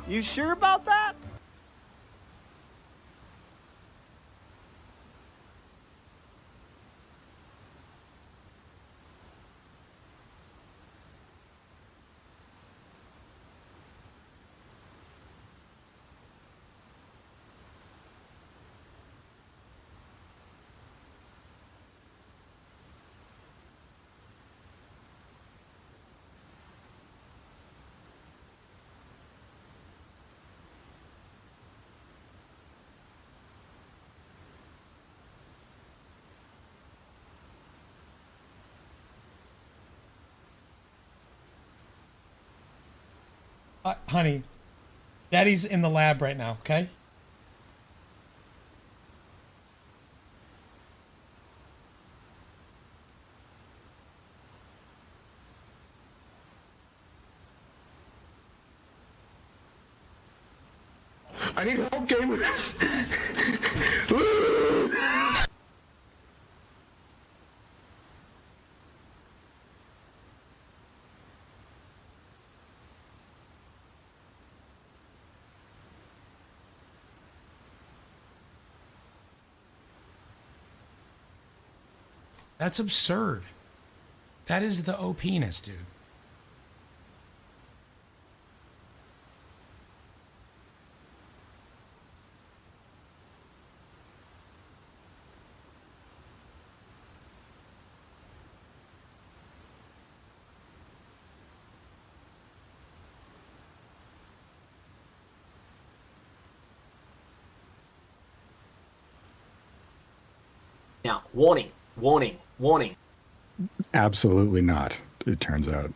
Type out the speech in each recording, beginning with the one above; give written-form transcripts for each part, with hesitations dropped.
You sure about that? Honey, Daddy's in the lab right now, okay? I need help game with this. That's absurd. That is the OP-ness, dude. Now, warning, warning, warning. Absolutely not, it turns out.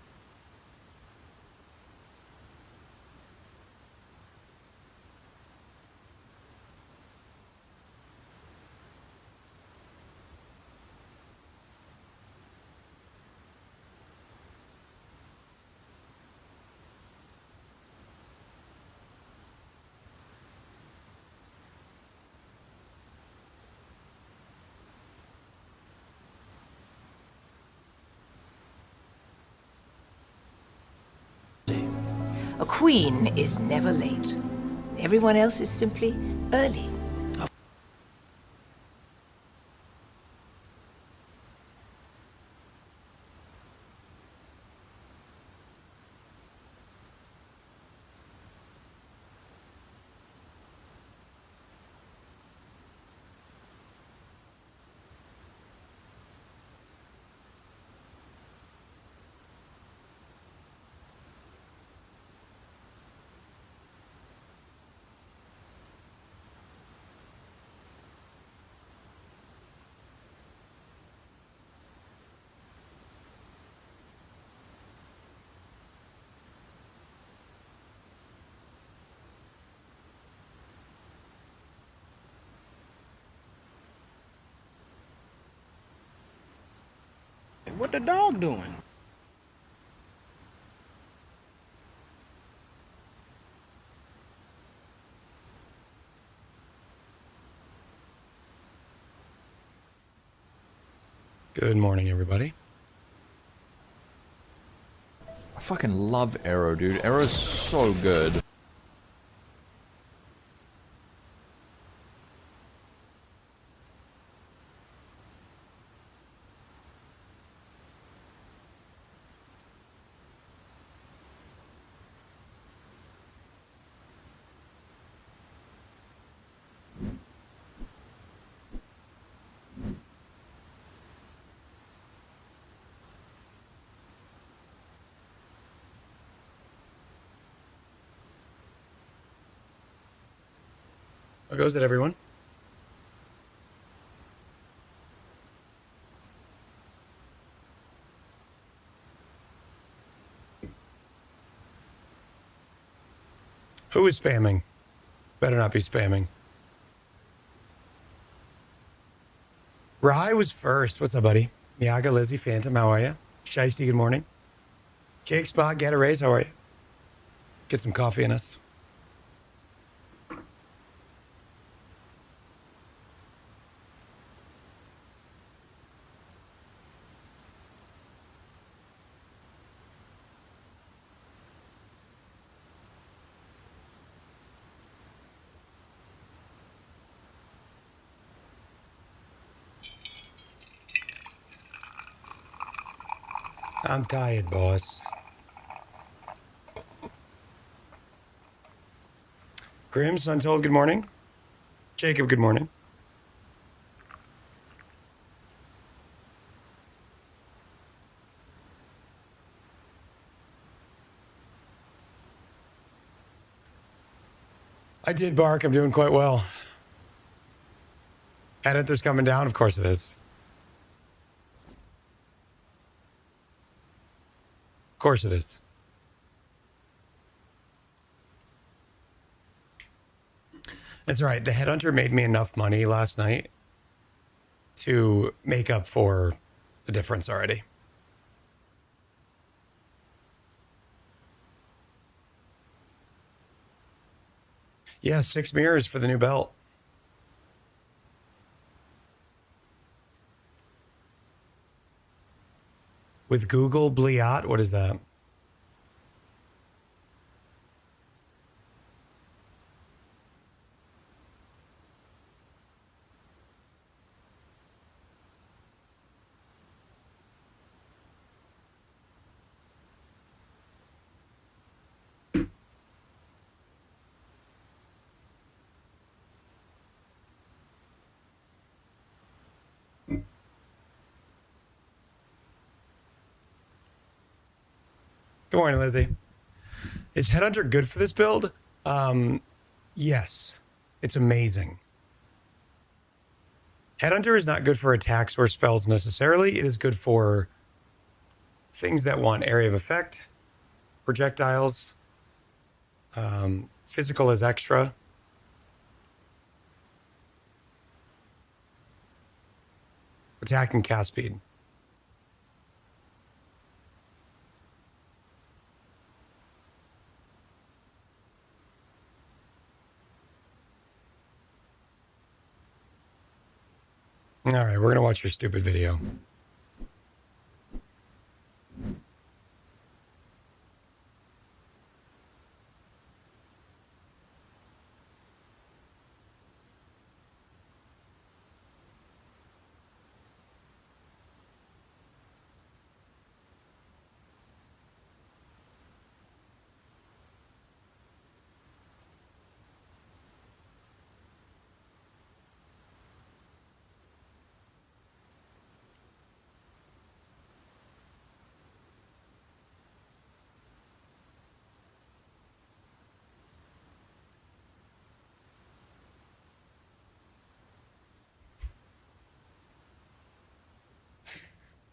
A queen is never late. Everyone else is simply early. What the dog doing? Good morning, everybody. I fucking love Arrow, dude. Arrow's so good. How goes it, everyone? Who is spamming? Better not be spamming. Rye was first. What's up, buddy? Miyaga, Lizzie, Phantom, how are you? Shiesty, good morning. Jake Spot, Get a Raise, how are you? Get some coffee in us. I'm tired, boss. Grimm's Untold, good morning. Jacob, good morning. I did bark. I'm doing quite well. Headhunter's coming down. Of course it is. Of course it is. That's right. The Headhunter made me enough money last night to make up for the difference already. Yeah, 6 mirrors for the new belt. With Google Bliat, what is that? Good morning, Lizzie. Is Headhunter good for this build? Yes. It's amazing. Headhunter is not good for attacks or spells necessarily. It is good for things that want area of effect, projectiles, physical as extra. Attack and cast speed. All right, we're going to watch your stupid video.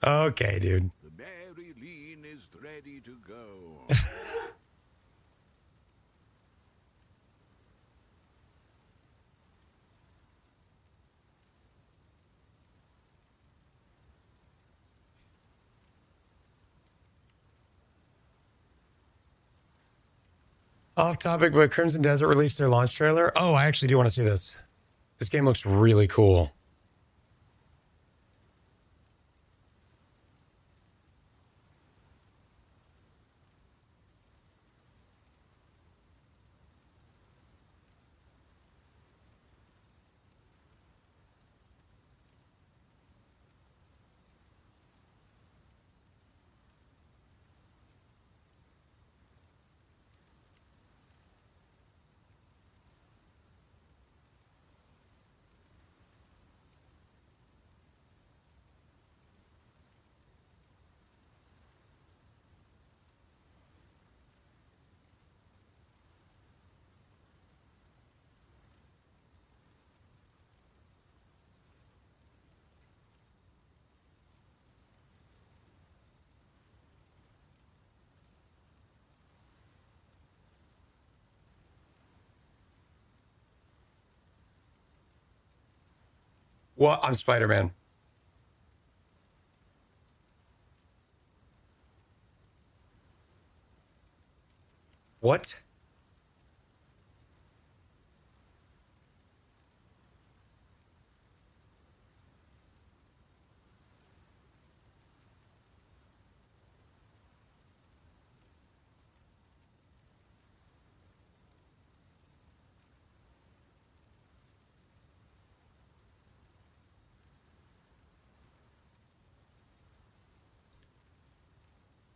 Okay, dude. The Mary Lean is ready to go. Off topic, but Crimson Desert released their launch trailer. Oh, I actually do want to see this. This game looks really cool. What? I'm Spider-Man. What?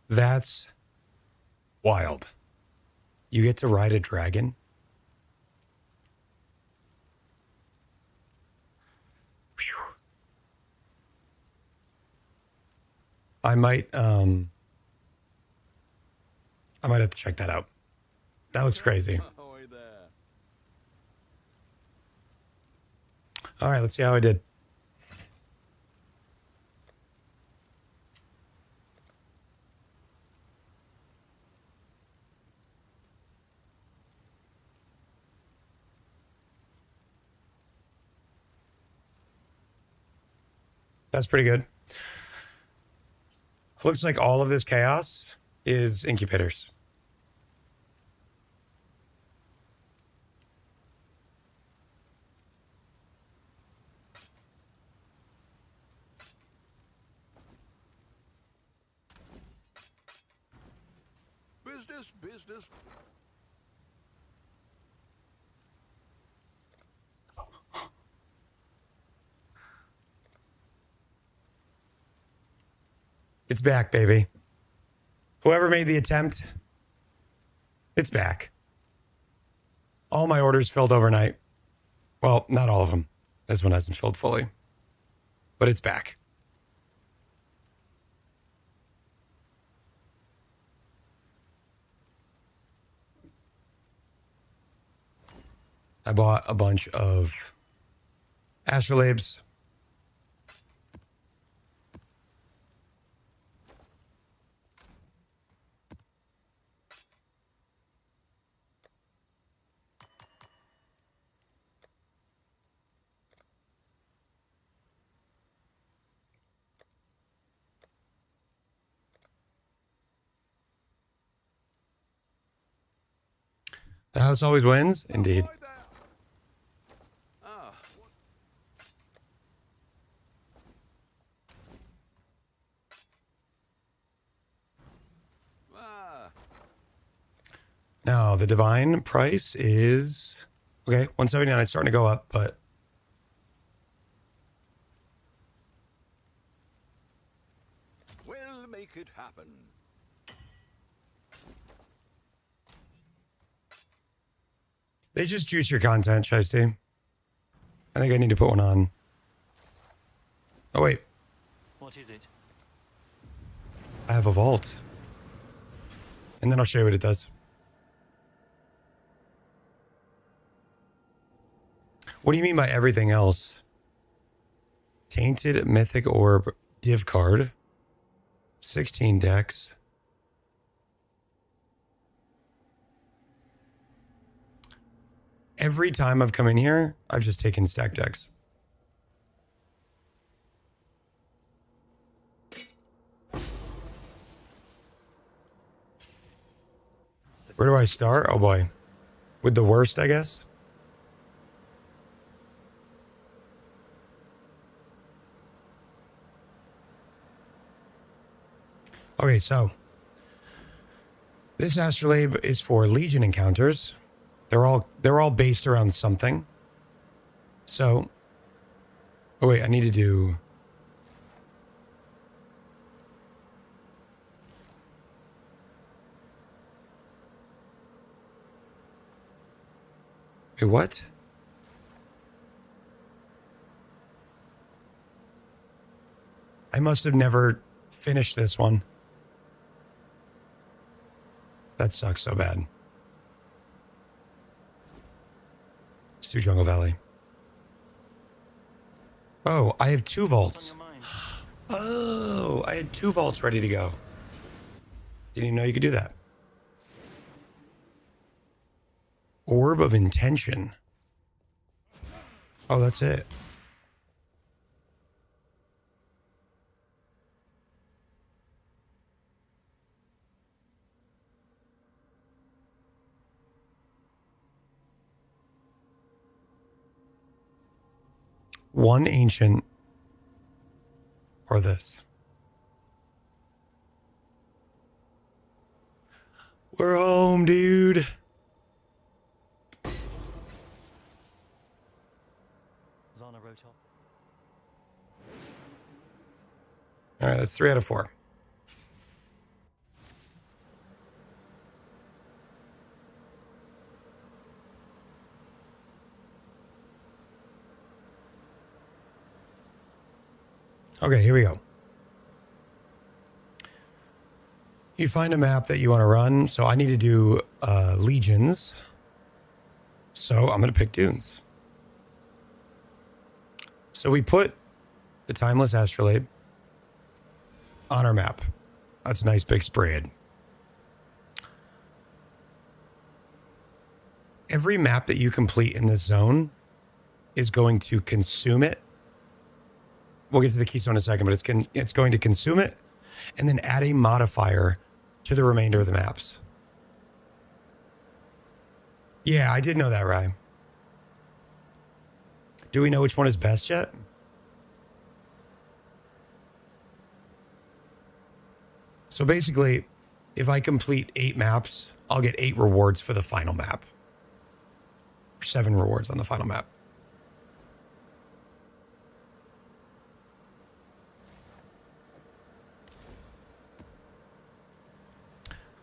That's wild. You get to ride a dragon? Phew. I might have to check that out. That looks crazy. Ahoy there. All right, let's see how I did. That's pretty good. Looks like all of this chaos is incubators. Business. It's back, baby. Whoever made the attempt, it's back. All my orders filled overnight. Well, not all of them. This one hasn't filled fully. But it's back. I bought a bunch of astrolabes. The house always wins? Indeed. Ahoy there. Ah. Ah. Now, the divine price is... Okay, 179. It's starting to go up, but... We'll make it happen. They just juice your content, Shiesty. I think I need to put one on. Oh, wait. What is it? I have a vault. And then I'll show you what it does. What do you mean by everything else? Tainted Mythic Orb div card. 16 decks. Every time I've come in here, I've just taken stack decks. Where do I start? Oh boy. With the worst, I guess. Okay, so this astrolabe is for Legion encounters. They're all based around something. So, oh wait, I need to do. Wait, what? I must have never finished this one. That sucks so bad. Let's do Jungle Valley. Oh, I have 2 vaults. Oh, I had 2 vaults ready to go. Didn't even know you could do that. Orb of Intention. Oh, that's it. One ancient or this. We're home, dude. Zana wrote off. All right, that's 3 out of 4. Okay, here we go. You find a map that you want to run. So I need to do legions. So I'm going to pick dunes. So we put the Timeless Astrolabe on our map. That's a nice big spread. Every map that you complete in this zone is going to consume it. We'll get to the keystone in a second, but it's going to consume it and then add a modifier to the remainder of the maps. Yeah, I did know that, Ryan. Do we know which one is best yet? So basically, if I complete 8 maps, I'll get 8 rewards for the final map. 7 rewards on the final map.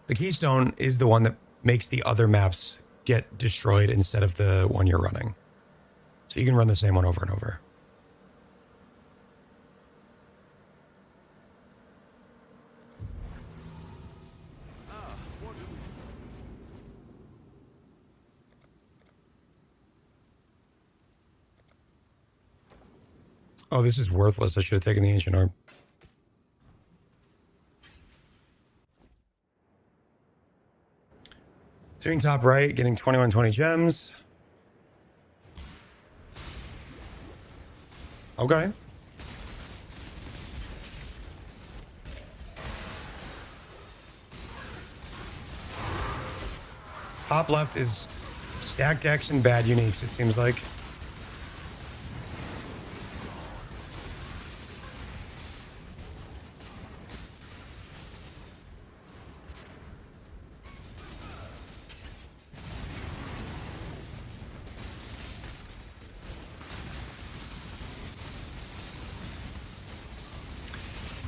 The keystone is the one that makes the other maps get destroyed instead of the one you're running. So you can run the same one over and over. Oh, this is worthless. I should have taken the ancient orb. Doing top right, getting 2120 gems. Okay. Top left is stacked decks and bad uniques, it seems like.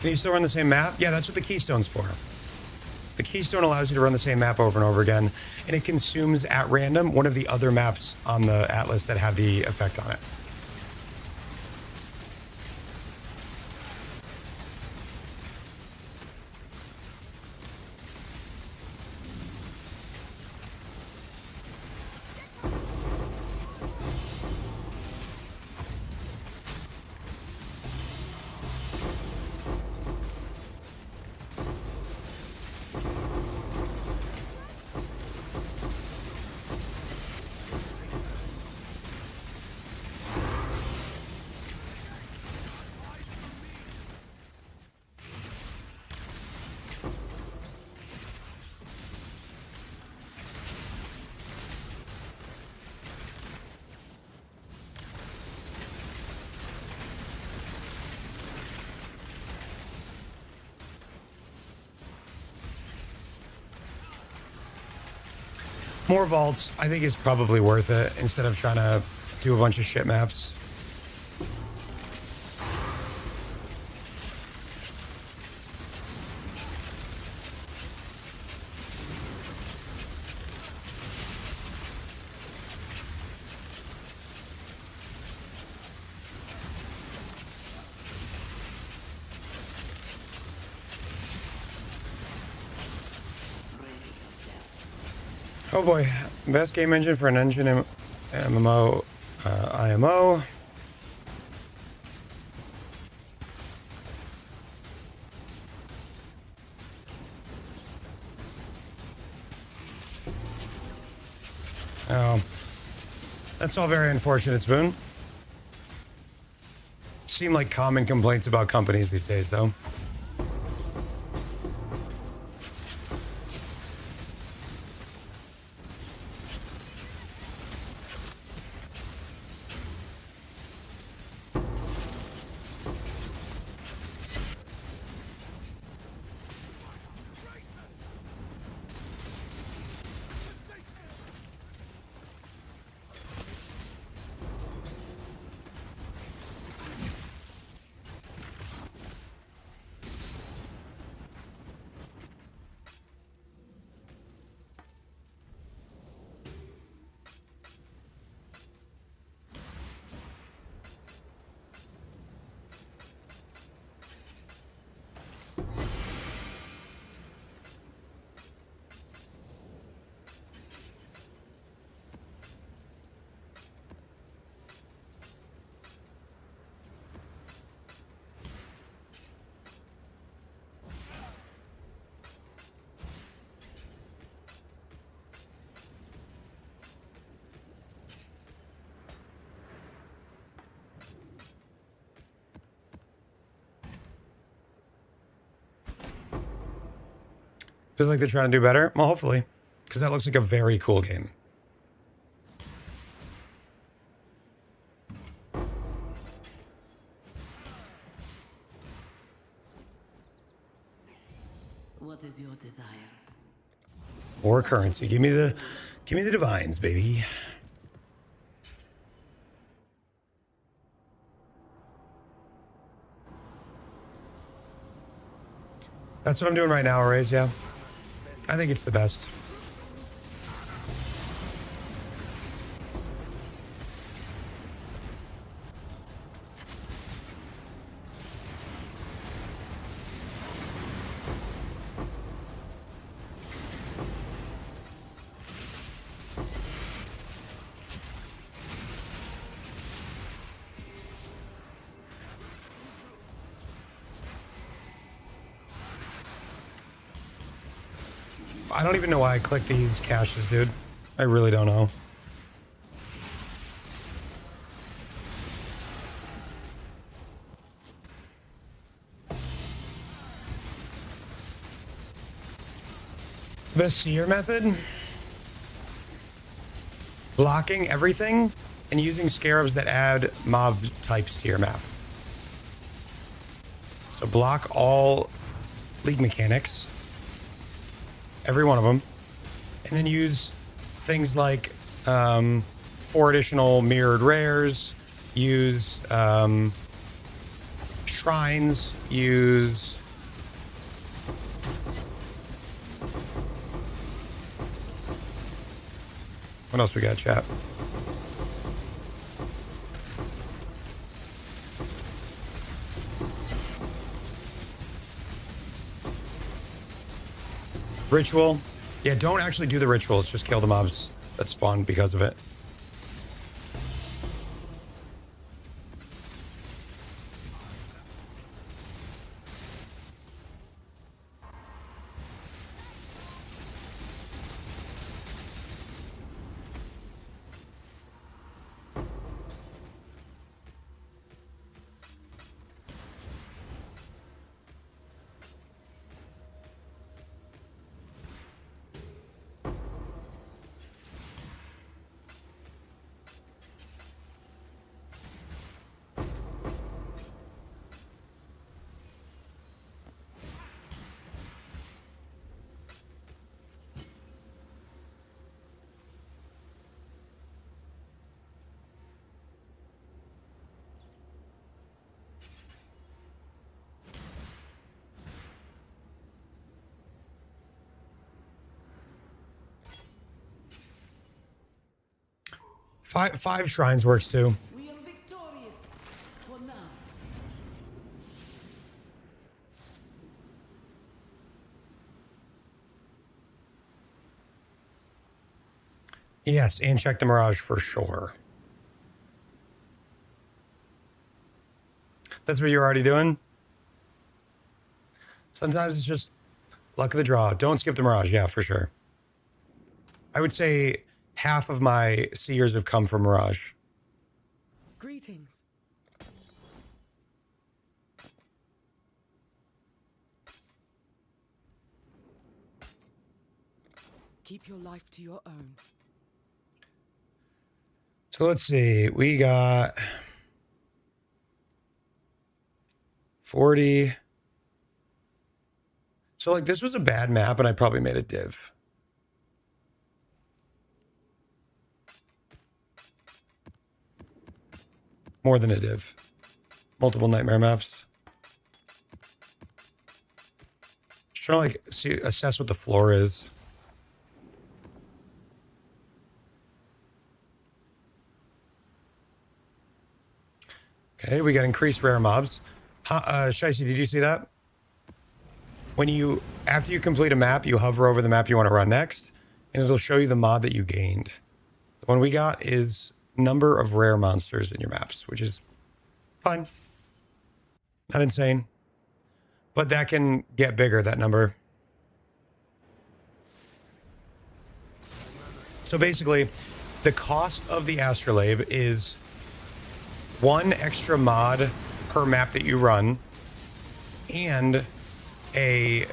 Can you still run the same map? Yeah, that's what the keystone's for. The keystone allows you to run the same map over and over again, and it consumes at random one of the other maps on the atlas that have the effect on it. More vaults, I think, is probably worth it instead of trying to do a bunch of shit maps. Oh boy, best game engine for an engine MMO, IMO. Oh, that's all very unfortunate, Spoon. Seem like common complaints about companies these days, though. Feels like they're trying to do better. Well, hopefully, because that looks like a very cool game. What is your desire? Or currency. Give me the divines, baby. That's what I'm doing right now, Raze, yeah. I think it's the best. I don't even know why I clicked these caches, dude. I really don't know. Best seer method? Blocking everything and using scarabs that add mob types to your map. So block all league mechanics. Every one of them, and then use things like 4 additional mirrored rares, use shrines, use what else we got, chat? Ritual. Yeah, don't actually do the rituals. Just kill the mobs that spawn because of it. Five shrines works too. We are victorious for now. Yes, and check the Mirage for sure. That's what you're already doing? Sometimes it's just luck of the draw. Don't skip the Mirage, yeah, for sure. I would say half of my seers have come from Mirage. Greetings. Keep your life to your own. So let's see. We got 40. So like this was a bad map and I probably made a div. More than a div. Multiple nightmare maps. Just trying to like assess what the floor is. Okay, we got increased rare mobs. Shicey, did you see that? After you complete a map, you hover over the map you want to run next, and it'll show you the mod that you gained. The one we got is number of rare monsters in your maps, which is fine. Not insane. But that can get bigger, that number. So basically, the cost of the astrolabe is 1 extra mod per map that you run, and a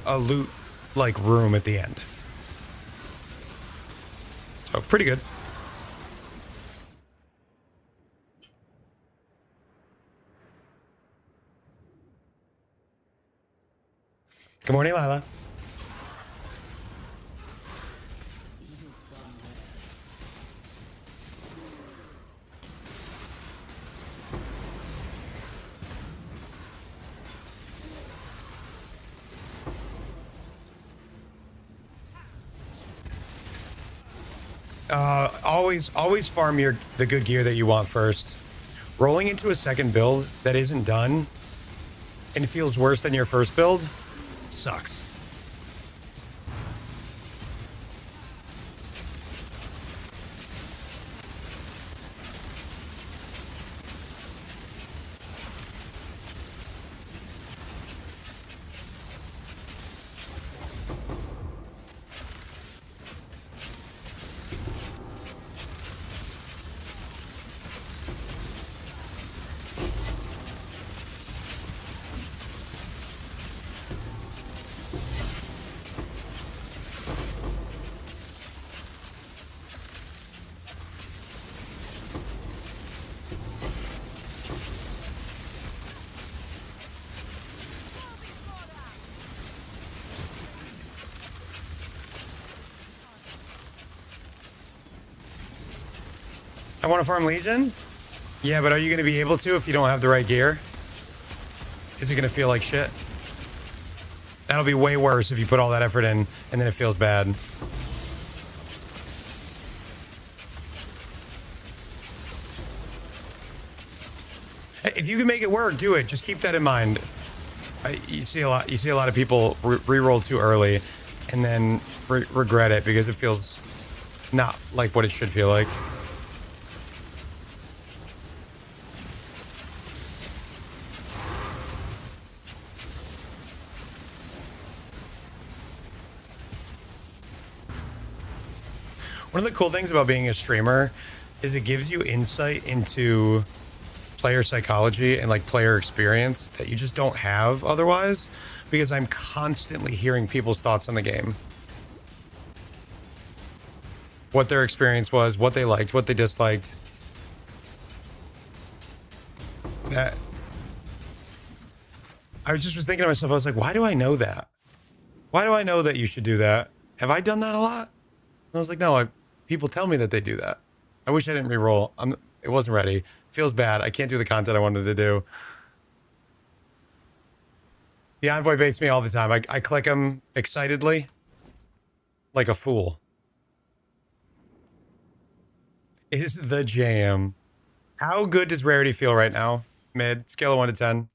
a loot like room at the end. So pretty good. Good morning, Lila. Always farm the good gear that you want first. Rolling into a second build that isn't done and feels worse than your first build sucks. I want to farm Legion? Yeah, but are you going to be able to if you don't have the right gear? Is it going to feel like shit? That'll be way worse if you put all that effort in and then it feels bad. If you can make it work, do it. Just keep that in mind. You see a lot of people re-roll too early and then regret it because it feels not like what it should feel like. One of the cool things about being a streamer is it gives you insight into player psychology and like player experience that you just don't have otherwise, because I'm constantly hearing people's thoughts on the game. What their experience was, what they liked, what they disliked. That I was thinking to myself, I was like, why do I know that? Why do I know that you should do that? Have I done that a lot? And I was like, no, people tell me that they do that. I wish I didn't re-roll. It wasn't ready. Feels bad. I can't do the content I wanted to do. The envoy baits me all the time. I click him excitedly, like a fool. Is the jam. How good does Rarity feel right now? Mid. Scale of 1 to 10.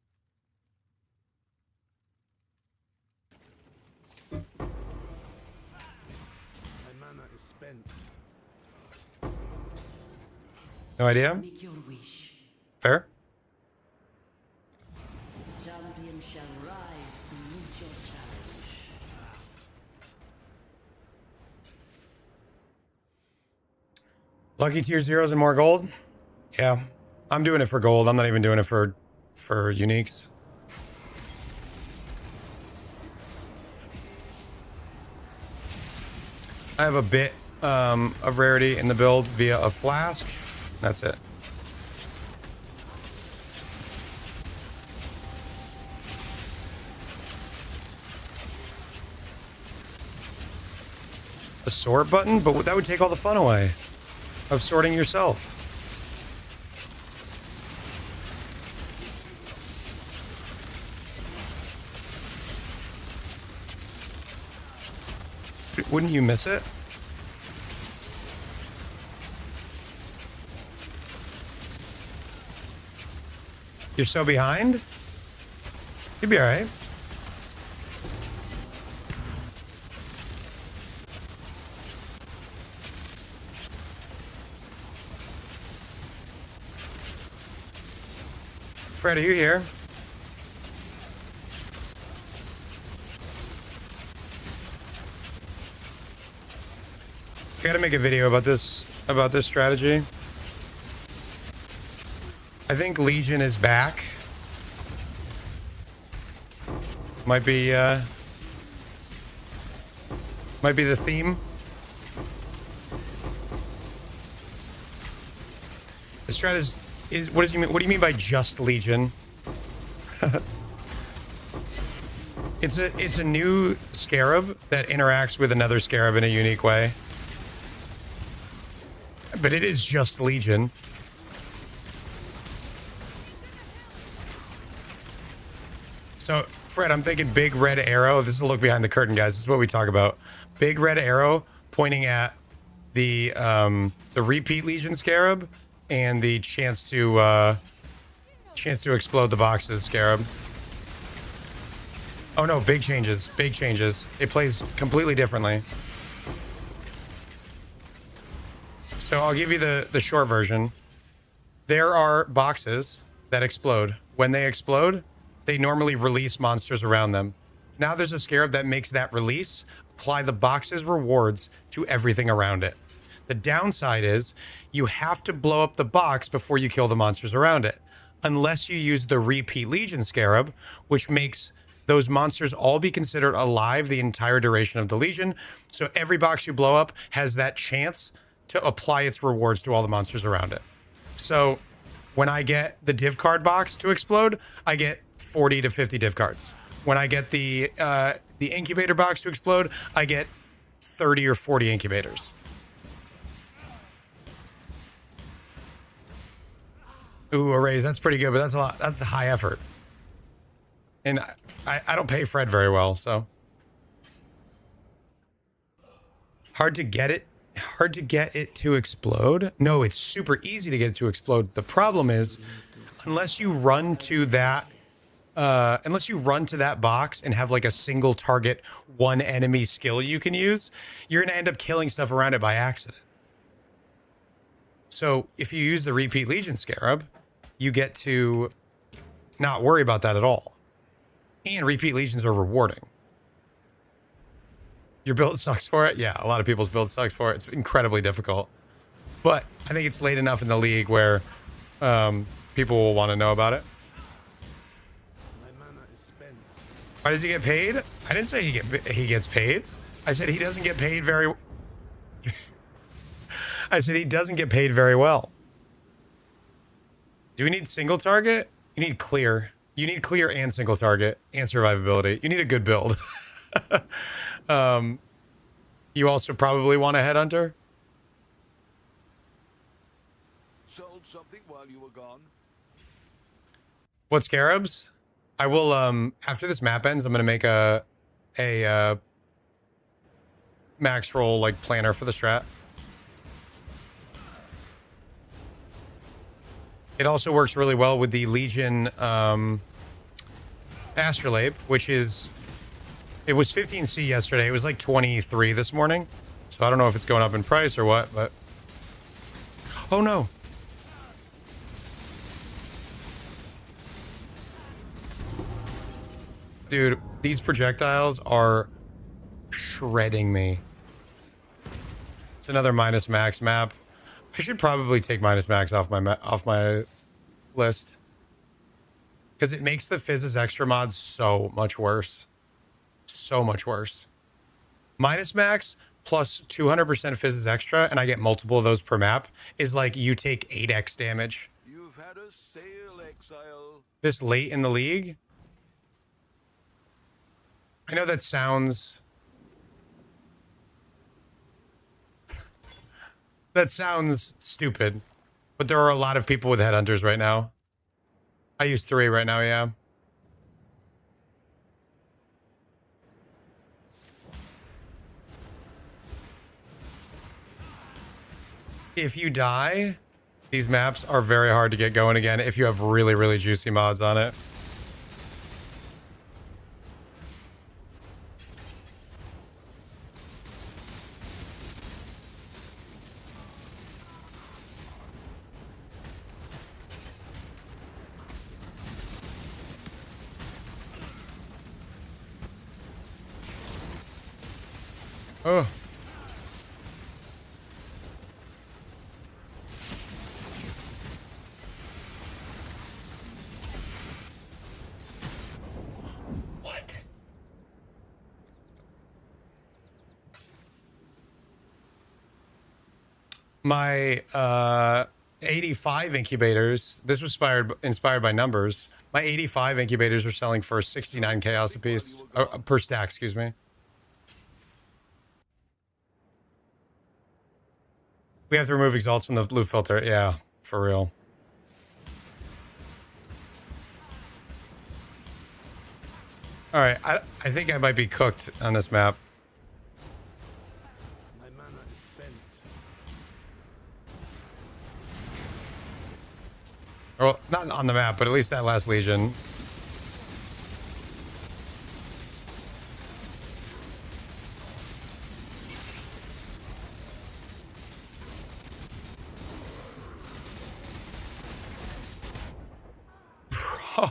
No idea? Make your wish. Fair? Champion shall rise to meet your challenge. Lucky tier 0s and more gold? Yeah. I'm doing it for gold. I'm not even doing it for uniques. I have a bit of rarity in the build via a flask. That's it. A sort button? But that would take all the fun away of sorting yourself. Wouldn't you miss it? You're so behind? You'll be all right. Fred, are you here? I gotta make a video about this strategy. I think Legion is back. Might be Might be the theme. The strat is what do you mean by just Legion? It's a new scarab that interacts with another scarab in a unique way. But it is just Legion. So, Fred, I'm thinking big red arrow. This is a look behind the curtain, guys. This is what we talk about. Big red arrow pointing at the repeat Legion scarab and the chance to explode the boxes scarab. Oh no, big changes. Big changes. It plays completely differently. So I'll give you the short version. There are boxes that explode. When they explode, they normally release monsters around them. Now there's a scarab that makes that release apply the box's rewards to everything around it. The downside is you have to blow up the box before you kill the monsters around it. Unless you use the repeat Legion scarab, which makes those monsters all be considered alive the entire duration of the Legion. So every box you blow up has that chance to apply its rewards to all the monsters around it. So when I get the div card box to explode, I get 40 to 50 div cards. When I get the incubator box to explode, I get 30 or 40 incubators. Ooh, a raise. That's pretty good, but that's a lot. That's the high effort. And I don't pay Fred very well, so. Hard to get it to explode? No, it's super easy to get it to explode. The problem is, unless you run to that box and have like a single target, one enemy skill you can use, you're going to end up killing stuff around it by accident. So if you use the repeat Legion scarab, you get to not worry about that at all. And repeat Legions are rewarding. Your build sucks for it? Yeah, a lot of people's build sucks for it. It's incredibly difficult. But I think it's late enough in the league where people will want to know about it. Why does he get paid? I didn't say he gets paid. I said he doesn't get paid very... I said he doesn't get paid very well. Do we need single target? You need clear. You need clear and single target and survivability. You need a good build. You also probably want a Headhunter. Sold something while you were gone. What scarabs? I will, after this map ends, I'm going to make a max roll, like, planner for the strat. It also works really well with the Legion Astrolabe, which is... It was 15C yesterday. It was like 23 this morning. So I don't know if it's going up in price or what, but... Oh, no. Dude, these projectiles are shredding me. It's another minus max map. I should probably take minus max off my list. Because it makes the Fizz's extra mods so much worse. So much worse. Minus max plus 200% Fizz's extra, and I get multiple of those per map, is like you take 8x damage. You've had a sale, exile. This late in the league? I know that sounds... that sounds stupid, but there are a lot of people with Headhunters right now. I use 3 right now, yeah. If you die, these maps are very hard to get going again if you have really, really juicy mods on it. Oh. What? My 85 incubators. This was inspired by numbers. My 85 incubators were selling for 69 chaos apiece per stack. Excuse me. We have to remove exalts from the loot filter. Yeah, for real. All right, I think I might be cooked on this map. My mana is spent. Well, not on the map, but at least that last Legion.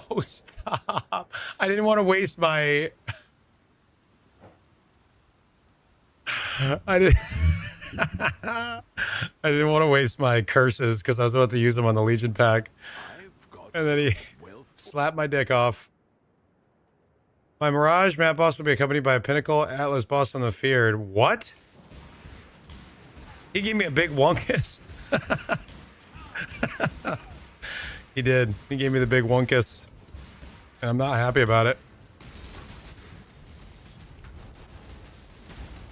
Oh, stop. I didn't want to waste my... I didn't want to waste my curses because I was about to use them on the Legion pack. And then he slapped my dick off. My Mirage map boss will be accompanied by a Pinnacle Atlas boss on the Feared. What? He gave me a big wonkus. He did. He gave me the big wonkus. And I'm not happy about it.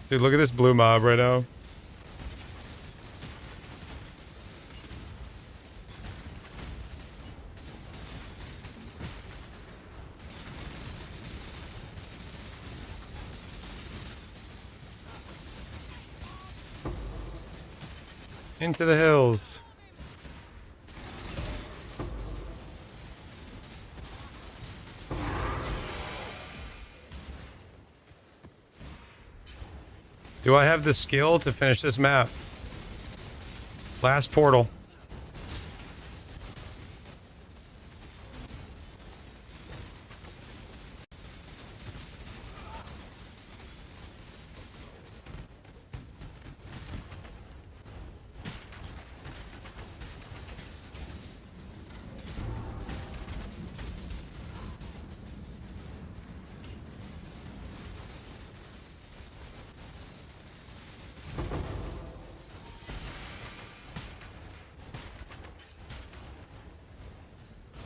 Dude, look at this blue mob right now. Into the hills. Do I have the skill to finish this map? Last portal.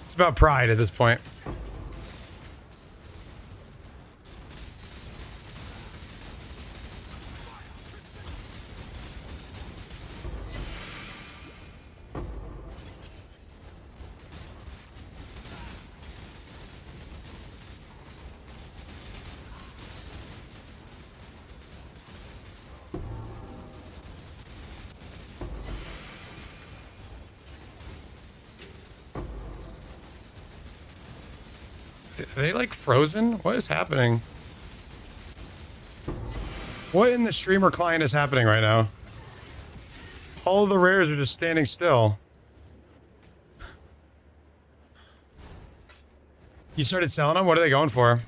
It's about pride at this point. Are they like frozen? What is happening? What in the streamer client is happening right now? All of the rares are just standing still. You started selling them? What are they going for?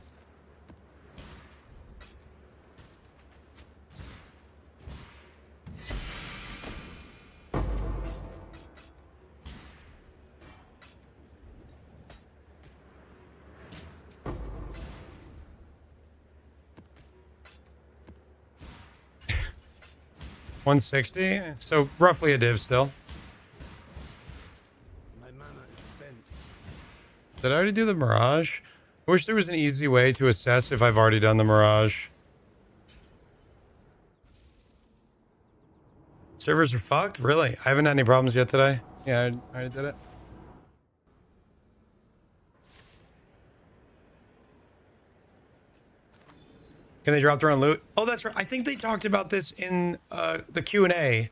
$160, so roughly a div still. My mana is spent. Did I already do the Mirage? I wish there was an easy way to assess if I've already done the Mirage. Servers are fucked? Really? I haven't had any problems yet today. Yeah, I already did it. Can they drop their own loot? Oh, that's right. I think they talked about this in the Q&A.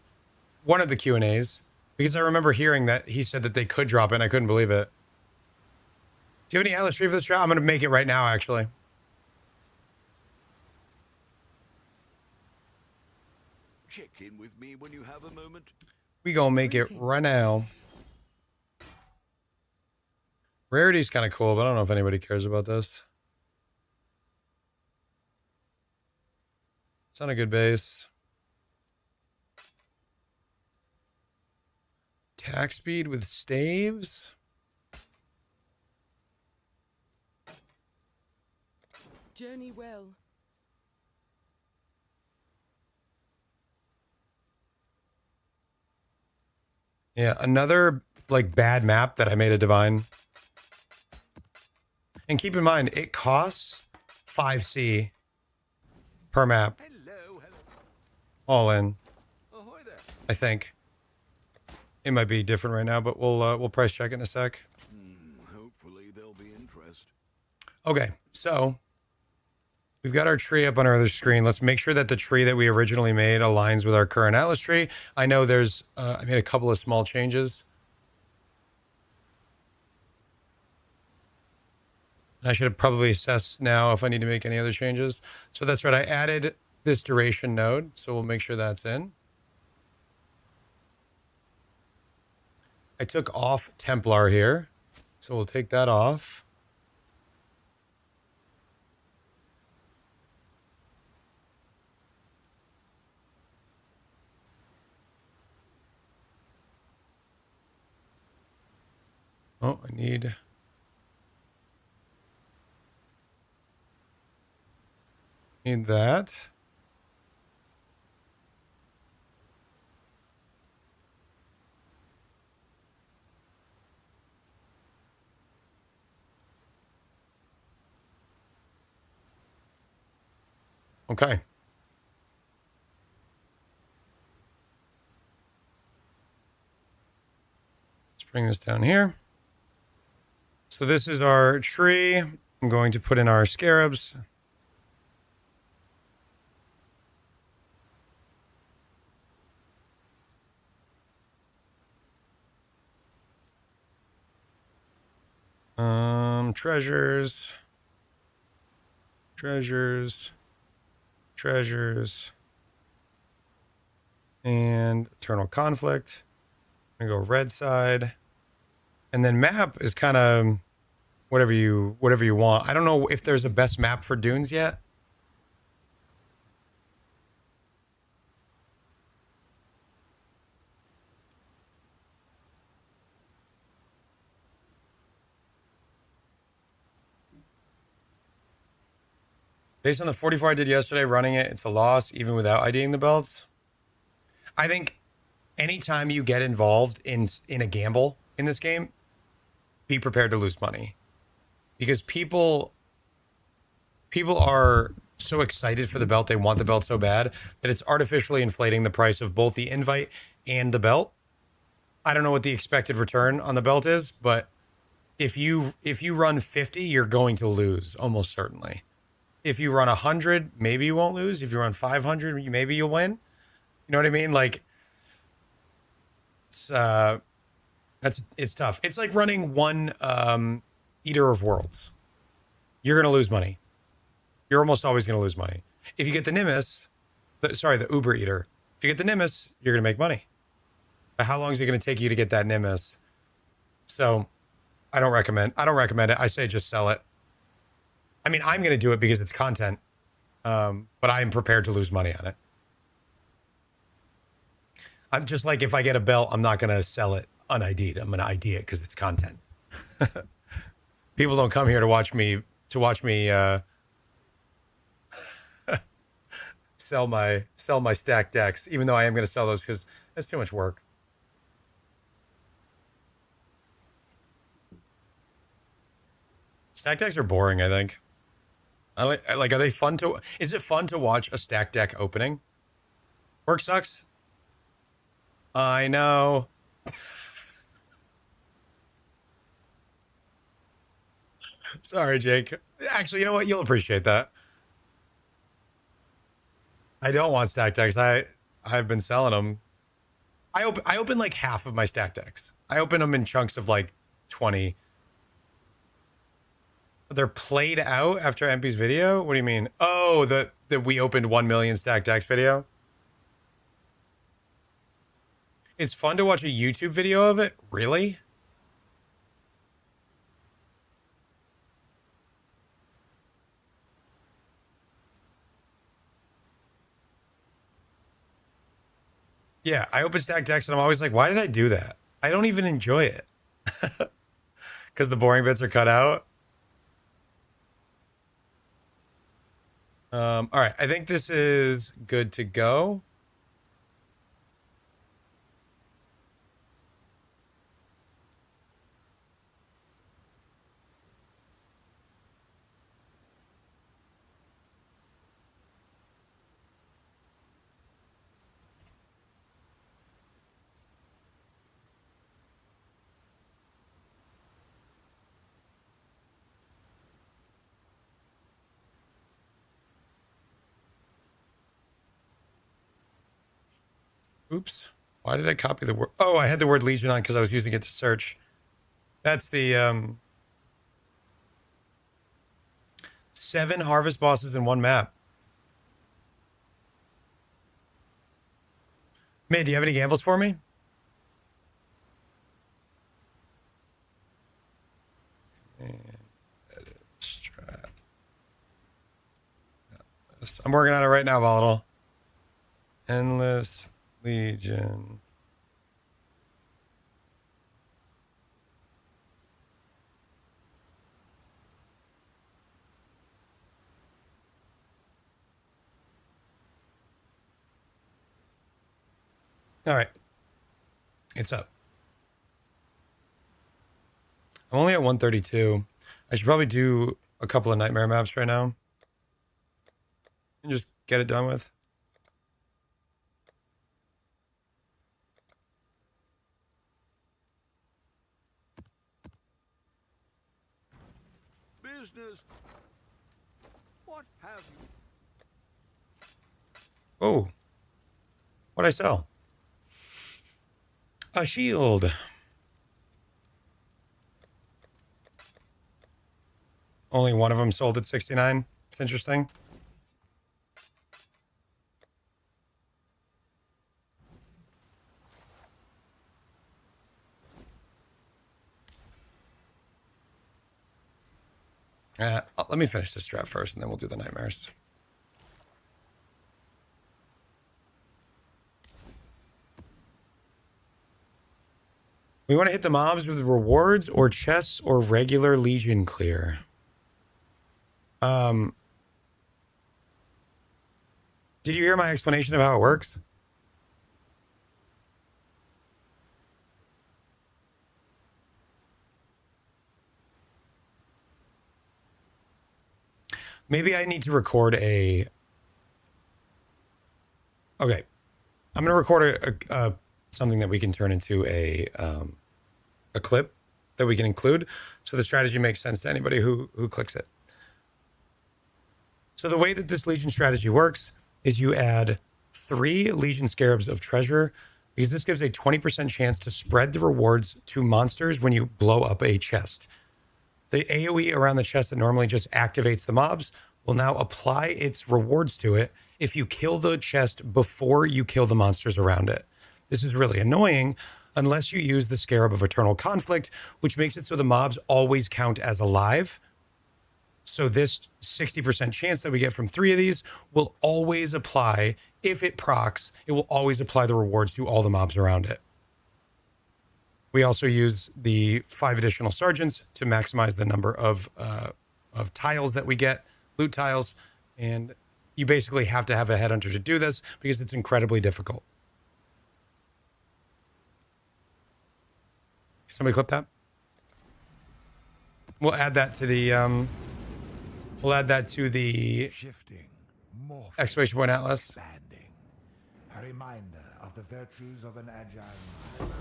One of the Q&As. Because I remember hearing that he said that they could drop it, and I couldn't believe it. Do you have any Atlas Tree for this drop? I'm going to make it right now, actually. Check in with me when you have a moment. We gonna make it right now. Rarity's kind of cool, but I don't know if anybody cares about this. It's on a good base. Attack speed with staves. Journey well. Yeah, another like bad map that I made a divine. And keep in mind, it costs 5C per map. Hello, hello. All in, Ahoy there. I think. It might be different right now, but we'll price check in a sec. Hopefully there'll be interest. Okay, so we've got our tree up on our other screen. Let's make sure that the tree that we originally made aligns with our current Atlas tree. I know there's, I made a couple of small changes. I should have probably assessed now if I need to make any other changes. So that's right, I added this duration node, so we'll make sure that's in. I took off Templar here, so we'll take that off. Oh, I need that. Okay. Let's bring this down here. So this is our tree. I'm going to put in our scarabs. Treasures. And Eternal Conflict. I'm gonna go red side. And then map is kind of whatever you want. I don't know if there's a best map for dunes yet. Based on the 44 I did yesterday, running it, it's a loss even without IDing the belts. I think anytime you get involved in a gamble in this game, be prepared to lose money. Because people are so excited for the belt, they want the belt so bad, that it's artificially inflating the price of both the invite and the belt. I don't know what the expected return on the belt is, but if you run 50, you're going to lose, almost certainly. If you run 100, maybe you won't lose. If you run 500, maybe you'll win. You know what I mean? Like, it's tough. It's like running one Eater of Worlds. You're going to lose money. You're almost always going to lose money. If you get the Nimbus, the Uber Eater, if you get the Nimbus, you're going to make money. But how long is it going to take you to get that Nimbus? So I don't recommend it. I say just sell it. I mean, I'm going to do it because it's content, but I'm prepared to lose money on it. I'm just like, if I get a belt, I'm not going to sell it un-ID'd. I'm going to ID it because it's content. People don't come here to watch me sell my stacked decks, even though I am going to sell those because that's too much work. Stacked decks are boring, I think. Are they fun to... Is it fun to watch a stack deck opening? Work sucks. I know. Sorry, Jake. Actually, you know what? You'll appreciate that. I don't want stack decks. I've been selling them. I open like half of my stack decks. I open them in chunks of like 20. They're played out after MP's video? What do you mean? Oh, that we opened 1 million stacked decks video? It's fun to watch a YouTube video of it? Really? Yeah, I open stacked decks and I'm always like, why did I do that? I don't even enjoy it. Because the boring bits are cut out. All right, I think this is good to go. Oops. Why did I copy the word? Oh, I had the word Legion on because I was using it to search. That's the 7 harvest bosses in one map. May, do you have any gambles for me? Edit, strat. I'm working on it right now, Volatile. Endless Legion. All right. It's up. I'm only at 132. I should probably do a couple of nightmare maps right now. And just get it done with. Business. What have you? Oh. What'd I sell? A shield. Only one of them sold at 69. It's interesting. Let me finish this strat first, and then we'll do the nightmares. We want to hit the mobs with rewards or chests or regular Legion clear. Did you hear my explanation of how it works? Maybe I need to record a... Okay. I'm going to record something that we can turn into a clip that we can include, so the strategy makes sense to anybody who clicks it. So the way that this Legion strategy works is you add 3 Legion Scarabs of treasure, because this gives a 20% chance to spread the rewards to monsters when you blow up a chest. The AoE around the chest that normally just activates the mobs will now apply its rewards to it if you kill the chest before you kill the monsters around it. This is really annoying unless you use the Scarab of Eternal Conflict, which makes it so the mobs always count as alive. So this 60% chance that we get from 3 of these will always apply. If it procs, it will always apply the rewards to all the mobs around it. We also use the 5 additional sergeants to maximize the number of tiles that we get, loot tiles, and you basically have to have a headhunter to do this because it's incredibly difficult. Somebody clip that? We'll add that to the Shifting, morphing, exclamation point atlas. expanding. A reminder of the virtues of an agile mind.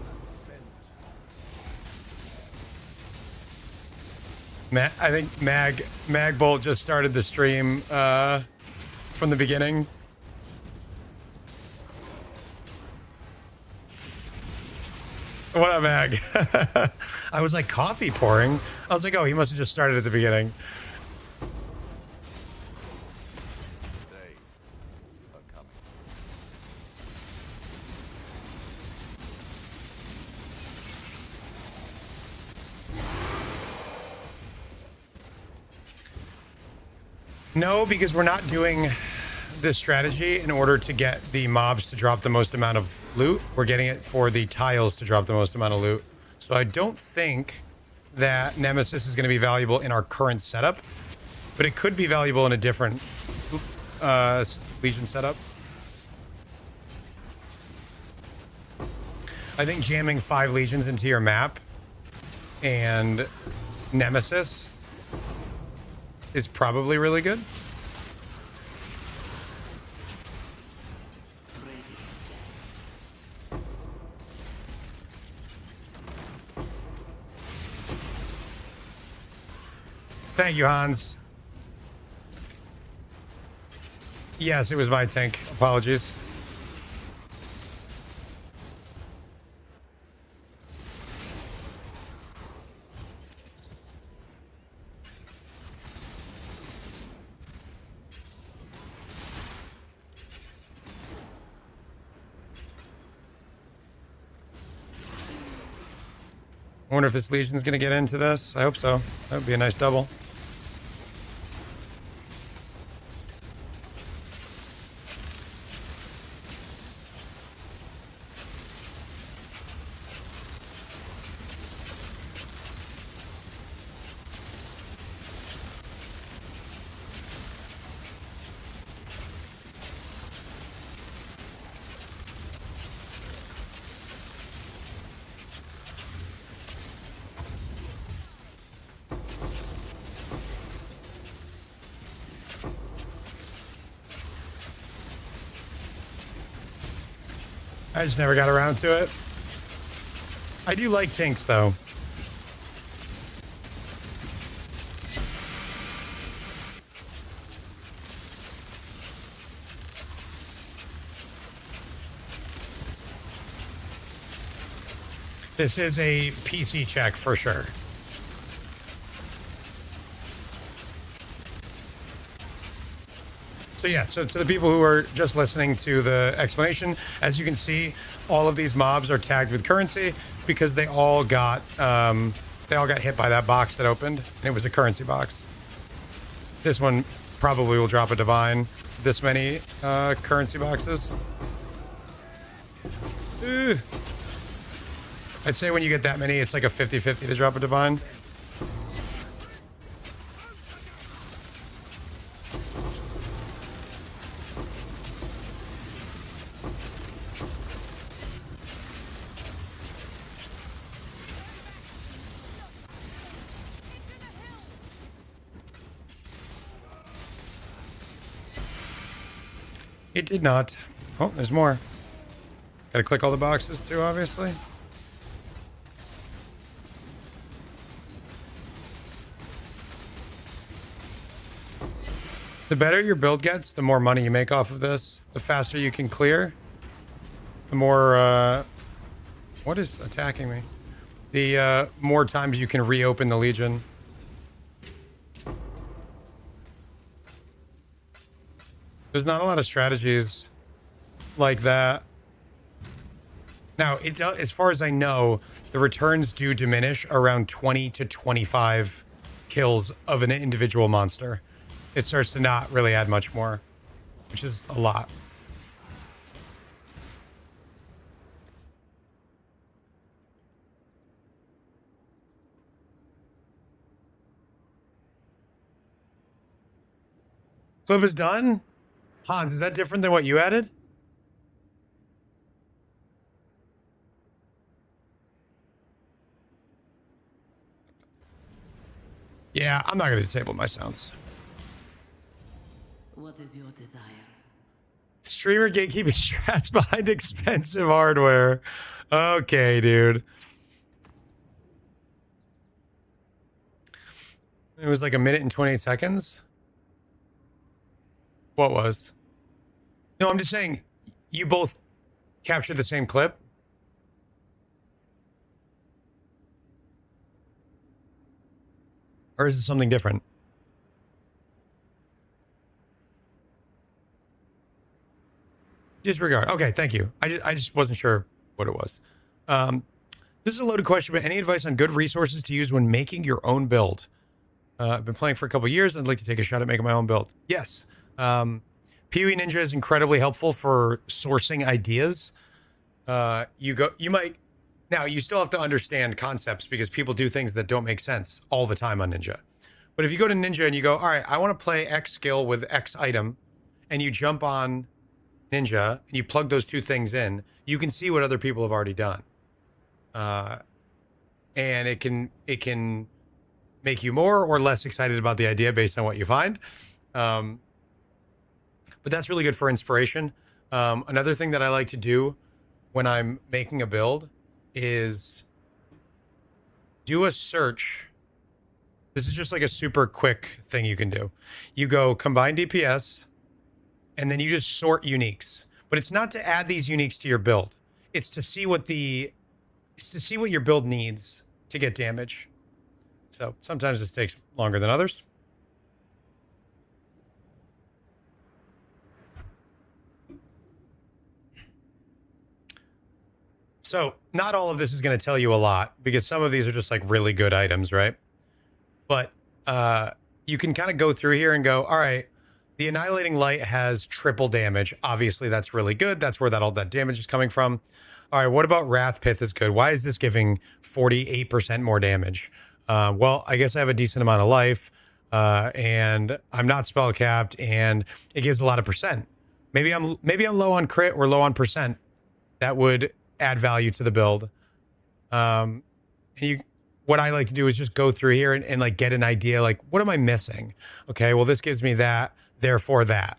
I think Magbolt just started the stream from the beginning. What up, Mag? I was like, coffee pouring? I was like, oh, he must have just started at the beginning. They are coming. No, because we're not doing this strategy in order to get the mobs to drop the most amount of loot. We're getting it for the tiles to drop the most amount of loot. So I don't think that Nemesis is going to be valuable in our current setup, but it could be valuable in a different Legion setup. I think jamming 5 Legions into your map and Nemesis is probably really good. Thank you, Hans. Yes, it was my tank. Apologies. wonder if this Legion's going to get into this. I hope so. That would be a nice double. I just never got around to it. I do like Tinks, though. This is a PC check for sure. So yeah, so to the people who are just listening to the explanation, as you can see, all of these mobs are tagged with currency because they all got hit by that box that opened, and it was a currency box. This one probably will drop a divine. This many currency boxes. Ugh. I'd say when you get that many, it's like a 50-50 to drop a divine. It did not. Oh, there's more. Gotta click all the boxes too, obviously. The better your build gets, the more money you make off of this. The faster you can clear. The more, what is attacking me? The more times you can reopen the Legion. There's not a lot of strategies like that. Now, as far as I know, the returns do diminish around 20 to 25 kills of an individual monster. It starts to not really add much more, which is a lot. Clip is done? Hans, is that different than what you added? Yeah, I'm not going to disable my sounds. What is your desire? Streamer gatekeeping strats behind expensive hardware. Okay, dude. It was like 1 minute and 28 seconds. What was? No, I'm just saying, you both captured the same clip. Or is it something different? Disregard. Okay, thank you. I just wasn't sure what it was. This is a loaded question, but any advice on good resources to use when making your own build? I've been playing for a couple years. I'd like to take a shot at making my own build. Yes. PoE Ninja is incredibly helpful for sourcing ideas. Now, you still have to understand concepts because people do things that don't make sense all the time on Ninja. But if you go to Ninja and you go, all right, I want to play X skill with X item, and you jump on Ninja and you plug those two things in, you can see what other people have already done. And it can make you more or less excited about the idea based on what you find. But that's really good for inspiration. Another thing that I like to do when I'm making a build is do a search. This is just like a super quick thing you can do. You go combine DPS, and then you just sort uniques. But it's not to add these uniques to your build. It's to see what your build needs to get damage. So sometimes this takes longer than others. So not all of this is going to tell you a lot because some of these are just like really good items, right? But you can kind of go through here and go, all right, the Annihilating Light has triple damage. Obviously, that's really good. That's where all that damage is coming from. All right, what about Wrath Pith is good? Why is this giving 48% more damage? Well, I guess I have a decent amount of life, and I'm not spell capped, and it gives a lot of percent. Maybe I'm low on crit or low on percent. That would add value to the build. And what I like to do is just go through here and like get an idea, like, what am I missing? Okay, well, this gives me that, therefore that.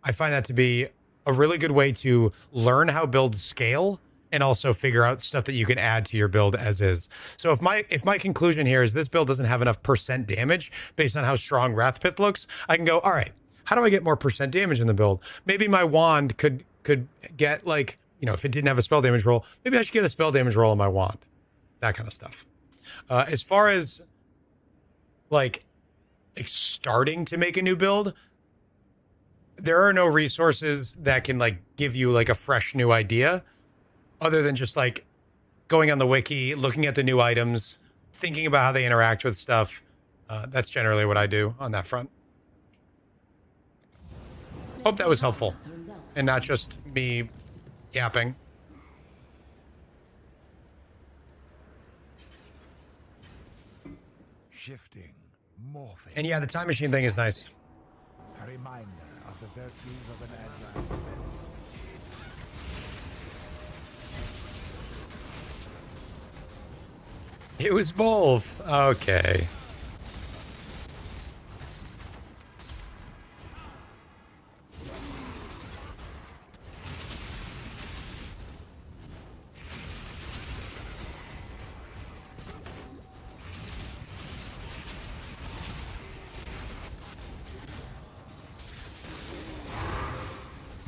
I find that to be a really good way to learn how builds scale and also figure out stuff that you can add to your build as is. So if my conclusion here is this build doesn't have enough percent damage based on how strong Wrath Pith looks, I can go, all right, how do I get more percent damage in the build? Maybe my wand could get like, you know, if it didn't have a spell damage roll, maybe I should get a spell damage roll on my wand. That kind of stuff. As far as like starting to make a new build, there are no resources that can like give you like a fresh new idea other than just like going on the wiki, looking at the new items, thinking about how they interact with stuff. That's generally what I do on that front. Hope that was helpful and not just me yapping. Shifting, morphing. And yeah, the time machine thing is nice. A reminder of the virtues of an agile spirit. It was both. Okay.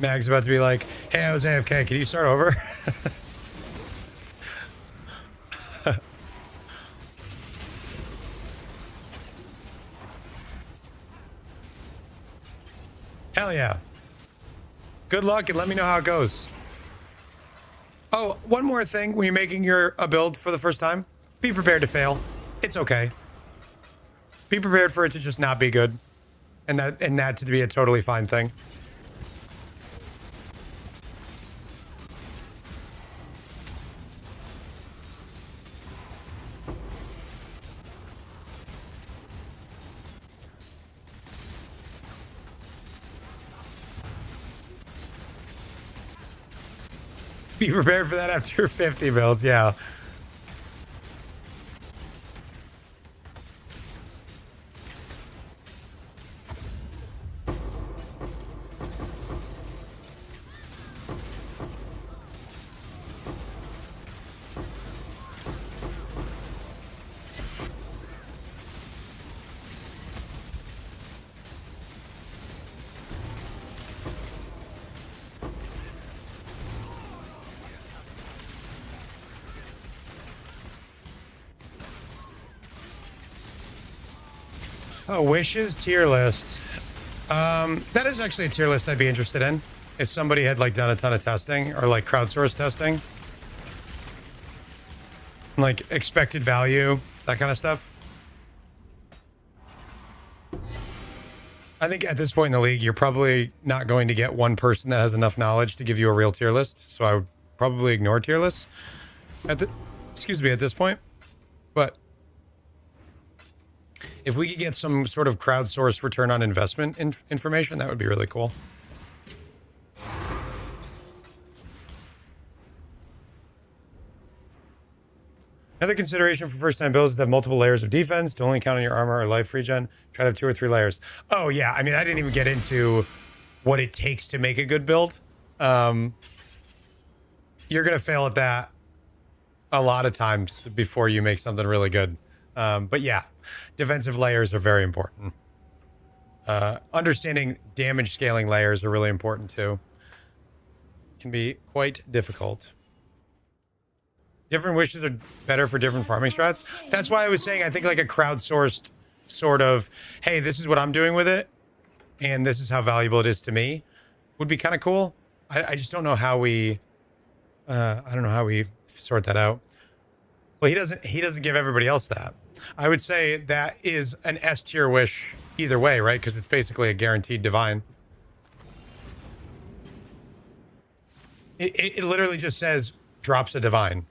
Mag's about to be like, hey, I was AFK. Can you start over? Hell yeah. Good luck and let me know how it goes. Oh, one more thing when you're making a build for the first time. Be prepared to fail. It's okay. Be prepared for it to just not be good. And that to be a totally fine thing. Be prepared for that after 50 builds, yeah. Oh, wishes tier list. That is actually a tier list I'd be interested in. If somebody had like done a ton of testing or like crowdsourced testing. Like expected value, that kind of stuff. I think at this point in the league, you're probably not going to get one person that has enough knowledge to give you a real tier list. So I would probably ignore tier lists at this point. But if we could get some sort of crowdsourced return on investment information, that would be really cool. Another consideration for first-time builds is to have multiple layers of defense, to only count on your armor or life regen. Try to have 2 or 3 layers. Oh, yeah. I mean, I didn't even get into what it takes to make a good build. You're going to fail at that a lot of times before you make something really good. But yeah, defensive layers are very important. Understanding damage scaling layers are really important too. Can be quite difficult. Different wishes are better for different farming strats. That's why I was saying I think like a crowdsourced sort of, hey, this is what I'm doing with it, and this is how valuable it is to me, would be kind of cool. I just don't know how we, I don't know how we sort that out. Well, he doesn't give everybody else that. I would say that is an S tier wish either way, right? Because it's basically a guaranteed divine. It literally just says drops a divine.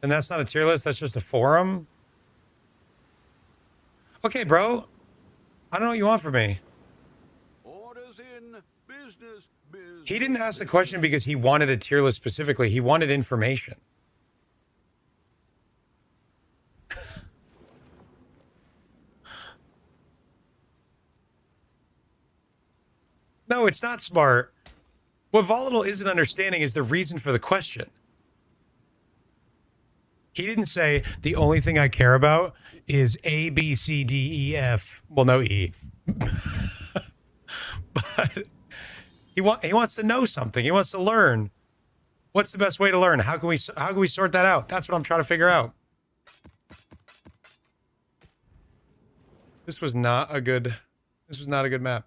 And that's not a tier list, that's just a forum. Okay, bro. I don't know what you want from me. Orders in business. He didn't ask the question because he wanted a tier list specifically. He wanted information. No, it's not smart. What Volatile isn't understanding is the reason for the question. He didn't say the only thing I care about is A, B, C, D, E, F. Well, no E. But he wants to know something. He wants to learn. What's the best way to learn? How can we sort that out? That's what I'm trying to figure out. This was not a good map.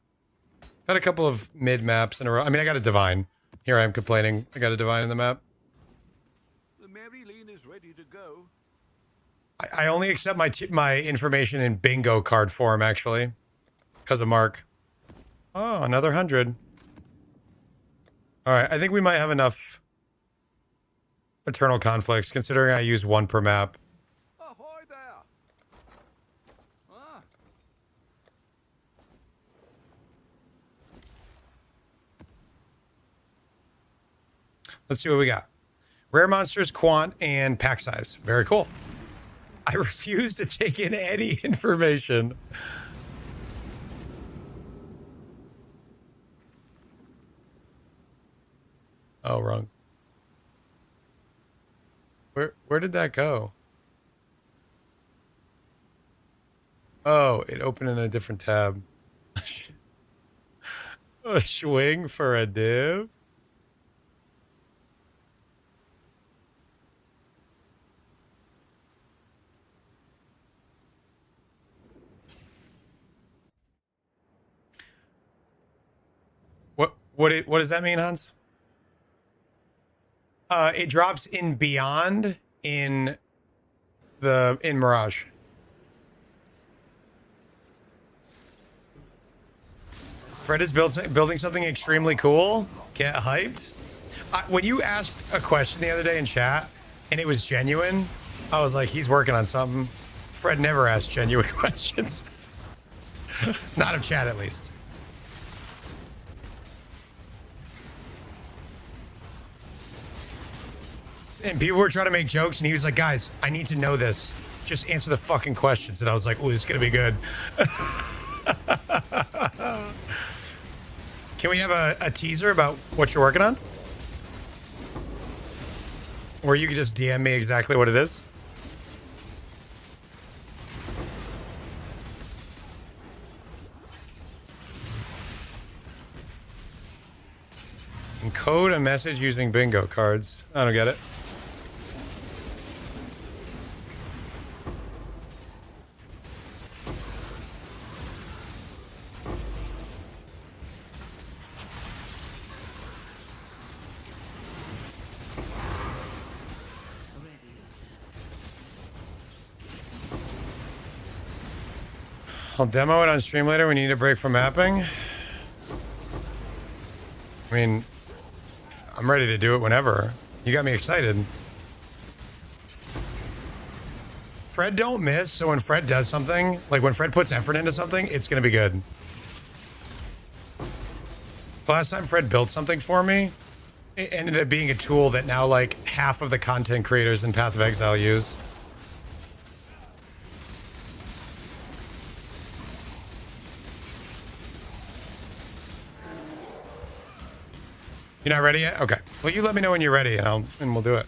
Had a couple of mid maps in a row. I mean, I got a divine. Here I am complaining. I got a divine in the map. The Mary Lane is ready to go. I only accept my information in bingo card form, actually, because of Mark. Oh, another 100. All right, I think we might have enough eternal conflicts, considering I use one per map. Ahoy there! Ah. Let's see what we got. Rare monsters, quant, and pack size. Very cool. I refuse to take in any information. Oh, wrong. Where did that go? Oh, it opened in a different tab. A swing for a div? What does that mean, Hans? It drops in Beyond in Mirage. Fred is building something extremely cool. Get hyped. When you asked a question the other day in chat and it was genuine, I was like, he's working on something. Fred never asks genuine questions. Not of chat, at least. And people were trying to make jokes, and he was like, guys, I need to know this. Just answer the fucking questions. And I was like, oh, this is going to be good. Can we have a teaser about what you're working on? Or you could just DM me exactly what it is? Encode a message using bingo cards. I don't get it. I'll demo it on stream later. We need a break from mapping. I mean, I'm ready to do it whenever. You got me excited. Fred don't miss, so when Fred does something, like when Fred puts effort into something, it's going to be good. Last time Fred built something for me, it ended up being a tool that now like half of the content creators in Path of Exile use. You're not ready yet? Okay. Well, you let me know when you're ready, and we'll do it.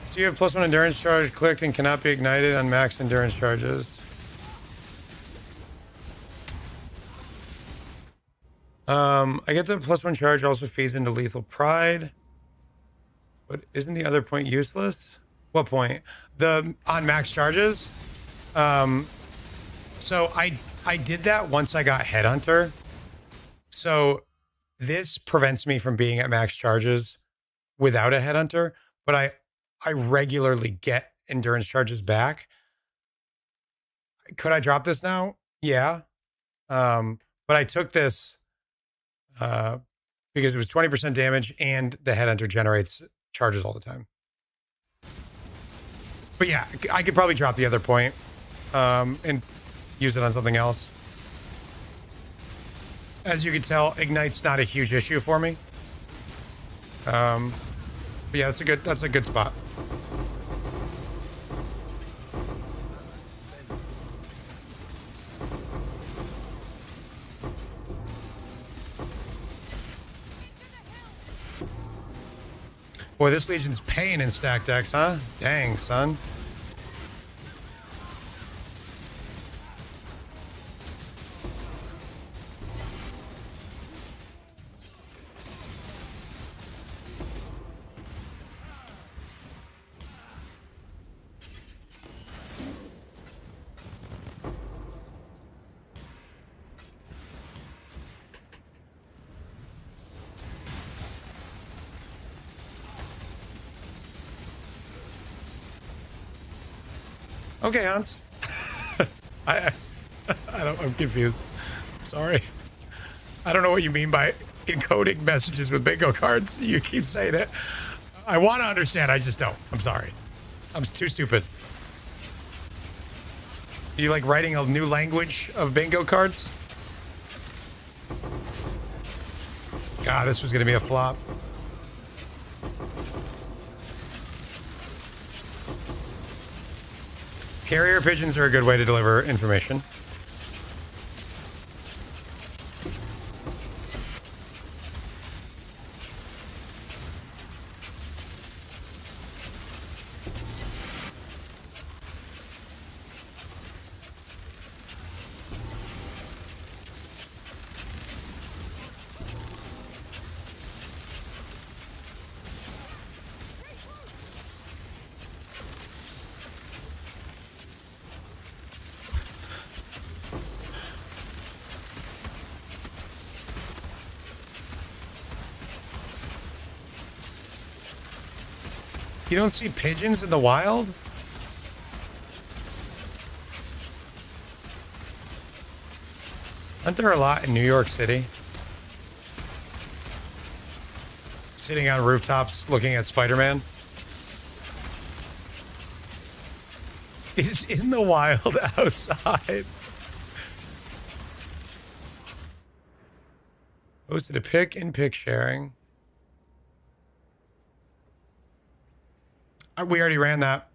So you have +1 endurance charge clicked and cannot be ignited on max endurance charges. I get the +1 charge also feeds into lethal pride. But isn't the other point useless? What point? The on max charges? So I did that once I got Headhunter. So this prevents me from being at max charges without a Headhunter, but I regularly get endurance charges back. Could I drop this now? Yeah. But I took this because it was 20% damage and the Headhunter generates charges all the time. But yeah, I could probably drop the other point and use it on something else. As you can tell, Ignite's not a huge issue for me. But yeah, that's a good spot. Boy, this Legion's pain in stack decks, huh? Dang, son. Okay, Hans. I'm confused. Sorry. I don't know what you mean by encoding messages with bingo cards. You keep saying it. I want to understand. I just don't. I'm sorry. I'm too stupid. You like writing a new language of bingo cards? God, this was going to be a flop. Carrier pigeons are a good way to deliver information. You don't see pigeons in the wild? Aren't there a lot in New York City? Sitting on rooftops looking at Spider-Man? Is in the wild outside. Posted a pic in pic sharing. We already ran that.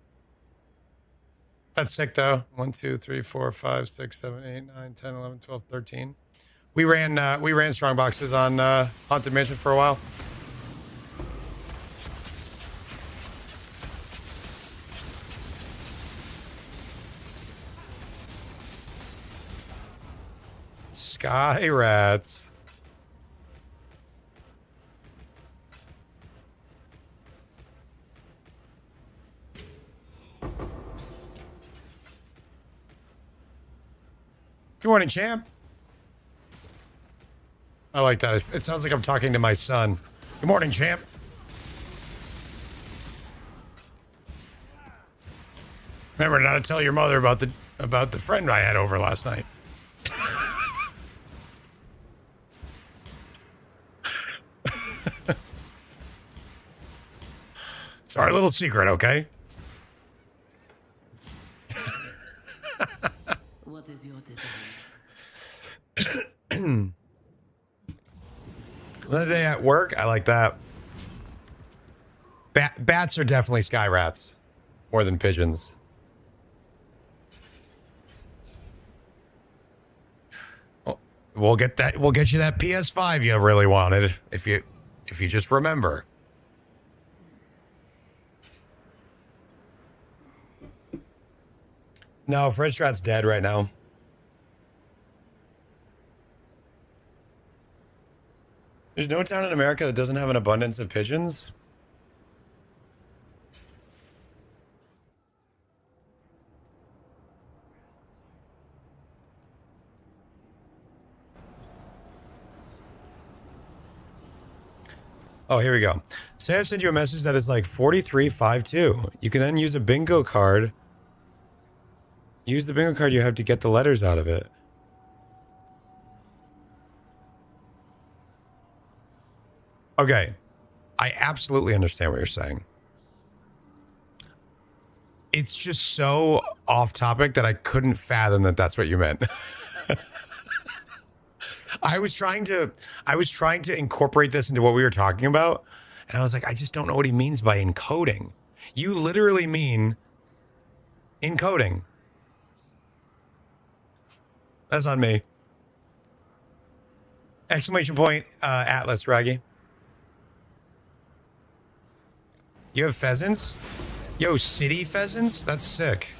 That's sick though. 1, 2, 3, 4, 5, 6, 7, 8, 9, 10, 11, 12, 13. We ran strong boxes on Haunted Mansion for a while. Sky rats. Good morning, champ. I like that. It sounds like I'm talking to my son. Good morning, champ. Remember not to tell your mother about the friend I had over last night. It's our little secret, okay? What is your desire? Another day at work, I like that. Bats are definitely sky rats, more than pigeons. We'll get that. We'll get you that PS5 you really wanted if you just remember. No, Fred Strat's dead right now. There's no town in America that doesn't have an abundance of pigeons. Oh, here we go. Say I send you a message that is like 4352. You can then use a bingo card. Use the bingo card you have to get the letters out of it. Okay. I absolutely understand what you're saying. It's just so off topic that I couldn't fathom that that's what you meant. I was trying to incorporate this into what we were talking about, and I was like, I just don't know what he means by encoding. You literally mean encoding. That's on me. Exclamation point, Atlas, Raggy. You have pheasants? Yo, city pheasants? That's sick.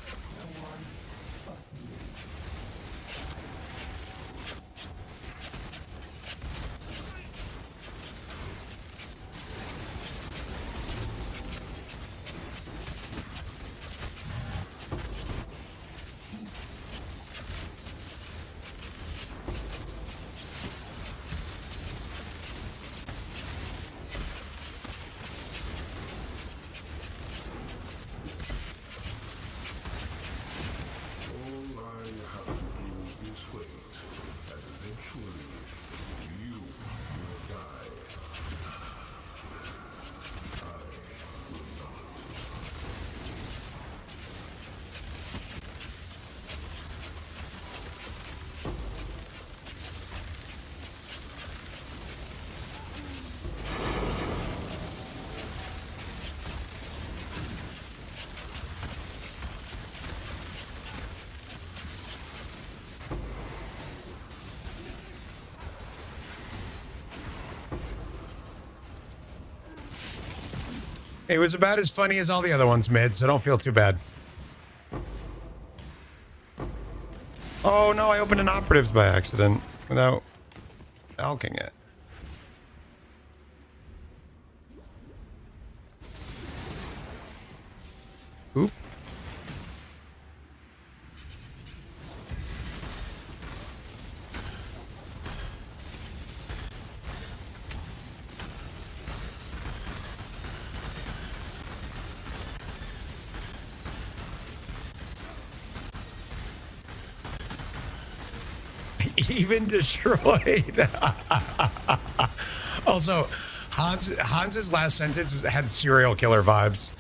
It was about as funny as all the other ones, mid, so don't feel too bad. Oh no, I opened an operatives by accident without alking it. Oop. Even destroyed. Also, Hans's last sentence had serial killer vibes.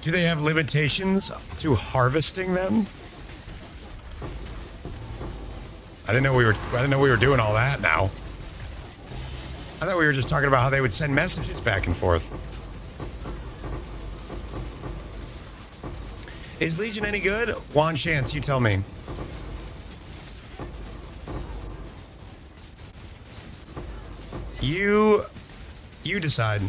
Do they have limitations to harvesting them? I didn't know we were doing all that now. I thought we were just talking about how they would send messages back and forth. Is Legion any good? Juan Chance, you tell me. You decide.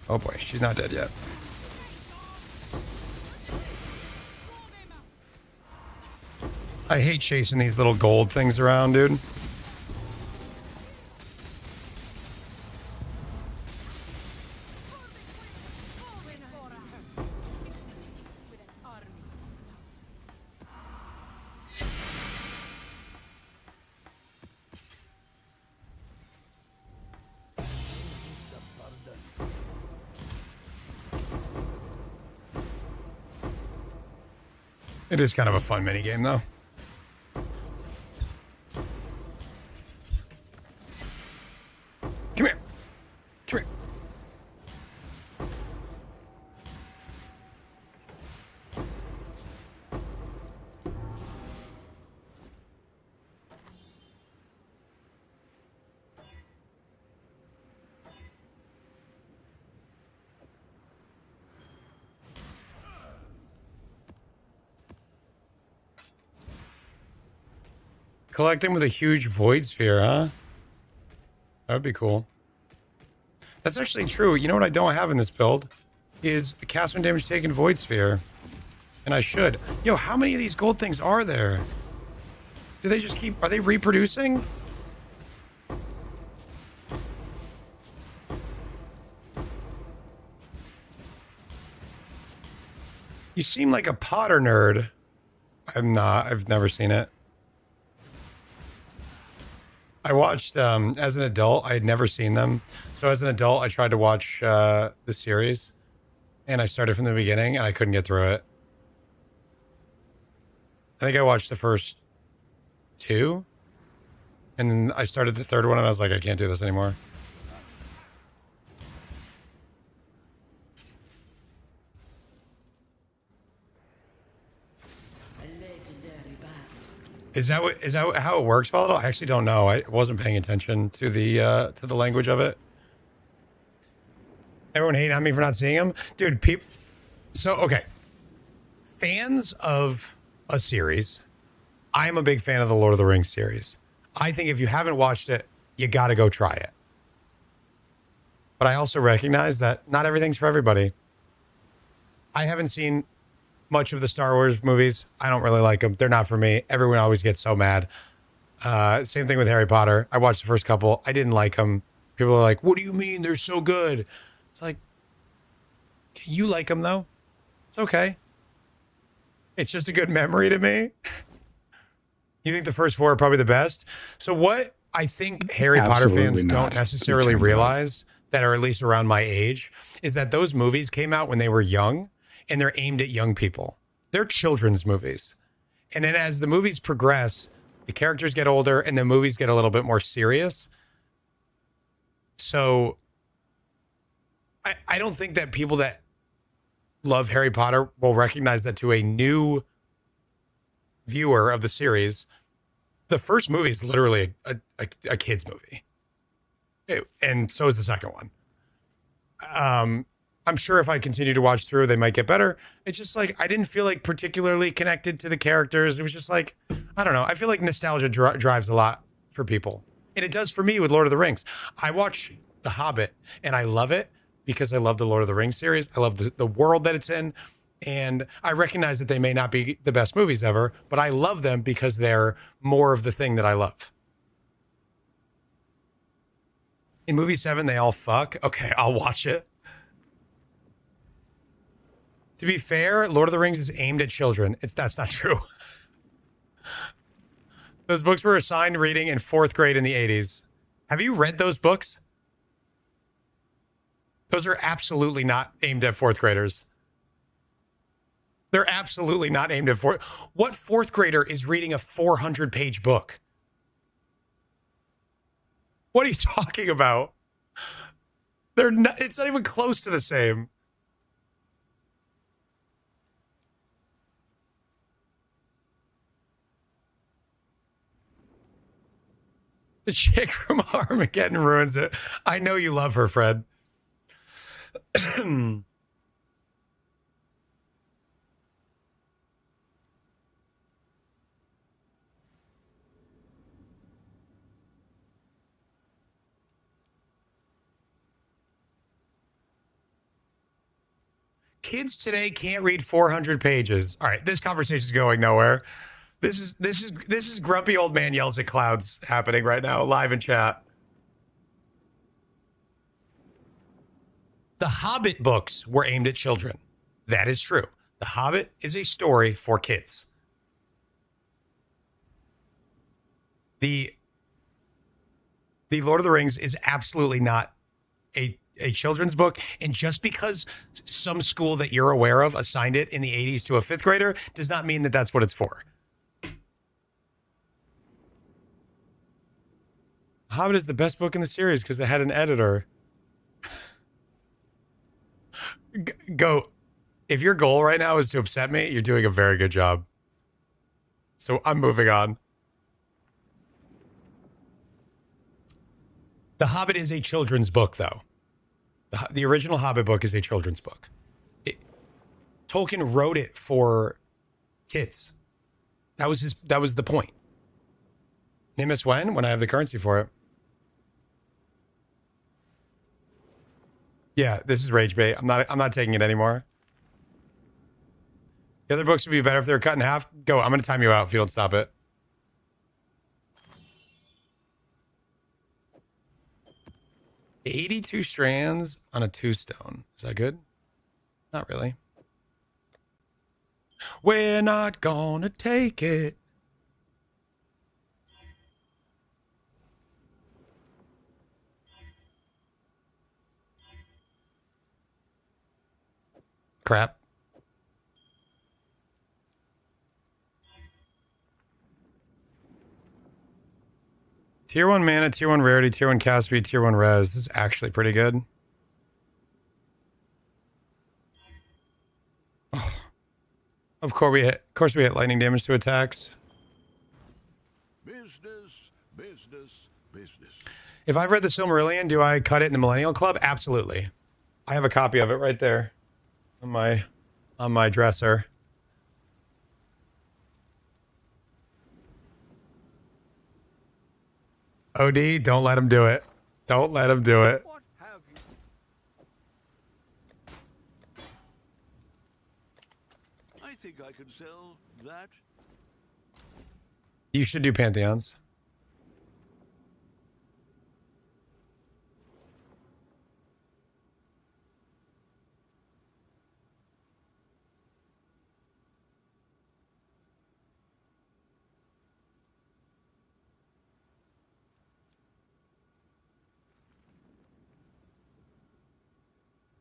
Oh boy, she's not dead yet. I hate chasing these little gold things around, dude. It is kind of a fun minigame, though. Come here. Come here. Collect them with a huge void sphere, huh? That would be cool. That's actually true. You know what I don't have in this build? Is a cast when damage taken void sphere. And I should. Yo, how many of these gold things are there? Do they just keep... Are they reproducing? You seem like a Potter nerd. I'm not. I've never seen it. I watched, as an adult, I had never seen them. So as an adult, I tried to watch the series. And I started from the beginning, and I couldn't get through it. I think I watched the first 2. And then I started the 3rd one, and I was like, I can't do this anymore. Is that how it works, Volatile? I actually don't know. I wasn't paying attention to the language of it. Everyone hating on me for not seeing him, dude. People. So okay, fans of a series. I am a big fan of the Lord of the Rings series. I think if you haven't watched it, you got to go try it. But I also recognize that not everything's for everybody. I haven't seen much of the Star Wars movies. I don't really like them. They're not for me. Everyone always gets so mad. Same thing with Harry Potter. I watched the first couple. I didn't like them. People are like, what do you mean they're so good? It's like, you like them though. It's okay. It's just a good memory to me. You think the first 4 are probably the best? So what I think Harry Potter fans don't necessarily realize, that are at least around my age, is that those movies came out when they were young. And they're aimed at young people. They're children's movies. And then as the movies progress, the characters get older and the movies get a little bit more serious. So I don't think that people that love Harry Potter will recognize that to a new viewer of the series. The first movie is literally a kid's movie. And so is the second one. I'm sure if I continue to watch through, they might get better. It's just like, I didn't feel like particularly connected to the characters. It was just like, I don't know. I feel like nostalgia drives a lot for people. And it does for me with Lord of the Rings. I watch The Hobbit and I love it because I love the Lord of the Rings series. I love the world that it's in. And I recognize that they may not be the best movies ever, but I love them because they're more of the thing that I love. In movie 7, they all fuck. Okay, I'll watch it. To be fair, Lord of the Rings is aimed at children. That's not true. Those books were assigned reading in 4th grade in the 80s. Have you read those books? Those are absolutely not aimed at 4th graders. They're absolutely not aimed at 4th. What 4th grader is reading a 400-page book? What are you talking about? It's not even close to the same. The chick from Armageddon ruins it. I know you love her, Fred. Kids today can't read 400 pages. All right, this conversation is going nowhere. This is grumpy old man yells at clouds happening right now, live in chat. The Hobbit books were aimed at children. That is true. The Hobbit is a story for kids. The Lord of the Rings is absolutely not a children's book. And just because some school that you're aware of assigned it in the 80s to a 5th grader does not mean that that's what it's for. Hobbit is the best book in the series because it had an editor. Go. If your goal right now is to upset me, you're doing a very good job. So I'm moving on. The Hobbit is a children's book, though. The original Hobbit book is a children's book. Tolkien wrote it for kids. That was the point. Nimbus when? When I have the currency for it. Yeah, this is rage bait. I'm not taking it anymore. The other books would be better if they were cut in half. Go, I'm gonna time you out if you don't stop it. $82 strands on a 2-stone. Is that good? Not really. We're not gonna take it. Crap. Tier 1 mana, Tier 1 rarity, Tier 1 cast speed, Tier 1 res. This is actually pretty good. Oh. Of course we hit lightning damage to attacks. Business, business, business. If I've read the Silmarillion, do I cut it in the Millennial Club? Absolutely. I have a copy of it right there on my dresser. OD, don't let him do it. Don't let him do it. What have you? I think I can sell that. You should do Pantheons.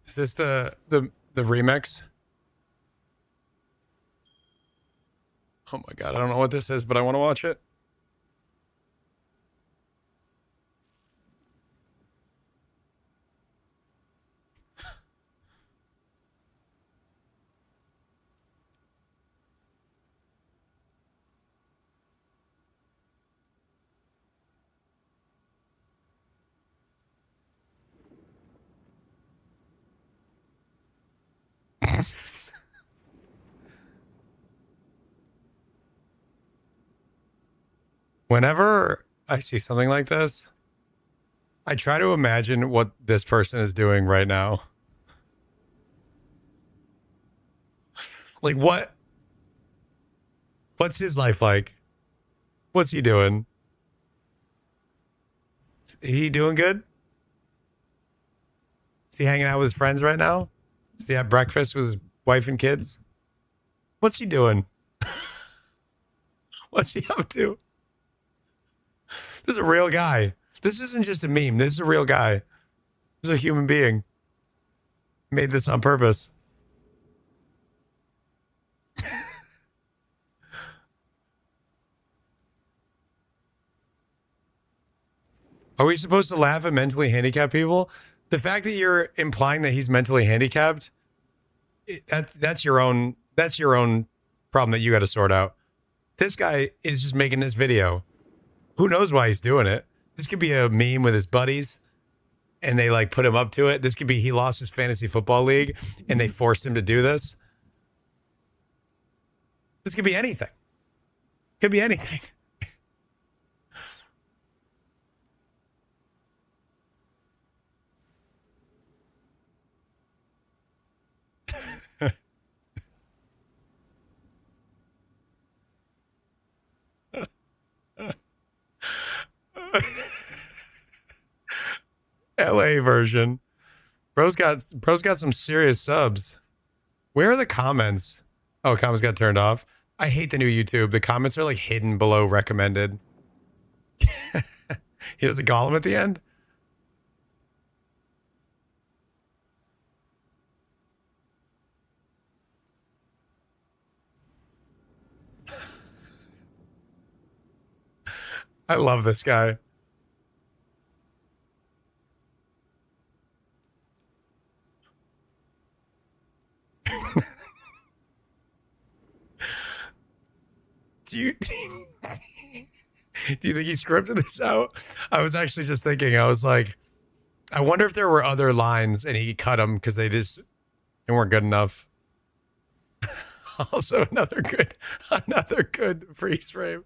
Is this the remix? Oh my god, I don't know what this is, but I want to watch it. Whenever I see something like this, I try to imagine what this person is doing right now. Like what's his life like? What's he doing? Is he doing good? Is he hanging out with his friends right now? Is he at breakfast with his wife and kids? What's he doing? What's he up to? This is a real guy. This isn't just a meme. This is a real guy. This is a human being. Made this on purpose. Are we supposed to laugh at mentally handicapped people? The fact that you're implying that he's mentally handicapped, that's your own problem that you got to sort out. This guy is just making this video. Who knows why he's doing it? This could be a meme with his buddies and they like put him up to it. This could be he lost his fantasy football league and they forced him to do this. This could be anything. Could be anything. LA version. Bro's got some serious subs. Where are the comments? Oh, comments got turned off. I hate the new YouTube. The comments are like hidden below recommended. He has a golem at the end. I love this guy. Do you think he scripted this out? I was actually just thinking, I was like, I wonder if there were other lines and he cut them because they weren't good enough. Also, another good freeze frame.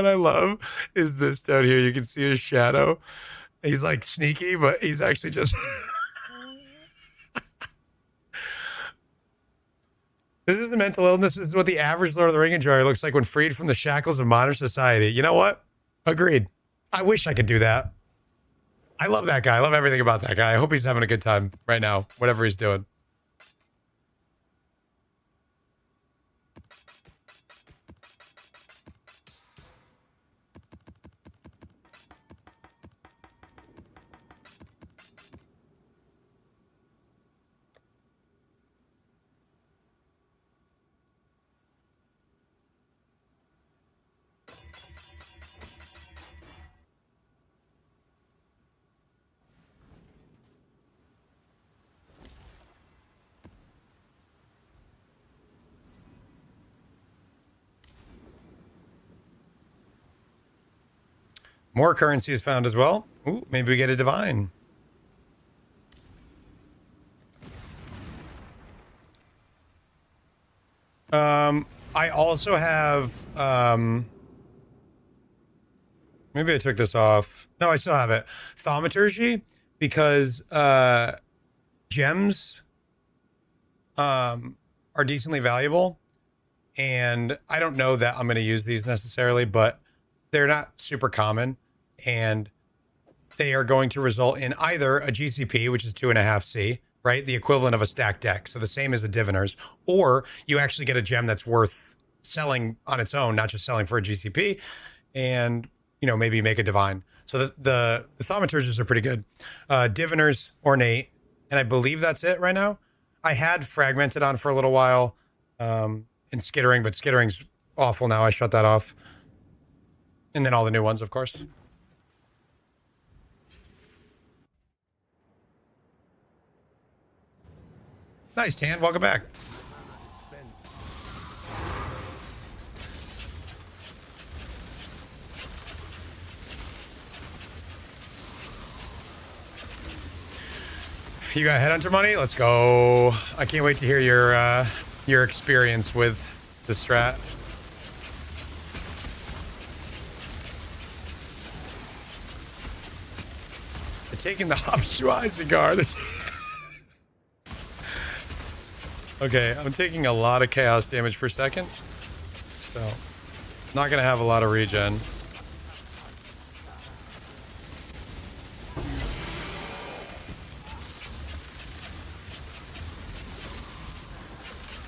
what I love is this down here. You can see his shadow. He's like sneaky, but he's actually just... This is a mental illness. This is what the average Lord of the Ring enjoyer looks like when freed from the shackles of modern society. You know what? Agreed. I wish I could do that. I love that guy. I love everything about that guy. I hope he's having a good time right now, whatever he's doing. More currency is found as well. Ooh, maybe we get a divine. I also have, maybe I took this off. No, I still have it. Thaumaturgy, because gems are decently valuable. And I don't know that I'm going to use these necessarily, but they're not super common. And they are going to result in either a GCP, which is 2.5C, right? The equivalent of a stacked deck. So the same as a Diviner's, or you actually get a gem that's worth selling on its own, not just selling for a GCP, and, you know, maybe make a divine. So the Thaumaturges are pretty good. Diviner's, Ornate, and I believe that's it right now. I had Fragmented on for a little while, and Skittering, but Skittering's awful now. I shut that off. And then all the new ones, of course. Nice, Tan. Welcome back. You got Headhunter money? Let's go. I can't wait to hear your experience with the strat. They're taking the Hapsu Isengard. Okay, I'm taking a lot of chaos damage per second, so not gonna have a lot of regen.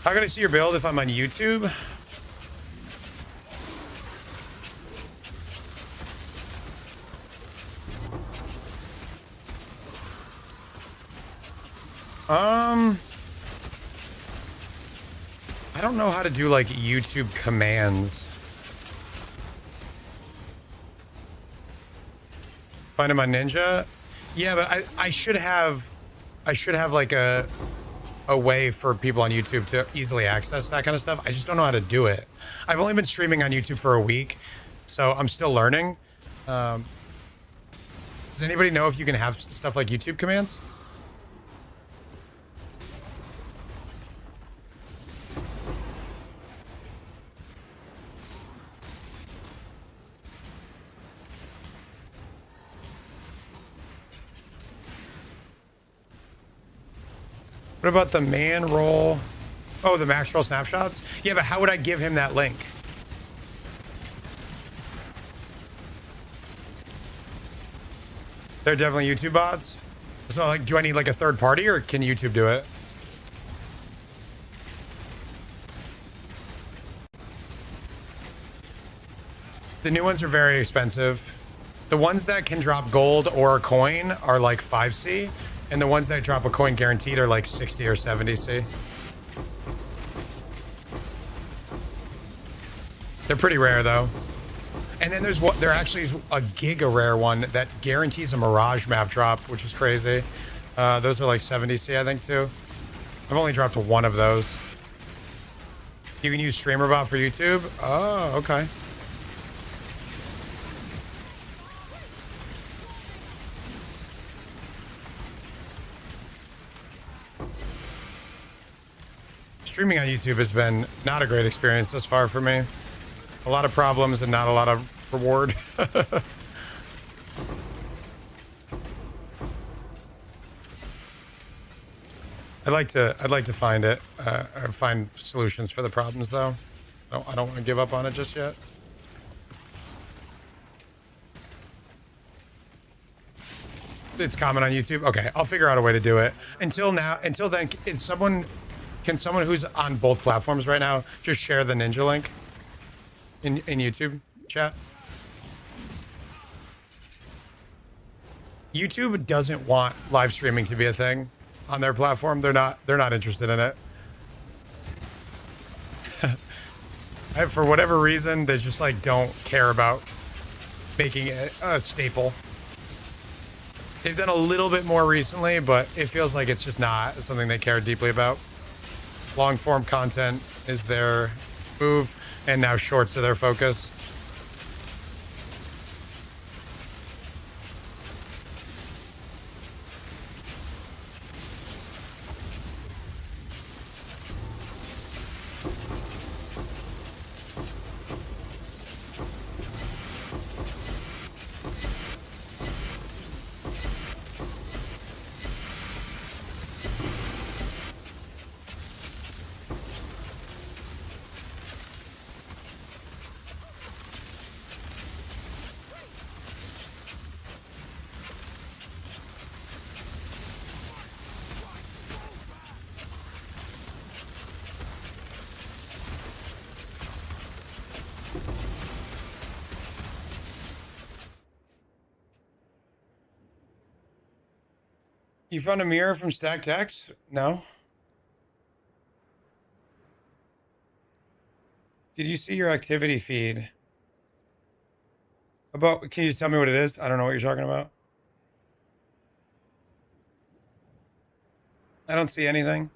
How can I see your build if I'm on YouTube? I don't know how to do like YouTube commands. Find him on Ninja? Yeah, but I should have like a way for people on YouTube to easily access that kind of stuff. I just don't know how to do it. I've only been streaming on YouTube for a week, so I'm still learning. Does anybody know if you can have stuff like YouTube commands? What about the man roll? Oh, the max roll snapshots? Yeah, but how would I give him that link? They're definitely YouTube bots. So, like, do I need like a third party, or can YouTube do it? The new ones are very expensive. The ones that can drop gold or a coin are like 5C. And the ones that drop a coin guaranteed are like 60 or 70C. They're pretty rare though. And then there actually is a giga rare one that guarantees a Mirage map drop, which is crazy. Those are like 70C, I think, too. I've only dropped one of those. You can use StreamerBot for YouTube? Oh, okay. Streaming on YouTube has been not a great experience thus far for me. A lot of problems and not a lot of reward. I'd like to find it, or find solutions for the problems though. I don't want to give up on it just yet. It's common on YouTube. Okay, I'll figure out a way to do it. Until then, can someone who's on both platforms right now just share the ninja link in YouTube chat? YouTube doesn't want live streaming to be a thing on their platform. They're not interested in it. For whatever reason, they just like don't care about making it a staple. They've done a little bit more recently, but it feels like it's just not something they care deeply about. Long form content is their move, and now shorts are their focus. You found a mirror from Stacked X? No. Did you see your activity feed? Can you just tell me what it is? I don't know what you're talking about. I don't see anything.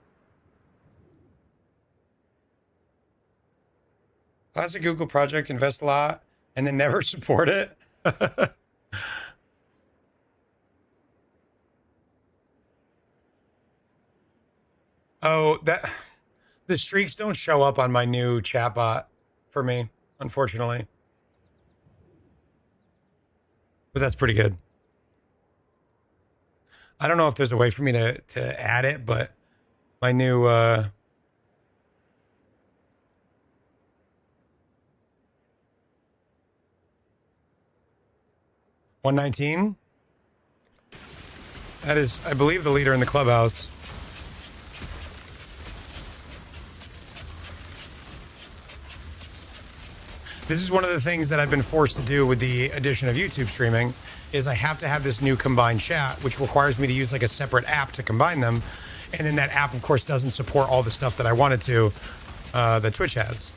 Classic Google project, invest a lot, and then never support it. Oh, the streaks don't show up on my new chatbot for me, unfortunately. But that's pretty good. I don't know if there's a way for me to add it, but my new 119. That is, I believe, the leader in the clubhouse. This is one of the things that I've been forced to do with the addition of YouTube streaming, is I have to have this new combined chat, which requires me to use like a separate app to combine them. And then that app, of course, doesn't support all the stuff that I wanted to, that Twitch has.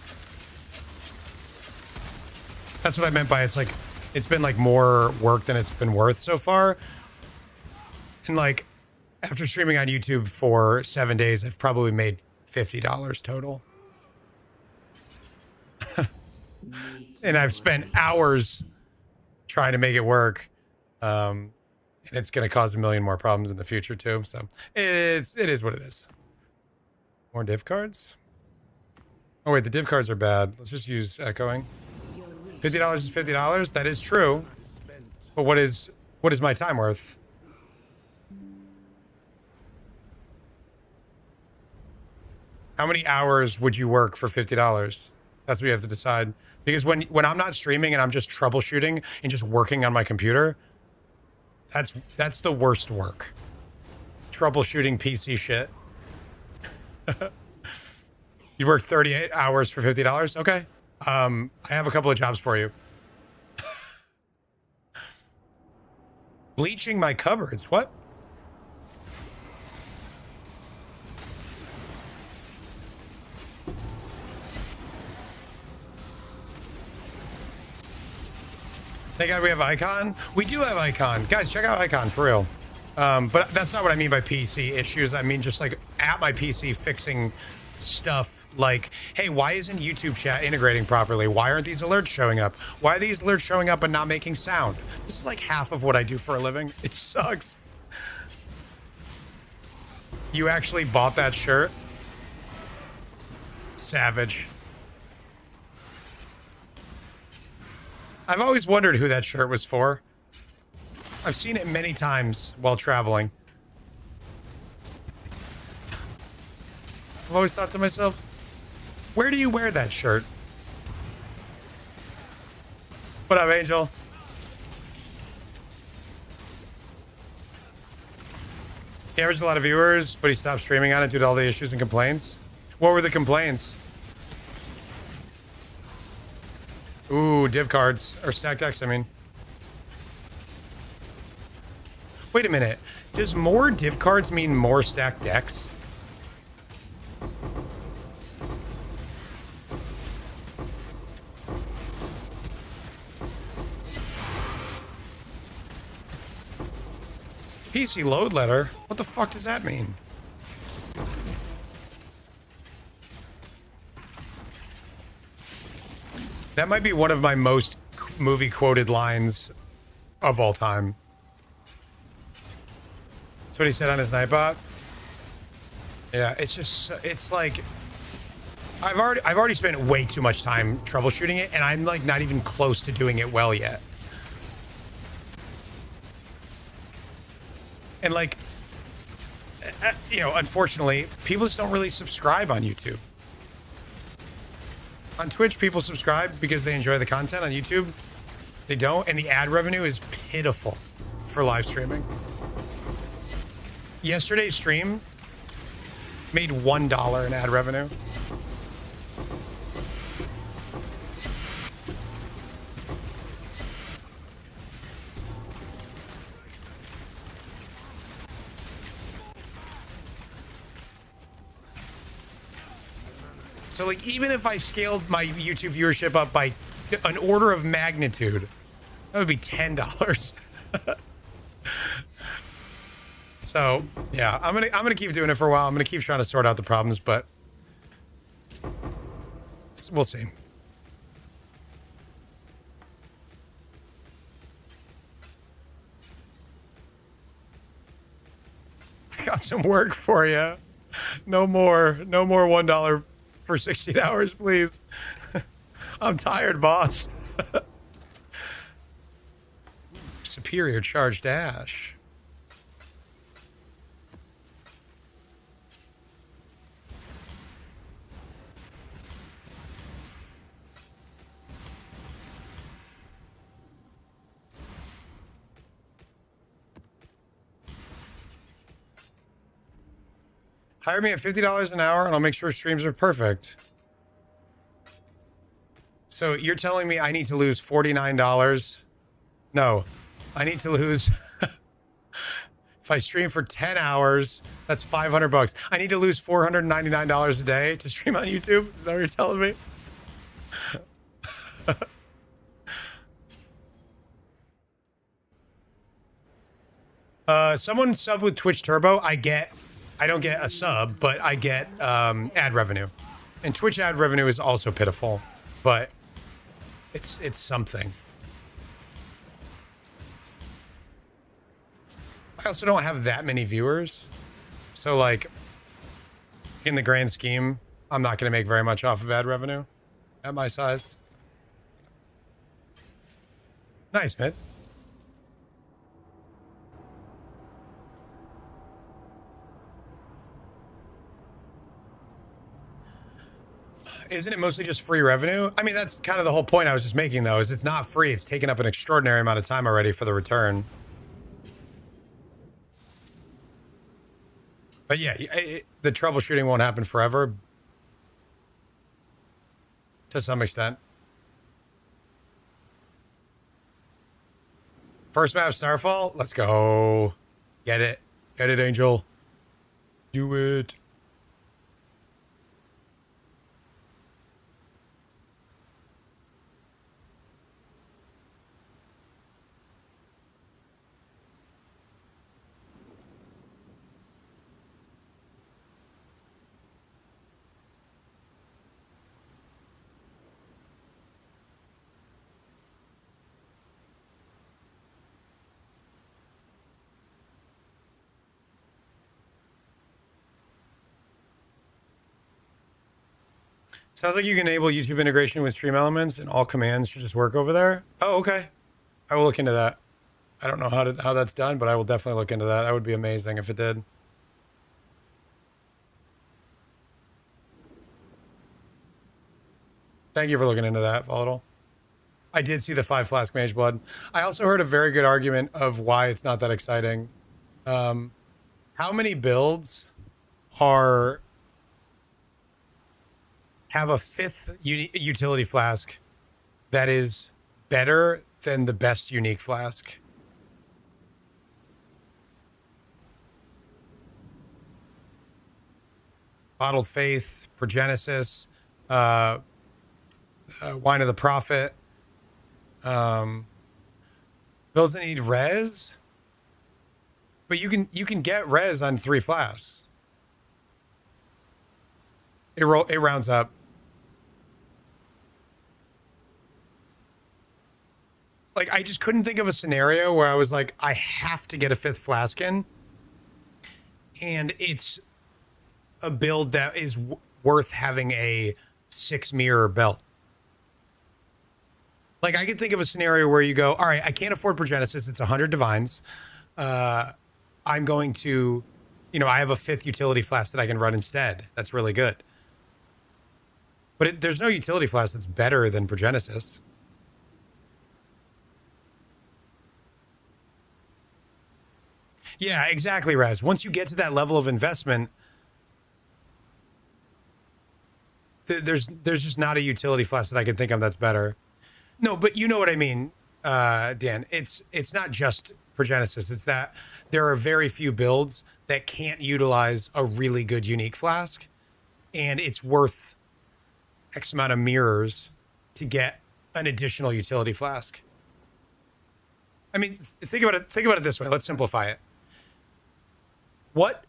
That's what I meant by it's been like more work than it's been worth so far. And like, after streaming on YouTube for 7 days, I've probably made $50 total. And I've spent hours trying to make it work. And it's going to cause a million more problems in the future too. So it is what it is. More div cards? Oh wait, the div cards are bad. Let's just use echoing. $50 is $50. That is true. But what is my time worth? How many hours would you work for $50? That's what you have to decide. Because when I'm not streaming and I'm just troubleshooting and just working on my computer, that's the worst work. Troubleshooting PC shit. You work 38 hours for $50? Okay. I have a couple of jobs for you. Bleaching my cupboards. What? Thank God we have Icon. We do have Icon. Guys, check out Icon for real. But that's not what I mean by PC issues. I mean just like at my PC fixing stuff like, hey, why isn't YouTube chat integrating properly? Why aren't these alerts showing up? Why are these alerts showing up and not making sound? This is like half of what I do for a living. It sucks. You actually bought that shirt? Savage. I've always wondered who that shirt was for. I've seen it many times while traveling. I've always thought to myself, where do you wear that shirt? What up, Angel? He averaged a lot of viewers, but he stopped streaming on it due to all the issues and complaints. What were the complaints? Ooh, div cards. Or stack decks, I mean. Wait a minute. Does more div cards mean more stacked decks? PC load letter? What the fuck does that mean? That might be one of my most movie quoted lines of all time. That's what he said on his Nightbot. Yeah, it's just, it's like, I've already spent way too much time troubleshooting it, and I'm like not even close to doing it well yet. And like, you know, unfortunately, people just don't really subscribe on YouTube. On Twitch, people subscribe because they enjoy the content. On YouTube, they don't. And the ad revenue is pitiful for live streaming. Yesterday's stream made $1 in ad revenue. So like, even if I scaled my YouTube viewership up by an order of magnitude, that would be $10. So yeah, I'm gonna keep doing it for a while. I'm gonna keep trying to sort out the problems, but we'll see. Got some work for you. No more $1 for 16 hours, please. I'm tired, boss. Superior charge dash. Hire me at $50 an hour and I'll make sure streams are perfect. So you're telling me I need to lose $49? No, I need to lose, if I stream for 10 hours, that's $500. I need to lose $499 a day to stream on YouTube? Is that what you're telling me? Someone sub with Twitch Turbo. I don't get a sub, but I get ad revenue. And Twitch ad revenue is also pitiful, but it's something. I also don't have that many viewers. So like, in the grand scheme, I'm not going to make very much off of ad revenue at my size. Nice, man. Isn't it mostly just free revenue? I mean, that's kind of the whole point I was just making, though, is it's not free. It's taken up an extraordinary amount of time already for the return. But yeah, the troubleshooting won't happen forever. To some extent. First map, Starfall? Let's go. Get it. Get it, Angel. Do it. Sounds like you can enable YouTube integration with Stream Elements, and all commands should just work over there. Oh, okay. I will look into that. I don't know how that's done, but I will definitely look into that. That would be amazing if it did. Thank you for looking into that, Volatile. I did see the 5 Flask Mage Blood. I also heard a very good argument of why it's not that exciting. How many builds have a 5th utility flask that is better than the best unique flask? Bottled Faith, Progenesis, Wine of the Prophet. Builds that need res, but you can get res on 3 flasks. It rounds up. Like, I just couldn't think of a scenario where I was like, I have to get a 5th flask in, and it's a build that is worth having a 6 mirror belt. Like, I could think of a scenario where you go, all right, I can't afford Progenesis. It's 100 divines. I'm going to, I have a 5th utility flask that I can run instead. That's really good. But there's no utility flask that's better than Progenesis. Yeah, exactly, Raz. Once you get to that level of investment, there's just not a utility flask that I can think of that's better. No, but you know what I mean, Dan. It's not just Progenesis. It's that there are very few builds that can't utilize a really good unique flask, and it's worth X amount of mirrors to get an additional utility flask. I mean, think about it this way. Let's simplify it. What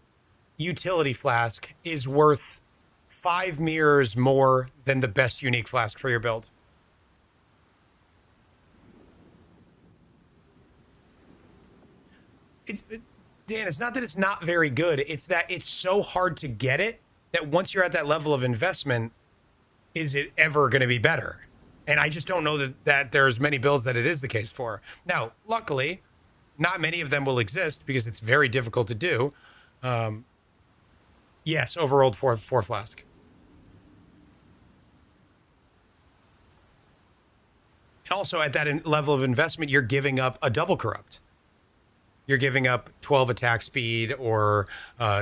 utility flask is worth 5 mirrors more than the best unique flask for your build? Dan, it's not that it's not very good. It's that it's so hard to get it that once you're at that level of investment, is it ever going to be better? And I just don't know that there's many builds that it is the case for. Now, luckily, not many of them will exist because it's very difficult to do. Yes, overrolled 4 flask. And also at that level of investment, you're giving up a double corrupt. You're giving up 12 attack speed or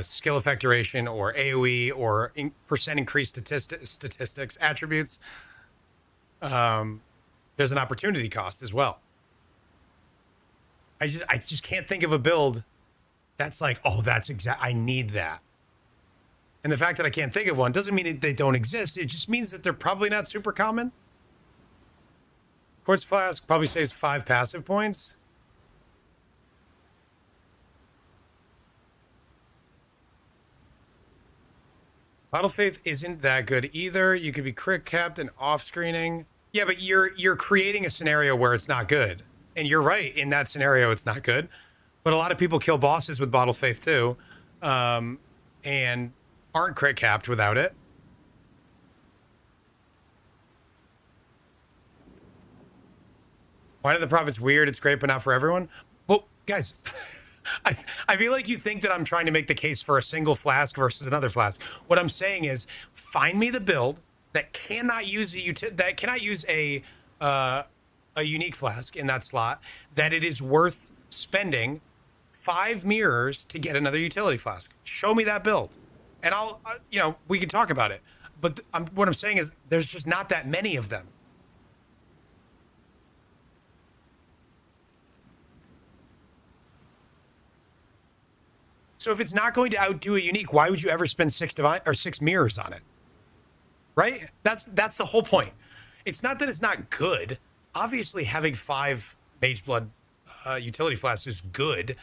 skill effect duration or AoE or percent increased statistics attributes. There's an opportunity cost as well. I just can't think of a build that's like, oh, I need that. And the fact that I can't think of one doesn't mean they don't exist. It just means that they're probably not super common. Quartz Flask probably saves 5 passive points. Bottle Faith isn't that good either. You could be crit capped and off screening. Yeah, but you're creating a scenario where it's not good. And you're right, in that scenario it's not good. But a lot of people kill bosses with Bottle Faith too. And aren't crit capped without it. Wine of the Prophet's weird, it's great, but not for everyone. Well, guys, I feel like you think that I'm trying to make the case for a single flask versus another flask. What I'm saying is, find me the build that cannot use a unique flask in that slot, that it is worth spending 5 mirrors to get another utility flask. Show me that build, and we can talk about it. But what I'm saying is, there's just not that many of them. So if it's not going to outdo a unique, why would you ever spend 6 mirrors on it? Right? That's the whole point. It's not that it's not good. Obviously, having 5 Mage Blood utility flasks is good,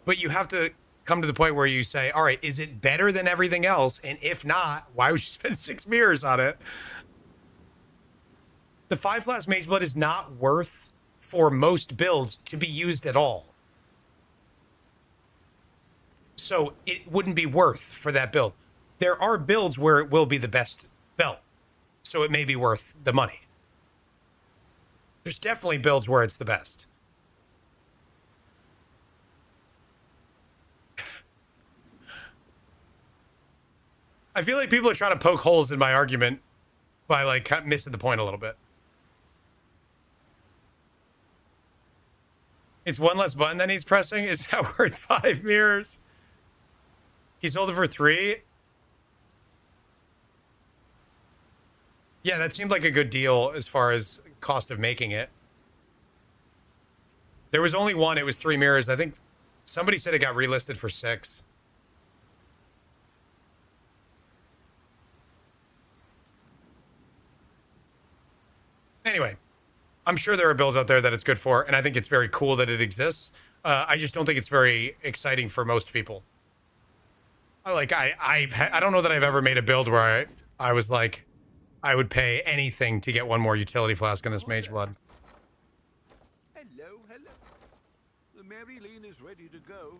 but you have to come to the point where you say, all right, is it better than everything else? And if not, why would you spend 6 mirrors on it? The 5 flask Mage Blood is not worth, for most builds, to be used at all. So it wouldn't be worth for that build. There are builds where it will be the best belt. So it may be worth the money. There's definitely builds where it's the best. I feel like people are trying to poke holes in my argument by like kind of missing the point a little bit. It's one less button than he's pressing. Is that worth 5 mirrors? He sold it for 3. Yeah, that seemed like a good deal as far as cost of making it. There was only one. It was 3 mirrors. I think somebody said it got relisted for 6. Anyway, I'm sure there are builds out there that it's good for, and I think it's very cool that it exists. I just don't think it's very exciting for most people. Like, I don't know that I've ever made a build where I was like, I would pay anything to get one more utility flask in this Mage Blood. Hello, hello. The Mary Lean is ready to go.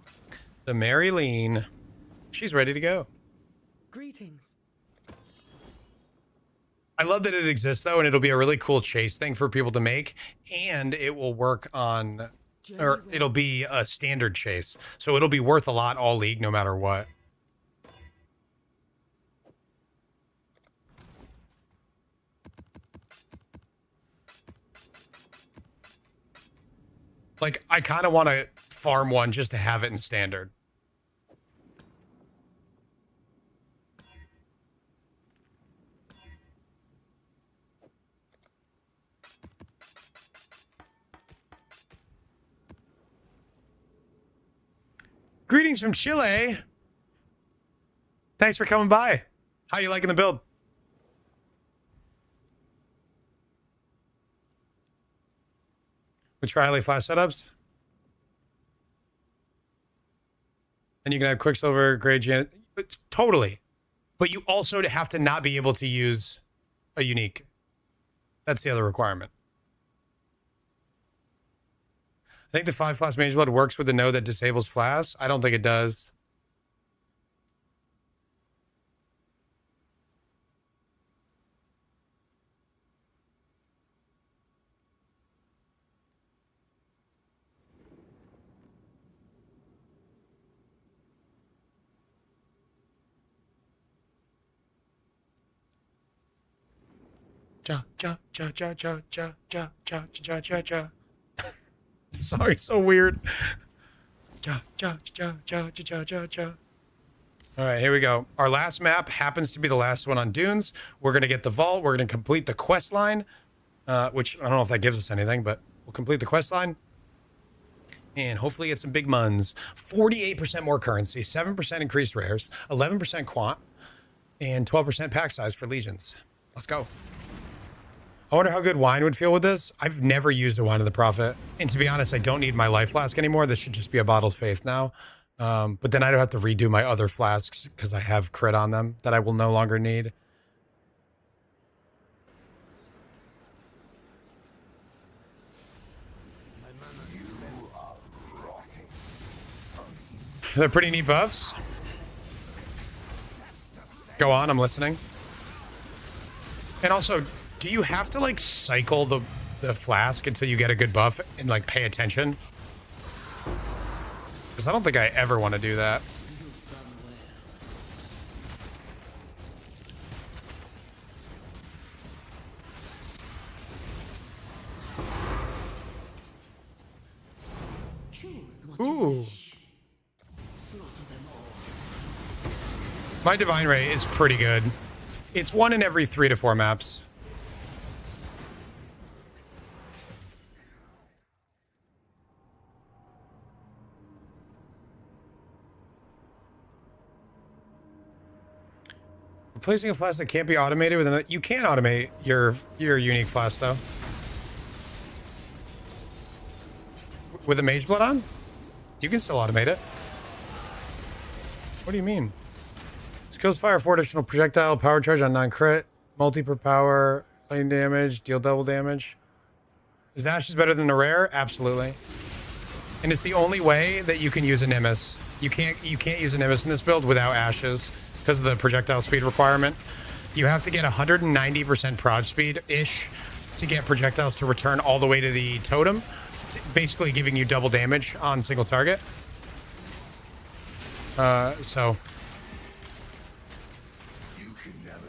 The Mary Lean. She's ready to go. Greetings. I love that it exists, though, and it'll be a really cool chase thing for people to make, and it will work on, or it'll be a standard chase, so it'll be worth a lot all league no matter what. Like, I kind of want to farm one just to have it in standard. Greetings from Chile. Thanks for coming by. How you liking the build? With Tri-Lay flash setups? And you can have Quicksilver, Grey Janet. Totally. But you also have to not be able to use a unique. That's the other requirement. I think the 5 Flask Mage Blood works with the node that disables Flasks. I don't think it does. Ja, ja, ja, ja, ja, ja, ja, ja, ja, ja, ja. Sorry, so weird. Ja, ja, ja, ja, ja, ja, ja. All right, here we go. Our last map happens to be the last one on Dunes. We're going to get the vault. We're going to complete the quest line, which I don't know if that gives us anything, but we'll complete the quest line. And hopefully get some big muns. 48% more currency, 7% increased rares, 11% quant, and 12% pack size for legions. Let's go. I wonder how good wine would feel with this. I've never used a Wine of the Prophet. And to be honest, I don't need my life flask anymore. This should just be a bottled faith now. But then I don't have to redo my other flasks because I have crit on them that I will no longer need. They're pretty neat buffs. Go on, I'm listening. And also, do you have to like cycle the flask until you get a good buff and like pay attention? Because I don't think I ever want to do that. Ooh. My Divine Ray is pretty good. It's 1 in every 3 to 4 maps. Replacing a flask that can't be automated with you can automate your unique flask though. With a Mage Blood on? You can still automate it. What do you mean? Skills fire 4 additional projectile, power charge on non-crit, multi per power, lane damage, deal double damage. Is Ashes better than a rare? Absolutely. And it's the only way that you can use a Nimbus. You can't use a Nimbus in this build without Ashes because of the projectile speed requirement. you have to get 190% prod speed-ish to get projectiles to return all the way to the totem, basically giving you double damage on single target. So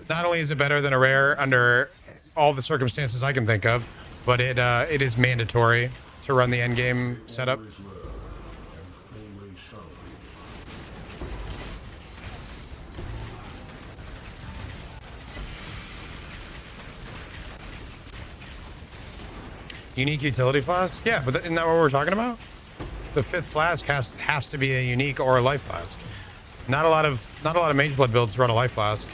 not only is it better than a rare under all the circumstances I can think of, but it is mandatory to run the endgame setup. Unique utility flask? Yeah, but isn't that what we're talking about? The 5th flask has to be a unique or a life flask. Not a lot of mage blood builds run a life flask.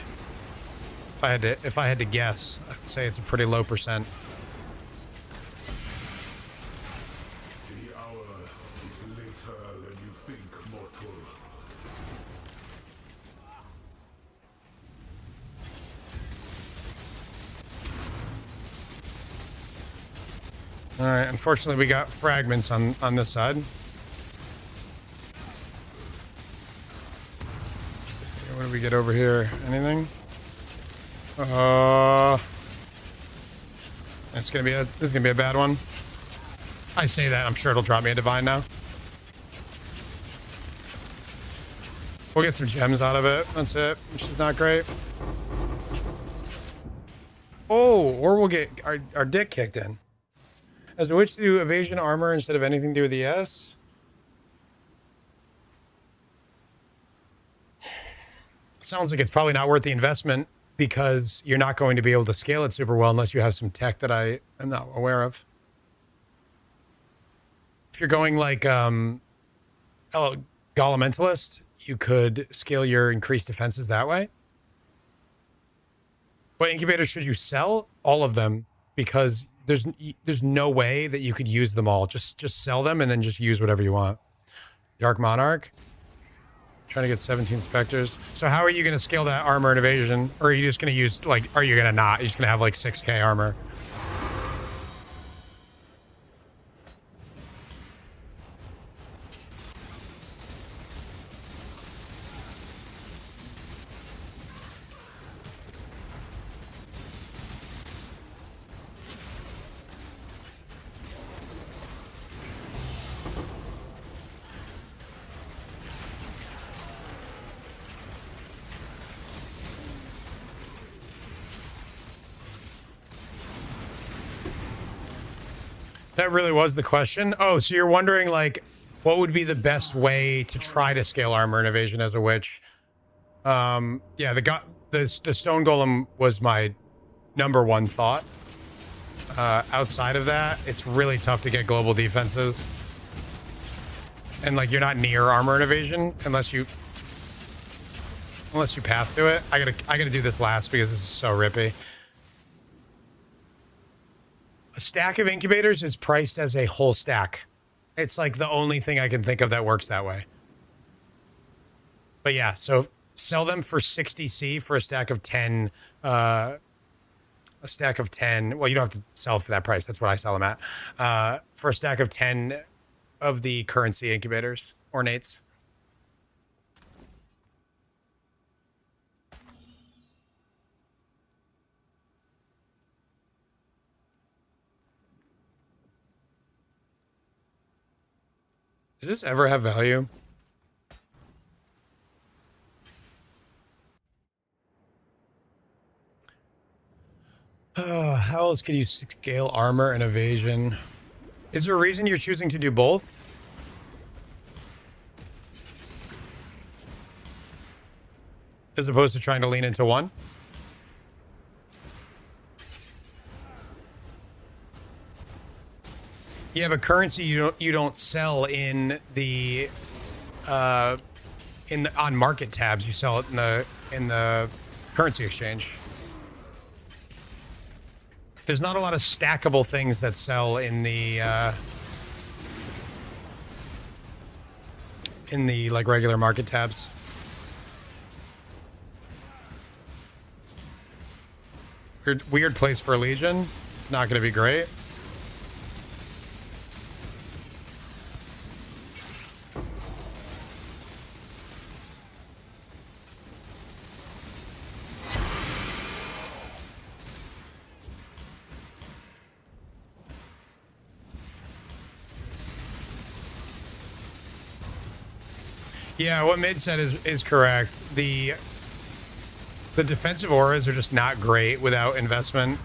If I had to guess, I'd say it's a pretty low percent. The hour is later than you think, mortal. All right, unfortunately we got fragments on this side. Let's see, what do we get over here? Anything? This is gonna be a bad one. I say that, I'm sure it'll drop me a divine now. We'll get some gems out of it. That's it, which is not great. Oh, or we'll get our dick kicked in. As a witch to do evasion armor instead of anything to do with the S. Sounds like it's probably not worth the investment because you're not going to be able to scale it super well unless you have some tech that I am not aware of. If you're going like Elementalist, you could scale your increased defenses that way. What incubators should you sell? All of them, because there's no way that you could use them all. Just sell them and then just use whatever you want. Dark Monarch. Trying to get 17 Spectres. So how are you going to scale that armor and evasion? Or are you just going to use, like, are you going to not? You're just going to have, like, 6k armor. That really was the question. Oh, so you're wondering, like, what would be the best way to try to scale armor and evasion as a witch? Yeah, the stone golem was my #1 thought. Outside of that, it's really tough to get global defenses. And, like, you're not near armor and evasion unless you path to it. I gotta do this last because this is so rippy. A stack of incubators is priced as a whole stack. It's like the only thing I can think of that works that way. But yeah, so sell them for 60C for a stack of 10. A stack of 10. Well, you don't have to sell for that price. That's what I sell them at. For a stack of 10 of the currency incubators, ornates. Does this ever have value? How else could you scale armor and evasion? Is there a reason you're choosing to do both? As opposed to trying to lean into one? Yeah, but currency you don't sell in the on market tabs. You sell it in the currency exchange. There's not a lot of stackable things that sell in the like regular market tabs. Weird place for a Legion. It's not going to be great. Yeah, what Mid said is correct. The defensive auras are just not great without investment.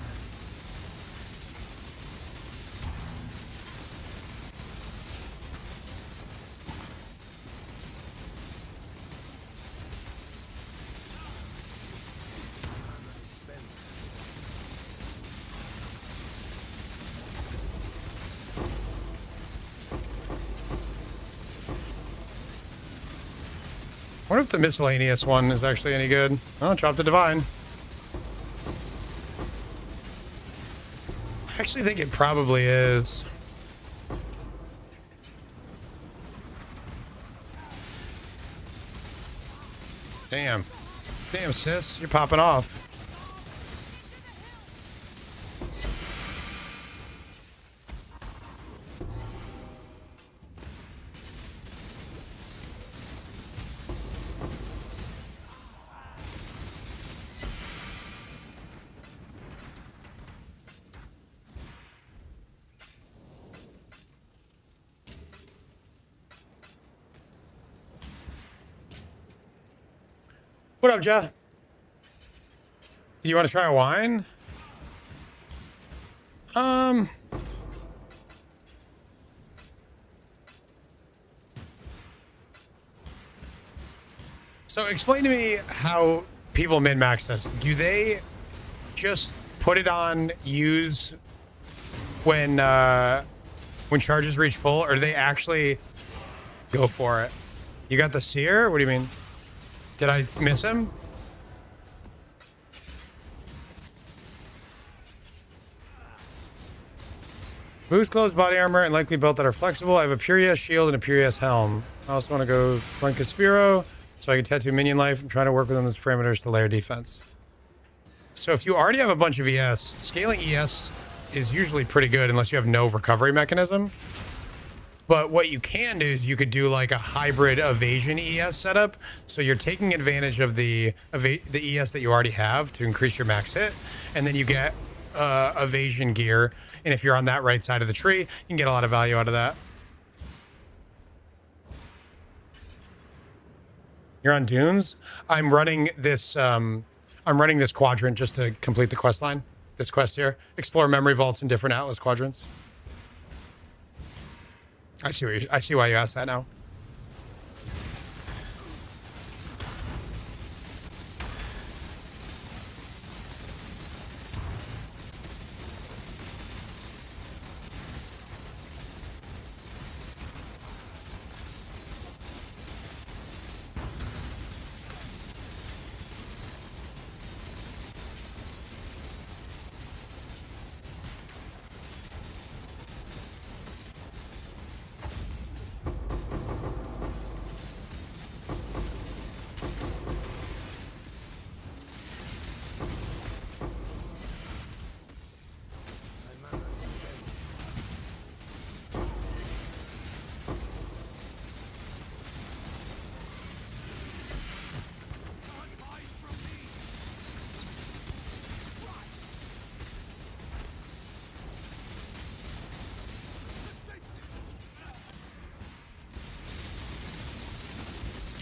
I wonder if the miscellaneous one is actually any good. Oh, drop the divine. I actually think it probably is. Damn. Damn, sis. You're popping off. What up, Ja? You want to try a wine? So explain to me how people min-max this. Do they just put it on use when charges reach full, or do they actually go for it? You got the seer? What do you mean? Did I miss him? Boost clothes, body armor, and likely belt that are flexible. I have a Purias shield and a Purias helm. I also want to go run Caspiro so I can tattoo minion life. I'm trying to work within those parameters to layer defense. So if you already have a bunch of ES, scaling ES is usually pretty good unless you have no recovery mechanism. But what you can do is you could do like a hybrid evasion ES setup. So you're taking advantage of the ES that you already have to increase your max hit. And then you get evasion gear. And if you're on that right side of the tree, you can get a lot of value out of that. You're on dunes? I'm running this quadrant just to complete the quest line. This quest here. Explore memory vaults in different Atlas quadrants. I see why you asked that now.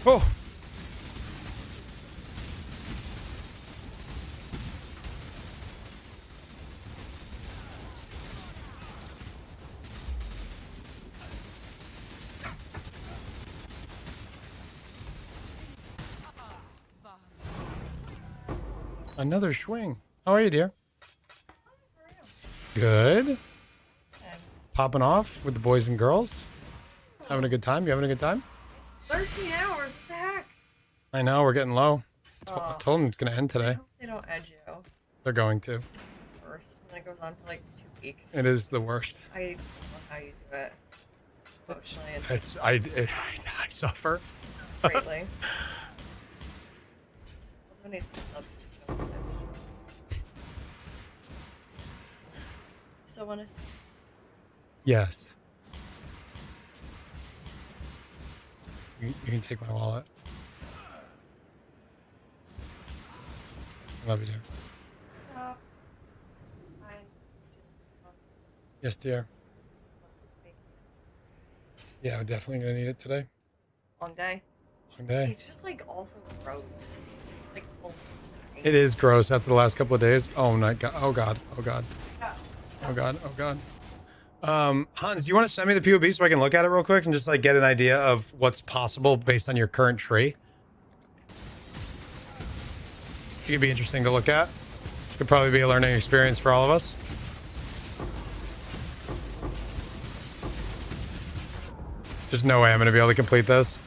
Oh. Another swing. How are you, dear? Good. Popping off with the boys and girls. Having a good time? You having a good time? 13 hours. What the heck? I know, we're getting low. I told them it's going to end I today. hope they don't edge you. They're going to. First, and it goes on for like 2 weeks. It is the worst. I don't know how you do it. Emotionally, I suffer. greatly. Also need some subs to feel edged. Still want to see. Yes. You can take my wallet. I love you, dear. Yes, dear. Yeah, I'm definitely gonna need it today. Long day. Long day. It's just like also gross. Like, oh, It is gross after the last couple of days. Oh my god. Oh god. Oh god. yeah. Oh god. Oh god. Hans, do you want to send me the POB so I can look at it real quick and just like get an idea of what's possible based on your current tree? It could be interesting to look at. Could probably be a learning experience for all of us. There's no way I'm going to be able to complete this.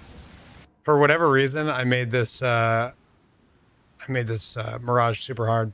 For whatever reason, I made this Mirage super hard.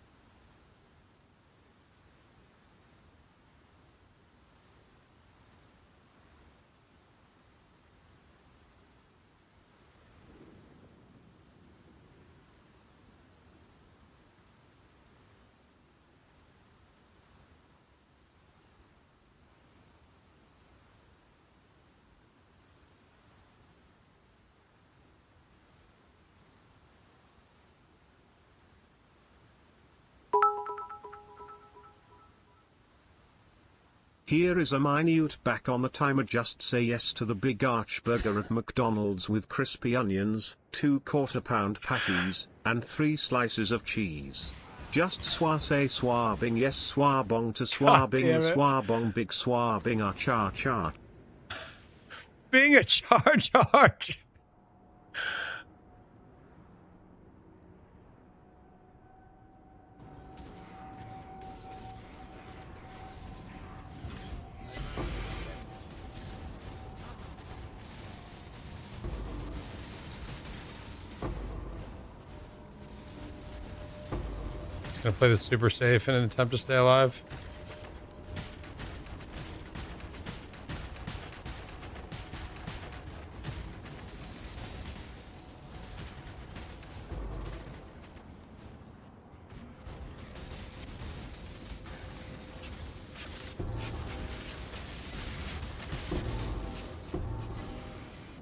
Here is a minute back on the timer. Just say yes to the big arch burger at McDonald's with crispy onions, 2 quarter-pound patties, and 3 slices of cheese. Just say swabbing yes, swabong to swabbing, swabong big swabbing a char. Being a charge. Gonna play this super safe in an attempt to stay alive.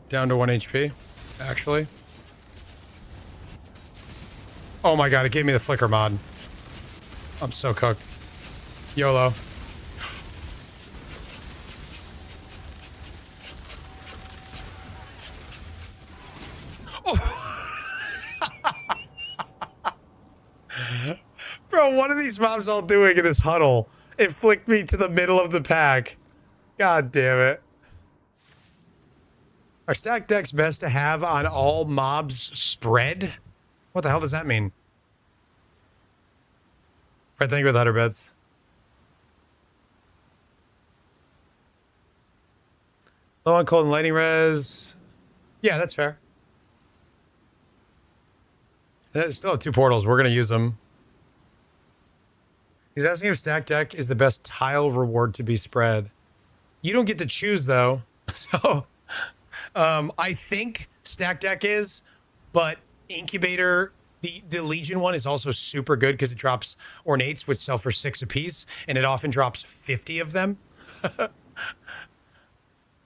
Down to 1 HP, actually. Oh my god, it gave me the flicker mod. I'm so cooked. YOLO. Oh. Bro, what are these mobs all doing in this huddle? It flicked me to the middle of the pack. God damn it. Are stack decks best to have on all mobs spread? What the hell does that mean? Right, thank you for the 100 bits. Low on cold and lightning res. Yeah, that's fair. Still have 2 portals. We're going to use them. He's asking if stack deck is the best tile reward to be spread. You don't get to choose, though. So, I think stack deck is, but incubator... The Legion one is also super good because it drops ornates, which sell for 6 apiece, and it often drops 50 of them.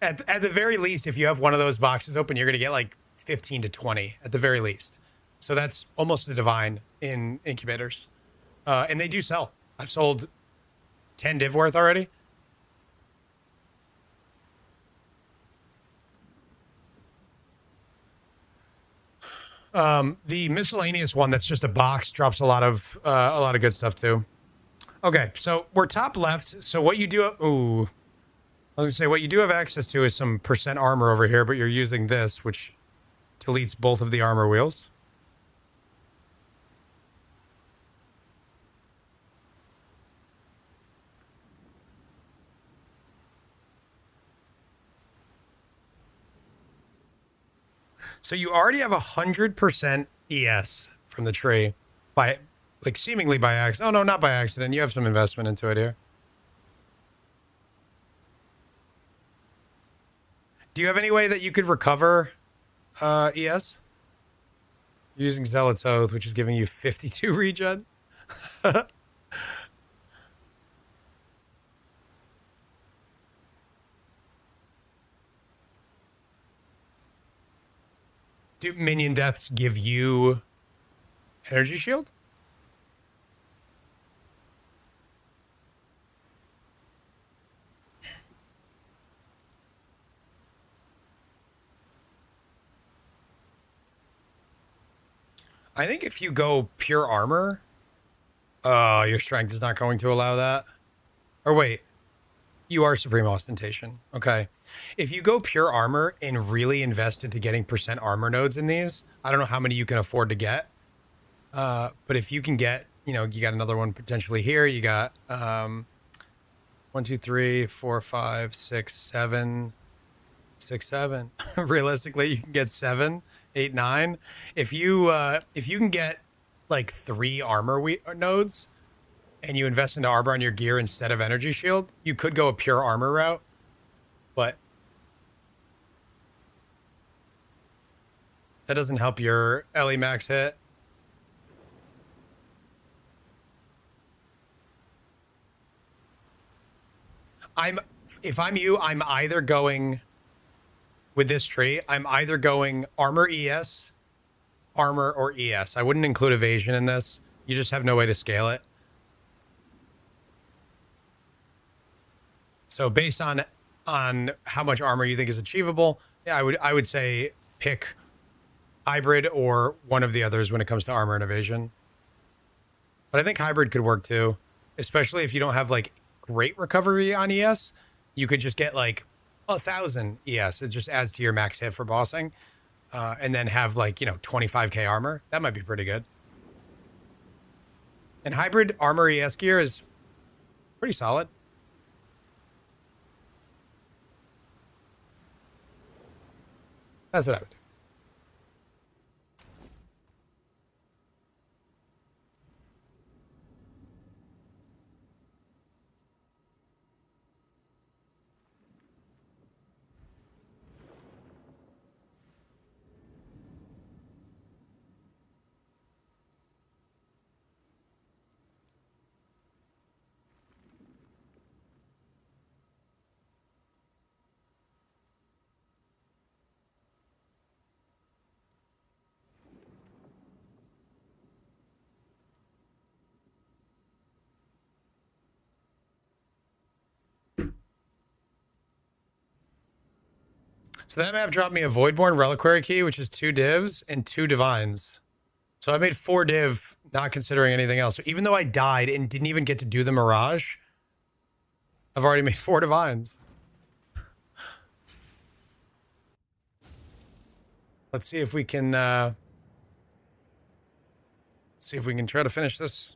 At the very least, if you have one of those boxes open, you're going to get like 15 to 20 at the very least. So that's almost a divine in incubators. And they do sell. I've sold 10 div worth already. The miscellaneous one that's just a box drops a lot of good stuff too. Okay, so we're top left. So what you do, I was gonna say what you do have access to is some percent armor over here, but you're using this, which deletes both of the armor wheels. So you already have 100% ES from the tree by, like, seemingly by accident. Oh, no, not by accident. You have some investment into it here. Do you have any way that you could recover ES? You're using Zealot's Oath, which is giving you 52 regen. Do minion deaths give you energy shield? I think if you go pure armor, your strength is not going to allow that. Or wait, you are Supreme Ostentation. Okay. If you go pure armor and really invest into getting percent armor nodes in these, I don't know how many you can afford to get. But if you can get, you know, you got another one potentially here. You got 1, 2, 3, 4, 5, 6, 7, 6, 7. Realistically, you can get 7, 8, 9. If you can get like 3 armor nodes and you invest into armor on your gear instead of energy shield, you could go a pure armor route. But that doesn't help your LE max hit. If I'm you, I'm either going with this tree, I'm either going armor ES, armor, or ES. I wouldn't include evasion in this. You just have no way to scale it. So based on how much armor you think is achievable, yeah, I would say pick hybrid or one of the others when it comes to armor and evasion. But I think hybrid could work too, especially if you don't have like great recovery on ES. You could just get like 1,000 ES. It just adds to your max hit for bossing, and then have like, you know, 25k armor. That might be pretty good. And hybrid armor ES gear is pretty solid. That's what I would do. So that map dropped me a Voidborn Reliquary Key, which is 2 divs and 2 divines. So I made 4 div, not considering anything else. So even though I died and didn't even get to do the Mirage, I've already made 4 divines. Let's see if we can try to finish this.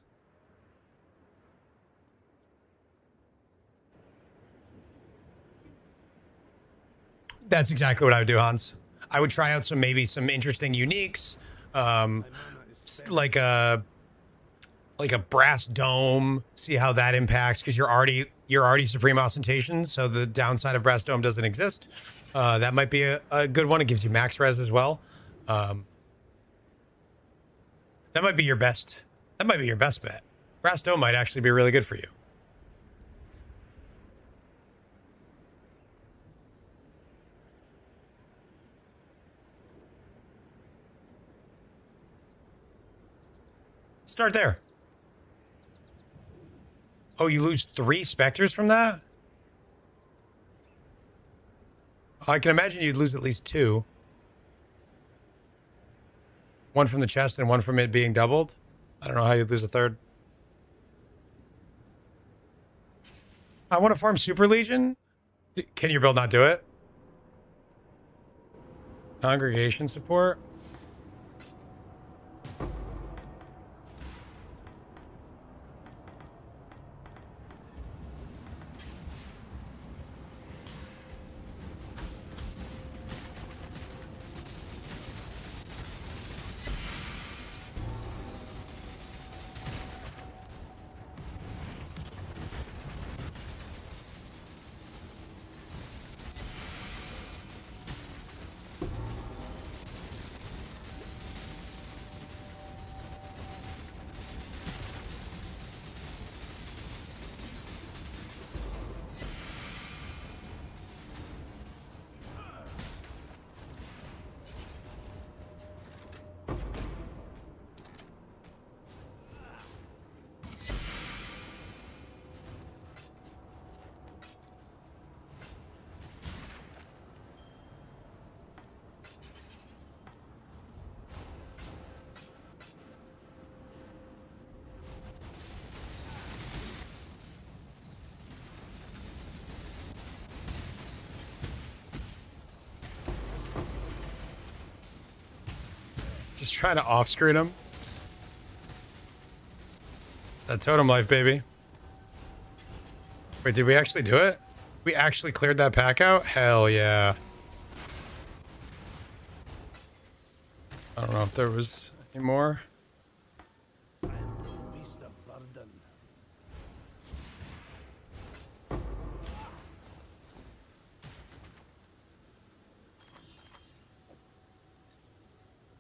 That's exactly what I would do, Hans. I would try out maybe some interesting uniques, like a brass dome. See how that impacts, because you're already Supreme Ostentation, so the downside of brass dome doesn't exist. That might be a good one. It gives you max res as well. That might be your best. That might be your best bet. Brass dome might actually be really good for you. Start there. Oh, you lose 3 specters from that? I can imagine you'd lose at least 2. One from the chest and one from it being doubled. I don't know how you'd lose a 3rd. I want to farm Super Legion. Can your build not do it? Congregation support. Just trying to off-screen him. It's that totem life, baby. Wait, did we actually do it? We actually cleared that pack out? Hell yeah. I don't know if there was any more.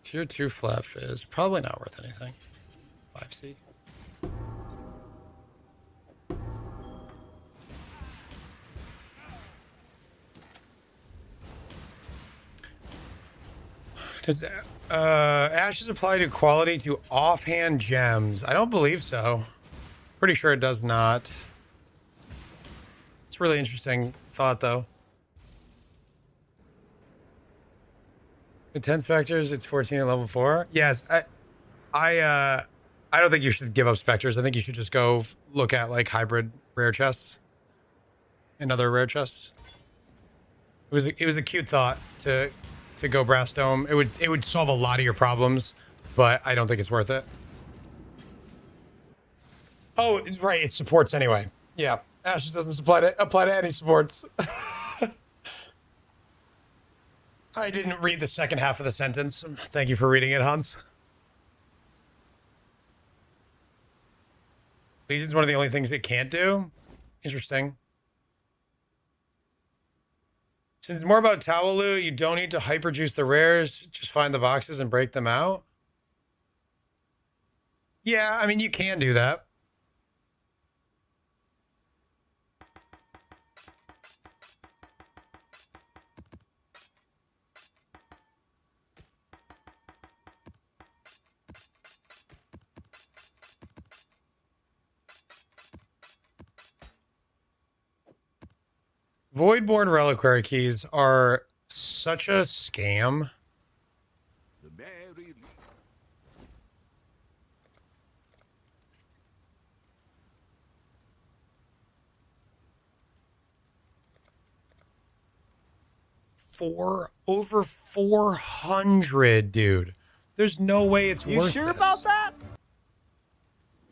Tier 2 flat is probably not worth anything. 5C. Does ashes apply to quality to offhand gems? I don't believe so. Pretty sure it does not. It's a really interesting thought, though. Intense Spectres, it's 14 at level 4. Yes, I don't think you should give up Spectres. I think you should just go look at like hybrid rare chests and other rare chests. It was a cute thought to go Brass Dome. It would solve a lot of your problems, but I don't think it's worth it. Oh, right, it supports anyway. Yeah, Ashes doesn't apply to any supports. I didn't read the second half of the sentence. Thank you for reading it, Hans. Legion's one of the only things it can't do. Interesting. Since it's more about towel loot, you don't need to hyperjuice the rares. Just find the boxes and break them out. Yeah, I mean, you can do that. Voidborn reliquary keys are such a scam. The merry Over 400, dude. There's no way it's worth this. You sure about that?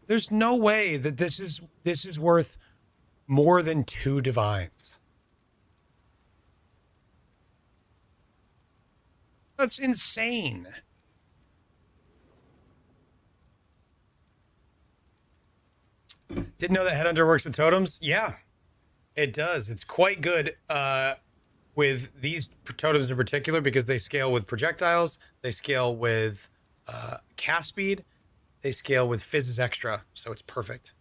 There's no way that this is worth more than 2 divines. That's insane. Didn't know that Headhunter works with totems? Yeah, it does. It's quite good with these totems in particular because they scale with projectiles, they scale with cast speed, they scale with Fizz's Extra, so it's perfect.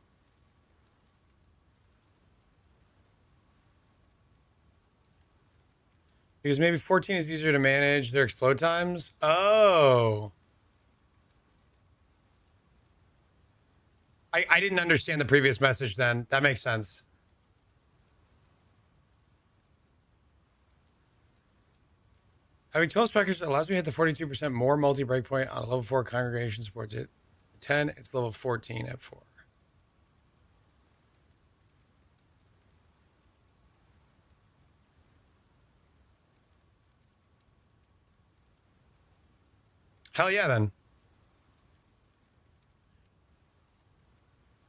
Because maybe 14 is easier to manage their explode times. Oh. I didn't understand the previous message then. That makes sense. Having 12 specters allows me to hit the 42% more multi-breakpoint on a level 4 congregation supports it. 10, it's level 14 at 4. Hell yeah, then.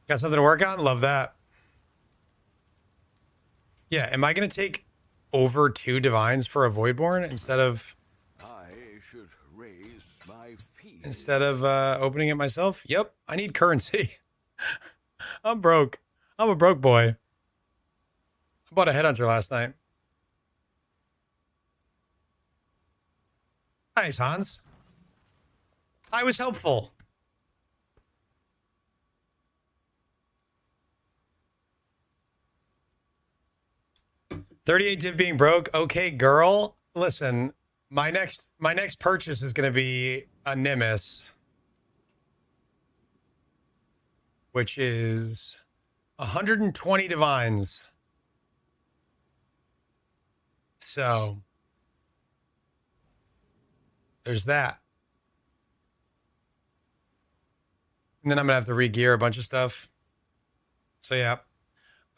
Got something to work on? Love that. Yeah, am I going to take over 2 divines for a Voidborn instead of... I should raise my feet. Instead of opening it myself? Yep, I need currency. I'm broke. I'm a broke boy. I bought a Headhunter last night. Nice, Hans. I was helpful. $38 div being broke. Okay, girl. Listen, my next purchase is going to be a Nimbus, which is 120 divines. So there's that. And then I'm going to have to re-gear a bunch of stuff. So yeah,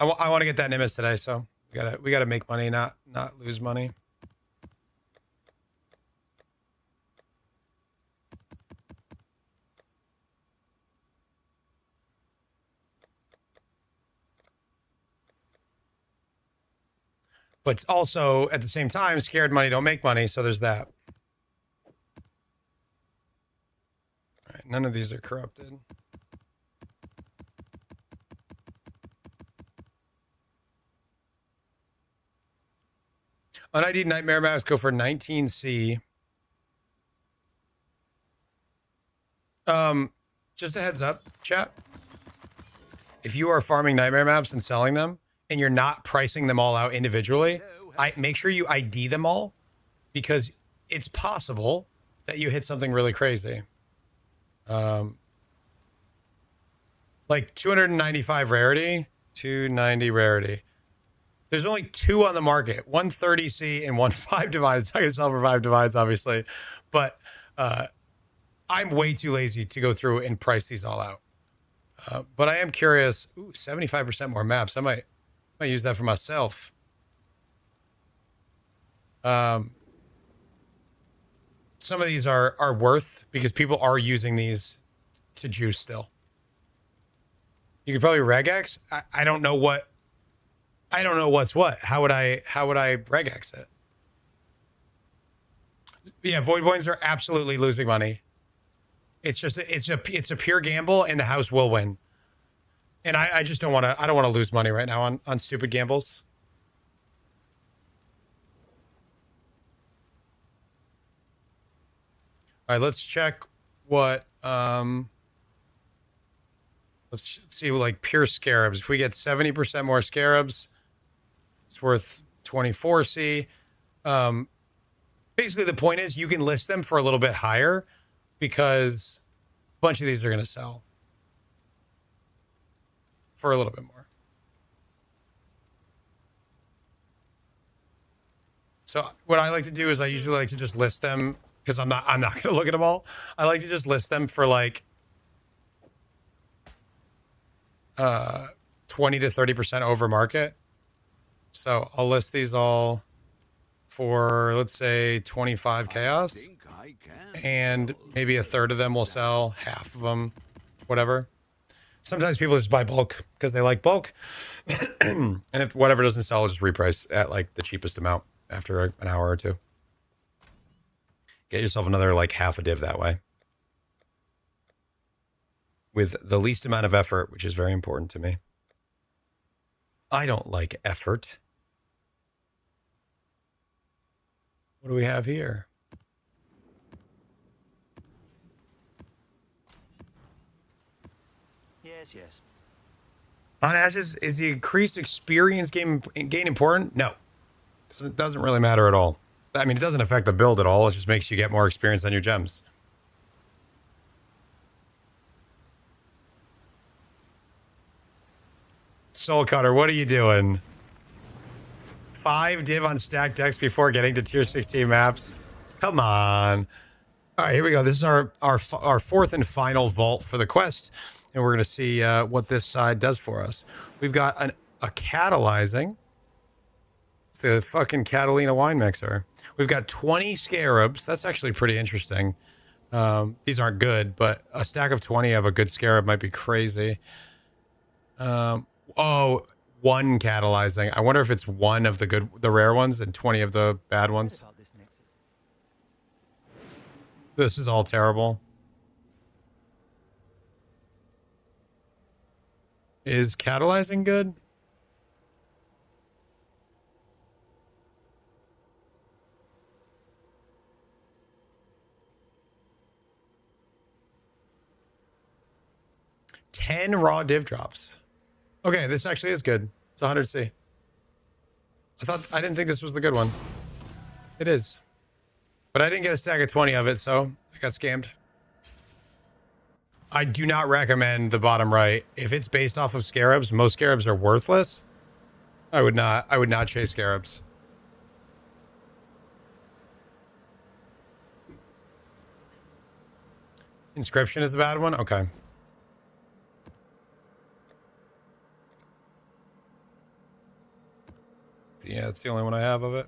I want to get that Nimbus today. So we gotta make money, not lose money. But also, at the same time, scared money don't make money, so there's that. All right, none of these are corrupted. UnID Nightmare Maps go for 19C. Just a heads up, chat. If you are farming Nightmare Maps and selling them, and you're not pricing them all out individually, make sure you ID them all, because it's possible that you hit something really crazy. Like 295 rarity, 290 rarity. There's only 2 on the market, one 30C and one 5 divided. It's not going to sell for 5 divides, obviously. But I'm way too lazy to go through and price these all out. But I am curious. Ooh, 75% more maps. I might use that for myself. Some of these are worth because people are using these to juice still. You could probably regex. I don't know what. I don't know what's what. How would I regex it? Yeah, void points are absolutely losing money. It's just it's a pure gamble, and the house will win. And I just don't want to. I don't want to lose money right now on stupid gambles. All right, let's check what. Let's see, like pure scarabs. If we get 70% more scarabs, it's worth 24C. Basically, the point is you can list them for a little bit higher because a bunch of these are going to sell for a little bit more. So what I like to do is I usually like to just list them because I'm not going to look at them all. I like to just list them for like 20 to 30% over market. So I'll list these all for, let's say, 25 chaos, and maybe a third of them will sell, half of them, whatever. Sometimes people just buy bulk because they like bulk. And if whatever doesn't sell, I'll just reprice at like the cheapest amount after an hour or two. Get yourself another like half a div that way, with the least amount of effort, which is very important to me. I don't like effort. What do we have here? Yes. On Ashes, is the increased experience gain important? No. Doesn't really matter at all. I mean, it doesn't affect the build at all. It just makes you get more experience on your gems. Soul Cutter, what are you doing? 5 div on stacked decks before getting to tier 16 maps? Come on. All right, here we go. This is our fourth and final vault for the quest, and we're going to see what this side does for us. We've got a catalyzing. It's the fucking Catalina wine mixer. We've got 20 scarabs. That's actually pretty interesting. These aren't good, but a stack of 20 of a good scarab might be crazy. Oh, 1 catalyzing. I wonder if it's 1 of the rare ones and 20 of the bad ones. This is all terrible. Is catalyzing good? $10 raw div drops. Okay, this actually is good. It's 100C. I didn't think this was the good one. It is. But I didn't get a stack of 20 of it, so I got scammed. I do not recommend the bottom right. If it's based off of scarabs, most scarabs are worthless. I would not chase scarabs. Inscription is the bad one? Okay. Yeah, it's the only one I have of it.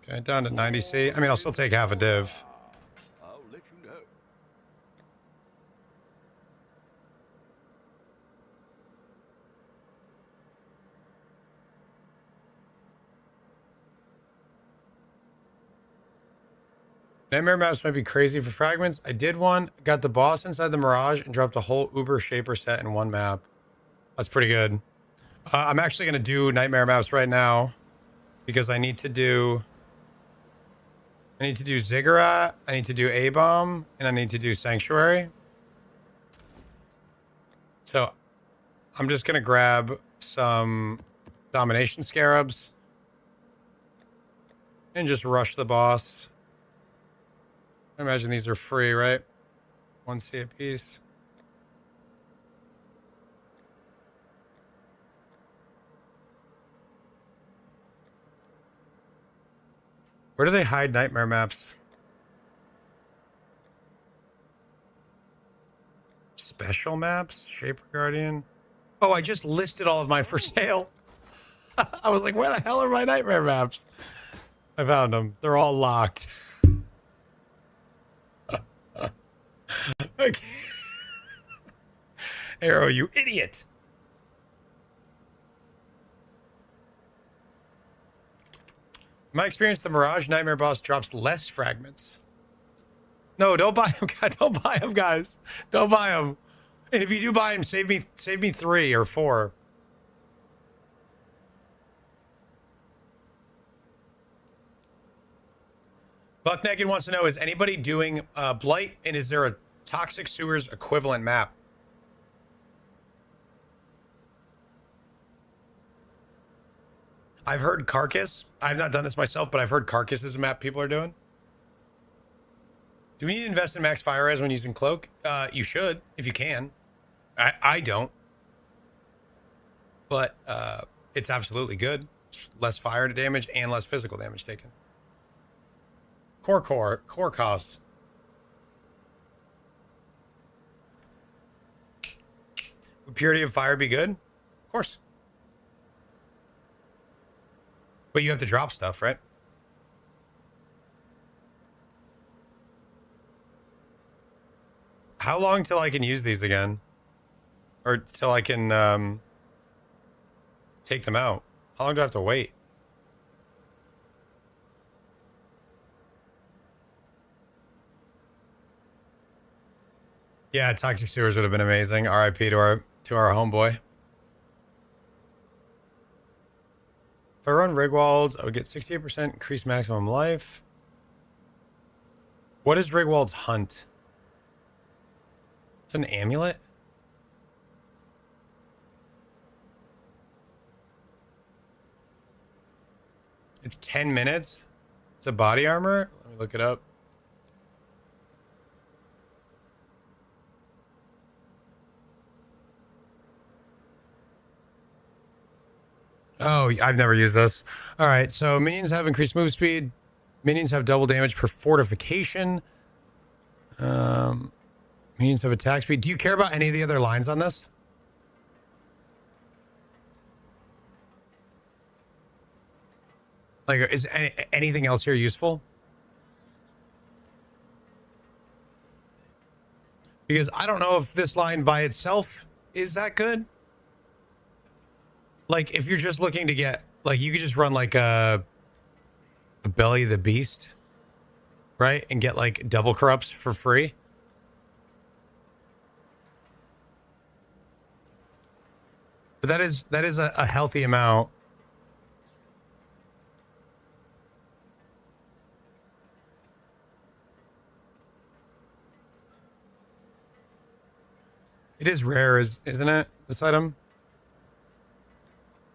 Okay, down to 90C. I mean, I'll still take half a div. I'll let you know. Nightmare maps might be crazy for fragments. I did one, got the boss inside the Mirage, and dropped a whole Uber Shaper set in one map. That's pretty good. I'm actually going to do nightmare maps right now because I need to do Ziggurat, I need to do A-Bomb, and I need to do Sanctuary. So I'm just going to grab some Domination Scarabs and just rush the boss. I imagine these are free, right? 1C a piece. Where do they hide nightmare maps? Special maps? Shaper Guardian? Oh, I just listed all of mine for sale. I was like, where the hell are my nightmare maps? I found them. They're all locked. Okay. Arrow, you idiot. In my experience, the Mirage Nightmare boss drops less fragments. No, don't buy them, guys. Don't buy them, guys. Don't buy them. And if you do buy them, save me 3 or 4. Buck Naked wants to know, is anybody doing Blight, and is there a Toxic Sewers equivalent map? I've heard Carcass. I've not done this myself, but I've heard Carcass is a map people are doing. Do we need to invest in max fire res when using Cloak? You should, if you can. I don't. But it's absolutely good. Less fire damage and less physical damage taken. Core costs. Would Purity of Fire be good? Of course. But you have to drop stuff, right? How long till I can use these again? Or till I can take them out? How long do I have to wait? Yeah, Toxic Sewers would have been amazing. RIP to our homeboy. If I run Rigwald's, I would get 68% increased maximum life. What is Rigwald's Hunt? Is it an amulet? It's 10 minutes? It's a body armor? Let me look it up. Oh, I've never used this. All right, so minions have increased move speed. Minions have double damage per fortification. Minions have attack speed. Do you care about any of the other lines on this? Like, is anything else here useful? Because I don't know if this line by itself is that good. Like, if you're just looking to get, like, you could just run like a Belly of the Beast, right? And get like double corrupts for free. But that is a healthy amount. It is rare, isn't it? This item?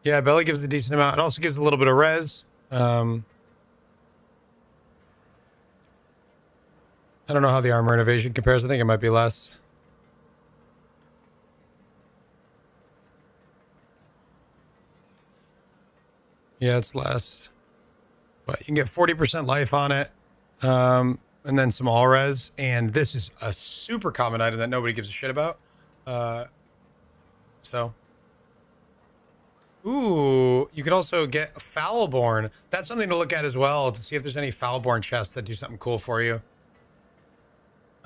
Yeah, Belly gives a decent amount. It also gives a little bit of res. I don't know how the armor innovation compares. I think it might be less. Yeah, it's less. But you can get 40% life on it. And then some all res. And this is a super common item that nobody gives a shit about. So. Ooh, you could also get Foulborn. That's something to look at as well, to see if there's any Foulborn chests that do something cool for you.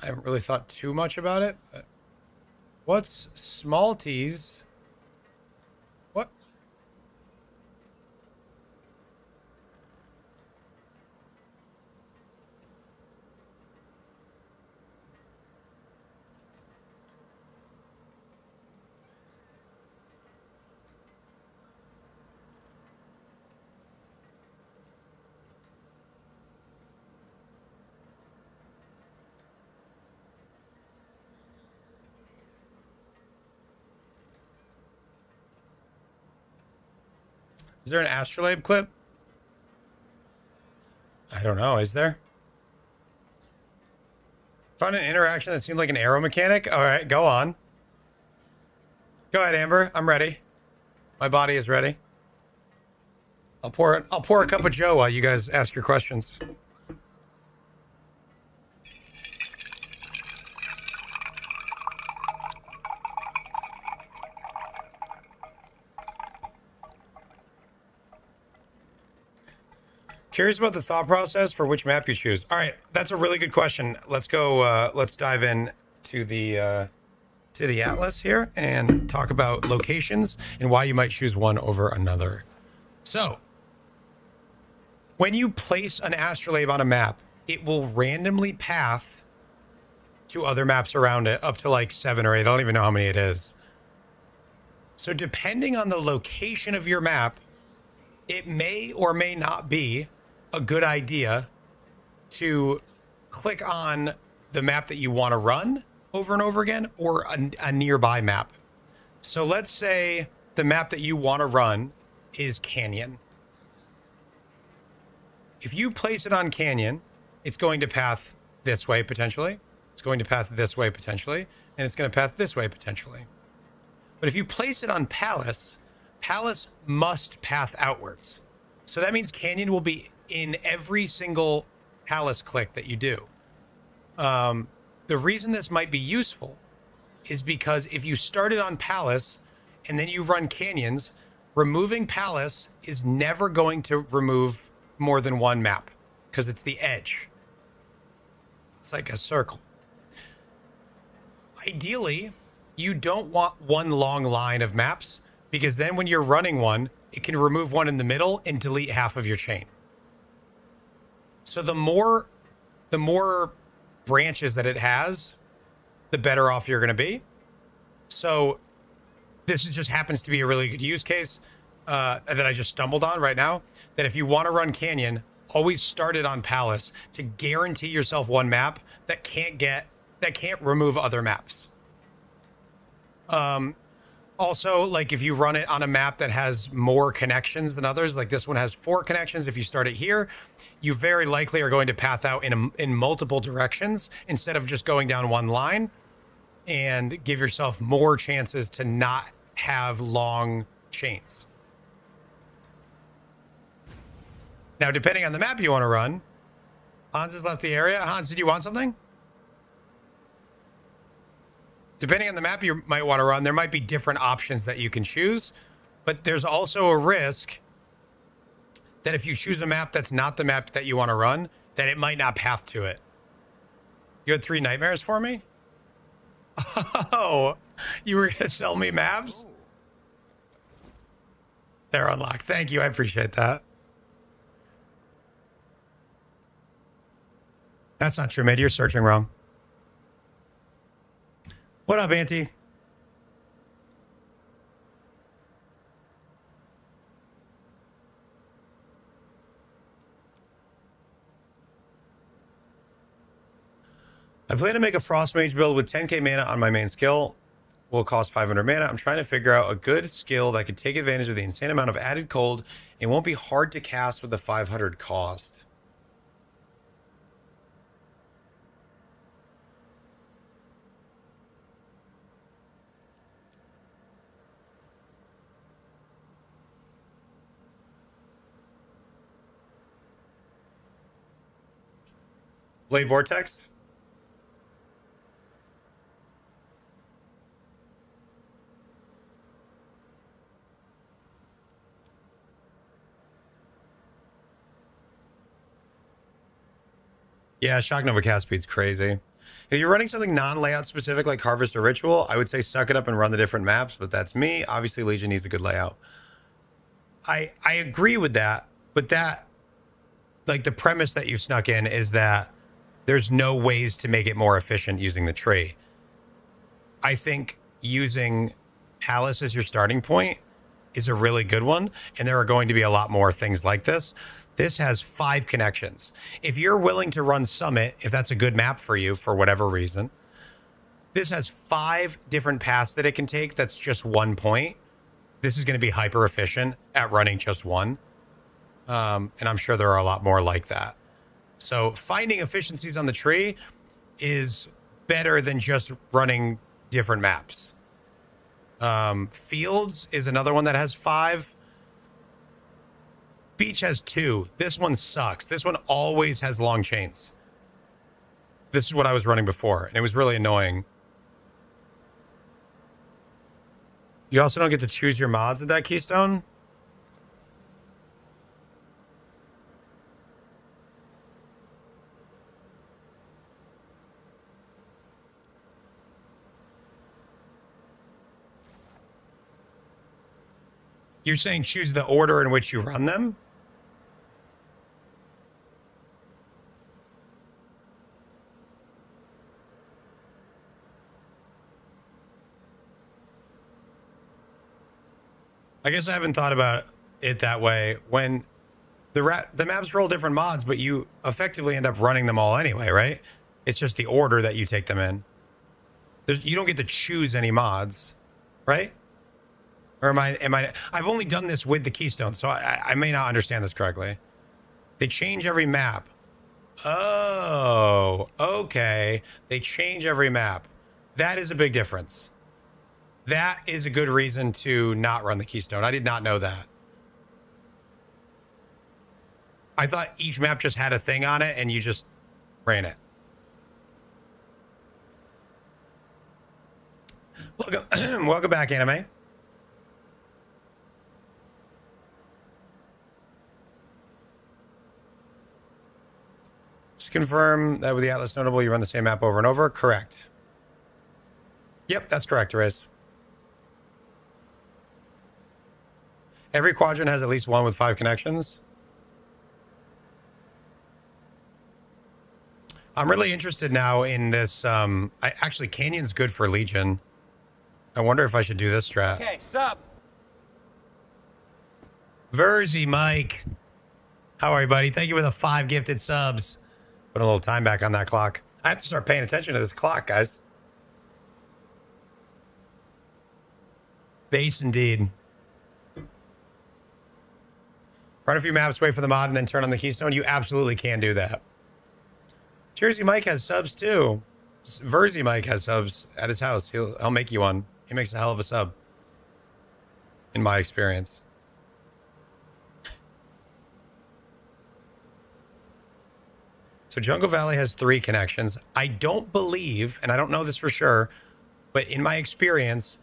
I haven't really thought too much about it. But what's Smalties? What? Is there an astrolabe clip? I don't know. Is there? Found an interaction that seemed like an arrow mechanic. All right, go on. Go ahead, Amber. I'm ready. My body is ready. I'll pour a cup of Joe while you guys ask your questions. Curious about the thought process for which map you choose. All right, that's a really good question. Let's go. Let's dive in to the atlas here and talk about locations and why you might choose one over another. So, when you place an astrolabe on a map, it will randomly path to other maps around it, up to like 7 or 8. I don't even know how many it is. So, depending on the location of your map, it may or may not be a good idea to click on the map that you want to run over and over again, or a nearby map. So let's say the map that you want to run is Canyon. If you place it on Canyon, it's going to path this way potentially. It's going to path this way potentially, and it's going to path this way potentially. But if you place it on Palace, Palace must path outwards. So that means Canyon will be in every single Palace click that you do. The reason this might be useful is because if you started on Palace and then you run Canyons, removing Palace is never going to remove more than one map because it's the edge. It's like a circle. Ideally, you don't want one long line of maps because then when you're running one, it can remove one in the middle and delete half of your chain. So the more branches that it has, the better off you're going to be. So this just happens to be a really good use case that I just stumbled on right now. That if you want to run Canyon, always start it on Palace to guarantee yourself one map that can't remove other maps. Also, like if you run it on a map that has more connections than others, like this one has 4 connections. If you start it here, you very likely are going to path out in multiple directions instead of just going down one line, and give yourself more chances to not have long chains. Now, depending on the map you want to run, Hans has left the area. Hans, did you want something? Depending on the map you might want to run, there might be different options that you can choose, but there's also a risk that if you choose a map that's not the map that you want to run, that it might not path to it. You had 3 nightmares for me? Oh, you were going to sell me maps? They're unlocked. Thank you. I appreciate that. That's not true, mate. You're searching wrong. What up, Auntie? I plan to make a Frost Mage build with 10k mana on my main skill. Will cost 500 mana. I'm trying to figure out a good skill that could take advantage of the insane amount of added cold and won't be hard to cast with the 500 cost. Blade Vortex? Yeah, Shock Nova cast speed's crazy. If you're running something non-layout specific like Harvest or Ritual, I would say suck it up and run the different maps, but that's me. Obviously, Legion needs a good layout. I agree with that, but that, like the premise that you snuck in is that there's no ways to make it more efficient using the tree. I think using Palace as your starting point is a really good one, and there are going to be a lot more things like this. This has 5 connections. If you're willing to run Summit, if that's a good map for you for whatever reason, this has 5 different paths that it can take. That's just one point. this is going to be hyper efficient at running just one. And I'm sure there are a lot more like that. So finding efficiencies on the tree is better than just running different maps. Fields is another one that has 5. Beach has 2. This one sucks. This one always has long chains. This is what I was running before, and it was really annoying. You also don't get to choose your mods at that Keystone? You're saying choose the order in which you run them? I guess I haven't thought about it that way. When the maps roll different mods, but you effectively end up running them all anyway, right? It's just the order that you take them in. You don't get to choose any mods, right? Or am I, I've only done this with the Keystone, so I may not understand this correctly. They change every map. Oh, okay. They change every map. That is a big difference. That is a good reason to not run the Keystone. I did not know that. I thought each map just had a thing on it and you just ran it. Welcome, welcome back, Anime. Just confirm that with the Atlas Notable, you run the same map over and over. Correct. Yep, that's correct, Riz. Every quadrant has at least one with 5 connections. I'm really interested now in this. Actually, Canyon's good for Legion. I wonder if I should do this strat. Okay, sub. Verzi, Mike. How are you, buddy? Thank you for the 5 gifted subs. Put a little time back on that clock. I have to start paying attention to this clock, guys. Base indeed. Run a few maps, wait for the mod, and then turn on the Keystone. You absolutely can do that. Jersey Mike has subs too. Verzi Mike has subs at his house. He'll make you one. He makes a hell of a sub. In my experience. So Jungle Valley has 3 connections. I don't believe, and I don't know this for sure, but in my experience,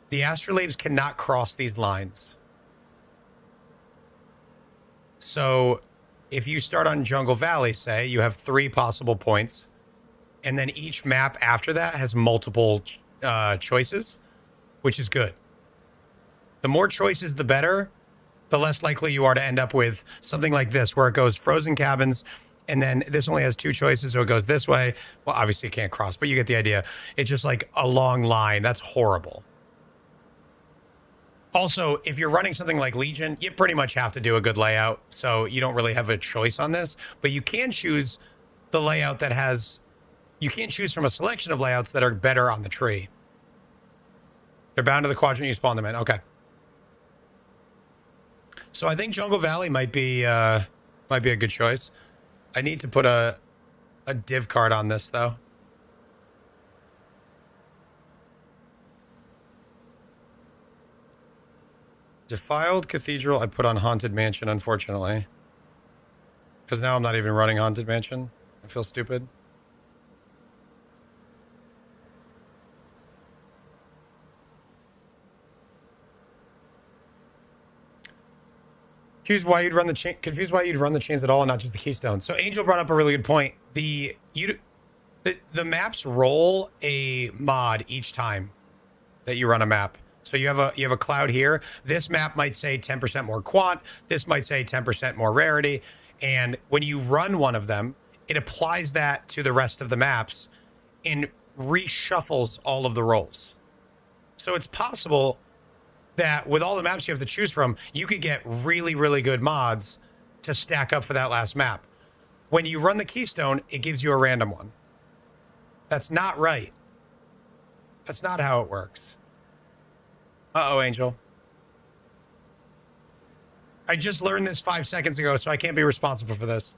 the astrolabes cannot cross these lines. So if you start on Jungle Valley, say, you have 3 possible points, and then each map after that has multiple choices, which is good. The more choices, the better. The less likely you are to end up with something like this, where it goes frozen cabins, and then this only has 2 choices, so it goes this way. Well, obviously it can't cross, but you get the idea. It's just like a long line. That's horrible. Also, if you're running something like Legion, you pretty much have to do a good layout, so you don't really have a choice on this. But you can choose the layout that has... You can't choose from a selection of layouts that are better on the tree. They're bound to the quadrant you spawn them in. Okay. So I think Jungle Valley might be a good choice. I need to put a div card on this, though. Defiled Cathedral, I put on Haunted Mansion, unfortunately. Because now I'm not even running Haunted Mansion. I feel stupid. Confused why you'd run the chains at all and not just the Keystone. So Angel brought up a really good point. The maps roll a mod each time that you run a map. So you have a cloud here. This map might say 10% more quant. This might say 10% more rarity. And when you run one of them, it applies that to the rest of the maps and reshuffles all of the rolls. So it's possible that with all the maps you have to choose from, you could get really, really good mods to stack up for that last map. When you run the Keystone, it gives you a random one. That's not right. That's not how it works. Uh-oh, Angel. I just learned this 5 seconds ago, so I can't be responsible for this.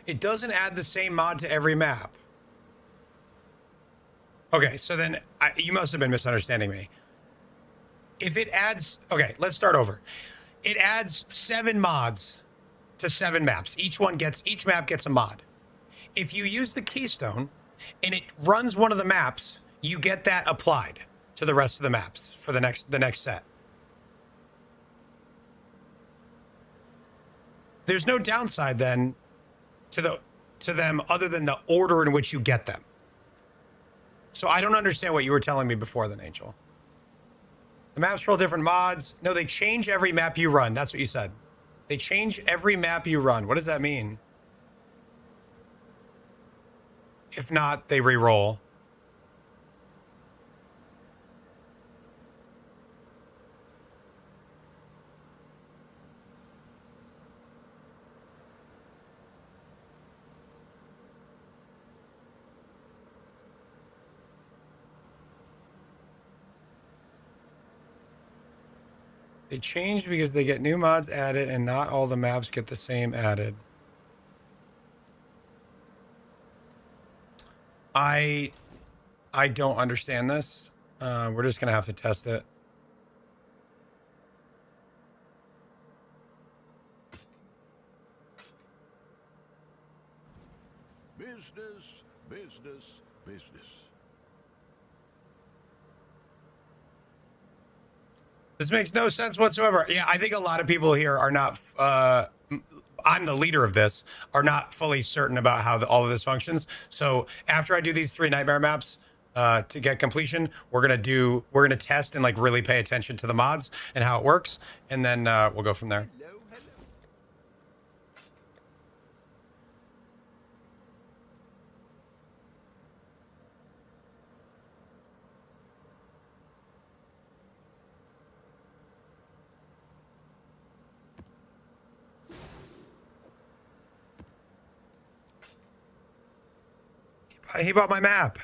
It doesn't add the same mod to every map. Okay, so then you must have been misunderstanding me. If it adds... Okay, let's start over. It adds 7 mods to 7 maps. Each map gets a mod. If you use the keystone and it runs one of the maps, you get that applied to the rest of the maps for the next set. There's no downside then to them other than the order in which you get them. So I don't understand what you were telling me before then, Angel. The maps roll different mods. No, they change every map you run. That's what you said. They change every map you run. What does that mean? If not, they re-roll. They changed because they get new mods added and not all the maps get the same added. I don't understand this. We're just going to have to test it. Business, business, business. This makes no sense whatsoever. Yeah, I think a lot of people here are not, I'm the leader of this, are not fully certain about how all of this functions. So after I do these 3 nightmare maps to get completion, we're going to test and like really pay attention to the mods and how it works. And then we'll go from there. Hello, hello. He bought my map.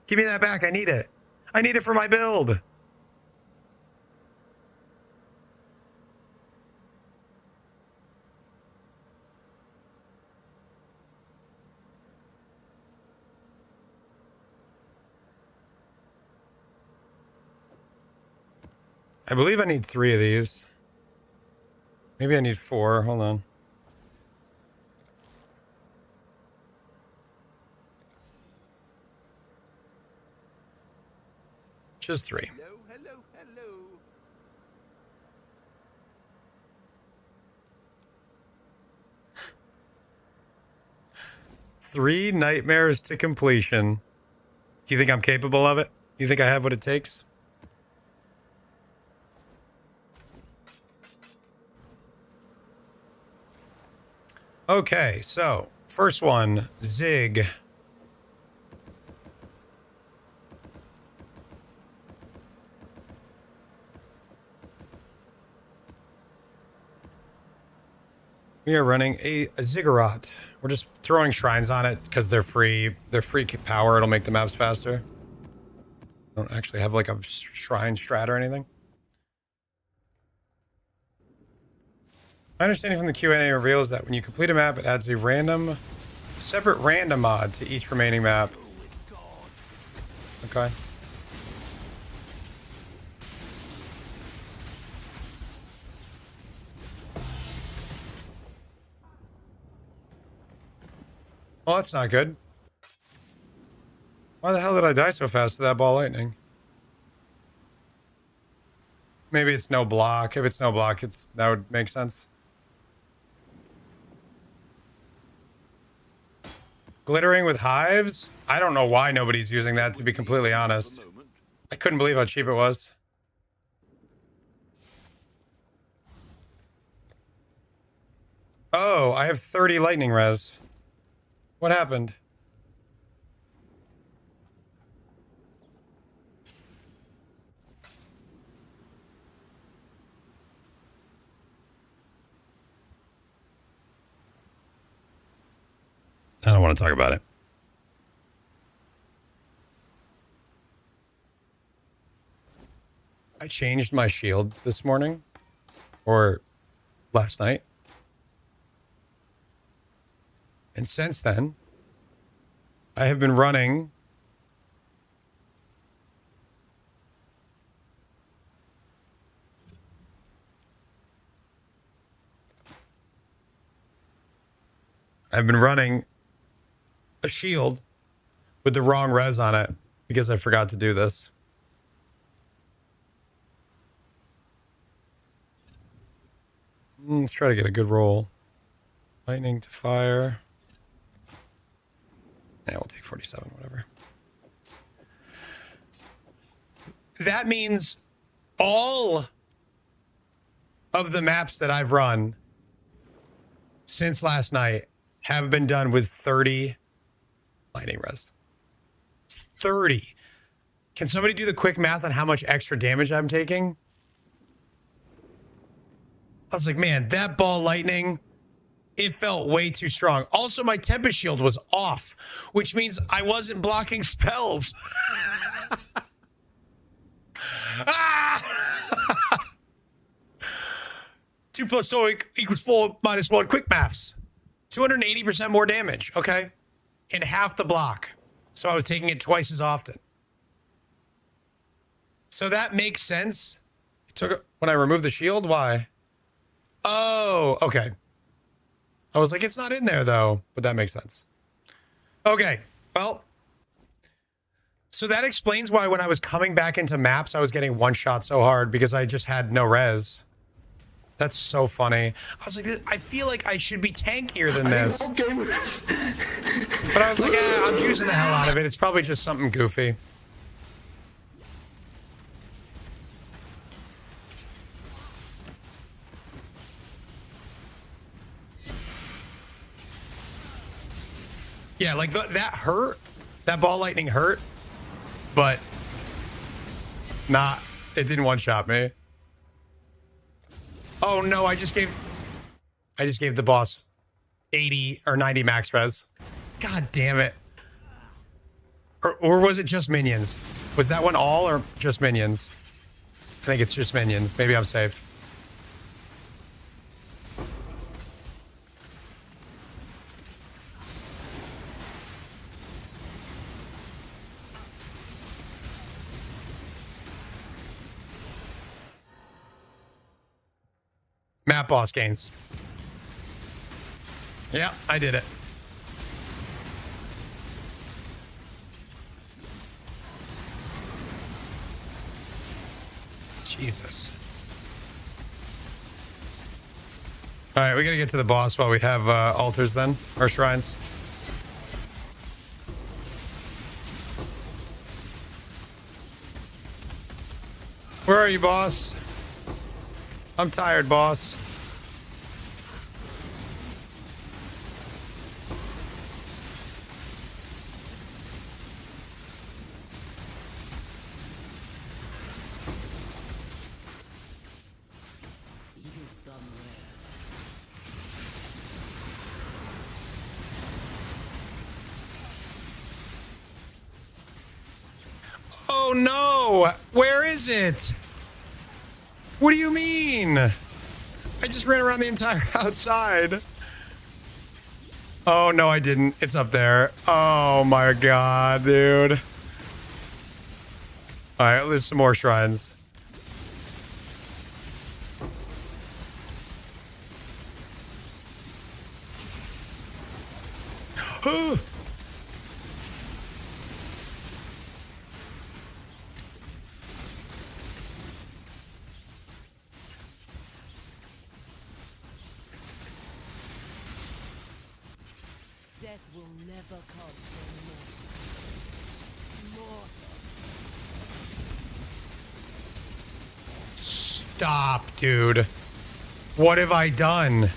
Give me that back. I need it. I need it for my build. I believe I need 3 of these. Maybe I need 4. Hold on. Just 3. Hello, hello, hello. 3 nightmares to completion. You think I'm capable of it? You think I have what it takes? Okay, so first one, Zig. We are running a ziggurat. We're just throwing shrines on it because they're free. They're free power. It'll make the maps faster. Don't actually have like a shrine strat or anything. My understanding from the Q&A reveals that when you complete a map, it adds a separate random mod to each remaining map. Okay. Well, that's not good. Why the hell did I die so fast to that ball lightning? Maybe it's no block. If it's no block, that would make sense. Glittering with hives? I don't know why nobody's using that, to be completely honest. I couldn't believe how cheap it was. Oh, I have 30 lightning res. What happened? I don't want to talk about it. I changed my shield this morning or last night. And since then, I have been running a shield with the wrong res on it because I forgot to do this. Let's try to get a good roll. Lightning to fire. Yeah, we'll take 47, whatever. That means all of the maps that I've run since last night have been done with 30 lightning res. 30. Can somebody do the quick math on how much extra damage I'm taking? I was like, man, that ball lightning, it felt way too strong. Also, my Tempest Shield was off, which means I wasn't blocking spells. Ah! 2 plus 2 equals 4 minus 1. Quick maths. 280% more damage, okay? In half the block. So I was taking it twice as often. So that makes sense. It took when I removed the shield, why? Oh, okay. I was like, it's not in there though, but that makes sense. Okay, well, so that explains why when I was coming back into maps, I was getting one shot so hard because I just had no res. That's so funny. I was like, I feel like I should be tankier than this. Okay with this. But I was like, I'm juicing the hell out of it. It's probably just something goofy. Yeah, like that hurt. That ball lightning hurt. But it didn't one-shot me. Oh no, I just gave the boss 80 or 90 max res. God damn it. Or was it just minions? Was that one all or just minions? I think it's just minions. Maybe I'm safe. Map boss gains. Yeah, I did it. Jesus. All right, we gotta get to the boss while we have altars then, or shrines. Where are you, boss? I'm tired, boss. Oh no! Where is it? What do you mean? I just ran around the entire outside. Oh, no, I didn't. It's up there. Oh, my God, dude. All right, there's some more shrines. Death will never come for mortal. Stop, dude. What have I done?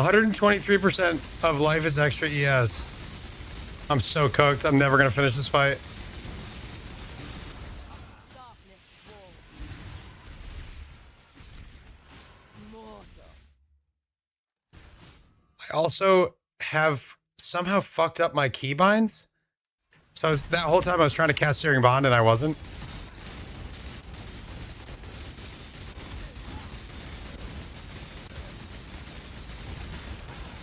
123% of life is extra ES. I'm so cooked. I'm never going to finish this fight. I also have somehow fucked up my keybinds. So that whole time I was trying to cast Searing Bond and I wasn't.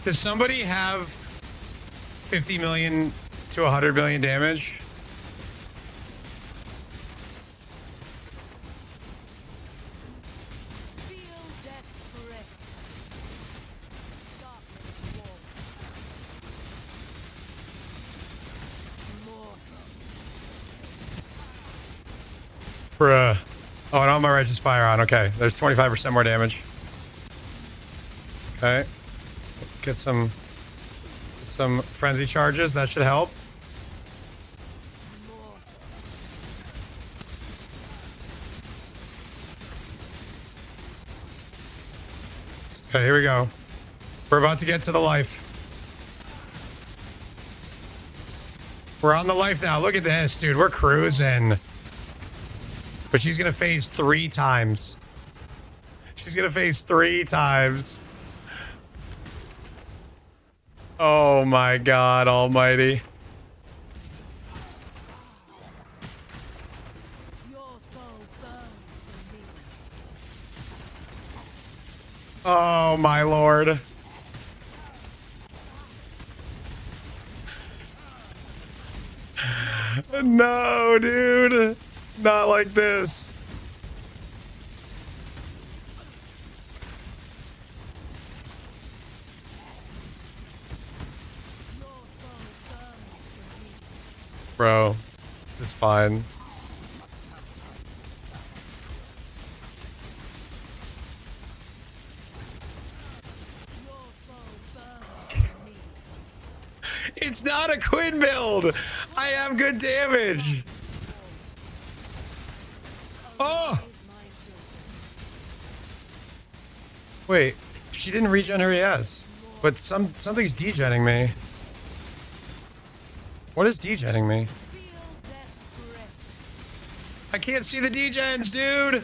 Does somebody have 50 million to 100 million damage? Bruh. Oh, and all my righteous fire on. Okay, there's 25% more damage. Okay. Get some frenzy charges. That should help. Okay, here we go. We're about to get to the life. We're on the life now. Look at this, dude. We're cruising. But she's going to phase 3 times. She's going to phase 3 times. Oh my God almighty. Oh my Lord. No, dude. Not like this. Bro, this is fine. It's not a Quinn build. I have good damage. Oh! Wait, she didn't regen her ES, but something's degenning me. What is degenning me? I can't see the degens, dude!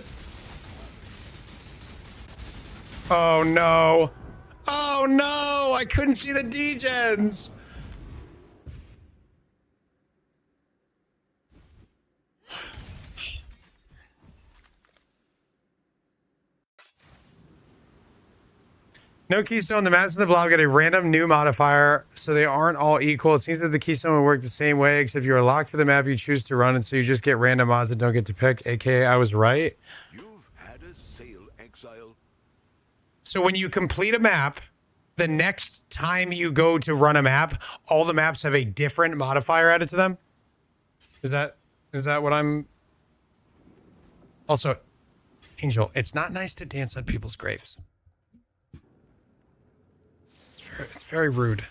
Oh no. Oh no! I couldn't see the degens! No keystone. The maps in the blob get a random new modifier, so they aren't all equal. It seems that the keystone would work the same way, except you are locked to the map you choose to run, and so you just get random mods that don't get to pick. AKA, I was right. You've had a sail, exile. So when you complete a map, the next time you go to run a map, all the maps have a different modifier added to them. Is that what I'm? Also, Angel, it's not nice to dance on people's graves. It's very rude.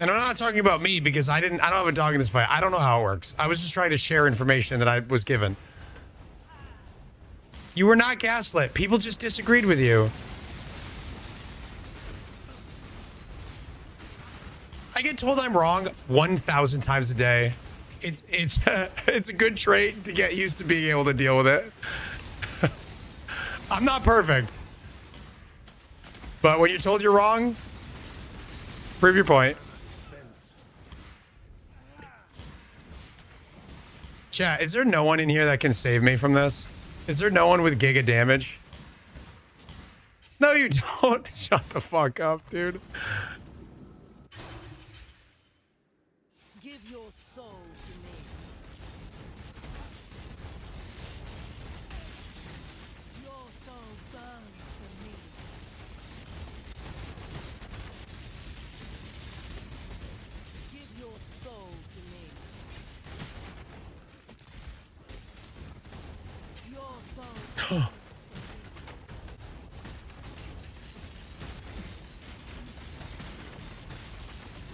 And I'm not talking about me because I don't have a dog in this fight. I don't know how it works. I was just trying to share information that I was given. You were not gaslit. People just disagreed with you. I get told I'm wrong 1,000 times a day. It's it's a good trait to get used to being able to deal with it. I'm not perfect. But when you're told you're wrong, prove your point. Chat, is there no one in here that can save me from this? Is there no one with giga damage? No, you don't. Shut the fuck up, dude. Give your soul to me. Your soul burns for me. Give your soul to me. Your soul.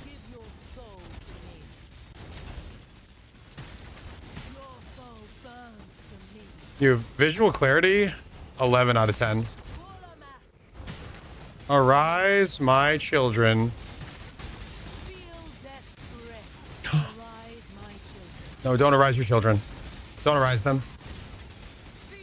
Give your soul to me. Your soul burns for me. You have visual clarity, 11 out of 10. Arise, my children. Feel death's breath. Arise, my children. No, don't arise your children. Don't arise them. Feed.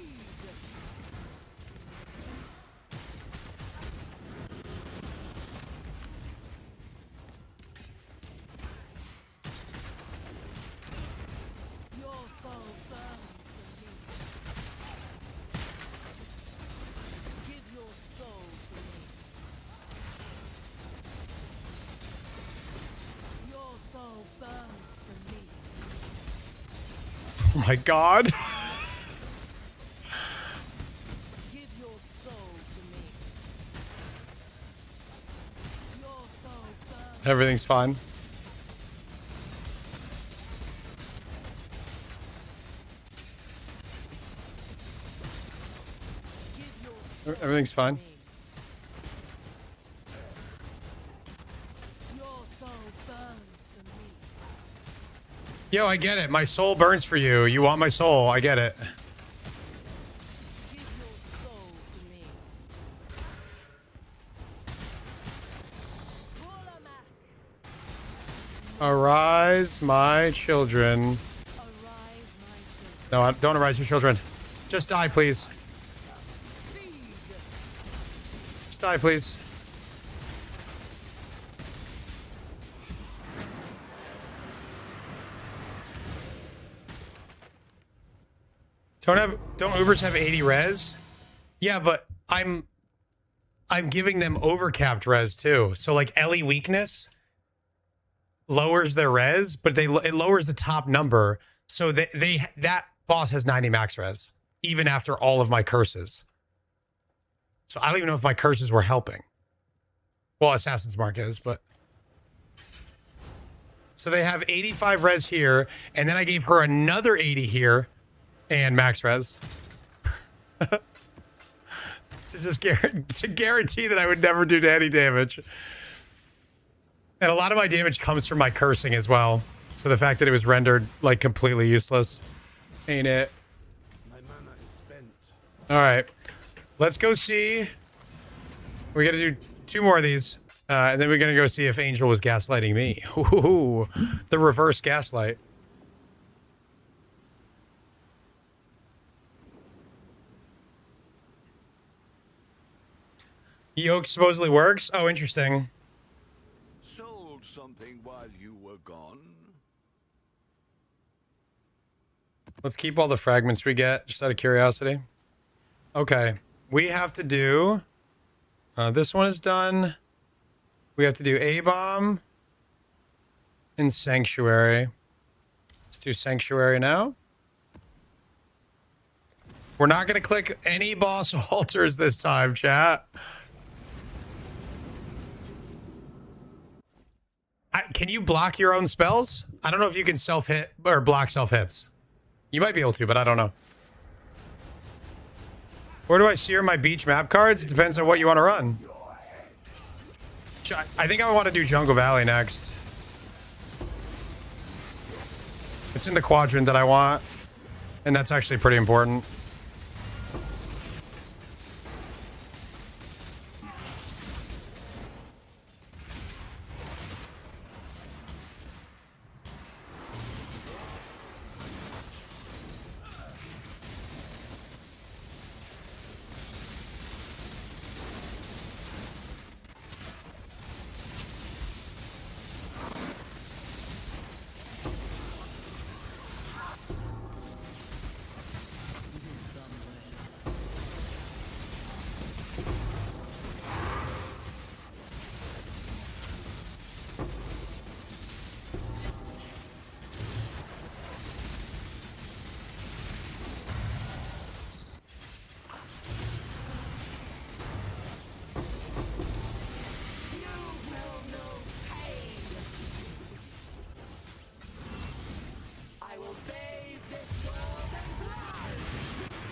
Your soul burns for me. Give your soul to me. Your soul burns for me. Oh my god. Give your soul to me. Your soul burns. Everything's fine. Give your soul Everything's fine. to me. Your soul burns for me. Yo, I get it. My soul burns for you. You want my soul. I get it. Give your soul to me. Arise, my children. Arise, my children. No, don't arise your children. Just die, please. Feed. Just die, please. Don't Ubers have 80 res? Yeah, but I'm giving them overcapped res too. So like Ellie weakness lowers their res, but it lowers the top number. So that boss has 90 max res, even after all of my curses. So I don't even know if my curses were helping. Well, Assassin's Mark is, but. So they have 85 res here, and then I gave her another 80 here, and max res. to guarantee that I would never do any damage. And a lot of my damage comes from my cursing as well. So the fact that it was rendered like completely useless. Ain't it? My mana is spent. All right. Let's go see. We got to do 2 more of these. And then we're going to go see if Angel was gaslighting me. Ooh, the reverse gaslight. Yoke supposedly works? Oh, interesting. Sold something while you were gone. Let's keep all the fragments we get, just out of curiosity. Okay. We have to do... this one is done. We have to do A-Bomb and Sanctuary. Let's do Sanctuary now. We're not going to click any boss altars this time, chat. Can you block your own spells? I don't know if you can self-hit or block self-hits. You might be able to, but I don't know. Where do I sear my beach map cards? It depends on what you want to run. I think I want to do Jungle Valley next. It's in the quadrant that I want, and that's actually pretty important.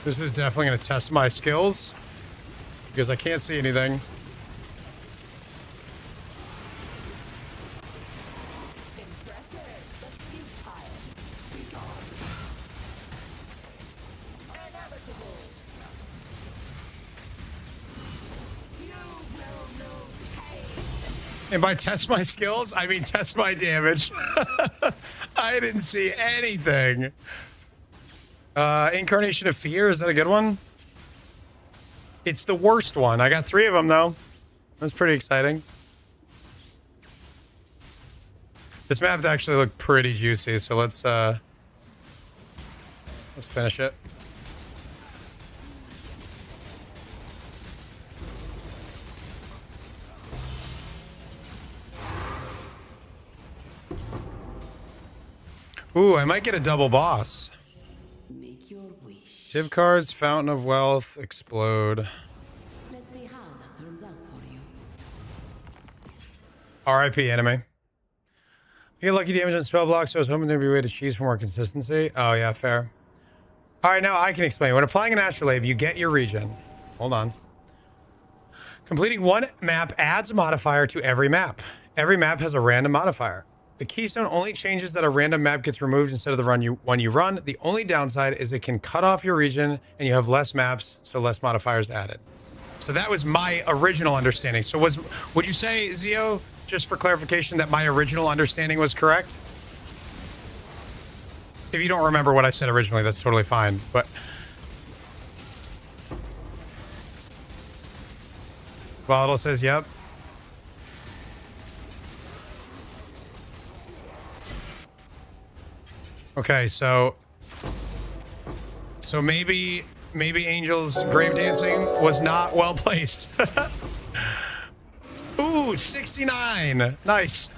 This is definitely going to test my skills because I can't see anything. And by test my skills, I mean test my damage. I didn't see anything. Incarnation of Fear, is that a good one? It's the worst one. I got 3 of them, though. That's pretty exciting. This map actually looked pretty juicy, so let's finish it. Ooh, I might get a double boss. Make your wish. Div cards, Fountain of Wealth, Explode. Let's see how that turns out for you. RIP enemy. You get lucky damage on spell block, so I was hoping there'd be a way to cheese for more consistency. Oh yeah, fair. Alright, now I can explain. When applying an astrolabe, you get your regen. Hold on. Completing one map adds a modifier to every map. Every map has a random modifier. The keystone only changes that a random map gets removed instead of the one you run. The only downside is it can cut off your region and you have less maps, so less modifiers added. So that was my original understanding. So would you say, Zio, just for clarification, that my original understanding was correct? If you don't remember what I said originally, that's totally fine. But Volatile says, yep. Okay, so maybe Angel's grave dancing was not well placed. Ooh, 69. Nice.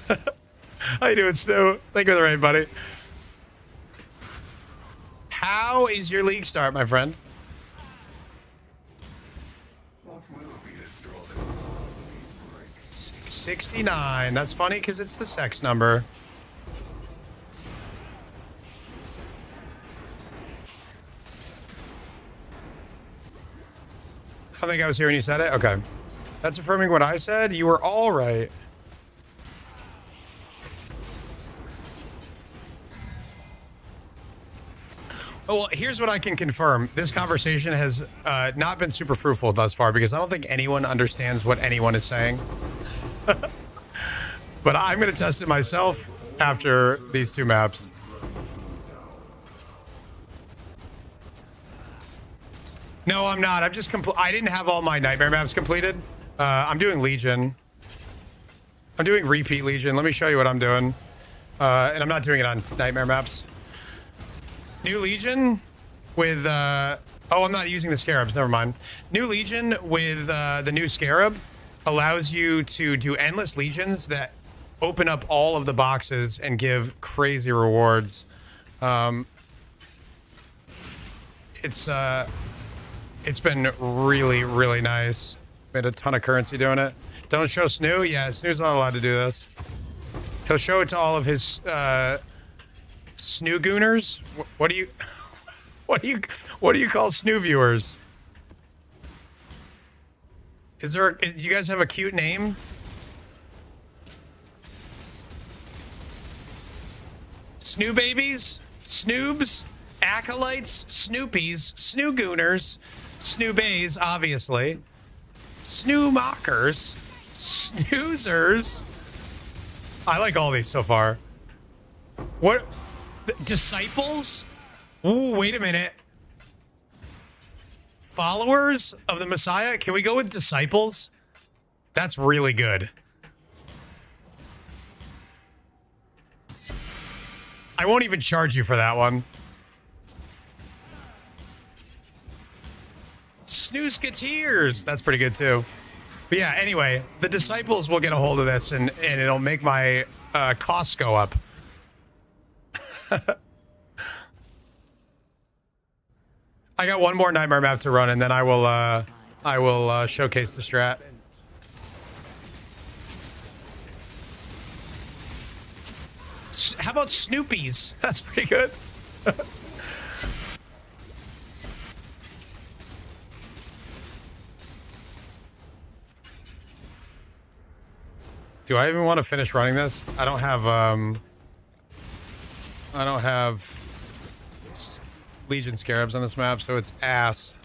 How you doing, Stu? Thank you for the raid, buddy. How is your league start, my friend? 69. That's funny because it's the sex number. I don't think I was here when you said it. Okay. That's affirming what I said. You were all right. Oh, well, here's what I can confirm. This conversation has not been super fruitful thus far because I don't think anyone understands what anyone is saying. But I'm going to test it myself after these 2 maps. No, I'm not. I'm just I didn't have all my nightmare maps completed. I'm doing Legion. I'm doing repeat Legion. Let me show you what I'm doing. And I'm not doing it on nightmare maps. New Legion with oh, I'm not using the scarabs. Never mind. New Legion with the new scarab allows you to do endless legions that open up all of the boxes and give crazy rewards. It's been really, really nice. Made a ton of currency doing it. Don't show Snoo? Yeah, Snoo's not allowed to do this. He'll show it to all of his Snoo gooners. What do you call Snoo viewers? Do you guys have a cute name? Snoo babies? Snoobs? Acolytes? Snoopies? Snoogooners? Snoobays, obviously. Snoomockers? Snoozers? I like all these so far. What? Disciples? Ooh, wait a minute. Followers of the Messiah? Can we go with disciples? That's really good. I won't even charge you for that one. Snoozeketeers. That's pretty good too. But yeah, anyway, the disciples will get a hold of this and it'll make my costs go up. I got one more nightmare map to run and then I will showcase the strat. How about Snoopies? That's pretty good. Do I even want to finish running this? I don't have Legion Scarabs on this map, so it's ass.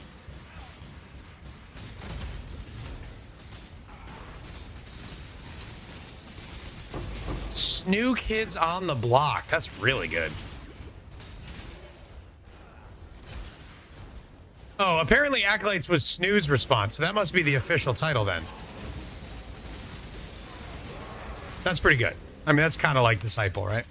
There's new kids on the block. That's really good. Oh, apparently Acolytes was Snoo's response, so that must be the official title then. That's pretty good. I mean, that's kind of like Disciple, right?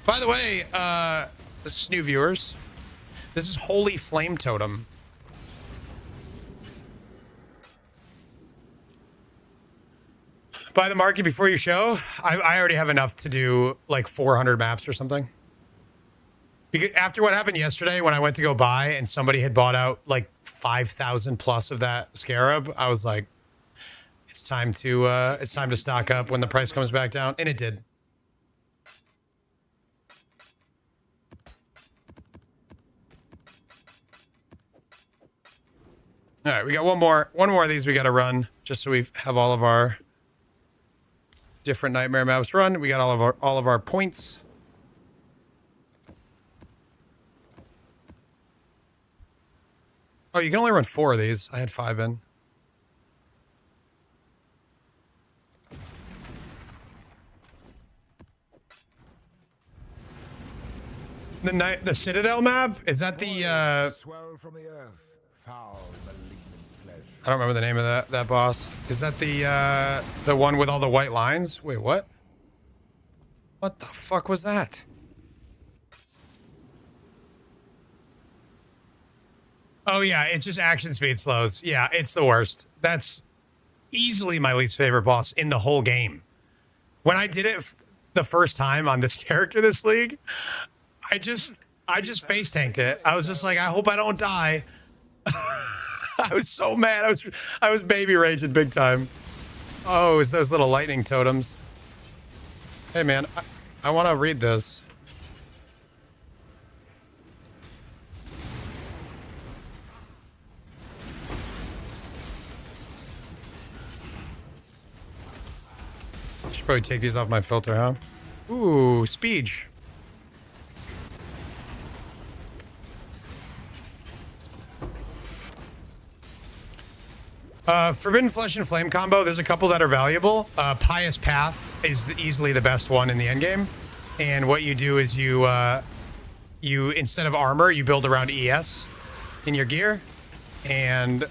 By the way, Snoo viewers, this is Holy Flame Totem. Buy the market before you show. I already have enough to do like 400 maps or something. Because after what happened yesterday when I went to go buy and somebody had bought out like 5,000 plus of that Scarab, I was like, it's time to stock up when the price comes back down, and it did. All right, we got one more of these we got to run just so we have all of our different nightmare maps run. We got all of our points. Oh, you can only run 4 of these. I had 5 in. The Citadel map? Is that the Swell from the earth, foul malignant flesh. I don't remember the name of that boss. Is that the one with all the white lines? Wait, what? What the fuck was that? Oh yeah, it's just action speed slows. Yeah, it's the worst. That's easily my least favorite boss in the whole game. When I did it the first time on this character this league, I just face tanked it. I was just like, I hope I don't die. I was so mad. I was baby raging big time. Oh, it's those little lightning totems. Hey man, I want to read this. Should probably take these off my filter, huh? Ooh, speech. Forbidden Flesh and Flame combo, there's a couple that are valuable. Pious Path is easily the best one in the endgame. And what you do is you instead of armor, you build around ES in your gear. And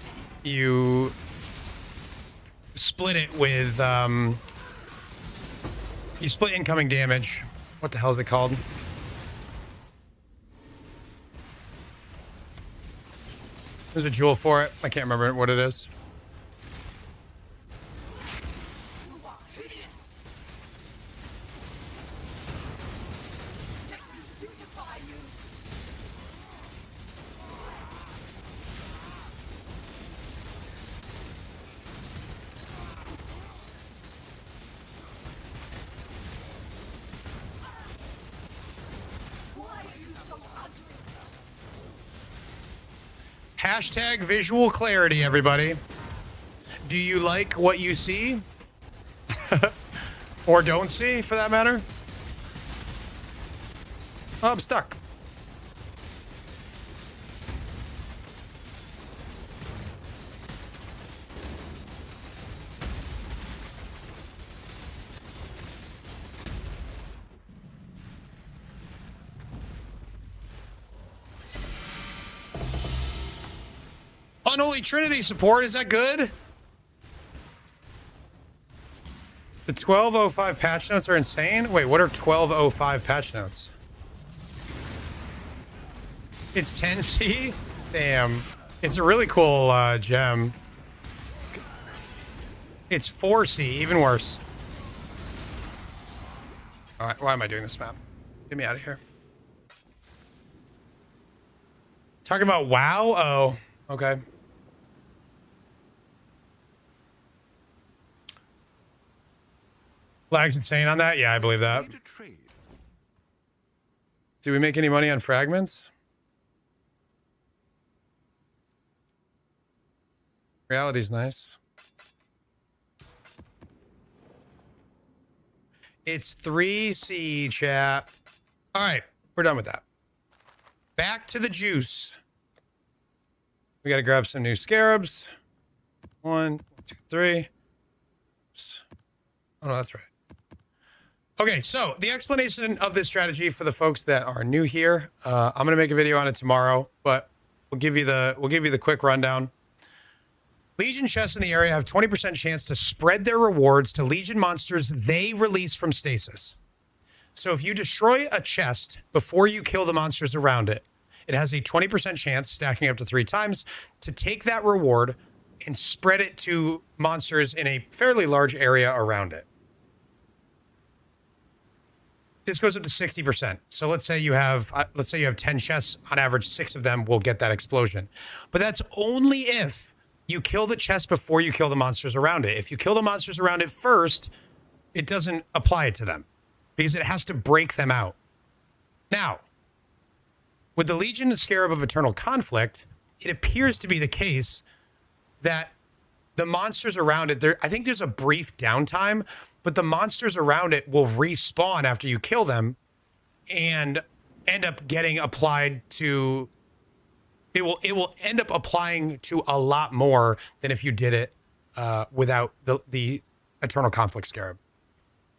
you split it with, you split incoming damage. What the hell is it called? There's a jewel for it. I can't remember what it is. Hashtag visual clarity, everybody. Do you like what you see? Or don't see, for that matter? Oh, I'm stuck. Unholy Trinity support, is that good? The 1205 patch notes are insane. Wait, what are 1205 patch notes? It's 10C? Damn. It's a really cool gem. It's 4C, even worse. All right, why am I doing this map? Get me out of here. Talking about WoW? Oh, okay. Lag's insane on that? Yeah, I believe that. Do we make any money on fragments? Reality's nice. It's 3C, chat. All right, we're done with that. Back to the juice. We got to grab some new scarabs. 1, 2, 3. Oh, no, that's right. Okay, so the explanation of this strategy for the folks that are new here, I'm going to make a video on it tomorrow, but we'll give you the quick rundown. Legion chests in the area have 20% chance to spread their rewards to Legion monsters they release from stasis. So if you destroy a chest before you kill the monsters around it, it has a 20% chance, stacking up to 3 times, to take that reward and spread it to monsters in a fairly large area around it. This goes up to 60%. So let's say you have 10 chests. On average, 6 of them will get that explosion. But that's only if you kill the chest before you kill the monsters around it. If you kill the monsters around it first, it doesn't apply it to them because it has to break them out. Now, with the Legion and Scarab of Eternal Conflict, it appears to be the case that the monsters around it, I think there's a brief downtime, but the monsters around it will respawn after you kill them and end up getting applied to, it will end up applying to a lot more than if you did it without the Eternal Conflict Scarab.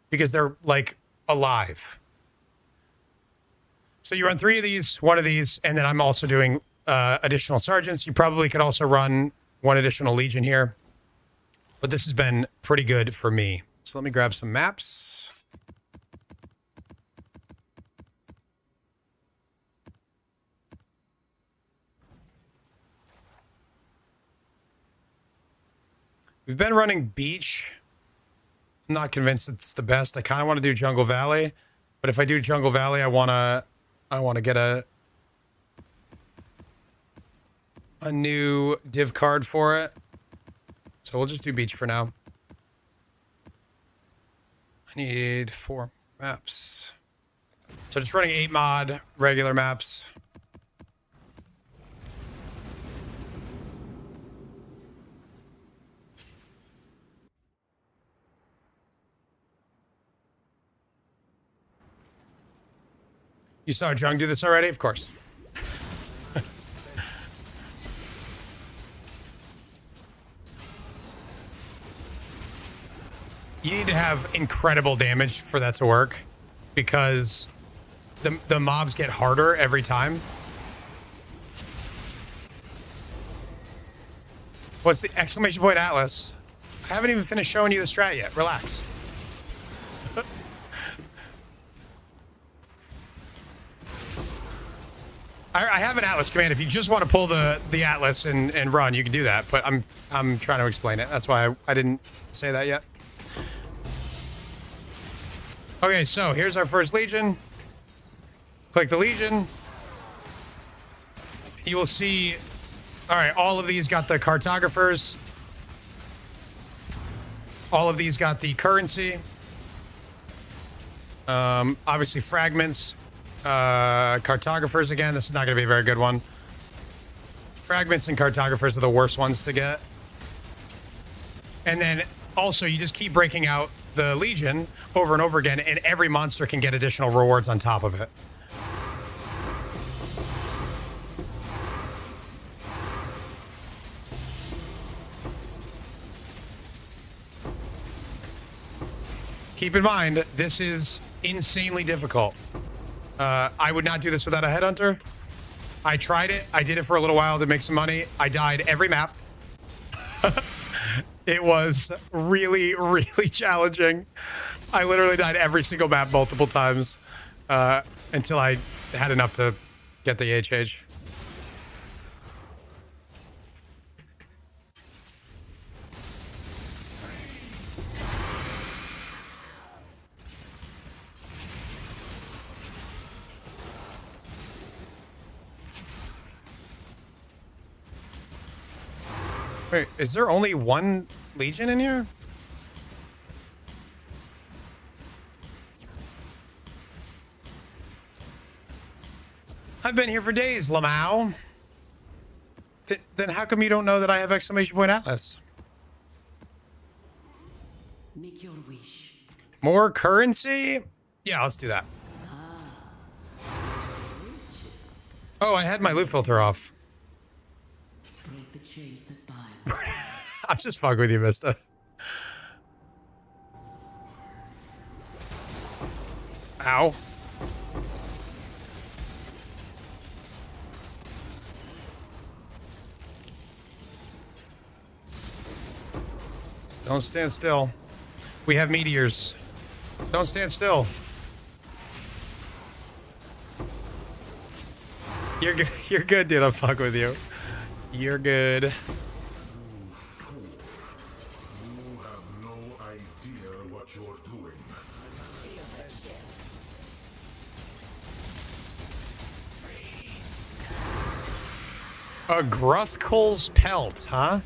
Because they're like alive. So you run 3 of these, 1 of these, and then I'm also doing additional sergeants. You probably could also run 1 additional Legion here. But this has been pretty good for me. So let me grab some maps. We've been running beach. I'm not convinced it's the best. I kind of want to do Jungle Valley, but if I do Jungle Valley, I want to get a new div card for it. So we'll just do beach for now. I need 4 maps. So just running 8 mod regular maps. You saw Jung do this already? Of course. You need to have incredible damage for that to work because the mobs get harder every time. What's the exclamation point Atlas? I haven't even finished showing you the strat yet. Relax. I have an Atlas command. If you just want to pull the Atlas and run, you can do that. But I'm trying to explain it. That's why I didn't say that yet. Okay, so here's our first Legion. Click the Legion. You will see, all right, all of these got the cartographers. All of these got the currency. Obviously fragments. Cartographers again. This is not going to be a very good one. Fragments and cartographers are the worst ones to get. And then also you just keep breaking out the Legion over and over again, and every monster can get additional rewards on top of it. Keep in mind, this is insanely difficult. I would not do this without a Headhunter. I tried it. I did it for a little while to make some money. I died every map. It was really, really challenging. I literally died every single map multiple times until I had enough to get the HH. Wait, is there only 1 Legion in here? I've been here for days, Lamau. Then how come you don't know that I have exclamation point Atlas? Make your wish. More currency? Yeah, let's do that. Oh, I had my loot filter off. Break the chains that bind. I'm just fucking with you, Mista. Ow. Don't stand still. We have meteors. Don't stand still. You're good. You're good, dude. I'm fucking with you. You're good. You have no idea what you're doing. A Gruthkul's pelt, huh?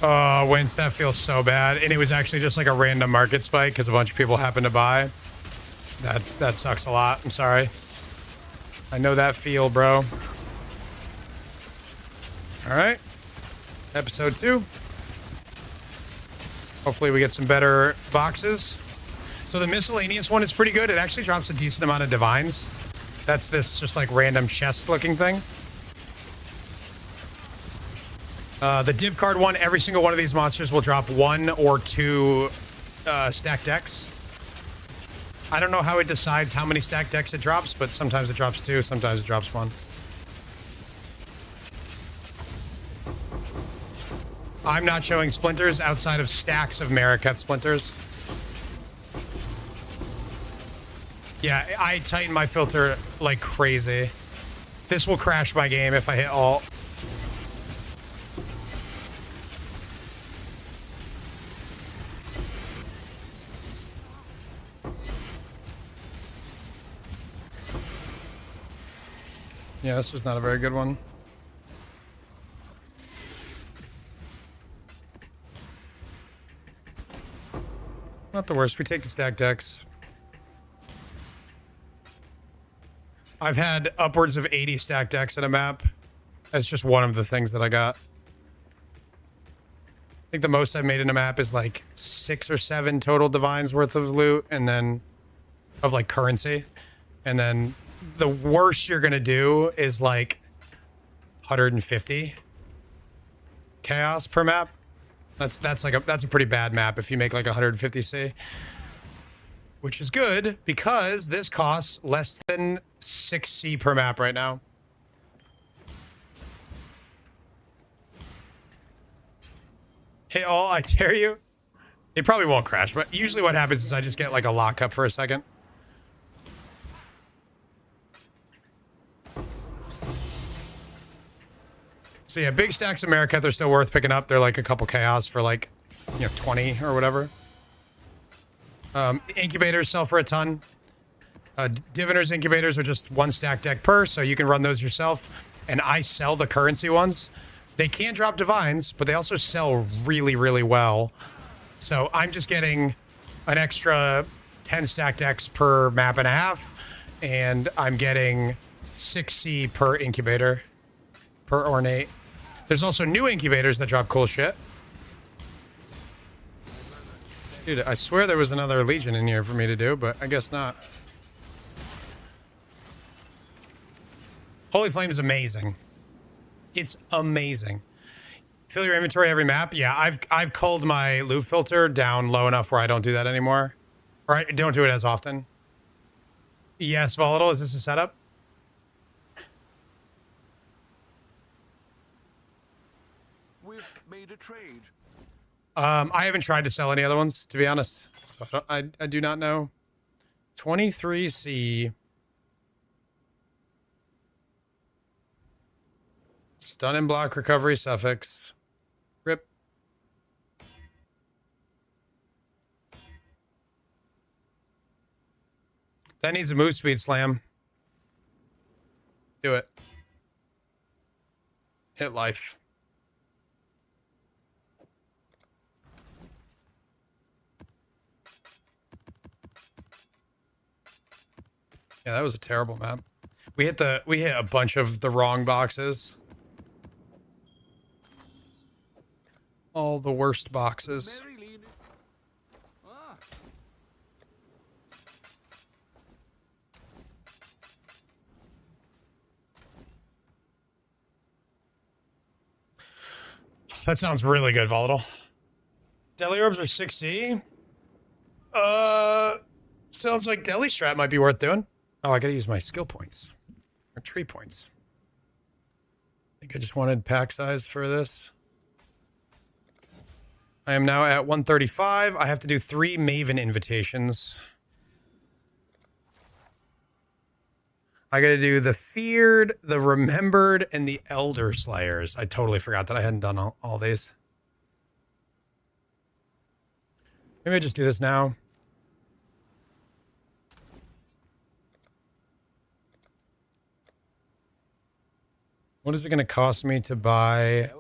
Oh, Wince, that feels so bad. And it was actually just like a random market spike because a bunch of people happened to buy. That sucks a lot. I'm sorry. I know that feel, bro. All right. Episode 2. Hopefully we get some better boxes. So the miscellaneous one is pretty good. It actually drops a decent amount of divines. That's this just like random chest looking thing. The div card one, every single one of these monsters will drop 1 or 2 stacked decks. I don't know how it decides how many stacked decks it drops, but sometimes it drops 2, sometimes it drops 1. I'm not showing splinters outside of stacks of Mariketh splinters. Yeah, I tighten my filter like crazy. This will crash my game if I hit alt. Yeah, this was not a very good one. Not the worst. We take the stack decks. I've had upwards of 80 stack decks in a map. That's just one of the things that I got. I think the most I've made in a map is like 6 or 7 total divines worth of loot, and then of like currency. And then the worst you're gonna do is like 150 chaos per map. That's a pretty bad map if you make like 150C. Which is good because this costs less than 6C per map right now. Hey all, I dare you. It probably won't crash, but usually what happens is I just get like a lockup for a second. So yeah, big stacks of Mariketh are still worth picking up. They're like a couple chaos for like, 20 or whatever. Incubators sell for a ton. Diviners incubators are just 1 stack deck per, so you can run those yourself. And I sell the currency ones. They can drop divines, but they also sell really, really well. So I'm just getting an extra 10 stack decks per map and a half, and I'm getting 6C per incubator, per ornate. There's also new incubators that drop cool shit. Dude, I swear there was another Legion in here for me to do, but I guess not. Holy Flame is amazing. It's amazing. Fill your inventory every map. Yeah, I've culled my loot filter down low enough where I don't do that anymore. Or I don't do it as often. Yes, Volatile, is this a setup? We've made a trade. I haven't tried to sell any other ones, to be honest. So I do not know. 23C. Stun and block recovery suffix. Rip. That needs a move speed slam. Do it. Hit life. Yeah, that was a terrible map. We hit a bunch of the wrong boxes. All the worst boxes. Mary leaning. Ah. That sounds really good, Volatile. Deli orbs are 6C? Sounds like deli strat might be worth doing. Oh, I gotta use my skill points. Or tree points. I think I just wanted pack size for this. I am now at 135. I have to do 3 Maven invitations. I gotta do the Feared, the Remembered, and the Elder Slayers. I totally forgot that I hadn't done all these. Maybe I just do this now. What is it going to cost me to buy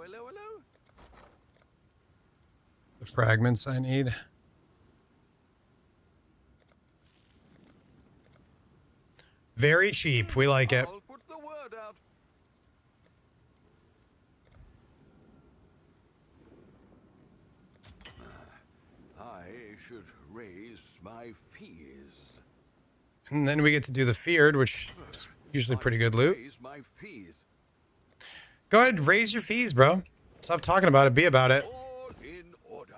the fragments I need? Very cheap. We like it. I'll put the word out. I should raise my fees. And then we get to do the Feared, which is usually pretty good loot. Raise my fees. Go ahead, raise your fees, bro. Stop talking about it. Be about it. All in order.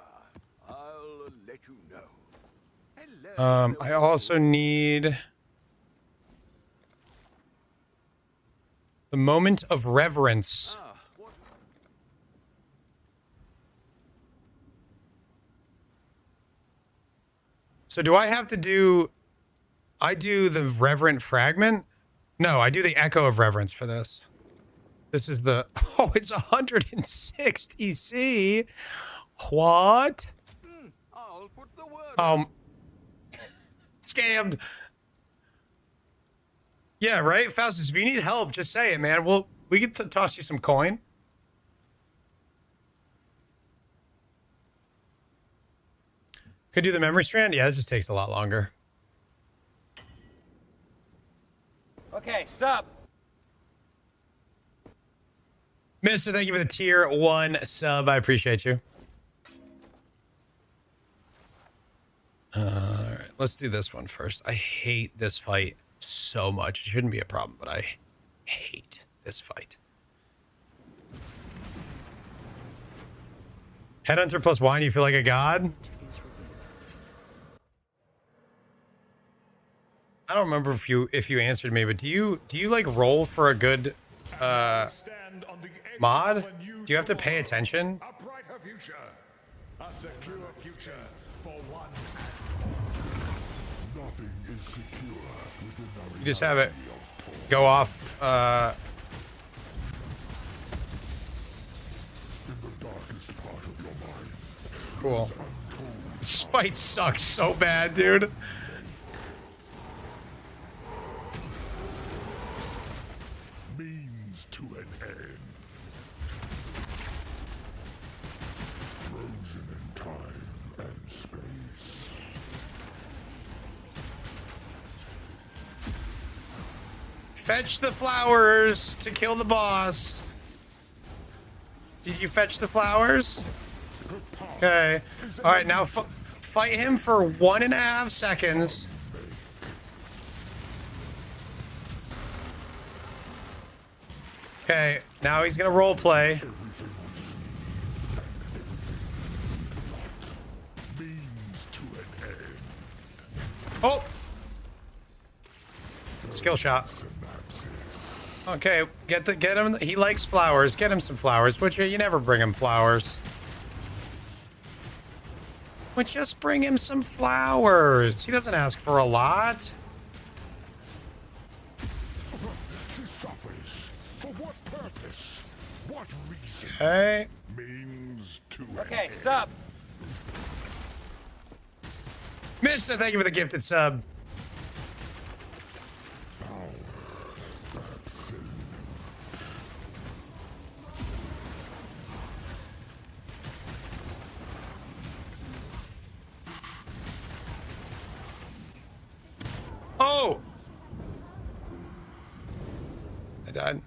I'll let you know. Hello. I also need the Moment of Reverence. Ah, what? So do I have to do... I do the Reverent Fragment? No, I do the Echo of Reverence for this. This is the... Oh, it's 160 C. What? I'll put the word Scammed. Yeah, right? Faustus, if you need help, just say it, man. We get to toss you some coin. Could do the memory strand? Yeah, it just takes a lot longer. Okay, sub. Mister, thank you for the tier 1 sub. I appreciate you. Alright, let's do this one first. I hate this fight so much. It shouldn't be a problem, but I hate this fight. Headhunter plus wine, you feel like a god? I don't remember if you answered me, but do you like roll for a good mod? Do you have to pay attention? A brighter future. A secure future for one. Nothing is secure within the You just have it go off. in the darkest part of your mind. Cool. This fight sucks so bad, dude. Means to an end. Frozen in time and space. Fetch the flowers to kill the boss. Did you fetch the flowers? Okay. All right, now fight him for 1.5 seconds. Okay, now he's gonna role play. Means to an end. Oh! Skill shot. Okay, get him. He likes flowers. Get him some flowers. Would you? You never bring him flowers. Would just bring him some flowers. He doesn't ask for a lot. This suffers. For what purpose? What reason? Okay. Means to Okay, an sub. Mister, thank you for the gifted sub. Oh! I died.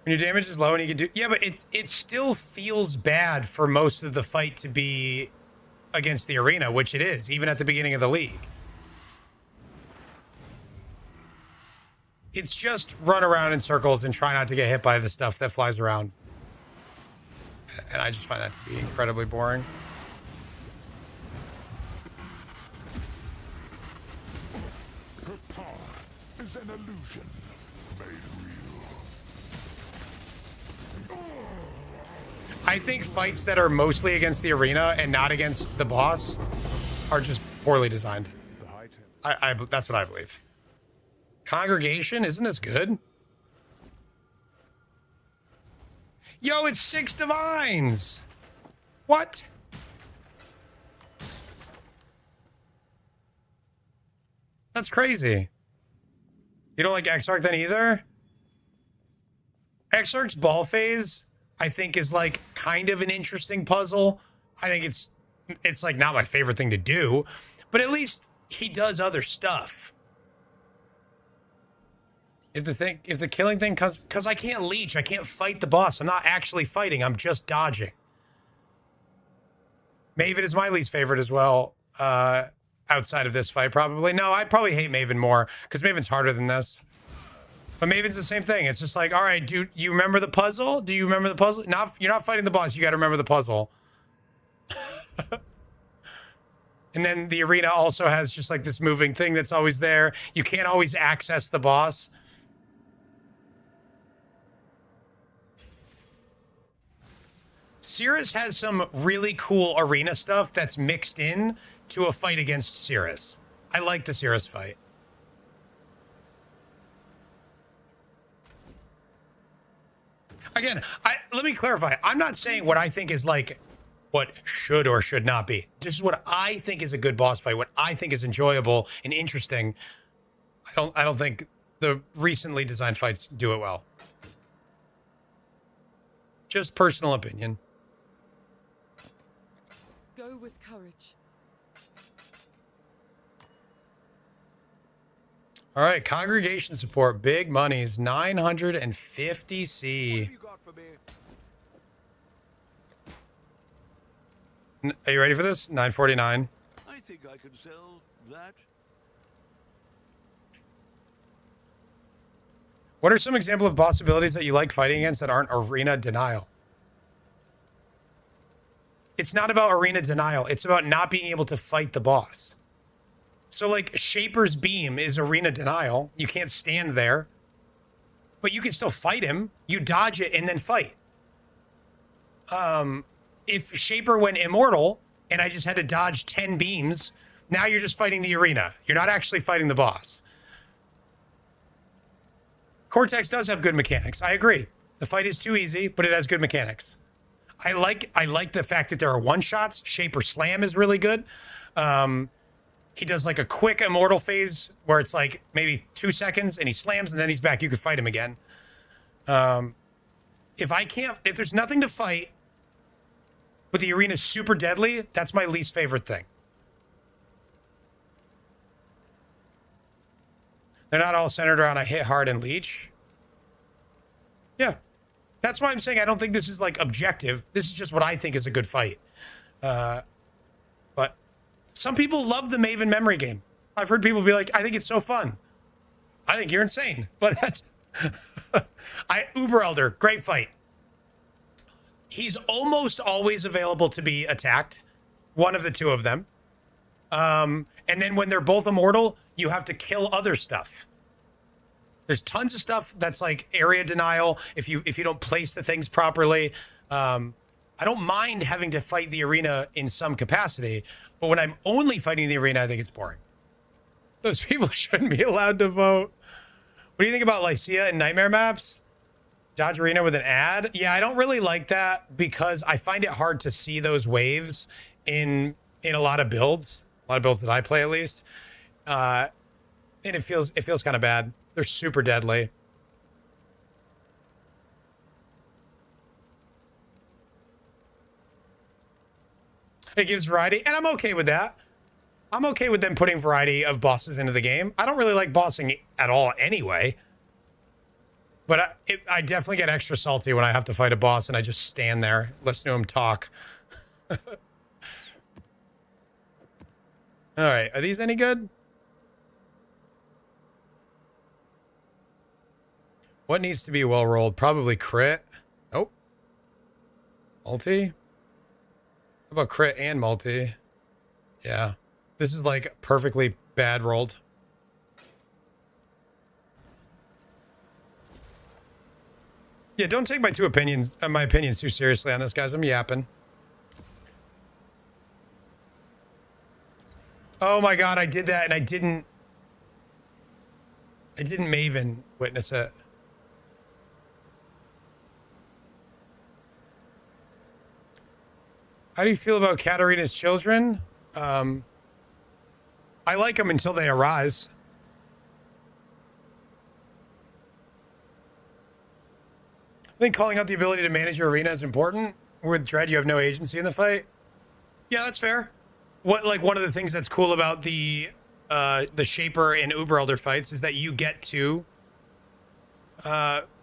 When your damage is low and you can do... Yeah, but it still feels bad for most of the fight to be against the arena, which it is, even at the beginning of the league. It's just run around in circles and try not to get hit by the stuff that flies around. And I just find that to be incredibly boring. Is an illusion made real. I think fights that are mostly against the arena and not against the boss are just poorly designed. That's what I believe. Congregation, isn't this good? Yo, it's 6 divines. What? That's crazy. You don't like Exarch then either? Exarch's ball phase, I think, is like kind of an interesting puzzle. I think it's like not my favorite thing to do, but at least he does other stuff. If the killing thing, cause I can't leech, I can't fight the boss. I'm not actually fighting, I'm just dodging. Maven is my least favorite as well, outside of this fight, probably. No, I'd probably hate Maven more, because Maven's harder than this. But Maven's the same thing. It's just like, all right, dude, you remember the puzzle? Do you remember the puzzle? You're not fighting the boss, you gotta remember the puzzle. And then the arena also has just like this moving thing that's always there. You can't always access the boss. Cirrus has some really cool arena stuff that's mixed in to a fight against Cirrus. I like the Cirrus fight. Again, let me clarify. I'm not saying what I think is like what should or should not be. This is what I think is a good boss fight, what I think is enjoyable and interesting. I don't think the recently designed fights do it well. Just personal opinion. Go with courage. All right, congregation support, big monies, 950C. Are you ready for this? 949. I think I could sell that. What are some example of boss abilities that you like fighting against that aren't arena denial? It's not about arena denial. It's about not being able to fight the boss. So like Shaper's Beam is arena denial. You can't stand there, but you can still fight him. You dodge it and then fight. If Shaper went immortal and I just had to dodge 10 beams, now you're just fighting the arena. You're not actually fighting the boss. Cortex does have good mechanics. I agree. The fight is too easy, but it has good mechanics. I like the fact that there are one-shots. Shaper Slam is really good. He does like a quick immortal phase where it's like maybe 2 seconds and he slams and then he's back. You could fight him again. If there's nothing to fight, but the arena's super deadly, that's my least favorite thing. They're not all centered around a hit hard and leech. Yeah. That's why I'm saying I don't think this is like objective. This is just what I think is a good fight. But some people love the Maven memory game. I've heard people be like, I think it's so fun. I think you're insane. But that's... Uber Elder, great fight. He's almost always available to be attacked. One of the two of them. And then when they're both immortal, you have to kill other stuff. There's tons of stuff that's like area denial if you don't place the things properly. I don't mind having to fight the arena in some capacity, but when I'm only fighting the arena, I think it's boring. Those people shouldn't be allowed to vote. What do you think about Lycia and Nightmare maps? Dodge arena with an ad? Yeah, I don't really like that because I find it hard to see those waves in a lot of builds that I play at least. And it feels kind of bad. They're super deadly. It gives variety, and I'm okay with that. I'm okay with them putting variety of bosses into the game. I don't really like bossing at all anyway. But I definitely get extra salty when I have to fight a boss and I just stand there, listen to him talk. All right, are these any good? What needs to be well rolled? Probably crit. Oh. Multi? How about crit and multi? Yeah. This is like perfectly bad rolled. Yeah, don't take my opinions too seriously on this, guys. I'm yapping. Oh my god, I did that and I didn't Maven witness it. How do you feel about Katarina's children? I like them until they arise. I think calling out the ability to manage your arena is important. With Dread, you have no agency in the fight. Yeah, that's fair. One of the things that's cool about the Shaper and Uber Elder fights is that you get to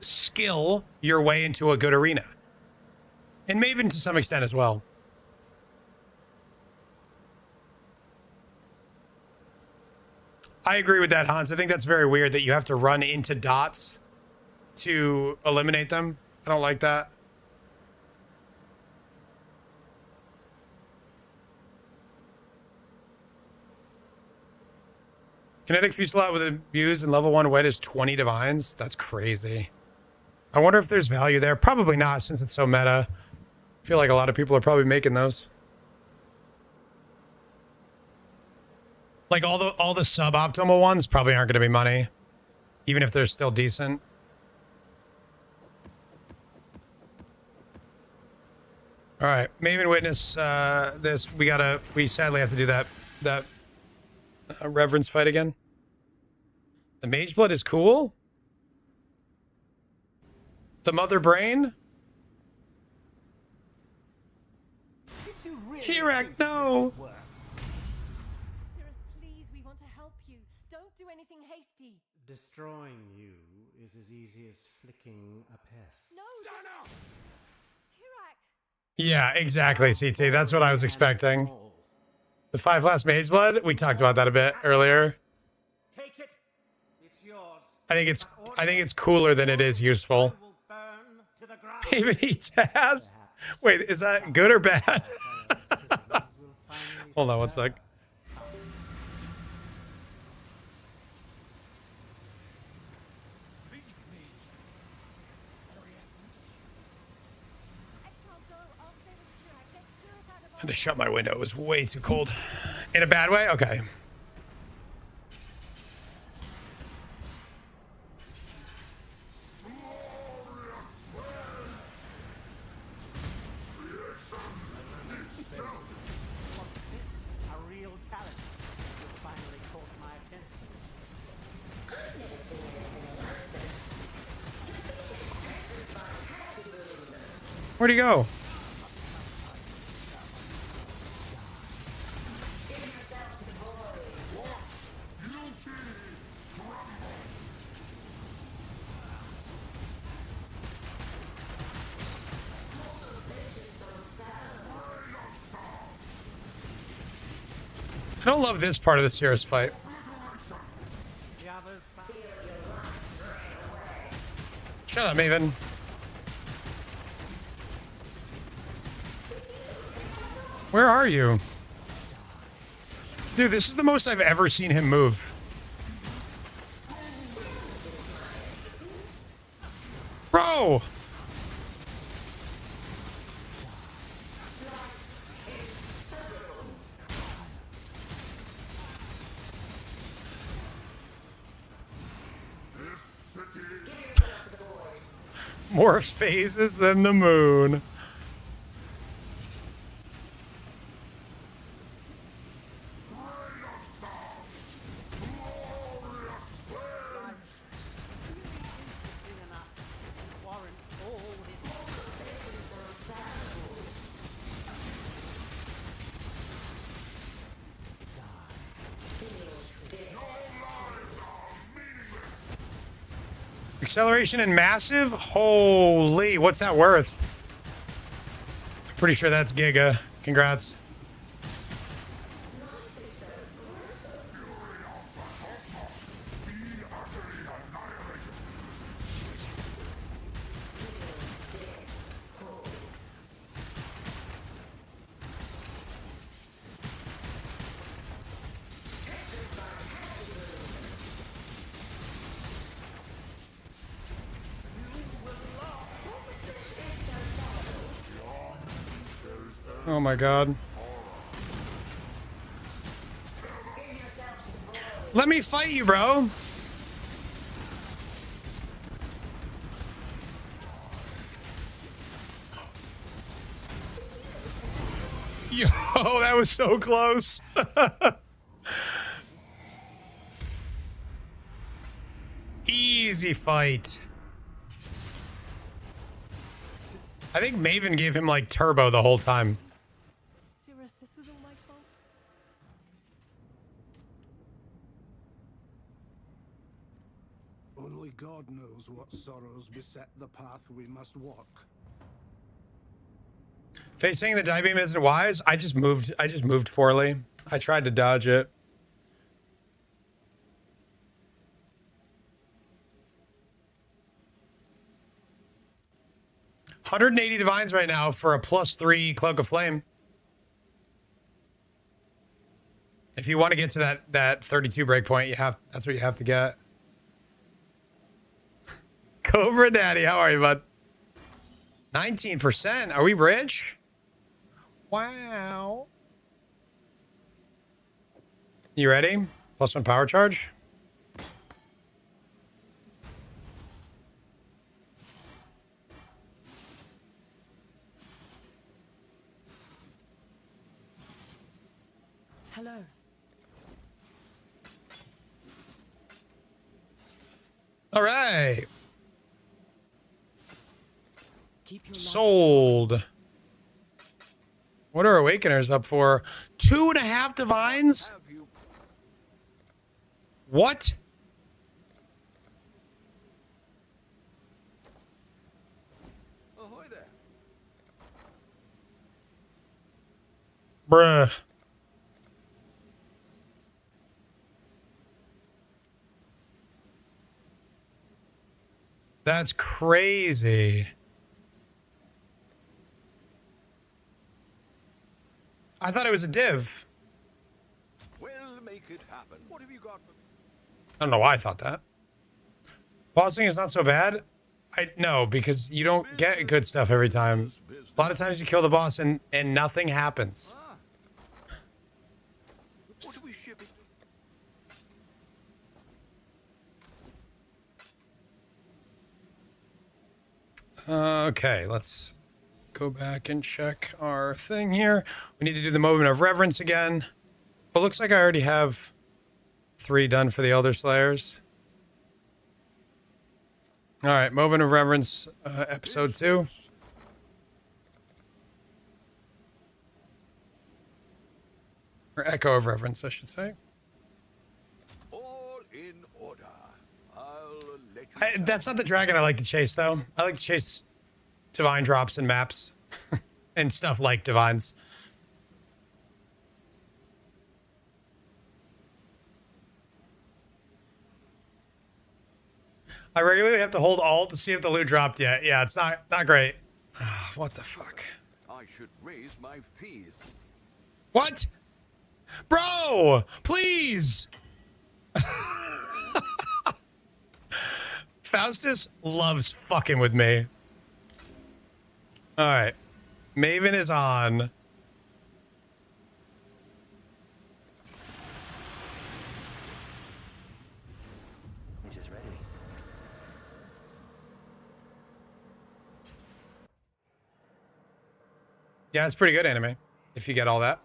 skill your way into a good arena. And Maven to some extent as well. I agree with that, Hans. I think that's very weird that you have to run into dots to eliminate them. I don't like that. Kinetic Fusillade with abuse and level 1 wet is 20 divines. That's crazy. I wonder if there's value there. Probably not, since it's so meta. I feel like a lot of people are probably making those. Like all the suboptimal ones probably aren't going to be money, even if they're still decent. All right, Maven witness this. We sadly have to do that reverence fight again. The Mage Blood is cool. The Mother Brain. Kirak, no. Please, we want to help you. Don't do anything hasty. Destroying you is as easy as flicking a pest. No. Kirak. Yeah, exactly, CT. That's what I was expecting. The 5 last Mage Blood. We talked about that a bit earlier. Take it. It's yours. I think it's cooler than it is useful. Even eats ass. Wait, is that good or bad? Hold on one sec. I had to shut my window. It was way too cold. In a bad way? Okay. Where'd he go? I don't love this part of the Cirrus fight. Shut up, Maven. Where are you? Dude, this is the most I've ever seen him move. Bro! More phases than the moon. Acceleration and massive? Holy, what's that worth? Pretty sure that's Giga. Congrats. Oh my god. Let me fight you, bro. Yo, that was so close. Easy fight. I think Maven gave him like turbo the whole time. This was all my fault. Only God knows what sorrows beset the path we must walk. Face saying the die beam isn't wise. I just moved poorly. I tried to dodge it. $180 divines right now for a +3 Cloak of Flame. If you want to get to that 32 breakpoint, that's what you have to get. Cobra Daddy, how are you, bud? 19%. Are we rich? Wow. You ready? +1 power charge. Hello. All right. Sold. What are Awakeners up for? 2.5 divines? What? Ahoy there. Bruh. That's crazy. I thought it was a div. We'll make it happen. What have you got for... I don't know why I thought that. Bossing is not so bad. No, because you don't get good stuff every time. A lot of times you kill the boss and nothing happens. What are we shipping? Okay, let's go back and check our thing here. We need to do the moment of reverence again. Well, looks like I already have 3 done for the Elder Slayers. All right, moment of reverence, episode 2. Or echo of reverence, I should say. All in order. I'll let you... That's not the dragon I like to chase, though. I like to chase divine drops and maps and stuff like divines. I regularly have to hold alt to see if the loot dropped yet. Yeah, it's not great. What the fuck? I should raise my fees. What? Bro, please. Faustus loves fucking with me. All right. Maven is on. It is ready. Yeah, it's pretty good anime. If you get all that.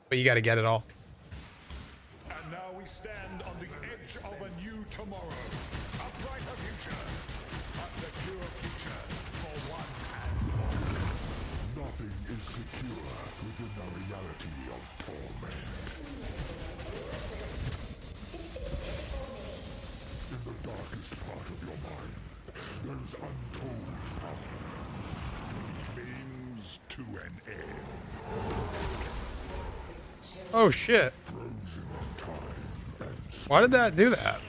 But you got to get it all. And now we stand on the edge of a new tomorrow. A brighter future. A secure future for one and all. Nothing is secure within the reality of torment. In the darkest part of your to an end. Oh shit. Why did that do that?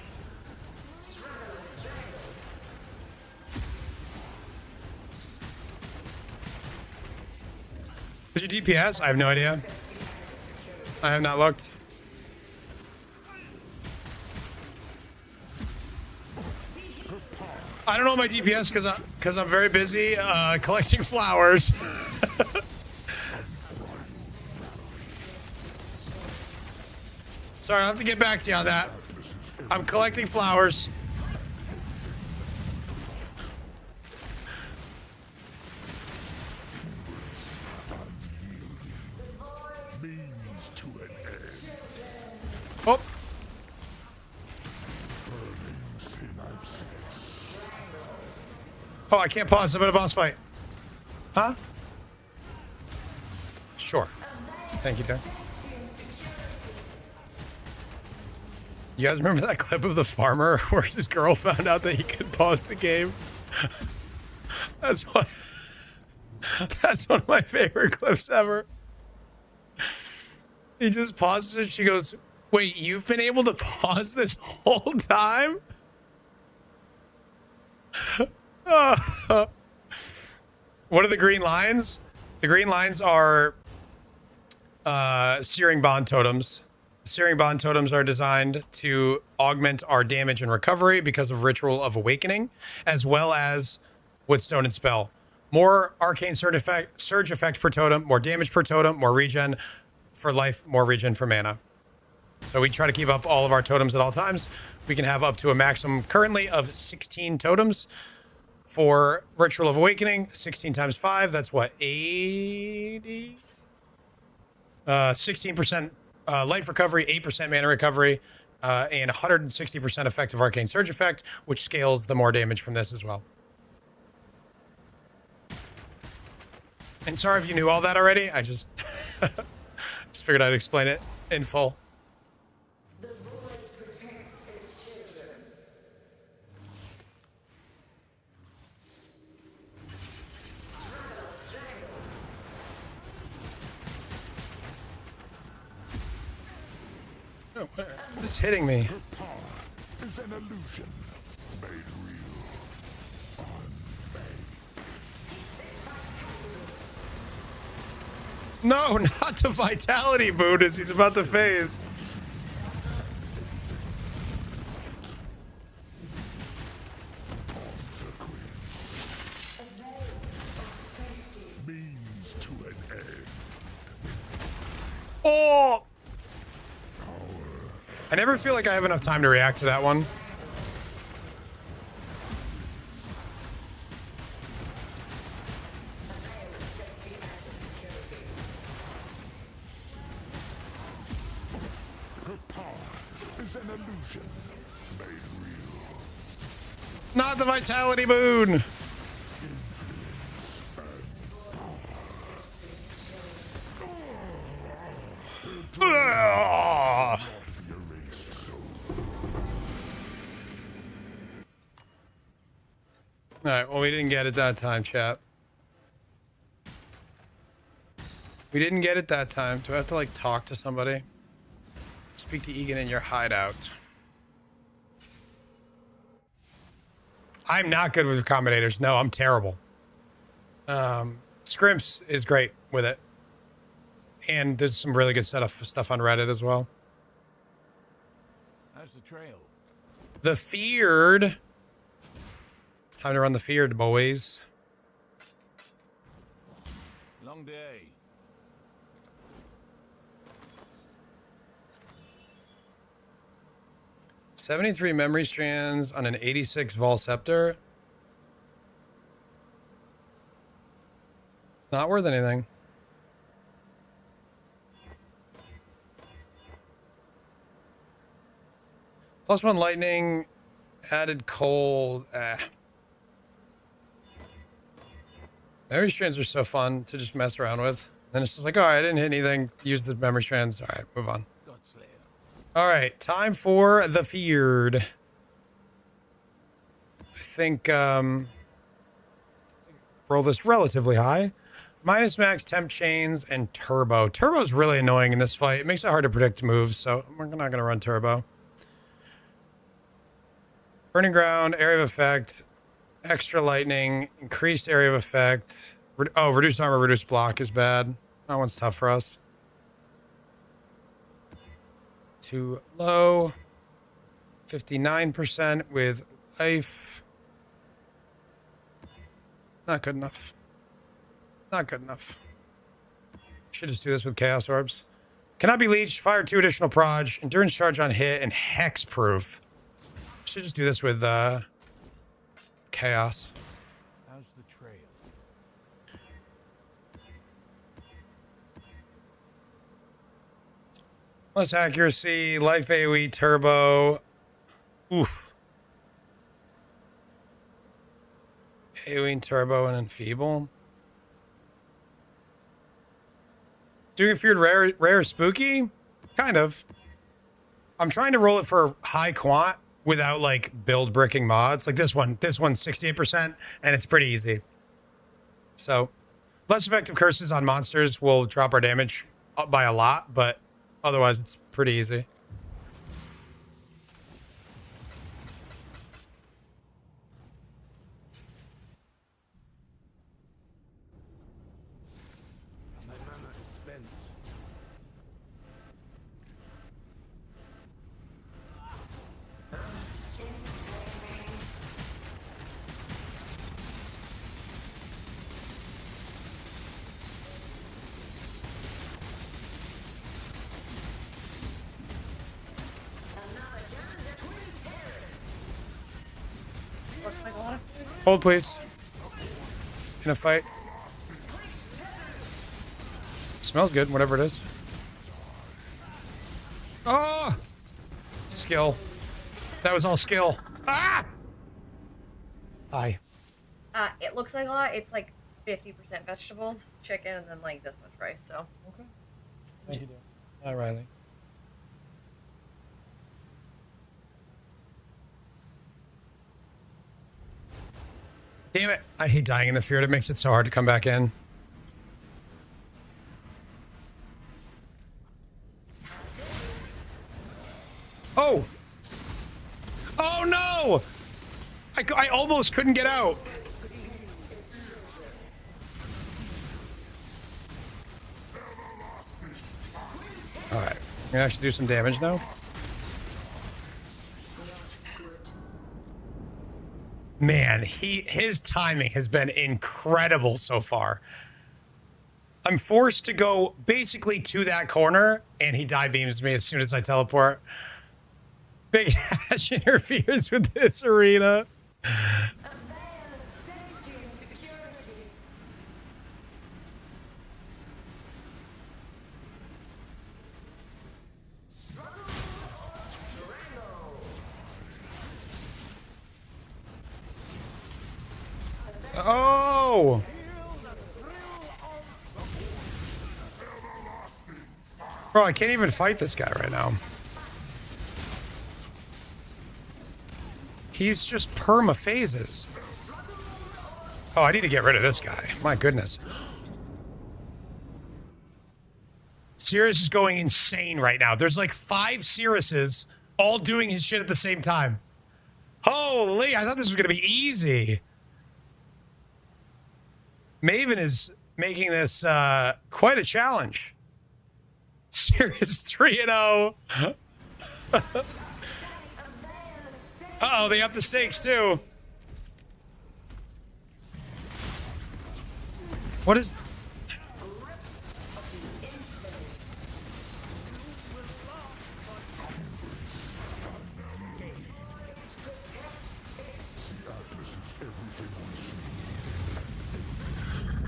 What's your DPS? I have no idea. I have not looked. I don't know my DPS because I'm very busy collecting flowers. Sorry, I'll have to get back to you on that. I'm collecting flowers. Means to an end. Oh. Oh, I can't pause. I'm in a boss fight. Huh? Sure. Thank you, Dan. You guys remember that clip of the farmer where his girl found out that he could pause the game? That's one of my favorite clips ever. He just pauses it. She goes, "Wait, you've been able to pause this whole time?" What are the green lines? The green lines are searing bond totems. Searing bond totems are designed to augment our damage and recovery because of Ritual of Awakening, as well as Woodstone and Spell. More arcane surge effect per totem, more damage per totem, more regen for life, more regen for mana. So we try to keep up all of our totems at all times. We can have up to a maximum currently of 16 totems. For Ritual of Awakening, 16 times 5, that's what, 80? 16% life recovery, 8% mana recovery, and 160% effective arcane surge effect, which scales the more damage from this as well. And sorry if you knew all that already. I just figured I'd explain it in full. Oh, what is hitting me? Her power is an illusion made real. No, not the vitality boot as he's about to phase. Means to an end. Oh! I never feel like I have enough time to react to that one. Her power is an illusion made real. Not the vitality boon. All right, well, we didn't get it that time, chat. We didn't get it that time. Do I have to, like, talk to somebody? Speak to Egan in your hideout. I'm not good with combinators. No, I'm terrible. Scrimps is great with it. And there's some really good stuff on Reddit as well. How's the trail? The Feared. It's time to run the Feared, boys. Long day. $73 memory strands on an 86 Vol Scepter. Not worth anything. +1 lightning, added cold. Memory strands are so fun to just mess around with. Then it's just like, all right, I didn't hit anything. Use the memory strands. All right, move on. All right, time for the Feared. I think roll this relatively high. Minus max temp chains and turbo. Turbo's really annoying in this fight. It makes it hard to predict moves, so we're not going to run turbo. Burning ground, area of effect, extra lightning, increased area of effect. Oh, reduced armor, reduced block is bad. That one's tough for us. Too low. 59% with life. Not good enough. Not good enough. Should just do this with chaos orbs. Cannot be leeched. Fire 2 additional proj. Endurance charge on hit and hex proof. Should just do this with chaos. How's the trail? Less accuracy, life AoE, turbo. Oof. AoE and turbo and enfeeble. Doing feared rare spooky? Kind of. I'm trying to roll it for high quant without like build bricking mods. Like this one's 68% and it's pretty easy. So less effective curses on monsters will drop our damage up by a lot, but otherwise it's pretty easy. My mana is spent. Hold, please. In a fight. Smells good, whatever it is. Oh! Skill. That was all skill. Ah! Hi. It looks like a lot. It's like 50% vegetables, chicken, and then like this much rice. So. Okay. Thank you, dear. Riley. Damn it. I hate dying in the field. It makes it so hard to come back in. Oh! Oh no! I almost couldn't get out. Alright. I'm gonna actually do some damage now. Man, his timing has been incredible so far. I'm forced to go basically to that corner, and he die beams me as soon as I teleport. Big Ash interferes with this arena. Oh! Bro, I can't even fight this guy right now. He's just perma-phases. Oh, I need to get rid of this guy. My goodness. Sirius is going insane right now. There's like 5 Siriuses all doing his shit at the same time. Holy, I thought this was going to be easy. Maven is making this quite a challenge. Sirius 3-0. Uh-oh, they upped the stakes too. What is...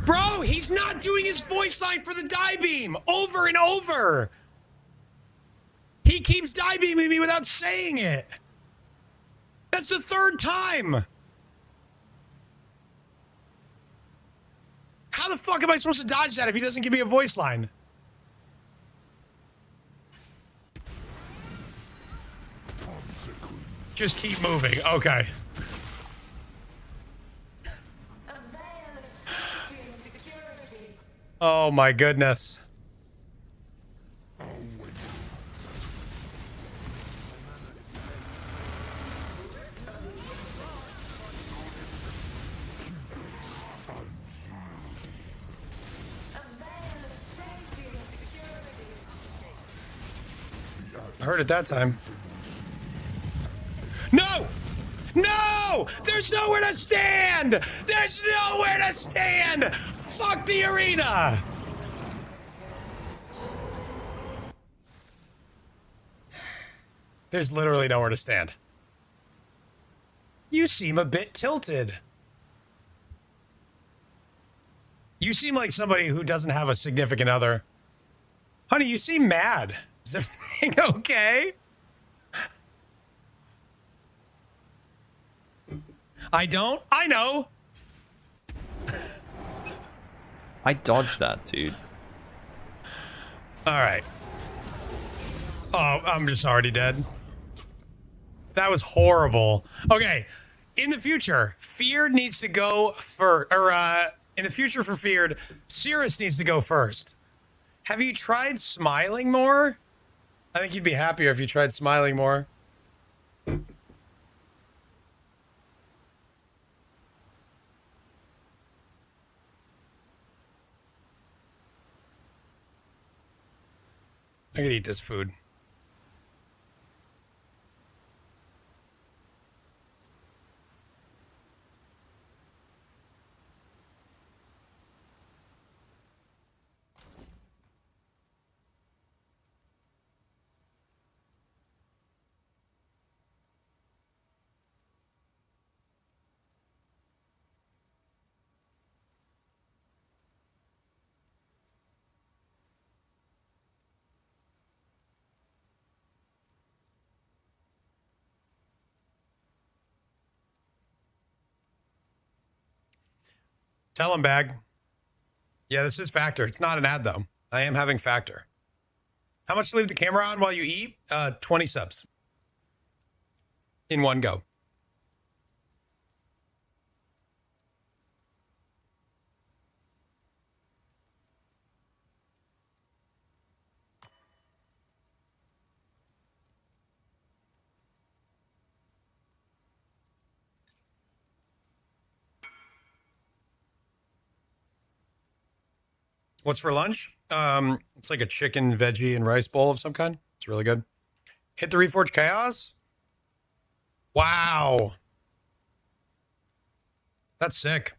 Bro, he's not doing his voice line for the die beam over and over. He keeps die beaming me without saying it. That's the 3rd time. How the fuck am I supposed to dodge that if he doesn't give me a voice line? Just keep moving. Okay. Oh my goodness. I heard it that time. No! No! There's nowhere to stand! There's nowhere to stand! Fuck the arena! There's literally nowhere to stand. You seem a bit tilted. You seem like somebody who doesn't have a significant other. Honey, you seem mad. Is everything okay? I don't? I know. I dodged that, dude. All right. Oh, I'm just already dead. That was horrible. Okay. In the future, Feared needs to go for, in the future for Feared, Cirrus needs to go first. Have you tried smiling more? I think you'd be happier if you tried smiling more. I could eat this food. Tell him, Bag. Yeah, this is Factor. It's not an ad, though. I am having Factor. How much to leave the camera on while you eat? 20 subs. In one go. What's for lunch? It's like a chicken, veggie, and rice bowl of some kind. It's really good. Hit the Reforged Chaos? Wow. That's sick.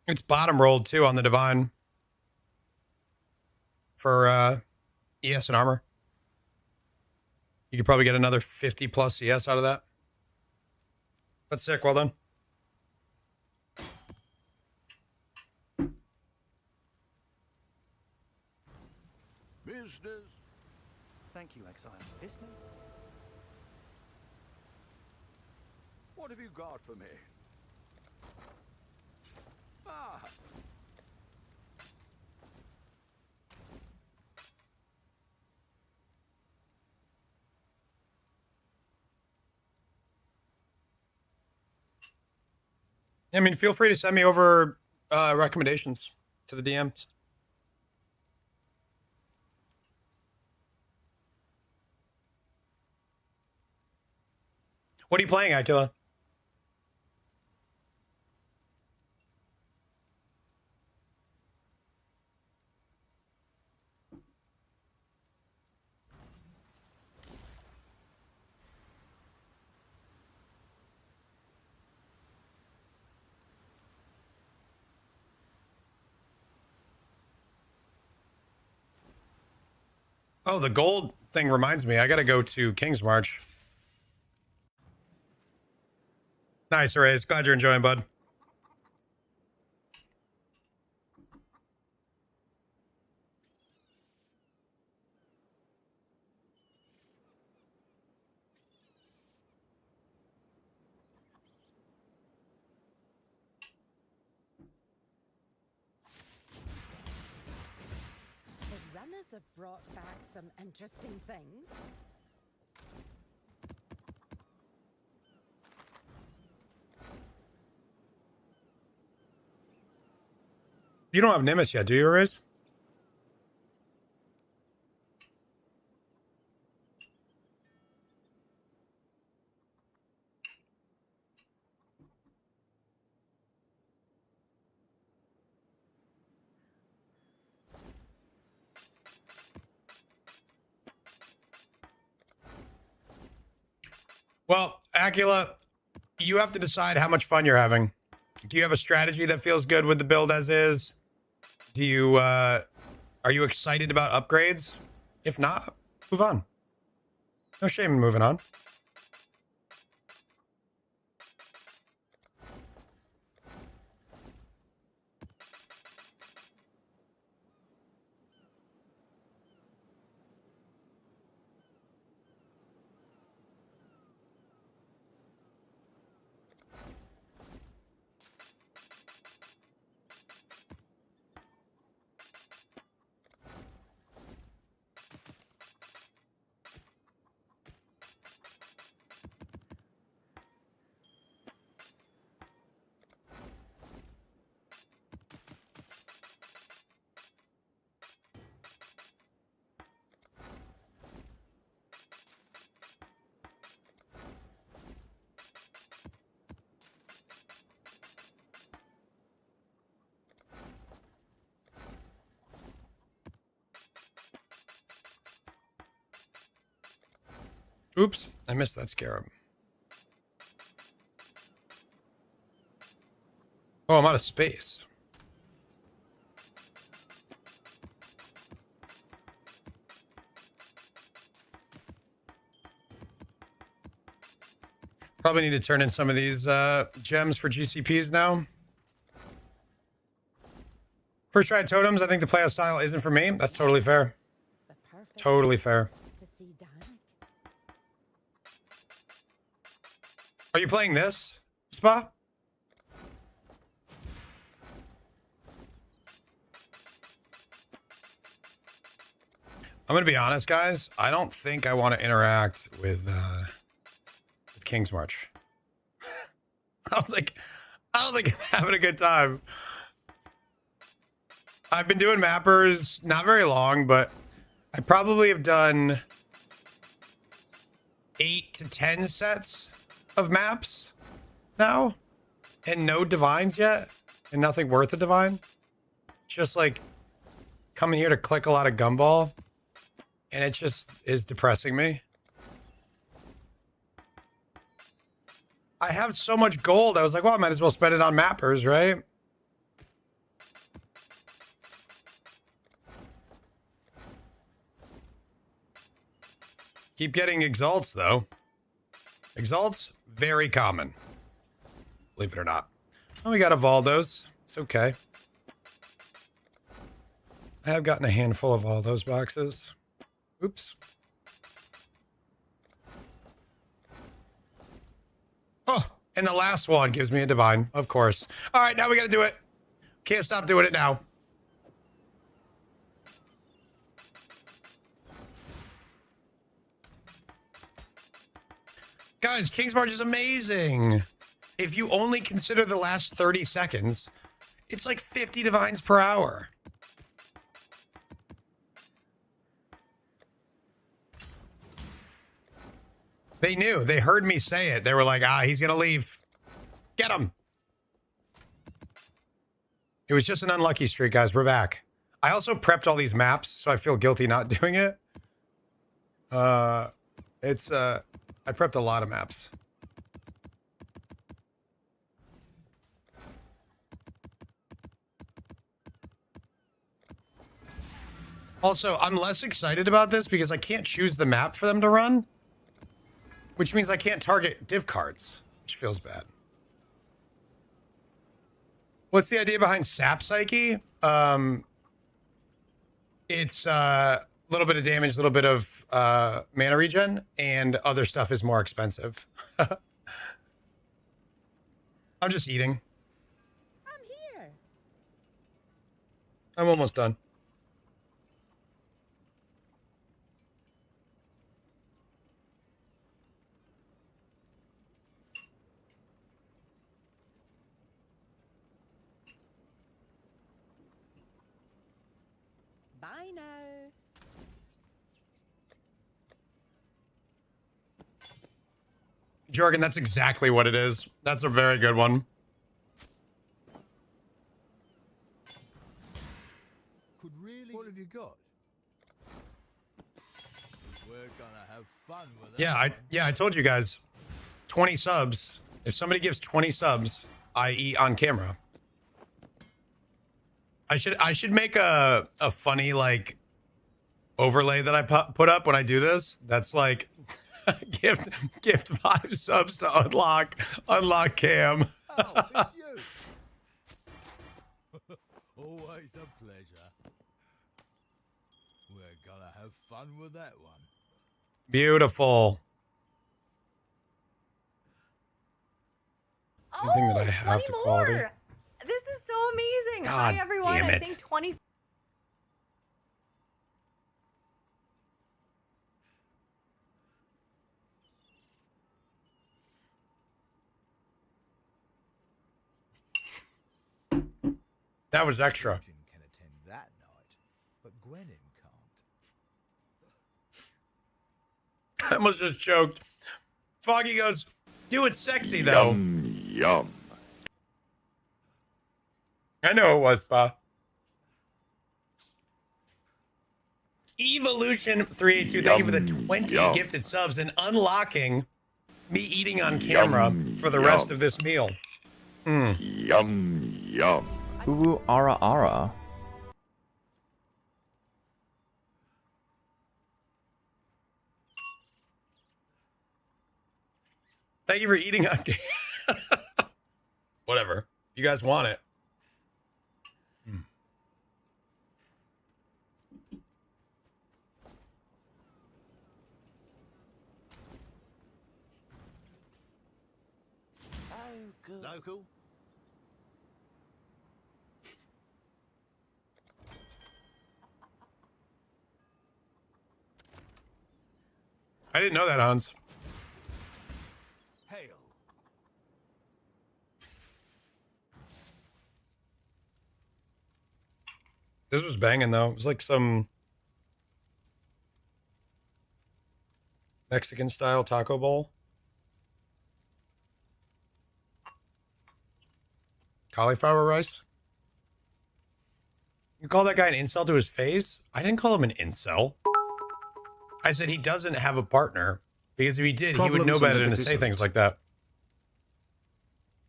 It's bottom rolled, too, on the Divine. For ES and armor. You could probably get another 50 plus ES out of that. That's sick. Well done. Business. Thank you, Exile. Business? What have you got for me? Ah. I mean, feel free to send me over recommendations to the DMs. What are you playing, Akila? Oh, the gold thing reminds me. I got to go to King's March. Nice, Arrays. Glad you're enjoying, bud. The runners have brought back some interesting things. You don't have Nimbus yet, do you, Riz? Well, Acula, you have to decide how much fun you're having. Do you have a strategy that feels good with the build as is? Do you, are you excited about upgrades? If not, move on. No shame in moving on. Oops, I missed that scarab. Oh, I'm out of space. Probably need to turn in some of these gems for GCPs now. First try at totems, I think the playoff style isn't for me. That's totally fair. Totally fair. Are you playing this, Spa? I'm gonna be honest, guys. I don't think I want to interact with King's March. I don't think I'm having a good time. I've been doing mappers not very long, but I probably have done 8 to 10 sets of maps now, and no divines yet, and nothing worth a divine. Just like coming here to click a lot of gumball, and it just is depressing me. I have so much gold. I was like, well, I might as well spend it on mappers, right? Keep getting exalts, though. Exalts, very common. Believe it or not. Oh, we got a Valdos. It's okay. I have gotten a handful of all those boxes. Oops. Oh, and the last one gives me a divine, of course. All right, now we got to do it. Can't stop doing it now. Guys, King's March is amazing. If you only consider the last 30 seconds, it's like 50 divines per hour. They knew. They heard me say it. They were like, he's going to leave. Get him. It was just an unlucky streak, guys. We're back. I also prepped all these maps, so I feel guilty not doing it. I prepped a lot of maps. Also, I'm less excited about this because I can't choose the map for them to run, which means I can't target div cards, which feels bad. What's the idea behind Sap Psyche? It's a little bit of damage, a little bit of mana regen, and other stuff is more expensive. I'm just eating. I'm here. I'm almost done. Bye now. Jorgen, that's exactly what it is. That's a very good one. Could really. What have you got? We're gonna have fun with it. Yeah, I told you guys. 20 subs. If somebody gives 20 subs, i.e. on camera, I should make a funny like overlay that I put up when I do this. That's like gift 5 subs to unlock cam. Oh, it's you. Always a pleasure. We're gonna have fun with that one. Beautiful. Anything that I have 20 to more. quality. This is so amazing. God Hi everyone. damn I it. think 20. That was extra. Can attend that night, but Gwenin can't. I almost just choked. Foggy goes, do it sexy though. Yum. I know it was, Spa. Evolution 382, thank you for the 20 gifted subs and unlocking me eating on camera for the rest of this meal. Yum, yum. Ooh, ara ara. Thank you for eating on camera. Whatever. You guys want it. Local. I didn't know that, Hans. Hail. This was banging though. It was like some Mexican style taco bowl. Cauliflower rice? You call that guy an incel to his face? I didn't call him an incel. I said he doesn't have a partner because if he did, he would know better than to say things like that.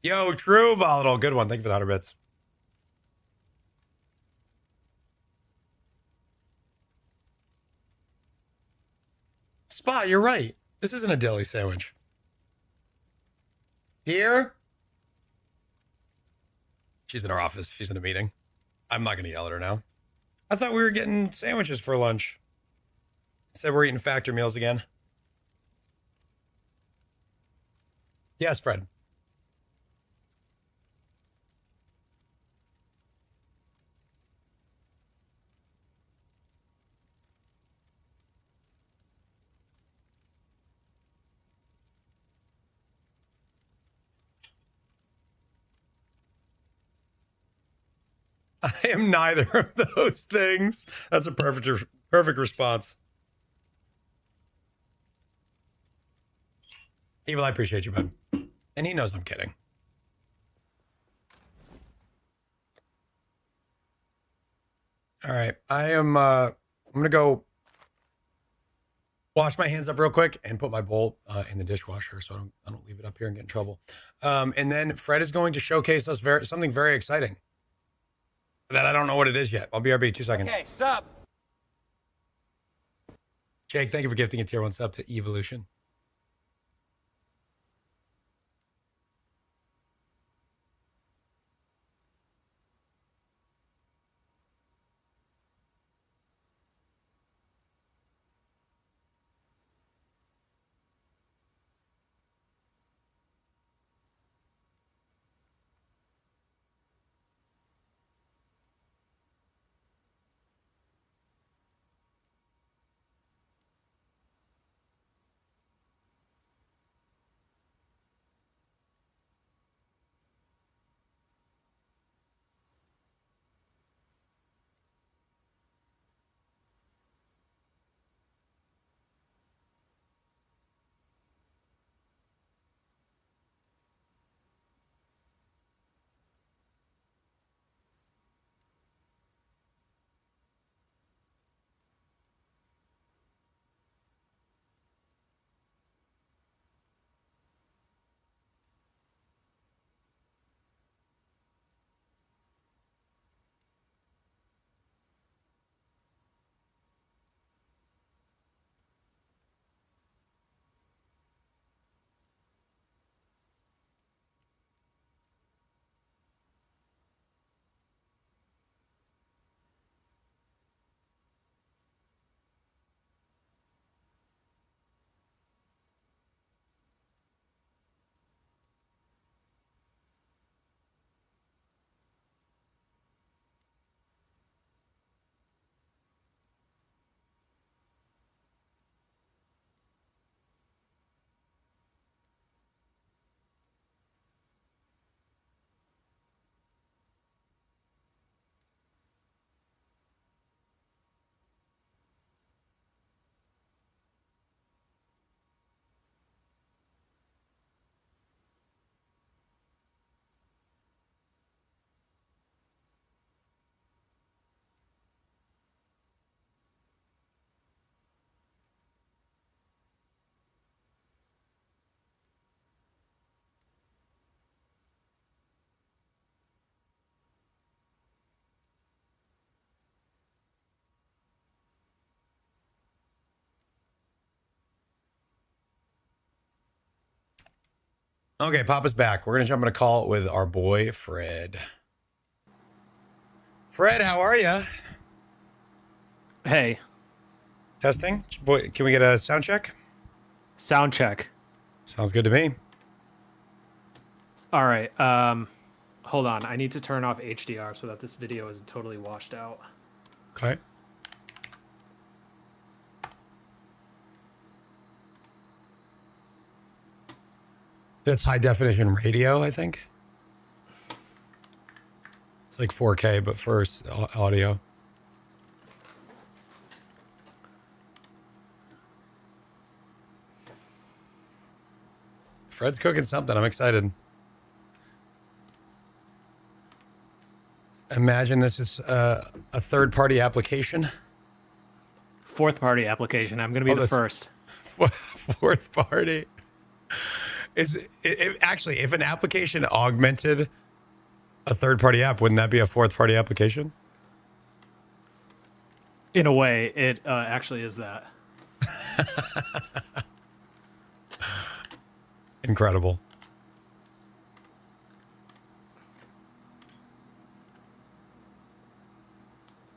Yo, true volatile. Good one. Thank you for the 100 bits. Spot, you're right. This isn't a deli sandwich. Dear? She's in her office. She's in a meeting. I'm not going to yell at her now. I thought we were getting sandwiches for lunch. Said we're eating factor meals again. Yes, Fred. I am neither of those things. That's a perfect response. Evil, I appreciate you, bud. And he knows I'm kidding. All right. I'm going to go wash my hands up real quick and put my bowl in the dishwasher so I don't leave it up here and get in trouble. And then Fred is going to showcase us something very exciting that I don't know what it is yet. I'll BRB 2 seconds. Okay, sub. Jake, thank you for gifting a tier 1 sub to Evolution. Okay, Papa's back. We're going to jump in a call with our boy, Fred. Fred, how are you? Hey. Testing? Boy, can we get a sound check? Sound check. Sounds good to me. All right. Hold on. I need to turn off HDR so that this video isn't totally washed out. Okay. That's high definition radio, I think. It's like 4K, but for audio. Fred's cooking something. I'm excited. Imagine this is a third-party application. Fourth-party application. I'm going to be the first. Fourth party. Actually, if an application augmented a third-party app, wouldn't that be a fourth-party application? In a way, it actually is that. Incredible.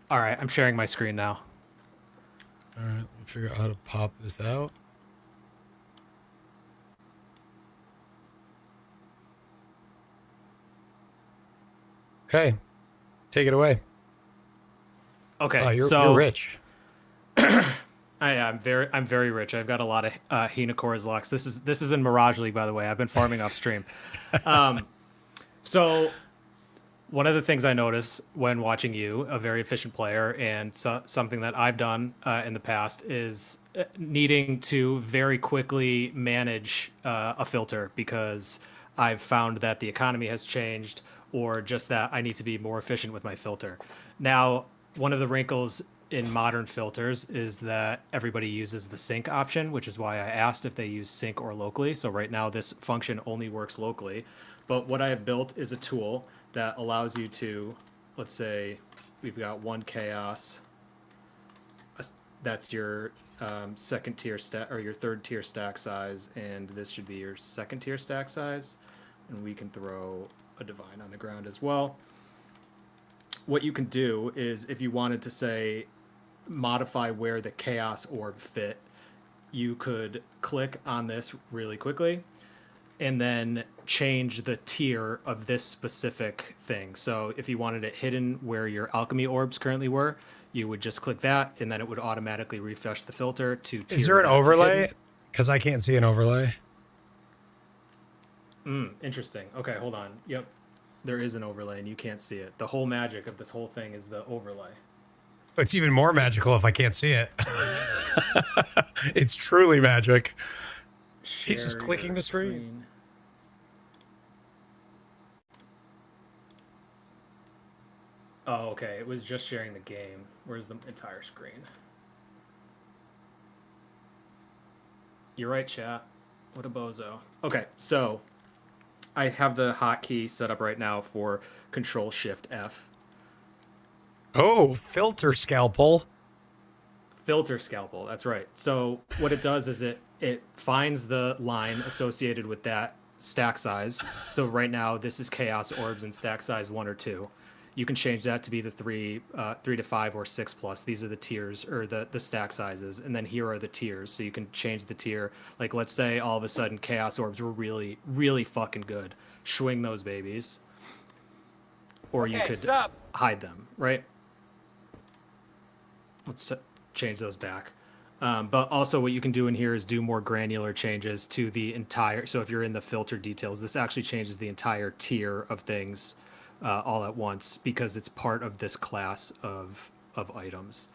All right, I'm sharing my screen now. All right, we'll figure out how to pop this out. Okay, take it away. Okay, oh, so you're rich. I'm very rich. I've got a lot of Hinakora's locks. This is in Mirage League, by the way. I've been farming off stream. So one of the things I notice when watching you, a very efficient player, and something that I've done in the past is needing to very quickly manage a filter because I've found that the economy has changed, or just that I need to be more efficient with my filter. Now, one of the wrinkles in modern filters is that everybody uses the sync option, which is why I asked if they use sync or locally. So right now this function only works locally. But what I have built is a tool that allows you to, let's say we've got one chaos. That's your second tier stack or your third tier stack size. And this should be your second tier stack size. And we can throw a divine on the ground as well. What you can do is if you wanted to say, modify where the chaos orb fit, you could click on this really quickly and then change the tier of this specific thing. So if you wanted it hidden where your alchemy orbs currently were, you would just click that and then it would automatically refresh the filter to tier. Is there an overlay? Because I can't see an overlay. Interesting. Okay, hold on. Yep. There is an overlay and you can't see it. The whole magic of this whole thing is the overlay. It's even more magical if I can't see it. It's truly magic. He's just clicking the screen. Oh, okay. It was just sharing the game. Where's the entire screen? You're right, chat. What a bozo. Okay, so I have the hotkey set up right now for Control-Shift-F. Oh, filter scalpel. Filter scalpel, that's right. So what it does is it finds the line associated with that stack size. So right now this is chaos orbs in stack size 1 or 2. You can change that to be the 3 to 5 or 6 plus. These are the tiers or the stack sizes, and then here are the tiers. So you can change the tier. Like let's say all of a sudden chaos orbs were really, really fucking good. Swing those babies, or you could hide them, right? Let's change those back. But also what you can do in here is do more granular changes to the entire. So if you're in the filter details, this actually changes the entire tier of things all at once because it's part of this class of items.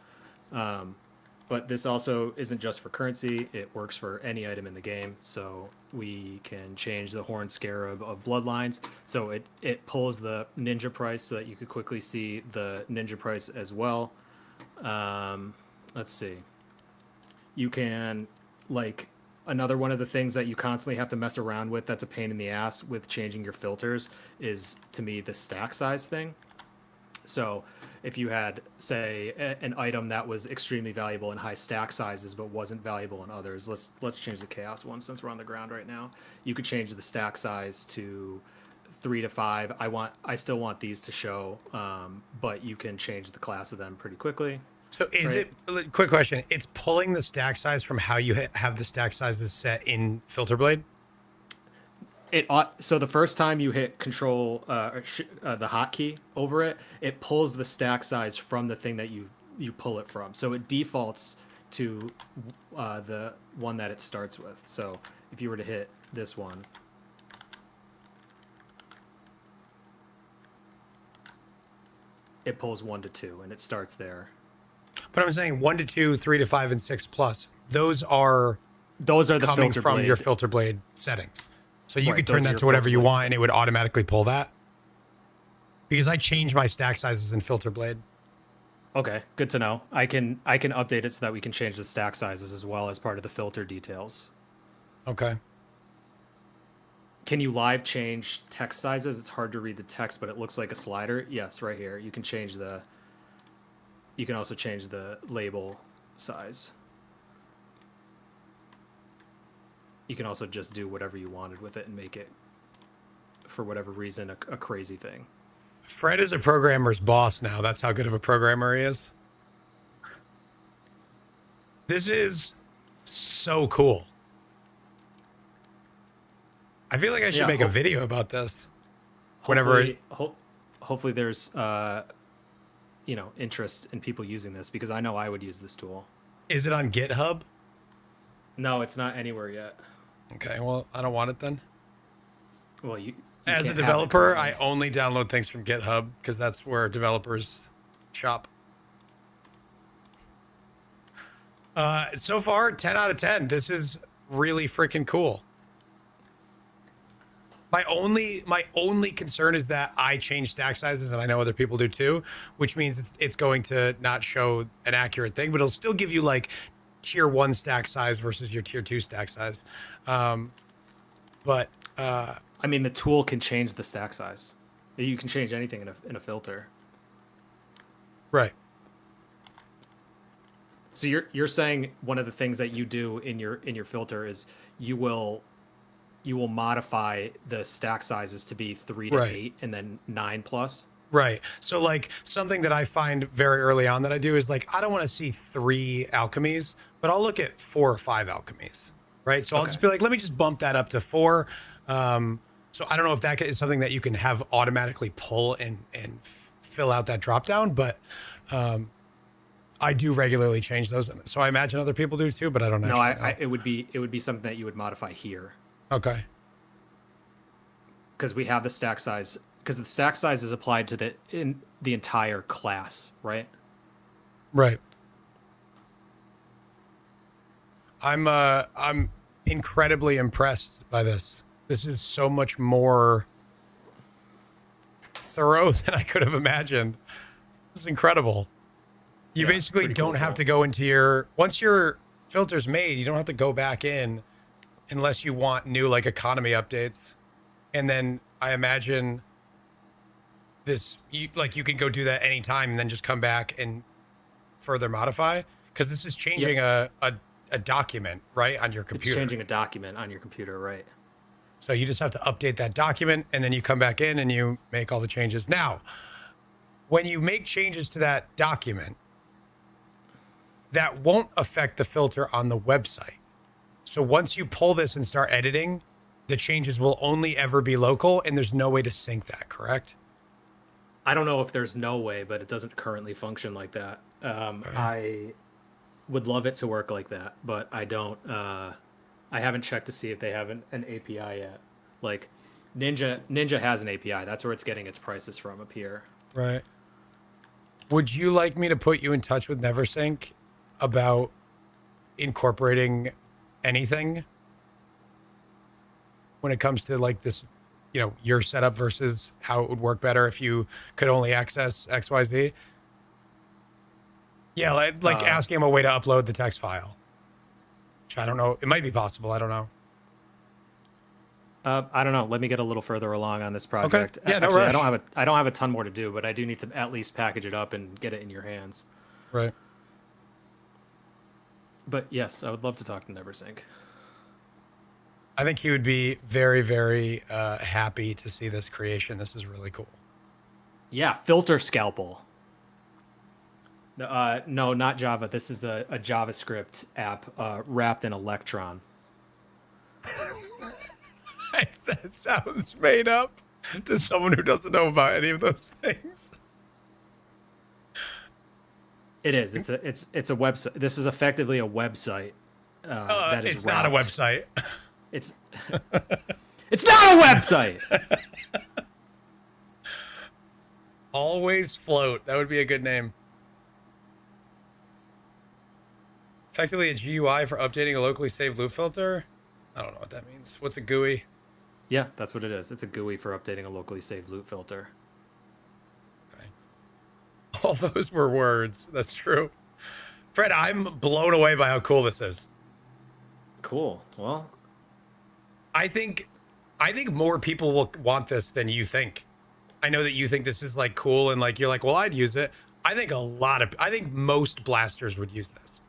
But this also isn't just for currency. It works for any item in the game. So we can change the Horn Scarab of Bloodlines. So it pulls the ninja price so that you could quickly see the ninja price as well. Let's see. You can, like, another one of the things that you constantly have to mess around with that's a pain in the ass with changing your filters is, to me, the stack size thing. So if you had, say, an item that was extremely valuable in high stack sizes but wasn't valuable in others, let's change the chaos one since we're on the ground right now. You could change the stack size to 3 to 5. I still want these to show, but you can change the class of them pretty quickly. So is it, quick question, it's pulling the stack size from how you have the stack sizes set in Filterblade? So the first time you hit control the hotkey over it, it pulls the stack size from the thing that you pull it from. So it defaults to the one that it starts with. So if you were to hit this one, it pulls 1 to 2 and it starts there. But I'm saying 1 to 2, 3 to 5, and 6 plus. Those are the coming filter from blade. your Filterblade settings. So you Right, could those turn are that your to whatever you Filterblade want, and it would automatically pull that. Because I change my stack sizes in Filterblade. Okay, good to know. I can update it so that we can change the stack sizes as well as part of the filter details. Okay. Can you live change text sizes? It's hard to read the text, but it looks like a slider. Yes, right here. You can change the. You can also change the label size. You can also just do whatever you wanted with it and make it, for whatever reason, a crazy thing. Fred is a programmer's boss now. That's how good of a programmer he is. This is so cool. I feel like I should make a video about this. Hopefully there's interest in people using this, because I know I would use this tool. Is it on GitHub? No, it's not anywhere yet. Okay, well, I don't want it then. Well, you as a can't have it developer, I currently. only download things from GitHub because that's where developers shop. So far, 10 out of 10. This is really freaking cool. My only concern is that I change stack sizes, and I know other people do too, which means it's going to not show an accurate thing, but it'll still give you like tier 1 stack size versus your tier 2 stack size. I mean, the tool can change the stack size. You can change anything in a filter. Right. So you're saying one of the things that you do in your filter is you will modify the stack sizes to be 3 to 8 and then 9 plus. Right. So like something that I find very early on that I do is like, I don't want to see 3 alchemies, but I'll look at 4 or 5 alchemies. Right. So I'll just be like, let me just bump that up to 4. So I don't know if that is something that you can have automatically pull and fill out that drop down, but I do regularly change those. So I imagine other people do too, but I don't know. No, it would be something that you would modify here. Okay. Because we have the stack size. Because the stack size is applied to the entire class, right? Right. I'm incredibly impressed by this. This is so much more thorough than I could have imagined. This is incredible. You basically don't have to go into once your filter's made, you don't have to go back in unless you want new like economy updates. And then I imagine you can go do that anytime and then just come back and further modify, because this is changing a document, right, on your computer. It's changing a document on your computer, right? So you just have to update that document, and then you come back in and you make all the changes. Now, when you make changes to that document, that won't affect the filter on the website. So once you pull this and start editing, the changes will only ever be local, and there's no way to sync that, correct? I don't know if there's no way, but it doesn't currently function like that. I would love it to work like that, but I don't. I haven't checked to see if they have an API yet. Like Ninja has an API. That's where it's getting its prices from up here. Right. Would you like me to put you in touch with NeverSync about incorporating anything when it comes to like this, your setup versus how it would work better if you could only access XYZ? Yeah, like asking him a way to upload the text file. Which I don't know. It might be possible. I don't know. I don't know. Let me get a little further along on this project. Yeah, no Actually, rush. I don't have a ton more to do, but I do need to at least package it up and get it in your hands. Right. But yes, I would love to talk to Neversink. I think he would be very, very happy to see this creation. This is really cool. Yeah, filter scalpel. No, not Java. This is a JavaScript app wrapped in Electron. It sounds made up to someone who doesn't know about any of those things. It is. It's a website. This is effectively a website. That is it's not a wrapped. website. It's it's not a website. Always float. That would be a good name. Effectively a GUI for updating a locally saved loop filter. I don't know what that means. What's a GUI? Yeah, that's what it is. It's a GUI for updating a locally saved loop filter. Okay. All those were words. That's true. Fred, I'm blown away by how cool this is. Cool. Well, I think more people will want this than you think. I know that you think this is like cool and like you're like, well, I'd use it. I think most blasters would use this.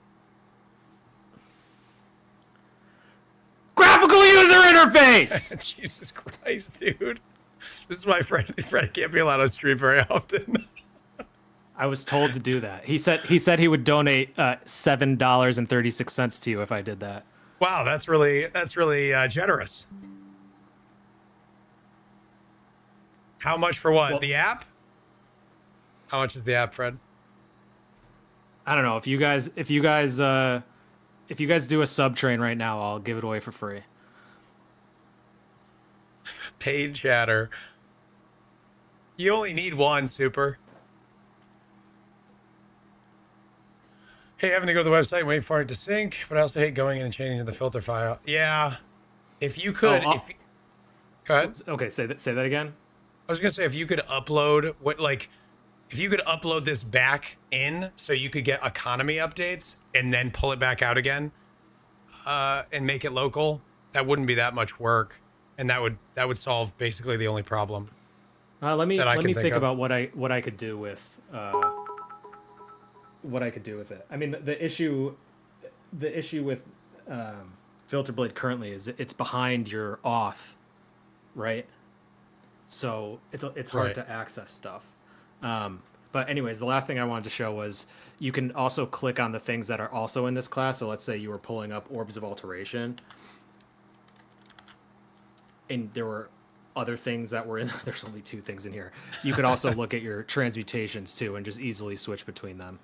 graphical user interface. Jesus Christ, dude. This is why Fred can't be allowed on stream very often. I was told to do that. He said he would donate $7.36 to you if I did that. Wow, that's really generous. How much for what? Well, the app? How much is the app, Fred? I don't know. If you guys do a sub train right now, I'll give it away for free. Paid chatter. You only need one, Super. Hey, having to go to the website and wait for it to sync, but I also hate going in and changing the filter file. Yeah. If you could... go ahead. Okay, say that again. I was going to say, if you could upload... if you could upload this back in so you could get economy updates and then pull it back out again and make it local, that wouldn't be that much work. And that would solve basically the only problem. Let me think of. about what I could do with it. I mean, the issue with FilterBlade currently is it's behind your auth, right? So it's hard to access stuff. But anyways, the last thing I wanted to show was you can also click on the things that are also in this class. So let's say you were pulling up Orbs of Alteration, and there were other things that were in. There's only 2 things in here. You could also look at your transmutations too and just easily switch between them.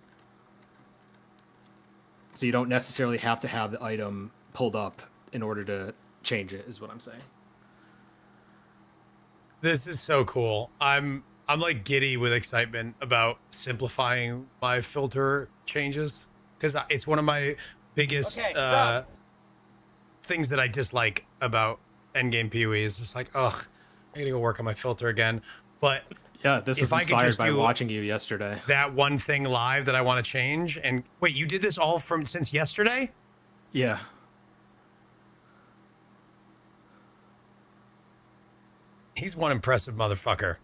So you don't necessarily have to have the item pulled up in order to change it, is what I'm saying. This is so cool. I'm like giddy with excitement about simplifying my filter changes because it's one of my biggest things that I dislike about Endgame PoE is just like, ugh, I gotta go work on my filter again. But yeah, this was inspired by watching you yesterday. That one thing live that I want to change. And wait, you did this all since yesterday? Yeah. He's one impressive motherfucker.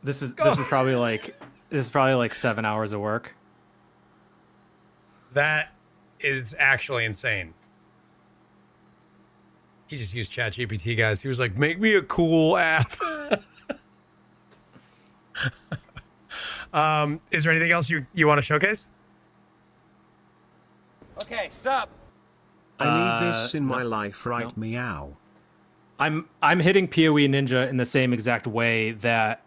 This is probably like 7 hours of work. That is actually insane. He just used ChatGPT, guys. He was like, make me a cool app. Is there anything else you want to showcase? Okay, sup. I need this in my life, right? No. Meow. I'm hitting PoE Ninja in the same exact way that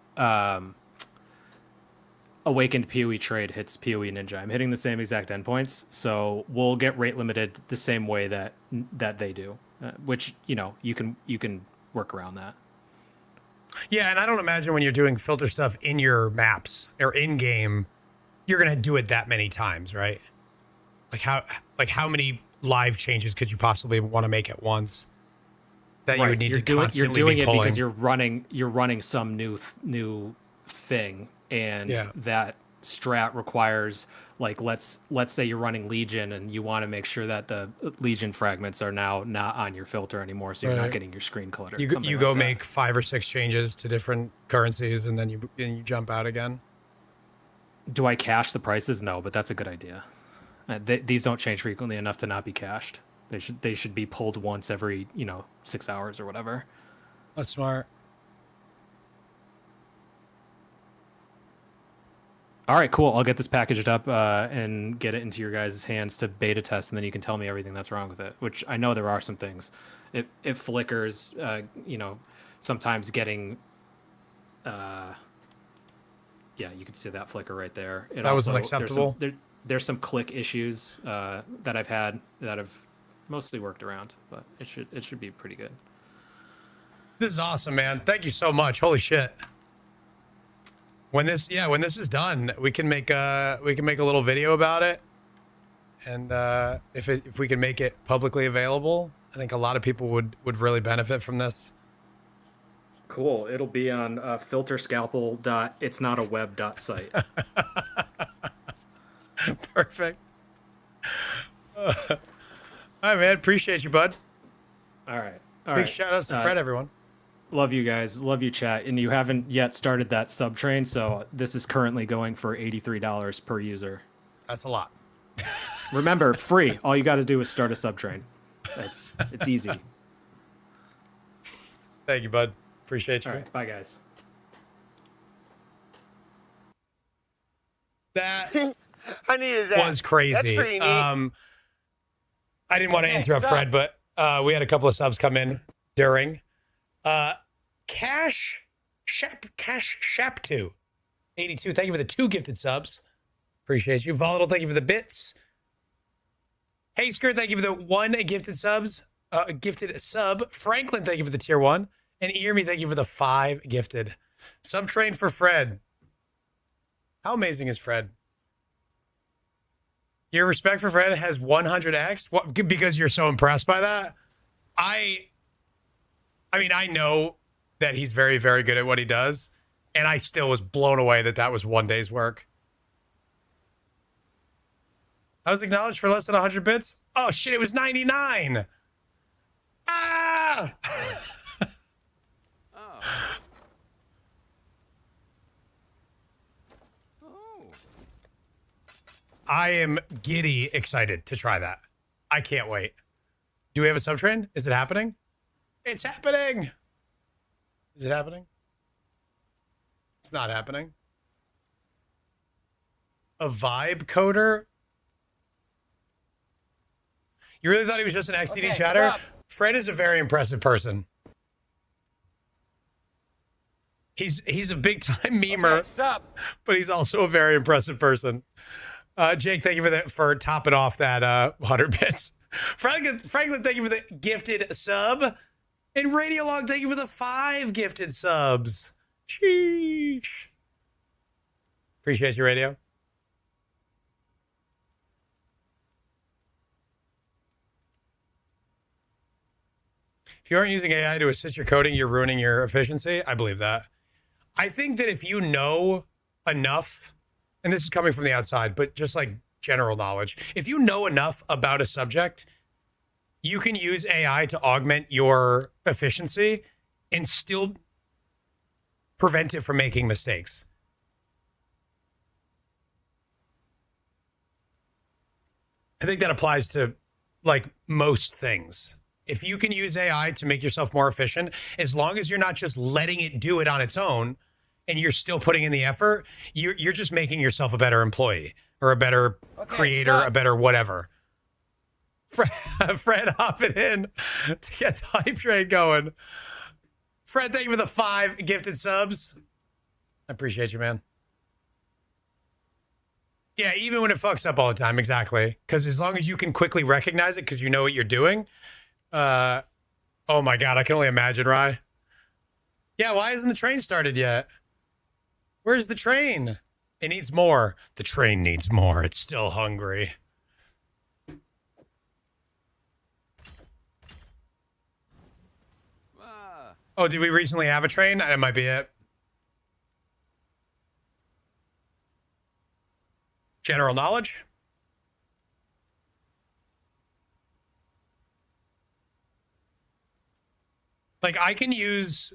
Awakened PoE Trade hits PoE Ninja. I'm hitting the same exact endpoints, so we'll get rate limited the same way that they do, which you can work around that. Yeah, and I don't imagine when you're doing filter stuff in your maps or in game, you're gonna do it that many times, right? Like how many live changes could you possibly want to make at once? That you would need to constantly You're doing be it pulling. because you're running some new thing, and that strat requires, like, let's say you're running Legion and you want to make sure that the Legion fragments are now not on your filter anymore, so you're not getting your screen cluttered. You go make 5 or 6 changes to different currencies, and then you jump out again. Do I cache the prices? No, but that's a good idea. These don't change frequently enough to not be cached. They should be pulled once every 6 hours or whatever. That's smart. All right, cool. I'll get this packaged up and get it into your guys' hands to beta test, and then you can tell me everything that's wrong with it, which I know there are some things. It flickers, sometimes getting... yeah, you can see that flicker right there. That was unacceptable. There's some click issues that I've had that have mostly worked around, but it should be pretty good. This is awesome, man. Thank you so much. Holy shit. When this is done, we can make a little video about it, and if we can make it publicly available, I think a lot of people would really benefit from this. Cool. It'll be on filterscalpel.itsnotaweb.site. Perfect. All right, man. Appreciate you, bud. All right. Big shout outs to Fred, everyone. Love you guys. Love you, chat. And you haven't yet started that sub train, so this is currently going for $83 per user. That's a lot. Remember, free. All you got to do is start a sub train. It's easy. Thank you, bud. Appreciate you. All right. Bye, guys. That I needed that. was crazy. That's pretty neat. I didn't want to interrupt Fred, but we had a couple of subs come in during. Cash Shap2 82. Thank you for the 2 gifted subs. Appreciate you. Volatile, thank you for the bits. Hey Skirt, thank you for the 1 gifted subs. Gifted sub. Franklin, thank you for the tier 1. And Earme, thank you for the 5 gifted. Subtrain for Fred. How amazing is Fred? Your respect for Fred has 100x? What, because you're so impressed by that? I mean, I know that he's very, very good at what he does, and I still was blown away that that was 1 day's work. I was acknowledged for less than 100 bits? Oh, shit, it was 99! Ah! I am giddy excited to try that. I can't wait. Do we have a subtrain? Is it happening? It's happening. Is it happening? It's not happening. A vibe coder? You really thought he was just an XDD chatter? Stop. Fred is a very impressive person. He's a big time memer, but he's also a very impressive person. Jake, thank you for topping off that 100 bits. Franklin, thank you for the gifted sub. And Radiolog, thank you for the 5 gifted subs. Sheesh. Appreciate you, Radio. If you aren't using AI to assist your coding, you're ruining your efficiency. I believe that. I think that if you know enough, and this is coming from the outside, but just like general knowledge, if you know enough about a subject, you can use AI to augment your efficiency and still prevent it from making mistakes. I think that applies to like most things. If you can use AI to make yourself more efficient, as long as you're not just letting it do it on its own and you're still putting in the effort, you're just making yourself a better employee or a better creator, a better whatever. Fred hopping in to get the hype train going. Fred, thank you for the 5 gifted subs. I appreciate you, man. Yeah, even when it fucks up all the time, exactly. Because as long as you can quickly recognize it because you know what you're doing. Oh my God, I can only imagine, Rye. Yeah, why isn't the train started yet? Where's the train? It needs more. The train needs more. It's still hungry. Oh, did we recently have a train? That might be it. General knowledge. Like, I can use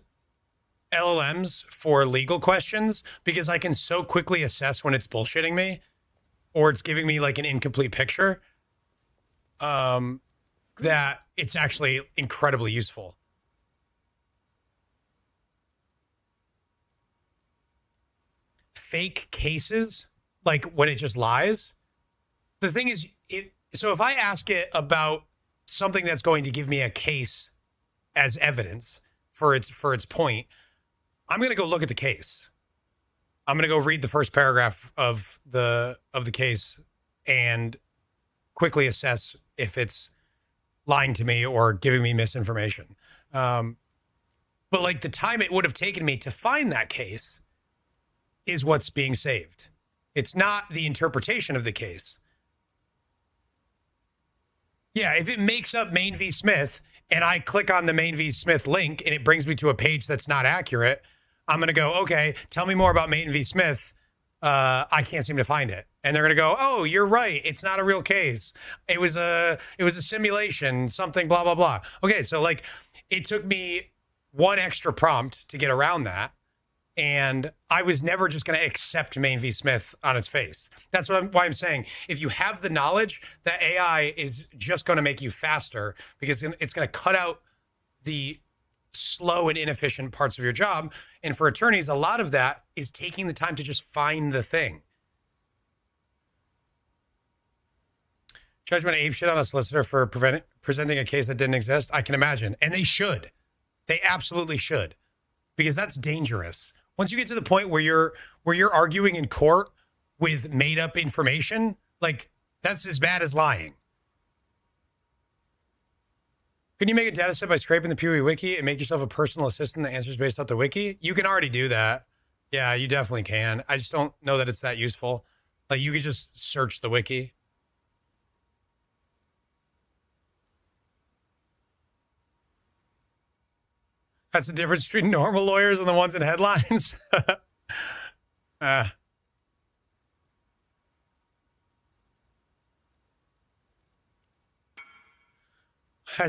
LLMs for legal questions because I can so quickly assess when it's bullshitting me or it's giving me like an incomplete picture that it's actually incredibly useful. Fake cases, like when it just lies. The thing is, so if I ask it about something that's going to give me a case as evidence for its point, I'm going to go look at the case. I'm going to go read the first paragraph of the case and quickly assess if it's lying to me or giving me misinformation. But like the time it would have taken me to find that case is what's being saved. It's not the interpretation of the case. Yeah, if it makes up Maine v. Smith and I click on the Maine v. Smith link and it brings me to a page that's not accurate, I'm going to go, okay, tell me more about Maine v. Smith. I can't seem to find it. And they're going to go, oh, you're right. It's not a real case. It was a simulation, something, blah, blah, blah. Okay, so like it took me one extra prompt to get around that. And I was never just going to accept Maine v. Smith on its face. That's why I'm saying, if you have the knowledge, that AI is just going to make you faster because it's going to cut out the slow and inefficient parts of your job. And for attorneys, a lot of that is taking the time to just find the thing. Judge went ape shit on a solicitor for presenting a case that didn't exist. I can imagine. And they should. They absolutely should. Because that's dangerous. Once you get to the point where you're arguing in court with made up information, like that's as bad as lying. Can you make a data set by scraping the PoE wiki and make yourself a personal assistant that answers based off the wiki? You can already do that. Yeah, you definitely can. I just don't know that it's that useful. Like you could just search the wiki. That's the difference between normal lawyers and the ones in headlines. Has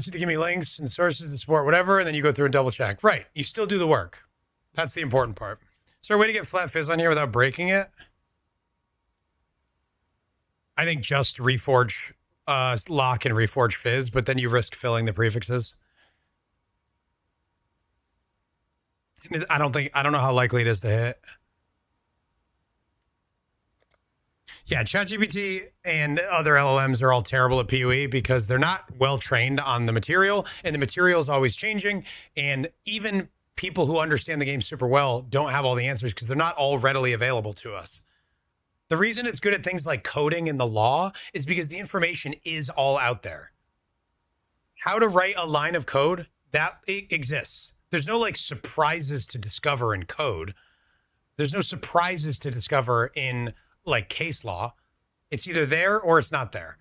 to give me links and sources to support whatever, and then you go through and double check. Right, you still do the work. That's the important part. Is there a way to get flat fizz on here without breaking it? I think just reforge lock and reforge fizz, but then you risk filling the prefixes. I don't know how likely it is to hit. Yeah, ChatGPT and other LLMs are all terrible at PoE because they're not well trained on the material, and the material is always changing. And even people who understand the game super well don't have all the answers because they're not all readily available to us. The reason it's good at things like coding and the law is because the information is all out there. How to write a line of code, that exists. There's no like surprises to discover in code. There's no surprises to discover in like case law. It's either there or it's not there.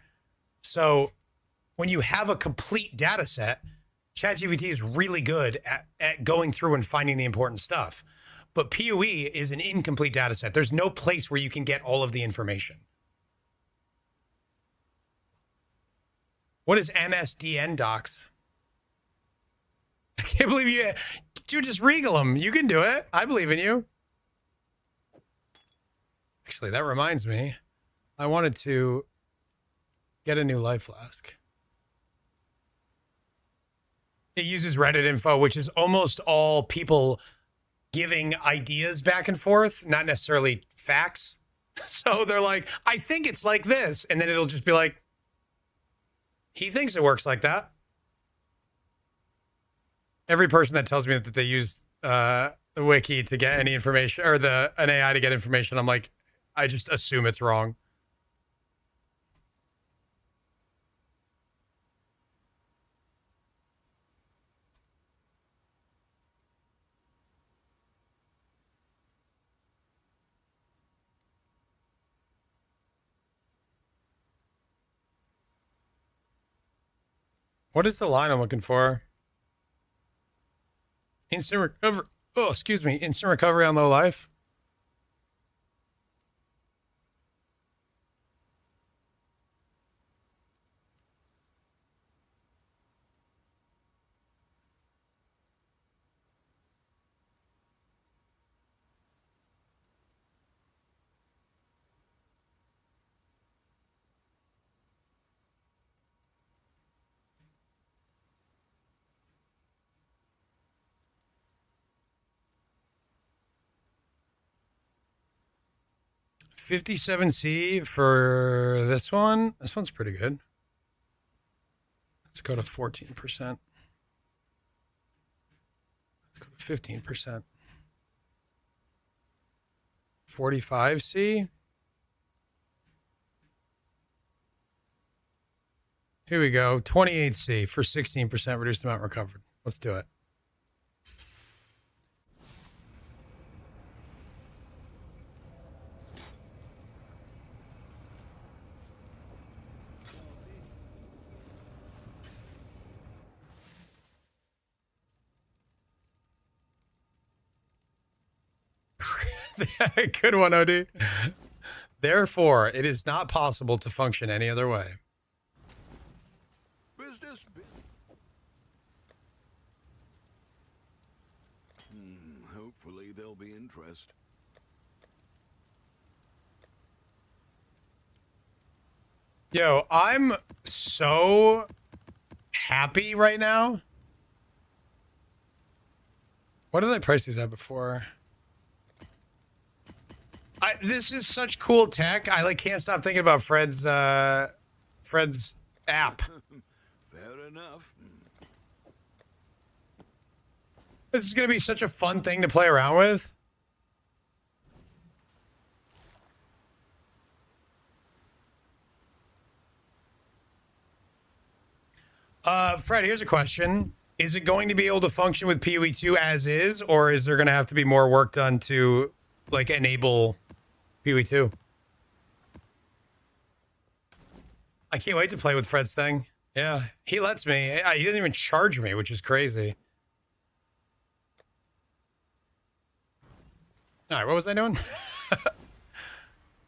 So when you have a complete data set, ChatGPT is really good at going through and finding the important stuff. But PoE is an incomplete data set. There's no place where you can get all of the information. What is MSDN docs? I can't believe you. Dude, just regal them. You can do it. I believe in you. Actually, that reminds me. I wanted to get a new life flask. It uses Reddit info, which is almost all people giving ideas back and forth, not necessarily facts. So they're like, I think it's like this. And then it'll just be like, he thinks it works like that. Every person that tells me that they use the wiki to get any information or an AI to get information, I'm like, I just assume it's wrong. What is the line I'm looking for? Instant recovery. Oh, excuse me. Instant recovery on low life. 57C for this one. This one's pretty good. Let's go to 14%. Let's go to 15%. 45C. Here we go. 28C for 16% reduced amount recovered. Let's do it. Good one, OD. Therefore, it is not possible to function any other way. Business. Hopefully there'll be interest. Yo, I'm so happy right now. What did I price these at before? This is such cool tech. I like can't stop thinking about Fred's app. Fair enough. This is gonna be such a fun thing to play around with. Fred, here's a question. Is it going to be able to function with PoE2 as is, or is there going to have to be more work done to, like, enable PoE2? I can't wait to play with Fred's thing. Yeah, he lets me. He doesn't even charge me, which is crazy. All right, what was I doing?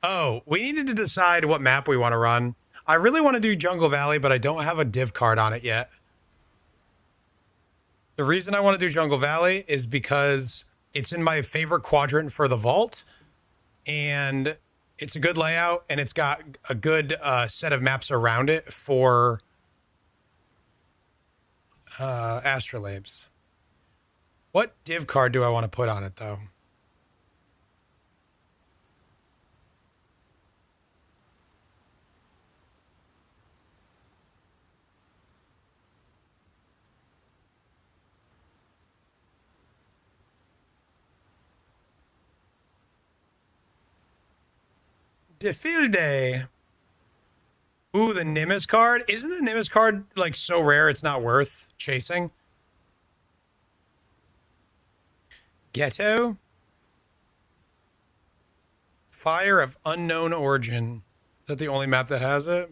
Oh, we needed to decide what map we want to run. I really want to do Jungle Valley, but I don't have a div card on it yet. The reason I want to do Jungle Valley is because it's in my favorite quadrant for the vault, and it's a good layout, and it's got a good set of maps around it for astrolabes. What div card do I want to put on it, though? Defilde. Ooh, the Nimbus card. Isn't the Nimbus card like so rare it's not worth chasing? Ghetto. Fire of Unknown Origin. Is that the only map that has it?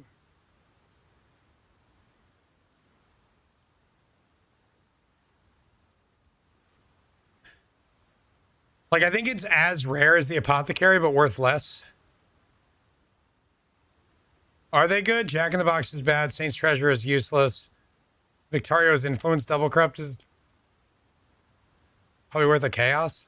Like, I think it's as rare as the Apothecary, but worth less. Are they good? Jack in the Box is bad. Saint's Treasure is useless. Victario's Influence Double Corrupt is probably worth a chaos.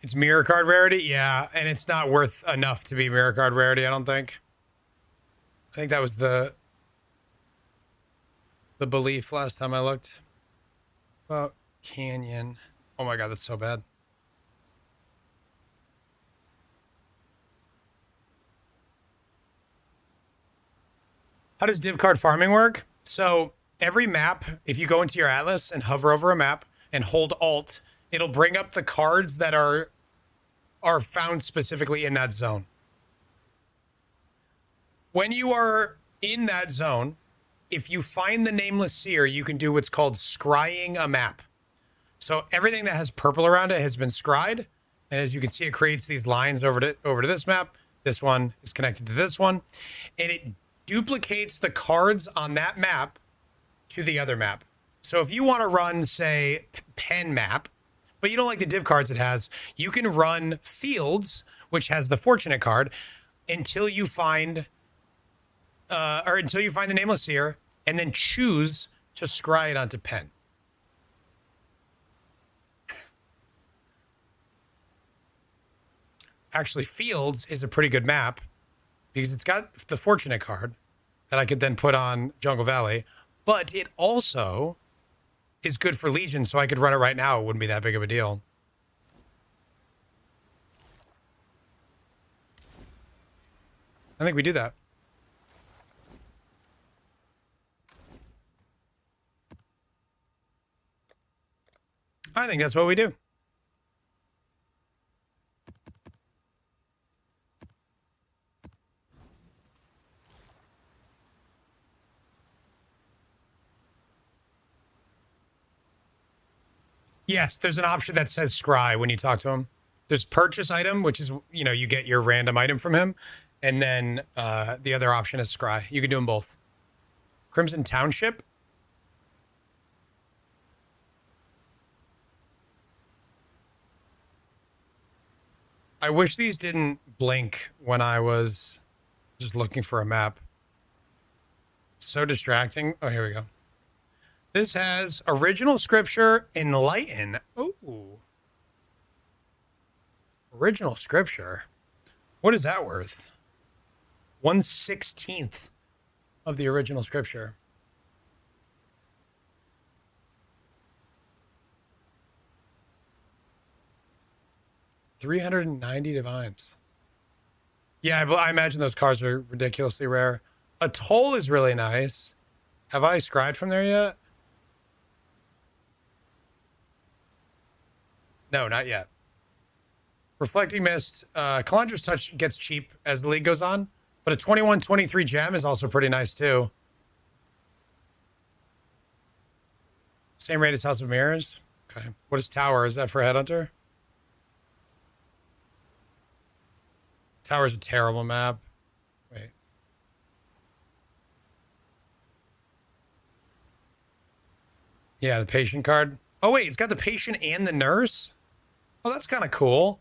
It's mirror card rarity? Yeah, and it's not worth enough to be mirror card rarity, I don't think. I think that was the belief last time I looked. About Canyon. Oh my god, that's so bad. How does div card farming work? So every map, if you go into your atlas and hover over a map and hold Alt, it'll bring up the cards that are found specifically in that zone. When you are in that zone, if you find the Nameless Seer, you can do what's called scrying a map. So everything that has purple around it has been scryed. And as you can see, it creates these lines over to this map. This one is connected to this one. And it duplicates the cards on that map to the other map. So if you want to run, say, pen map, but you don't like the div cards it has, you can run Fields, which has the Fortunate card, until you find the Nameless Seer, and then choose to scry it onto pen. Actually, Fields is a pretty good map because it's got the Fortunate card that I could then put on Jungle Valley, but it also is good for Legion, so I could run it right now. It wouldn't be that big of a deal. I think we do that. I think that's what we do. Yes, there's an option that says scry when you talk to him. There's purchase item, which is, you know, you get your random item from him. And then the other option is scry. You can do them both. Crimson Township. I wish these didn't blink when I was just looking for a map. So distracting. Oh, here we go. This has original scripture, enlighten. Ooh. Original scripture. What is that worth? 1/16 of the original scripture. $390 divines. Yeah, I imagine those cards are ridiculously rare. A toll is really nice. Have I scried from there yet? No, not yet. Reflecting Mist. Calandra's Touch gets cheap as the league goes on, but a 21-23 gem is also pretty nice too. Same rate as House of Mirrors. Okay. What is Tower? Is that for Headhunter? Tower's a terrible map. Wait. Yeah, the patient card. Oh, wait, it's got the patient and the nurse? Oh, that's kind of cool.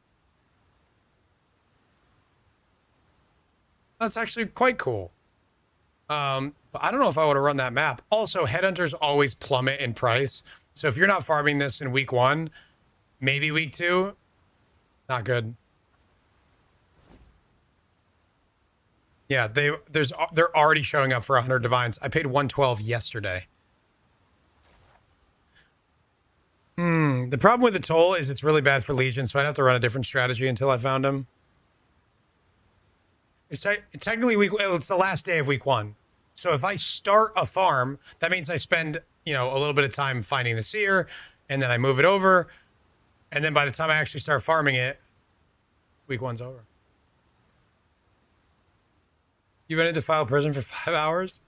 That's actually quite cool. But I don't know if I would have run that map. Also, Headhunters always plummet in price. So if you're not farming this in week 1, maybe week 2, not good. Yeah, they're already showing up for 100 divines. I paid 112 yesterday. The problem with the toll is it's really bad for Legion, so I'd have to run a different strategy until I found him. It's technically it's the last day of week 1. So if I start a farm, that means I spend, you know, a little bit of time finding the seer, and then I move it over, and then by the time I actually start farming it, week 1's over. You went into Defile Prison for 5 hours?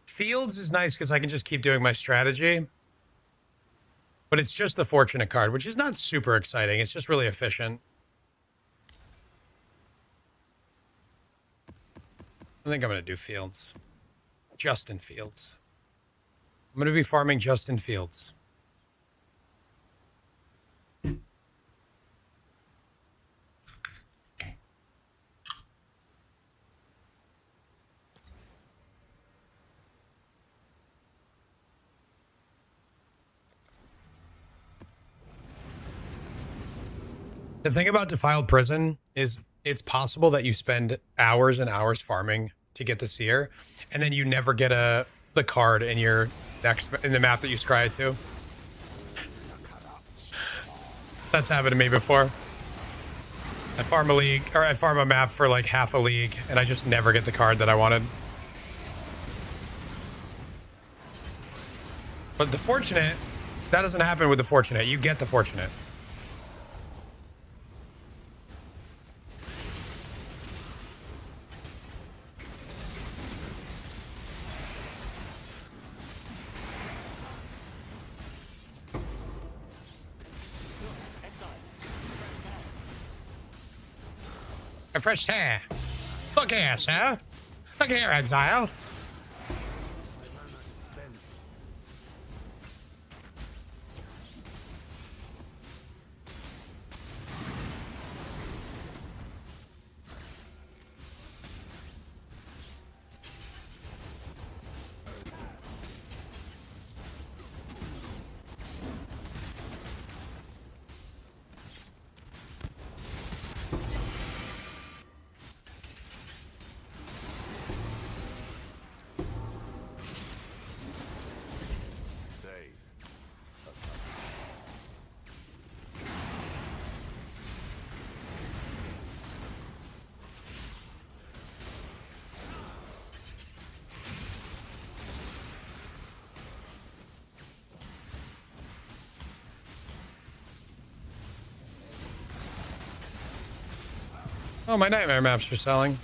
Fields is nice because I can just keep doing my strategy. But it's just the Fortunate card, which is not super exciting. It's just really efficient. I think I'm going to do Fields. Justin Fields. I'm going to be farming Justin Fields. The thing about Defiled Prison is it's possible that you spend hours and hours farming to get the seer, and then you never get the card in your in the map that you scry it to. That's happened to me before. I farm a league, or I farm a map for like half a league, and I just never get the card that I wanted. But the Fortunate, that doesn't happen with the Fortunate. You get the Fortunate. A fresh hair. Look here, sir. Look here, exile. Oh, my nightmare maps are selling.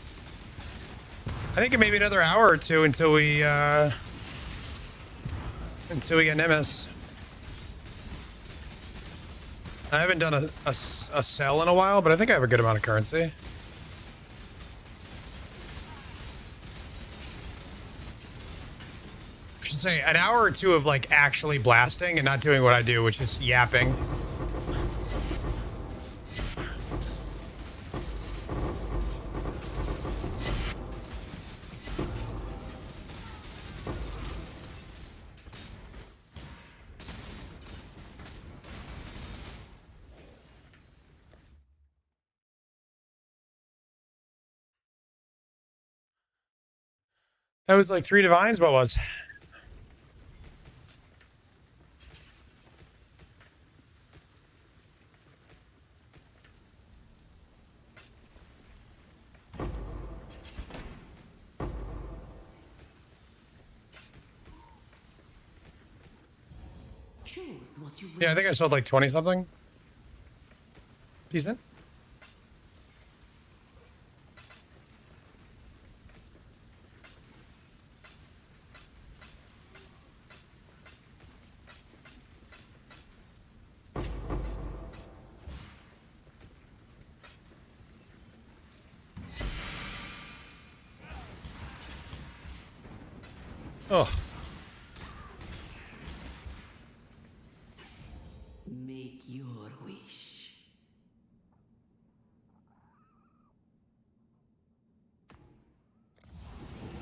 I think it may be another hour or two until we get Nimbus. I haven't done a sell in a while, but I think I have a good amount of currency. I should say an hour or two of like actually blasting and not doing what I do, which is yapping. That was like 3 divines. What was? Yeah, I think I sold like 20 something. Decent. Oh. Make your wish.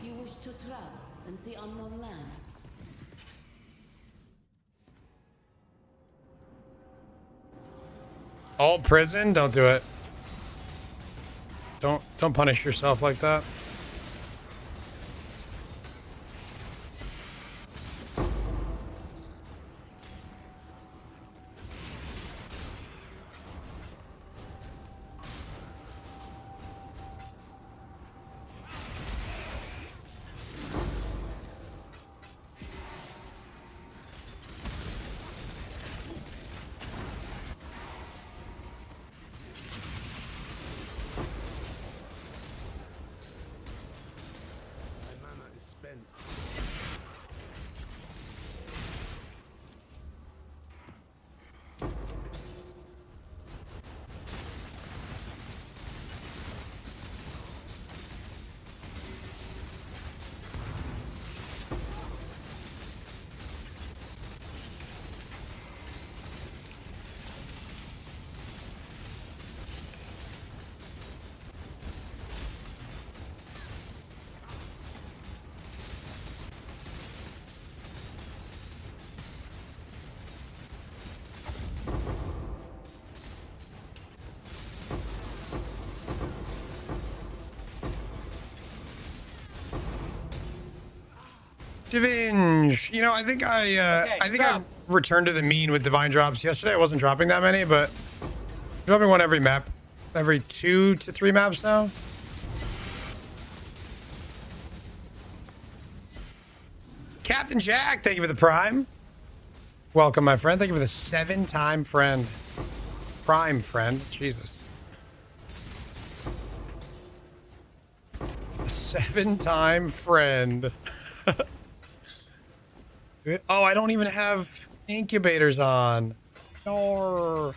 You wish to travel and see unknown lands. All prison? Don't do it. Don't punish yourself like that. Divinge. You know, I think I've returned to the mean with divine drops. Yesterday I wasn't dropping that many, but I'm dropping one every map. Every 2 to 3 maps now. Captain Jack, thank you for the prime. Welcome, my friend. Thank you for the 7-time friend. Prime friend. Jesus. A 7-time friend. Oh, I don't even have incubators on. No.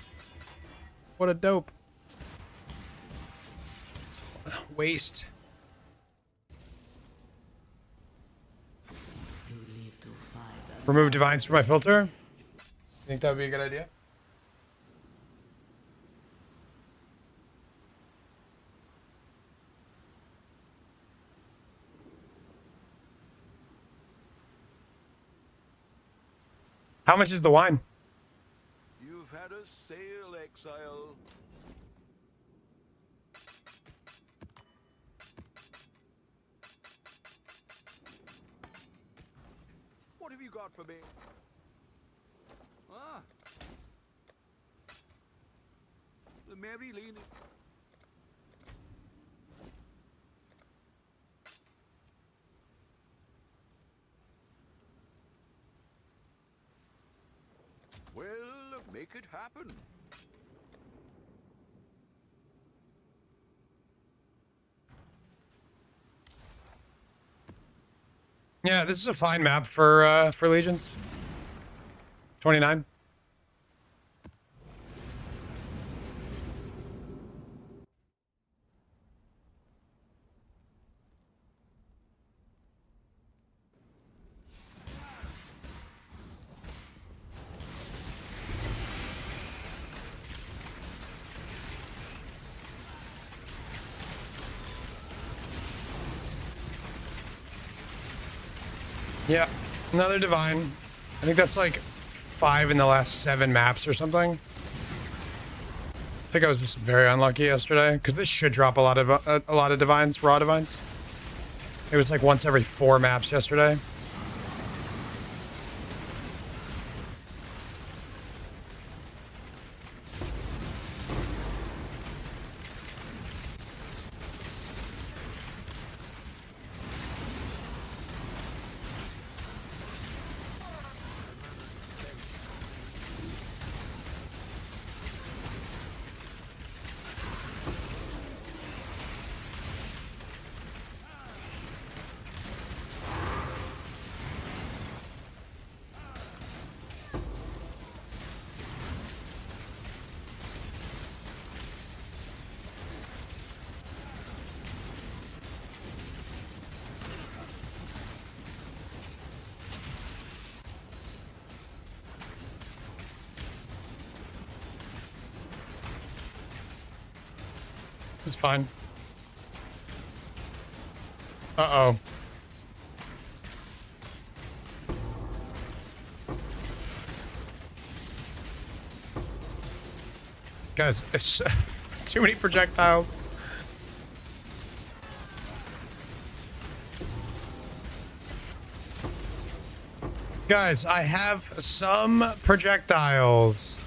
What a dope. Waste. Remove divines from my filter. Think that would be a good idea? How much is the wine? You've had a sail, exile. What have you got for me? Ah. The Mary leaning. Well, make it happen. Yeah, this is a fine map for Legions. 29. Yeah, another divine. I think that's like 5 in the last 7 maps or something. I think I was just very unlucky yesterday because this should drop a lot of divines, raw divines. It was like once every 4 maps yesterday. It's fine. Uh-oh. Guys, it's too many projectiles. Guys, I have some projectiles.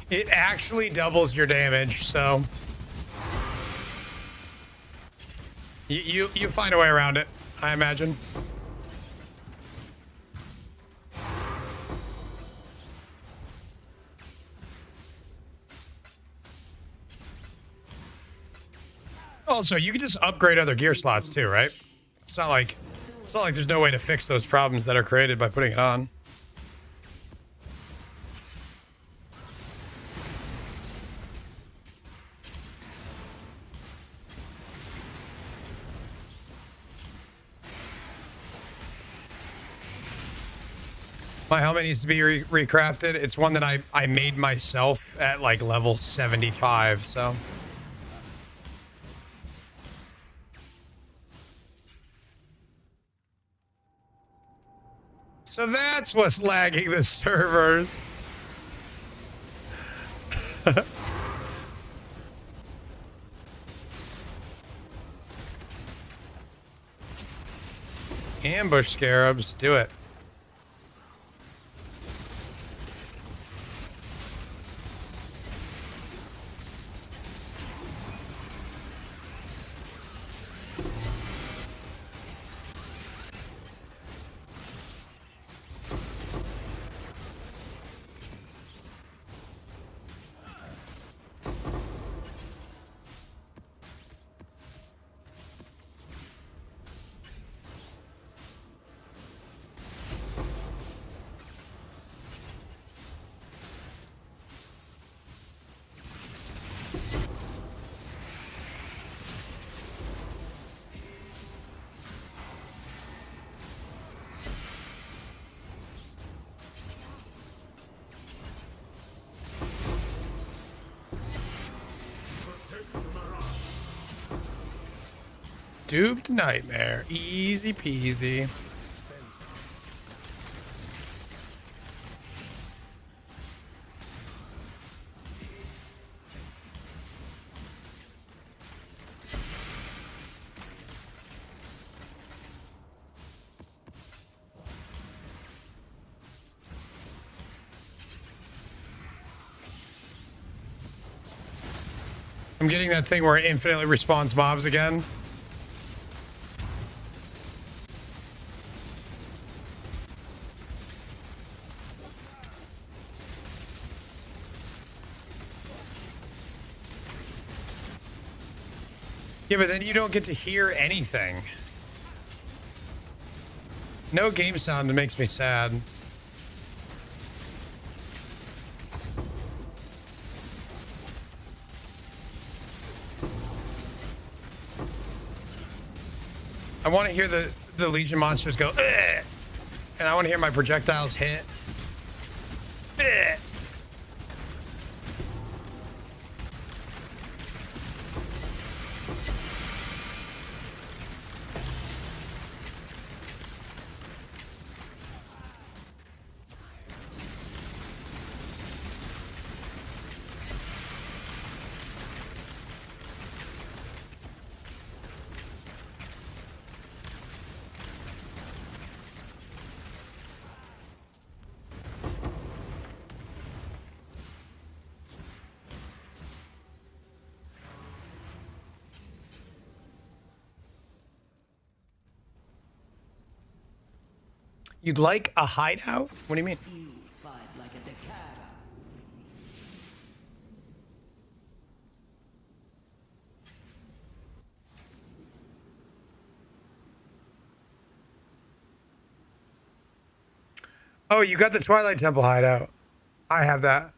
It actually doubles your damage, so you find a way around it, I imagine. Also, you can just upgrade other gear slots too, right? It's not like there's no way to fix those problems that are created by putting it on. My helmet needs to be recrafted. It's one that I made myself at like level 75, so. So that's what's lagging the servers. Ambush scarabs, do it. Duped nightmare. Easy peasy. I'm I'm getting that thing where it infinitely respawns mobs again. Yeah, but then you don't get to hear anything. No game sound makes me sad. I want to hear the Legion monsters go, "Ugh!" And I want to hear my projectiles hit. Ugh! You'd like a hideout? What do you mean? You fight like a Dakara. Oh, you got the Twilight Temple hideout. I have that.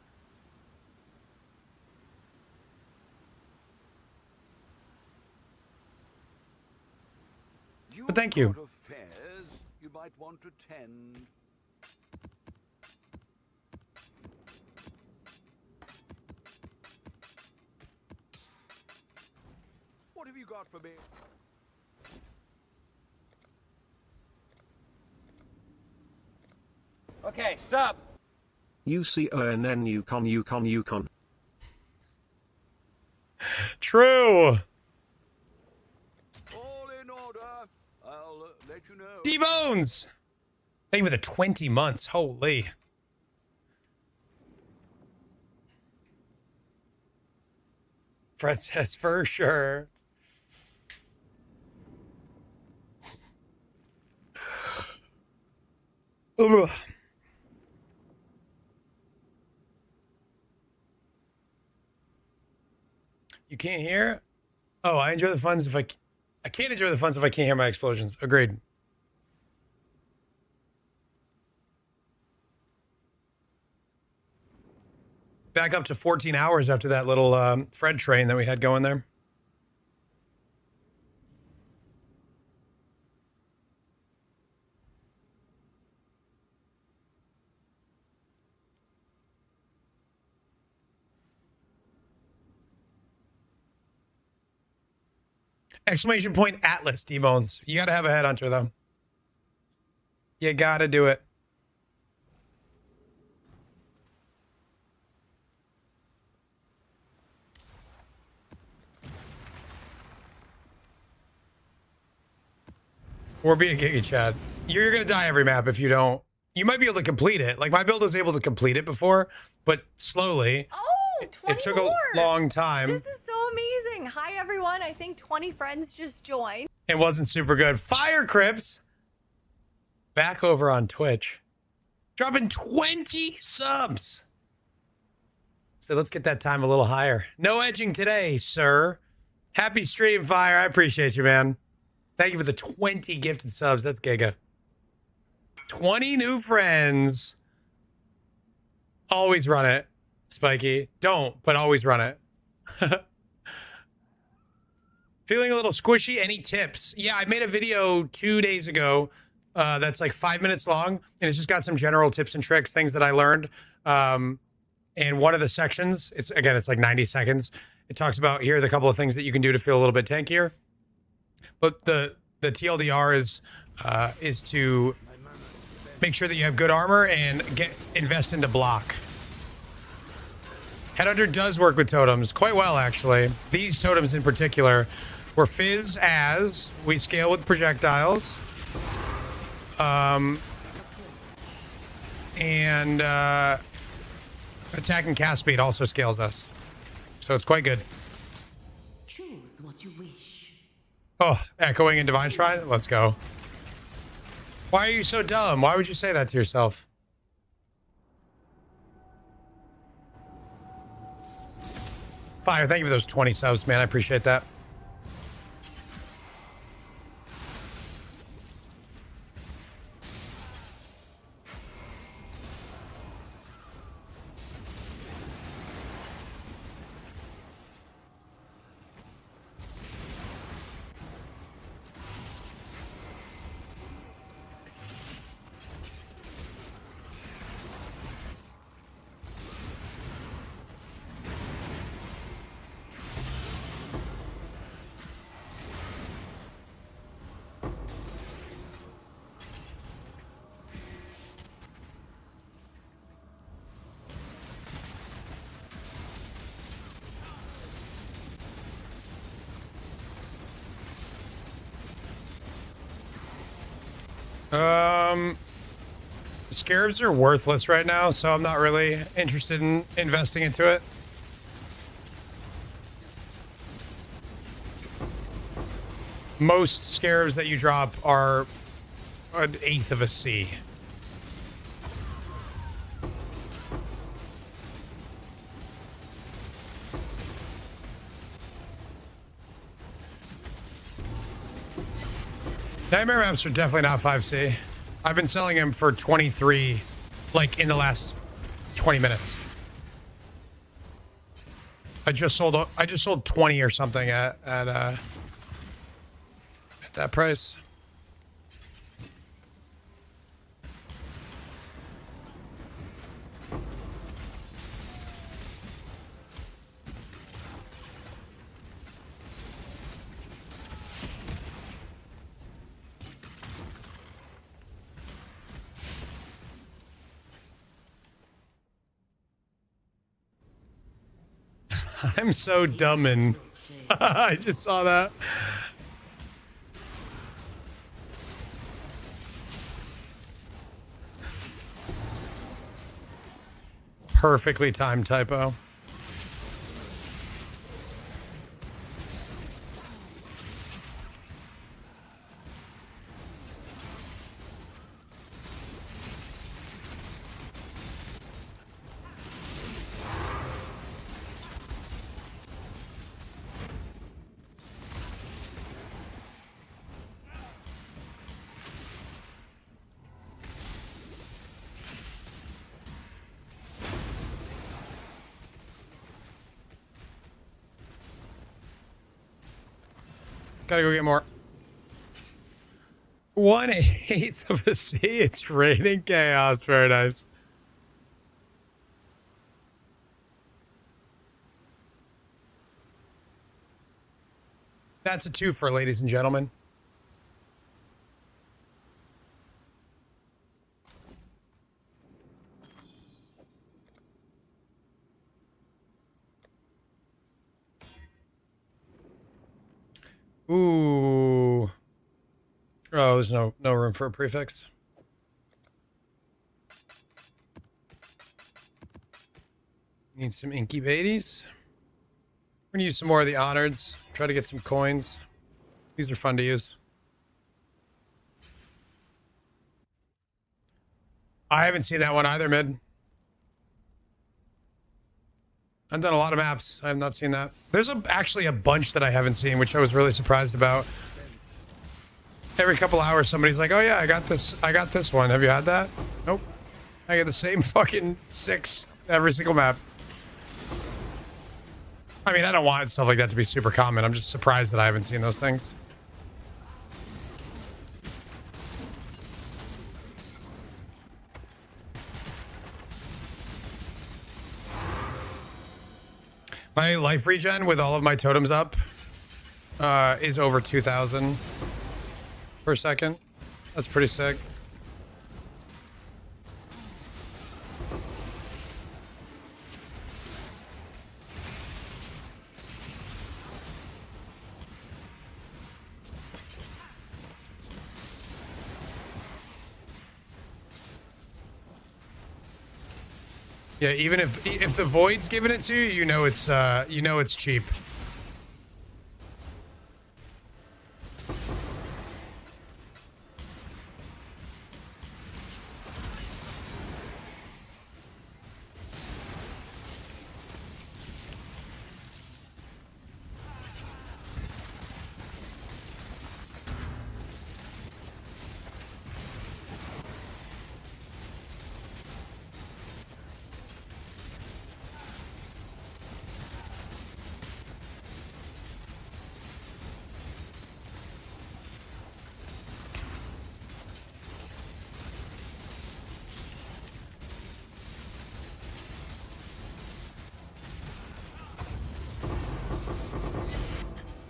But thank you. Affairs you might want to tend. What have you got for me? Okay, sub. UCONN Yukon. True. All in order. I'll let you know. D-Bones! Thank you for the 20 months. Holy. Fred says for sure. Ugh. You can't hear? Oh, I enjoy the funs if I can't enjoy the funs if I can't hear my explosions. Agreed. Back up to 14 hours after that little Fred train that we had going there. Exclamation point Atlas, D-Bones. You gotta have a Headhunter, though. You gotta do it. Or be a Giga Chad. You're gonna die every map if you don't. You might be able to complete it. Like, my build was able to complete it before, but slowly. Oh, 20 It took more. a long time. This is so amazing. Hi, everyone. I think 20 friends just joined. It wasn't super good. Fire Crips back over on Twitch, dropping 20 subs. So let's get that time a little higher. No edging today, sir. Happy stream, Fire. I appreciate you, man. Thank you for the 20 gifted subs. That's Giga. 20 new friends. Always run it, Spiky. Don't, but always run it. Feeling a little squishy? Any tips? Yeah, I made a video 2 days ago that's like 5 minutes long, and it's just got some general tips and tricks, things that I learned. And one of the sections, it's like 90 seconds. It talks about, here are the couple of things that you can do to feel a little bit tankier. But the TLDR is to make sure that you have good armor and invest into block. Headhunter does work with totems quite well, actually. These totems in particular were Fizz as we scale with projectiles. And attack and cast speed also scales us. So it's quite good. Oh, echoing in Divine Shrine? Let's go. Why are you so dumb? Why would you say that to yourself? Fire, thank you for those 20 subs, man. I appreciate that. Scarabs are worthless right now, so I'm not really interested in investing into it. Most scarabs that you drop are an eighth of a C. Nightmare maps are definitely not 5C. I've been selling them for 23, like in the last 20 minutes. I just sold 20 or something at that price. I'm so dumb and I just saw that. Perfectly timed typo. Gotta go get more. 1/8 of a C. It's raining chaos. Very nice. That's a twofer, ladies and gentlemen. Ooh. Oh, there's no room for a prefix. Need some inky baties. We're gonna use some more of the honoreds. Try to get some coins. These are fun to use. I haven't seen that one either, mid. I've done a lot of maps. I have not seen that. There's actually a bunch that I haven't seen, which I was really surprised about. Every couple hours, somebody's like, "Oh yeah, I got this one. Have you had that?" Nope. I get the same fucking 6 every single map. I mean, I don't want stuff like that to be super common. I'm just surprised that I haven't seen those things. My life regen with all of my totems up is over 2,000 per second. That's pretty sick. Yeah, even if the void's giving it to you, you know it's cheap.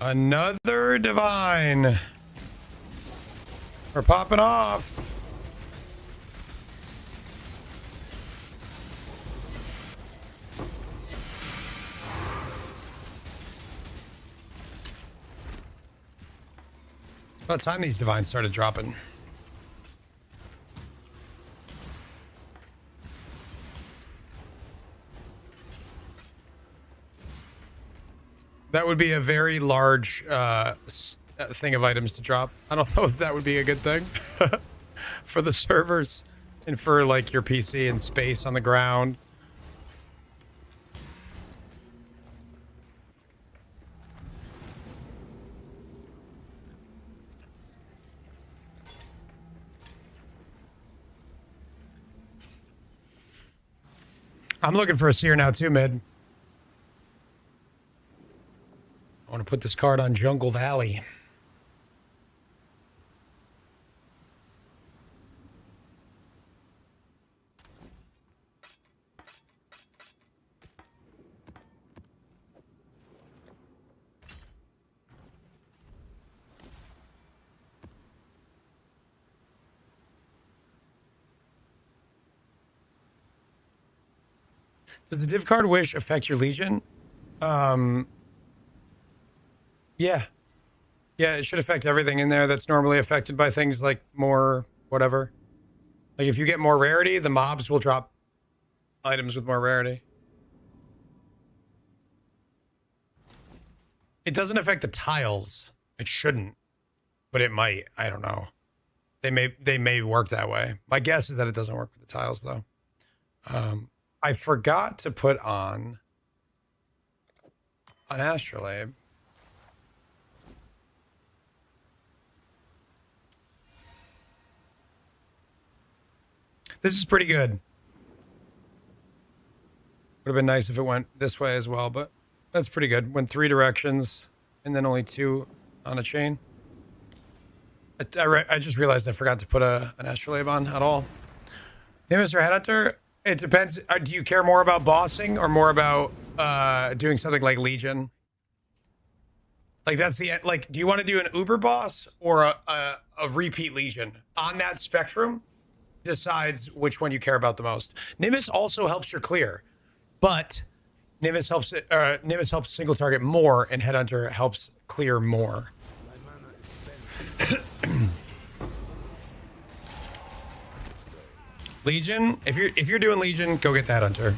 Another divine. We're popping off. About time these divines started dropping. That would be a very large thing of items to drop. I don't know if that would be a good thing for the servers and for like your PC and space on the ground. I'm looking for a seer now too, mid. I want to put this card on Jungle Valley. Does the div card wish affect your legion? Yeah. Yeah, it should affect everything in there that's normally affected by things like more whatever. Like if you get more rarity, the mobs will drop items with more rarity. It doesn't affect the tiles. It shouldn't, but it might. I don't know. They may work that way. My guess is that it doesn't work with the tiles though. I forgot to put on an astrolabe. This is pretty good. Would have been nice if it went this way as well, but that's pretty good. Went 3 directions and then only 2 on a chain. I just realized I forgot to put an astrolabe on at all. Hey, Mr. Headhunter, it depends. Do you care more about bossing or more about doing something like Legion? Like that's the like. Do you want to do an Uber boss or a repeat Legion? On that spectrum, decides which one you care about the most. Nimbus also helps your clear, but Nimbus helps single target more, and Headhunter helps clear more. Legion, if you're doing Legion, go get that Hunter.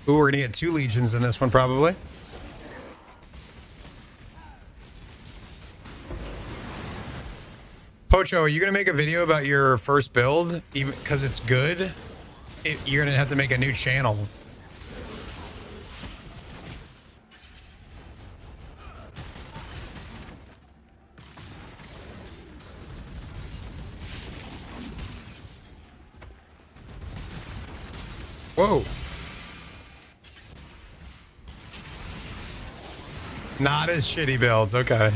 Ooh, we're gonna get 2 Legions in this one probably. Pocho, are you gonna make a video about your first build, even because it's good? You're gonna have to make a new channel. Whoa. Not as shitty builds, okay.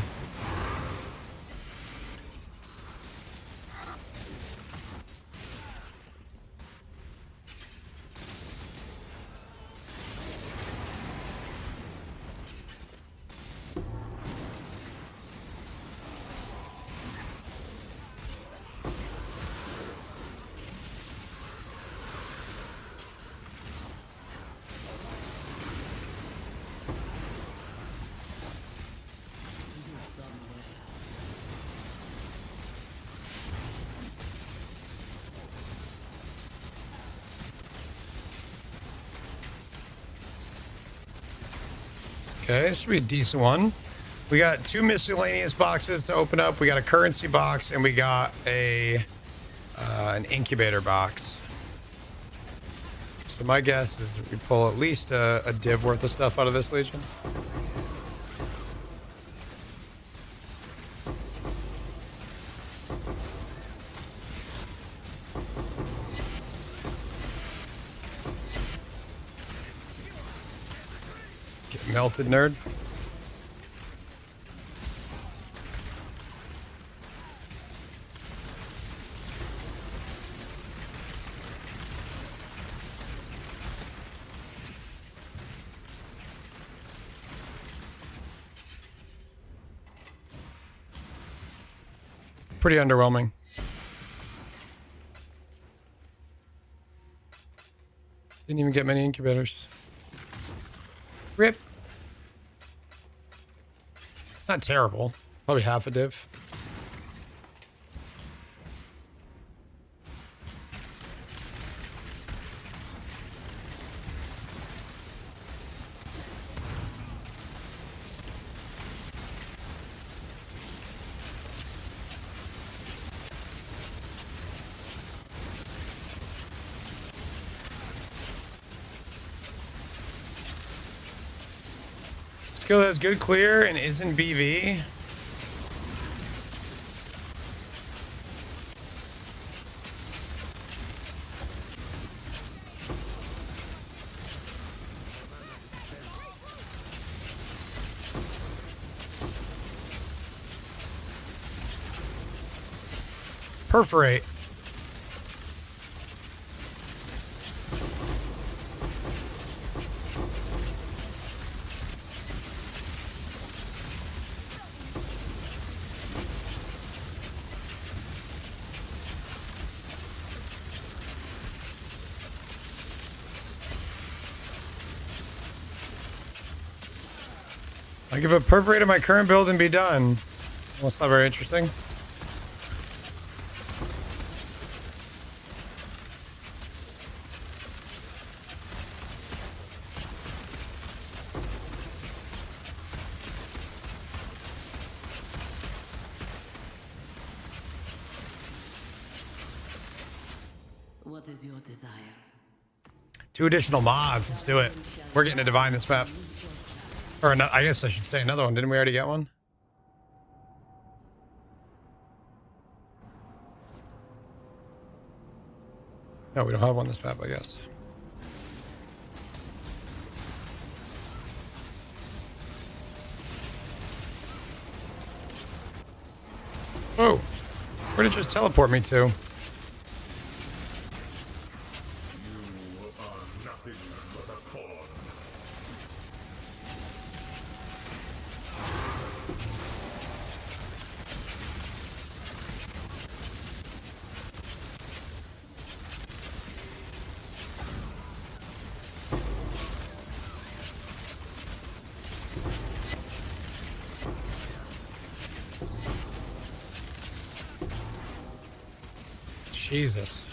Okay, this should be a decent one. We got 2 miscellaneous boxes to open up. We got a currency box and we got a an incubator box. So my guess is we pull at least a div worth of stuff out of this Legion. Melted nerd. pretty underwhelming. Didn't even get many incubators. Rip. Not terrible. Probably half a div. Skill has good clear and isn't BV. Perforate. I give a perforate of my current build and be done. Well, it's not very interesting. What is your desire? 2 additional mods. Let's do it. We're getting a divine this map. Or I guess I should say another one. Didn't we already get one? No, we don't have one this map, I guess. Oh, where did it just teleport me to? Jesus.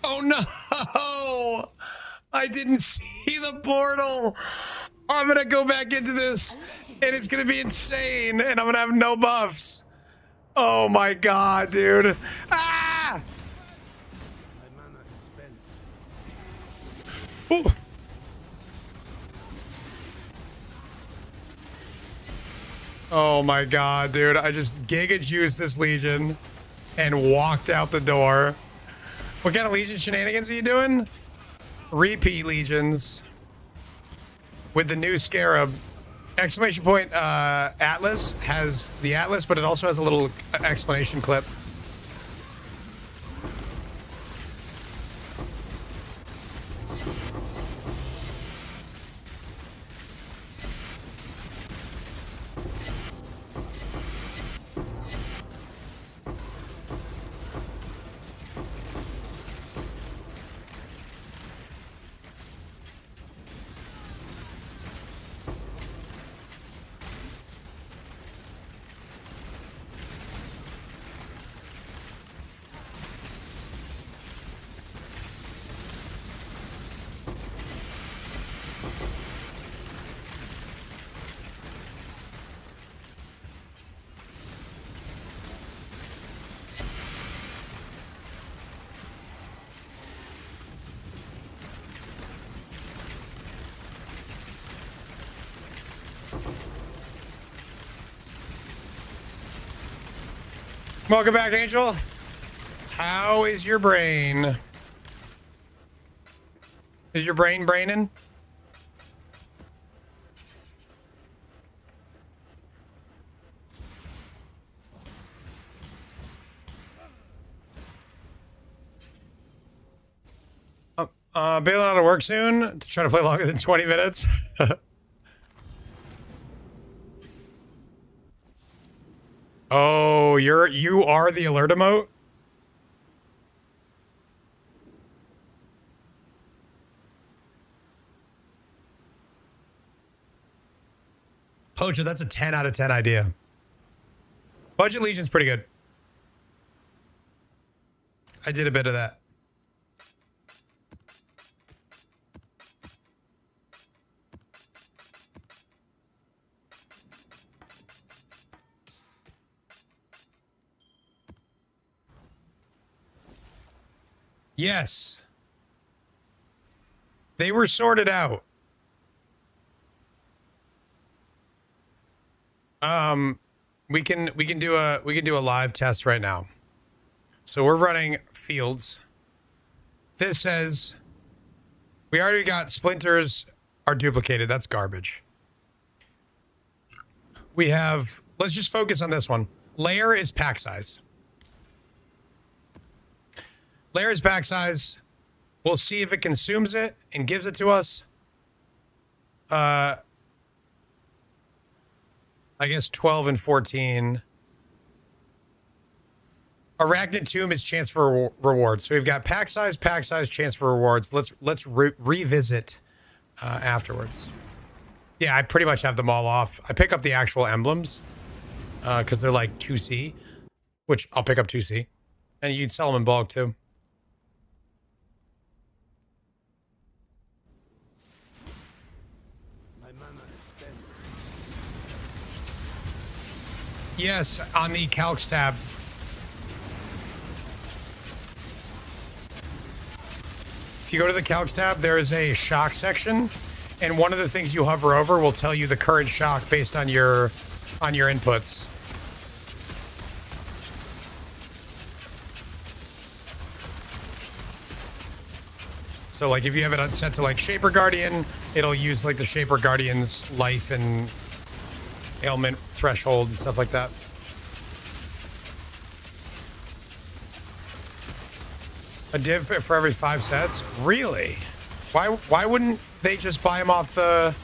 Oh no! I didn't see the portal. I'm gonna go back into this and it's gonna be insane and I'm gonna have no buffs. Oh my god, dude. Ah! Ooh. Oh my god, dude. I just giga juiced this Legion and walked out the door. What kind of Legion shenanigans are you doing? Repeat Legions with the new Scarab. Exclamation point Atlas has the Atlas, but it also has a little explanation clip. Welcome back, Angel. How is your brain? Is your brain braining? Bailing out of work soon to try to play longer than 20 minutes. Oh, you are the alert emote? Poacher, that's a 10 out of 10 idea. Budget Legion's pretty good. I did a bit of that. Yes. They were sorted out. We can do a live test right now. So we're running fields. This says we already got splinters are duplicated. That's garbage. We have, let's just focus on this one. Layer is pack size. Layer is pack size. We'll see if it consumes it and gives it to us. I guess 12 and 14. Arachnid Tomb is chance for rewards. So we've got pack size, chance for rewards. Let's revisit afterwards. Yeah, I pretty much have them all off. I pick up the actual emblems because they're like 2C, which I'll pick up 2C. And you can sell them in bulk too. Yes, on the calcs tab. If you go to the calcs tab, there is a shock section, and one of the things you hover over will tell you the current shock based on your inputs. So like if you have it set to like Shaper Guardian, it'll use like the Shaper Guardian's life and ailment threshold and stuff like that. A div for every 5 sets? Really? Why wouldn't they just buy them off the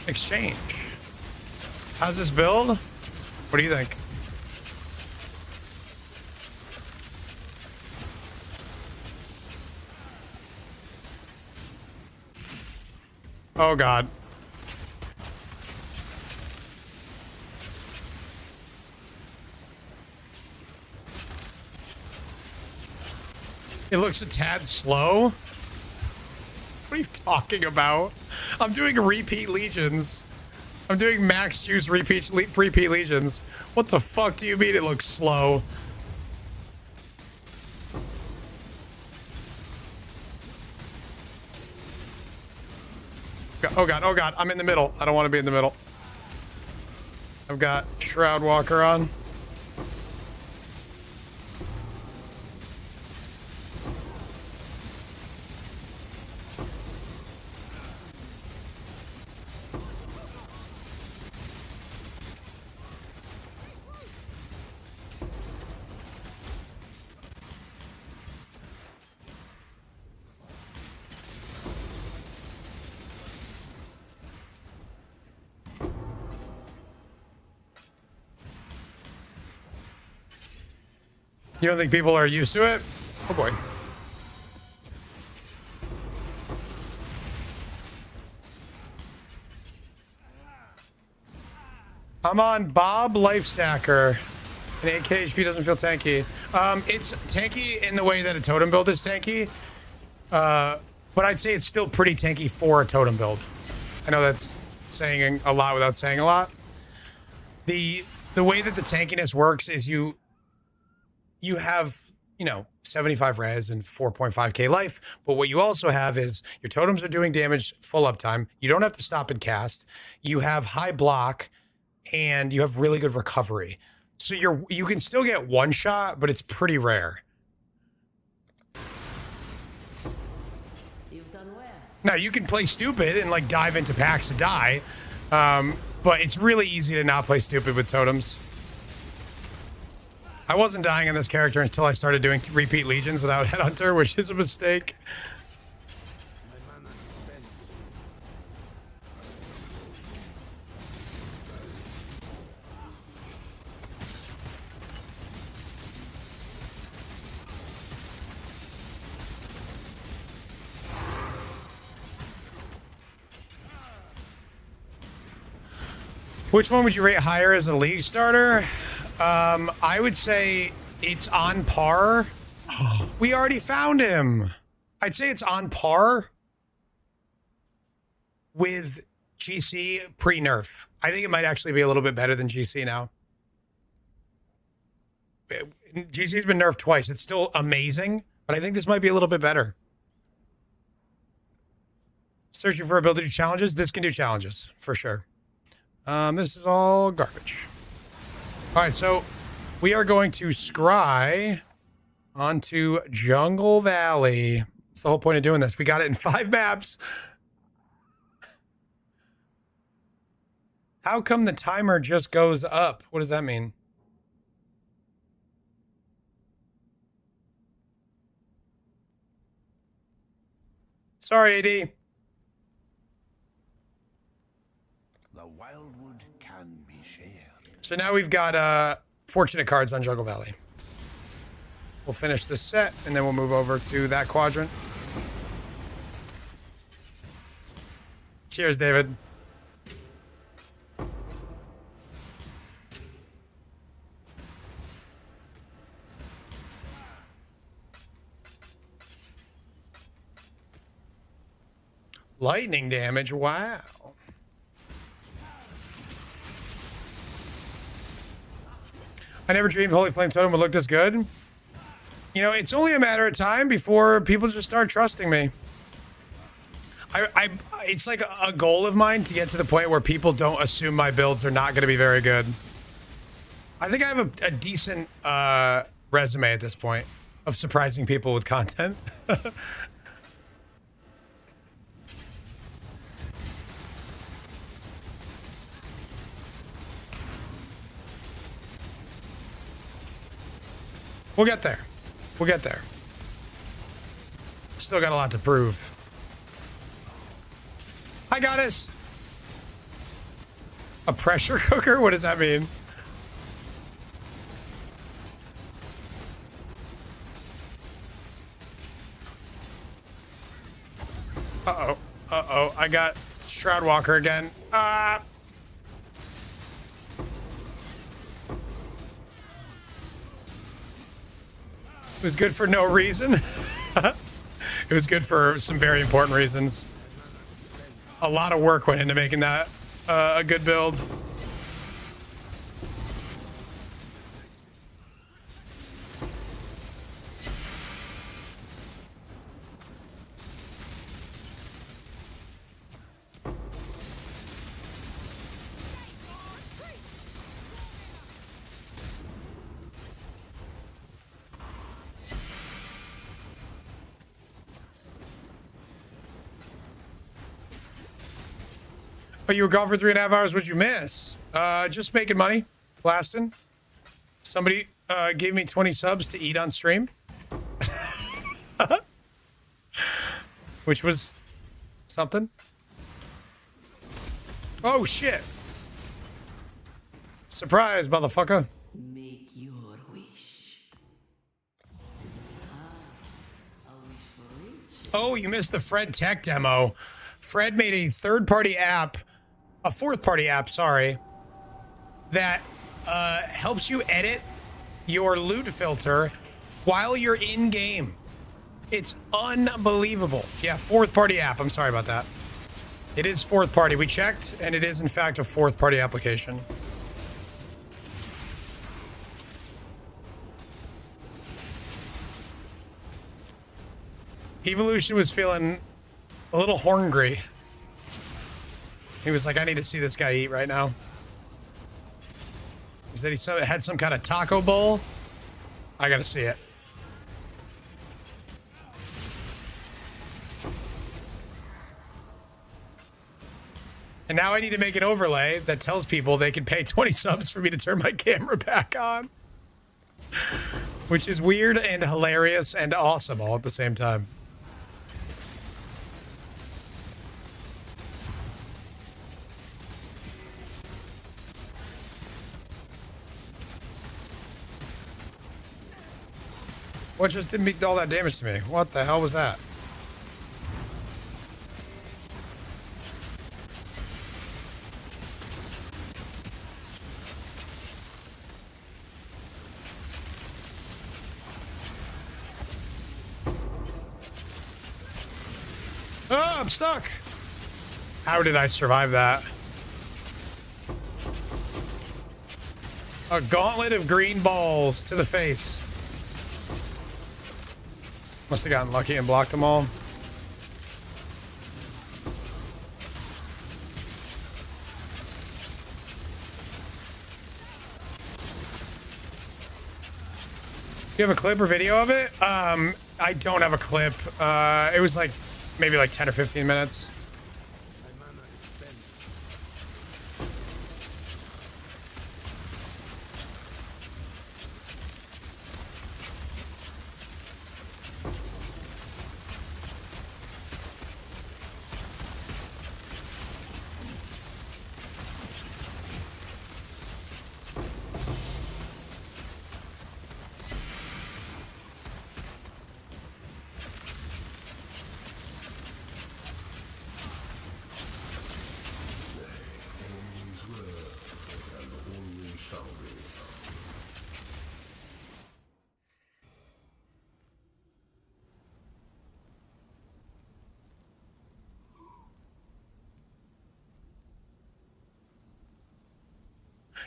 exchange? How's this build? What do you think? Oh God. It looks a tad slow. What are you talking about? I'm doing repeat legions. I'm doing max juice repeat legions. What the fuck do you mean it looks slow? Oh God, oh God, I'm in the middle. I don't want to be in the middle. I've got Shroud Walker on. You don't think people are used to it? Oh boy. I'm on Bob Lifestacker. An 8k HP doesn't feel tanky. It's tanky in the way that a totem build is tanky. But I'd say it's still pretty tanky for a totem build. I know that's saying a lot without saying a lot. The way that the tankiness works is you have, 75 res and 4.5k life, but what you also have is your totems are doing damage full uptime. You don't have to stop and cast. You have high block, and you have really good recovery. So you can still get one shot, but it's pretty rare. You've done well. Now you can play stupid and like dive into packs to die, but it's really easy to not play stupid with totems. I wasn't dying on this character until I started doing repeat legions without Headhunter, which is a mistake. Which one would you rate higher as a league starter? I would say it's on par. We already found him. I'd say it's on par with GC pre-nerf. I think it might actually be a little bit better than GC now. GC's been nerfed twice. It's still amazing, but I think this might be a little bit better. Searching for ability to do challenges. This can do challenges, for sure. This is all garbage. All right, so we are going to scry onto Jungle Valley. That's the whole point of doing this. We got it in 5 maps. How come the timer just goes up? What does that mean? Sorry, AD. So now we've got fortunate cards on Jungle Valley. We'll finish this set, and then we'll move over to that quadrant. Cheers, David. Lightning damage, wow. I never dreamed Holy Flame Totem would look this good. You know, it's only a matter of time before people just start trusting me. It's like a goal of mine to get to the point where people don't assume my builds are not going to be very good. I think I have a decent resume at this point of surprising people with content. We'll get there. We'll get there. Still got a lot to prove. Hi, Goddess. A pressure cooker? What does that mean? Uh-oh. Uh-oh. I got Shroud Walker again. It was good for no reason. It was good for some very important reasons. A lot of work went into making that a good build. Oh, you were gone for 3.5 hours. What'd you miss? Just making money, blasting. Somebody gave me 20 subs to eat on stream. Which was something. Oh, shit. Surprise, motherfucker. Make your wish. A wish for each. Oh, you missed the Fred Tech demo. Fred made a third-party app, a fourth-party app, sorry, that helps you edit your loot filter while you're in-game. It's unbelievable. Yeah, fourth-party app. I'm sorry about that. It is fourth-party. We checked, and it is, in fact, a fourth-party application. Evolution was feeling a little hungry. He was like, I need to see this guy eat right now. He said he had some kind of taco bowl. I gotta see it. And now I need to make an overlay that tells people they can pay 20 subs for me to turn my camera back on. Which is weird and hilarious and awesome all at the same time. What just did all that damage to me? What the hell was that? Oh, I'm stuck. How did I survive that? A gauntlet of green balls to the face. Must have gotten lucky and blocked them all. You have a clip or video of it? I don't have a clip. It was like maybe like 10 or 15 minutes.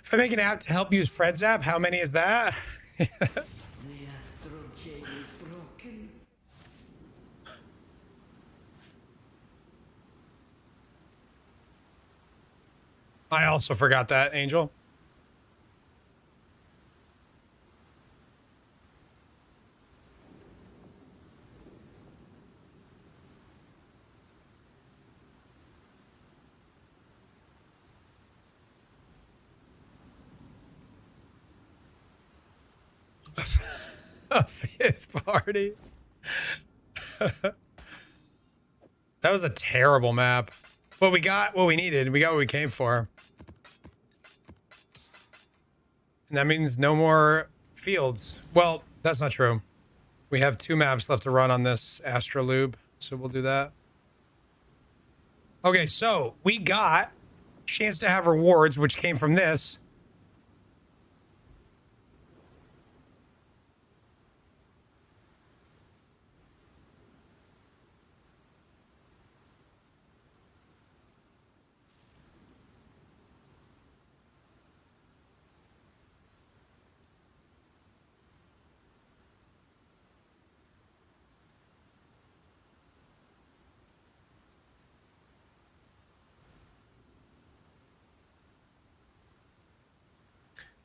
If I make an app to help use Fred's app, how many is that? The astral chain is broken. I also forgot that, Angel. A fifth party. That was a terrible map. But we got what we needed. We got what we came for. And that means no more fields. Well, that's not true. We have 2 maps left to run on this Astrolube, so we'll do that. Okay, so we got chance to have rewards, which came from this.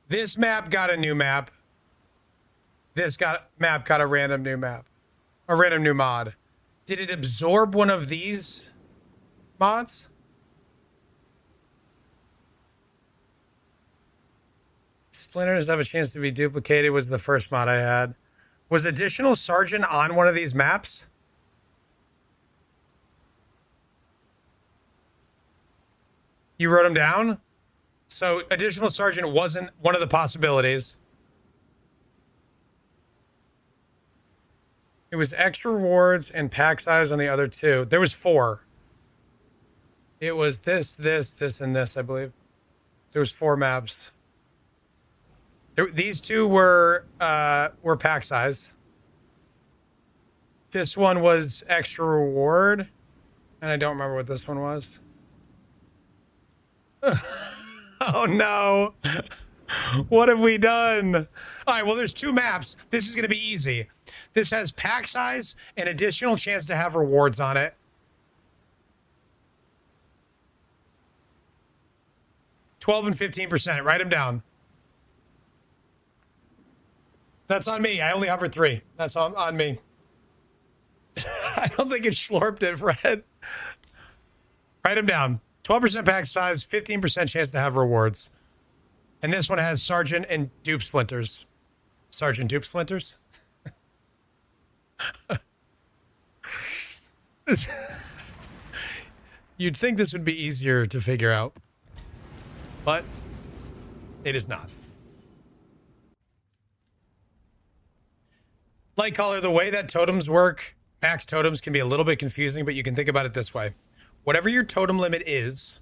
This map got a new map. This map got a random new map. A random new mod. Did it absorb one of these mods? Splinters have a chance to be duplicated was the first mod I had. Was Additional Sergeant on one of these maps? You wrote them down? So Additional Sergeant wasn't one of the possibilities. It was extra rewards and pack size on the other 2. There was 4. It was this, and this, I believe. There was 4 maps. These 2 were pack size. This one was extra reward, and I don't remember what this one was. Oh no. What have we done? All right, well, there's 2 maps. This is going to be easy. This has pack size and additional chance to have rewards on it. 12 and 15%. Write them down. That's on me. I only hovered 3. That's on me. I don't think it slurped it, Fred. Write them down. 12% pack size, 15% chance to have rewards. And this one has Sergeant and Dupe Splinters. Sergeant Dupe Splinters? You'd think this would be easier to figure out, but it is not. Light color, the way that totems work, max totems can be a little bit confusing, but you can think about it this way. Whatever your totem limit is,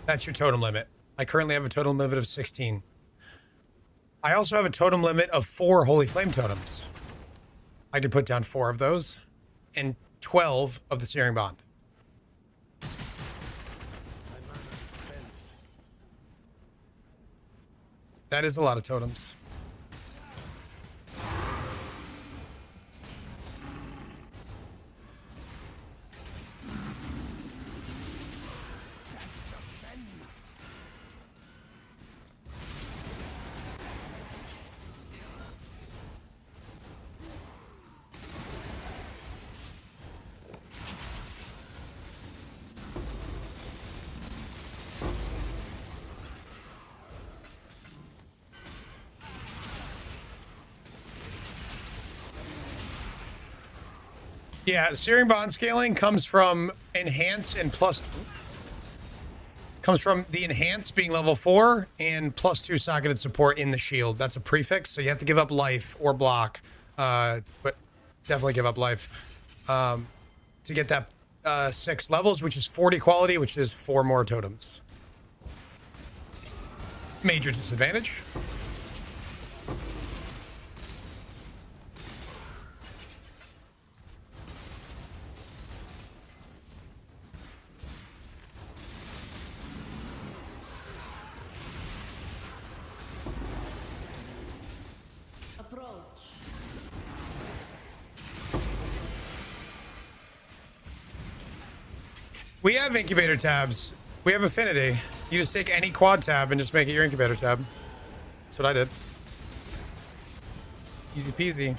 that's your totem limit. I currently have a totem limit of 16. I also have a totem limit of 4 Holy Flame totems. I could put down 4 of those and 12 of the Searing Bond. That is a lot of totems. Yeah, Searing Bond scaling comes from enhance and plus. Comes from the enhance being level 4 and +2 socketed support in the shield. That's a prefix, so you have to give up life or block, but definitely give up life to get that 6 levels, which is 40 quality, which is 4 more totems. Major disadvantage. We have incubator tabs. We have affinity. You just take any quad tab and just make it your incubator tab. That's what I did. Easy peasy.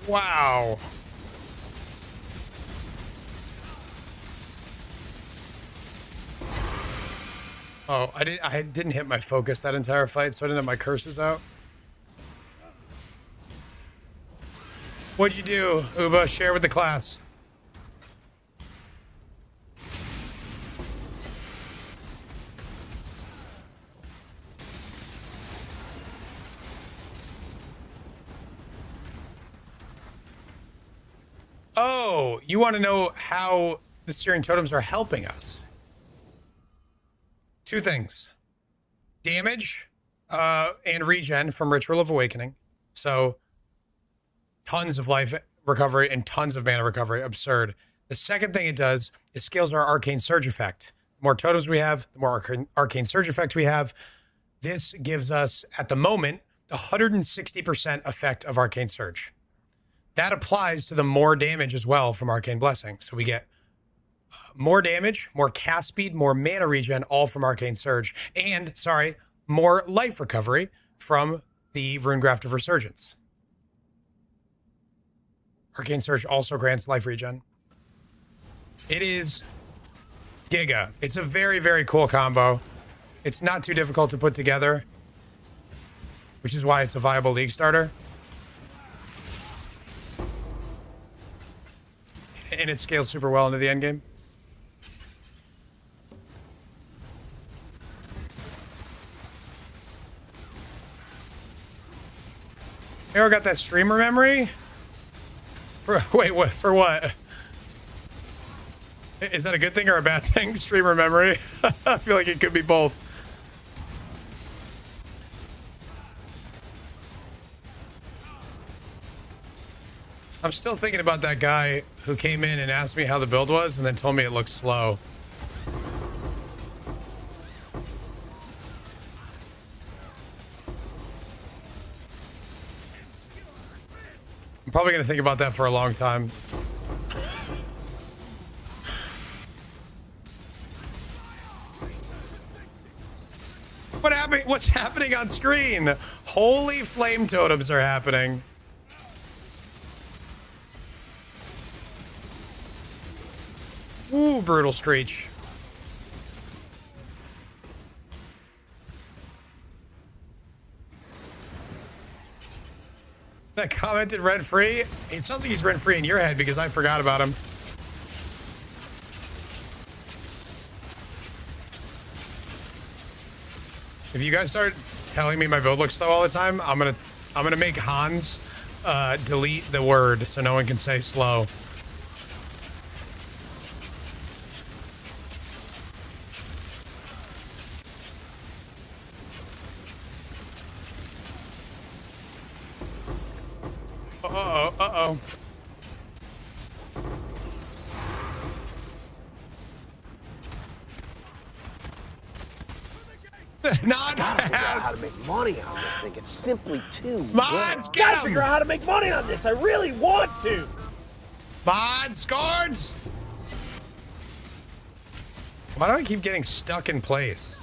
Wow. Oh, I didn't hit my focus that entire fight, so I didn't have my curses out. What'd you do, Uba? Share with the class. Oh, you want to know how the Searing Totems are helping us? 2 things. Damage and regen from Ritual of Awakening. So tons of life recovery and tons of mana recovery. Absurd. The second thing it does is scales our Arcane Surge effect. The more totems we have, the more Arcane Surge effect we have. This gives us, at the moment, 160% effect of Arcane Surge. That applies to the more damage as well from Arcane Blessing. So we get more damage, more cast speed, more mana regen, all from Arcane Surge. And, more life recovery from the Runegraft of Resurgence. Arcane Surge also grants life regen. It is Giga. It's a very, very cool combo. It's not too difficult to put together, which is why it's a viable league starter. And it scaled super well into the endgame. Arrow got that streamer memory? Wait, what? For what? Is that a good thing or a bad thing? Streamer memory? I feel like it could be both. I'm still thinking about that guy who came in and asked me how the build was and then told me it looked slow. Probably gonna think about that for a long time. What happened? What's happening on screen? Holy flame totems are happening. Ooh, brutal screech. That commented rent-free? It sounds like he's rent-free in your head because I forgot about him. If you guys start telling me my build looks slow all the time, I'm gonna make Hans delete the word so no one can say slow. Uh-oh, uh-oh. Not fast. How to make money on this thing? It's simply too. Mods, get Gotta him! figure out how to make money on this. I really want to. Mods, guards. Why do I keep getting stuck in place?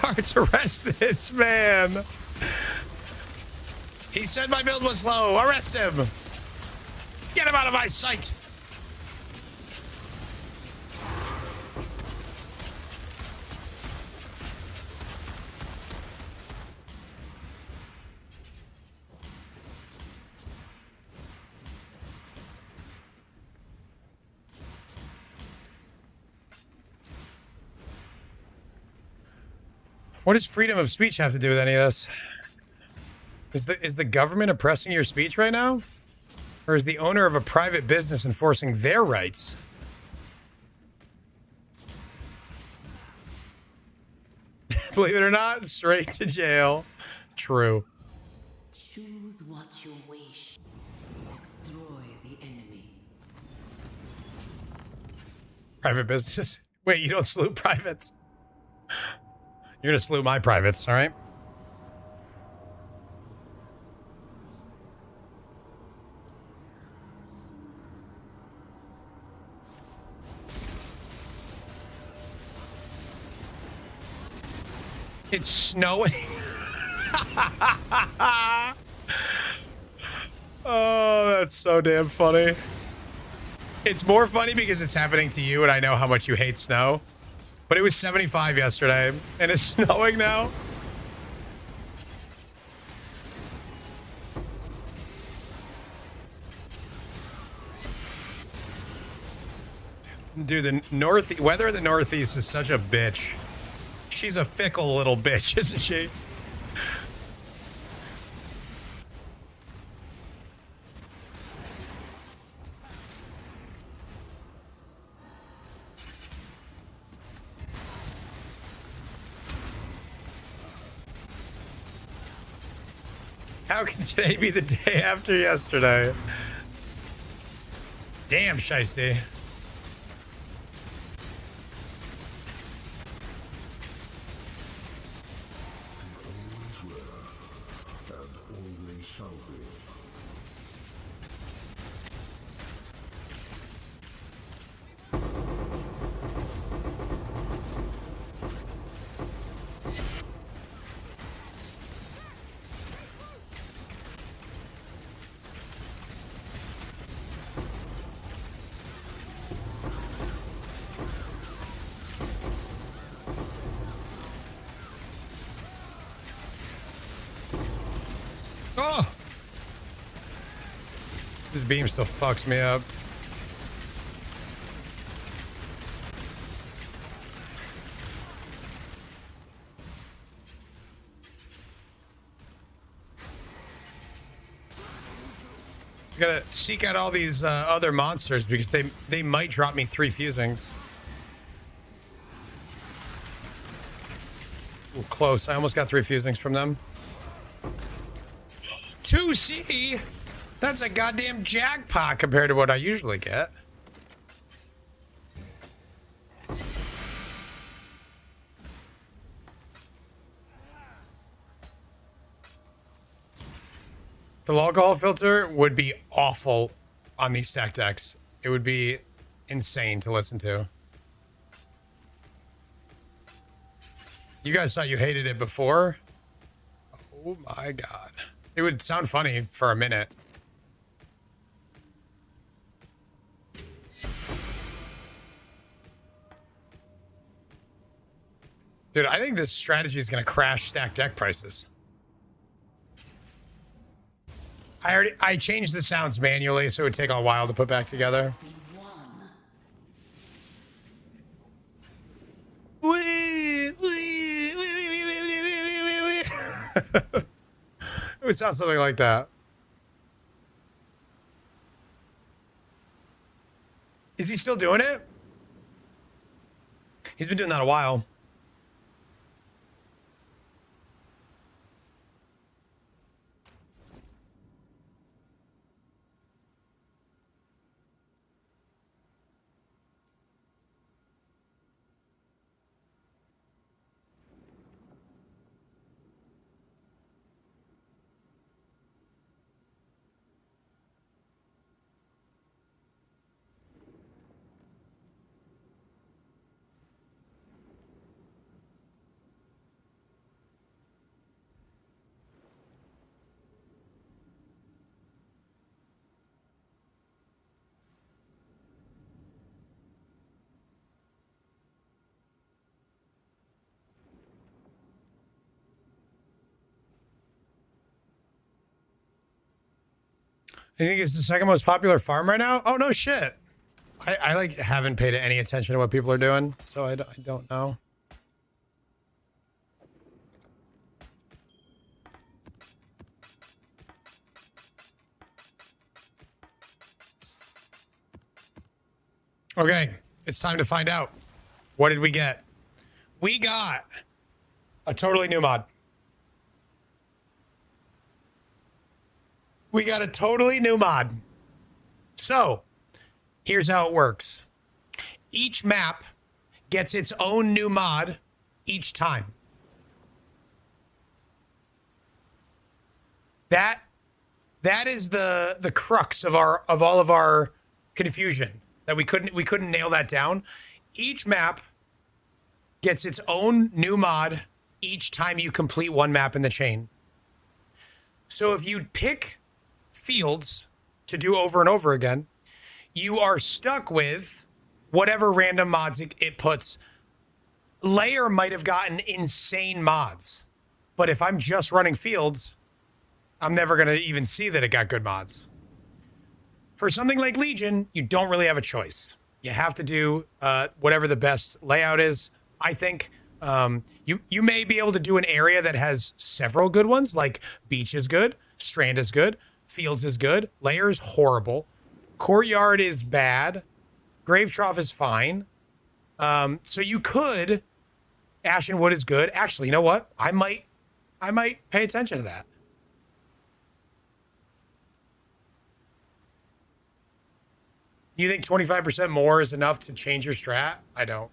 Guards, arrest this man. He said my build was low. Arrest him. Get him out of my sight. What does freedom of speech have to do with any of this? Is the government oppressing your speech right now? Or is the owner of a private business enforcing their rights? Believe it or not, straight to jail. True. Choose what you wish. Destroy the enemy. Private business? Wait, you don't salute privates? You're gonna salute my privates, all right? It's snowing. Oh, that's so damn funny. It's more funny because it's happening to you and I know how much you hate snow. But it was 75 yesterday and it's snowing now. Dude, the weather in the Northeast is such a bitch. She's a fickle little bitch, isn't she? How can today be the day after yesterday? Damn, Shiesty. Oh! This beam still fucks me up. I gotta seek out all these other monsters because they might drop me 3 fusings. Ooh, close. I almost got 3 fusings from them. 2C? That's a goddamn jackpot compared to what I usually get. The alcohol filter would be awful on these stack decks. It would be insane to listen to. You guys thought you hated it before? Oh my god. It would sound funny for a minute. Dude, I think this strategy is going to crash stack deck prices. I changed the sounds manually, so it would take a while to put back together. It would sound something like that. Is he still doing it? He's been doing that a while. I think it's the second most popular farm right now. Oh, no shit. I like haven't paid any attention to what people are doing, so I don't know. Okay, it's time to find out. What did we get? We got a totally new mod. We got a totally new mod. So, here's how it works. Each map gets its own new mod each time. That is the crux of all of our confusion, that we couldn't nail that down. Each map gets its own new mod each time you complete one map in the chain. So if you pick fields to do over and over again, you are stuck with whatever random mods it puts. Layer might have gotten insane mods, but if I'm just running fields, I'm never going to even see that it got good mods. For something like Legion, you don't really have a choice. You have to do whatever the best layout is. I think you may be able to do an area that has several good ones, like Beach is good, Strand is good, Fields is good, Layer is horrible, Courtyard is bad, Grave Trough is fine. So you could, Ashen Wood is good. Actually, you know what? I might pay attention to that. You think 25% more is enough to change your strat? I don't.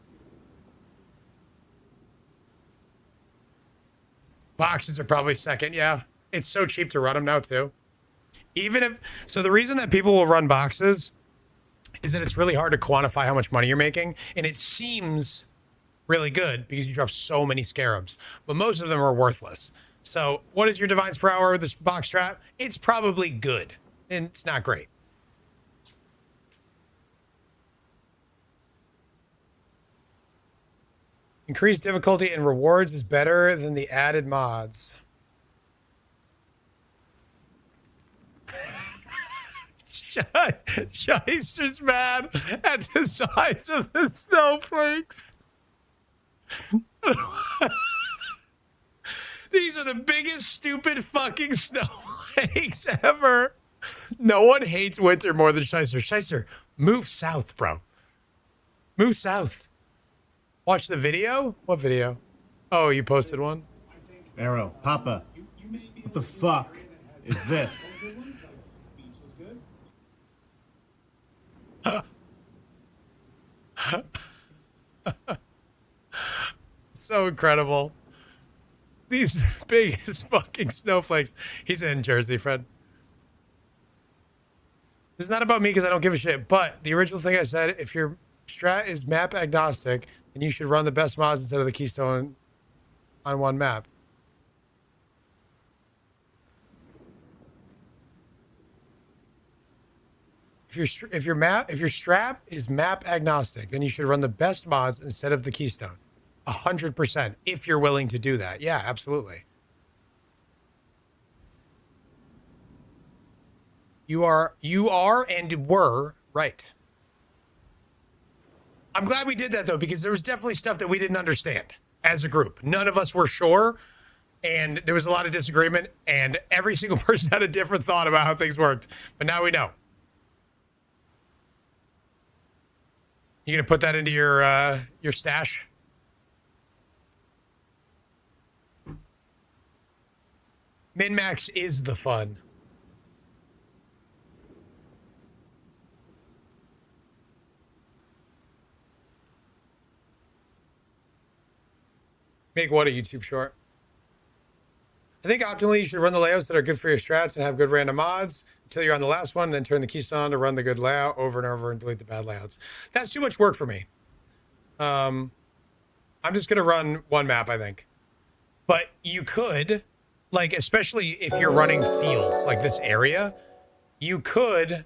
Boxes are probably second, yeah. It's so cheap to run them now, too. So the reason that people will run boxes is that it's really hard to quantify how much money you're making, and it seems really good because you drop so many scarabs, but most of them are worthless. So what is your divines per hour with this box strat? It's probably good, and it's not great. Increased difficulty and rewards is better than the added mods. Shyster's mad at the size of the snowflakes. These are the biggest stupid fucking snowflakes ever. No one hates winter more than Shyster. Shyster, move south, bro. Move south. Watch the video? What video? Oh, you posted one? Arrow, Papa, what the fuck is this? So incredible. These biggest fucking snowflakes. He's in Jersey, Fred. This is not about me because I don't give a shit, but the original thing I said, if your strat is map agnostic, then you should run the best mods instead of the keystone on one map. If your strat is map agnostic, then you should run the best mods instead of the keystone. 100%, if you're willing to do that. Yeah, absolutely. You are and were right. I'm glad we did that though, because there was definitely stuff that we didn't understand as a group. None of us were sure, and there was a lot of disagreement, and every single person had a different thought about how things worked. But now we know. You gonna put that into your stash? Min-max is the fun. Make what a YouTube short? I think optimally you should run the layouts that are good for your strats and have good random mods until you're on the last one, then turn the keystone on to run the good layout over and over and delete the bad layouts. That's too much work for me. I'm just going to run one map, I think. But you could, like, especially if you're running fields like this area, you could,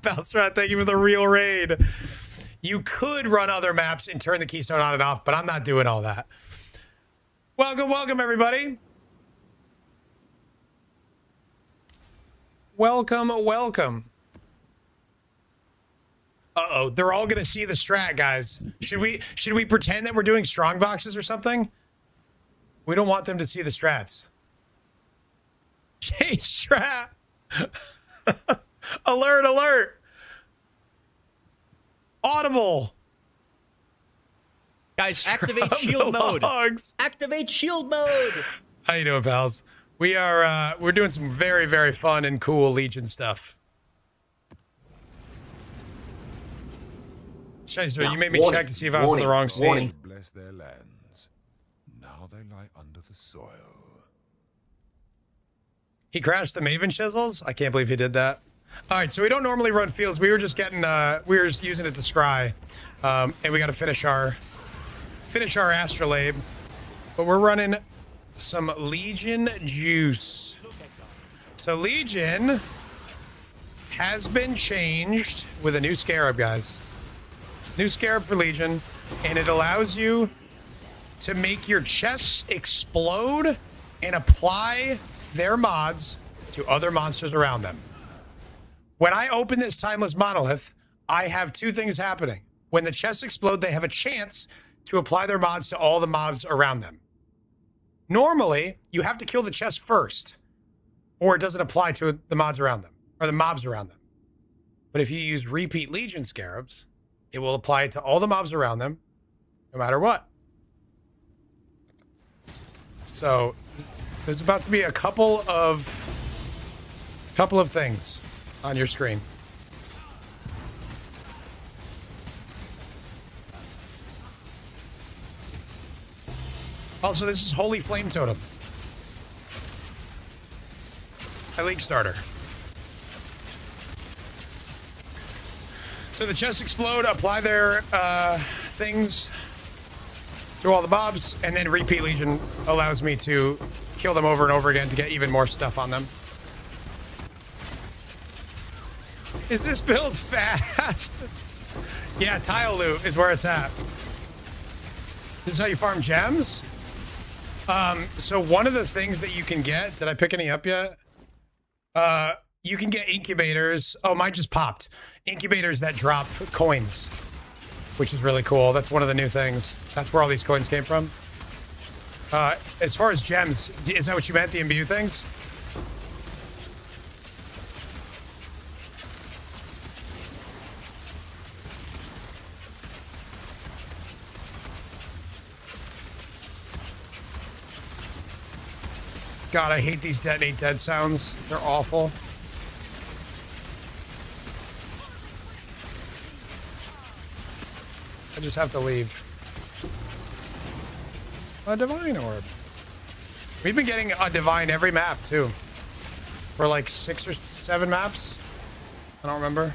Balstrat, thank you for the real raid. You could run other maps and turn the keystone on and off, but I'm not doing all that. Welcome, welcome, everybody. Welcome, welcome. Uh-oh, they're all gonna see the strat, guys. Should we pretend that we're doing strong boxes or something? We don't want them to see the strats. Hey, strat! Alert, alert! Audible! Guys, activate shield mode. Logs. Activate shield mode. How you doing, pals? We're doing some very, very fun and cool Legion stuff. Shizer, you made me check to see if I was on the wrong scene. Bless their lands. Now they lie under the soil. He crashed the Maven chisels? I can't believe he did that. All right, so we don't normally run fields. We were just getting, we were just using it to scry. And we got to finish our astrolabe. But we're running some Legion juice. So Legion has been changed with a new scarab, guys. New scarab for Legion, and it allows you to make your chests explode and apply their mods to other monsters around them. When I open this Timeless Monolith, I have two things happening. When the chests explode, they have a chance to apply their mods to all the mobs around them. Normally, you have to kill the chest first, or it doesn't apply to the mods around them, or the mobs around them. But if you use repeat Legion scarabs, it will apply it to all the mobs around them, no matter what. So there's about to be a couple of things on your screen. Also, this is Holy Flame Totem. High League starter. So the chests explode, apply their things to all the mobs, and then repeat Legion allows me to kill them over and over again to get even more stuff on them. Is this build fast? Yeah, tile loot is where it's at. This is how you farm gems? So one of the things that you can get, did I pick any up yet? You can get incubators. Oh, mine just popped. Incubators that drop coins, which is really cool. That's one of the new things. That's where all these coins came from. As far as gems, is that what you meant, the imbue things? God, I hate these detonate dead sounds. They're awful. I just have to leave. A divine orb. We've been getting a divine every map, too. For like 6 or 7 maps. I don't remember.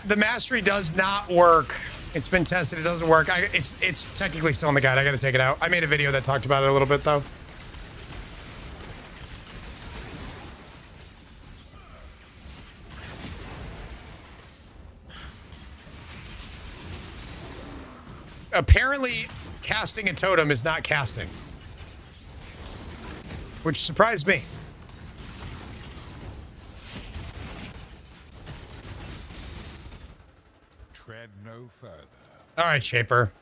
The mastery does not work. It's been tested. It doesn't work. It's technically still in the guide. I got to take it out. I made a video that talked about it a little bit, though. Apparently, casting a totem is not casting. Which surprised me. Tread no further. All right, Shaper.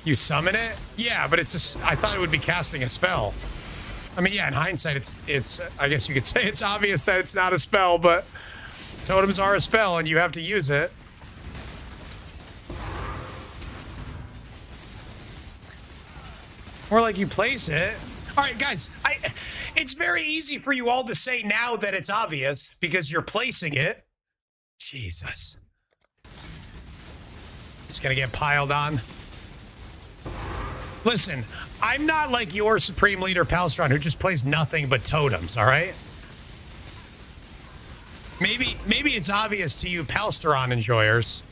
You summon it? Yeah, but it's just, I thought it would be casting a spell. I mean, yeah, in hindsight, it's I guess you could say it's obvious that it's not a spell, but totems are a spell and you have to use it. Or like you place it. All right, guys, it's very easy for you all to say now that it's obvious because you're placing it. Jesus. Just gonna get piled on. Listen, I'm not like your Supreme Leader Palstron who just plays nothing but totems, all right? Maybe it's obvious to you Palsteron enjoyers.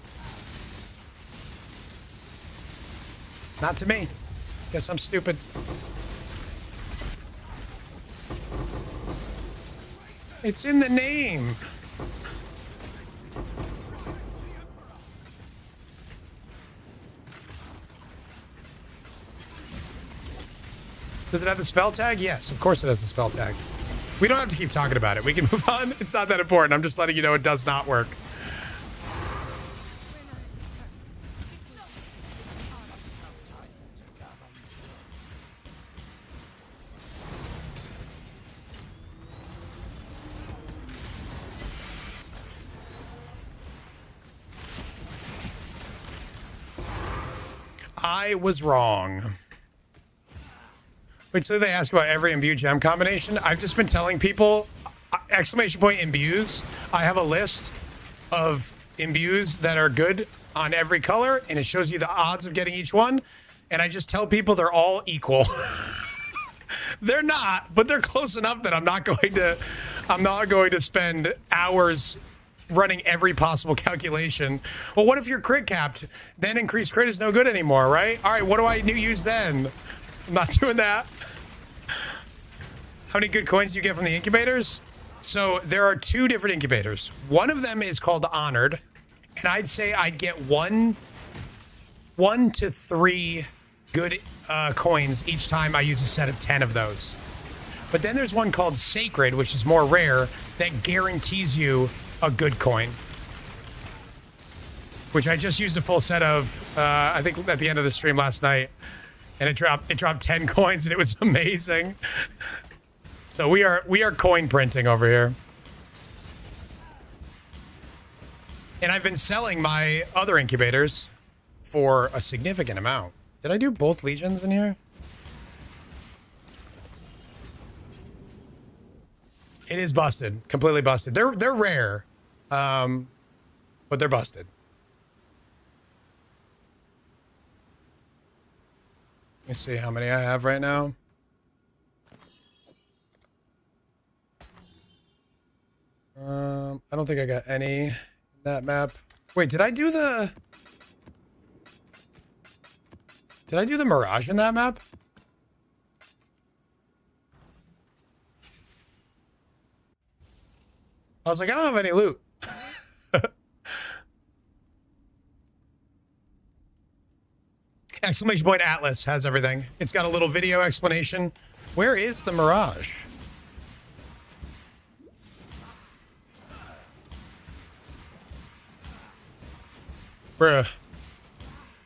Not to me. Guess I'm stupid. It's in the name. Does it have the spell tag? Yes, of course it has the spell tag. We don't have to keep talking about it. We can move on. It's not that important. I'm just letting you know it does not work. I was wrong. Wait, so they ask about every imbue gem combination? I've just been telling people, exclamation point imbues. I have a list of imbues that are good on every color, and it shows you the odds of getting each one. And I just tell people they're all equal. They're not, but they're close enough that I'm not going to spend hours running every possible calculation. Well, what if you're crit capped? Then increased crit is no good anymore, right? All right, what do I use then? I'm not doing that. How many good coins do you get from the incubators? So there are 2 different incubators. One of them is called Honored, and I'd say I'd get 1 to 3 good coins each time I use a set of 10 of those. But then there's one called Sacred, which is more rare, that guarantees you a good coin. Which I just used a full set of, I think at the end of the stream last night. And it dropped 10 coins and it was amazing. So we are coin printing over here. And I've been selling my other incubators for a significant amount. Did I do both legions in here? It is busted, completely busted. They're rare, but they're busted. Let me see how many I have right now. I don't think I got any in that map. Wait, did I do the Mirage in that map? I was like, I don't have any loot. Exclamation point Atlas has everything. It's got a little video explanation. Where is the Mirage? Bruh.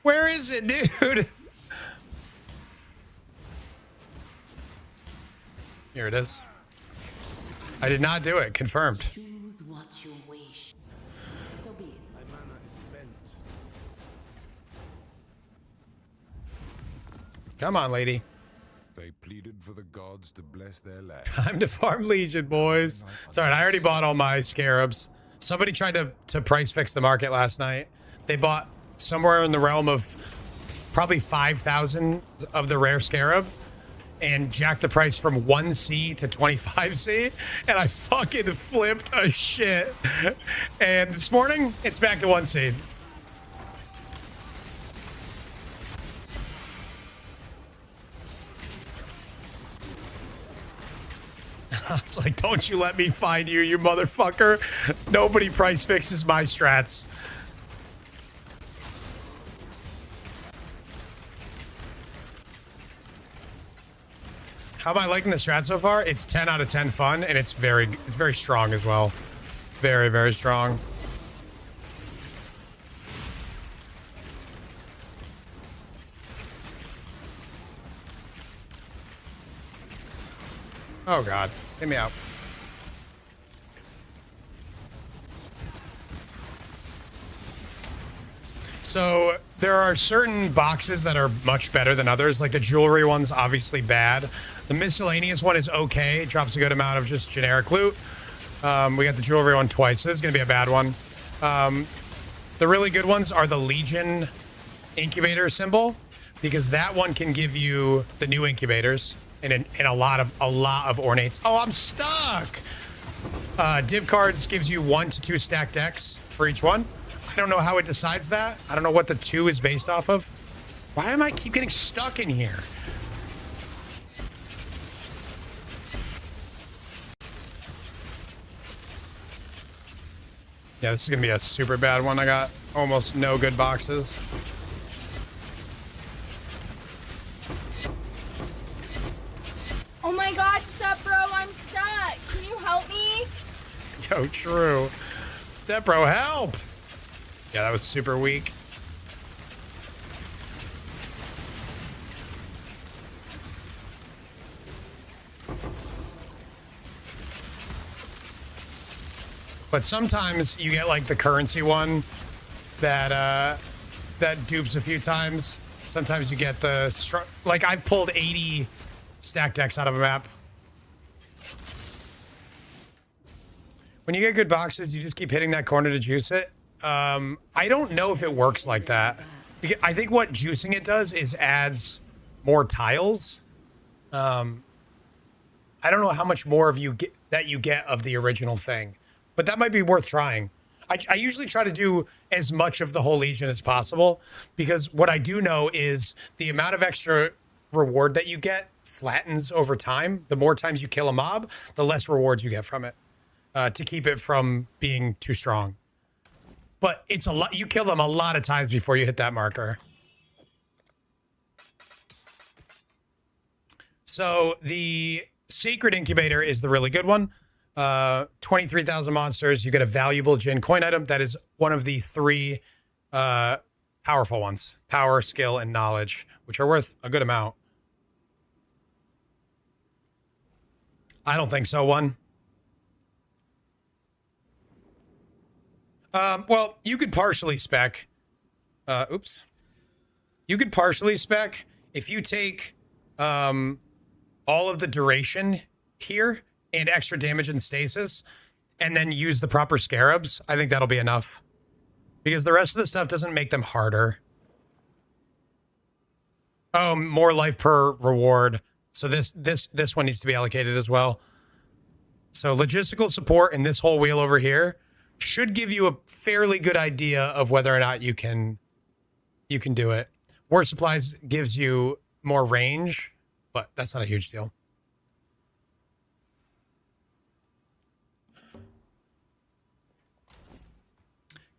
Where is it, dude? Here it is. I did not do it. Confirmed. Choose what you wish. So be. My mana is spent. Come on, lady. They pleaded for the gods to bless their land. Time to farm Legion, boys. It's all right. I already bought all my scarabs. Somebody tried to price fix the market last night. They bought somewhere in the realm of probably 5,000 of the rare scarab and jacked the price from 1C to 25C. And I fucking flipped a shit. And this morning, it's back to 1C. I was like, don't you let me find you, you motherfucker. Nobody price fixes my strats. How am I liking the strat so far? It's 10 out of 10 fun, and it's very strong as well. Very, very strong. Oh God, get me out. So there are certain boxes that are much better than others. Like the jewelry one's obviously bad. The miscellaneous one is okay. It drops a good amount of just generic loot. We got the jewelry one twice. So this is gonna be a bad one. The really good ones are the Legion incubator symbol, because that one can give you the new incubators and a lot of ornates. Oh, I'm stuck. Div cards gives you 1 to 2 stacked decks for each one. I don't know how it decides that. I don't know what the 2 is based off of. Why am I keep getting stuck in here? Yeah, this is gonna be a super bad one. I got almost no good boxes. Oh my God, stop, bro, I'm stuck. Can you help me? Yo, true. Step bro, help! Yeah, that was super weak. But sometimes you get like the currency one that that dupes a few times. Sometimes you get the like I've pulled 80 stack decks out of a map. When you get good boxes, you just keep hitting that corner to juice it. I don't know if it works like that. I think what juicing it does is adds more tiles. I don't know how much more of you get of the original thing, but that might be worth trying. I usually try to do as much of the whole Legion as possible, because what I do know is the amount of extra reward that you get flattens over time. The more times you kill a mob, the less rewards you get from it, to keep it from being too strong. But it's a lot. You kill them a lot of times before you hit that marker. So the Sacred Incubator is the really good one. 23,000 monsters. You get a valuable Jin coin item. That is one of the 3 powerful ones. Power, skill, and knowledge, which are worth a good amount. I don't think so, one. Well, you could partially spec. Oops. You could partially spec if you take all of the duration here and extra damage and stasis, and then use the proper scarabs. I think that'll be enough, because the rest of the stuff doesn't make them harder. Oh, more life per reward. So this one needs to be allocated as well. So logistical support in this whole wheel over here should give you a fairly good idea of whether or not you can do it. War supplies gives you more range, but that's not a huge deal.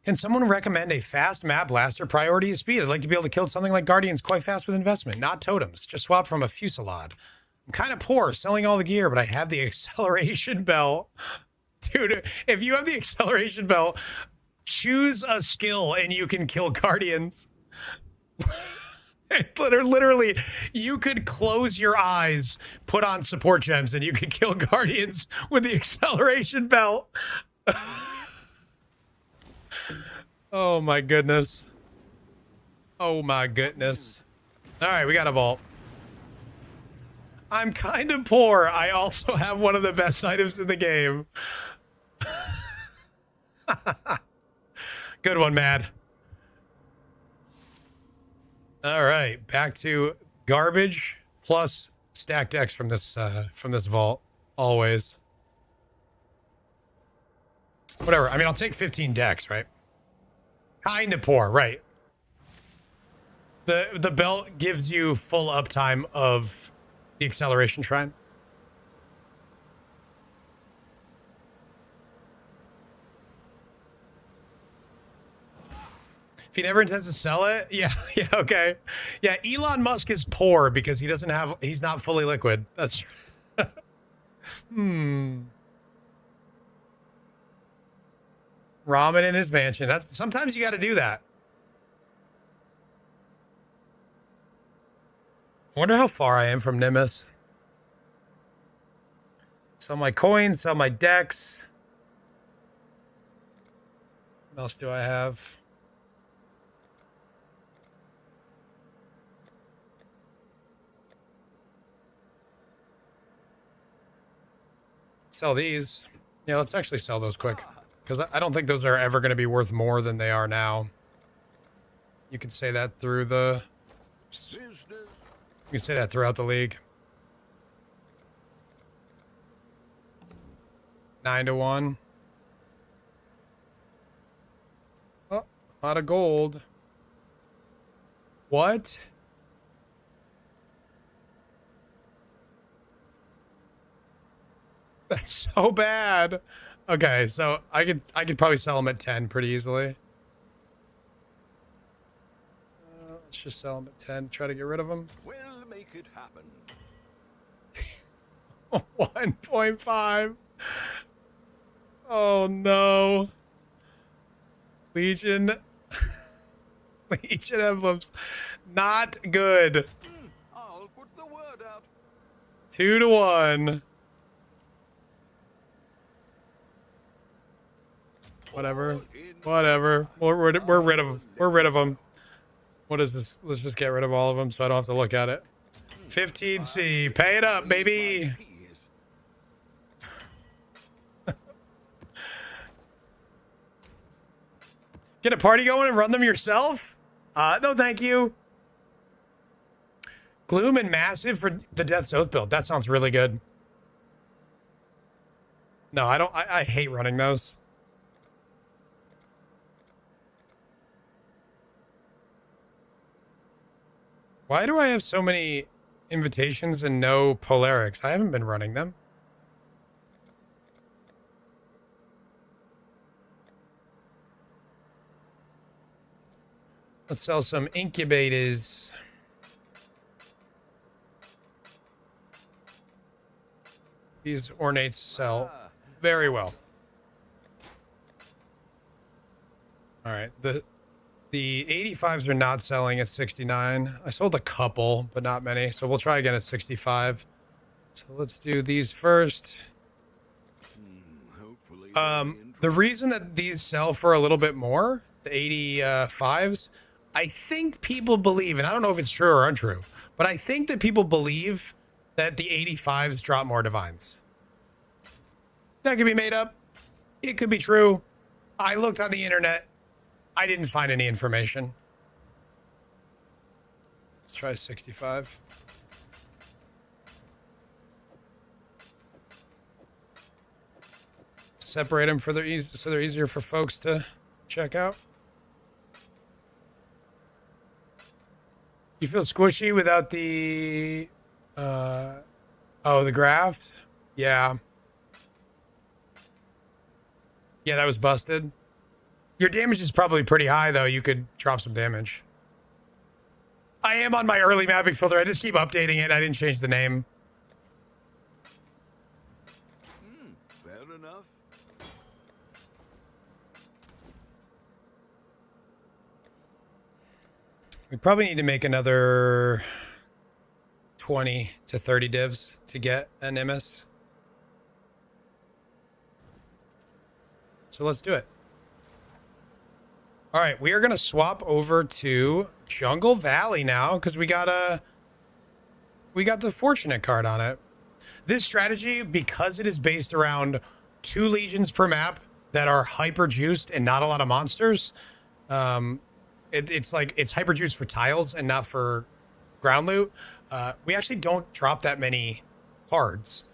Can someone recommend a fast map blaster priority of speed? I'd like to be able to kill something like Guardians quite fast with investment, not totems. Just swap from a fusillade. I'm kind of poor selling all the gear, but I have the acceleration belt. Dude, if you have the acceleration belt, choose a skill and you can kill Guardians. Literally, you could close your eyes, put on support gems, and you could kill Guardians with the acceleration belt. Oh my goodness. Oh my goodness. All right, we got a vault. I'm kind of poor. I also have one of the best items in the game. Good one, Mad. All right, back to garbage plus stacked decks from this vault. Always. Whatever. I mean, I'll take 15 decks, right? Kind of poor, right? The belt gives you full uptime of the acceleration shrine. If he never intends to sell it, yeah, okay. Yeah, Elon Musk is poor because he's not fully liquid. That's true. Ramen in his mansion. Sometimes you got to do that. I wonder how far I am from Nimbus. Sell my coins, sell my decks. What else do I have? Sell these. Yeah, let's actually sell those quick. Because I don't think those are ever going to be worth more than they are now. You can say that through the... You can say that throughout the league. 9-1. Oh, a lot of gold. What? That's so bad. Okay, so I could probably sell them at 10 pretty easily. Let's just sell them at 10. Try to get rid of them. We'll make it happen. 1.5. Oh no. Legion. Legion emblems. Not good. I'll put the word out. 2-1. Whatever. Whatever. We're rid of them. What is this? Let's just get rid of all of them so I don't have to look at it. 15C. Pay it up, baby. Get a party going and run them yourself? No, thank you. Gloom and Massive for the Death's Oath build. That sounds really good. No, I don't. I hate running those. Why do I have so many invitations and no Polarics? I haven't been running them. Let's sell some incubators. These ornates sell very well. All right, the 85s are not selling at 69. I sold a couple, but not many. So we'll try again at 65. So let's do these first. The reason that these sell for a little bit more, the 85s, I think people believe, and I don't know if it's true or untrue, but I think that people believe that the 85s drop more divines. That could be made up. It could be true. I looked on the internet. I didn't find any information. Let's try 65. Separate them so they're easier for folks to check out. You feel squishy without the the graft? Yeah. Yeah, that was busted. Your damage is probably pretty high, though. You could drop some damage. I am on my early mapping filter. I just keep updating it. I didn't change the name. Fair enough. We probably need to make another 20 to 30 divs to get an MS. So let's do it. All right, we are going to swap over to Jungle Valley now because we got the fortunate card on it. This strategy, because it is based around 2 legions per map that are hyper juiced and not a lot of monsters, it's hyper juiced for tiles and not for ground loot. We actually don't drop that many cards,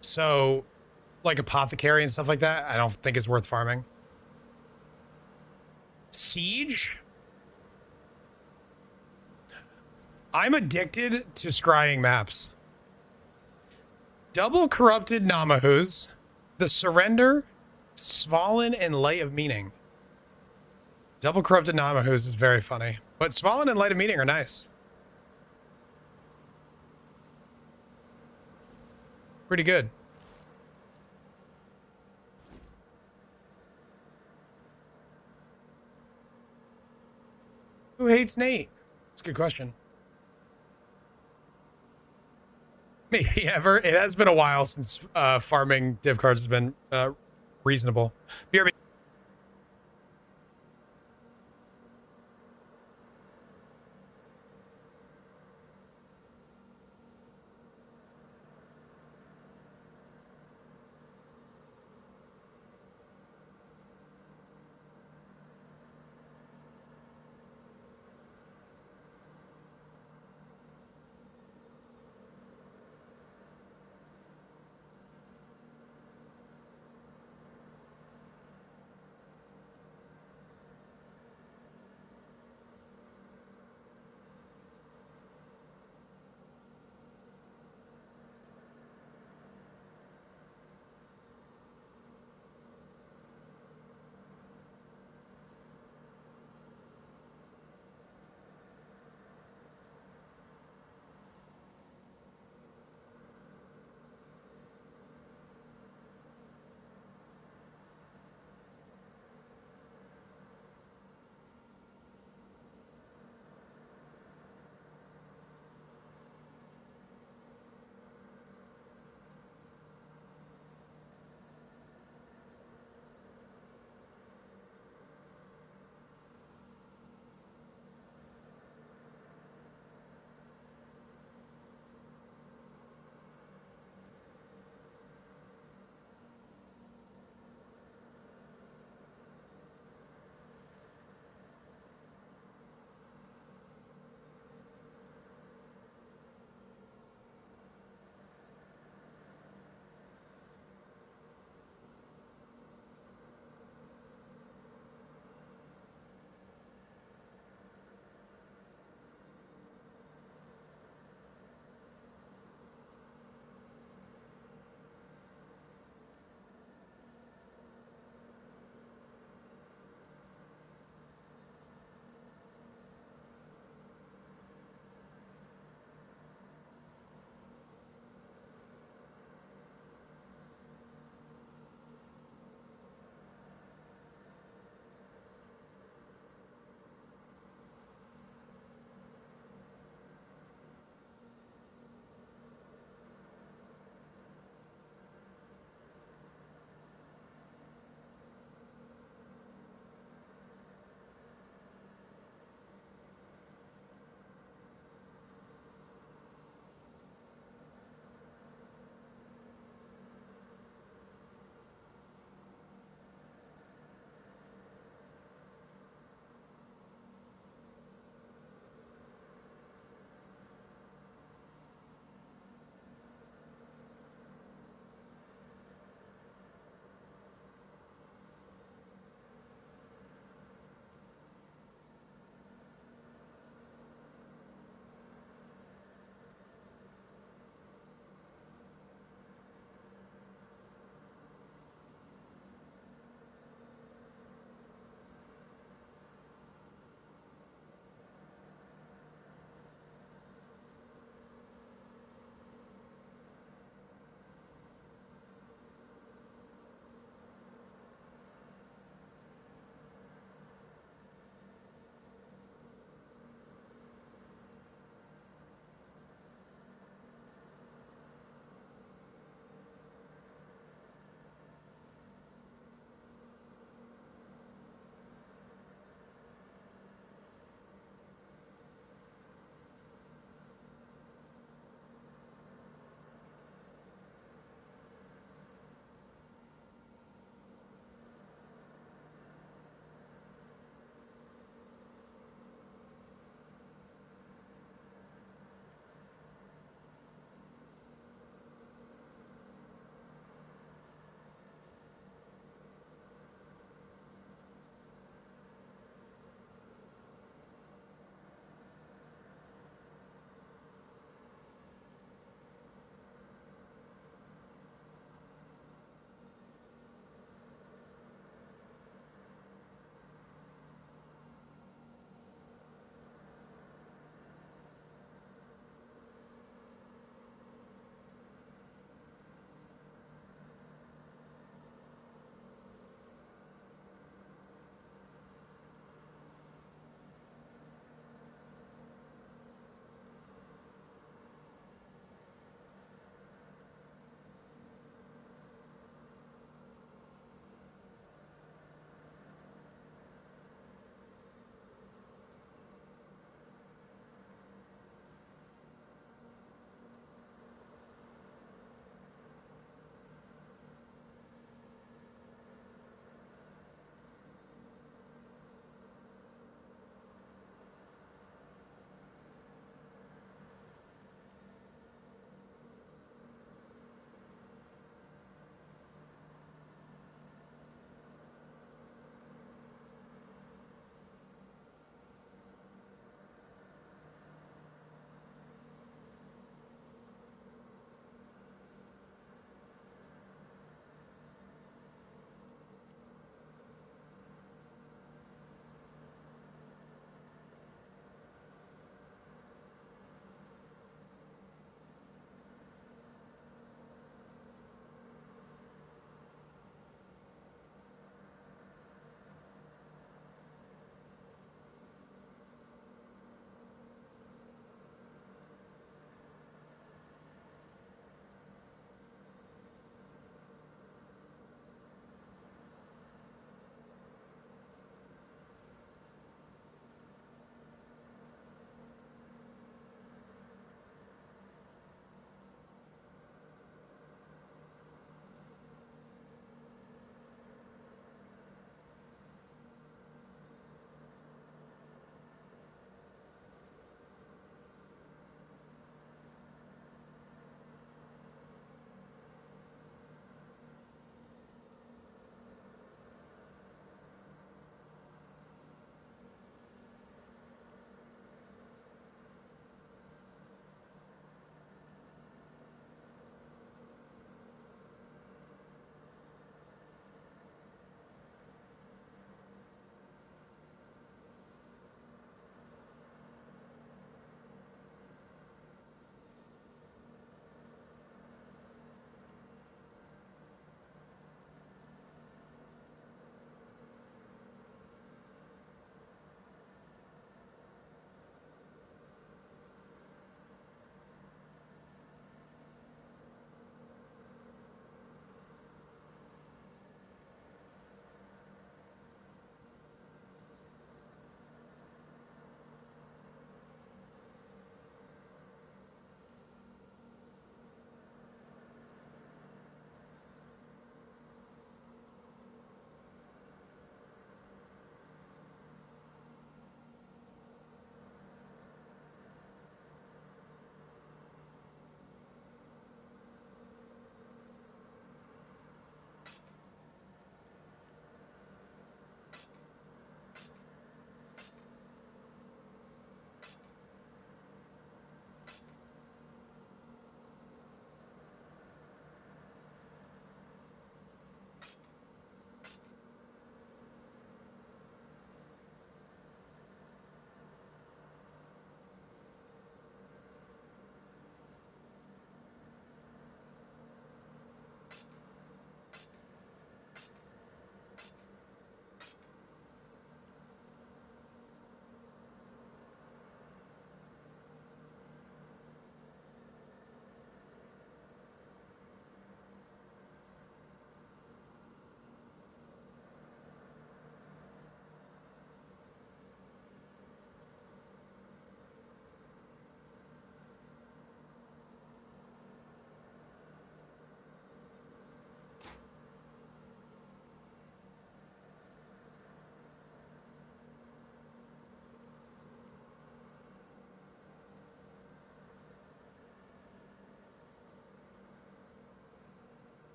so like Apothecary and stuff like that, I don't think is worth farming. Siege. I'm addicted to scrying maps. Double Corrupted Namahus, The Surrender, Svalin, and Light of Meaning. Double Corrupted Namahus is very funny, but Svalin and Light of Meaning are nice. Pretty good. Who hates Nate? That's a good question. Maybe ever. It has been a while since farming div cards has been reasonable. BRB.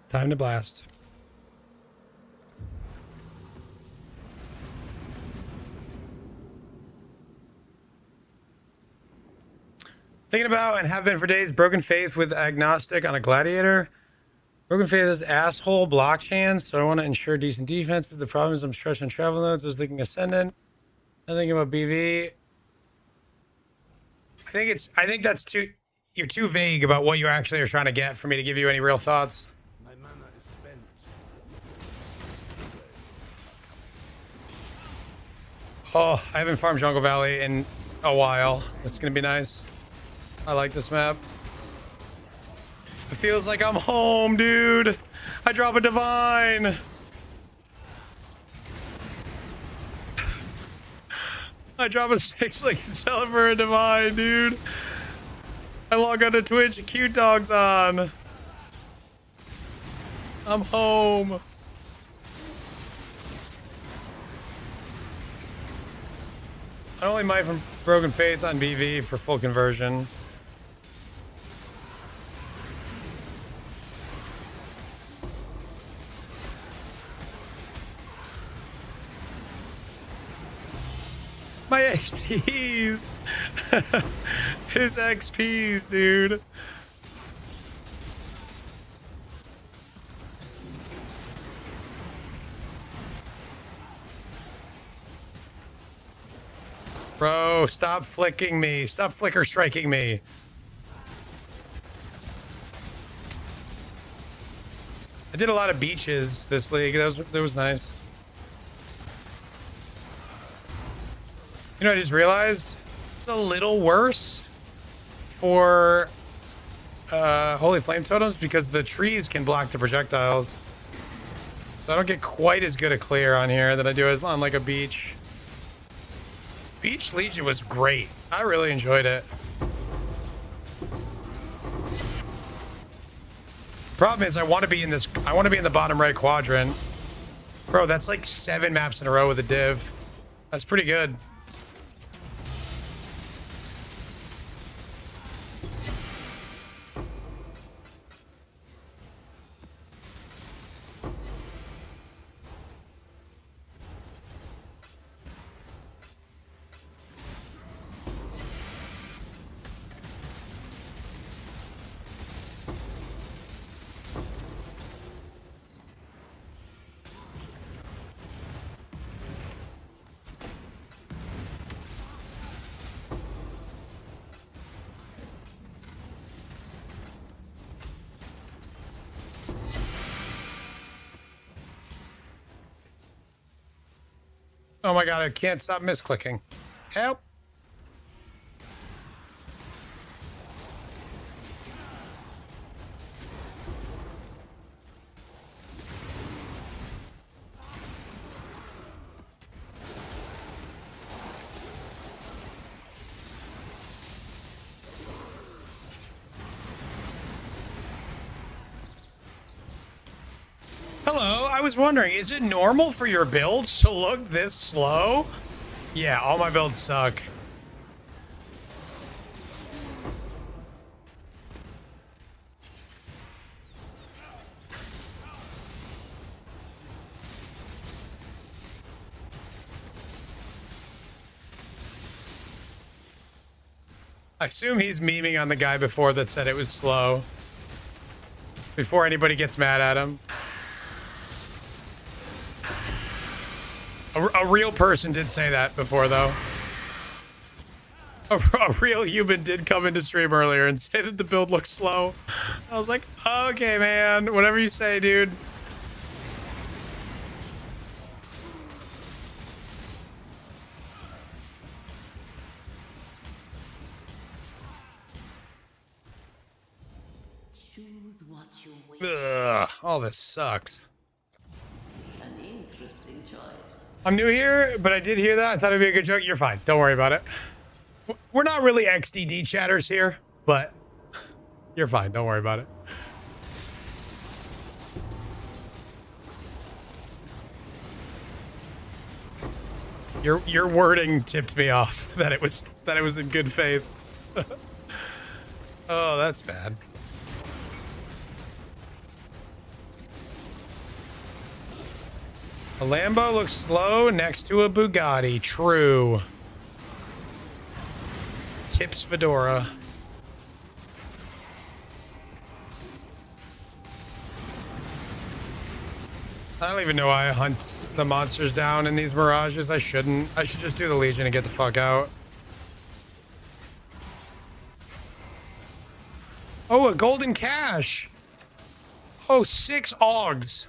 Time to blast. Thinking about and have been for days, Broken Faith with Agnostic on a Gladiator. Broken Faith is asshole blockchain, so I want to ensure decent defenses. The problem is I'm stretched on travel nodes. I was thinking Ascendant. I'm thinking about BV. I think that's too, you're too vague about what you actually are trying to get for me to give you any real thoughts. My mana is spent. Oh, I haven't farmed Jungle Valley in a while. This is going to be nice. I like this map. It feels like I'm home, dude. I drop a divine. I drop a 6-link and sell it for a divine, dude. I log on to Twitch, cute dog's on. I'm home. I only might from Broken Faith on BV for full conversion. My XPs! His XPs, dude. Bro, stop flicking me. Stop flicker striking me. I did a lot of beaches this league. That was nice. You know, I just realized it's a little worse for Holy Flame Totems because the trees can block the projectiles. So I don't get quite as good a clear on here that I do as on like a beach. Beach Legion was great. I really enjoyed it. Problem is I want to be in the bottom right quadrant. Bro, that's like 7 maps in a row with a div. That's pretty good. Oh my god, I can't stop misclicking. Help. Hello, I was wondering, is it normal for your builds to look this slow? Yeah, all my builds suck. I assume he's memeing on the guy before that said it was slow. Before anybody gets mad at him. A real person did say that before, though. A real human did come into stream earlier and say that the build looks slow. I was like, okay, man. Whatever you say, dude. Choose what you wish. Ugh, all this sucks. An interesting choice. I'm new here, but I did hear that. I thought it'd be a good joke. You're fine. Don't worry about it. We're not really XDD chatters here, but you're fine. Don't worry about it. Your wording tipped me off that it was in good faith. Oh, that's bad. A Lambo looks slow next to a Bugatti. True. Tips Fedora. I don't even know why I hunt the monsters down in these Mirages. I shouldn't. I should just do the Legion and get the fuck out. Oh, a golden cache. Oh, 6 Augs.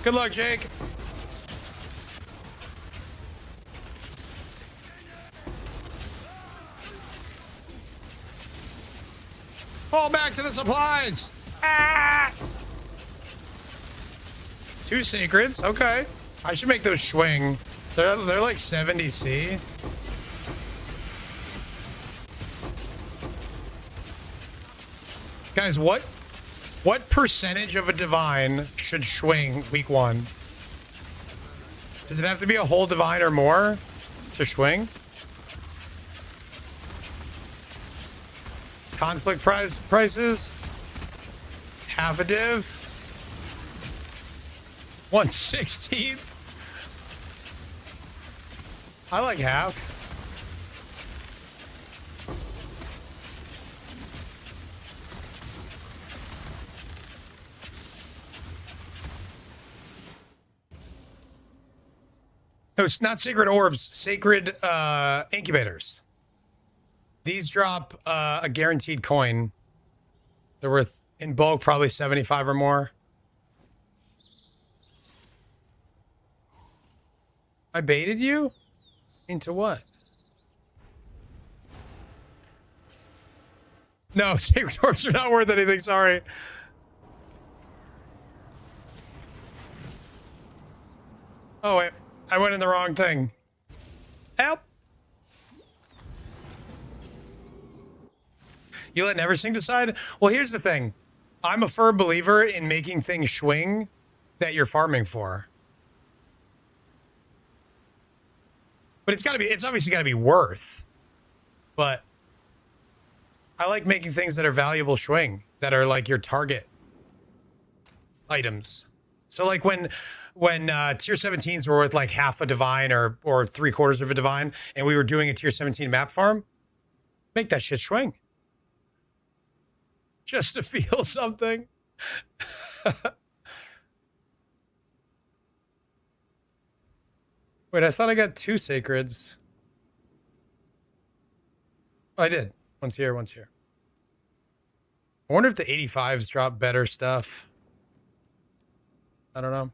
Good luck, Jake. Fall back to the supplies. Ah! 2 sacreds. Okay. I should make those swing. They're like 70C. Guys, what percentage of a divine should swing week 1? Does it have to be a whole divine or more to swing? Conflict prices? Half a div? 1/16th? I like half. No, it's not sacred orbs, sacred incubators. These drop a guaranteed coin. They're worth, in bulk, probably 75 or more. I baited you? Into what? No, sacred orbs are not worth anything, sorry. Oh, wait. I went in the wrong thing. Help! You let everything decide? Well, here's the thing. I'm a firm believer in making things swing that you're farming for. But it's obviously gotta be worth. But I like making things that are valuable swing, that are like your target items. So like when tier 17s were worth like half a divine or 3/4 of a divine, and we were doing a tier 17 map farm, make that shit swing. Just to feel something. Wait, I thought I got 2 sacreds. Oh, I did. One's here, one's here. I wonder if the 85s drop better stuff. I don't know.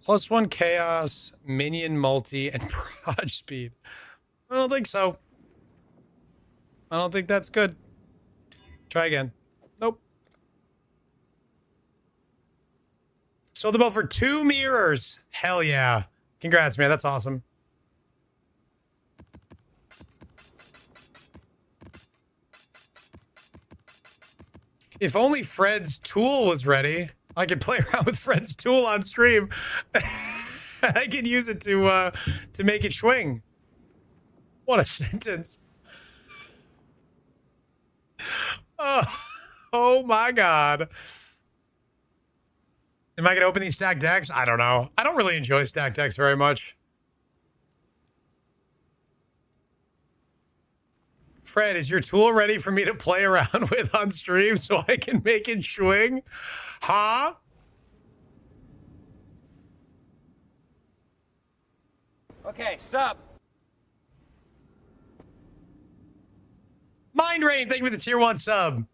+1 chaos, minion multi, and barrage speed. I don't think so. I don't think that's good. Try again. Nope. Sold the belt for 2 mirrors. Hell yeah. Congrats, man. That's awesome. If only Fred's tool was ready, I could play around with Fred's tool on stream. I could use it to make it swing. What a sentence. Oh my god. Am I going to open these stacked decks? I don't know. I don't really enjoy stacked decks very much. Fred, is your tool ready for me to play around with on stream so I can make it swing? Huh? Okay, sub. Mind Rain, thank you for the tier 1 sub.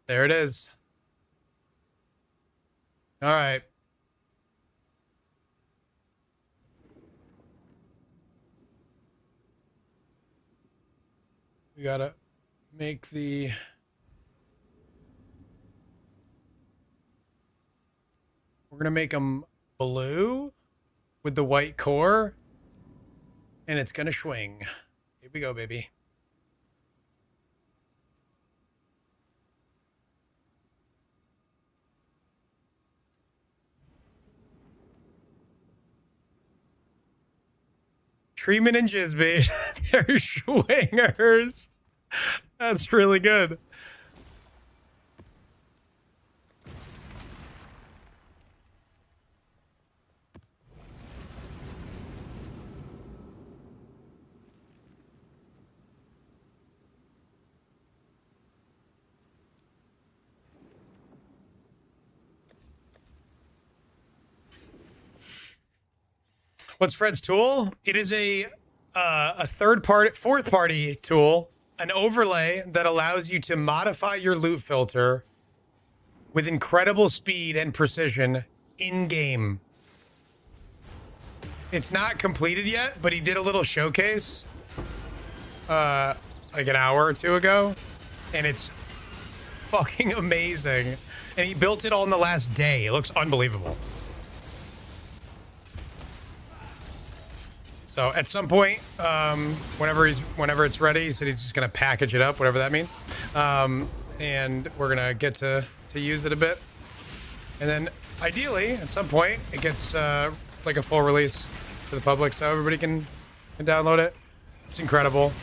There it is. All right. We gotta make the... We're gonna make them blue with the white core, and it's gonna swing. Here we go, baby. Treatment and Jizby. They're swingers. That's really good. What's Fred's tool? It is a fourth party tool, an overlay that allows you to modify your loot filter with incredible speed and precision in game. It's not completed yet, but he did a little showcase like an hour or two ago, and it's fucking amazing. And he built it all in the last day. It looks unbelievable. So at some point, whenever it's ready, he said he's just gonna package it up, whatever that means, and we're gonna get to use it a bit, and then ideally at some point it gets like a full release to the public, so everybody can download it. It's incredible.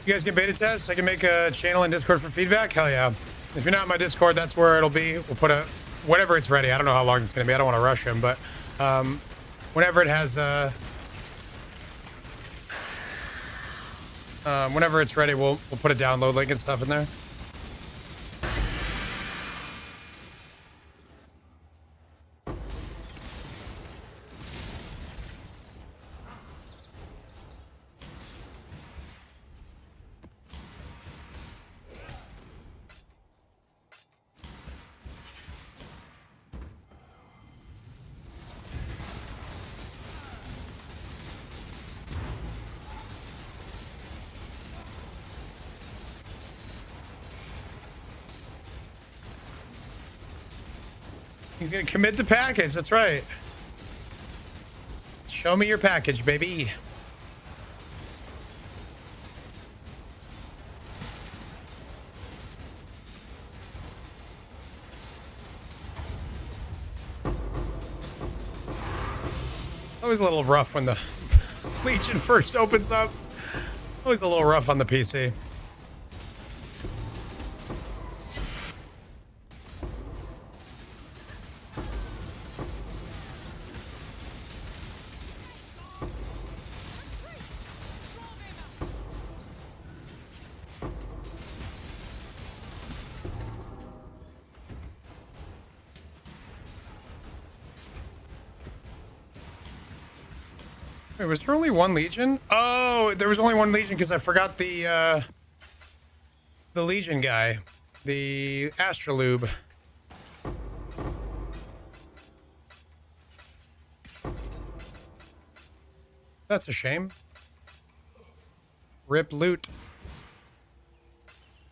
You guys can beta test? I can make a channel in Discord for feedback? Hell yeah. If you're not in my Discord, that's where it'll be. We'll put whenever it's ready. I don't know how long it's going to be. I don't want to rush him, but whenever it has whenever it's ready, we'll put a download link and stuff in there. He's gonna commit the package, that's right. Show me your package, baby. Always a little rough when the Legion first opens up. Always a little rough on the PC. Wait, was there only one Legion? Oh, there was only one Legion because I forgot the Legion guy. The Astrolube. That's a shame. Rip loot.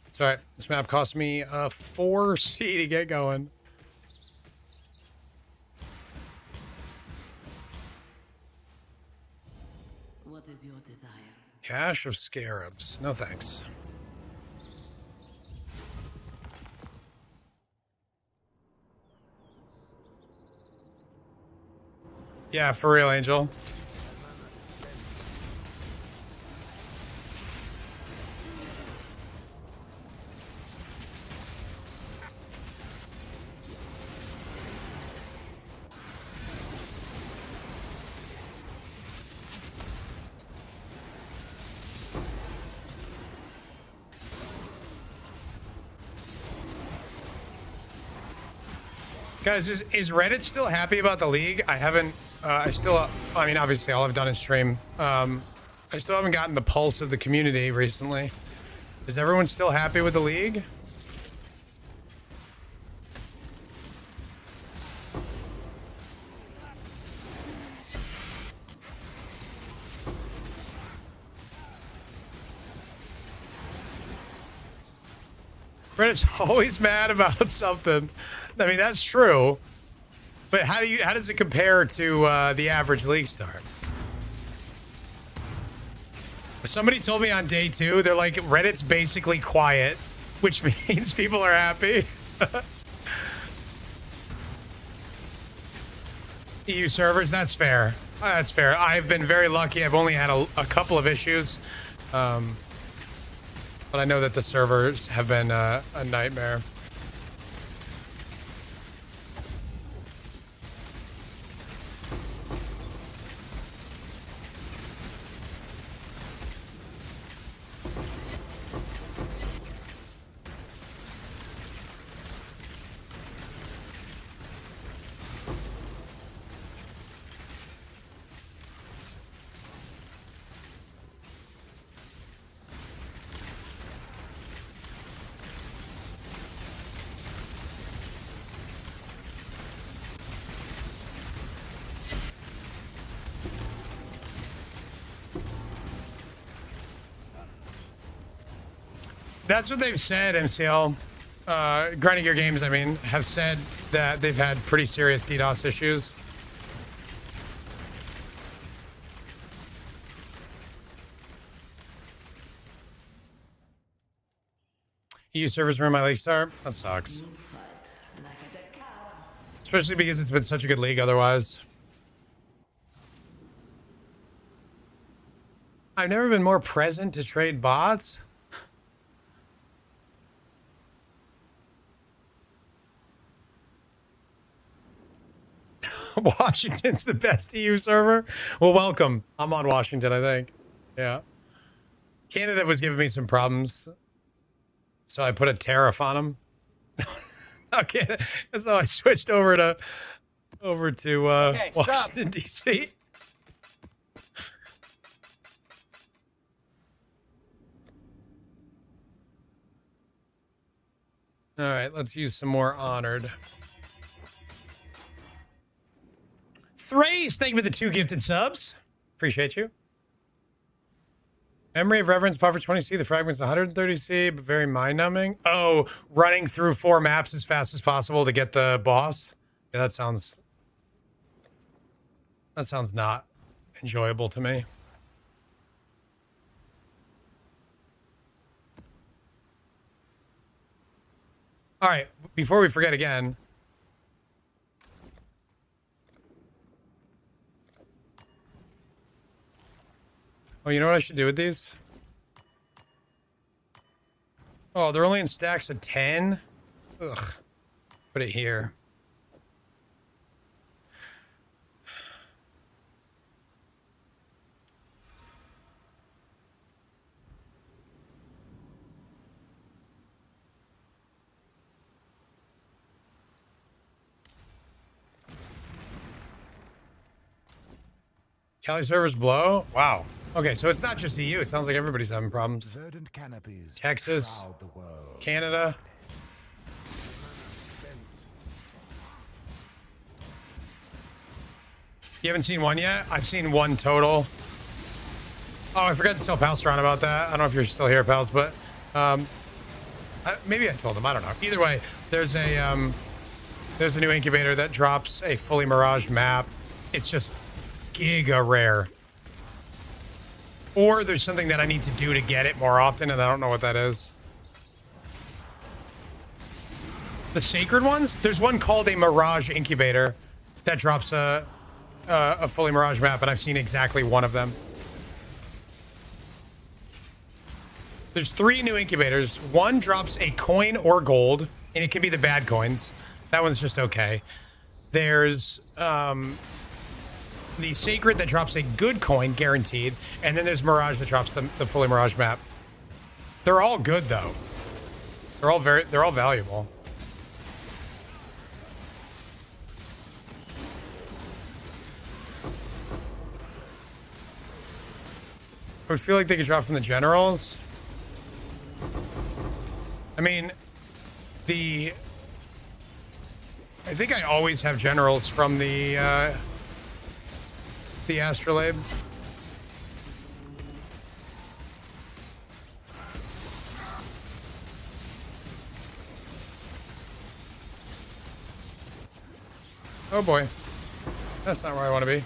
It's alright. This map cost me 4C to get going. What is your desire? Cache of Scarabs. No thanks. Yeah, for real, Angel. Guys, is Reddit still happy about the league? I haven't, I mean, obviously all I've done is stream. I still haven't gotten the pulse of the community recently. Is everyone still happy with the league? Reddit's always mad about something. I mean, that's true. But how does it compare to the average league start? Somebody told me on day 2, they're like, Reddit's basically quiet, which means people are happy. EU servers, that's fair. That's fair. I've been very lucky. I've only had a couple of issues. But I know that the servers have been a nightmare. That's what they've said, MCL. Grinding Gear Games, I mean, have said that they've had pretty serious DDoS issues. EU servers ruin my league start? That sucks. Especially because it's been such a good league otherwise. I've never been more present to trade bots. Washington's the best EU server? Well, welcome. I'm on Washington, I think. Yeah. Canada was giving me some problems, so I put a tariff on them. Okay, so I switched over to Washington, D.C. All right, let's use some more Honored. Thrace, thank you for the 2 gifted subs. Appreciate you. Memory of Reverence, buffer 20C, the fragment's 130C, but very mind-numbing. Oh, running through 4 maps as fast as possible to get the boss? Yeah, that sounds not enjoyable to me. All right, before we forget again, oh, you know what I should do with these? Oh, they're only in stacks of 10? Ugh. Put it here. Cali servers blow? Wow. Okay, so it's not just EU. It sounds like everybody's having problems. Texas, Canada. You haven't seen one yet? I've seen one total. Oh, I forgot to tell Palstron about that. I don't know if you're still here, pals, but maybe I told him. I don't know. Either way, there's a new incubator that drops a fully Mirage map. It's just giga rare. Or there's something that I need to do to get it more often, and I don't know what that is. The sacred ones? There's one called a Mirage incubator that drops a a fully Mirage map, and I've seen exactly one of them. There's 3 new incubators. One drops a coin or gold, and it can be the bad coins. That one's just okay. There's the Sacred that drops a good coin, guaranteed, and then there's Mirage that drops the fully Mirage map. They're all good though. They're all valuable. I would feel like they could drop from the generals. I mean, I think I always have generals from the astrolabe. Oh boy. That's not where I want to be.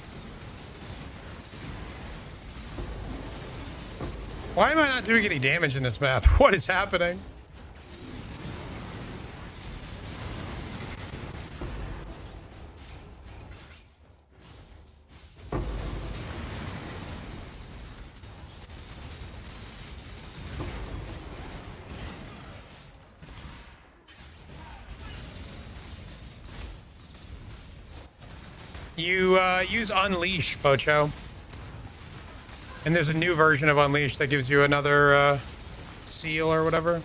Why am I not doing any damage in this map? What is happening? You use Unleash, Pocho. And there's a new version of Unleash that gives you another seal or whatever.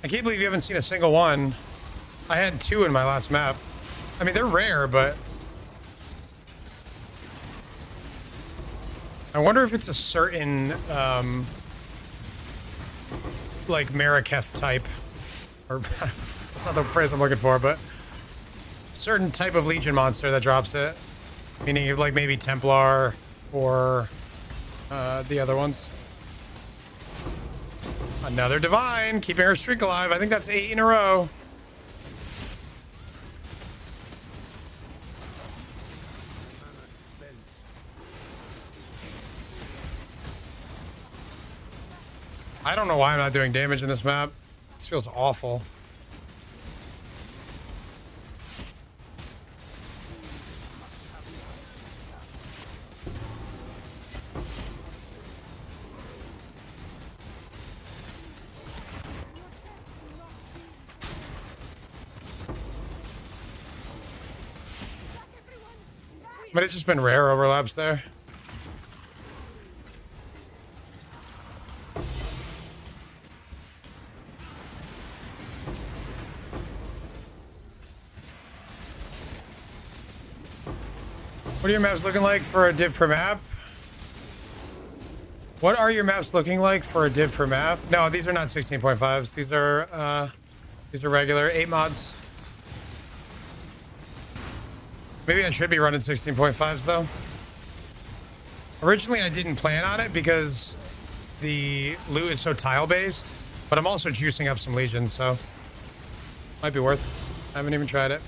I can't believe you haven't seen a single one. I had 2 in my last map. I mean, they're rare, but... I wonder if it's a certain, like, Maraketh type. Or, that's not the phrase I'm looking for, but... certain type of Legion monster that drops it. Meaning, like, maybe Templar or the other ones. Another Divine, keeping her streak alive. I think that's 8 in a row. I don't know why I'm not doing damage in this map. This feels awful. Might have just been rare overlaps there. What are your maps looking like for a div per map? What are your maps looking like for a div per map? No, these are not 16.5s. These are regular 8 mods. Maybe I should be running 16.5s though. Originally I didn't plan on it because the loot is so tile based, but I'm also juicing up some legions, so might be worth. I haven't even tried it.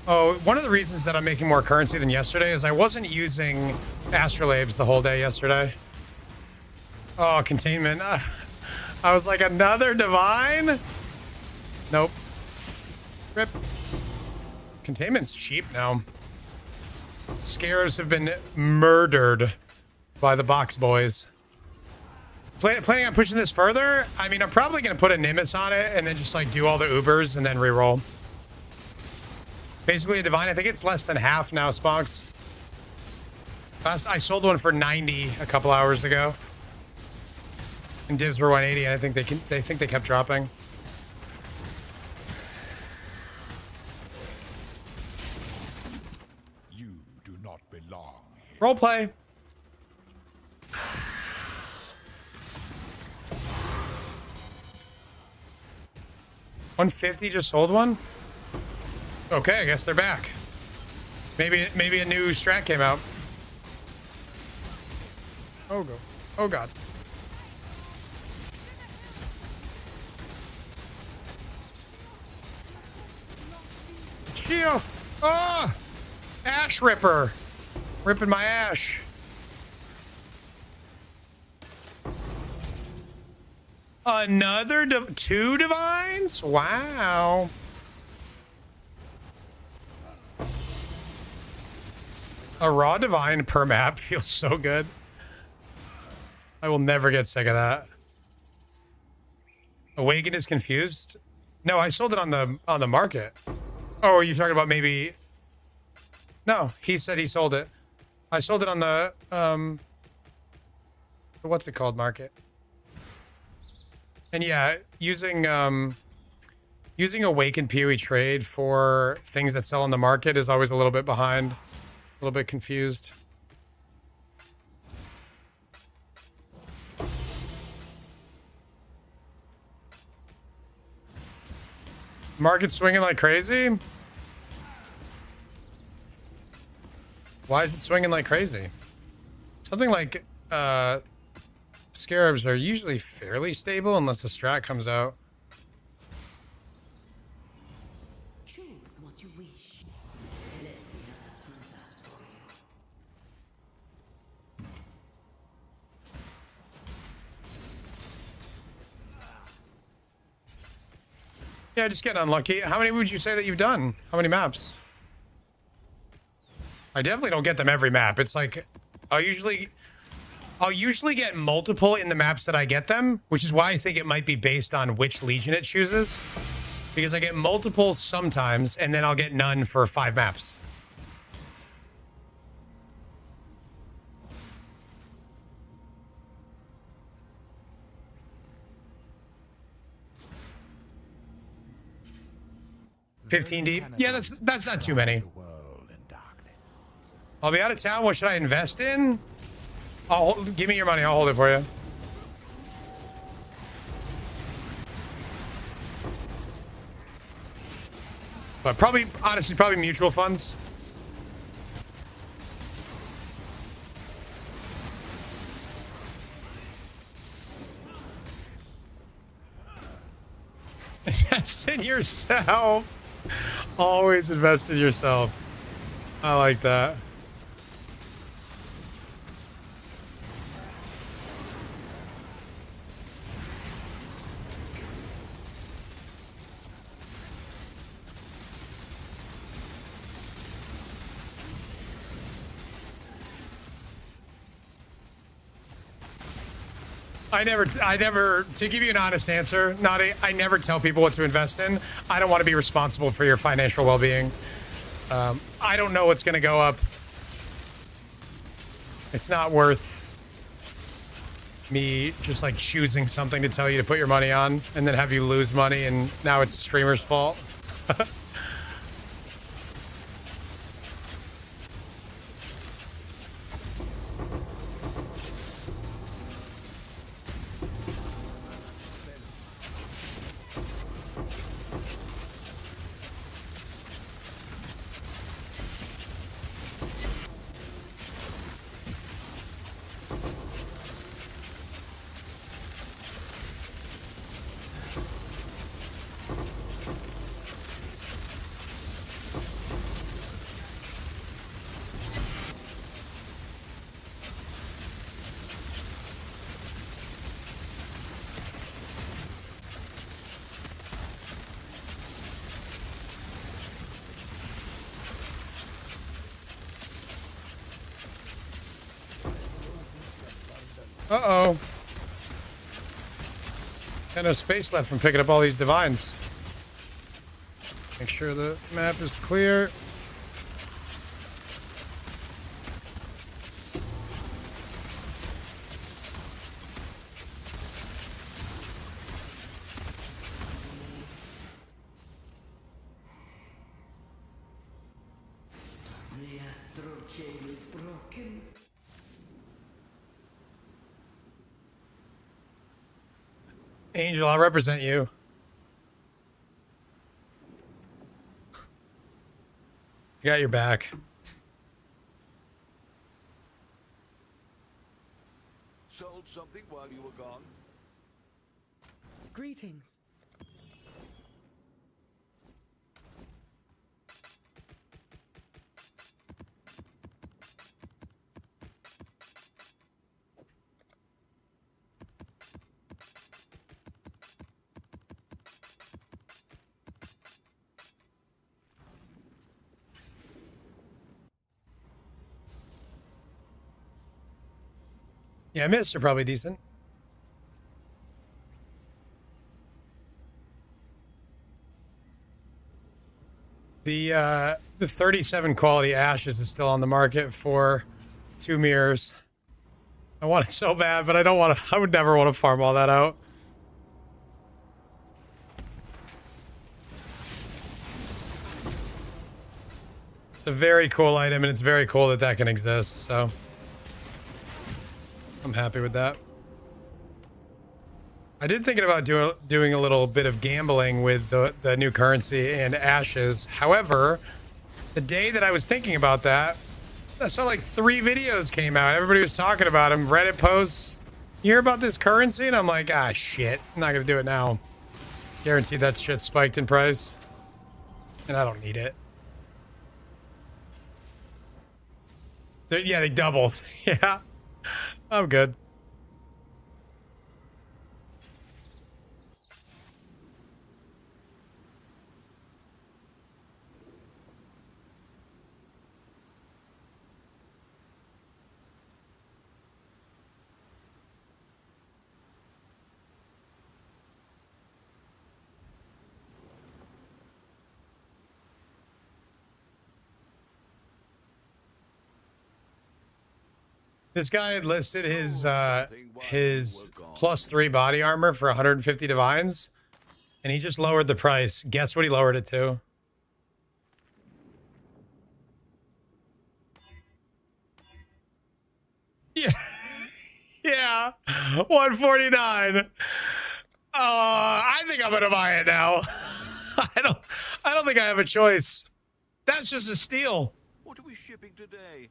Oh, one of the reasons that I'm making more currency than yesterday is I wasn't using astrolabes the whole day yesterday. Oh, containment. I was like, another divine? Nope. Rip. Containment's cheap now. Scarabs have been murdered by the box boys. Planning on pushing this further? I mean, I'm probably going to put a Nimbus on it and then just like do all the Ubers and then reroll. Basically a divine. I think it's less than half now, Sponks. I sold one for 90 a couple hours ago. And divs were 180, and I think they kept dropping. You do not belong here. Role play. 150 just sold one? Okay, I guess they're back. Maybe a new strat came out. Oh go. Oh god. Shield. Ah! Ash Ripper. Ripping my ash. Another two divines? Wow. A raw divine per map feels so good. I will never get sick of that. Awaken is confused? No, I sold it on the market. Oh, are you talking about maybe? No, he said he sold it. I sold it on the what's it called, market. And yeah, using Awaken PoE trade for things that sell on the market is always a little bit behind, a little bit confused. Market swinging like crazy? Why is it swinging like crazy? Something like Scarabs are usually fairly stable unless a strat comes out. Choose what you wish. Let's see how that turns out for you. Yeah, just getting unlucky. How many would you say that you've done? How many maps? I definitely don't get them every map. It's like I'll usually get multiple in the maps that I get them, which is why I think it might be based on which Legion it chooses. Because I get multiple sometimes, and then I'll get none for 5 maps. $15 deep? Yeah, that's not too many. I'll be out of town. What should I invest in? Give me your money. I'll hold it for you. But probably, honestly, probably mutual funds. Invest in yourself. Always invest in yourself. I like that. I never, to give you an honest answer, I never tell people what to invest in. I don't want to be responsible for your financial well-being. I don't know what's going to go up. It's not worth me just like choosing something to tell you to put your money on and then have you lose money and now it's the streamer's fault. Uh-oh. Got no space left from picking up all these divines. Make sure the map is clear. The astral chain is broken. Angel, I'll represent you. I got your back. Sold something while you were gone? Greetings. Yeah, mists are probably decent. The 37 quality ashes is still on the market for 2 mirrors. I want it so bad, but I don't want to. I would never want to farm all that out. It's a very cool item, and it's very cool that that can exist, so I'm happy with that. I did thinking about doing a little bit of gambling with the new currency and ashes. However, the day that I was thinking about that, I saw like 3 videos came out. Everybody was talking about them. Reddit posts. You hear about this currency? And I'm like, ah, shit. I'm not going to do it now. Guaranteed that shit spiked in price. And I don't need it. Yeah, they doubled. Yeah. I'm good. This guy had listed his +3 body armor for 150 divines, and he just lowered the price. Guess what he lowered it to? Yeah, yeah, 149. I think I'm gonna buy it now. I don't think I have a choice. That's just a steal. What are we shipping today?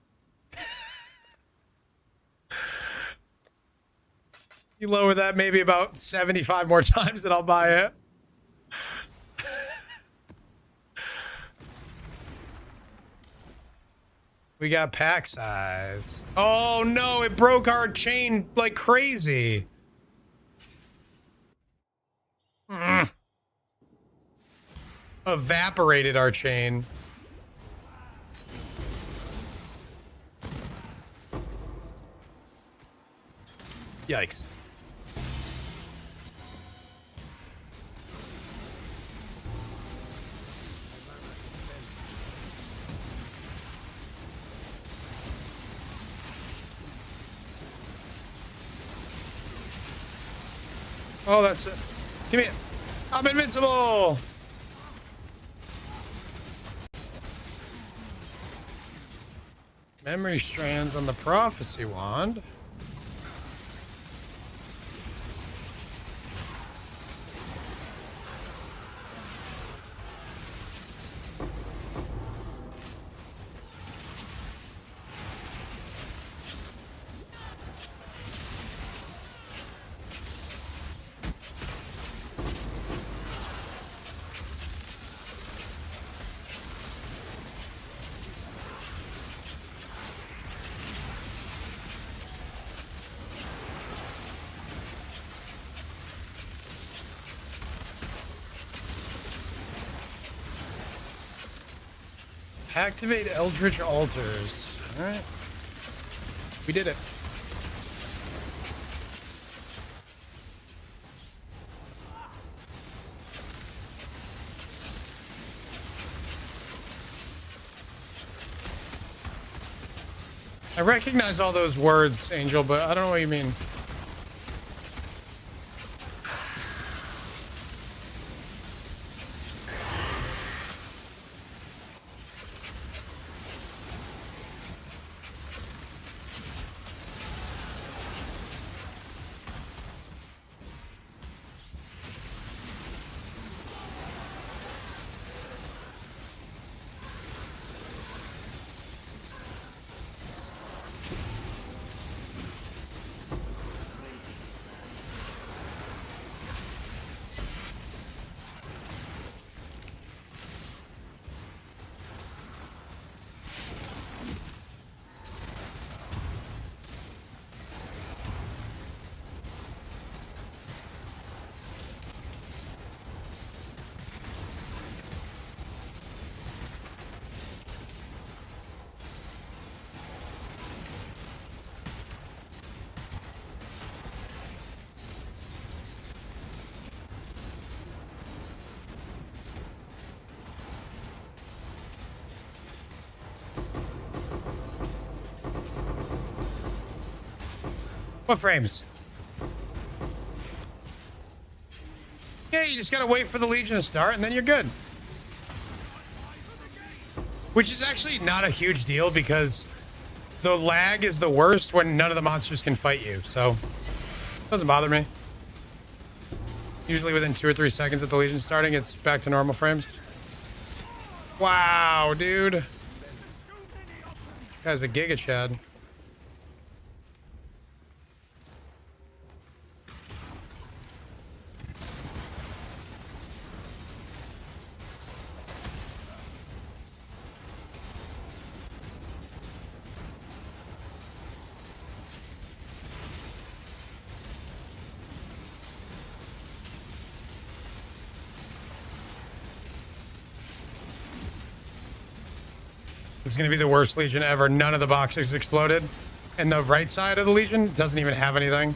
You lower that maybe about 75 more times and I'll buy it. We got pack size. Oh no, it broke our chain like crazy. Evaporated our chain. Yikes. Oh, that's it. Give me it. I'm invincible. Memory strands on the prophecy wand. Activate Eldritch Altars. Alright. We did it. I recognize all those words, Angel, but I don't know what you mean. What frames? Yeah, you just gotta wait for the Legion to start and then you're good. Which is actually not a huge deal because the lag is the worst when none of the monsters can fight you, so it doesn't bother me. Usually within 2 or 3 seconds of the Legion starting, it's back to normal frames. Wow, dude. Guy's a Giga Chad. This is going to be the worst Legion ever. None of the boxes exploded. And the right side of the Legion doesn't even have anything.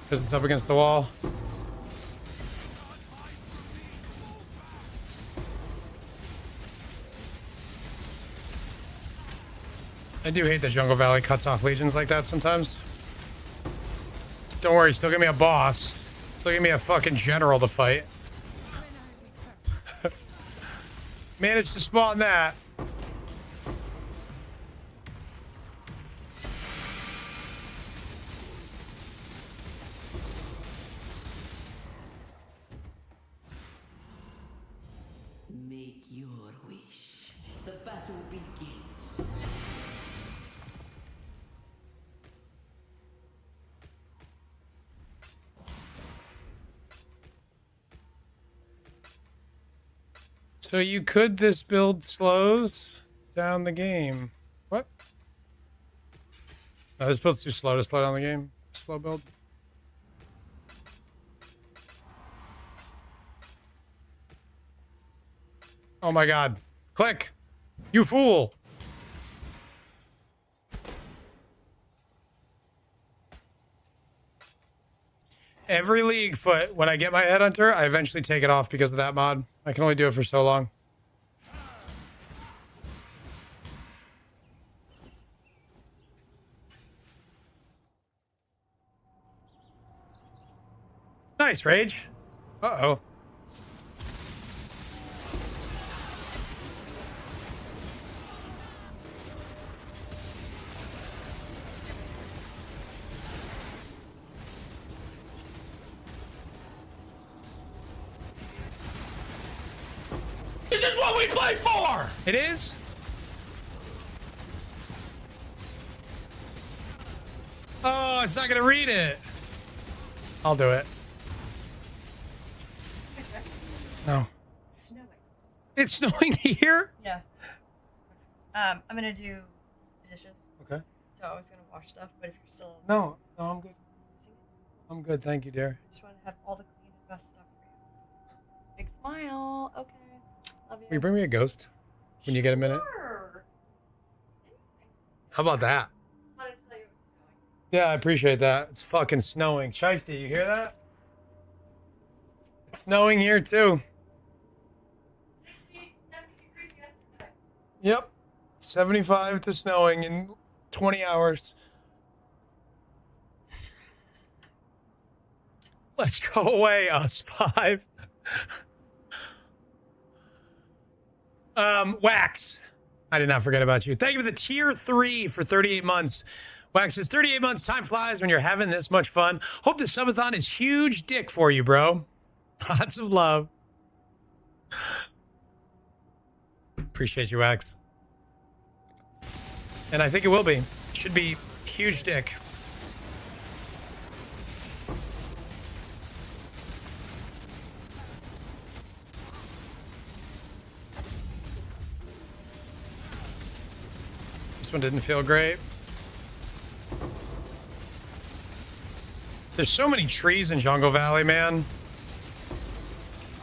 Because it's up against the wall. I do hate that Jungle Valley cuts off Legions like that sometimes. Just don't worry, still give me a boss. Still give me a fucking general to fight. Managed to spawn that. Make your wish. The battle begins. So you could this build slows down the game. What? No, this build's too slow to slow down the game. Slow build. Oh my god. Click! You fool! Every League foot, when I get my Headhunter, I eventually take it off because of that mod. I can only do it for so long. Nice, Rage. Uh-oh. This is what we play for! It is? Oh, it's not gonna read it. I'll do it. No. It's snowing. It's snowing here? Yeah. I'm gonna do the dishes. Okay. So I was gonna wash stuff, but if you're still No, I'm good. I'm good, thank you, dear. I just want to have all the clean and best stuff for you. Big smile. Okay. Love you. Will you bring me a ghost when you get a minute? Sure. How about that? I wanted to tell you it was snowing. Yeah, I appreciate that. It's fucking snowing. Shiesty, you hear that? It's snowing here too. 70 degrees yesterday. Yep. 75 to snowing in 20 hours. Let's go away, us 5. Wax. I did not forget about you. Thank you for the tier 3 for 38 months. Wax says 38 months. Time flies when you're having this much fun. Hope the subathon is huge dick for you, bro. Lots of love. Appreciate you, Wax. And I think it will be. Should be huge dick. This one didn't feel great. There's so many trees in Jungle Valley, man.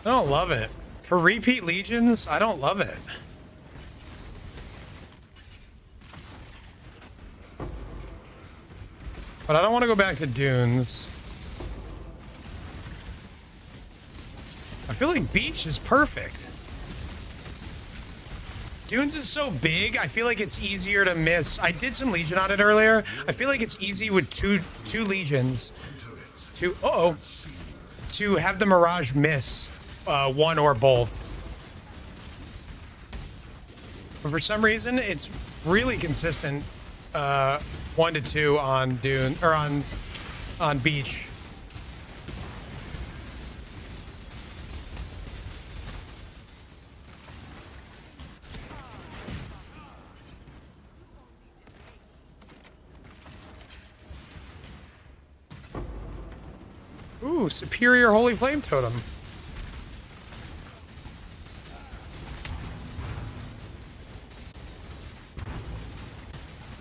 I don't love it. For repeat legions, I don't love it. But I don't want to go back to dunes. I feel like beach is perfect. Dunes is so big, I feel like it's easier to miss. I did some Legion on it earlier. I feel like it's easy with two Legions to, to have the Mirage miss one or both. But for some reason, it's really consistent 1 to 2 on Dune, or on Beach. Ooh, superior Holy Flame Totem.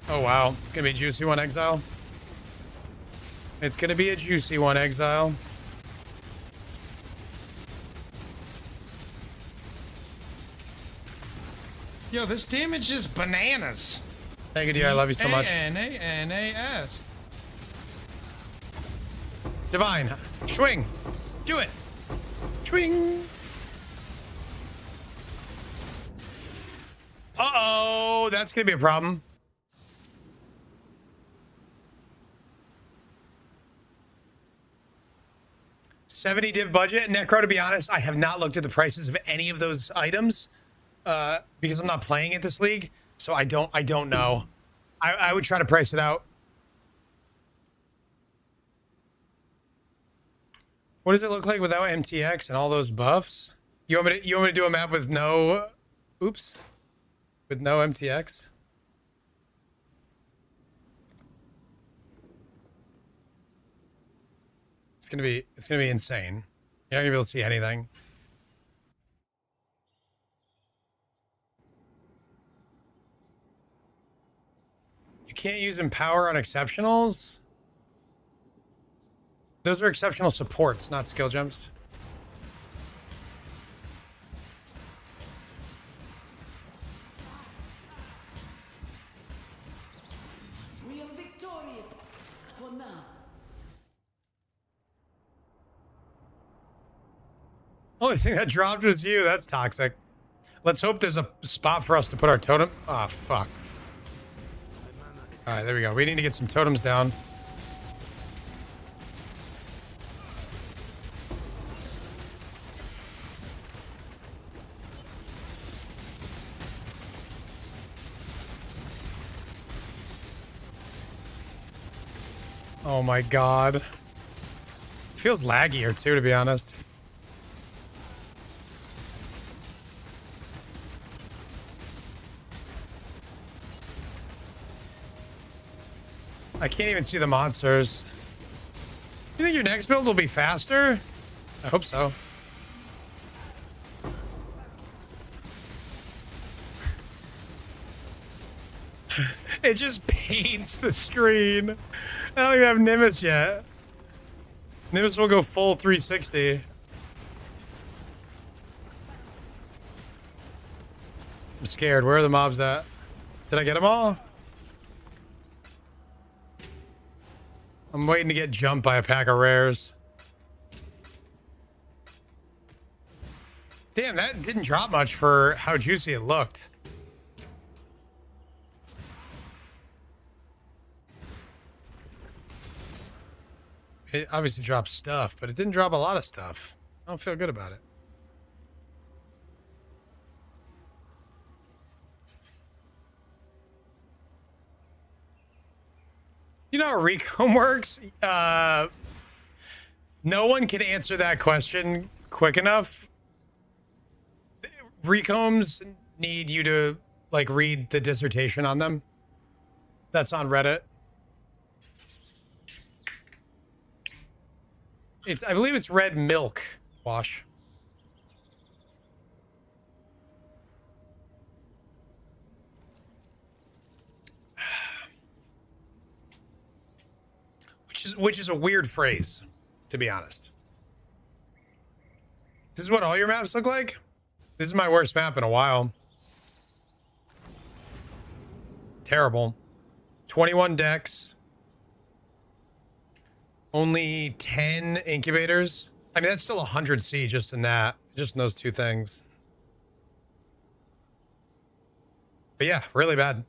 Oh wow, it's gonna be a juicy one, Exile. It's gonna be a juicy one, Exile. Yo, this damage is bananas. Thank you, dear. I love you so much. Bananas. Divine, swing, do it, swing. Uh-oh, that's gonna be a problem. $70 div budget. Necro, to be honest, I have not looked at the prices of any of those items because I'm not playing at this league, so I don't know. I would try to price it out. What does it look like without MTX and all those buffs? You want me to do a map with no, oops, with no MTX? It's gonna be insane. You're not gonna be able to see anything. You can't use Empower on exceptionals? Those are exceptional supports, not skill jumps. We are victorious for now. Only thing that dropped was you. That's toxic. Let's hope there's a spot for us to put our totem. Oh, fuck. All right, there we go. We need to get some totems down. Oh my god. Feels laggier too, to be honest. I can't even see the monsters. You think your next build will be faster? I hope so. It just paints the screen. I don't even have Nimbus yet. Nimbus will go full 360. I'm scared. Where are the mobs at? Did I get them all? I'm waiting to get jumped by a pack of rares. Damn, that didn't drop much for how juicy it looked. It obviously dropped stuff, but it didn't drop a lot of stuff. I don't feel good about it. You know how Recom works? No one can answer that question quick enough. Recoms need you to, like, read the dissertation on them. That's on Reddit. I believe it's red milk wash. Which is a weird phrase, to be honest. This is what all your maps look like? This is my worst map in a while. Terrible. 21 decks. Only 10 incubators. I mean, that's still 100C just in that. Just in those two things. But yeah, really bad.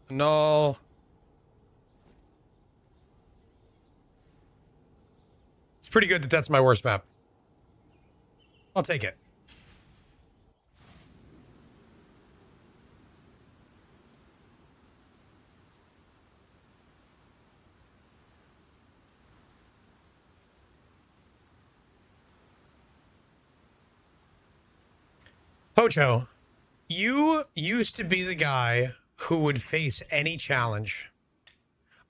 Null. It's pretty good that that's my worst map. I'll take it. Pocho, you used to be the guy who would face any challenge.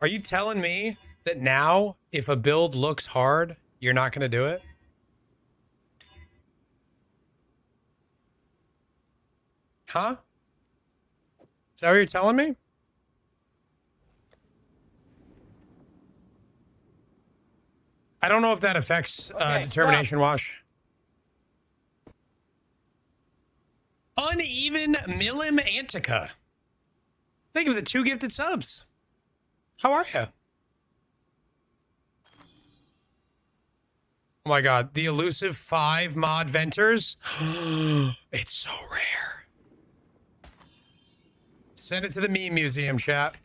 Are you telling me that now, if a build looks hard, you're not going to do it? Huh? Is that what you're telling me? I don't know if that affects determination, Wash. Uneven Milim Antica. Thank you for the 2 gifted subs. How are you? Oh my god, the elusive 5 mod venters. It's so rare. Send it to the meme museum, chat.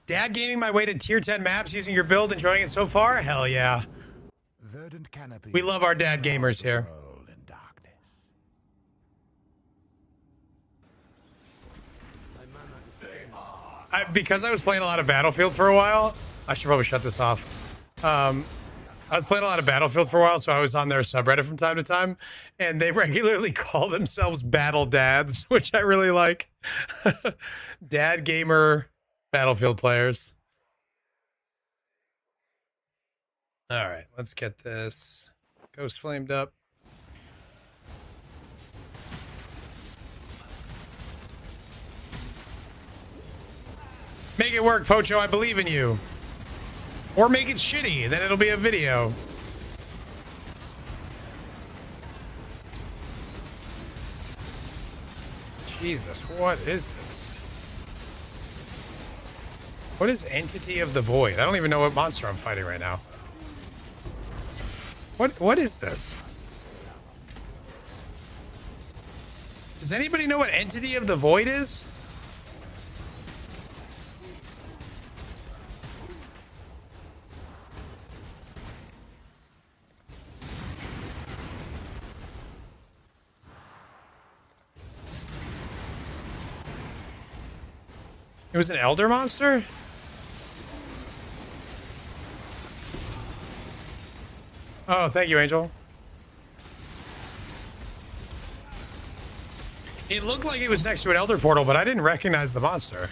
Dad gaming my way to tier 10 maps using your build, enjoying it so far? Hell yeah. We love our dad gamers here. Because I was playing a lot of Battlefield for a while, I should probably shut this off. I was playing a lot of Battlefield for a while, so I was on their subreddit from time to time, and they regularly call themselves Battle Dads, which I really like. Dad gamer Battlefield players. All right, let's get this ghost flamed up. Make it work, Pocho. I believe in you. Or make it shitty, then it'll be a video. Jesus, what is this? What is Entity of the Void? I don't even know what monster I'm fighting right now. What is this? Does anybody know what Entity of the Void is? It was an elder monster? Oh, thank you, Angel. It looked like it was next to an elder portal, but I didn't recognize the monster.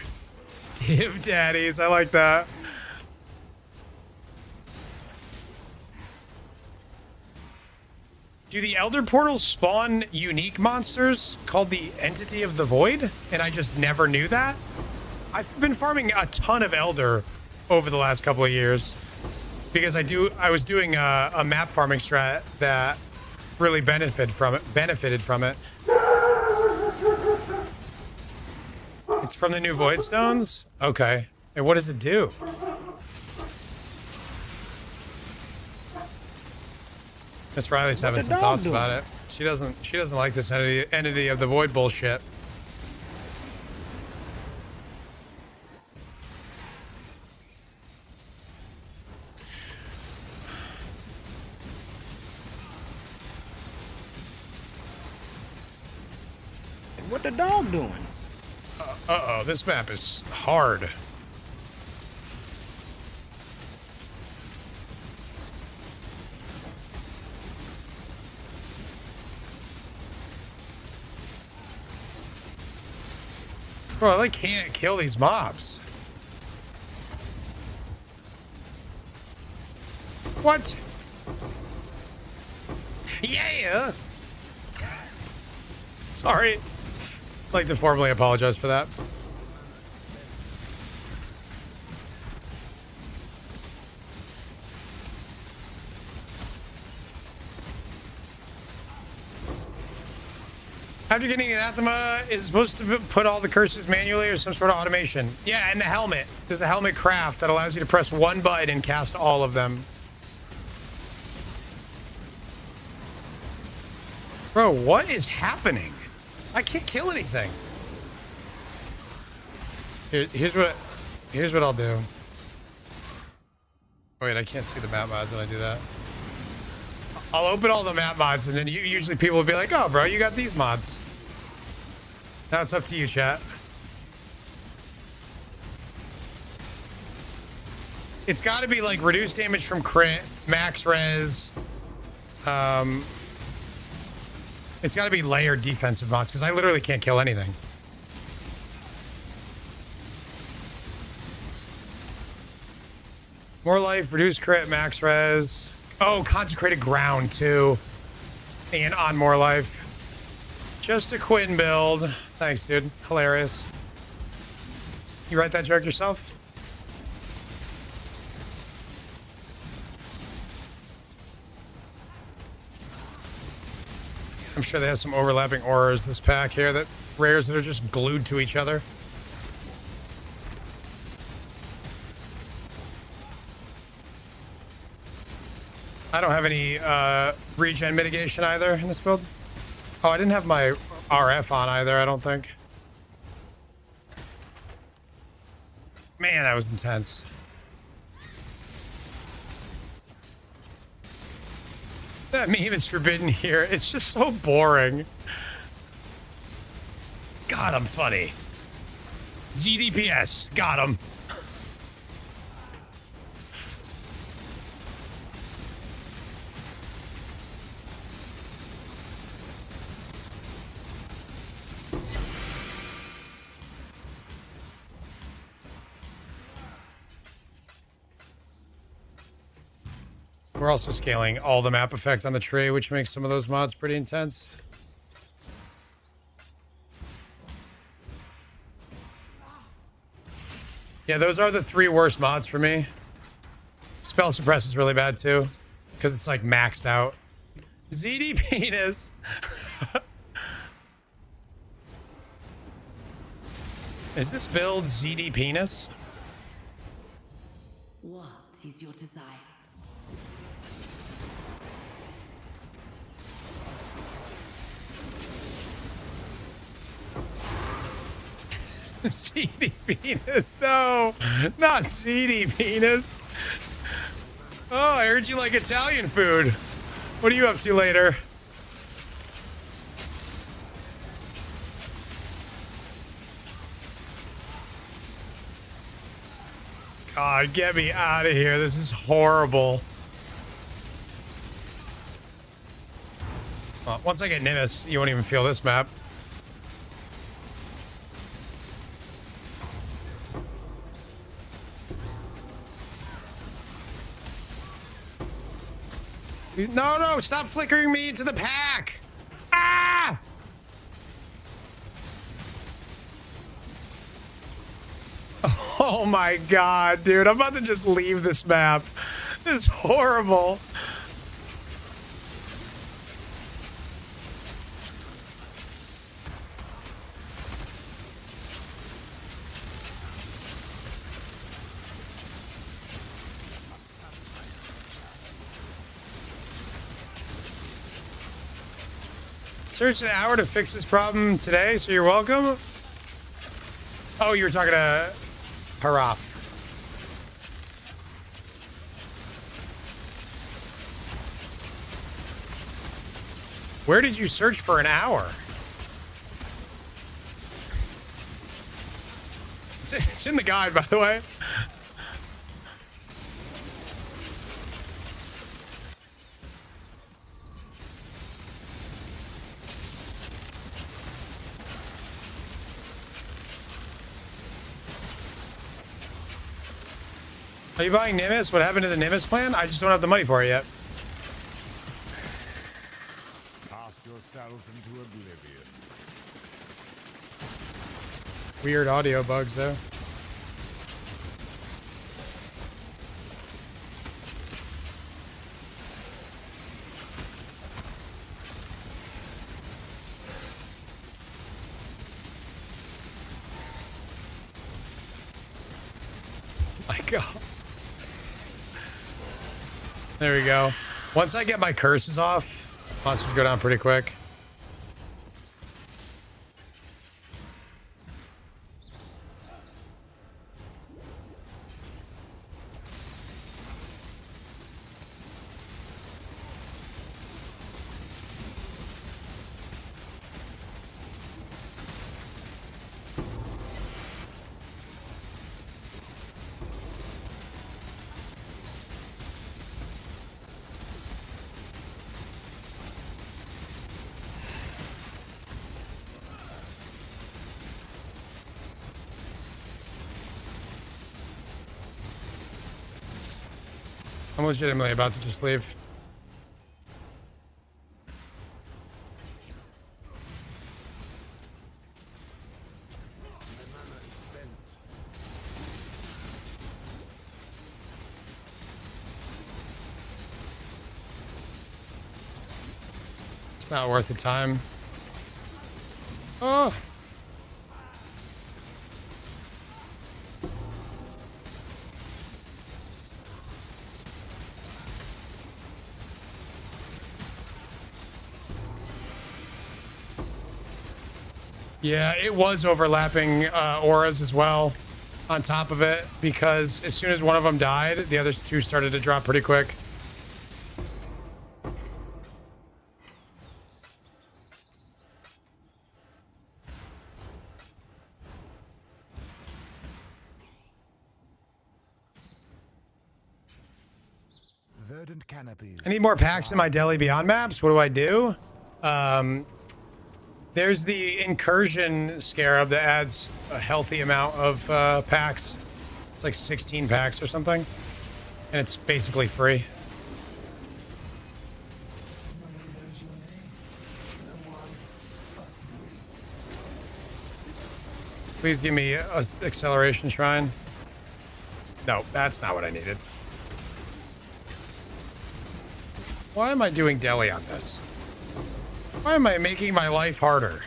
Div daddies, I like that. Do the elder portals spawn unique monsters called the Entity of the Void? And I just never knew that? I've been farming a ton of elder over the last couple of years because I was doing a map farming strat that really benefited from it. It's from the new Void Stones? Okay. And what does it do? Miss Riley's having some thoughts about it. She doesn't like this entity of the Void bullshit. What the dog doing? Uh-oh, this map is hard. Bro, I can't kill these mobs. What? Yeah! Sorry. I'd like to formally apologize for that. After getting anathema, is it supposed to put all the curses manually or some sort of automation? Yeah, and the helmet. There's a helmet craft that allows you to press one button and cast all of them. Bro, what is happening? I can't kill anything. Here's what I'll do. Wait, I can't see the map mods when I do that. I'll open all the map mods, and then usually people will be like, oh, bro, you got these mods. Now it's up to you, chat. It's got to be like reduced damage from crit, max res. It's got to be layered defensive mods, because I literally can't kill anything. More life, reduced crit, max res. Oh, consecrated ground too. And on more life. Just a Quinn build. Thanks, dude. Hilarious. You write that joke yourself? I'm sure they have some overlapping auras this pack here, that rares that are just glued to each other. I don't have any regen mitigation either in this build. Oh, I didn't have my RF on either, I don't think. Man, that was intense. That meme is forbidden here. It's just so boring. God, I'm funny. ZDPS. Got him. We're also scaling all the map effect on the tray, which makes some of those mods pretty intense. Yeah, those are the 3 worst mods for me. Spell Suppress is really bad too, because it's like maxed out. ZD Penis. Is this build ZD Penis? What is your desire? CD Penis, no, not CD Penis. Oh, I heard you like Italian food. What are you up to later? God, get me out of here. This is horrible. Well, once I get Nimbus, you won't even feel this map. No, no, stop flickering me into the pack! Ah! Oh my god, dude, I'm about to just leave this map. This is horrible. Searched an hour to fix this problem today, so you're welcome. Oh, you were talking to Haraf. Where did you search for an hour? It's in the guide, by the way. Are you buying Nimbus? What happened to the Nimbus plan? I just don't have the money for it yet. Cast yourself into oblivion. Weird audio bugs there. My God. There we go. Once I get my curses off, monsters go down pretty quick. I'm legitimately about to just leave. It's not worth the time. Oh. Yeah, it was overlapping auras as well on top of it, because as soon as one of them died, the other two started to drop pretty quick. Verdant canopies. I need more packs in my Delhi Beyond maps. What do I do? There's the Incursion Scarab that adds a healthy amount of packs. It's like 16 packs or something. And it's basically free. Please give me an acceleration shrine. No, that's not what I needed. Why am I doing Delhi on this? Why am I making my life harder?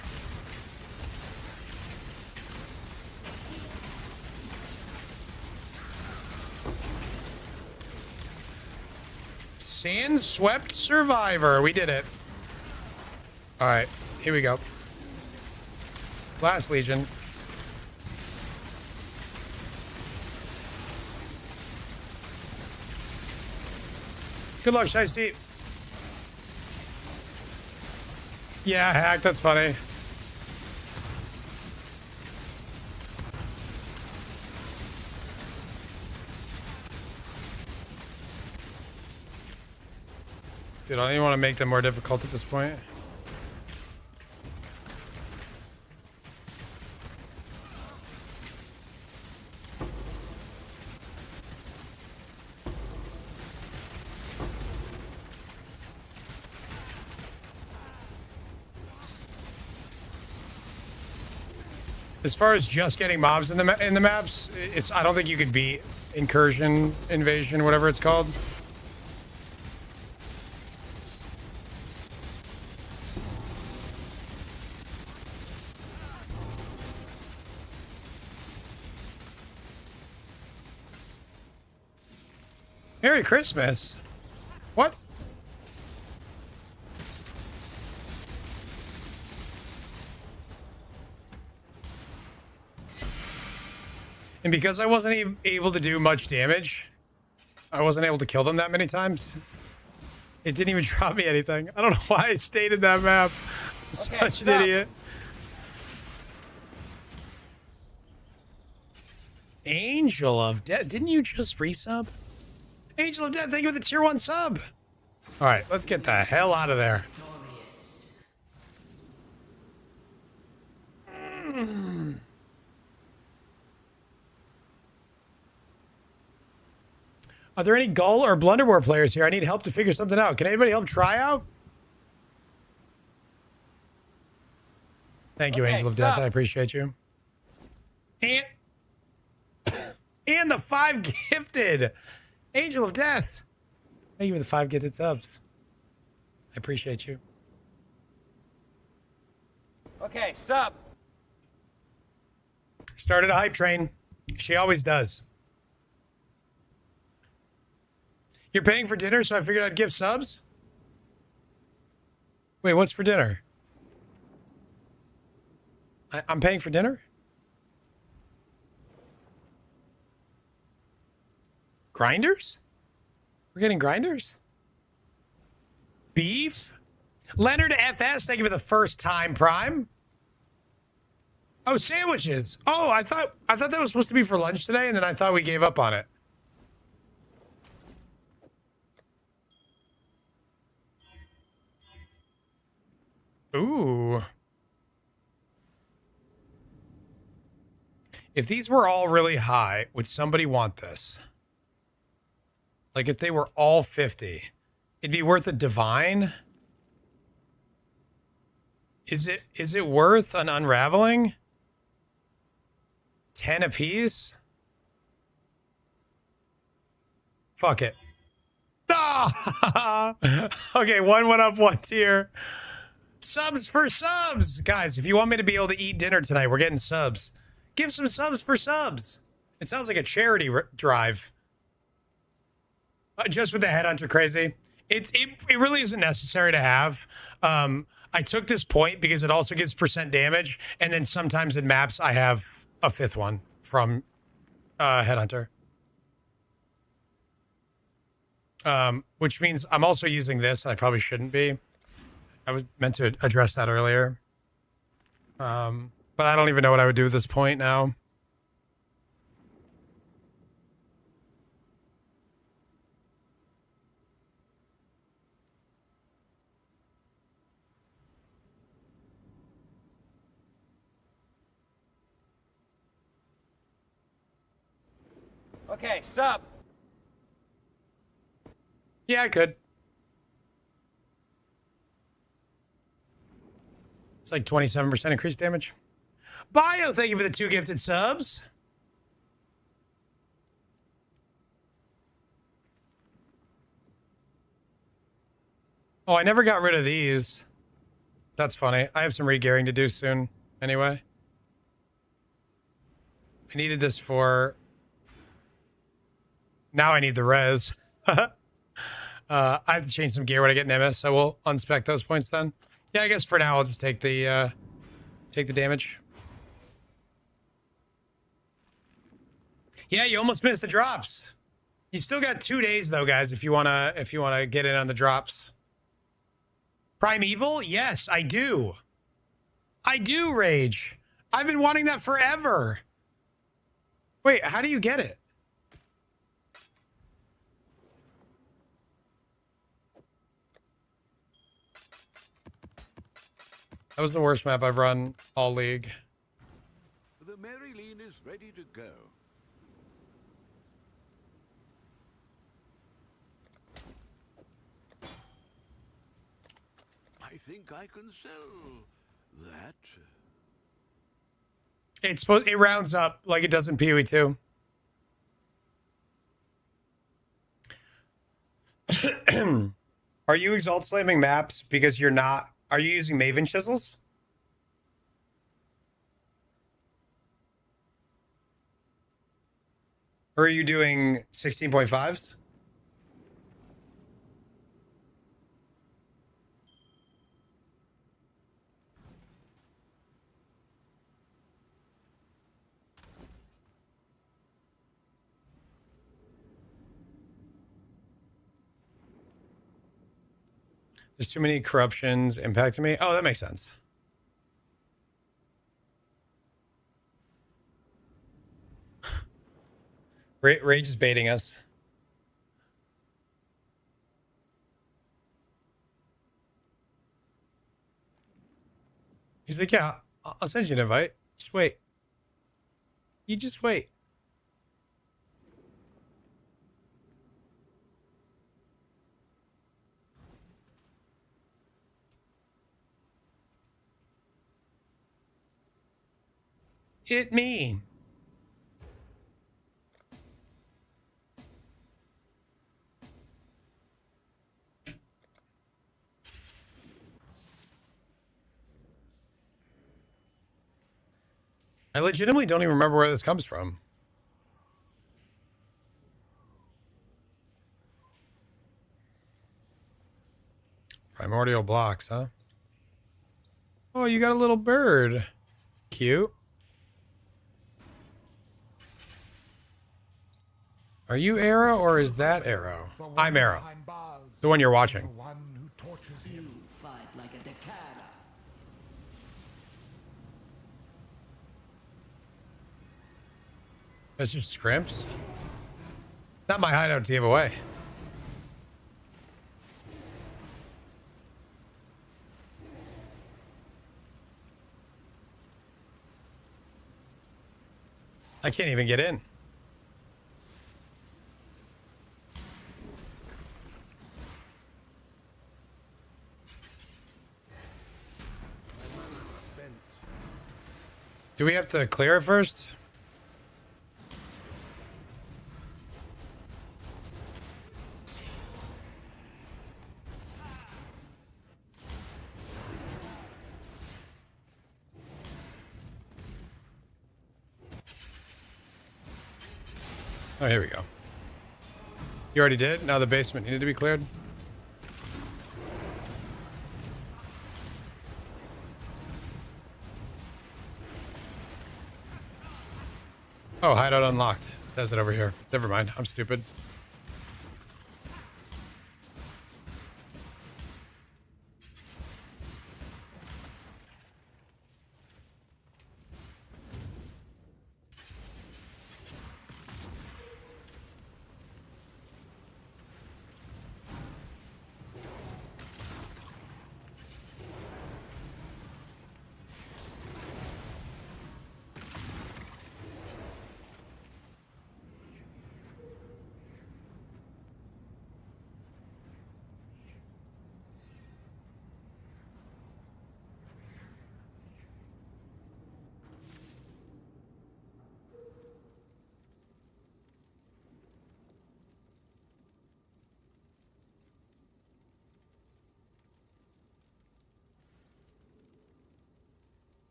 Sand-swept survivor. We did it. All right, here we go. Last Legion. Good luck, Shiesty. Yeah, hack, that's funny. Dude, I don't even want to make them more difficult at this point. As far as just getting mobs in the maps, I don't think you could beat Incursion, Invasion, whatever it's called. Merry Christmas. What? And because I wasn't able to do much damage, I wasn't able to kill them that many times. It didn't even drop me anything. I don't know why I stayed in that map. I'm such an idiot. Angel of Death. Didn't you just resub? Angel of Death, thank you for the tier 1 sub. All right, let's get the hell out of there. Are there any Gull or Blunderboard players here? I need help to figure something out. Can anybody help try out? Thank you, Angel of Death. I appreciate you. And the 5 gifted. Angel of Death. Thank you for the 5 gifted subs. I appreciate you. Okay, sub. Started a hype train. She always does. You're paying for dinner, so I figured I'd give subs? Wait, what's for dinner? I'm paying for dinner? Grinders? We're getting grinders? Beef? Leonard FS, thank you for the first time Prime. Oh, sandwiches. Oh, I thought that was supposed to be for lunch today, and then I thought we gave up on it. Ooh. If these were all really high, would somebody want this? Like if they were all 50, it'd be worth a divine. Is it worth an unraveling? 10 apiece? Fuck it. Ah! Okay, one went up one tier. Subs for subs! Guys, if you want me to be able to eat dinner tonight, we're getting subs. Give some subs for subs. It sounds like a charity drive. Just with the Headhunter crazy. It really isn't necessary to have. I took this point because it also gives % damage, and then sometimes in maps I have a 5th one from Headhunter. Which means I'm also using this, and I probably shouldn't be. I was meant to address that earlier. But I don't even know what I would do at this point now. Okay, sub. Yeah, I could. It's like 27% increased damage. Bio, thank you for the 2 gifted subs. Oh, I never got rid of these. That's funny. I have some re-gearing to do soon anyway. I needed this for... Now I need the res. I have to change some gear when I get Nemesis, so we'll unspec those points then. Yeah, I guess for now I'll just take the damage. Yeah, you almost missed the drops. You still got 2 days though, guys, if you wanna get in on the drops. Primeval? Yes, I do. I do, Rage. I've been wanting that forever. Wait, how do you get it? That was the worst map I've run all league. The Marilyn is ready to go. I think I can sell that. It rounds up like it does in PoE 2. Are you exalt slamming maps because you're not? Are you using Maven chisels? Or are you doing 16.5s? There's too many corruptions impacting me. Oh, that makes sense. Rage is baiting us. He's like, yeah, I'll send you an invite. Just wait. You just wait. It me. I legitimately don't even remember where this comes from. Primordial blocks, huh? Oh, you got a little bird. Cute. Are you Arrow or is that Arrow? I'm Arrow. The one you're watching. Fight like a decada. That's just scrimps? Not my hideout to give away. I can't even get in. Do we have to clear it first? Oh, here we go. You already did? Now the basement needed to be cleared? Oh, hideout unlocked. It says it over here. Never mind. I'm stupid.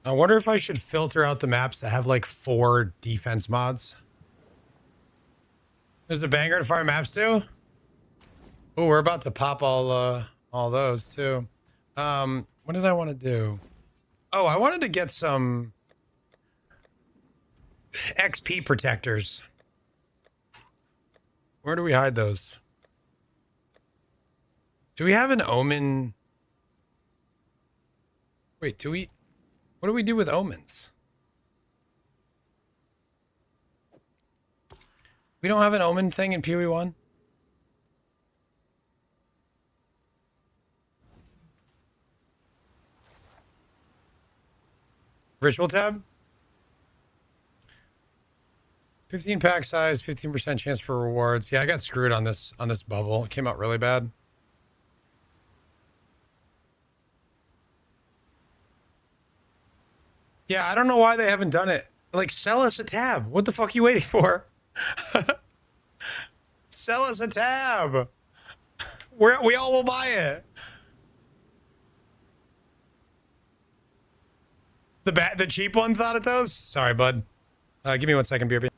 I wonder if I should filter out the maps that have like 4 defense mods. There's a banger to fire maps too. Oh, we're about to pop all those too. What did I want to do? Oh, I wanted to get some XP protectors. Where do we hide those? Do we have an omen? Wait, do we? What do we do with omens? We don't have an omen thing in PoE 1? Ritual tab? 15 pack size, 15% chance for rewards. Yeah, I got screwed on this bubble. It came out really bad. Yeah, I don't know why they haven't done it. Like, sell us a tab. What the fuck are you waiting for? Sell us a tab. We all will buy it. The cheap one, Thanatos? Sorry, bud. Give me 1 second, BRB.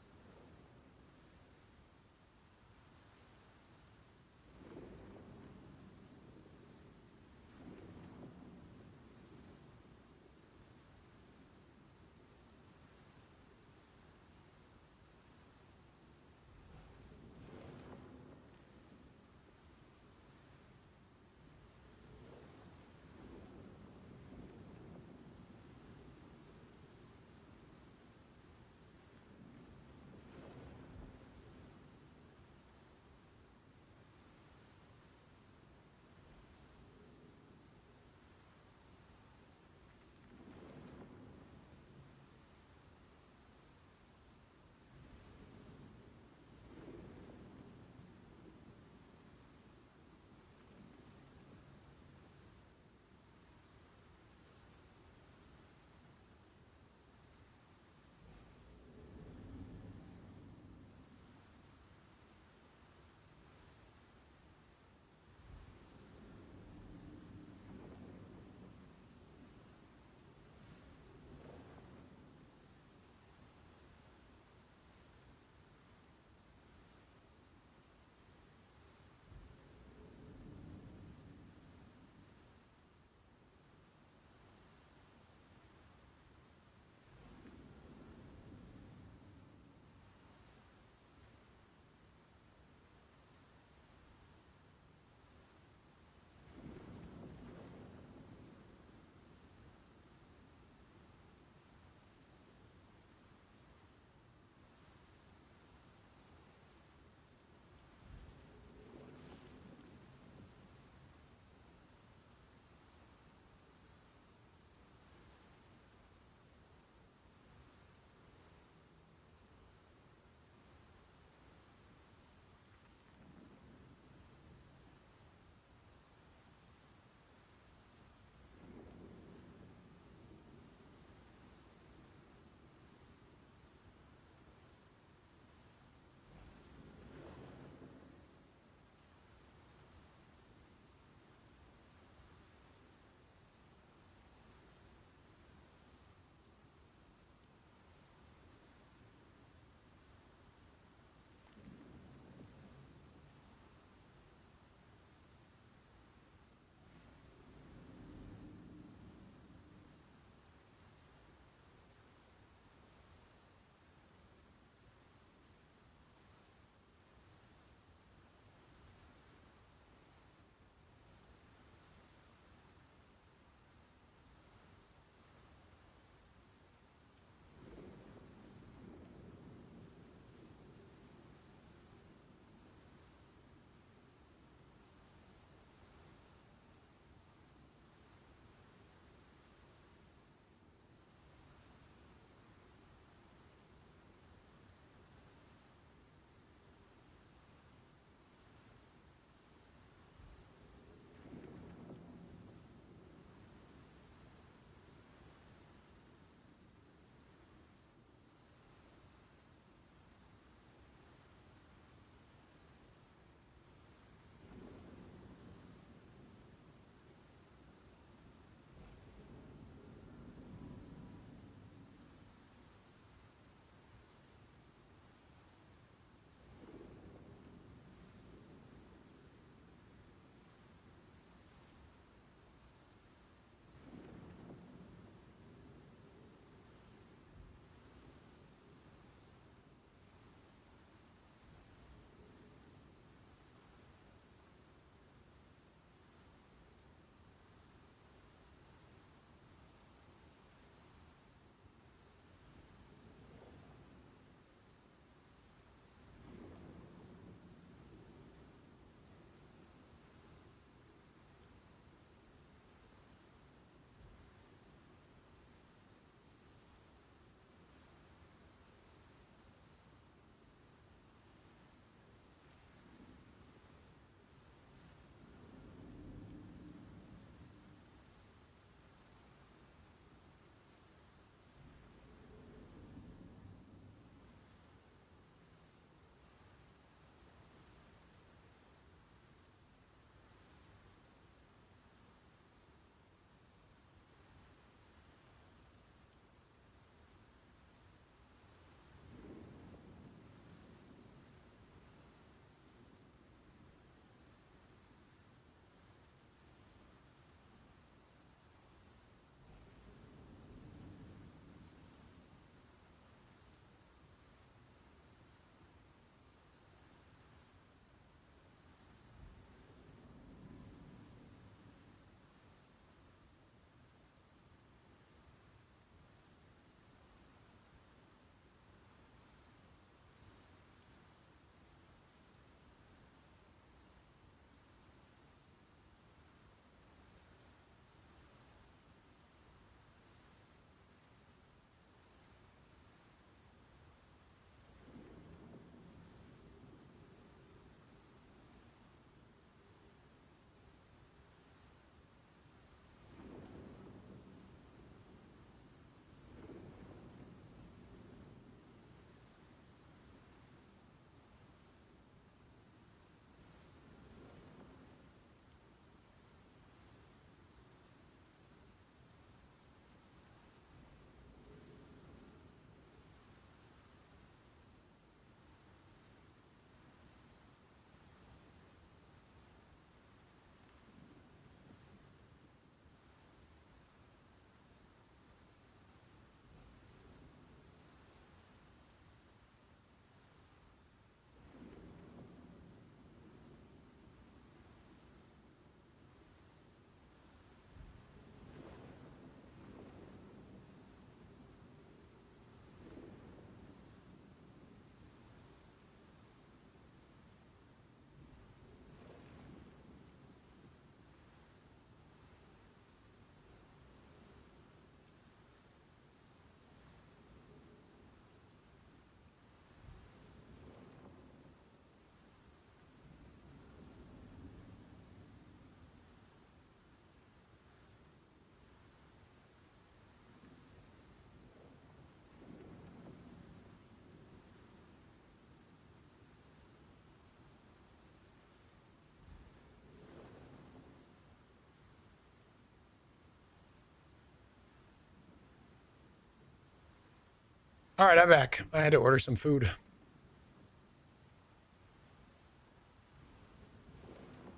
All right, I'm back. I had to order some food.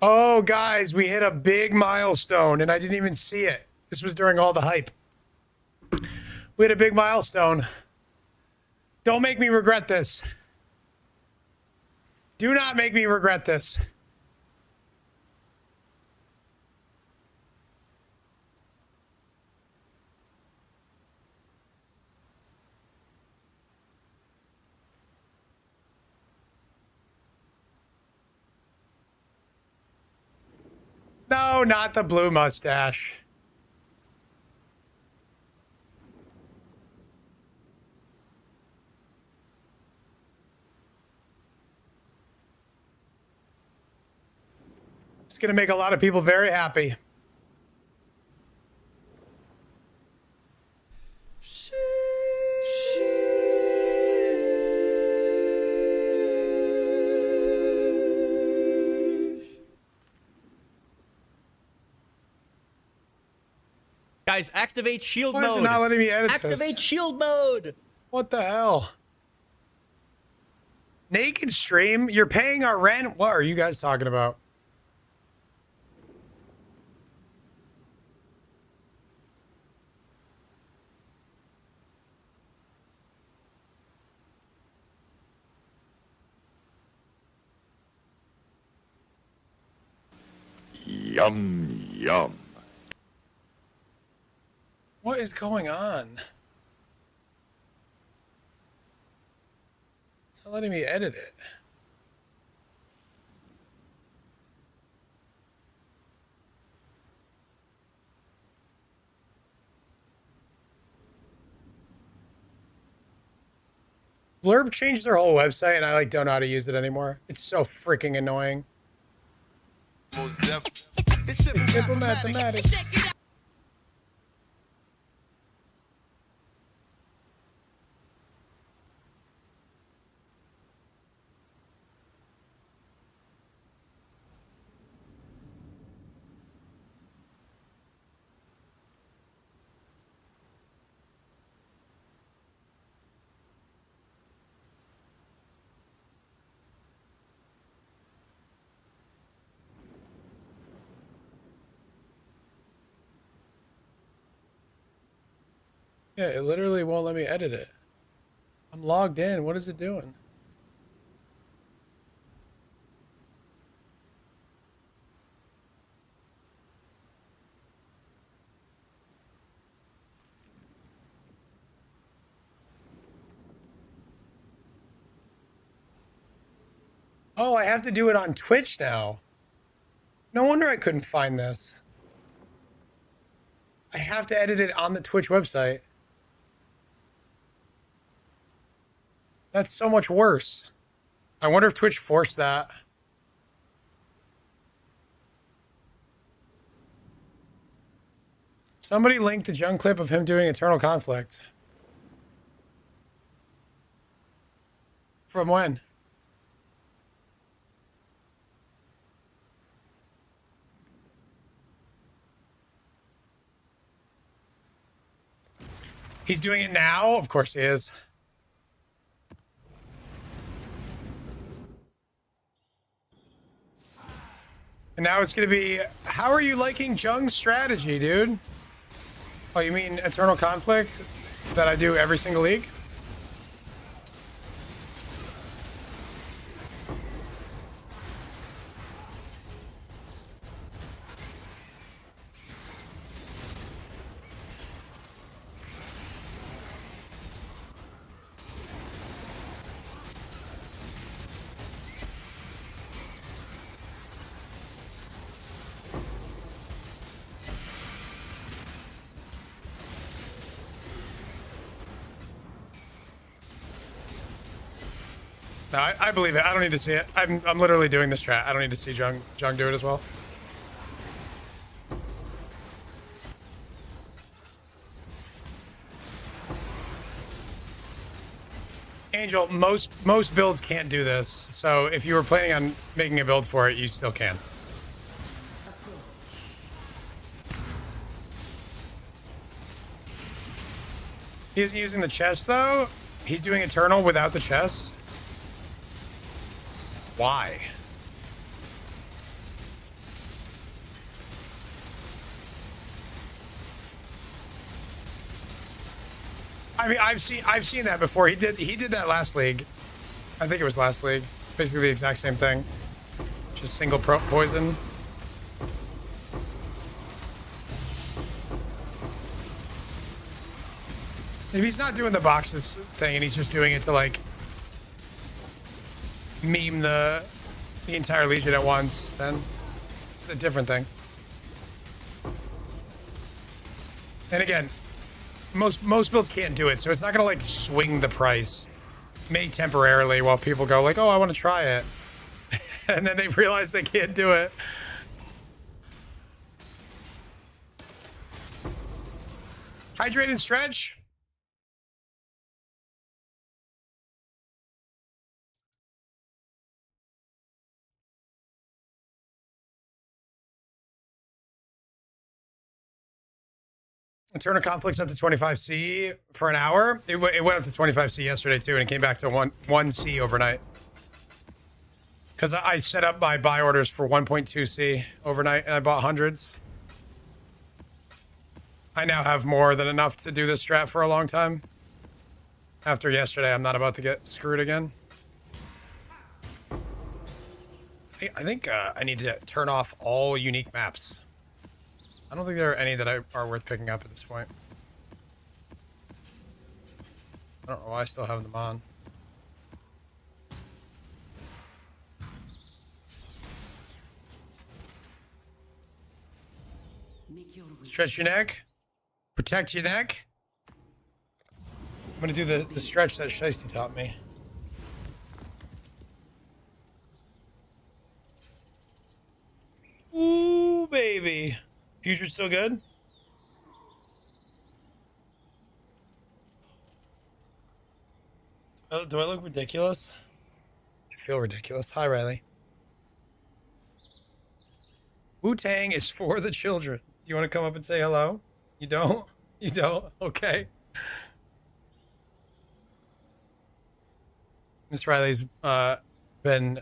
Oh, guys, we hit a big milestone, and I didn't even see it. This was during all the hype. We hit a big milestone. Don't make me regret this. Do not make me regret this. No, not the blue mustache. It's going to make a lot of people very happy. Guys, activate shield Why mode. is it not letting me edit Activate this? shield mode. What the hell? Naked stream? You're paying our rent? What are you guys talking about? Yum, yum. What is going on? It's not letting me edit it. Blurb changed their whole website and I don't know how to use it anymore. It's so freaking annoying. It's simple mathematics. Yeah, it literally won't let me edit it. I'm logged in. What is it doing? Oh, I have to do it on Twitch now. No wonder I couldn't find this. I have to edit it on the Twitch website. That's so much worse. I wonder if Twitch forced that. Somebody linked the junk clip of him doing Eternal Conflict. From when? He's doing it now? Of course he is. And now it's going to be, how are you liking Jung's strategy, dude? Oh, you mean Eternal Conflict that I do every single league? No, I believe it. I don't need to see it. I'm literally doing this strat. I don't need to see Jung do it as well. Angel, most builds can't do this. So if you were planning on making a build for it, you still can. He isn't using the chest though? He's doing Eternal without the chess? Why? I mean, I've seen that before. He did that last league. I think it was last league. Basically the exact same thing. Just single poison. If he's not doing the boxes thing and he's just doing it to like meme the entire Legion at once, then it's a different thing. And again, most builds can't do it, so it's not gonna like swing the price. May temporarily while people go like, oh, I want to try it. And then they realize they can't do it. Hydrate and stretch. Turn of conflicts up to 25C for an hour. It went up to 25C yesterday too, and it came back to 1C overnight. Because I set up my buy orders for 1.2C overnight, and I bought hundreds. I now have more than enough to do this strat for a long time. After yesterday, I'm not about to get screwed again. I think I need to turn off all unique maps. I don't think there are any that are worth picking up at this point. I don't know why I still have them on. Stretch your neck. Protect your neck. I'm gonna do the stretch that Shiesty taught me. Ooh, baby. Future's still good? Do I look ridiculous? I feel ridiculous. Hi, Riley. Wu-Tang is for the children. Do you want to come up and say hello? You don't? You don't? Okay. Miss Riley's been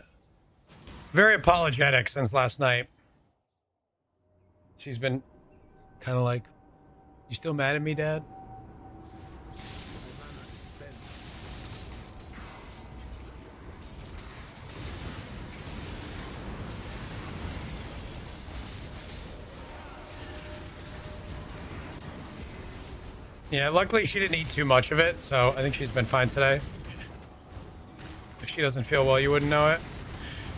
very apologetic since last night. She's been kind of like, you still mad at me, Dad? Yeah, luckily she didn't eat too much of it, so I think she's been fine today. If she doesn't feel well, you wouldn't know it.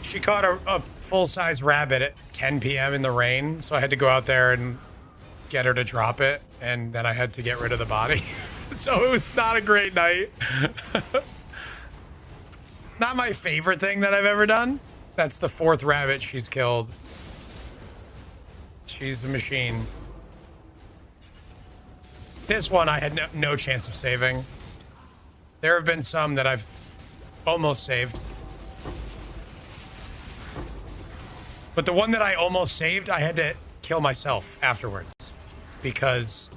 She caught a full-size rabbit at 10 p.m. in the rain, so I had to go out there and get her to drop it, and then I had to get rid of the body. So it was not a great night. Not my favorite thing that I've ever done. That's the 4th rabbit she's killed. She's a machine. This one I had no chance of saving. There have been some that I've almost saved. But the one that I almost saved, I had to kill myself afterwards. Because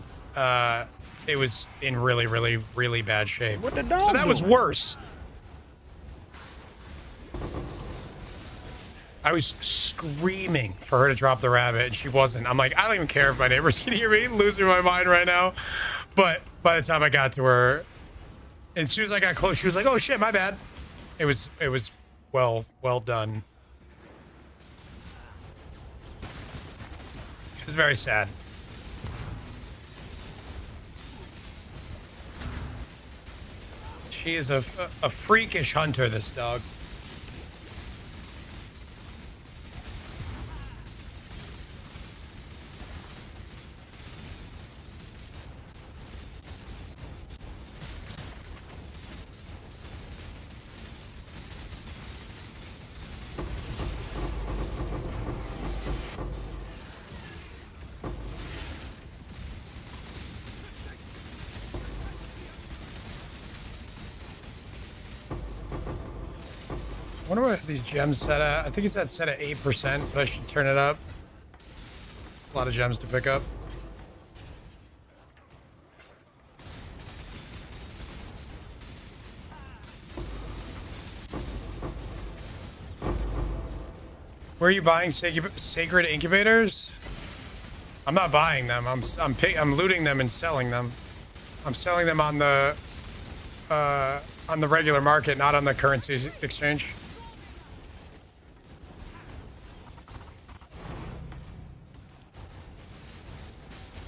it was in really, really, really bad shape. What the dog So that was doing? worse. I was screaming for her to drop the rabbit, and she wasn't. I'm like, I don't even care if my neighbors can hear me. I'm losing my mind right now. But by the time I got to her, and as soon as I got close, she was like, oh shit, my bad. It was well done. It was very sad. She is a freakish hunter, this dog. I wonder what these gems set at. I think it's set at 8%, but I should turn it up. A lot of gems to pick up. Where are you buying sacred incubators? I'm not buying them. I'm looting them and selling them. I'm selling them on the regular market, not on the currency exchange.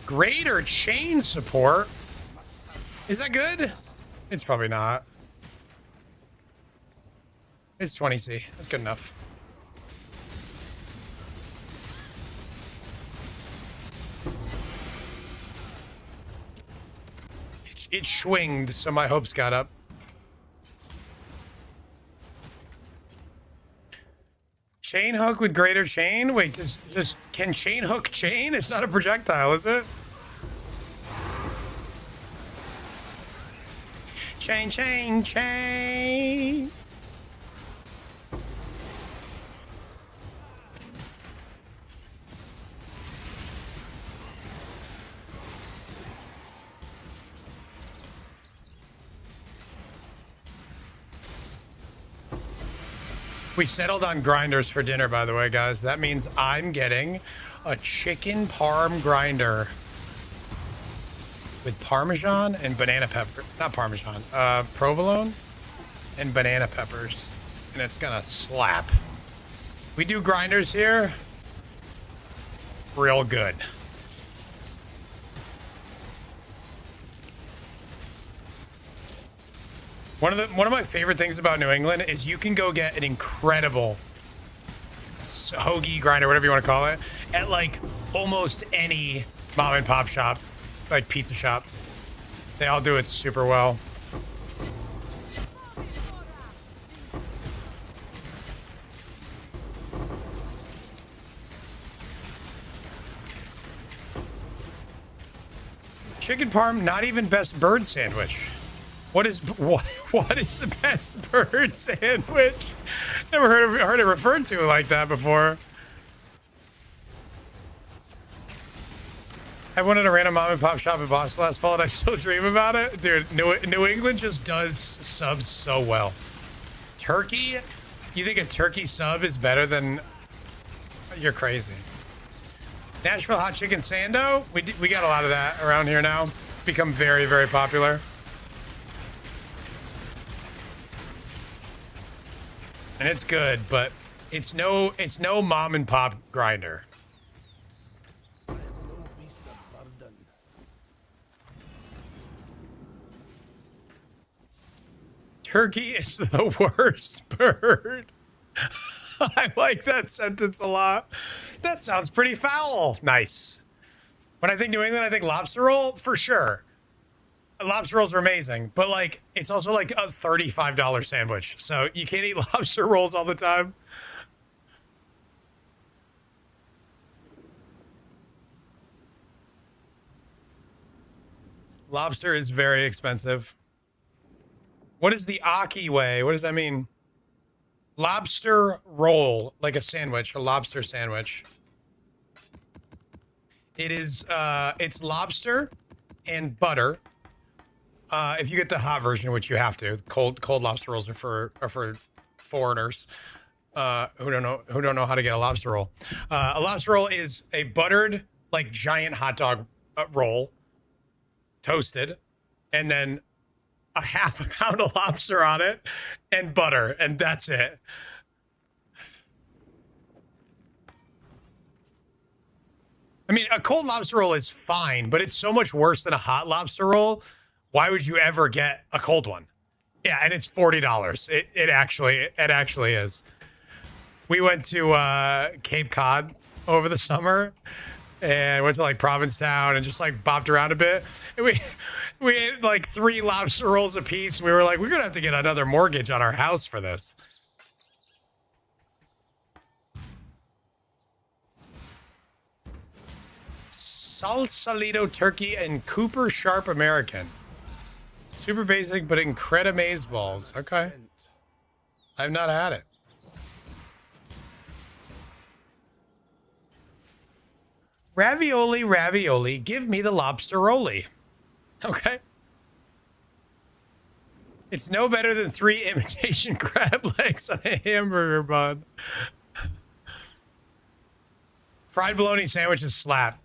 Greater chain support? Is that good? It's probably not. It's 20C. That's good enough. It swinged, so my hopes got up. Chain hook with greater chain? Wait, can chain hook chain? It's not a projectile, is it? Chain, chain, chain. We settled on grinders for dinner, by the way, guys. That means I'm getting a chicken parm grinder with Parmesan and banana pepper. Not Parmesan, provolone and banana peppers. And it's gonna slap. We do grinders here. Real good. One of my favorite things about New England is you can go get an incredible hoagie grinder, whatever you want to call it, at like almost any mom and pop shop, like pizza shop. They all do it super well. Chicken parm, not even best bird sandwich. What is the best bird sandwich? Never heard it referred to like that before. I went at a random mom and pop shop in Boston last fall and I still dream about it. Dude, New England just does subs so well. Turkey? You think a turkey sub is better than... You're crazy. Nashville hot chicken sando? We got a lot of that around here now. It's become very, very popular. And it's good, but it's no mom and pop grinder. Turkey is the worst bird. I like that sentence a lot. That sounds pretty foul. Nice. When I think New England, I think lobster roll for sure. Lobster rolls are amazing, but like it's also like a $35 sandwich, so you can't eat lobster rolls all the time. Lobster is very expensive. What is the Aki way? What does that mean? Lobster roll, like a sandwich, a lobster sandwich. It is it's lobster and butter. If you get the hot version, which you have to, cold lobster rolls are for foreigners who don't know how to get a lobster roll. A lobster roll is a buttered, like giant hot dog roll, toasted, and then a half a pound of lobster on it, and butter, and that's it. I mean, a cold lobster roll is fine, but it's so much worse than a hot lobster roll. Why would you ever get a cold one? Yeah, and it's $40. It actually is. We went to Cape Cod over the summer and went to like Provincetown and just like bopped around a bit. And we ate like 3 lobster rolls a piece. We were like, we're gonna have to get another mortgage on our house for this. Salsalito turkey and Cooper Sharp American. Super basic, but incredible amaze balls. Okay. I've not had it. Ravioli, ravioli, give me the lobster rolly. Okay. It's no better than 3 imitation crab legs on a hamburger bun. Fried bologna sandwiches slap.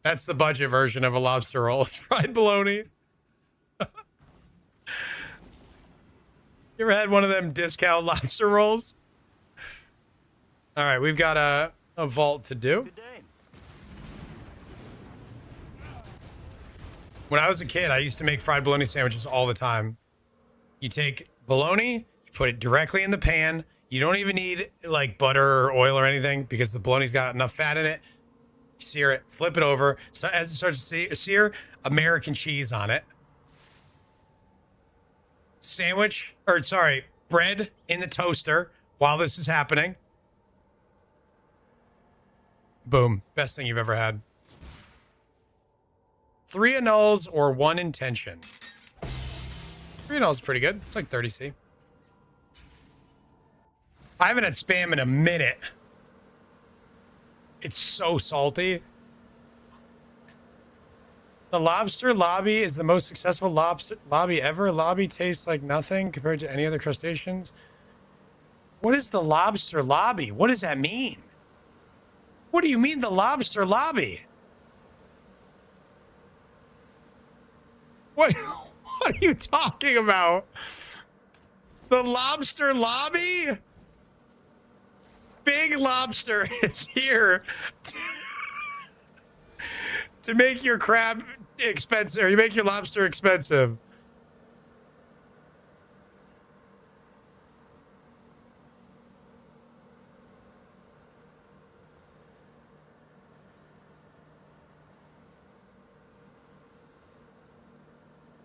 That's the budget version of a lobster roll. It's fried bologna. You ever had one of them discount lobster rolls? All right, we've got a vault to do. When I was a kid, I used to make fried bologna sandwiches all the time. You take bologna, you put it directly in the pan. You don't even need like butter or oil or anything because the bologna's got enough fat in it. You sear it, flip it over. So as it starts to sear, American cheese on it. Bread in the toaster while this is happening. Boom. Best thing you've ever had. 3 annuls or 1 intention. 3 annuls is pretty good. It's like 30C. I haven't had spam in a minute. It's so salty. The lobster lobby is the most successful lobster lobby ever. Lobby tastes like nothing compared to any other crustaceans. What is the lobster lobby? What does that mean? What do you mean the lobster lobby? What are you talking about? The lobster lobby? Big Lobster is here to make your crab expensive, or you make your lobster expensive.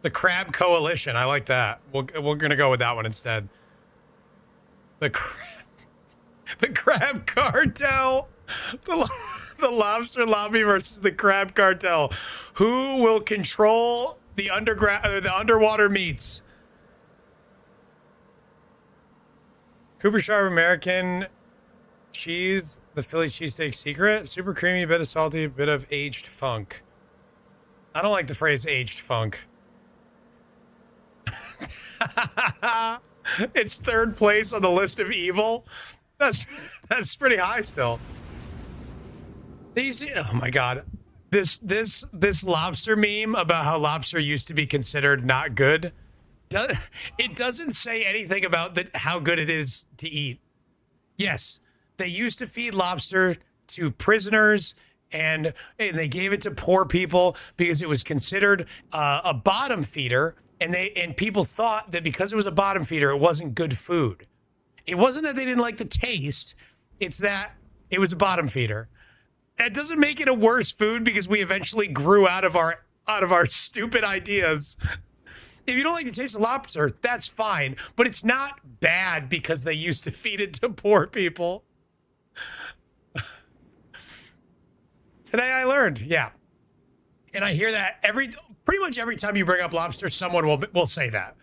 The Crab Coalition. I like that. We're gonna go with that one instead. The Crab Cartel. The Lobster Lobby versus the Crab Cartel. Who will control the underwater meats? Cooper Sharp American cheese, the Philly cheesesteak secret. Super creamy, bit of salty, bit of aged funk. I don't like the phrase aged funk. It's 3rd place on the list of evil. That's pretty high still. Oh my god. This lobster meme about how lobster used to be considered not good. It doesn't say anything about how good it is to eat. Yes, they used to feed lobster to prisoners and they gave it to poor people because it was considered a bottom feeder. And people thought that because it was a bottom feeder, it wasn't good food. It wasn't that they didn't like the taste. It's that it was a bottom feeder. It doesn't make it a worse food because we eventually grew out of our stupid ideas. If you don't like the taste of lobster, that's fine. But it's not bad because they used to feed it to poor people. Today I learned, yeah. And I hear that pretty much every time you bring up lobster, someone will say that.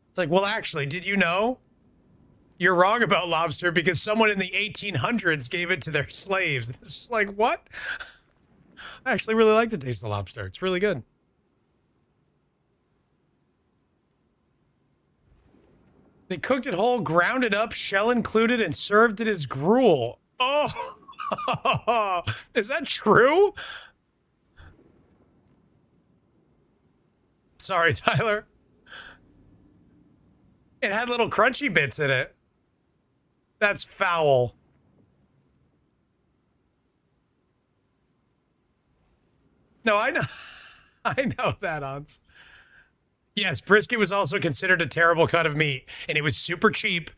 It's like, well, actually, did you know? You're wrong about lobster because someone in the 1800s gave it to their slaves. It's just like, what? I actually really like the taste of lobster. It's really good. They cooked it whole, ground it up, shell included, and served it as gruel. Oh, is that true? Sorry, Tyler. It had little crunchy bits in it. That's foul. No, I know. I know that, Hans. Yes, brisket was also considered a terrible cut of meat, and it was super cheap.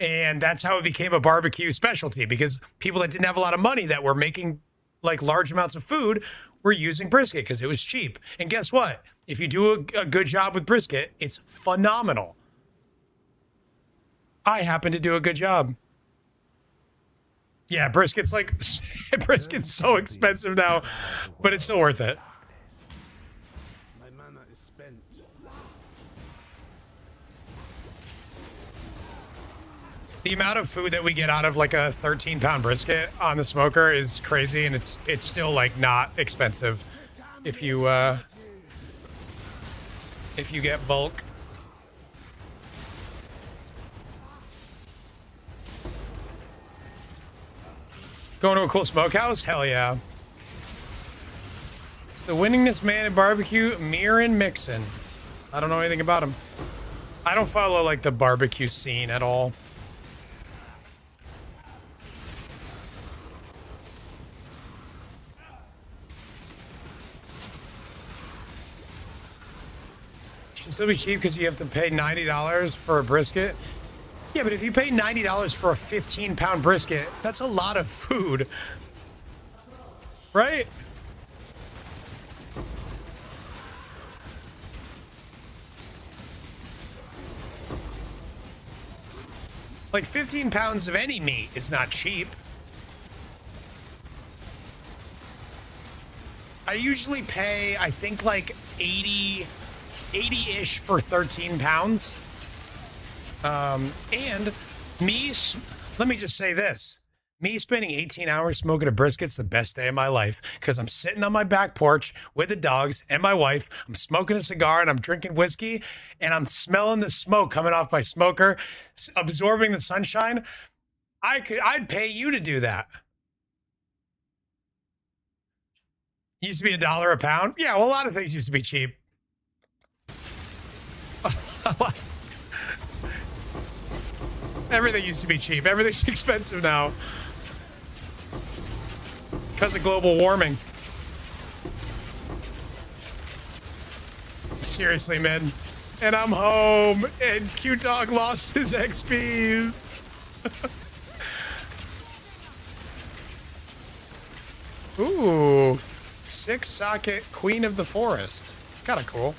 And that's how it became a barbecue specialty, because people that didn't have a lot of money that were making like large amounts of food were using brisket because it was cheap. And guess what? If you do a good job with brisket, it's phenomenal. I happen to do a good job. Yeah, brisket's so expensive now, but it's still worth it. My mana is spent. The amount of food that we get out of like a 13-pound brisket on the smoker is crazy, and it's still like not expensive if you get bulk. Going to a cool smokehouse? Hell yeah. It's the winningest man at barbecue, Mirren Mixon. I don't know anything about him. I don't follow like the barbecue scene at all. Should still be cheap because you have to pay $90 for a brisket. Yeah, but if you pay $90 for a 15-pound brisket, that's a lot of food. Right? Like 15 pounds of any meat is not cheap. I usually pay, I think like 80-ish for 13 pounds. And let me just say this. Me spending 18 hours smoking a brisket's the best day of my life because I'm sitting on my back porch with the dogs and my wife. I'm smoking a cigar and I'm drinking whiskey and I'm smelling the smoke coming off my smoker, absorbing the sunshine. I'd pay you to do that. Used to be $1 a pound. Yeah, well, a lot of things used to be cheap. Everything used to be cheap. Everything's expensive now. Because of global warming. Seriously, man. And I'm home. And Q-Dog lost his XPs. Ooh. 6-socket Queen of the Forest. It's kind of cool.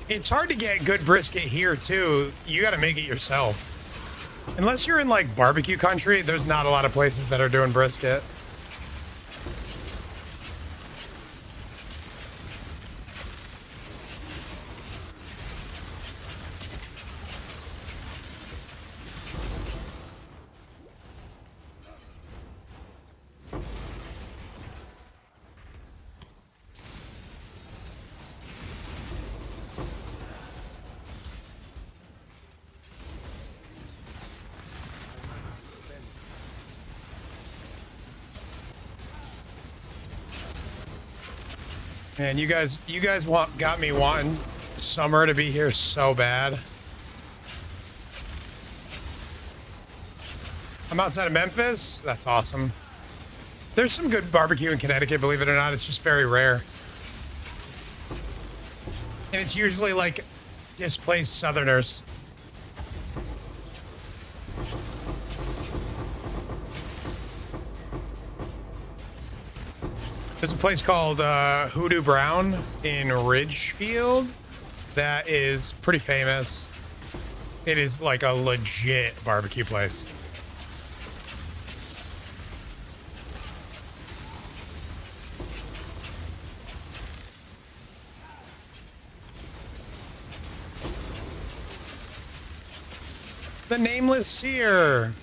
It's hard to get good brisket here, too. You got to make it yourself. Unless you're in, like, barbecue country, there's not a lot of places that are doing brisket. Man, you guys got me wanting summer to be here so bad. I'm outside of Memphis. That's awesome. There's some good barbecue in Connecticut, believe it or not. It's just very rare. And it's usually like displaced Southerners. There's a place called Hoodoo Brown in Ridgefield that is pretty famous. It is like a legit barbecue place. The Nameless Seer.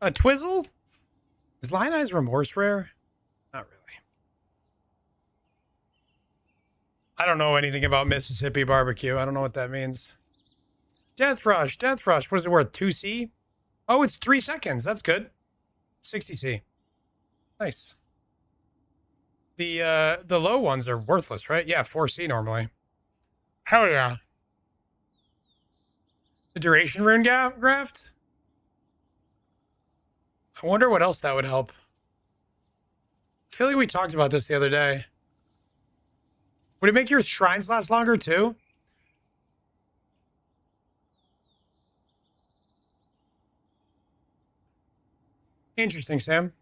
A Twizzle? Is Lionized Remorse rare? Not really. I don't know anything about Mississippi barbecue. I don't know what that means. Death Rush. Death Rush. What is it worth? 2C? Oh, it's 3 seconds. That's good. 60C. Nice. The low ones are worthless, right? Yeah, 4C normally. Hell yeah. The Duration Rune Graft? I wonder what else that would help. I feel like we talked about this the other day. Would it make your shrines last longer too? Interesting, Sam.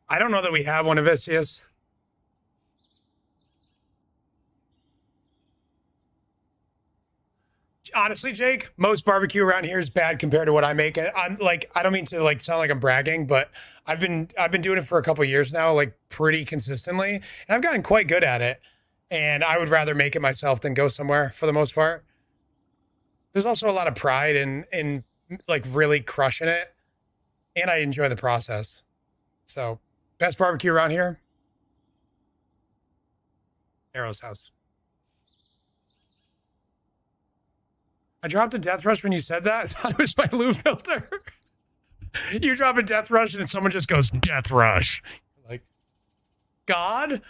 I don't know that we have one of Vicious. honestly, Jake, most barbecue around here is bad compared to what I make. I'm like, I don't mean to like sound like I'm bragging, but I've been doing it for a couple of years now, like pretty consistently, and I've gotten quite good at it. And I would rather make it myself than go somewhere for the most part. There's also a lot of pride in like really crushing it, and I enjoy the process. So, best barbecue around here, Arrow's house. I dropped a death rush when you said that. I thought it was my loop filter. You drop a death rush and someone just goes, death rush. Like, God?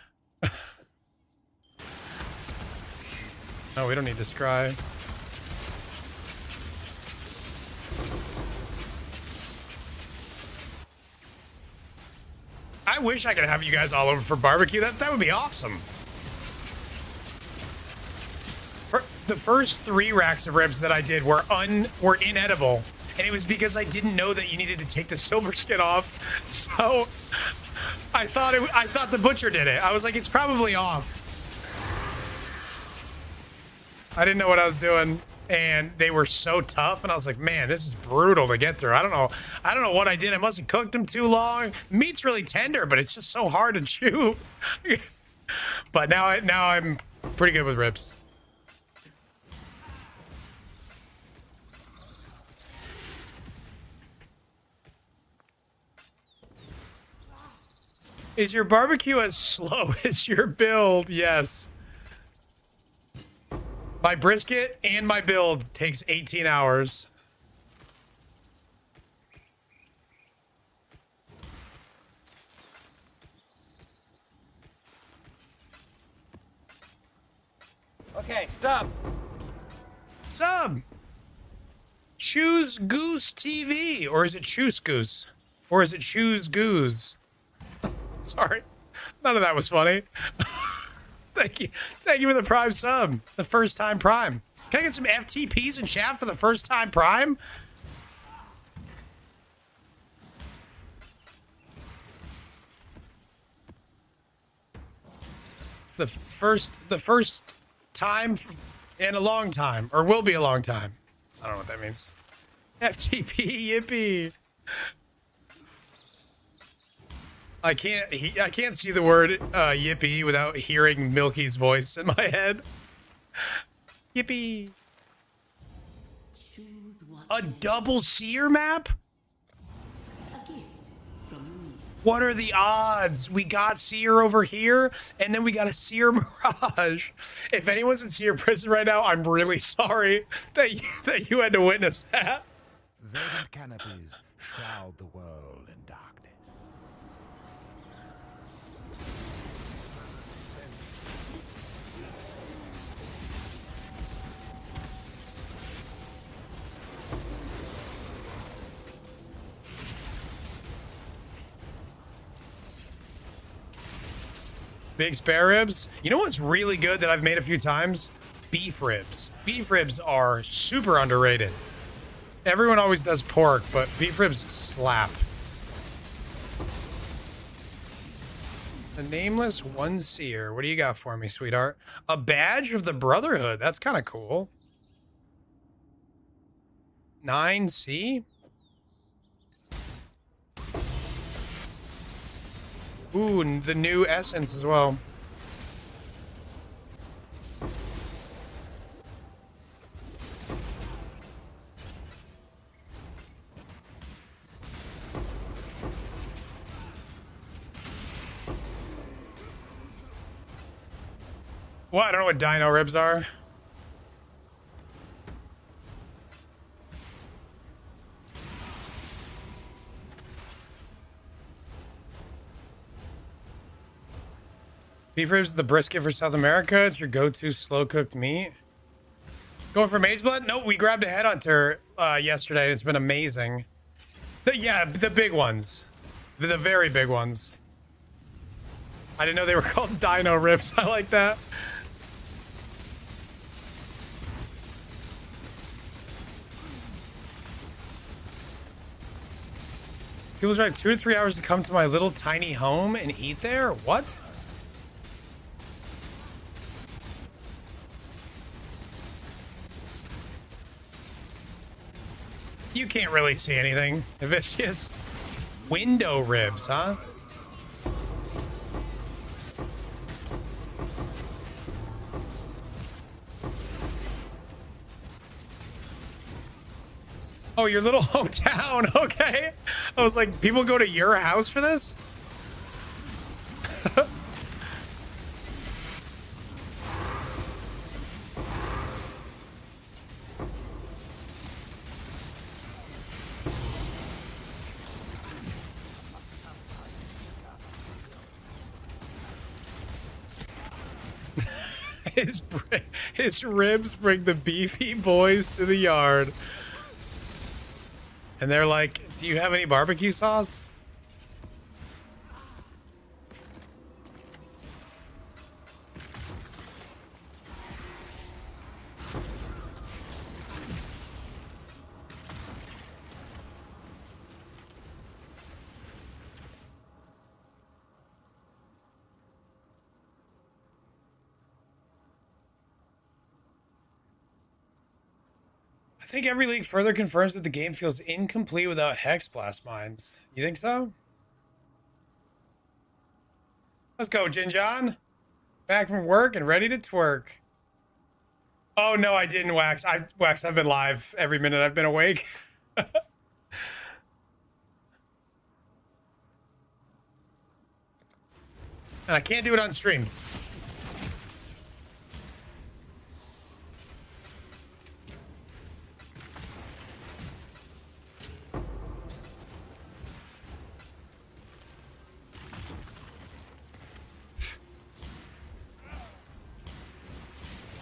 No, we don't need to scry. I wish I could have you guys all over for barbecue. That would be awesome. For the first 3 racks of ribs that I did were inedible. And it was because I didn't know that you needed to take the silver skin off. So I thought the butcher did it. I was like, it's probably off. I didn't know what I was doing, and they were so tough, and I was like, man, this is brutal to get through. I don't know what I did. I must have cooked them too long. Meat's really tender, but it's just so hard to chew. But now I'm pretty good with ribs. Is your barbecue as slow as your build? Yes. My brisket and my build takes 18 hours. Okay, sub. Sub. Choose Goose TV, or is it Choose Goose, or is it Choose Goose? Sorry, none of that was funny. Thank you for the Prime sub, the first time Prime. Can I get some FTPs in chat for the first time Prime? It's the first time in a long time, or will be a long time. I don't know what that means. FTP, yippee. I can't see the word yippee without hearing Milky's voice in my head. Yippee. A double seer map? What are the odds? We got seer over here, and then we got a seer Mirage. If anyone's in seer prison right now, I'm really sorry that you had to witness that. Verdant canopies shroud the world in darkness. Big spare ribs. You know what's really good that I've made a few times? Beef ribs. Beef ribs are super underrated. Everyone always does pork, but beef ribs slap. The nameless one seer. What do you got for me, sweetheart? A badge of the Brotherhood. That's kind of cool. 9C? Ooh, and the new essence as well. Well, I don't know what dino ribs are. Beef ribs is the brisket for South America. It's your go-to slow-cooked meat. Going for maize blood? Nope, we grabbed a Headhunter yesterday, and it's been amazing. The big ones. The very big ones. I didn't know they were called dino ribs. I like that. People drive 2 to 3 hours to come to my little tiny home and eat there? What? can't really see anything. Vicious. Window ribs, huh? Oh, your little hometown. Okay. I was like, people go to your house for this? His ribs bring the beefy boys to the yard. And they're like, do you have any barbecue sauce? I think every leak further confirms that the game feels incomplete without Hex Blast mines. You think so? Let's go, Jinjon. Back from work and ready to twerk. Oh no, I didn't, Wax. I've been live every minute I've been awake. And I can't do it on stream.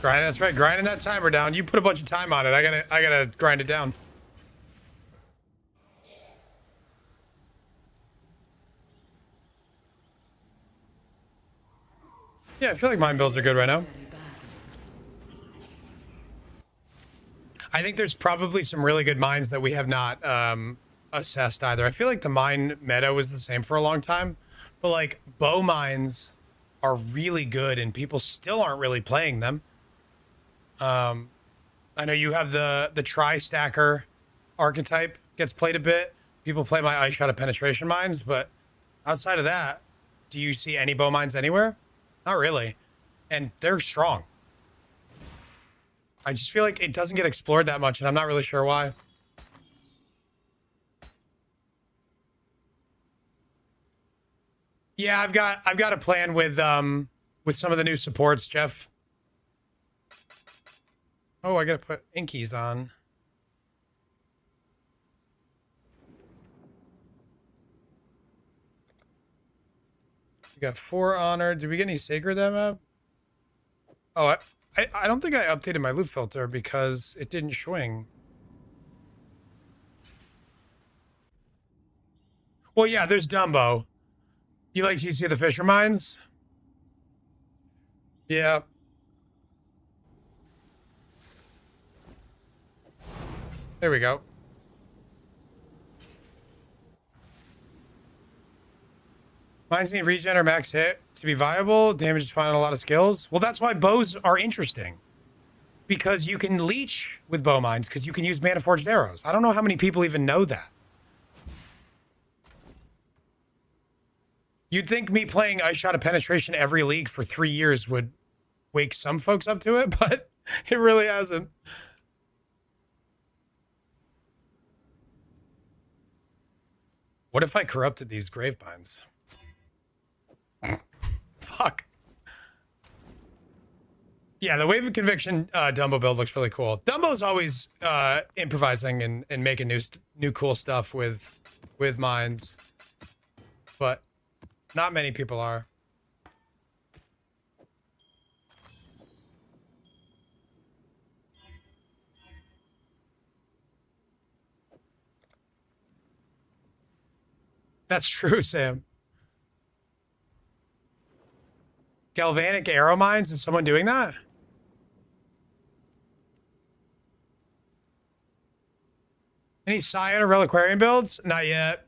Grinding, that's right. Grinding that timer down. You put a bunch of time on it. I gotta grind it down. Yeah, I feel like mine builds are good right now. I think there's probably some really good mines that we have not assessed either. I feel like the mine meta was the same for a long time, but like bow mines are really good and people still aren't really playing them. I know you have the tri-stacker archetype gets played a bit. People play my ice shot of penetration mines, but outside of that, do you see any bow mines anywhere? Not really. And they're strong. I just feel like it doesn't get explored that much, and I'm not really sure why. Yeah, I've got a plan with some of the new supports, Jeff. Oh, I gotta put inkies on. We got 4 honor. Did we get any sacred that map? Oh, I don't think I updated my loot filter because it didn't swing. Well, yeah, there's Dumbo. You like GC of the Fisher Mines? Yeah. There we go. Mines need regen or max hit to be viable. Damage is fine on a lot of skills. Well, that's why bows are interesting. Because you can leech with bow mines, because you can use mana forged arrows. I don't know how many people even know that. You'd think me playing Ice Shot of Penetration every league for 3 years would wake some folks up to it, but it really hasn't. What if I corrupted these gravebinds? Fuck. Yeah, the Wave of Conviction Dumbo build looks really cool. Dumbo's always improvising and making new cool stuff with mines. But not many people are. That's true, Sam. Galvanic arrow mines? Is someone doing that? Any Scion or Reliquarian builds? Not yet.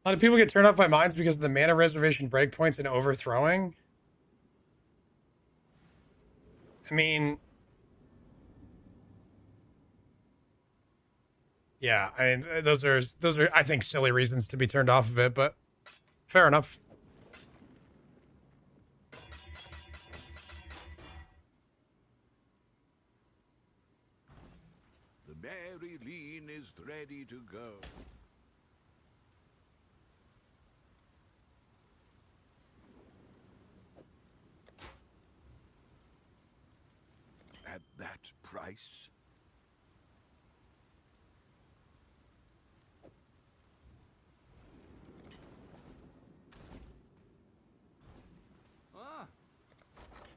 A lot of people get turned off by mines because of the mana reservation breakpoints and overthrowing. I mean, Yeah, I mean, those are I think silly reasons to be turned off of it, but fair enough. The Mary Lean is ready to go. At that price?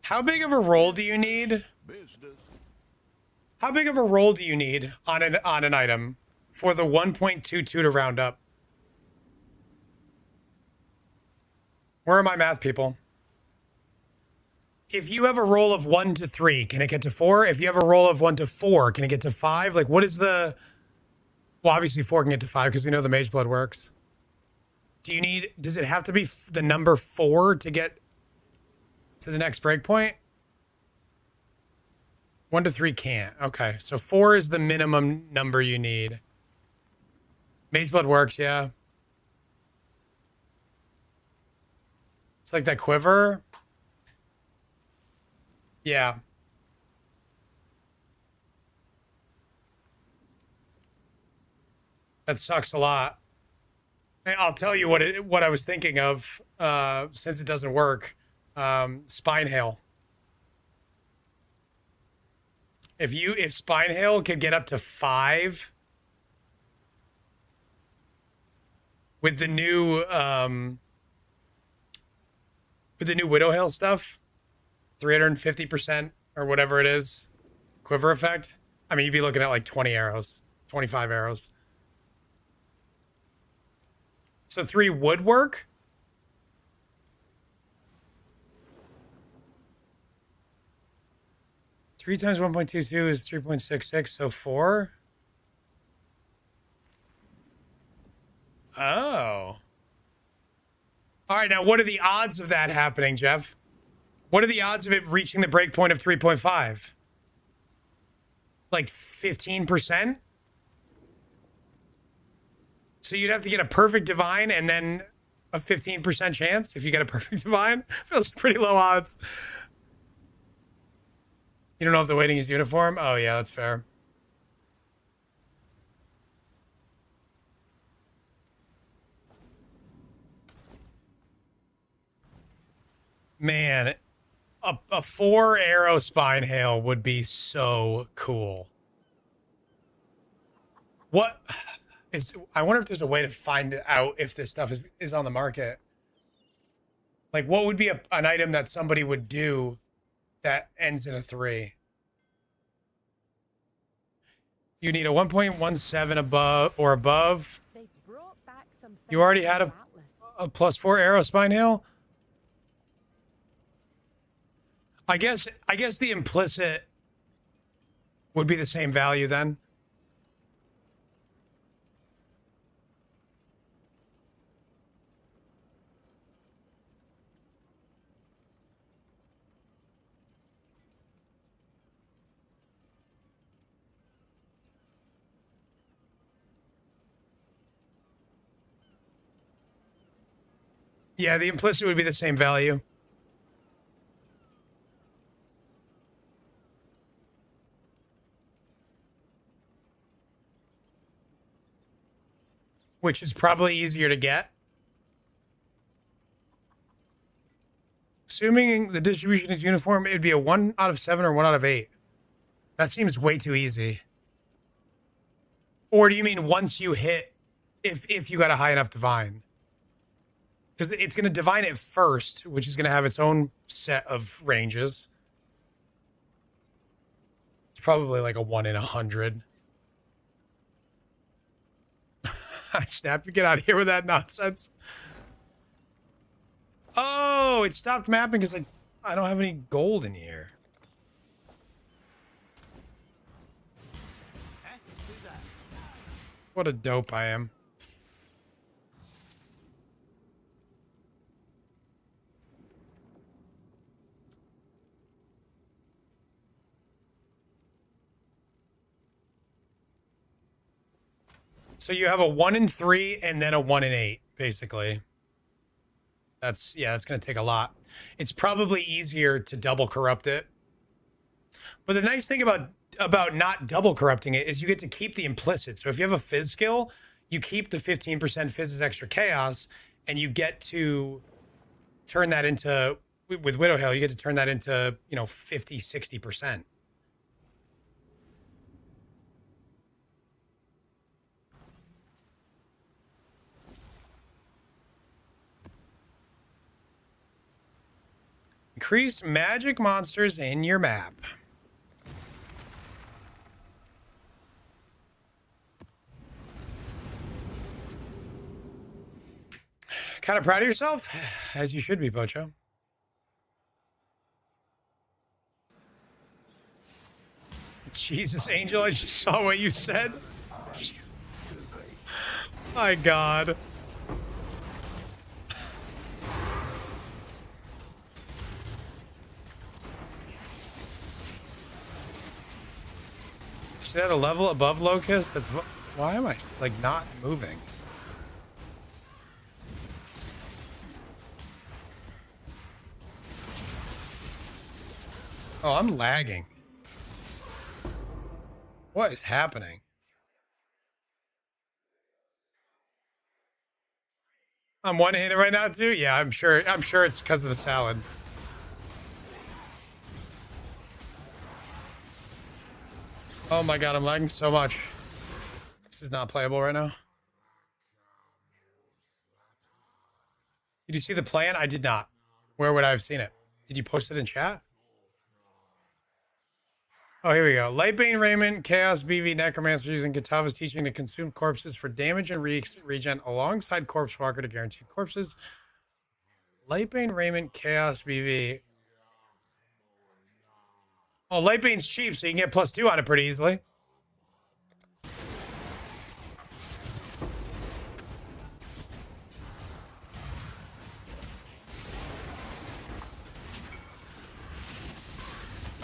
How big of a roll do you need? Business. How big of a roll do you need on an item for the 1.22 to round up? Where are my math people? If you have a roll of 1 to 3, can it get to 4? If you have a roll of 1 to 4, can it get to 5? Like, what is the... Well, obviously 4 can get to 5 because we know the Mage Blood works. Do you need... Does it have to be the number 4 to get to the next breakpoint? 1 to 3 can't. Okay, so 4 is the minimum number you need. Mage Blood works, yeah. It's like that quiver. Yeah. That sucks a lot. I'll tell you what I was thinking of, since it doesn't work. Spine Hail. If Spine Hail could get up to 5 with the new Widow Hail stuff, 350% or whatever it is, quiver effect. I mean, you'd be looking at like 20 arrows, 25 arrows. So 3 would work. Three times 1.22 is 3.66, so 4. Oh. All right, now what are the odds of that happening, Jeff? What are the odds of it reaching the breakpoint of 3.5? Like 15%? So you'd have to get a perfect divine and then a 15% chance if you get a perfect divine? Feels pretty low odds. You don't know if the weighting is uniform? Oh, yeah, that's fair. Man, a 4-arrow Spine Hail would be so cool. What is... I wonder if there's a way to find out if this stuff is on the market. Like, what would be an item that somebody would do that ends in a 3? You need a 1.17 above or above. You already had a +4 arrow Spine Hail. I guess the implicit would be the same value then. Yeah, the implicit would be the same value. Which is probably easier to get. Assuming the distribution is uniform, it'd be a 1 out of 7 or 1 out of 8. That seems way too easy. Or do you mean once you hit, if you got a high enough divine? Because it's going to divine it first, which is going to have its own set of ranges. It's probably like a 1 in 100. Snap, you get out of here with that nonsense. Oh, it stopped mapping because I don't have any gold in here. What a dope I am. So you have a 1 in 3 and then a 1 in 8, basically. That's going to take a lot. It's probably easier to double corrupt it. But the nice thing about not double corrupting it is you get to keep the implicit. So if you have a fizz skill, you keep the 15% fizz as extra chaos, and you get to turn that into, with Widowhail, you get to turn that into, 50, 60%. Increase magic monsters in your map. Kind of proud of yourself? As you should be, Pocho. Jesus, Angel, I just saw what you said. My God. Is that a level above Locust? That's why am I like not moving? Oh, I'm lagging. What is happening? I'm one-handed right now too? Yeah, I'm sure it's because of the salad. Oh my God, I'm lagging so much. This is not playable right now. Did you see the plan? I did not. Where would I have seen it? Did you post it in chat? Oh, here we go. Lightbane Raymond, Chaos BV, Necromancer using Katava's teaching to consume corpses for damage and regen alongside Corpse Walker to guarantee corpses. Lightbane Raymond, Chaos BV. Oh, Lightbane's cheap, so you can get +2 on it pretty easily.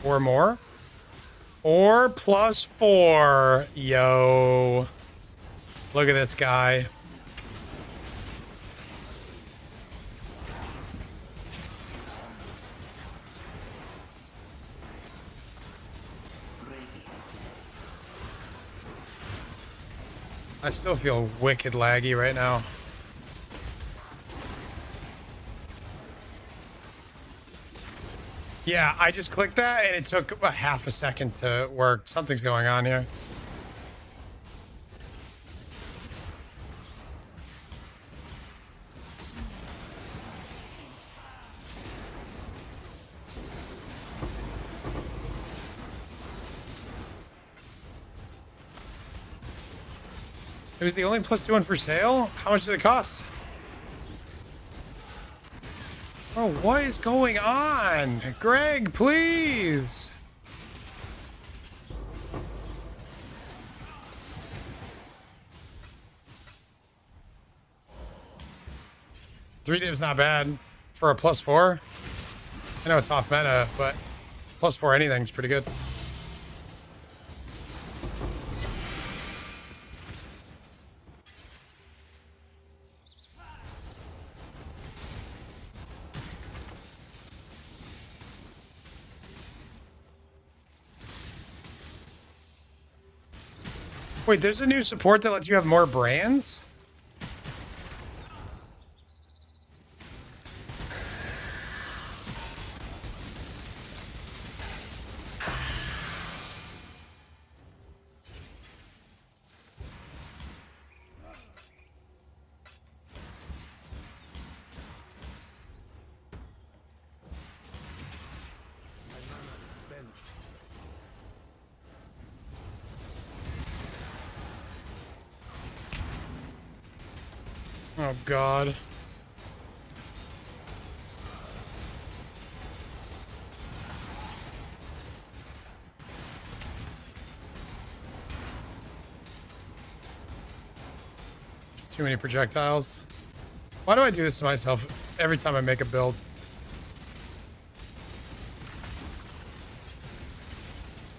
Or more. Or +4. Yo. Look at this guy. I still feel wicked laggy right now. Yeah, I just clicked that and it took a half a second to work. Something's going on here. It was the only +2 one for sale? How much did it cost? Oh, what is going on? Greg, please. Three div's not bad for a +4. I know it's off meta, but +4 anything's pretty good. Wait, there's a new support that lets you have more brands? Oh, God. It's too many projectiles. Why do I do this to myself every time I make a build?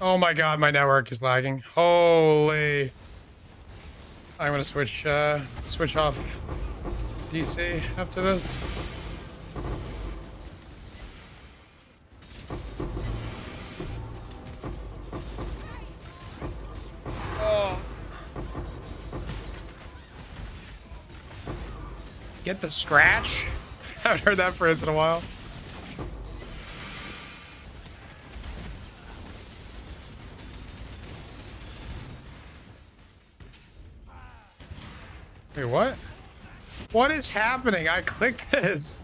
Oh my God, my network is lagging. Holy. I'm gonna switch off DC after this. Oh. Get the scratch? I haven't heard that phrase in a while. Wait, what? What is happening? I clicked this.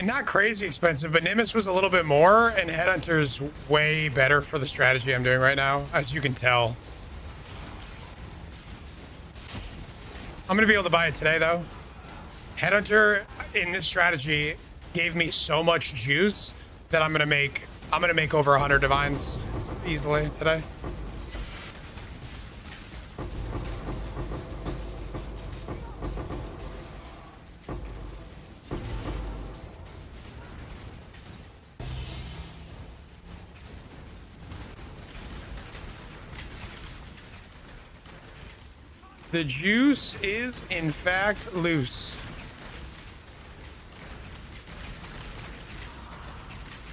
Not crazy expensive, but Nimbus was a little bit more, and Headhunter's way better for the strategy I'm doing right now, as you can tell. I'm gonna be able to buy it today, though. Headhunter in this strategy gave me so much juice that I'm gonna make over 100 divines easily today. The juice is, in fact, loose.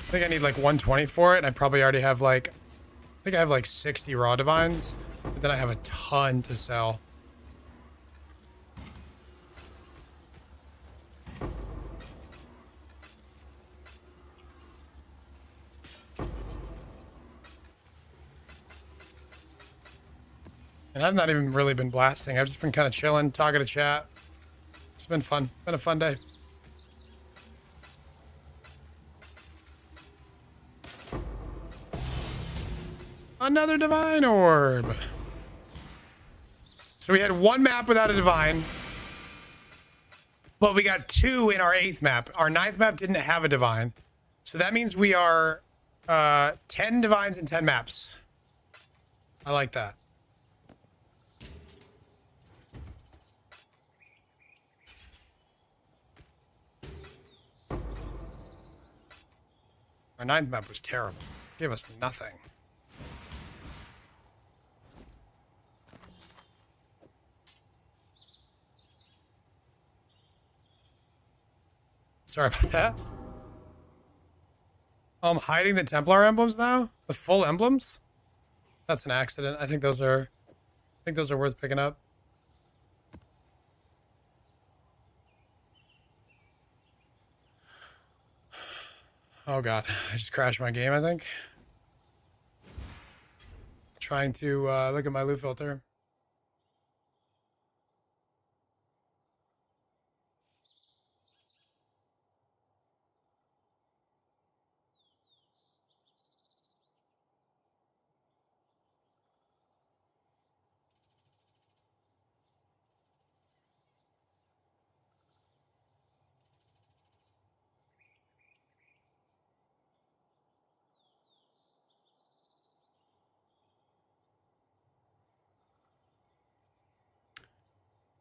I think I need like 120 for it, and I probably already have like... I think I have like 60 raw divines, but then I have a ton to sell. And I've not even really been blasting. I've just been kind of chilling, talking to chat. It's been fun. Been a fun day. Another divine orb. So we had one map without a divine, but we got two in our 8th map. Our 9th map didn't have a divine. So that means we are 10 divines and 10 maps. I like that. Our 9th map was terrible. Gave us nothing. Sorry about that. Oh, I'm hiding the Templar emblems now? The full emblems? That's an accident. I think those are worth picking up. Oh god, I just crashed my game, I think. Trying to look at my loot filter.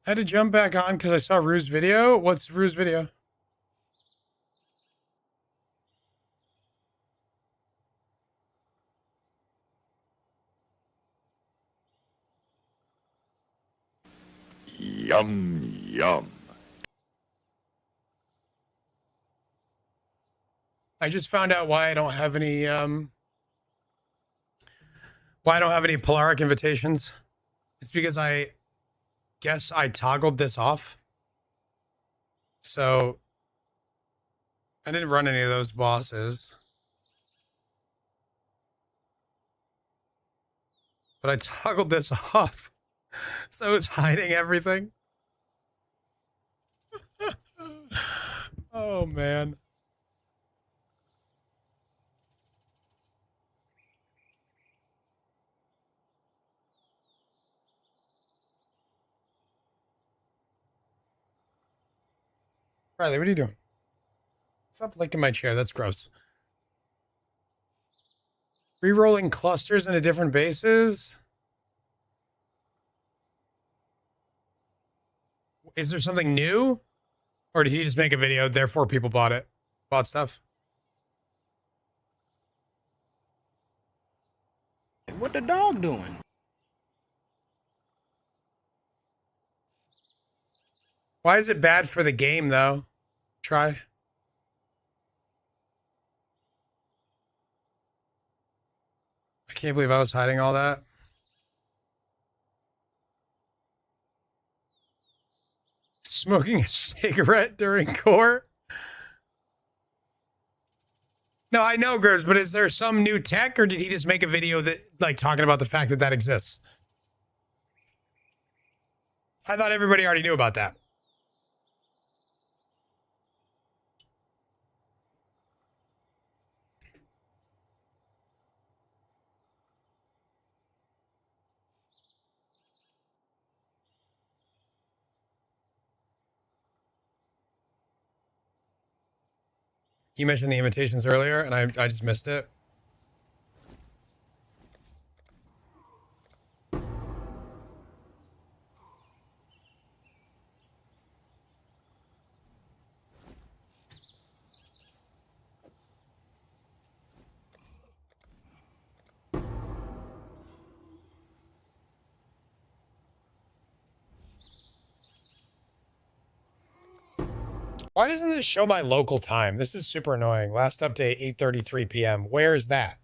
I had to jump back on because I saw Rue's video. What's Rue's video? Yum, yum. I just found out why I don't have any Polaric invitations. It's because I guess I toggled this off. So I didn't run any of those bosses. But I toggled this off. So it's hiding everything. Oh man. Riley, what are you doing? Stop licking my chair. That's gross. Rerolling clusters into different bases. Is there something new? Or did he just make a video, therefore people bought it? Bought stuff? What the dog doing? Why is it bad for the game, though? Try. I can't believe I was hiding all that. Smoking a cigarette during court? No, I know, Grubbs, but is there some new tech, or did he just make a video that, like, talking about the fact that that exists? I thought everybody already knew about that. You mentioned the invitations earlier, and I just missed it. Why doesn't this show my local time? This is super annoying. Last update, 8:33 p.m. Where is that?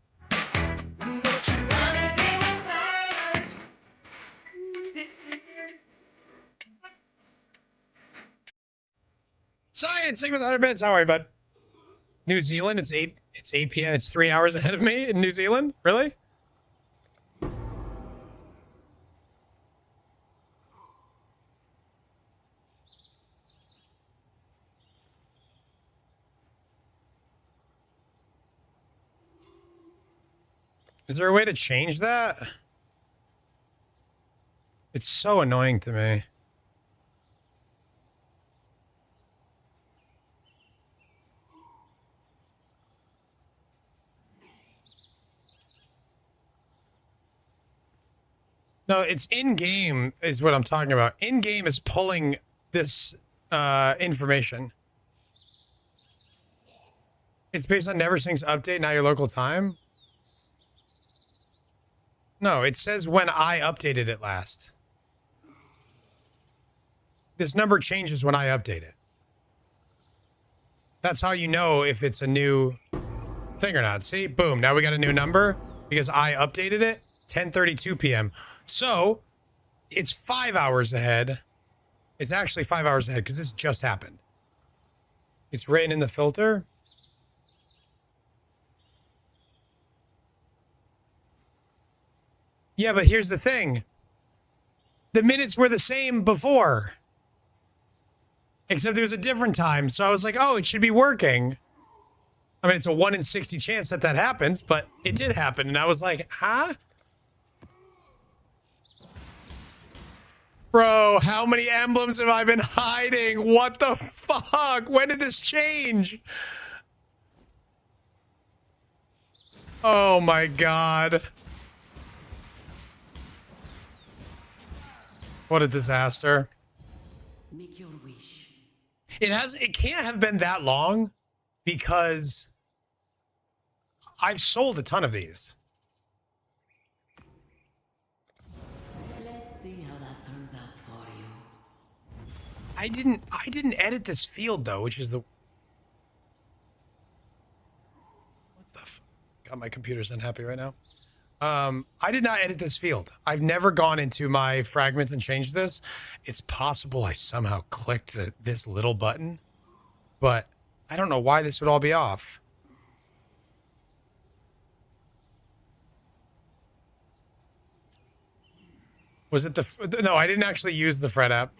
Science, sing with 100 bits. How are you, bud? New Zealand, it's 8 p.m. It's 3 hours ahead of me in New Zealand? Really? Is there a way to change that? It's so annoying to me. No, it's in-game is what I'm talking about. In-game is pulling this information. It's based on NeverSync's update, not your local time. No, it says when I updated it last. This number changes when I update it. That's how you know if it's a new thing or not. See? Boom. Now we got a new number because I updated it. 10:32 p.m. So, it's 5 hours ahead. It's actually 5 hours ahead because this just happened. It's written in the filter. Yeah, but here's the thing. The minutes were the same before. Except it was a different time. So I was like, oh, it should be working. I mean, it's a 1 in 60 chance that that happens, but it did happen. And I was like, huh? Bro, how many emblems have I been hiding? What the fuck? When did this change? Oh my god. What a disaster. Make your wish. It can't have been that long because I've sold a ton of these. Let's see how that turns out for you. I didn't edit this field though, which is the God, my computer's unhappy right now. I did not edit this field. I've never gone into my fragments and changed this. It's possible I somehow clicked this little button, but I don't know why this would all be off. Was it the... No, I didn't actually use the Fred app.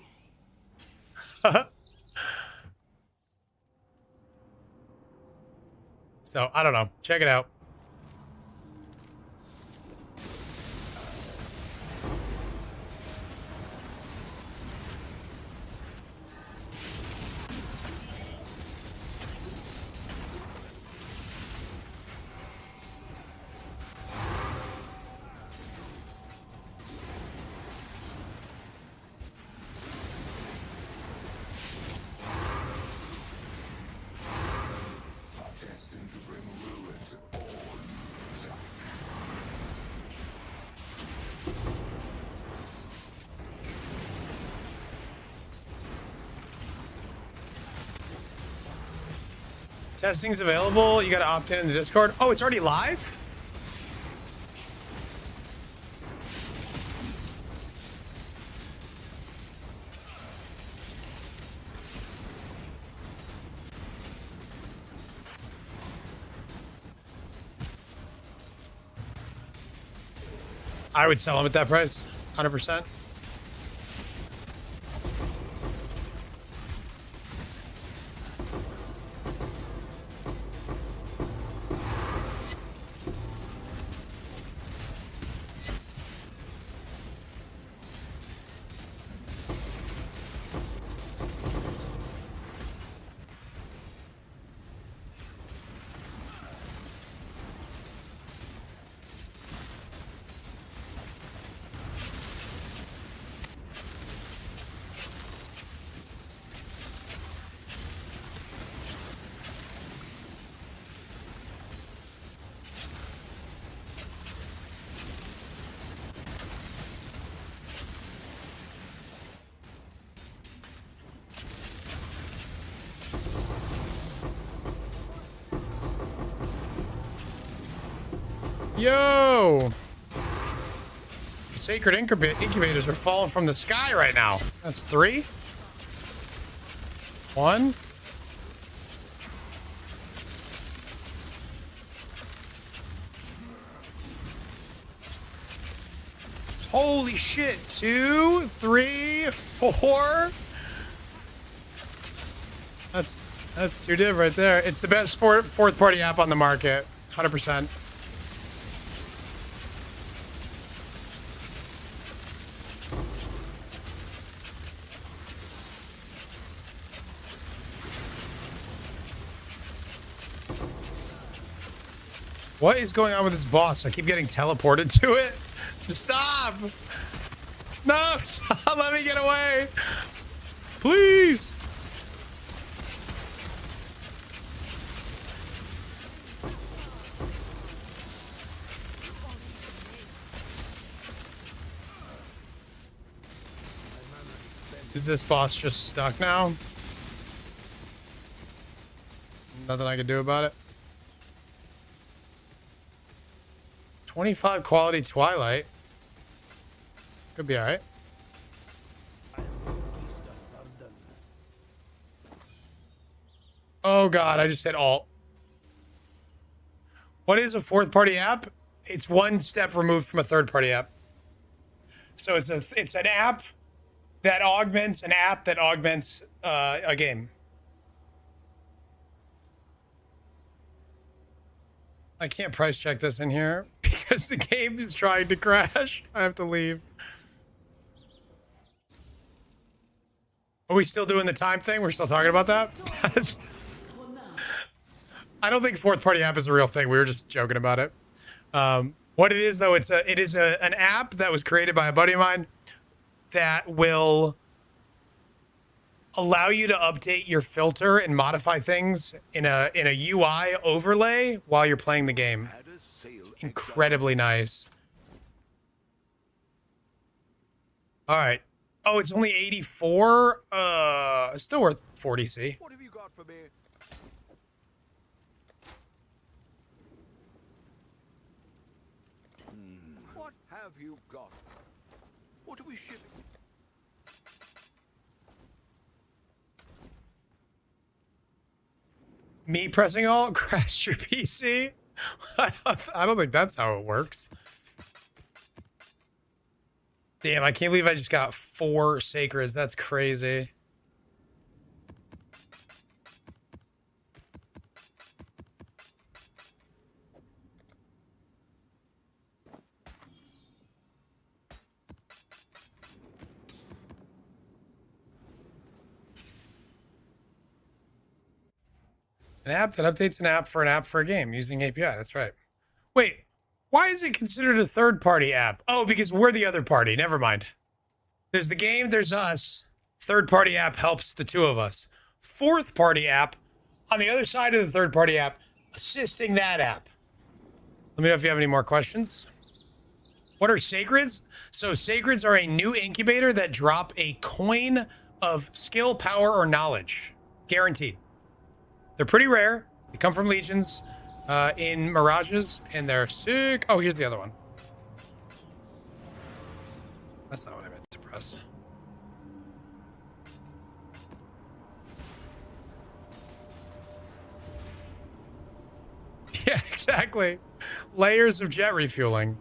So, I don't know. Check it out. Testing's available. You got to opt in the Discord. Oh, it's already live? I would sell them at that price, 100%. Yo! Sacred incubators are falling from the sky right now. That's 3. 1. Holy shit. 2, 3, 4. That's 2 div right there. It's the best fourth party app on the market. 100%. What is going on with this boss? I keep getting teleported to it. Just stop! No, stop, let me get away! Please! Is this boss just stuck now? Nothing I can do about it. 25 quality Twilight. Could be alright. Oh god, I just hit alt. What is a fourth party app? It's one step removed from a third party app. So it's an app that augments an app that augments a game. I can't price check this in here because the game is trying to crash. I have to leave. Are we still doing the time thing? We're still talking about that? I don't think fourth party app is a real thing. We were just joking about it. What it is though, it is an app that was created by a buddy of mine that will allow you to update your filter and modify things in a UI overlay while you're playing the game. It's incredibly nice. All right. Oh, it's only 84. It's still worth 40C. What have you got for me? What have you got? What are we shipping? Me pressing alt crashed your PC? I don't think that's how it works. Damn, I can't believe I just got 4 sacreds. That's crazy. An app that updates an app for a game using API. That's right. Wait, why is it considered a third-party app? Oh, because we're the other party. Never mind. There's the game, there's us. Third-party app helps the two of us. Fourth-party app on the other side of the third-party app, assisting that app. Let me know if you have any more questions. What are sacreds? So sacreds are a new incubator that drop a coin of skill, power, or knowledge. Guaranteed. They're pretty rare. They come from legions in Mirages, and they're sick. Oh, here's the other one. That's not what I meant to press. Yeah, exactly. Layers of jet refueling.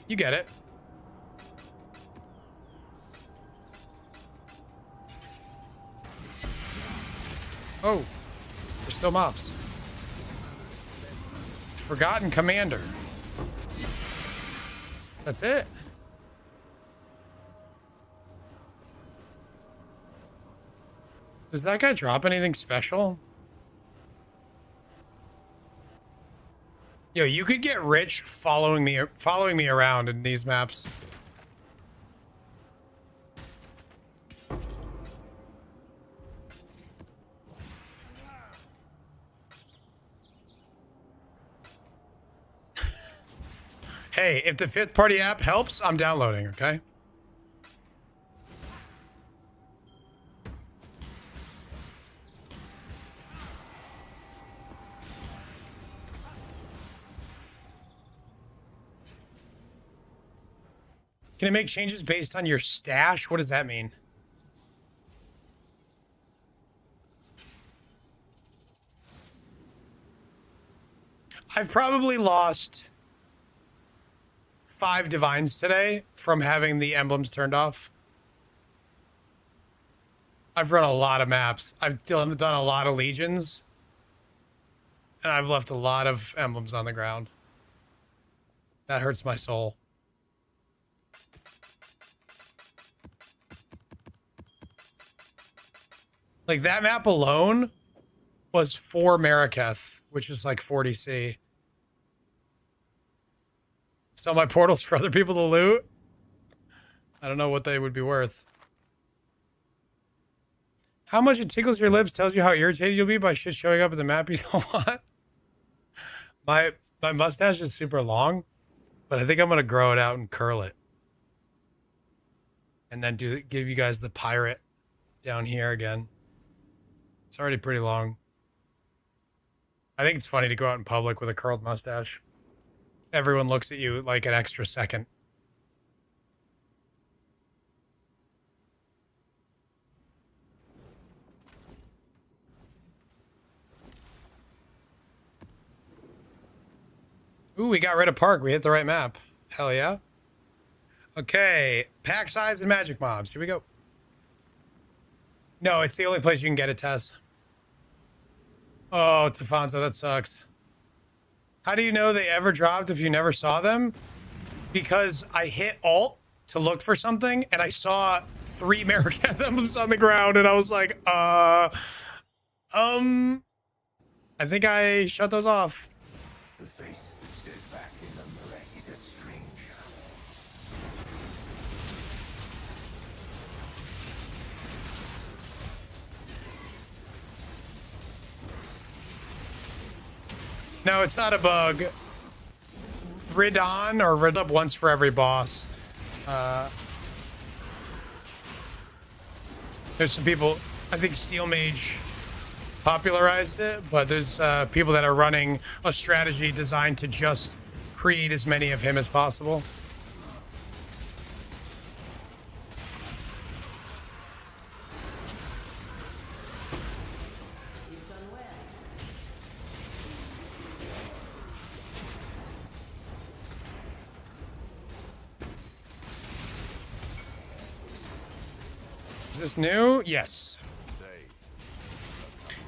You get it. Oh, there's still mobs. Forgotten Commander. That's it. Does that guy drop anything special? Yo, you could get rich following me around in these maps. Hey, if the fifth party app helps, I'm downloading, okay? Can it make changes based on your stash? What does that mean? I've probably lost 5 divines today from having the emblems turned off. I've run a lot of maps. I've done a lot of legions. And I've left a lot of emblems on the ground. That hurts my soul. Like, that map alone was 4 Marraketh, which is like 40C. Sell my portals for other people to loot? I don't know what they would be worth. How much it tickles your lips tells you how irritated you'll be by shit showing up in the map you don't want. My mustache is super long, but I think I'm gonna grow it out and curl it. And then give you guys the pirate down here again. It's already pretty long. I think it's funny to go out in public with a curled mustache. Everyone looks at you like an extra second. Ooh, we got rid of Park. We hit the right map. Hell yeah. Okay, pack size and magic mobs. Here we go. No, it's the only place you can get it, Tess. Oh, Tafonso, that sucks. How do you know they ever dropped if you never saw them? Because I hit Alt to look for something, and I saw 3 Marraketh emblems on the ground, and I was like, I think I shut those off. The face that stares back in the mirror is a stranger. No, it's not a bug. Rid on or rid up once for every boss. There's some people, I think Steel Mage popularized it, but there's people that are running a strategy designed to just create as many of him as possible. Is this new? Yes.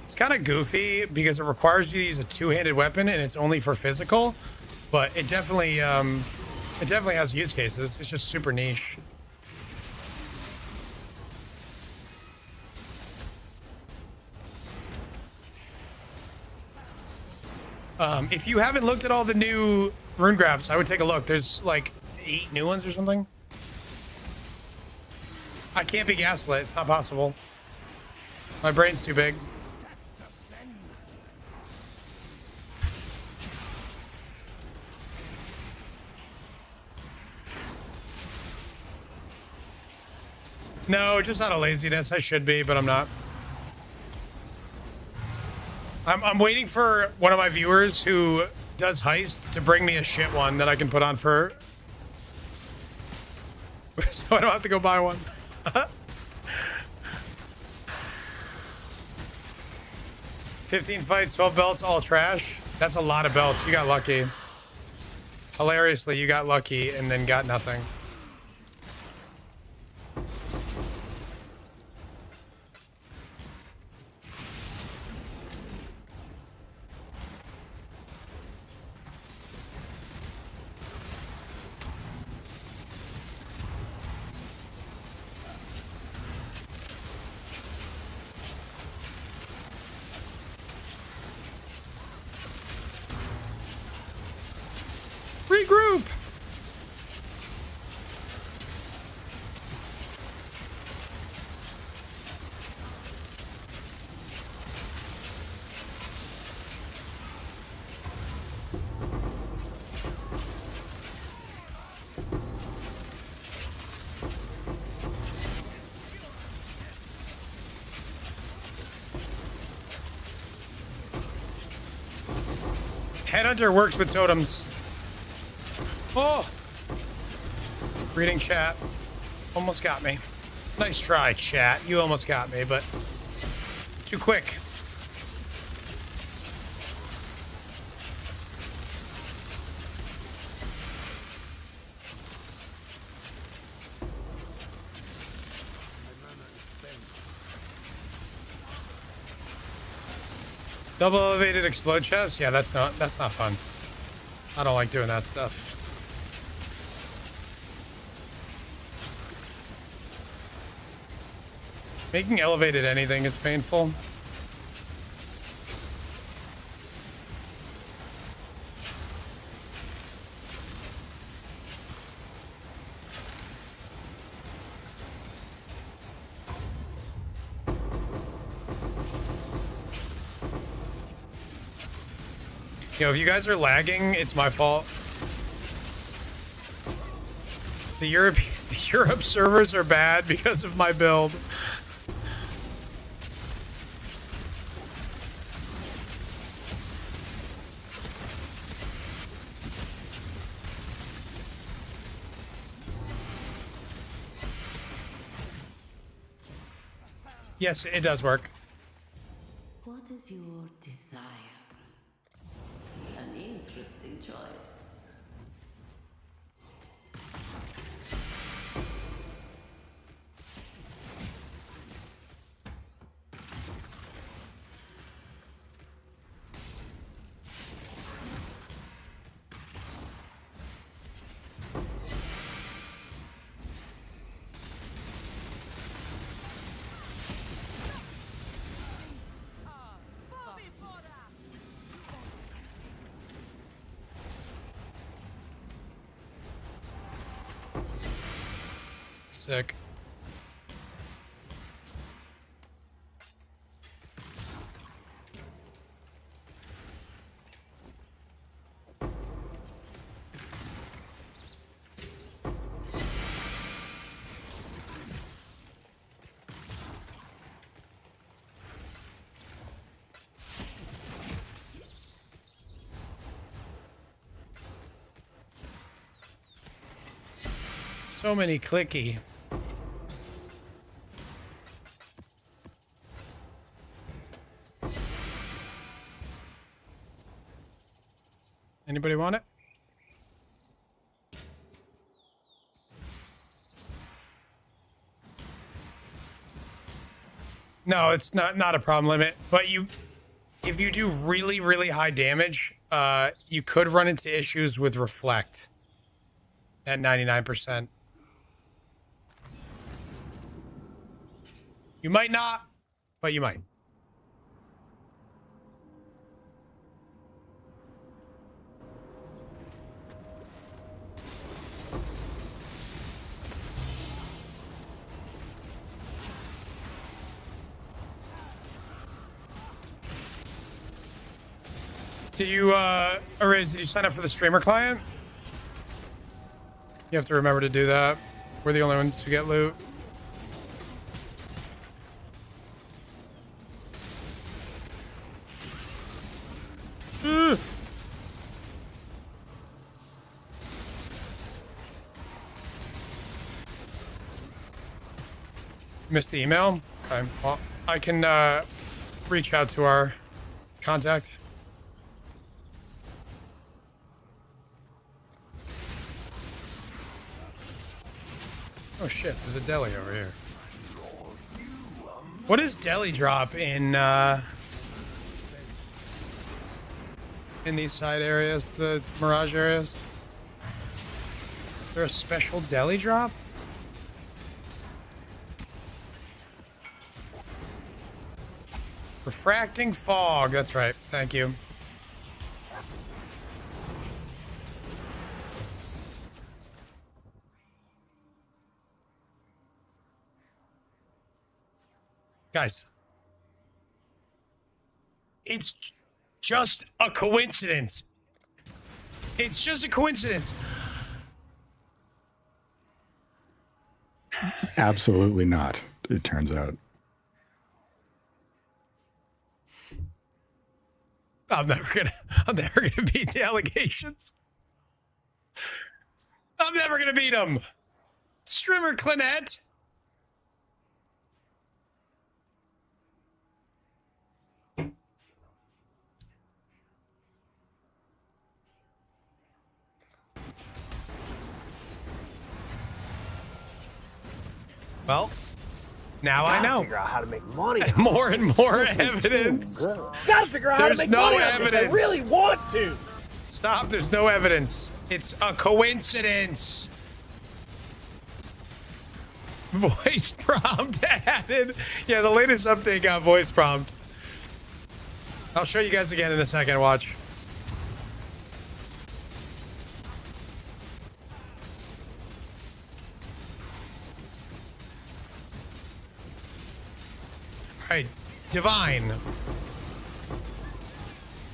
It's kind of goofy because it requires you to use a 2-handed weapon and it's only for physical, but it definitely has use cases. It's just super niche. If you haven't looked at all the new rune graphs, I would take a look. There's like 8 new ones or something. I can't be gaslit. It's not possible. My brain's too big. No, just out of laziness. I should be, but I'm not. I'm waiting for one of my viewers who does heist to bring me a shit one that I can put on for. So I don't have to go buy one. 15 fights, 12 belts, all trash. That's a lot of belts. You got lucky. Hilariously, you got lucky and then got nothing. Regroup! Headhunter works with totems. Oh! Reading chat. Almost got me. Nice try, chat. You almost got me, but too quick. Double elevated explode chest? Yeah, that's not fun. I don't like doing that stuff. Making elevated anything is painful. You know, if you guys are lagging, it's my fault. The Europe servers are bad because of my build. Yes, it does work. What is your desire? An interesting choice. Sick. So many clicky. Anybody want it? No, it's not a problem limit, but if you do really, really high damage, you could run into issues with reflect at 99%. You might not, but you might. Did you, Ariz, did you sign up for the streamer client? You have to remember to do that. We're the only ones who get loot. Missed the email? Okay, well, I can reach out to our contact. Oh shit, there's a deli over here. What is deli drop in these side areas, the Mirage areas? Is there a special deli drop? Refracting fog, that's right, thank you. Guys, it's just a coincidence. It's just a coincidence. Absolutely not, it turns out. I'm never gonna beat the allegations. I'm never gonna beat them. Streamer Clinette. Well, now I know. Figure out how to make money. More and more evidence. Gotta figure out how to make money. There's no evidence. I really want to. Stop, there's no evidence. It's a coincidence. Voice prompt added. Yeah, the latest update got voice prompt. I'll show you guys again in a second, watch. Alright, Divine.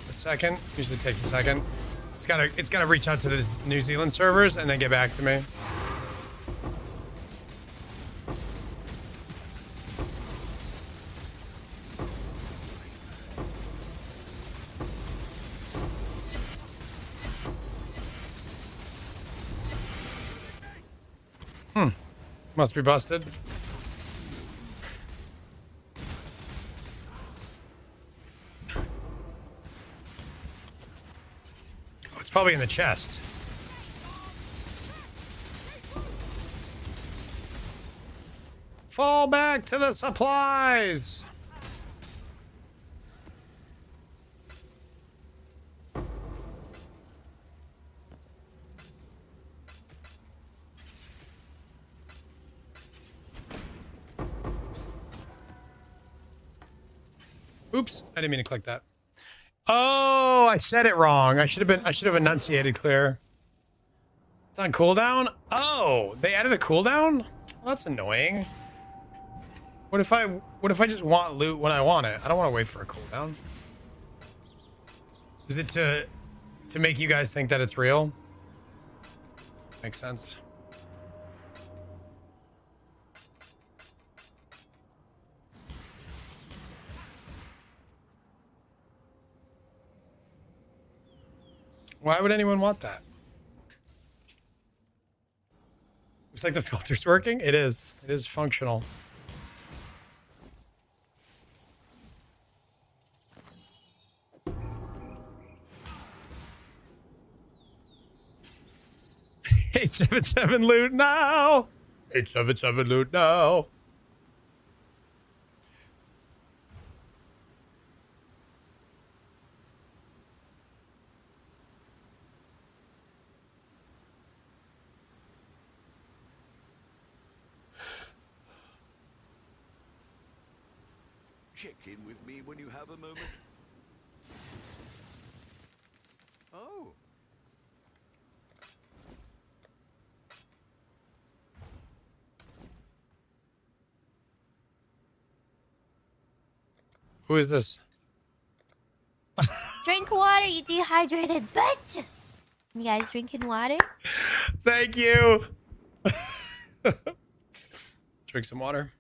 A second. Usually takes a second. It's gotta reach out to the New Zealand servers and then get back to me. Must be busted. Oh, it's probably in the chest. Fall back to the supplies. Oops, I didn't mean to click that. Oh, I said it wrong. I should have enunciated clear. It's on cooldown? Oh, they added a cooldown? Well, that's annoying. What if I just want loot when I want it? I don't want to wait for a cooldown. Is it to make you guys think that it's real? Makes sense. Why would anyone want that? Looks like the filter's working. It is. It is functional. $877 loot now. $877 loot now. Check in with me when you have a moment. Oh. Who is this? Drink water, you dehydrated bitch. You guys drinking water? Thank you. Drink some water.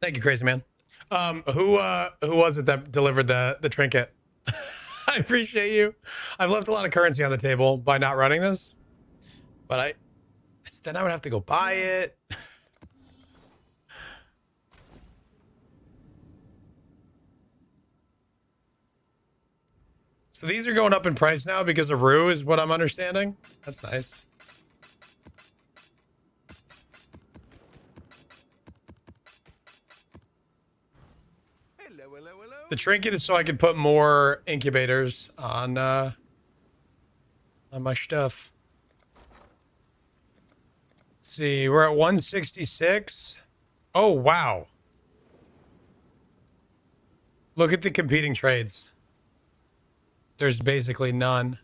Thank you, crazy man. Who was it that delivered the trinket? I appreciate you. I've left a lot of currency on the table by not running this, but So then I would have to go buy it. So these are going up in price now because of Rue is what I'm understanding. That's nice. The trinket is so I can put more incubators on my stuff. Let's see, we're at 166. Oh, wow. Look at the competing trades. There's basically none.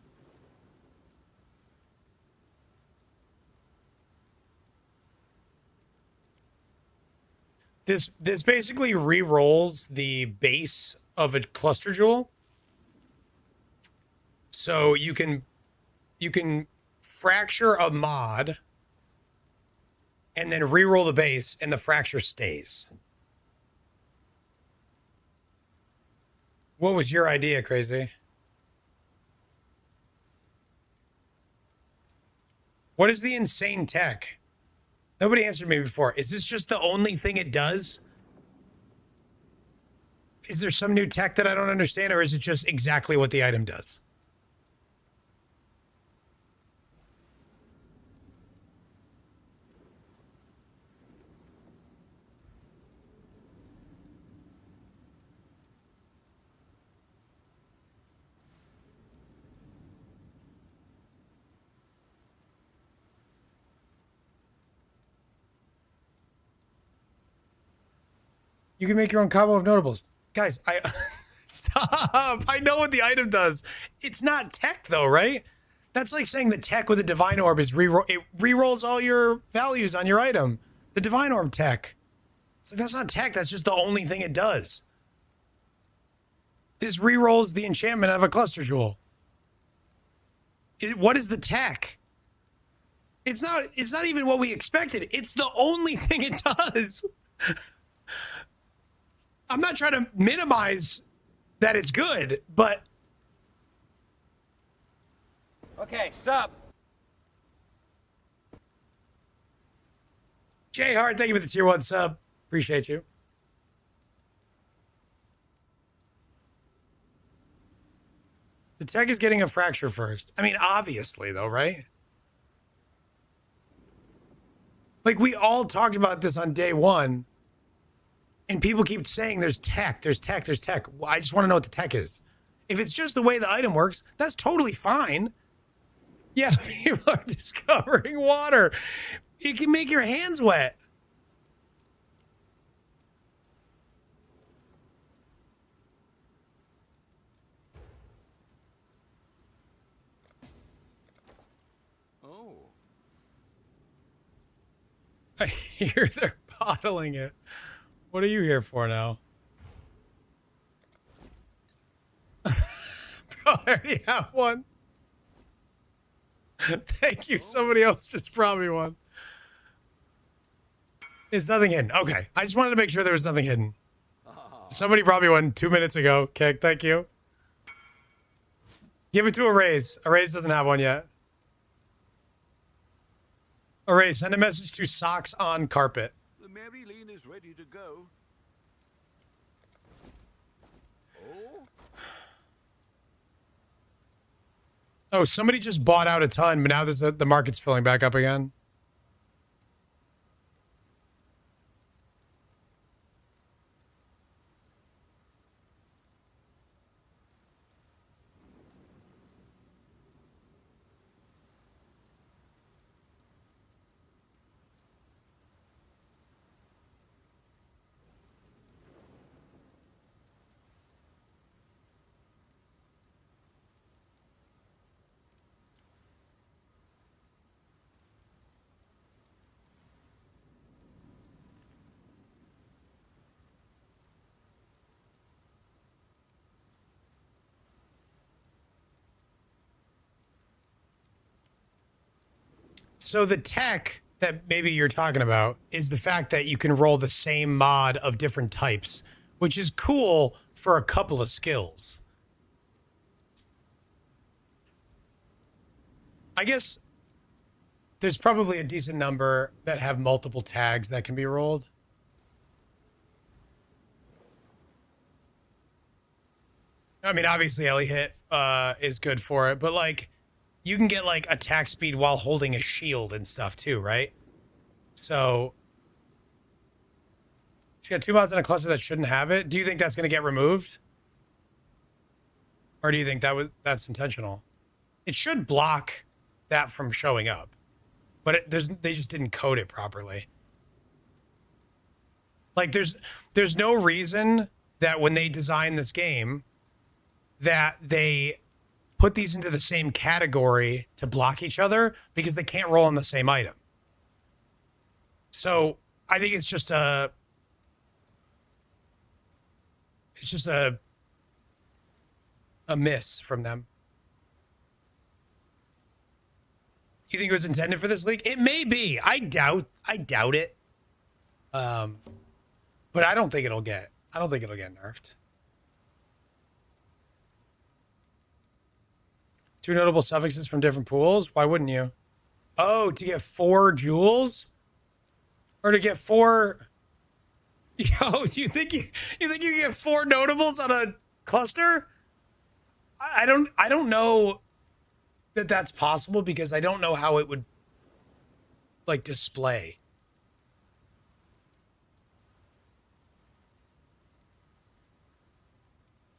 This basically re-rolls the base of a cluster jewel. So you can fracture a mod and then re-roll the base and the fracture stays. What was your idea, Crazy? What is the insane tech? Nobody answered me before. Is this just the only thing it does? Is there some new tech that I don't understand, or is it just exactly what the item does? You can make your own combo of notables. Guys, stop. I know what the item does. It's not tech though, right? That's like saying the tech with a divine orb is it re-rolls all your values on your item. The divine orb tech. So that's not tech, that's just the only thing it does. This re-rolls the enchantment of a cluster jewel. What is the tech? It's not even what we expected. It's the only thing it does. I'm not trying to minimize that it's good, but... Okay, sub. Jay Hart, thank you for the tier 1 sub. Appreciate you. The tech is getting a fracture first. I mean, obviously, though, right? Like, we all talked about this on day 1. And people keep saying there's tech, there's tech, there's tech. Well, I just want to know what the tech is. If it's just the way the item works, that's totally fine. Yeah, people are discovering water. It can make your hands wet. Oh. I hear they're bottling it. What are you here for now? Bro, I already have one. Thank you. Somebody else just brought me one. It's nothing hidden. Okay. I just wanted to make sure there was nothing hidden. Somebody brought me one 2 minutes ago. Keg, thank you. Give it to Arrays. Arrays doesn't have one yet. Arrays, send a message to Socks on Carpet. The Mary Lane is ready to go. Oh, somebody just bought out a ton, but now the market's filling back up again. So the tech that maybe you're talking about is the fact that you can roll the same mod of different types, which is cool for a couple of skills. I guess there's probably a decent number that have multiple tags that can be rolled. I mean, obviously Ellie hit is good for it, but like you can get like attack speed while holding a shield and stuff too, right? So she's got 2 mods in a cluster that shouldn't have it. Do you think that's going to get removed? Or do you think that's intentional? It should block that from showing up, but they just didn't code it properly. Like there's no reason that when they design this game that they put these into the same category to block each other, because they can't roll on the same item. So I think it's just a miss from them. You think it was intended for this league? It may be. I doubt it. But I don't think it'll get nerfed. 2 notable suffixes from different pools? Why wouldn't you? Oh, to get 4 jewels? Or to get 4... Yo, do you think you can get 4 notables on a cluster? I don't know that that's possible, because I don't know how it would like display.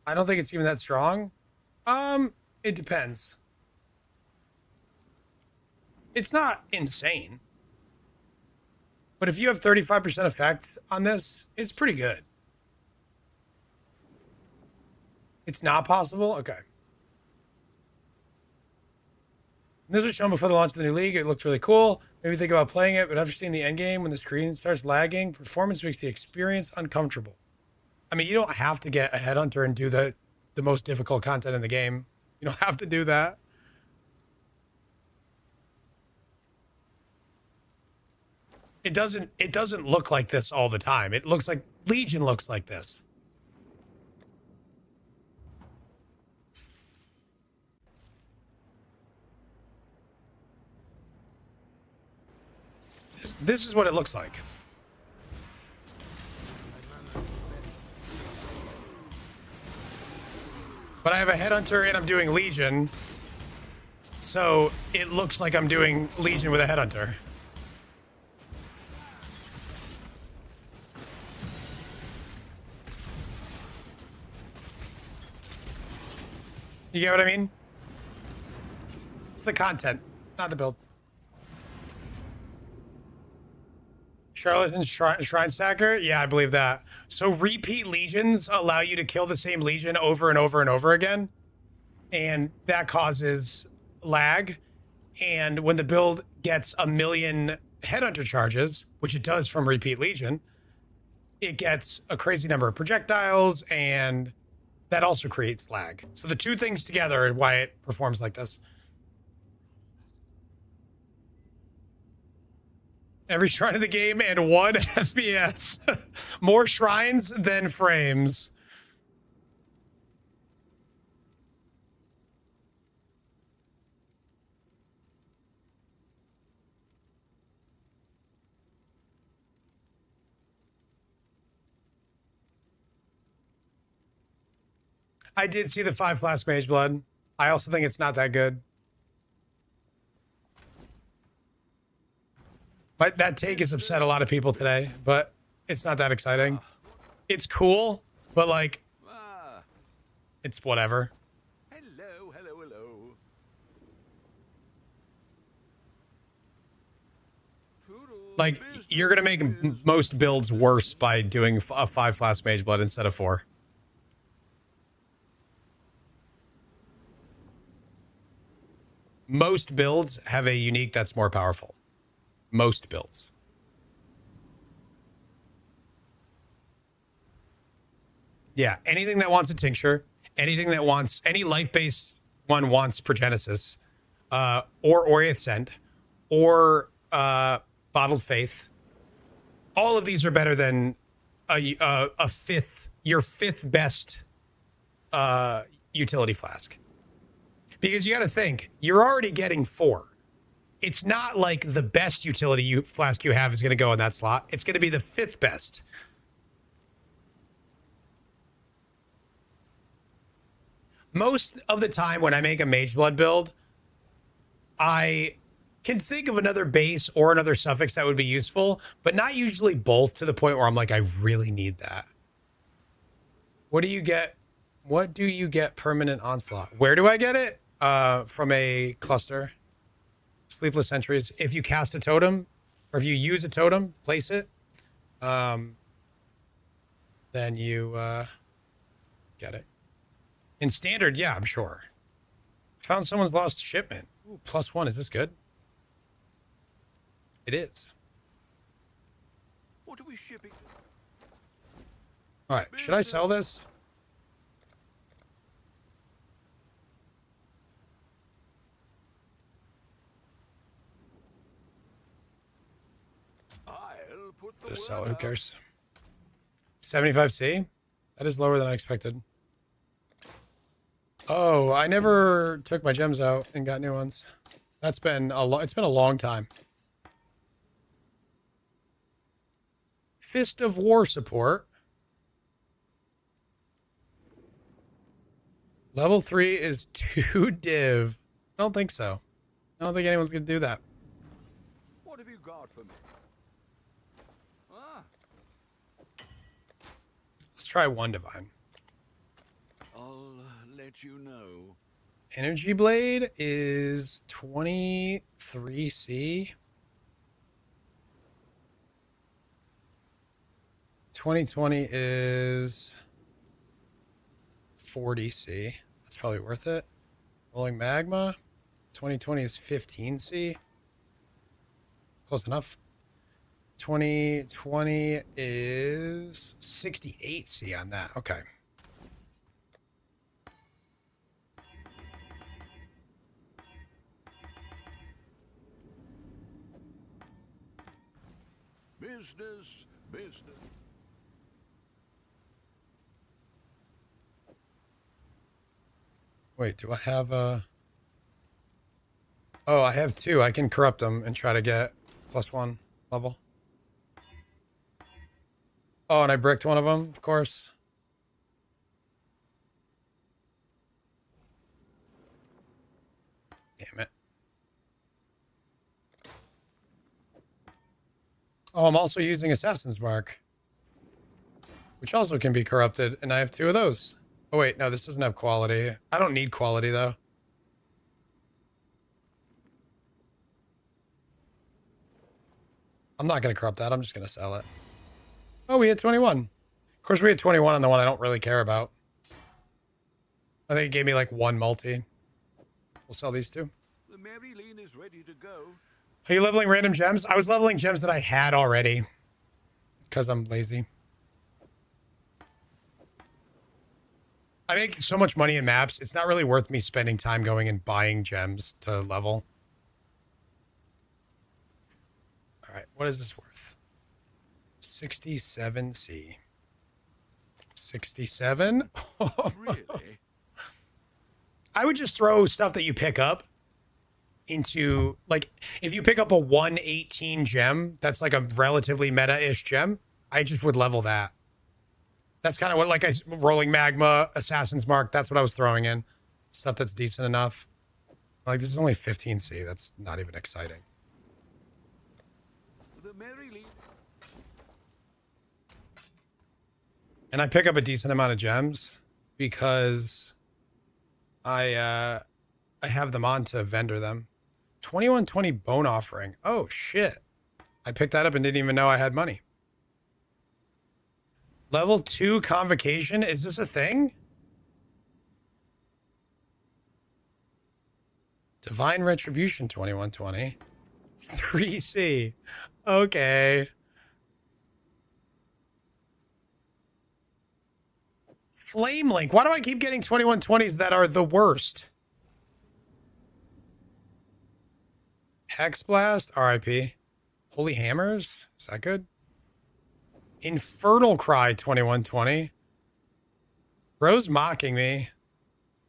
I don't think it's even that strong. It depends. It's not insane. But if you have 35% effect on this, it's pretty good. It's not possible? Okay. This was shown before the launch of the new league. It looked really cool. Maybe think about playing it, but after seeing the endgame, when the screen starts lagging, performance makes the experience uncomfortable. I mean, you don't have to get a Headhunter and do the most difficult content in the game. You don't have to do that. It doesn't look like this all the time. It looks like Legion looks like this. This is what it looks like. But I have a Headhunter and I'm doing Legion. So it looks like I'm doing Legion with a Headhunter. You get what I mean? It's the content, not the build. Charlatan Shrine Stacker? Yeah, I believe that. So repeat legions allow you to kill the same legion over and over and over again. And that causes lag. And when the build gets 1 million Headhunter charges, which it does from repeat legion, it gets a crazy number of projectiles, and that also creates lag. So the two things together are why it performs like this. Every shrine in the game and 1 FPS. More shrines than frames. I did see the 5 Flasks Mage Blood. I also think it's not that good. But that take has upset a lot of people today, but it's not that exciting. It's cool, but like, it's whatever. Hello, hello, hello. Like, you're gonna make most builds worse by doing a 5 Flasks Mage Blood instead of 4. Most builds have a unique that's more powerful. Most builds. Yeah, anything that wants a tincture, anything that wants, any life-based one wants Progenesis, or Oriath Send, or Bottled Faith. All of these are better than a fifth, your 5th best utility flask. Because you got to think, you're already getting 4. it's not like the best utility Flask you have is going to go in that slot. It's going to be the 5th best. Most of the time when I make a Mage Blood build, I can think of another base or another suffix that would be useful, but not usually both to the point where I'm like, I really need that. What do you get? What do you get permanent onslaught? Where do I get it? From a cluster. Sleepless Sentries. If you cast a totem, or if you use a totem, place it, then you get it. In standard, yeah, I'm sure. Found someone's lost shipment. Ooh, +1. Is this good? It is. What are we shipping? All right, should I sell this? Just sell it, who cares? 75C? That is lower than I expected. Oh, I never took my gems out and got new ones. That's been it's been a long time. Fist of War support. Level 3 is 2 div. I don't think so. I don't think anyone's going to do that. What have you got for me? Let's try 1 divine. I'll let you know. Energy Blade is 23C. 2020 is 40C. That's probably worth it. Rolling Magma. 2020 is 15C. Close enough. 2020 is 68C on that. Okay. Business. Wait, do I have a... Oh, I have 2. I can corrupt them and try to get +1 level. Oh, and I bricked one of them, of course. Damn it. Oh, I'm also using Assassin's Mark, which also can be corrupted, and I have 2 of those. Oh, wait, no, this doesn't have quality. I don't need quality, though. I'm not going to corrupt that. I'm just going to sell it. Oh, we had 21. Of course, we had 21 on the one I don't really care about. I think it gave me like 1 multi. We'll sell these 2. The Mary Lean is ready to go. Are you leveling random gems? I was leveling gems that I had already. Because I'm lazy. I make so much money in maps, it's not really worth me spending time going and buying gems to level. Alright, what is this worth? 67C. 67? Really? I would just throw stuff that you pick up into, like, if you pick up a 118 gem, that's like a relatively meta-ish gem, I just would level that. That's kind of what, like, Rolling Magma, Assassin's Mark, that's what I was throwing in. Stuff that's decent enough. Like, this is only 15C. That's not even exciting. The Mary Lean. And I pick up a decent amount of gems because I have them on to vendor them. 2120 Bone Offering. Oh, shit. I picked that up and didn't even know I had money. Level 2 Convocation? Is this a thing? Divine Retribution 2120. 3C. Okay. Flame Link. Why do I keep getting 2120s that are the worst? Hex Blast. RIP. Holy Hammers. Is that good? Infernal Cry 2120. Bro's mocking me.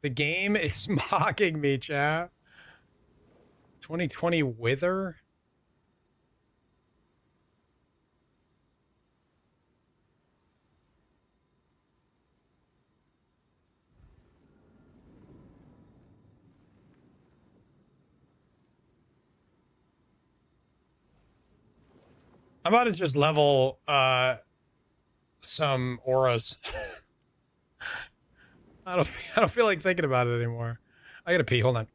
The game is mocking me, chat. 2020 Wither? I'm about to just level some auras. I don't feel like thinking about it anymore. I gotta pee. Hold on.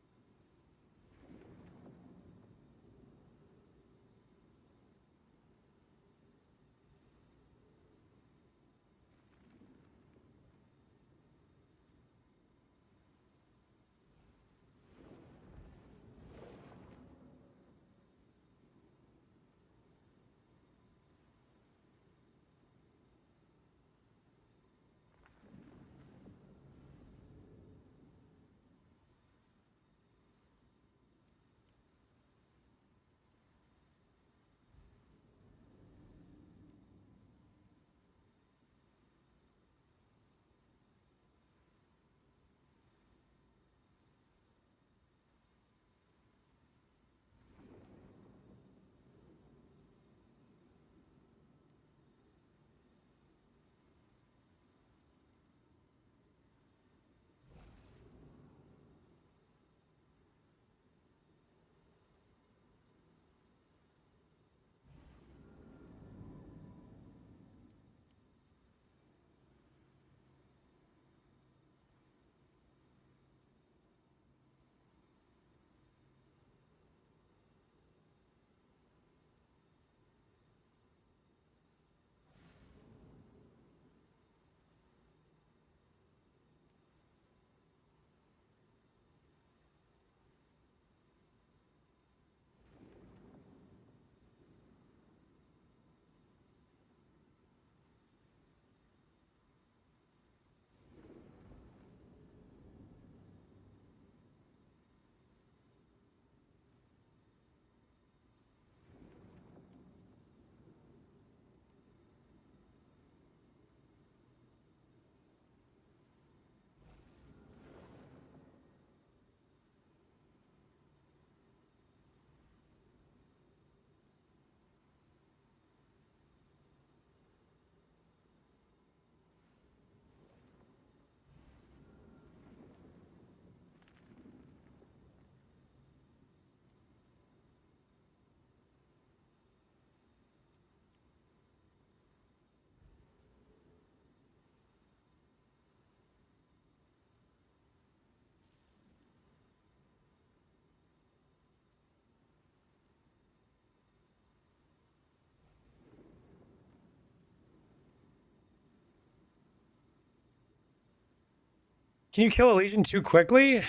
Can you kill a Legion too quickly?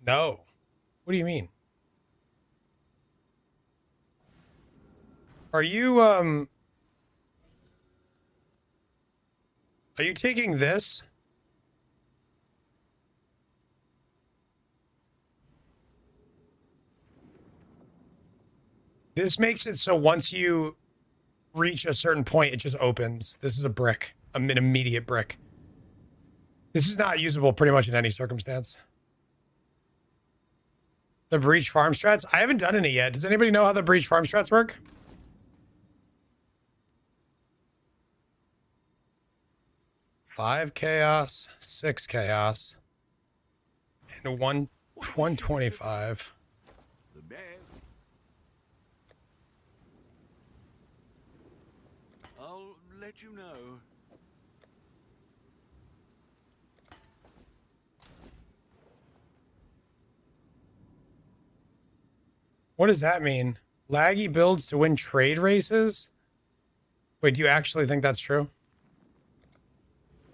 No. What do you mean? Are you taking this? This makes it so once you reach a certain point, it just opens. This is a brick, an immediate brick. This is not usable pretty much in any circumstance. The breach farm strats? I haven't done any yet. Does anybody know how the breach farm strats work? Five chaos, 6 chaos, and 125. The man. I'll let you know. What does that mean? Laggy builds to win trade races? Wait, do you actually think that's true?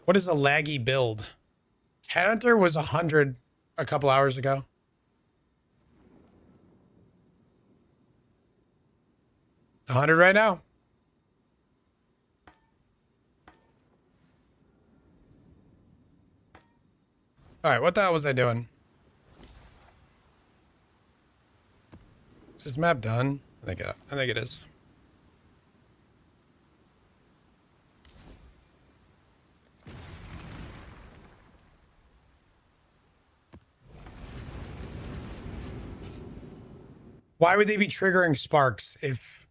What is a laggy build? Headhunter was 100 a couple hours ago. $100 right now. All right, what the hell was I doing? Is this map done? I think it is. Why would they be triggering sparks if...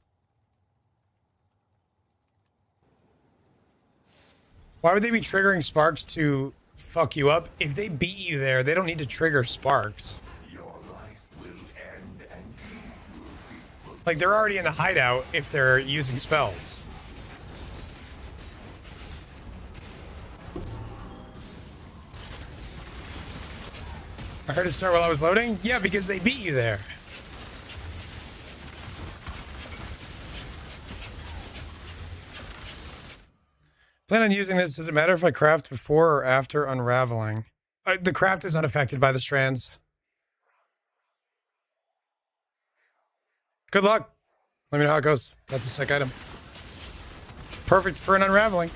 Why would they be triggering sparks to fuck you up? If they beat you there, they don't need to trigger sparks. Like, they're already in the hideout if they're using spells. I heard it start while I was loading? Yeah, because they beat you there. Plan on using this. Does it matter if I craft before or after unraveling? The craft is unaffected by the strands. Good luck. Let me know how it goes. That's a sick item. Perfect for an unraveling.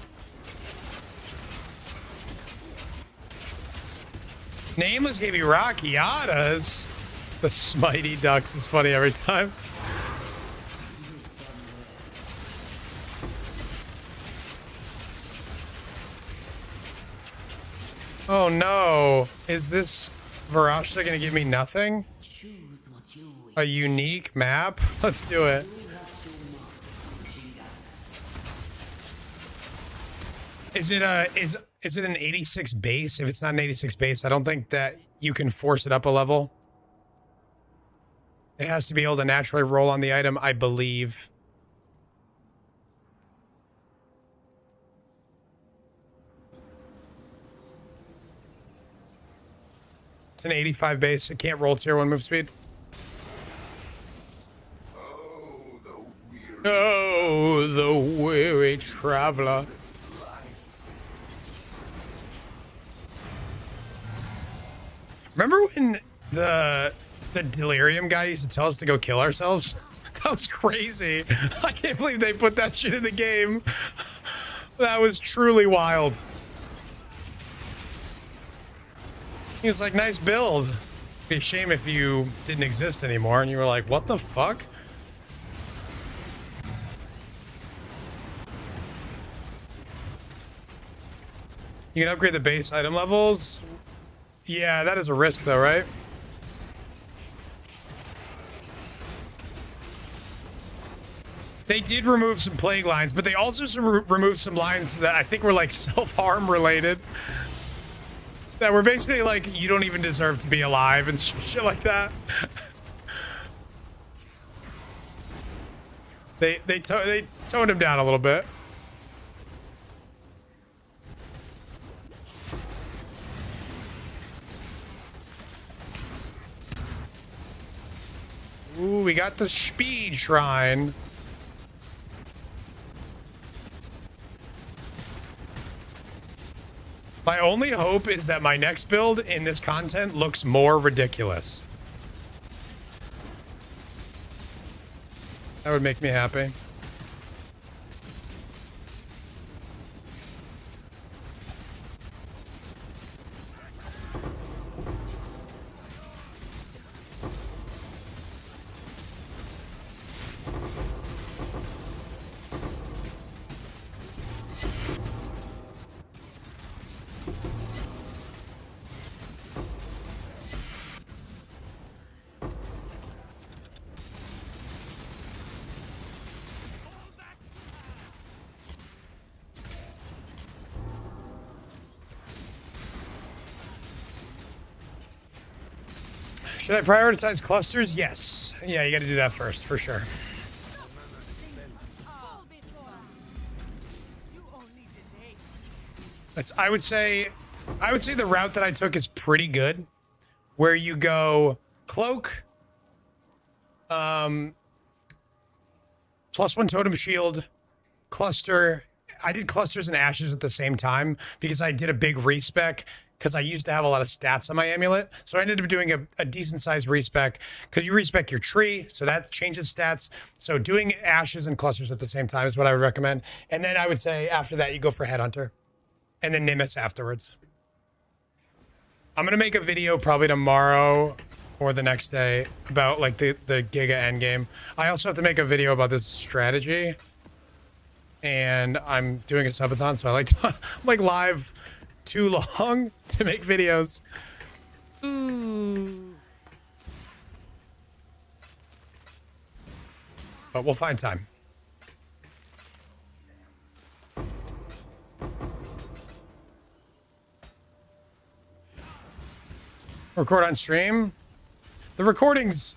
Nameless gave you Rockiatas. The Smitey Ducks is funny every time. Oh no. Is this Mirage gonna give me nothing? A unique map? Let's do it. Is it an 86 base? If it's not an 86 base, I don't think that you can force it up a level. It has to be able to naturally roll on the item, I believe. It's an 85 base. It can't roll tier 1 move speed. Oh, the weary traveler. Remember when the delirium guy used to tell us to go kill ourselves? That was crazy. I can't believe they put that shit in the game. That was truly wild. He was like, nice build. It'd be a shame if you didn't exist anymore. And you were like, what the fuck? You can upgrade the base item levels. Yeah, that is a risk though, right? They did remove some plague lines, but they also removed some lines that I think were like self-harm related. That were basically like, you don't even deserve to be alive and shit like that. They toned him down a little bit. Ooh, we got the speed shrine. My only hope is that my next build in this content looks more ridiculous. That would make me happy. Should I prioritize clusters? Yes. Yeah, you got to do that first, for sure. I would say the route that I took is pretty good, where you go cloak, +1 totem shield, cluster. I did clusters and ashes at the same time because I did a big respec because I used to have a lot of stats on my amulet. So I ended up doing a decent sized respec because you respec your tree. So that changes stats. So doing ashes and clusters at the same time is what I would recommend. And then I would say after that, you go for Headhunter and then Nimbus afterwards. I'm going to make a video probably tomorrow or the next day about like the Giga Endgame. I also have to make a video about this strategy. And I'm doing a subathon, so I like to, I'm like live too long to make videos. Ooh. but we'll find time. Record on stream. The recording's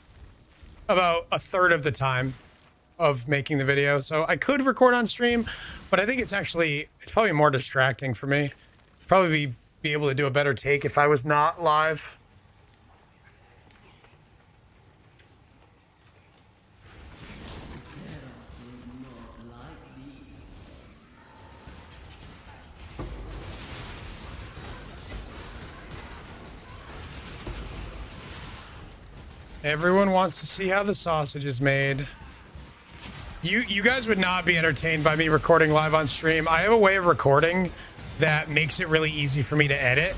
about a third of the time of making the video, so I could record on stream, but I think it's probably more distracting for me. Probably be able to do a better take if I was not live. Everyone wants to see how the sausage is made. You guys would not be entertained by me recording live on stream. I have a way of recording that makes it really easy for me to edit.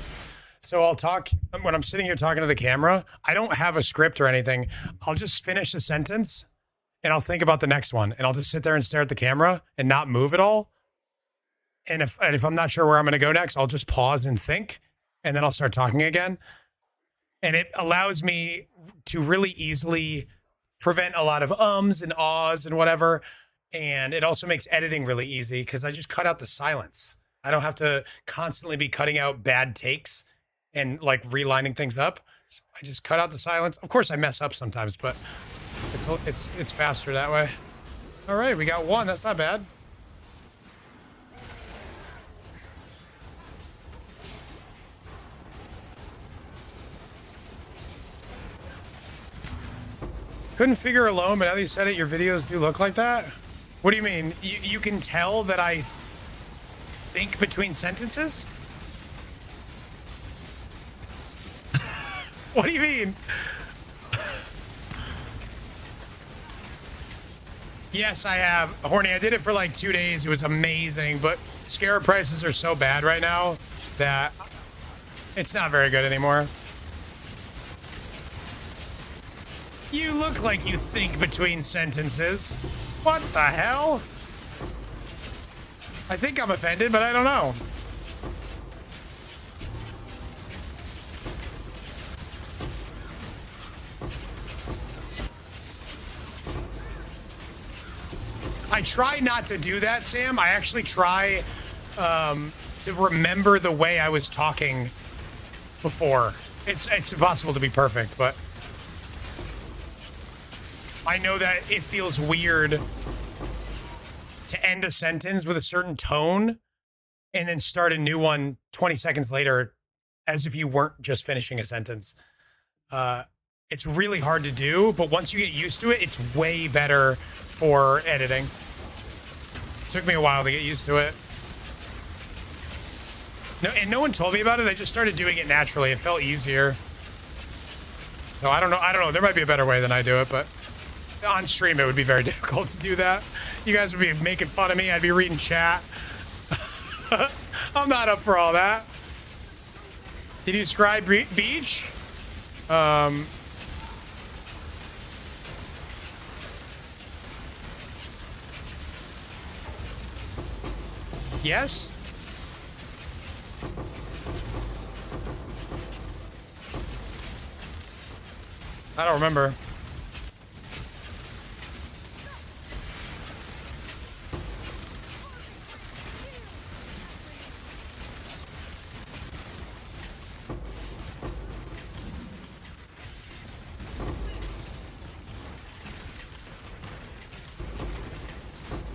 So I'll talk, when I'm sitting here talking to the camera, I don't have a script or anything. I'll just finish a sentence and I'll think about the next one. And I'll just sit there and stare at the camera and not move at all. And if I'm not sure where I'm going to go next, I'll just pause and think. And then I'll start talking again. And it allows me to really easily prevent a lot of ums and ahs and whatever. And it also makes editing really easy because I just cut out the silence. I don't have to constantly be cutting out bad takes and like relining things up. I just cut out the silence. Of course I mess up sometimes, but it's faster that way. All right, we got one. That's not bad. Couldn't figure alone, but now that you said it, your videos do look like that? What do you mean? You can tell that I think between sentences? What do you mean? Yes, I have. Horny, I did it for like 2 days. It was amazing, but scarab prices are so bad right now that it's not very good anymore. You look like you think between sentences. What the hell? I think I'm offended, but I don't know. I try not to do that, Sam. I actually try to remember the way I was talking before. It's impossible to be perfect, but I know that it feels weird to end a sentence with a certain tone and then start a new one 20 seconds later as if you weren't just finishing a sentence. It's really hard to do, but once you get used to it, it's way better for editing. It took me a while to get used to it. No one told me about it. I just started doing it naturally. It felt easier. So I don't know. There might be a better way than I do it, but on stream it would be very difficult to do that. You guys would be making fun of me. I'd be reading chat. I'm not up for all that. Did you describe beach? Yes? I don't remember.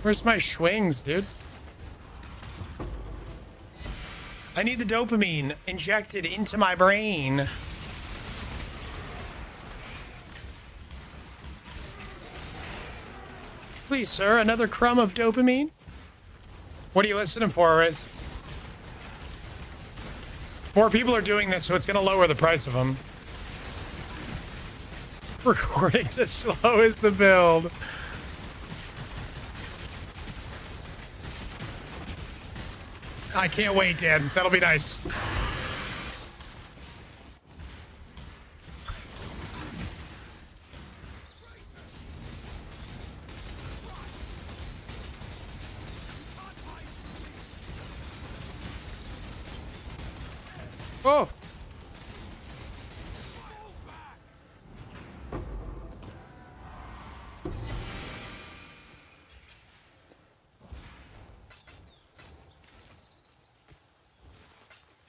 Where's my swings, dude? I need the dopamine injected into my brain. Please, sir, another crumb of dopamine? What are you listening for, Riz? More people are doing this, so it's going to lower the price of them. Recording's as slow as the build. I can't wait, Dan. That'll be nice. Oh.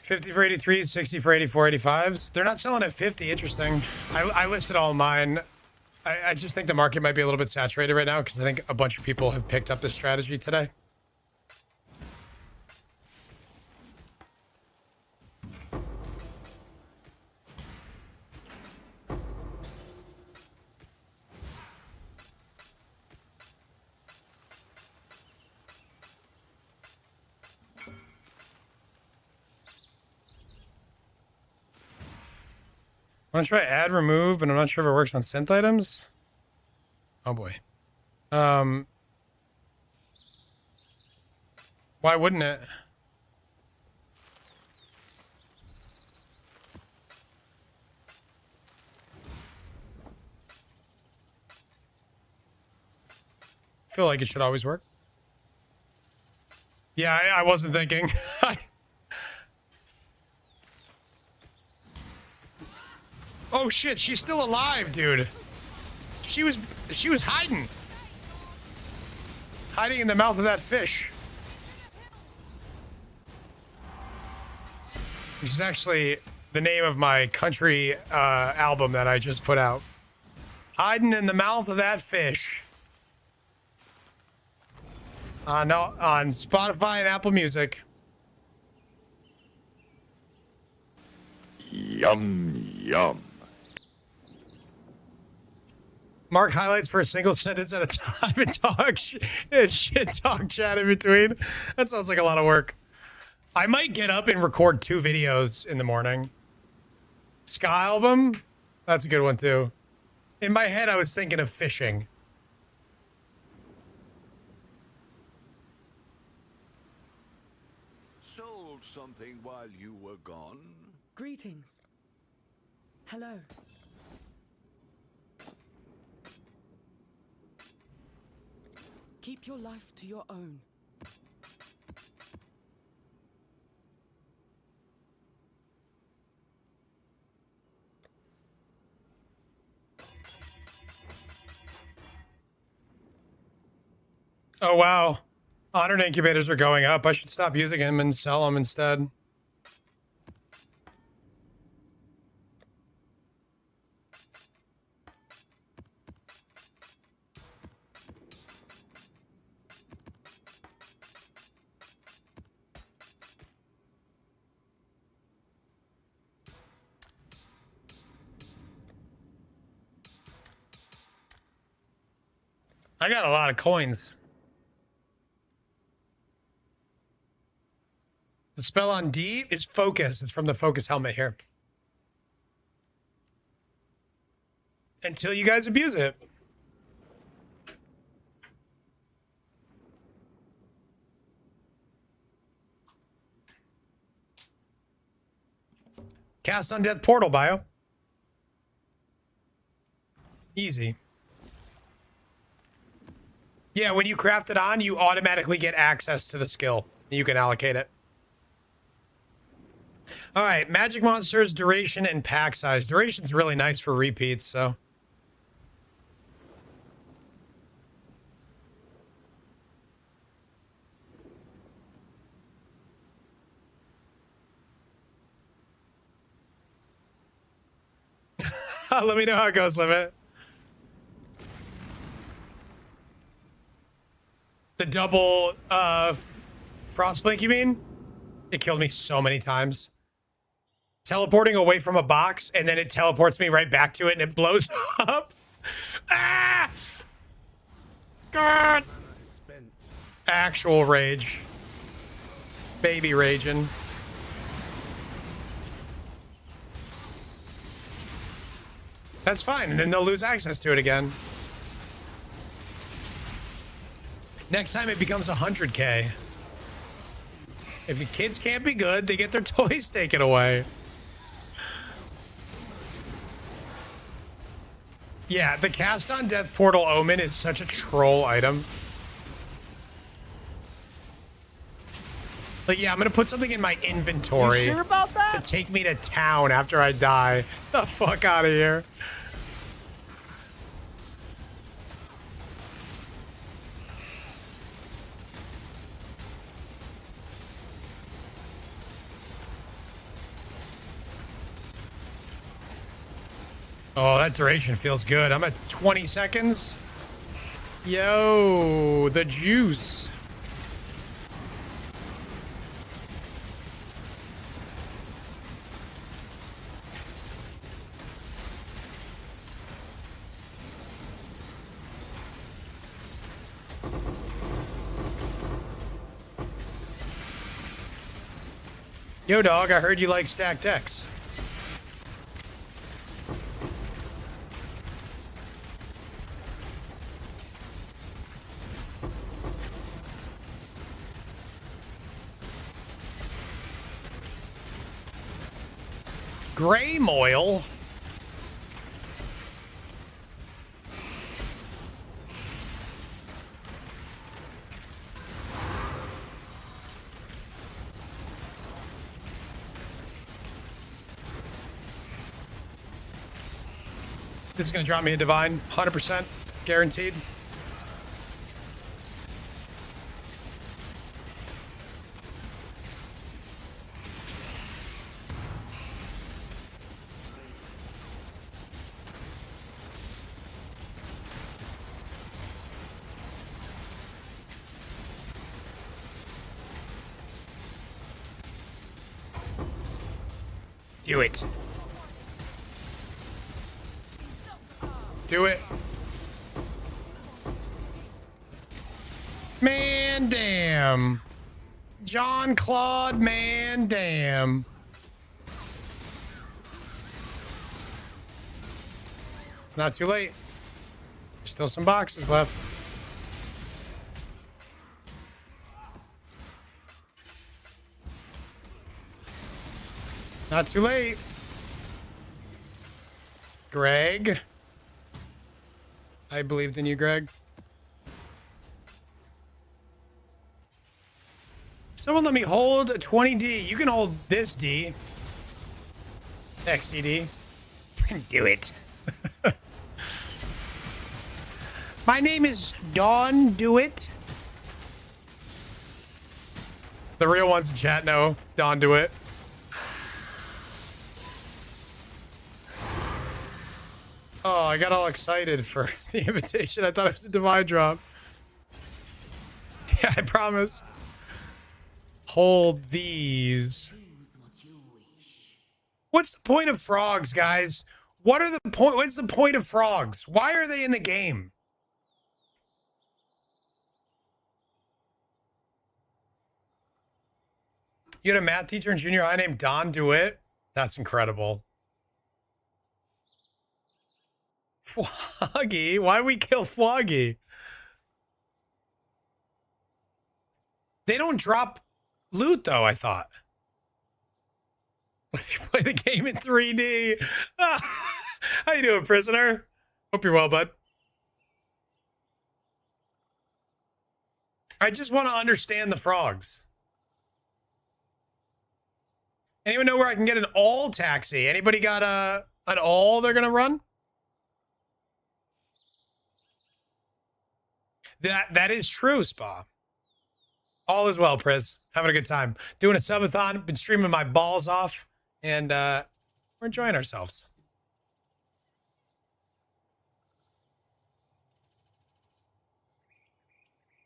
50 for 83s, 60 for 84, 85s. They're not selling at 50. Interesting. I listed all mine. I just think the market might be a little bit saturated right now because I think a bunch of people have picked up this strategy today. I'm gonna try add remove, but I'm not sure if it works on synth items. Oh boy. Why wouldn't it? I feel like it should always work. Yeah, I wasn't thinking. Oh shit, she's still alive, dude. She was hiding. Hiding in the mouth of that fish. Which is actually the name of my country album that I just put out. Hiding in the mouth of that fish. On Spotify and Apple Music. Yum, yum. Mark highlights for a single sentence at a time and shit talk chat in between. That sounds like a lot of work. I might get up and record 2 videos in the morning. Ska album? That's a good one too. In my head, I was thinking of fishing. Sold something while you were gone? Greetings. Hello. Keep your life to your own. Oh, wow. Honored incubators are going up. I should stop using them and sell them instead. I got a lot of coins. The spell on D is focus. It's from the focus helmet here. Until you guys abuse it. Cast on Death Portal bio. Easy. Yeah, when you craft it on, you automatically get access to the skill. You can allocate it. All right, magic monsters, duration, and pack size. Duration's really nice for repeats, so. Let me know how it goes, Limit. The double Frostblink, you mean? It killed me so many times. Teleporting away from a box, and then it teleports me right back to it, and it blows up. Ah! God! Actual rage. Baby raging. That's fine, and then they'll lose access to it again. Next time it becomes 100K. If your kids can't be good, they get their toys taken away. Yeah, the Cast on Death Portal Omen is such a troll item. Like, yeah, I'm gonna put something in my inventory. You sure about that? To take me to town after I die. The fuck out of here. Oh, that duration feels good. I'm at 20 seconds. Yo, the juice. Yo, dog, I heard you like stacked decks. Gray Moil. This is going to drop me a divine, 100%, guaranteed. Do it. Do it. Man, damn. John Claude, man, damn. It's not too late. There's still some boxes left. Not too late. Greg. I believed in you, Greg. Someone let me hold a 20D. You can hold this D. XTD. Do it. My name is Dawn. Do it. The real ones in chat know. Dawn, do it. Oh, I got all excited for the invitation. I thought it was a divine drop. Yeah, I promise. Hold these. What's the point of frogs, guys? What's the point of frogs? Why are they in the game? You had a math teacher in junior high named Don DeWitt? That's incredible. Floggy? Why we kill Floggy? They don't drop loot, though, I thought. They play the game in 3D. How you doing, prisoner? Hope you're well, bud. I just want to understand the frogs. Anyone know where I can get an all taxi? Anybody got an all they're gonna run? That is true, Spa. All is well, Priz. Having a good time. Doing a subathon. Been streaming my balls off. And we're enjoying ourselves.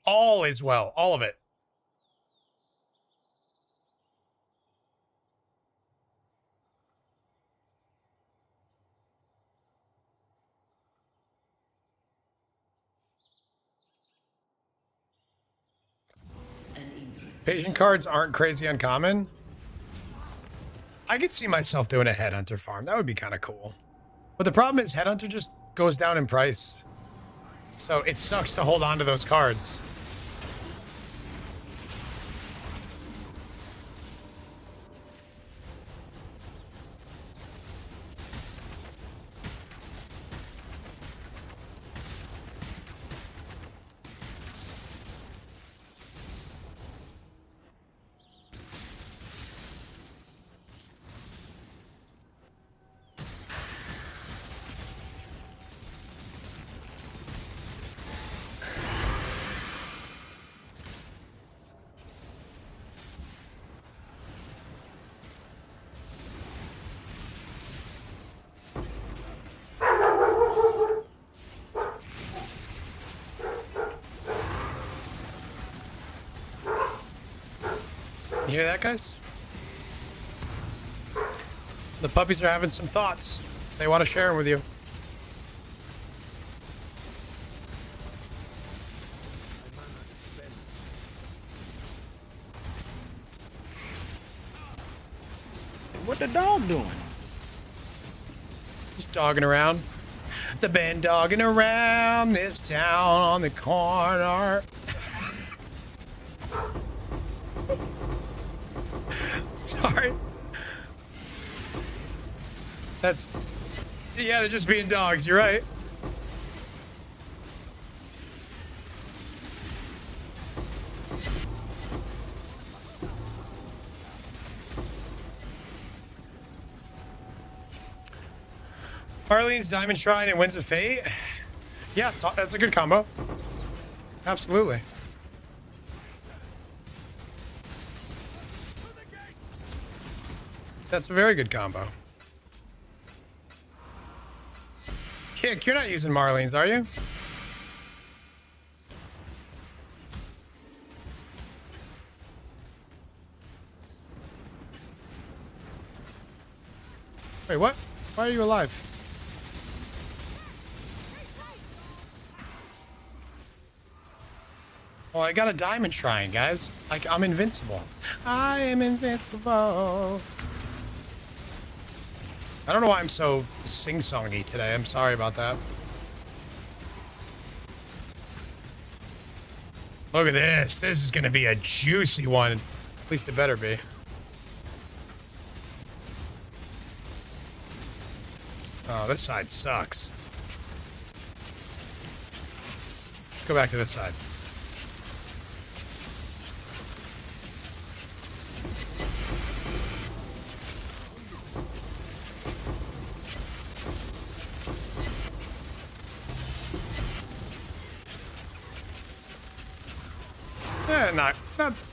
All is well. All of it. Patient cards aren't crazy uncommon. I could see myself doing a Headhunter farm. That would be kind of cool. But the problem is Headhunter just goes down in price. So it sucks to hold on to those cards. You hear that, guys? The puppies are having some thoughts. They want to share them with you. What the dog doing? Just dogging around. The band dogging around this town on the corner. Sorry. That's... Yeah, they're just being dogs. You're right. Arlene's Diamond Shrine and Winds of Fate. Yeah, that's a good combo. Absolutely. That's a very good combo. Kick, you're not using Marlene's, are you? Wait, what? Why are you alive? Well, I got a diamond shrine, guys. Like, I'm invincible. I am invincible. I don't know why I'm so sing-songy today. I'm sorry about that. Look at this. This is going to be a juicy one. At least it better be. Oh, this side sucks. Let's go back to this side.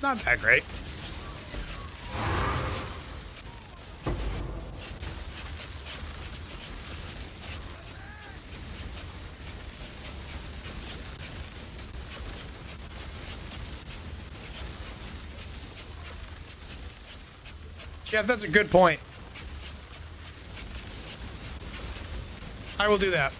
Not that great. Jeff, that's a good point. I will do that.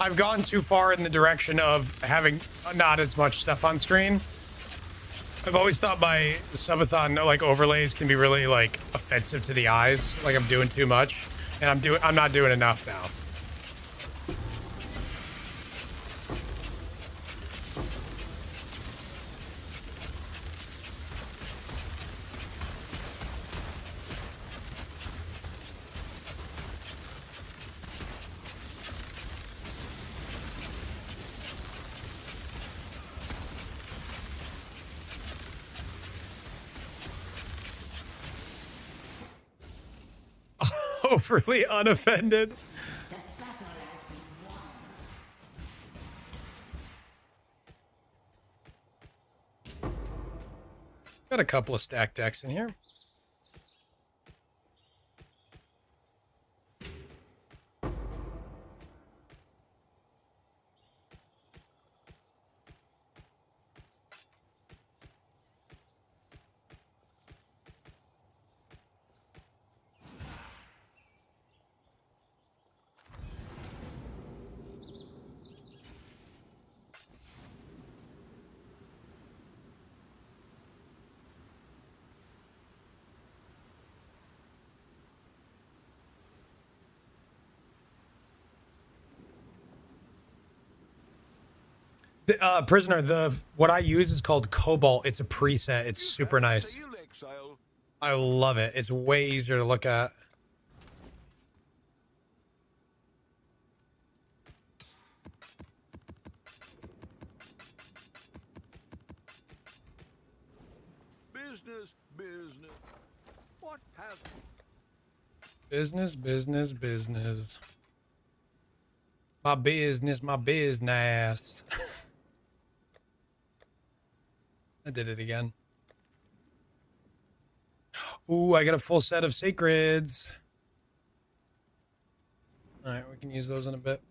I've gone too far in the direction of having not as much stuff on screen. I've always thought my subathon like overlays can be really like offensive to the eyes. Like I'm doing too much, and I'm not doing enough now. Overly unoffended. Got a couple of stacked decks in here. Prisoner, what I use is called Cobalt. It's a preset. It's super nice. I love it. It's way easier to look at. Business. What have Business. My business. I did it again. Ooh, I got a full set of sacreds. All right, we can use those in a bit.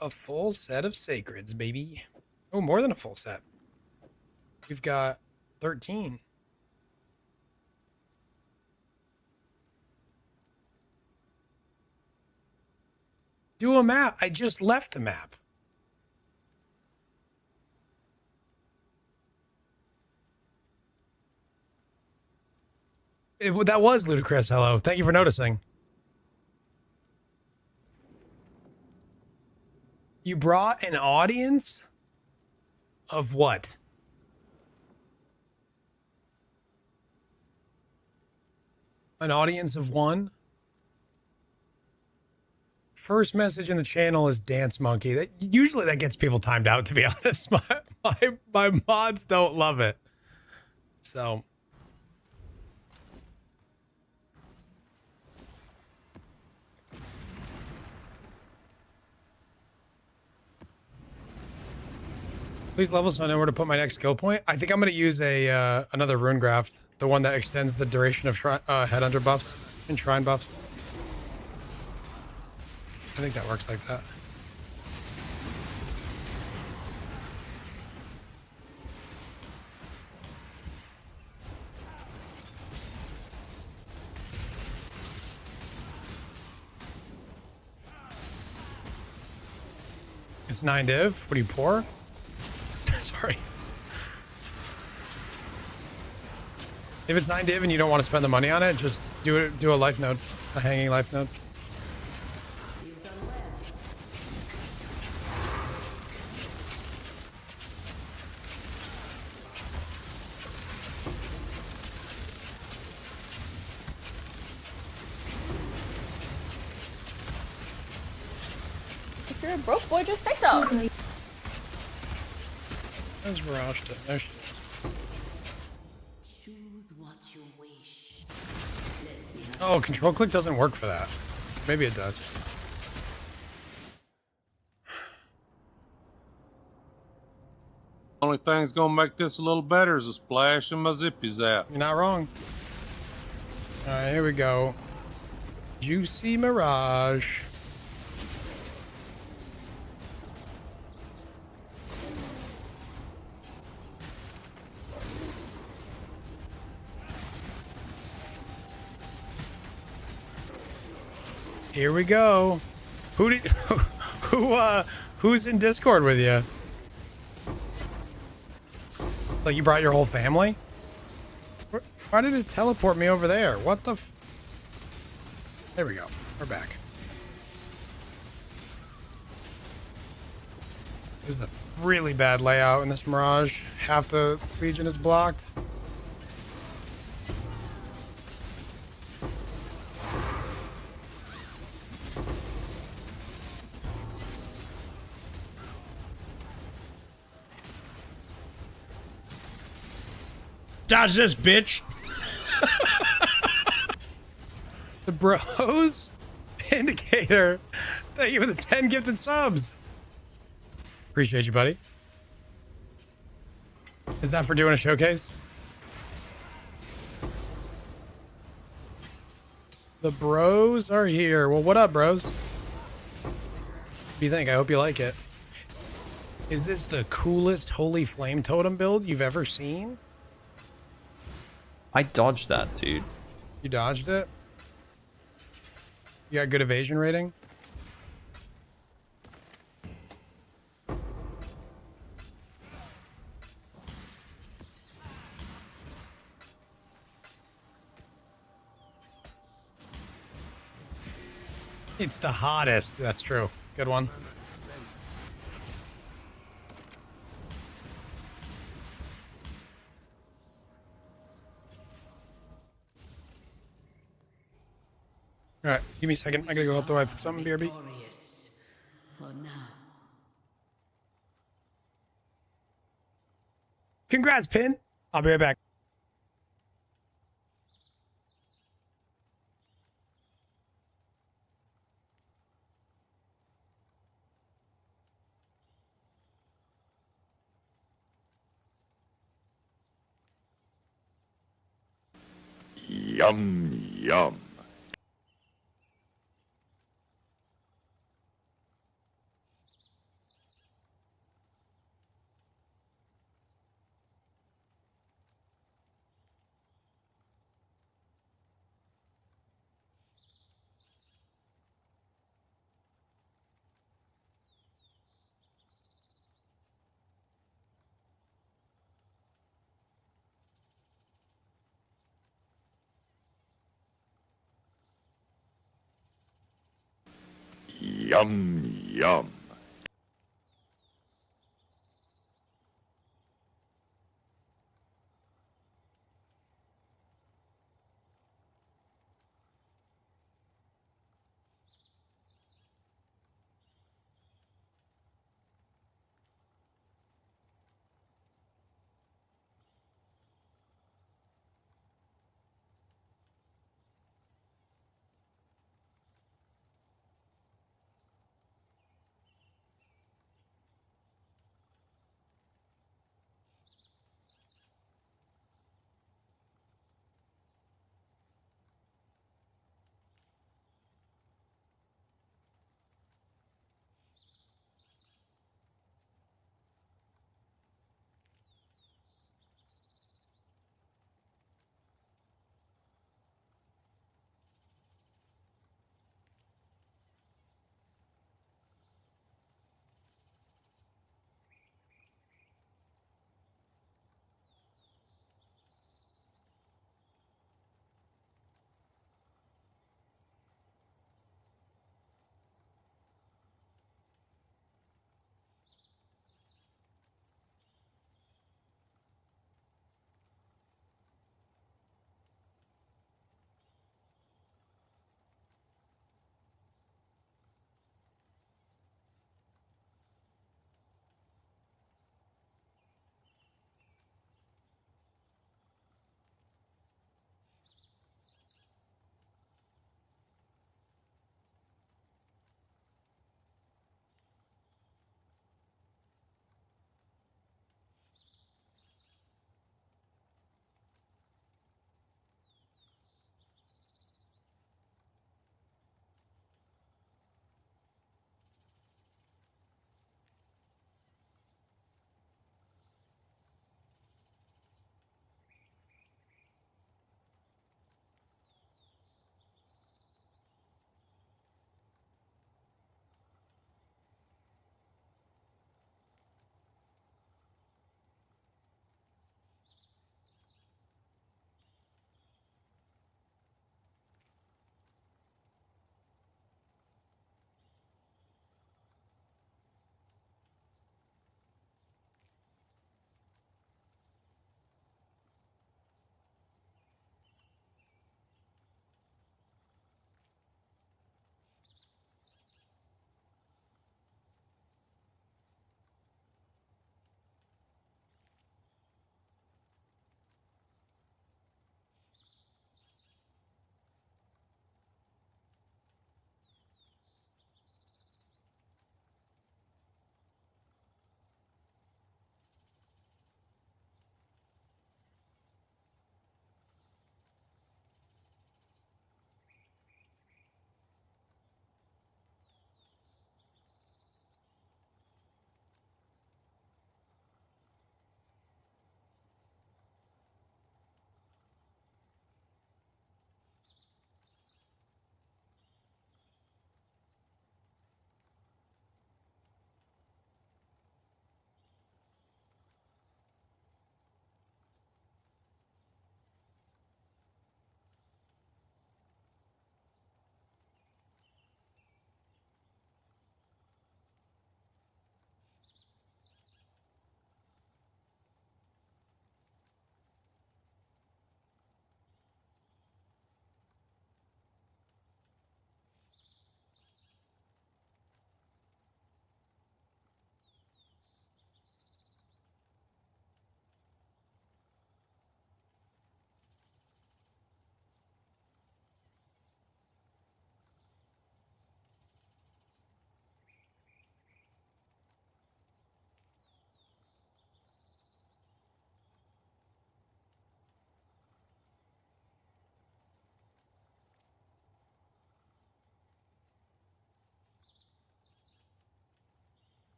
A full set of sacreds, baby. Oh, more than a full set. We've got 13. Do a map. I just left a map. That was ludicrous. Hello. Thank you for noticing. You brought an audience of what? An audience of one? First message in the channel is Dance Monkey. Usually that gets people timed out, to be honest. My mods don't love it. So. Please level so I know where to put my next skill point. I think I'm going to use another rune graft. The one that extends the duration of Headhunter buffs and Shrine buffs. I think that works like that. It's 9 div. What are you, poor? Sorry. If it's 9 div and you don't want to spend the money on it, just do a life node, a hanging life node. If you're a broke boy, just say so. Where's Mirage? There she is. Oh, control click doesn't work for that. Maybe it does. Only thing's gonna make this a little better is a splash and my zippies out. You're not wrong. Alright, here we go. Juicy Mirage. Here we go. Who's in Discord with you? Like you brought your whole family? Why did it teleport me over there? What the f— There we go. We're back. This is a really bad layout in this Mirage. Half the Legion is blocked. Dodge this, bitch! The bros indicator. Thank you for the 10 gifted subs. Appreciate you, buddy. Is that for doing a showcase? The bros are here. Well, what up, bros? What do you think? I hope you like it. Is this the coolest Holy Flame Totem build you've ever seen? I dodged that, dude. You dodged it? You got good evasion rating? It's the hottest. That's true. Good one. All right, give me a second. I gotta go help the wife with something, BRB. Congrats, Pin. I'll be right back. Yum, yum. Yum, yum.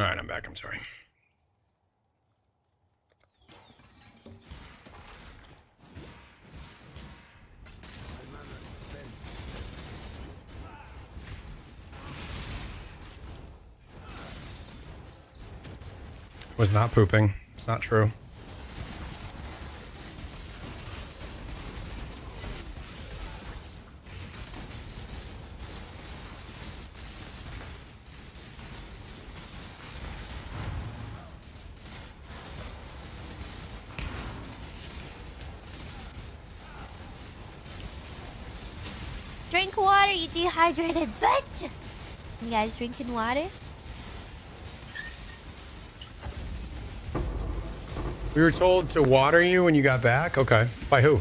All right, I'm back. I'm sorry. Was not pooping. It's not true. Drink water, you dehydrated bitch! You guys drinking water? We were told to water you when you got back? Okay. By who?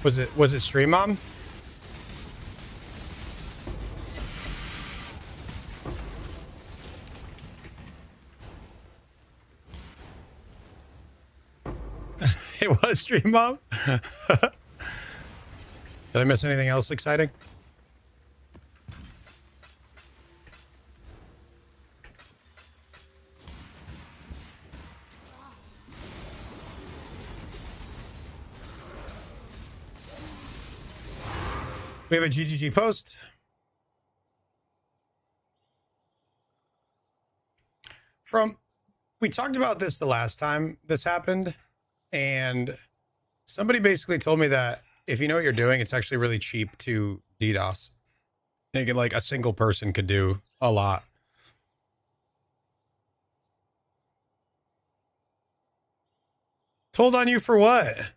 Was it Stream Mom? It was Stream Mom? Did I miss anything else exciting? We have a GGG post. We talked about this the last time this happened, and somebody basically told me that if you know what you're doing, it's actually really cheap to DDoS. Like a single person could do a lot. Told on you for what?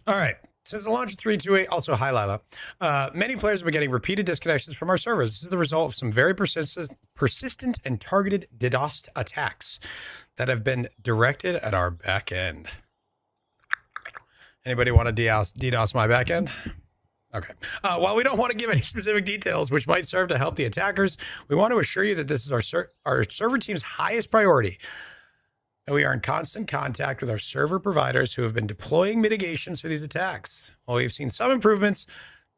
All right. Since the launch of 328, also hi Lila, many players have been getting repeated disconnections from our servers. This is the result of some very persistent and targeted DDoS attacks that have been directed at our back end. Anybody want to DDoS my back end? Okay. While we don't want to give any specific details, which might serve to help the attackers, we want to assure you that this is our server team's highest priority. And we are in constant contact with our server providers who have been deploying mitigations for these attacks. While we have seen some improvements,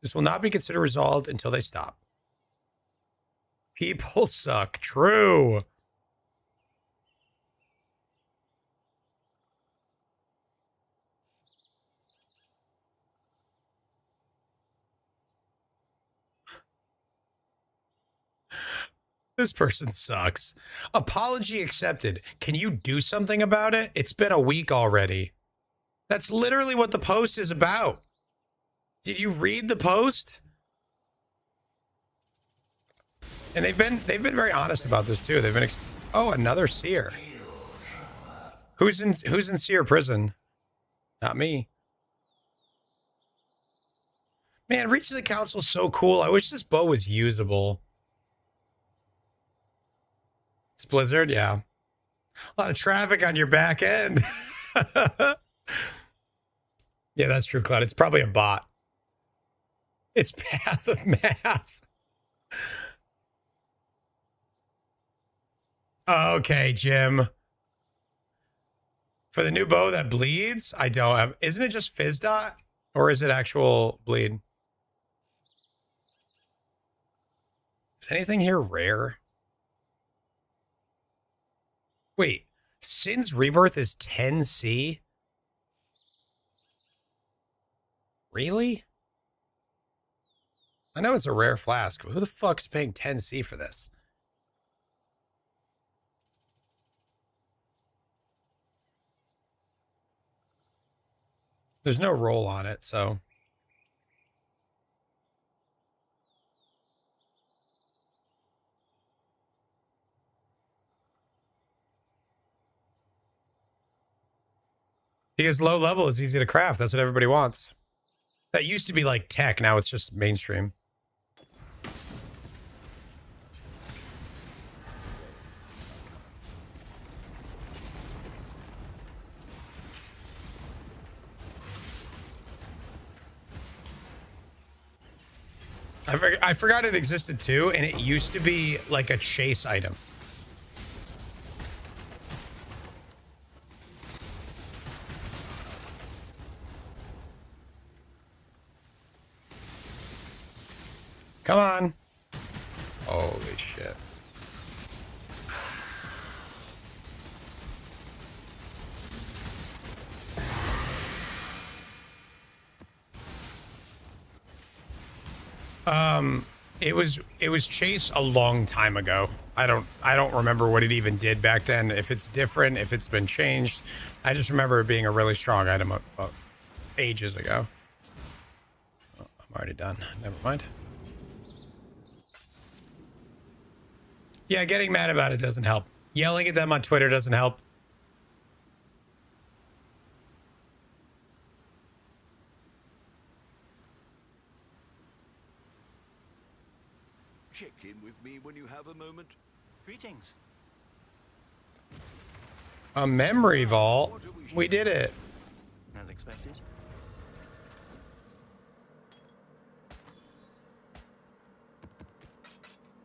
this will not be considered resolved until they stop. People suck. True. This person sucks. Apology accepted. Can you do something about it? It's been a week already. That's literally what the post is about. Did you read the post? And they've been very honest about this too. They've been oh, another seer. Who's in seer prison? Not me. Man, Reach of the Council's so cool. I wish this bow was usable. It's Blizzard, yeah. A lot of traffic on your back end. Yeah, that's true, Cloud. It's probably a bot. It's Path of Math. Okay, Jim. For the new bow that bleeds, I don't have. Isn't it just Fizz dot? Or is it actual bleed? Is anything here rare? Wait, Sin's Rebirth is 10C? Really? I know it's a rare flask, but who the fuck is paying 10C for this? There's no roll on it, so. Because low level is easy to craft. That's what everybody wants. That used to be like tech. Now it's just mainstream. I forgot it existed too, and it used to be like a chase item. Come on. Holy shit. It was Chase a long time ago. I don't remember what it even did back then. If it's different, if it's been changed. I just remember it being a really strong item ages ago. Oh, I'm already done. Never mind. Yeah, getting mad about it doesn't help. Yelling at them on Twitter doesn't help. Check in with me when you have a moment. Greetings. A memory vault? We did it. As expected.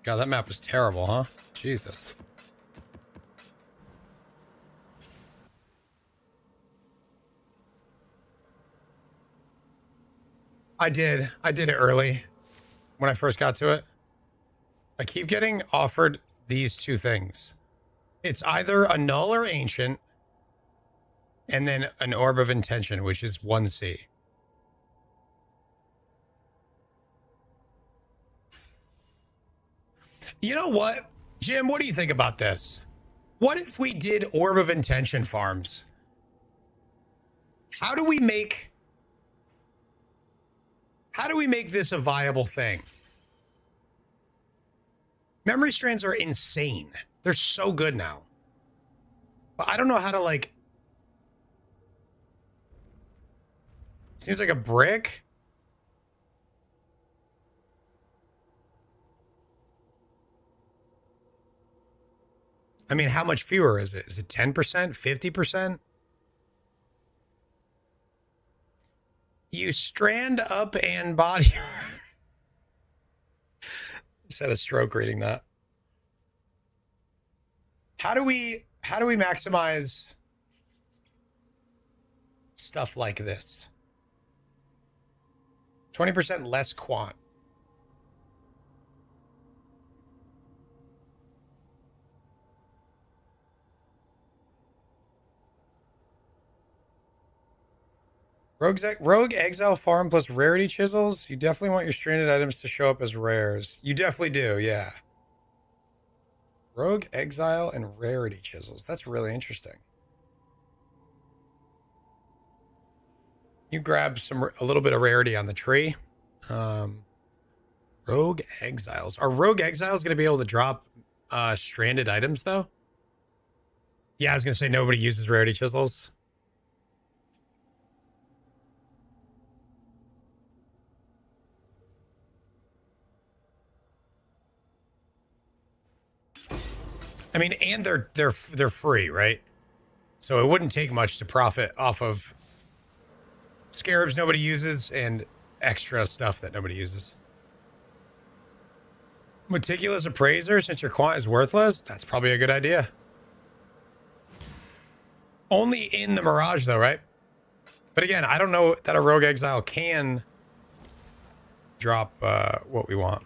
God, that map was terrible, huh? Jesus. I did it early when I first got to it. I keep getting offered these two things. It's either a null or ancient, and then an orb of intention, which is 1C. You know what? Jim, what do you think about this? What if we did orb of intention farms? How do we make this a viable thing? Memory strands are insane. They're so good now. But I don't know how to, like... Seems like a brick. I mean, how much fewer is it? Is it 10%? 50%? You strand up and body... Just had a stroke reading that. How do we maximize stuff like this? 20% less quant. Rogue Exile farm plus rarity chisels. You definitely want your stranded items to show up as rares. You definitely do, yeah. Rogue Exile and rarity chisels. That's really interesting. You grab a little bit of rarity on the tree. Rogue Exiles. Are Rogue Exiles going to be able to drop stranded items, though? Yeah, I was going to say nobody uses rarity chisels. I mean, and they're free, right? So it wouldn't take much to profit off of scarabs nobody uses and extra stuff that nobody uses. Meticulous appraiser, since your quant is worthless, that's probably a good idea. Only in the Mirage, though, right? But again, I don't know that a Rogue Exile can drop what we want.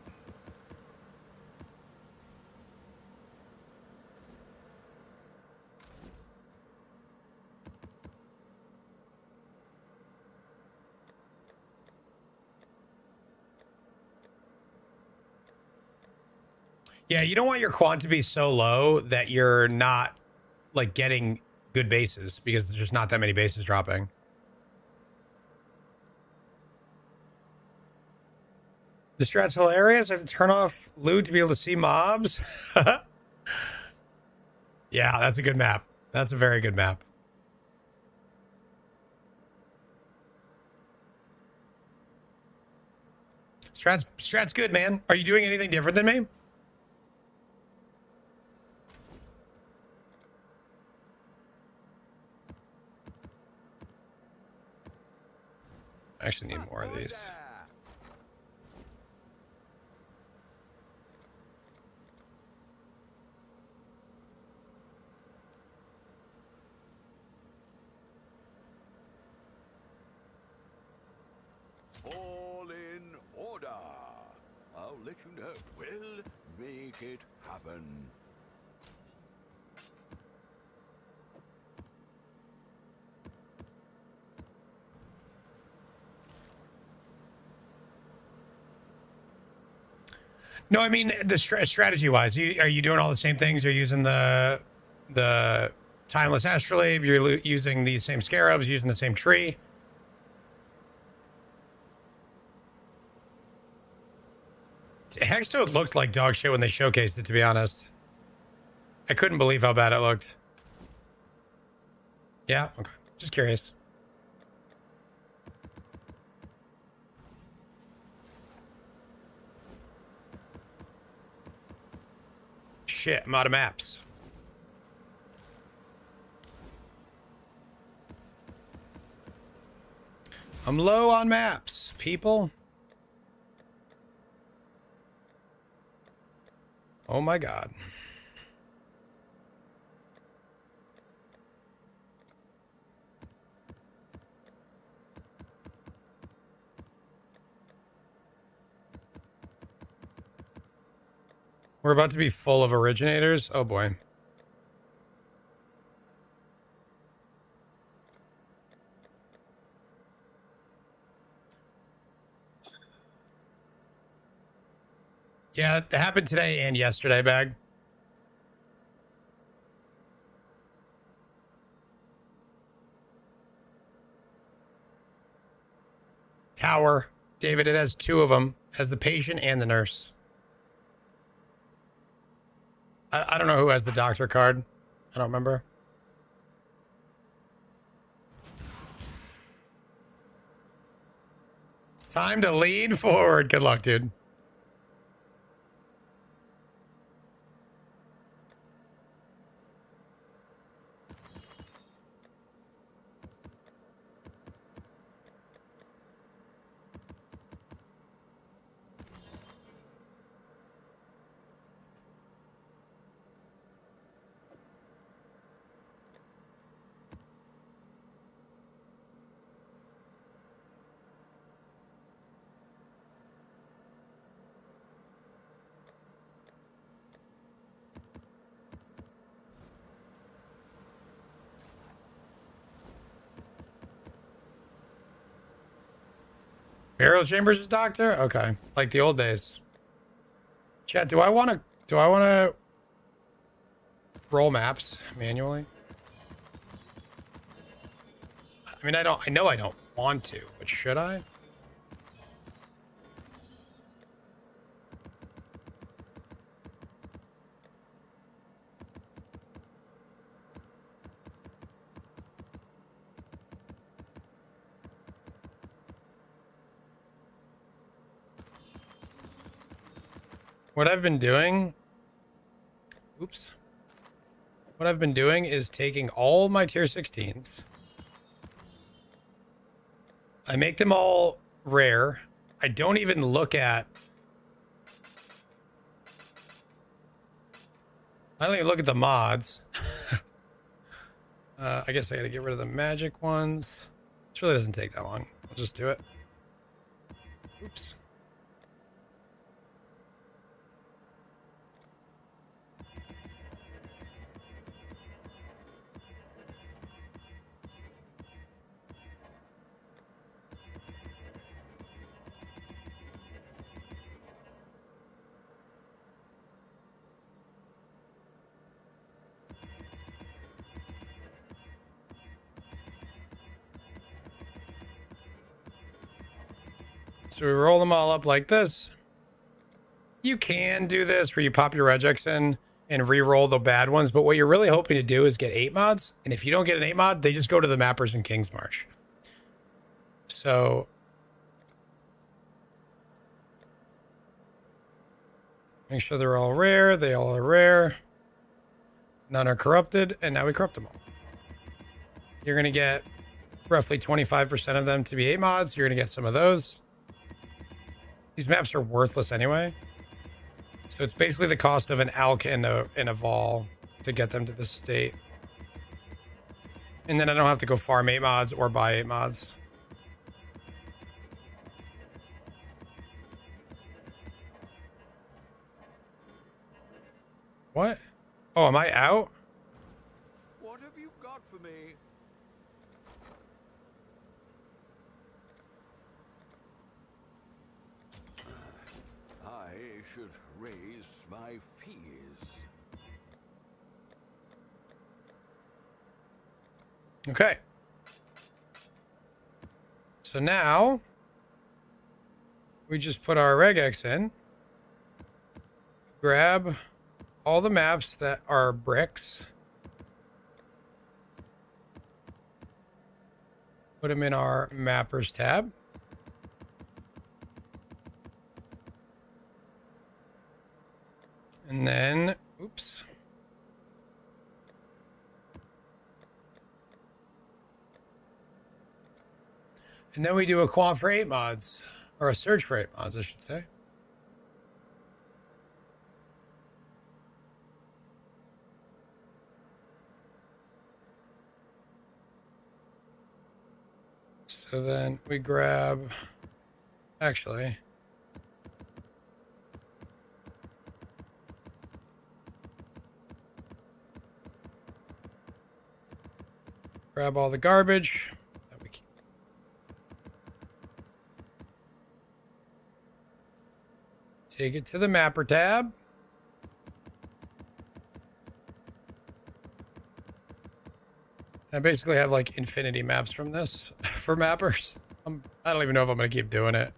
Yeah, you don't want your quant to be so low that you're not, like, getting good bases, because there's just not that many bases dropping. The strat's hilarious. I have to turn off loot to be able to see mobs. Yeah, that's a good map. That's a very good map. Strat's good, man. Are you doing anything different than me? I actually need more of these. All in order. I'll let you know. We'll make it happen. No, I mean the strategy-wise. Are you doing all the same things? You're using the timeless astrolabe. You're using these same scarabs. Using the same tree. Hextoad looked like dog shit when they showcased it. To be honest, I couldn't believe how bad it looked. Yeah. Okay. Just curious. Shit, I'm out of maps. I'm low on maps, people. Oh my God. We're about to be full of originators. Oh boy. Yeah, it happened today and yesterday, Bag. Tower. David, it has two of them. Has the patient and the nurse. I don't know who has the doctor card. I don't remember. Time to lead forward. Good luck, dude. Burial Chambers is doctor? Okay. Like the old days. Chat, do I want to roll maps manually? I mean, I know I don't want to, but should I? What I've been doing, oops. What I've been doing is taking all my tier 16s. I make them all rare. I don't even look at, I don't even look at the mods. I guess I gotta get rid of the magic ones. This really doesn't take that long. I'll just do it. Oops. So we roll them all up like this. You can do this where you pop your regex in and re-roll the bad ones, but what you're really hoping to do is get 8 mods. And if you don't get an 8 mod, they just go to the mappers in King's March. So make sure they're all rare. They all are rare. None are corrupted. And now we corrupt them all. You're going to get roughly 25% of them to be 8 mods. You're going to get some of those. These maps are worthless anyway. So it's basically the cost of an alch and a vol to get them to this state. And then I don't have to go farm 8 mods or buy 8 mods. What? Oh, am I out? What have you got for me? I should raise my fees. Okay. So now we just put our regex in, grab all the maps that are bricks, put them in our mappers tab. And then, oops. And then we do a quant for 8 mods, or a search for 8 mods, I should say. So then we grab, actually, grab all the garbage. Take it to the mapper tab. I basically have like infinity maps from this for mappers. I don't even know if I'm going to keep doing it.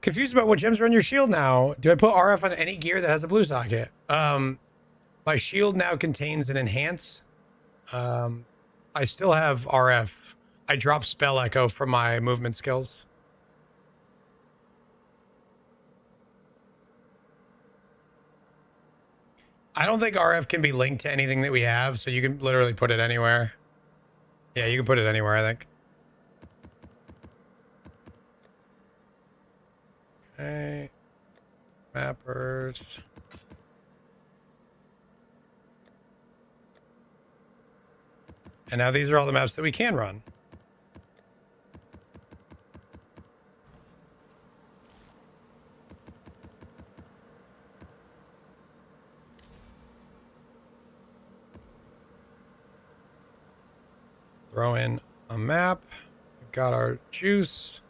Confused about what gems are on your shield now. Do I put RF on any gear that has a blue socket? My shield now contains an enhance. I still have RF. I dropped spell echo from my movement skills. I don't think RF can be linked to anything that we have, so you can literally put it anywhere. Yeah, you can put it anywhere, I think. Okay. Mappers. And now these are all the maps that we can run. Throw in a map. We've got our juice.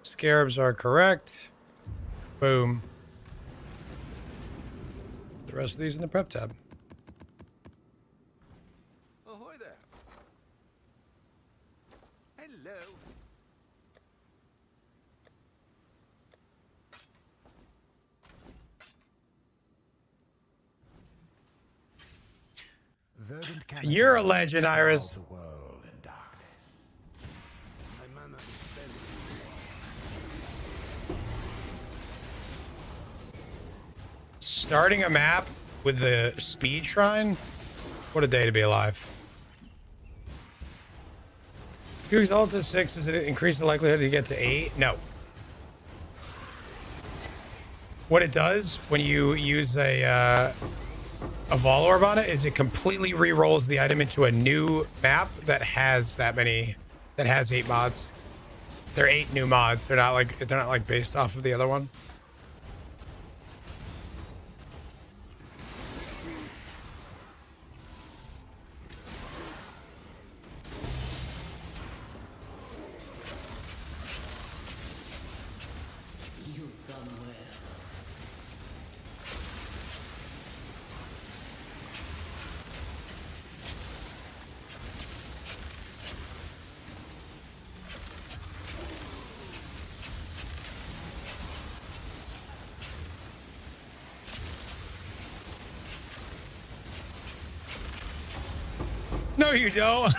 Scarabs are correct. Boom. The rest of these in the prep tab. Ahoy there. Hello. You're a legend, Iris. Starting a map with the speed shrine? What a day to be alive. If you exalt to 6, does it increase the likelihood to get to 8? No. What it does when you use a Vol Orb on it is it completely re-rolls the item into a new map that has that many, that has 8 mods. They're 8 new mods. They're not like based off of the other one. No, you don't.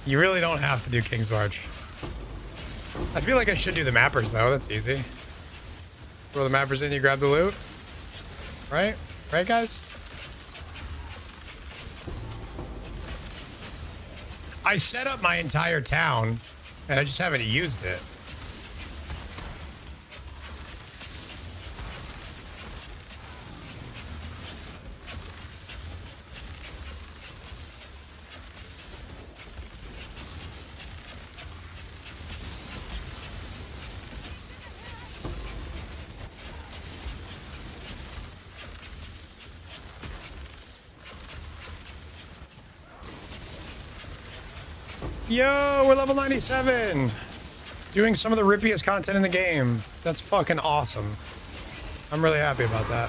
You really don't have to do King's March. I feel like I should do the mappers, though. That's easy. Throw the mappers in, you grab the loot. Right? Right, guys? I set up my entire town, and I just haven't used it. Yo, we're level 97. Doing some of the rippiest content in the game. That's fucking awesome. I'm really happy about that.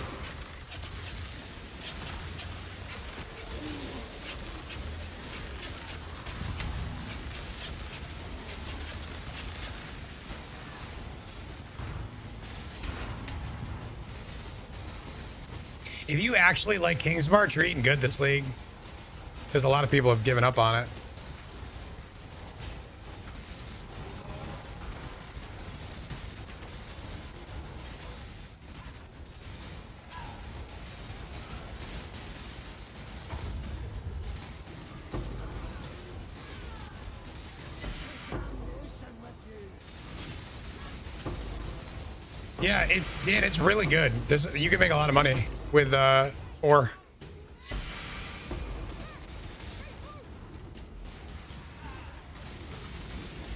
If you actually like King's March, you're eating good this league. Because a lot of people have given up on it. Yeah, it's really good. You can make a lot of money with ore.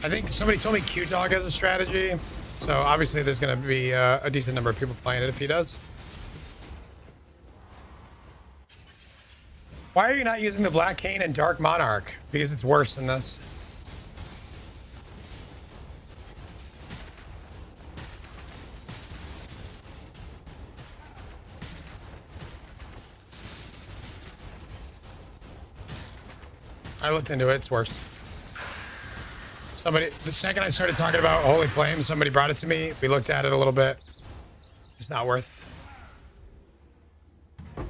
I think somebody told me Q-Dog has a strategy, so obviously there's going to be a decent number of people playing it if he does. Why are you not using the Black Cane and Dark Monarch? Because it's worse than this. I looked into it, it's worse. The second I started talking about Holy Flame, somebody brought it to me. We looked at it a little bit. It's not worth. It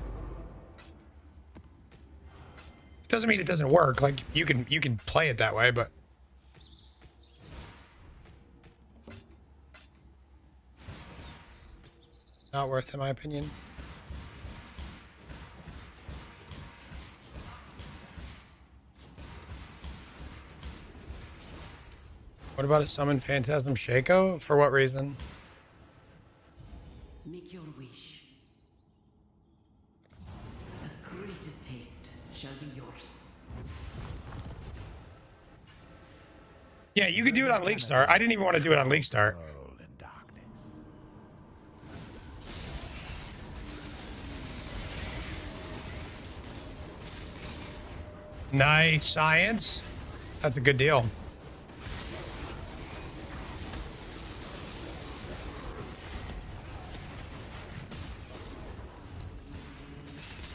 doesn't mean it doesn't work. Like you can play it that way, but not worth in my opinion. What about a summon Phantasm Shaco? For what reason? Make your wish. The greatest taste shall be yours. Yeah, you could do it on League Start. I didn't even want to do it on League Start. Nice science. That's a good deal.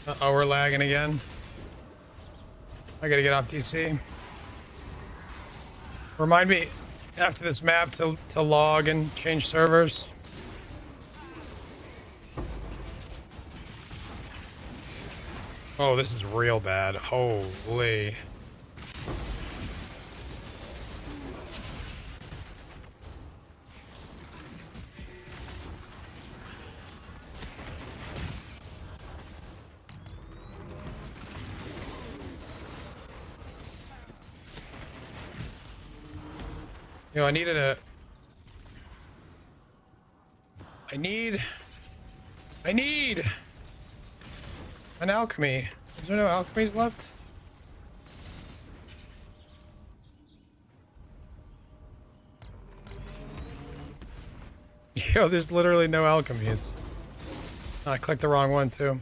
Uh-oh, we're lagging again. I gotta get off DC. Remind me after this map to log and change servers. Oh, this is real bad. Holy. Yo, I need an alchemy. Is there no alchemies left? Yo, there's literally no alchemies. I clicked the wrong one too.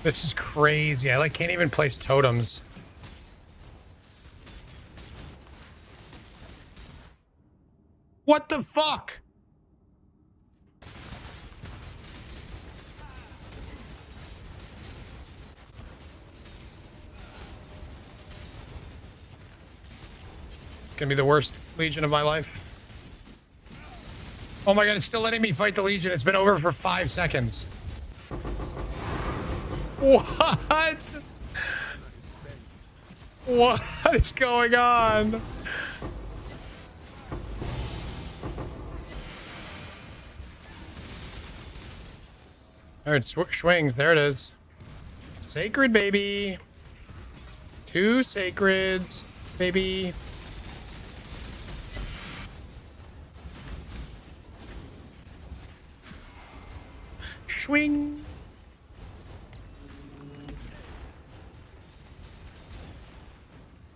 This is crazy. I can't even place totems. What the fuck? It's gonna be the worst Legion of my life. Oh my god, it's still letting me fight the Legion. It's been over for 5 seconds. What? What is going on? All right, swings. There it is. Sacred, baby. 2 sacreds, baby. Swing.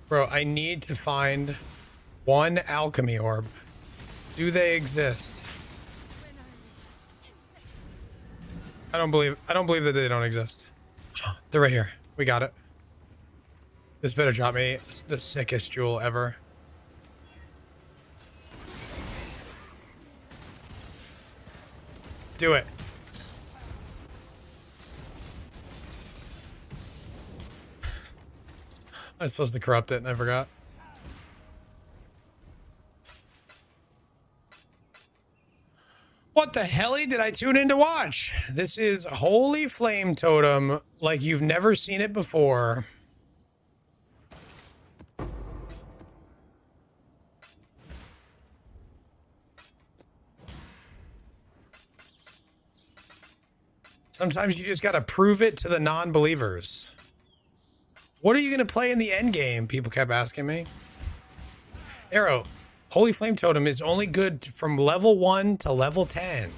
Bro, I need to find 1 alchemy orb. Do they exist? I don't believe that they don't exist. They're right here. We got it. This better drop me the sickest jewel ever. Do it. I was supposed to corrupt it and I forgot. What the hell did I tune in to watch? This is Holy Flame Totem like you've never seen it before. Sometimes you just gotta prove it to the non-believers. What are you gonna play in the endgame? People kept asking me. Arrow, Holy Flame Totem is only good from level 1 to level 10.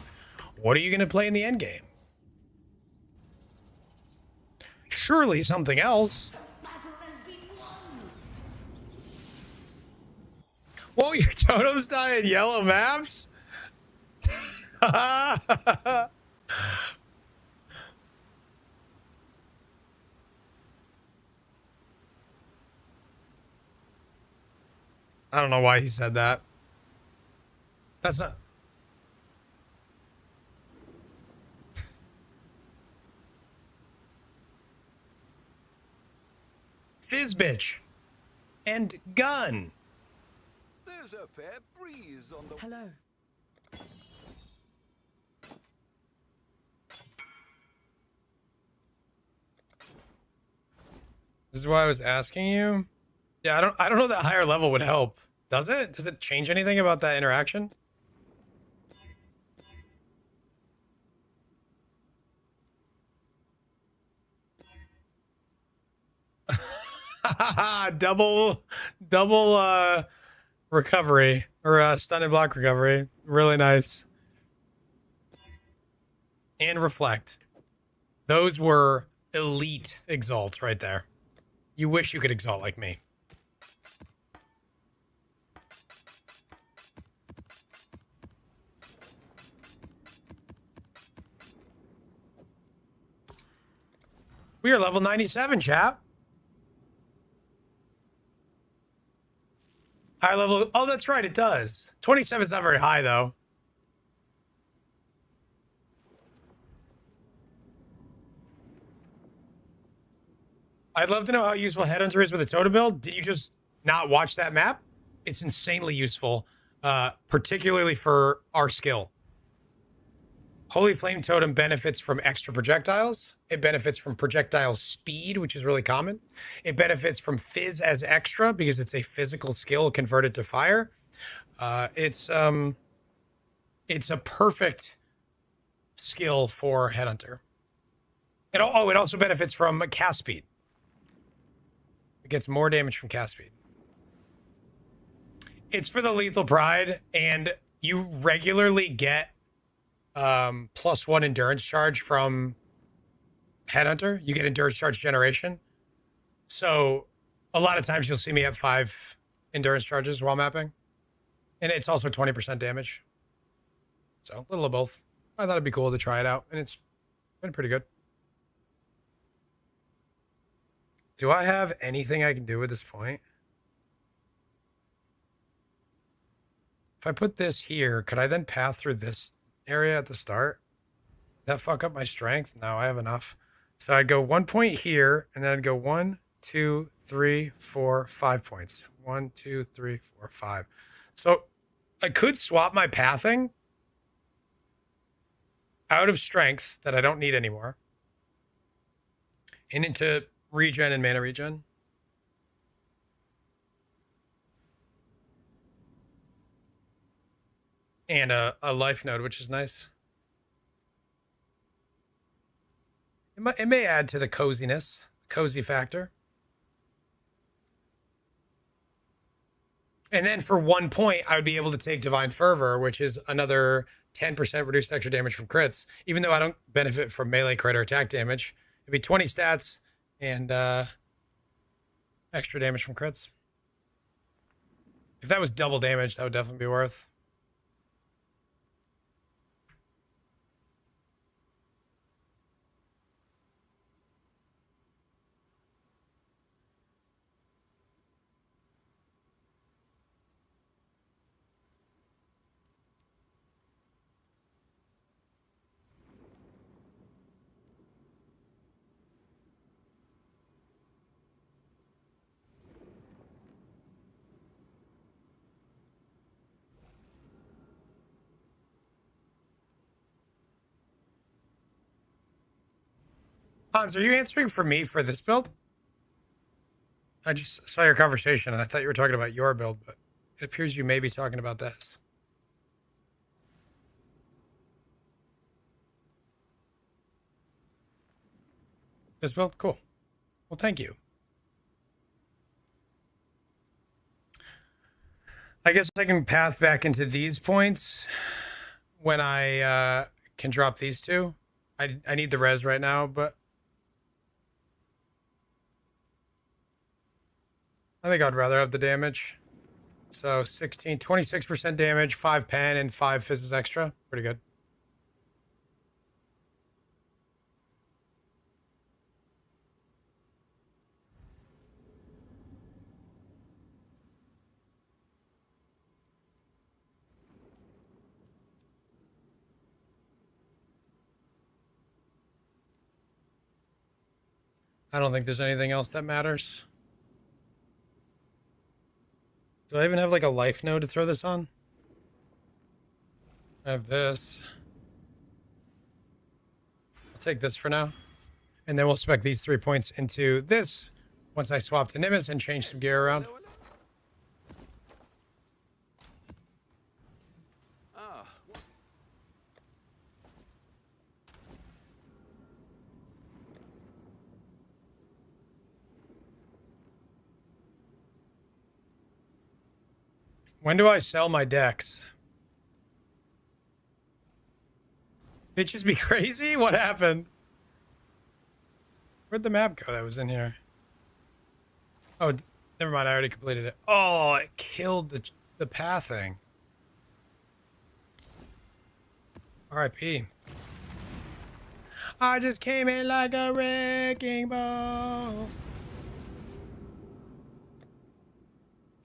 What are you gonna play in the endgame? Surely something else. Whoa, your totems die in yellow maps? I don't know why he said that. That's not... Fizz bitch. And gun. There's a fair breeze on the... Hello. This is why I was asking you. Yeah, I don't know that higher level would help. Does it? Does it change anything about that interaction? double recovery or stun and block recovery. Really nice. And reflect. Those were elite exalts right there. You wish you could exalt like me. We are level 97, chap. High level. Oh, that's right. It does. 27 is not very high, though. I'd love to know how useful Headhunter is with a totem build. Did you just not watch that map? It's insanely useful, particularly for our skill. Holy Flame Totem benefits from extra projectiles. It benefits from projectile speed, which is really common. It benefits from Fizz as extra because it's a physical skill converted to fire. It's a perfect skill for Headhunter. It also benefits from cast speed. It gets more damage from cast speed. It's for the Lethal Pride, and you regularly get +1 endurance charge from Headhunter. You get endurance charge generation. So a lot of times you'll see me have 5 endurance charges while mapping. And it's also 20% damage. So a little of both. I thought it'd be cool to try it out, and it's been pretty good. Do I have anything I can do at this point? If I put this here, could I then path through this area at the start? That fuck up my strength? No, I have enough. So I'd go 1 point here, and then I'd go 1, 2, 3, 4, 5 points. 1, 2, 3, 4, 5. So I could swap my pathing out of strength that I don't need anymore and into regen and mana regen. And a life node, which is nice. It may add to the coziness, cozy factor. And then for 1 point, I would be able to take Divine Fervor, which is another 10% reduced extra damage from crits. Even though I don't benefit from melee crit or attack damage, it'd be 20 stats and extra damage from crits. If that was double damage, that would definitely be worth. Hans, are you answering for me for this build? I just saw your conversation and I thought you were talking about your build, but it appears you may be talking about this. This build? Cool. Well, thank you. I guess I can path back into these points when I can drop these two. I need the res right now, but I think I'd rather have the damage. So 26% damage, 5 pen, and 5 fizzes extra. Pretty good. I don't think there's anything else that matters. Do I even have like a life node to throw this on? I have this. I'll take this for now. And then we'll spec these 3 points into this once I swap to Nimbus and change some gear around. When do I sell my decks? Bitches be crazy? What happened? Where'd the map go that was in here? Oh, never mind. I already completed it. Oh, it killed the pathing. R.I.P. I just came in like a wrecking ball.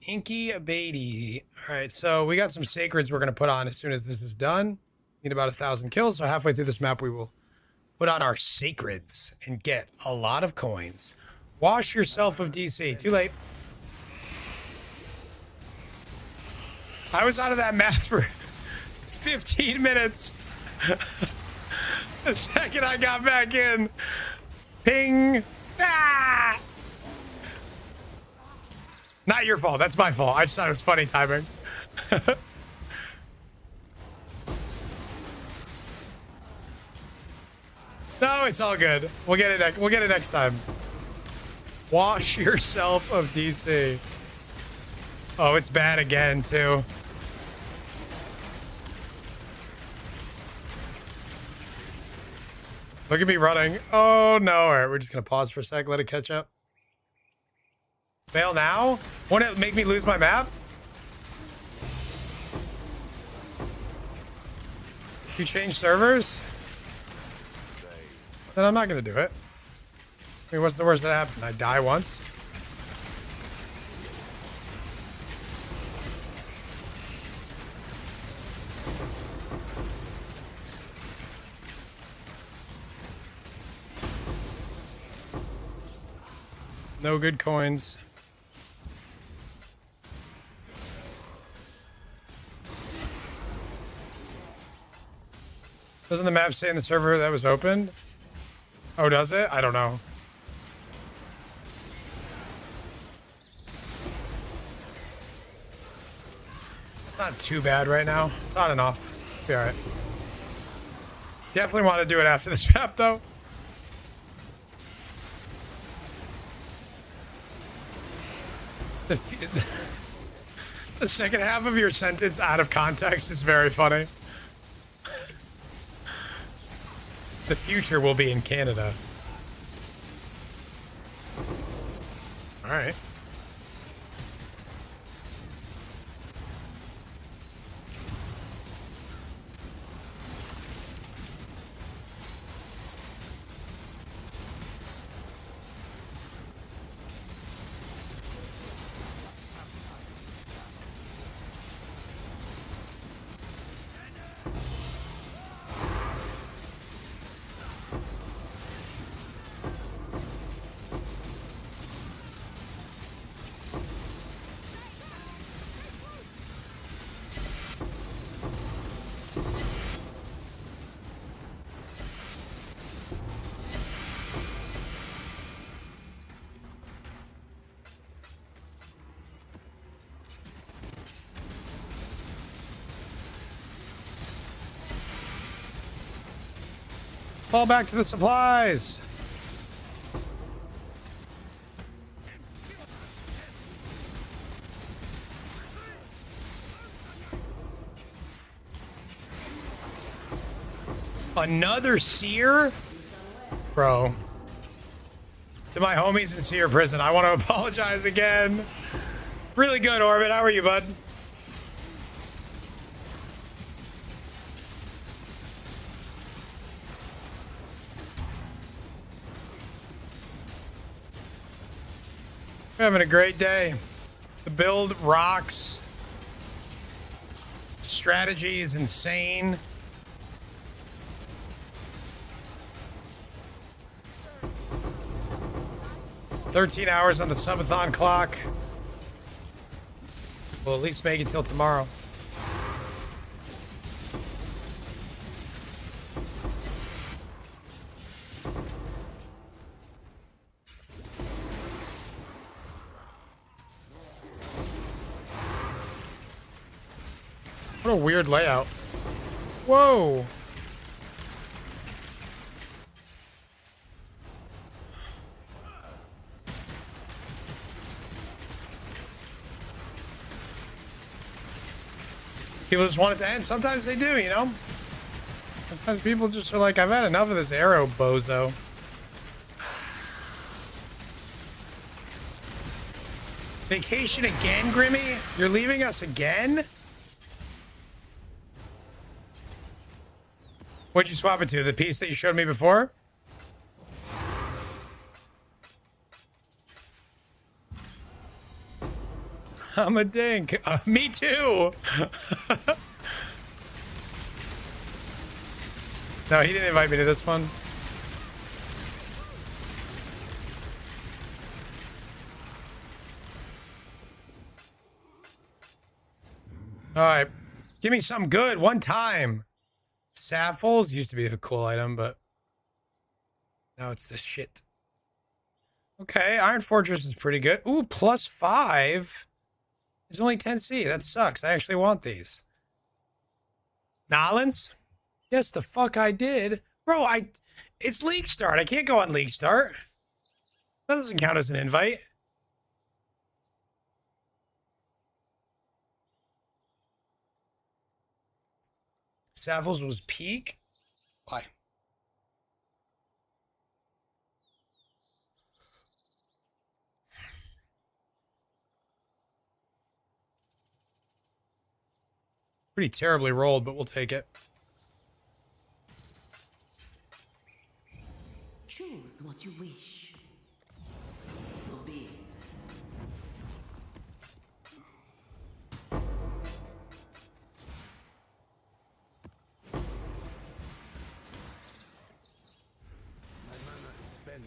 Inky Beatty. All right, so we got some sacreds we're going to put on as soon as this is done. Need about 1,000 kills, so halfway through this map we will put on our sacreds and get a lot of coins. Wash yourself of DC. Too late. I was out of that map for 15 minutes. The second I got back in. Ping. Ah! Not your fault. That's my fault. I just thought it was funny timing. No, it's all good. We'll get it. We'll get it next time. Wash yourself of DC. Oh, it's bad again too. Look at me running. Oh no! All right, we're just gonna pause for a sec. Let it catch up. Fail now? Won't it make me lose my map? You change servers? Then I'm not gonna do it. I mean, what's the worst that happened? I die once? No good coins. Doesn't the map say in the server that was opened? Oh, does it? I don't know. It's not too bad right now. It's on and off. Be alright. Definitely want to do it after this map, though. The second half of your sentence out of context is very funny. The future will be in Canada. All right. Fall back to the supplies. Another seer? Bro. To my homies in seer prison, I want to apologize again. Really good, Orbit. How are you, bud? We're having a great day. The build rocks. Strategy is insane. $13 hours on the subathon clock. We'll at least make it till tomorrow. What a weird layout. Whoa. People just want it to end. Sometimes they do, you know? Sometimes people just are like, I've had enough of this arrow bozo. Vacation again, Grimmy? You're leaving us again? What'd you swap it to? The piece that you showed me before? I'm a dink. Me too. No, he didn't invite me to this one. All right. Give me something good one time. Saffles used to be a cool item, but now it's the shit. Okay, Iron Fortress is pretty good. Ooh, +5. There's only 10C. That sucks. I actually want these. Nolans? Yes, the fuck I did. Bro, it's League Start. I can't go on League Start. That doesn't count as an invite. Saffles was peak? Why? Pretty terribly rolled, but we'll take it. Choose what you wish. So be it. My mana is spent.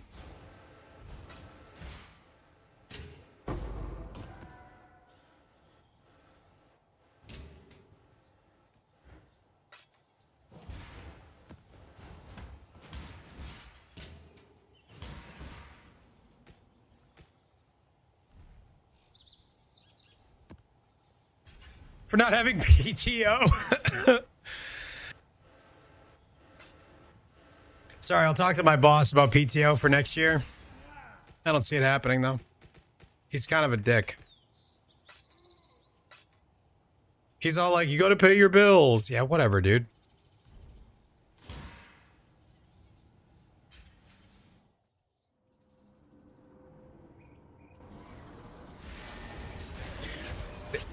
For not having PTO. Sorry, I'll talk to my boss about PTO for next year. I don't see it happening, though. He's kind of a dick. He's all like, you gotta pay your bills. Yeah, whatever, dude.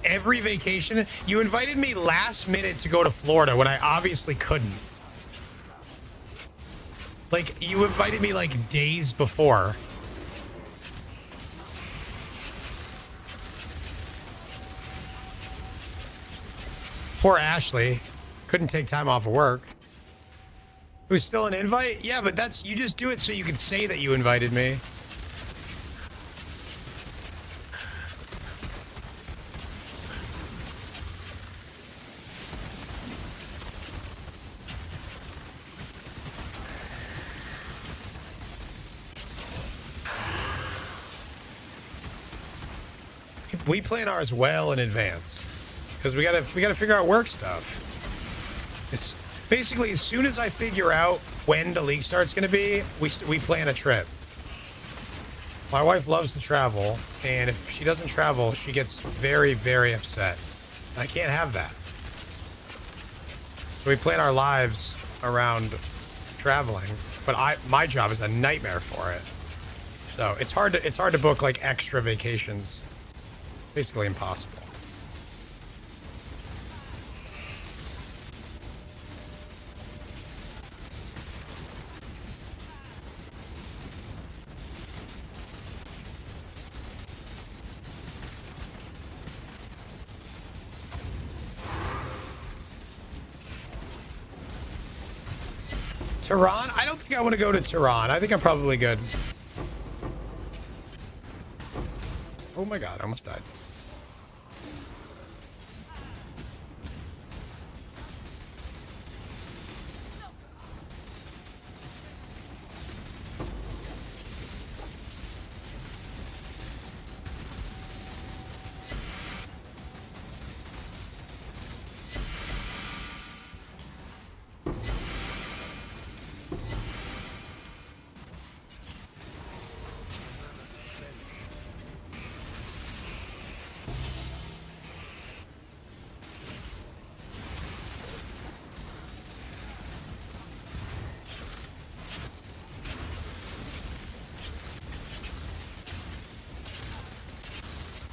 Every vacation, you invited me last minute to go to Florida when I obviously couldn't. Like, you invited me like days before. Poor Ashley. Couldn't take time off of work. It was still an invite? Yeah, but that's, you just do it so you can say that you invited me. We plan ours well in advance because we gotta figure out work stuff. Basically, as soon as I figure out when the league start's going to be, we plan a trip. My wife loves to travel, and if she doesn't travel, she gets very, very upset. I can't have that. So we plan our lives around traveling, but my job is a nightmare for it. So it's hard to book like extra vacations. Basically impossible. Tehran? I don't think I want to go to Tehran. I think I'm probably good. Oh my god, I almost died.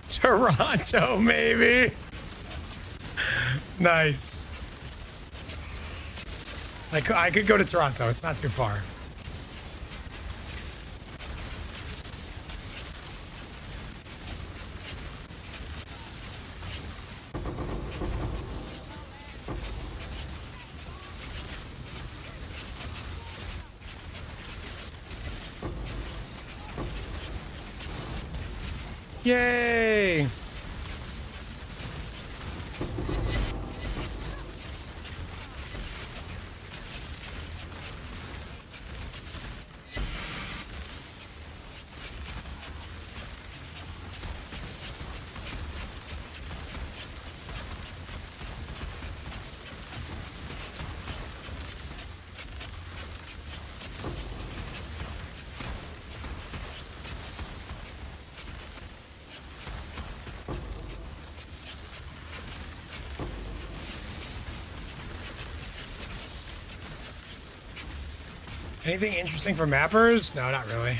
Toronto, maybe. Nice. I could go to Toronto. It's not too far. Yay! Anything interesting for mappers? No, not really.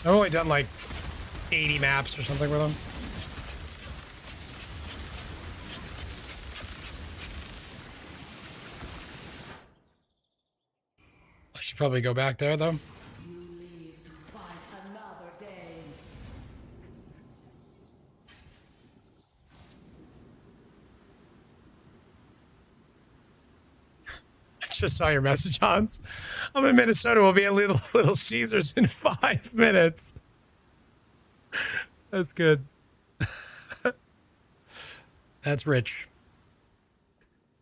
I've only done like 80 maps or something with them. I should probably go back there though. Just saw your message, Hans. I'm in Minnesota. We'll be at Little Caesars in 5 minutes. That's good. That's Rich.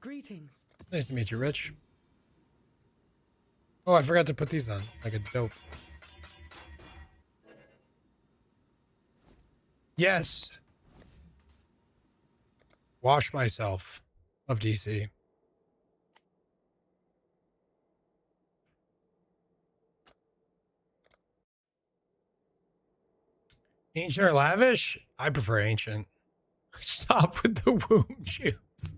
Greetings. Nice to meet you, Rich. Oh, I forgot to put these on. Like a dope. Yes. Wash myself of DC. Ancient or lavish? I prefer ancient. Stop with the womb juice.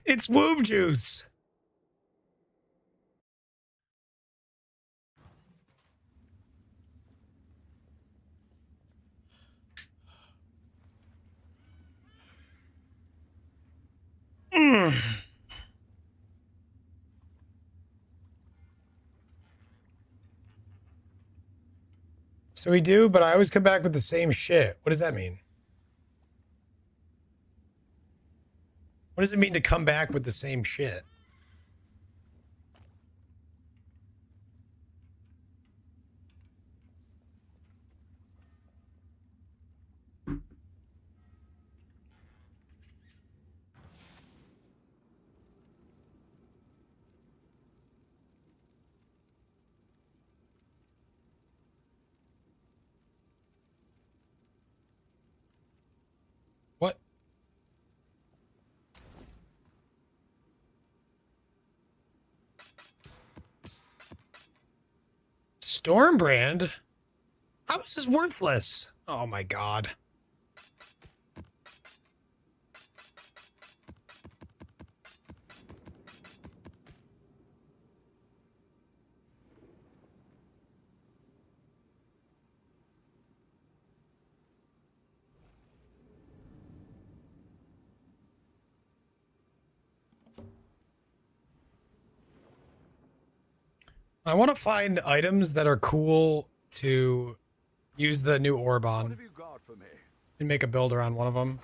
It's womb juice. So we do, but I always come back with the same shit. What does that mean? What does it mean to come back with the same shit? What? Stormbrand? How is this worthless? Oh my god. I want to find items that are cool to use the new orb on and make a build around one of them.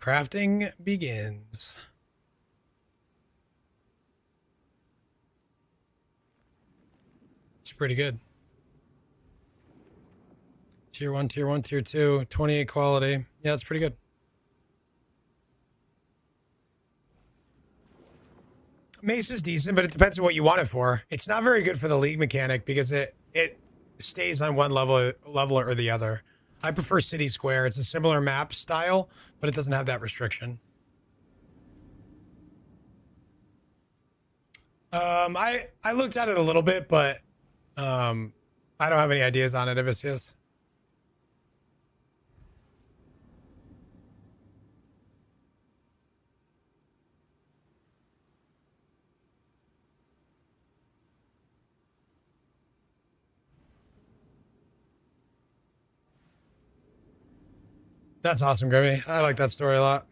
Crafting begins. It's pretty good. Tier 1, Tier 1, Tier 2, 28 quality. Yeah, it's pretty good. Mace is decent, but it depends on what you want it for. It's not very good for the league mechanic because it stays on one level or the other. I prefer City Square. It's a similar map style, but it doesn't have that restriction. I looked at it a little bit, but I don't have any ideas on it, Evicius. That's awesome, Grimmy. I like that story a lot.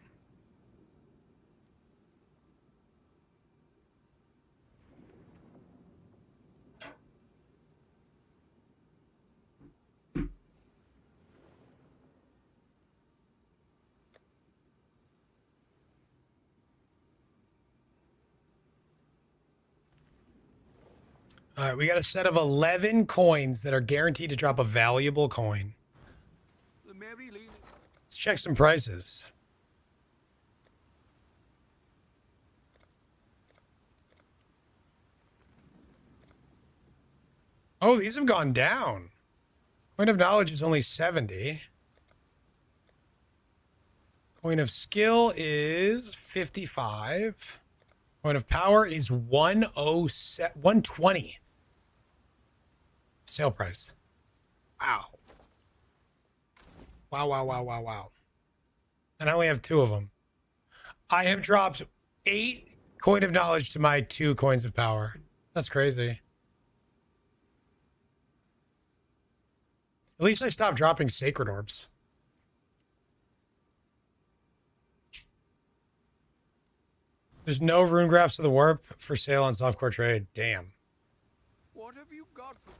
All right, we got a set of 11 coins that are guaranteed to drop a valuable coin. Let's check some prices. Oh, these have gone down. Coin of knowledge is only 70. Coin of skill is 55. Coin of power is 120. Sale price. Wow. Wow. And I only have 2 of them. I have dropped 8 coin of knowledge to my 2 coins of power. That's crazy. At least I stopped dropping sacred orbs. There's no rune graphs of the warp for sale on softcore trade. Damn. What have you got for me?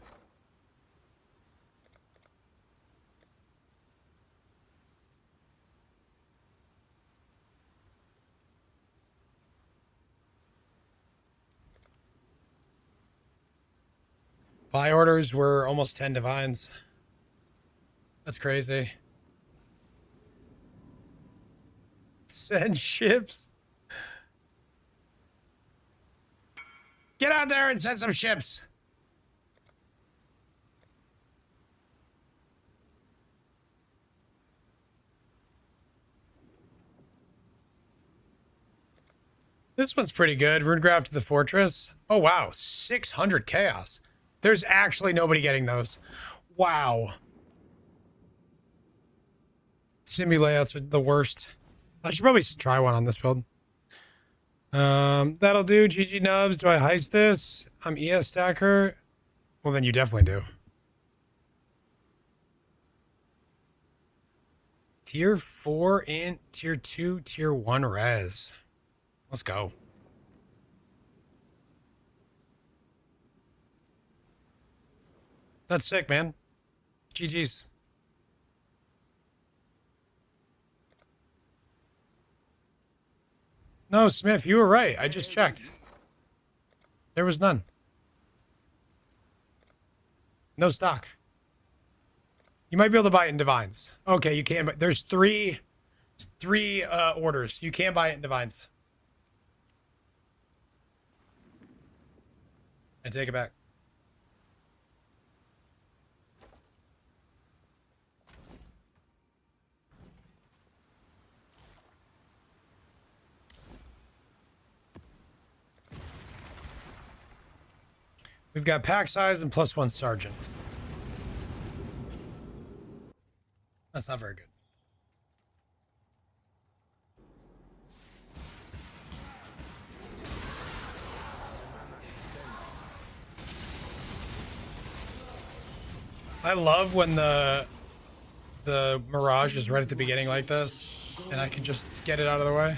Buy orders were almost 10 divines. That's crazy. Send ships. Get out there and send some ships. This one's pretty good. Runegraph to the fortress. Oh, wow. 600 chaos. There's actually nobody getting those. Wow. Simulayouts are the worst. I should probably try one on this build. That'll do. GG nubs. Do I heist this? I'm ES stacker. Well, then you definitely do. Tier 4 int, tier 2, tier 1 res. Let's go. That's sick, man. GG's. No, Smith, you were right. I just checked. There was none. No stock. You might be able to buy it in Divines. Okay, you can, but there's three orders. You can buy it in Divines. I take it back. We've got pack size and +1 sergeant. That's not very good. I love when the Mirage is right at the beginning like this, and I can just get it out of the way.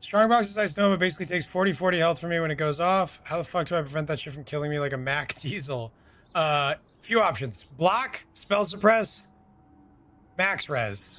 Strongbox is Ice Nova basically takes 40/40 health from me when it goes off. How the fuck do I prevent that shit from killing me like a Mac Diesel? Few options. Block, spell suppress, max res.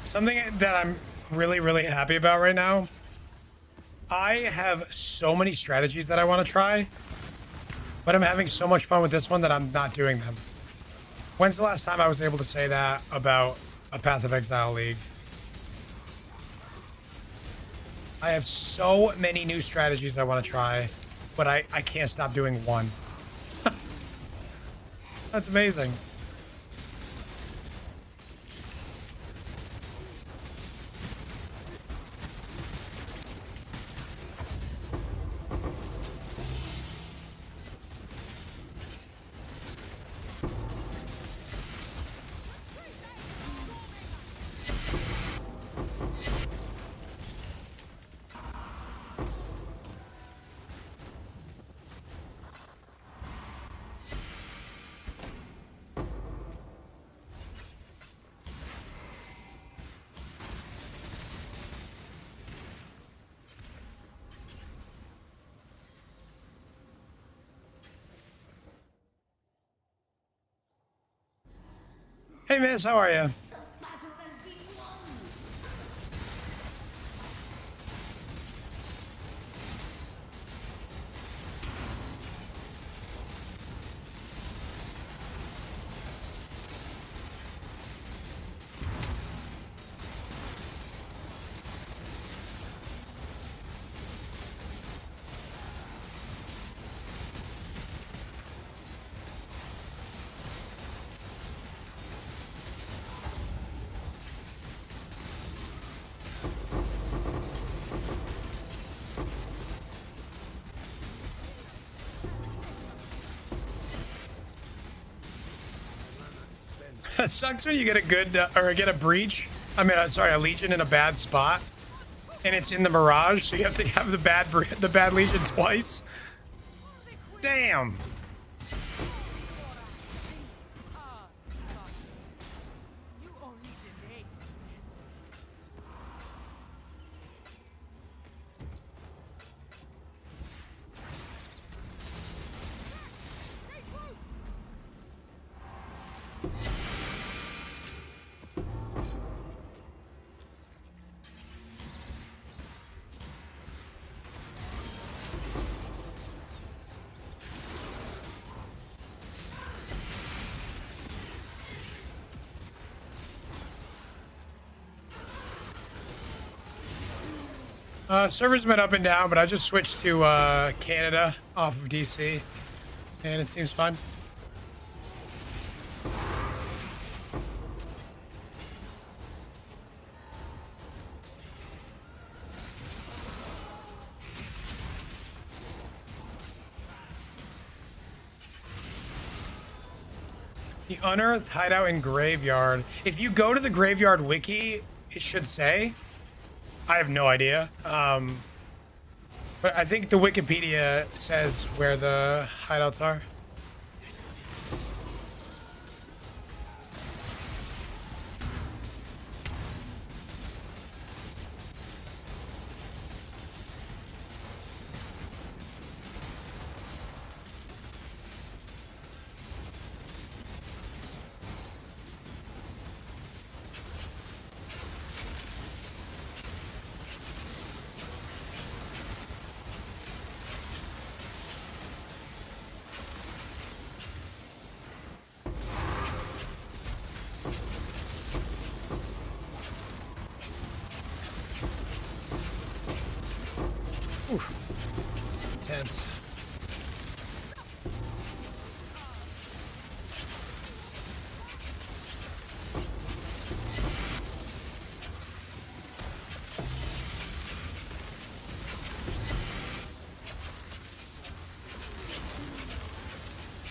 Something that I'm really, really happy about right now. I have so many strategies that I want to try, but I'm having so much fun with this one that I'm not doing them. When's the last time I was able to say that about a Path of Exile League? I have so many new strategies I want to try, but I can't stop doing one. That's amazing. Hey, miss, how are you? It sucks when you get a good, or get a breach. I mean, sorry, a Legion in a bad spot, and it's in the Mirage, so you have to have the bad Legion twice. Damn. Server's been up and down, but I just switched to Canada off of DC, and it seems fine. The unearthed hideout in Graveyard. If you go to the Graveyard wiki, it should say. I have no idea. But I think the Wikipedia says where the hideouts are. Oof. Intense.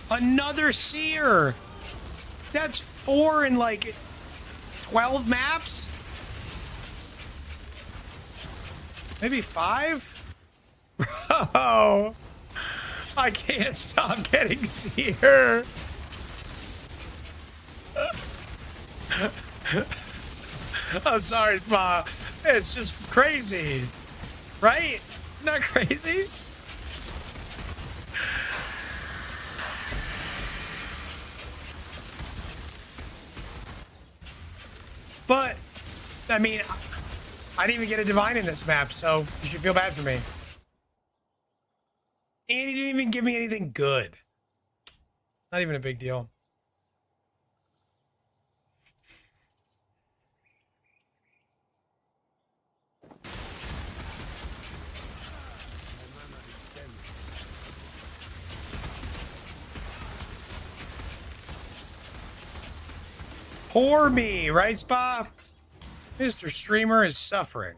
Another seer. That's 4 in like 12 maps? Maybe 5? Bro, I can't stop getting seer. I'm sorry, Spa. It's just crazy. Right? Not crazy? But, I mean, I didn't even get a divine in this map, so you should feel bad for me. And he didn't even give me anything good. Not even a big deal. Poor me, right, Spa? Mr. Streamer is suffering.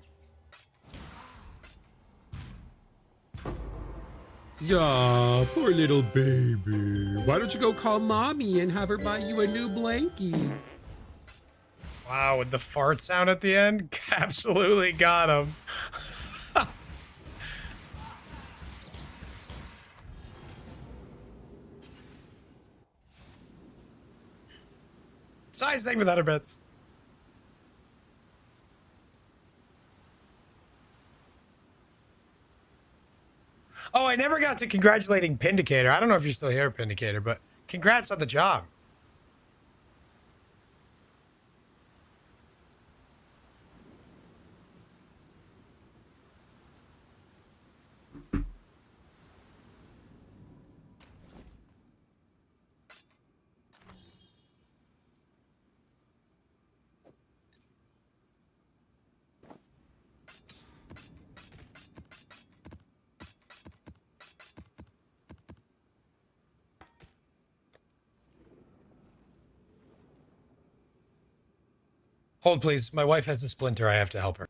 Yeah, poor little baby. Why don't you go call mommy and have her buy you a new blankie? Wow, with the fart sound at the end? Absolutely got him. Size thing with 100 bits. Oh, I never got to congratulating Pindicator. I don't know if you're still here, Pindicator, but congrats on the job. Hold, please. My wife has a splinter. I have to help her.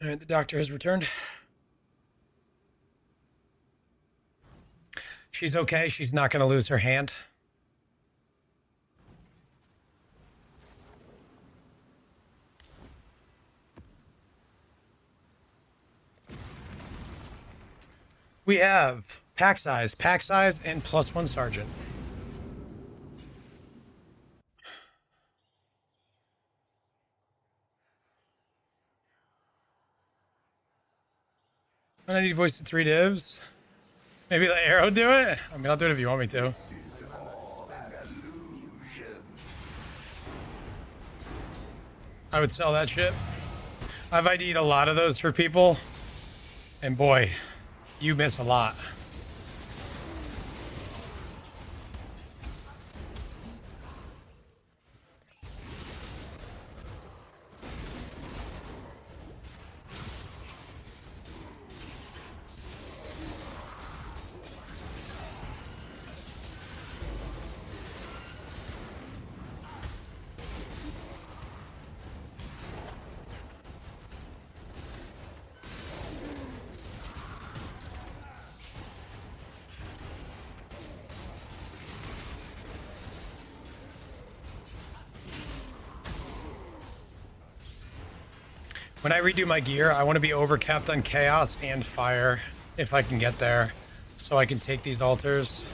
All right, the doctor has returned. She's okay. She's not going to lose her hand. We have pack size, and +1 sergeant. And I need voice to 3 divs. Maybe let Arrow do it? I mean, I'll do it if you want me to. I would sell that shit. I've ID'd a lot of those for people. And boy, you miss a lot. When I redo my gear, I want to be overcapped on chaos and fire if I can get there, so I can take these altars.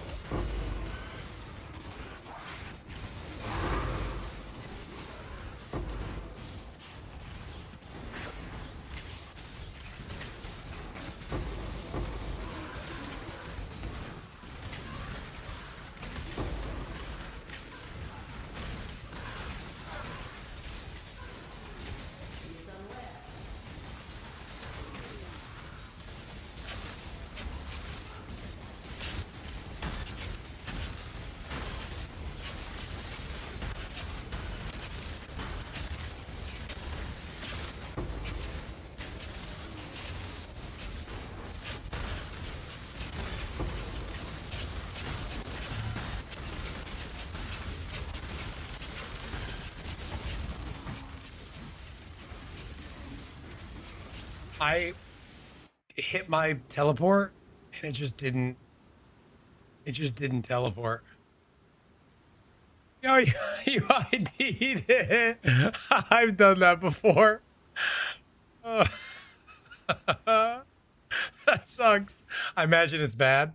I hit my teleport and it just didn't teleport. Yo, you ID'd it. I've done that before. That sucks. I imagine it's bad.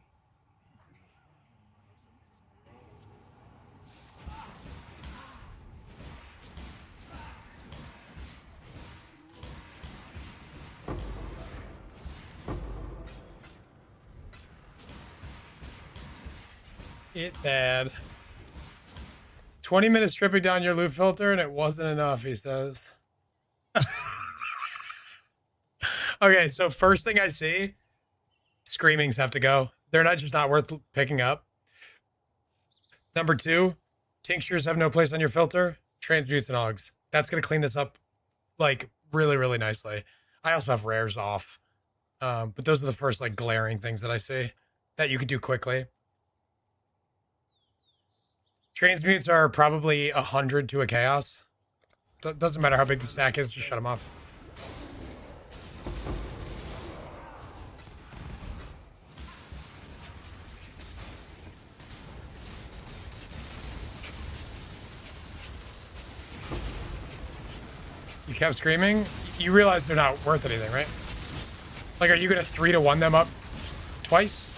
It bad. 20 minutes stripping down your loot filter and it wasn't enough, he says. Okay, so first thing I see, screamings have to go. They're not just not worth picking up. Number 2, tinctures have no place on your filter. Transmutes and augs. That's going to clean this up like really, really nicely. I also have rares off. But those are the first like glaring things that I see that you could do quickly. Transmutes are probably 100 to a chaos. Doesn't matter how big the stack is, just shut them off. You kept screaming? You realize they're not worth anything, right? Like, are you gonna 3-to-1 them up twice?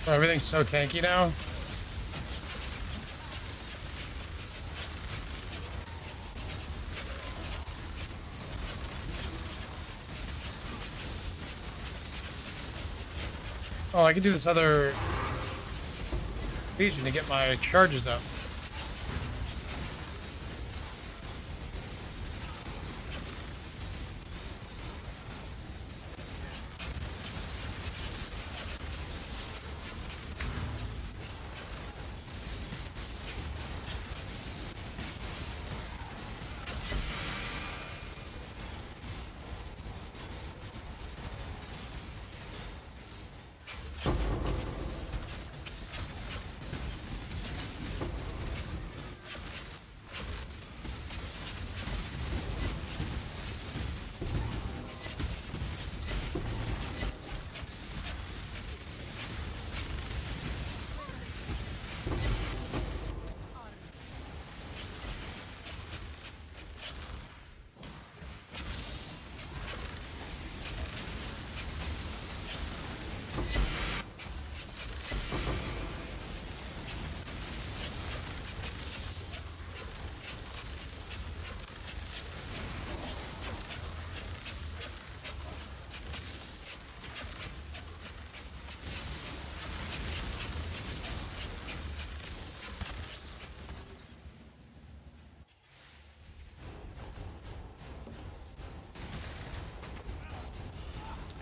Oh, everything's so tanky now. Oh, I can do this other Legion to get my charges up.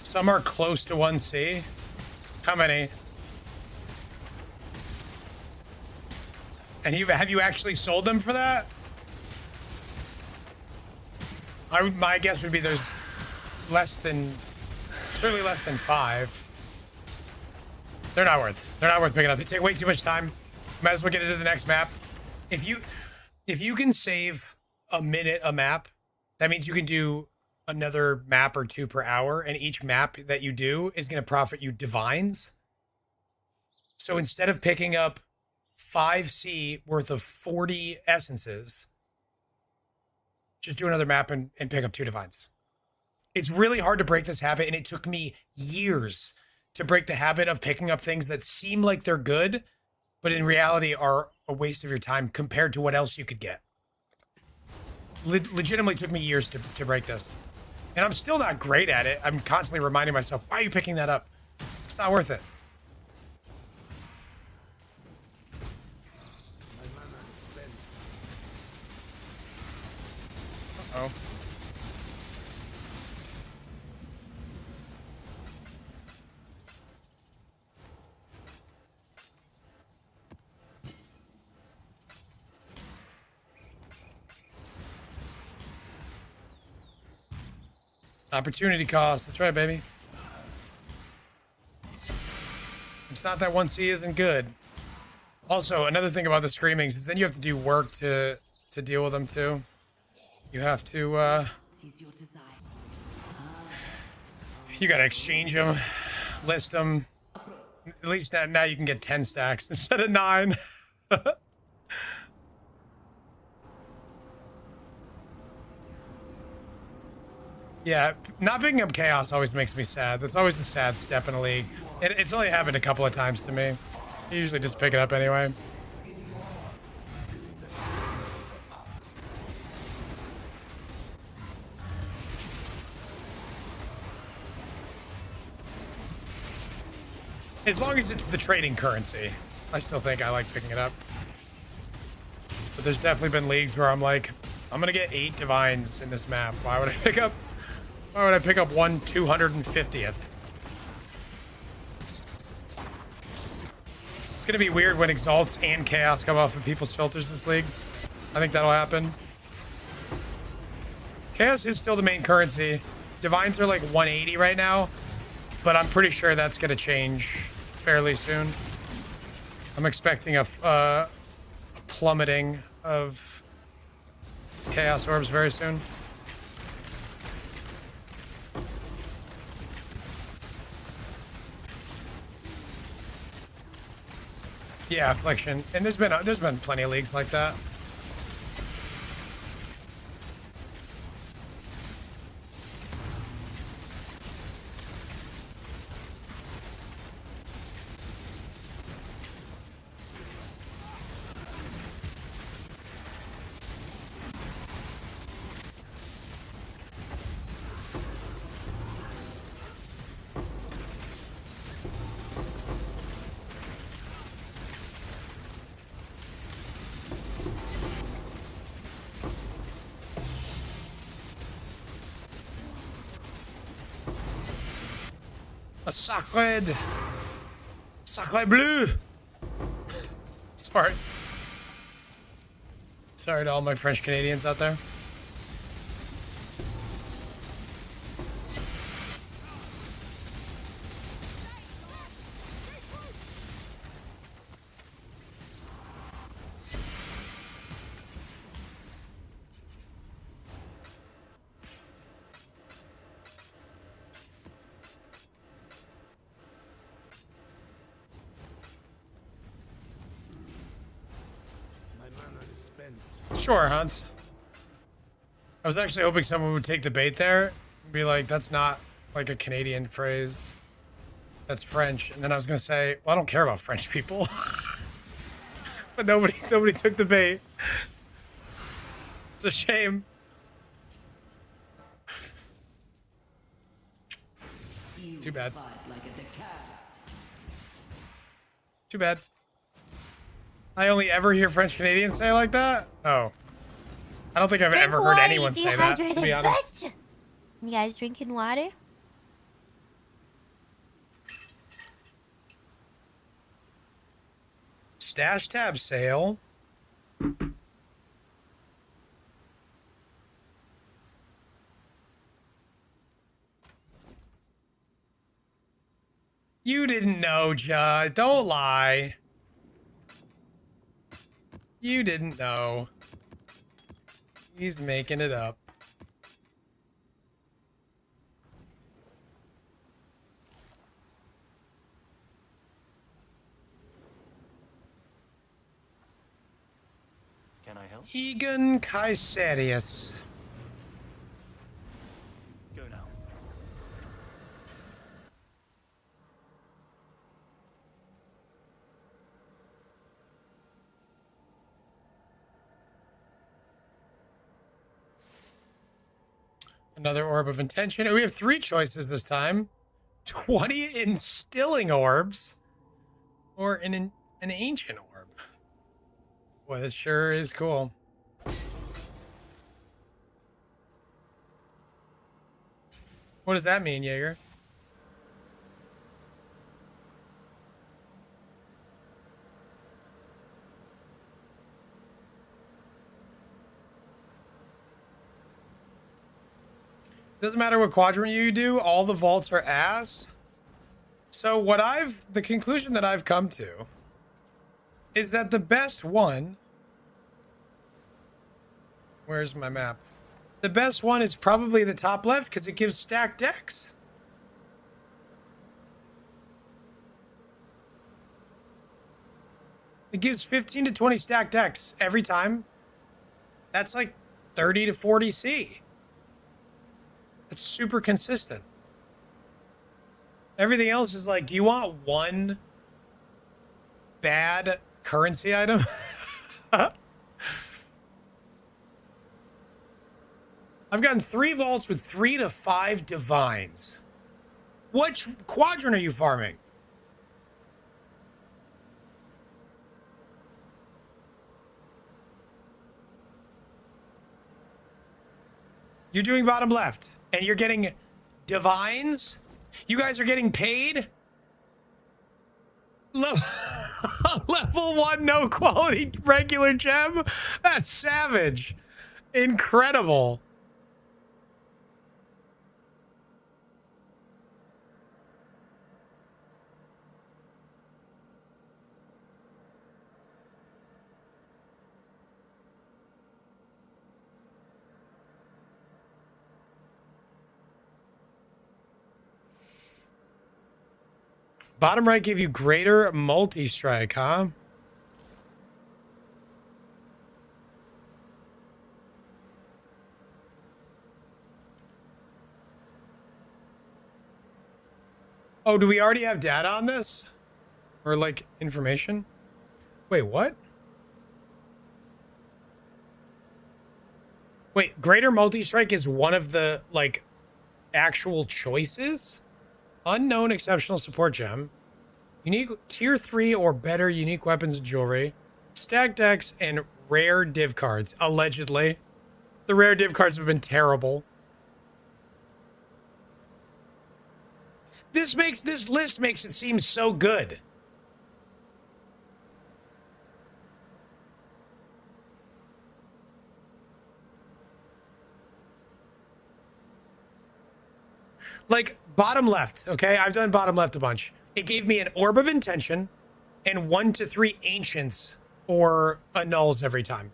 Some are close to 1C. How many? And have you actually sold them for that? My guess would be there's certainly less than 5. They're not worth picking up. They take way too much time. Might as well get into the next map. If you can save a minute a map, that means you can do another map or 2 per hour, and each map that you do is going to profit you divines. So instead of picking up 5C worth of 40 essences, just do another map and pick up 2 divines. It's really hard to break this habit, and it took me years to break the habit of picking up things that seem like they're good, but in reality are a waste of your time compared to what else you could get. Legitimately took me years to break this. And I'm still not great at it. I'm constantly reminding myself, why are you picking that up? It's not worth it. Uh-oh. Opportunity cost. That's right, baby. It's not that 1C isn't good. Also, another thing about the screamings is then you have to do work to deal with them too. You have to you gotta exchange them, list them. At least now you can get 10 stacks instead of 9. Yeah, not picking up chaos always makes me sad. That's always a sad step in a league. It's only happened a couple of times to me. I usually just pick it up anyway. As long as it's the trading currency, I still think I like picking it up. But there's definitely been leagues where I'm like, I'm gonna get 8 divines in this map. Why would I pick up 1 250th? It's gonna be weird when exalts and chaos come off of people's filters this league. I think that'll happen. Chaos is still the main currency. Divines are like 180 right now, but I'm pretty sure that's gonna change fairly soon. I'm expecting a plummeting of chaos orbs very soon. Yeah, affliction, and there's been plenty of leagues like that. A sacred bleu. Sorry to all my French Canadians out there. Sure, Hans. I was actually hoping someone would take the bait there and be like, that's not like a Canadian phrase. That's French. And then I was gonna say, well, I don't care about French people. But nobody took the bait. It's a shame. Too bad. Too bad. I only ever hear French Canadians say like that? Oh. I don't think I've ever heard anyone say that, to be honest. You guys drinking water? Stash tab sale. You didn't know, Judd. Don't lie. You didn't know. He's making it up. Can I help? Egan Caesarius. Go now. Another orb of intention. We have 3 choices this time. 20 instilling orbs. Or an ancient orb. Boy, this sure is cool. What does that mean, Jaeger? Doesn't matter what quadrant you do, all the vaults are ass. So the conclusion that I've come to is that the best one, where's my map? The best one is probably the top left because it gives stacked decks. It gives 15 to 20 stacked decks every time. That's like 30 to 40 C. It's super consistent. Everything else is like, do you want one bad currency item? I've gotten 3 vaults with 3 to 5 divines. Which quadrant are you farming? You're doing bottom left, and you're getting divines. You guys are getting paid. Level 1, no quality regular gem. That's savage. Incredible. Bottom right gave you greater multi-strike, huh? Oh, do we already have data on this? Or, like, information? Wait, what? Wait, greater multi-strike is one of the, like, actual choices? Unknown exceptional support gem. Unique tier 3 or better unique weapons and jewelry. Stack decks and rare div cards, allegedly. The rare div cards have been terrible. This list makes it seem so good. Like, bottom left, okay? I've done bottom left a bunch. It gave me an Orb of Intention and 1 to 3 Ancients or Annuls every time.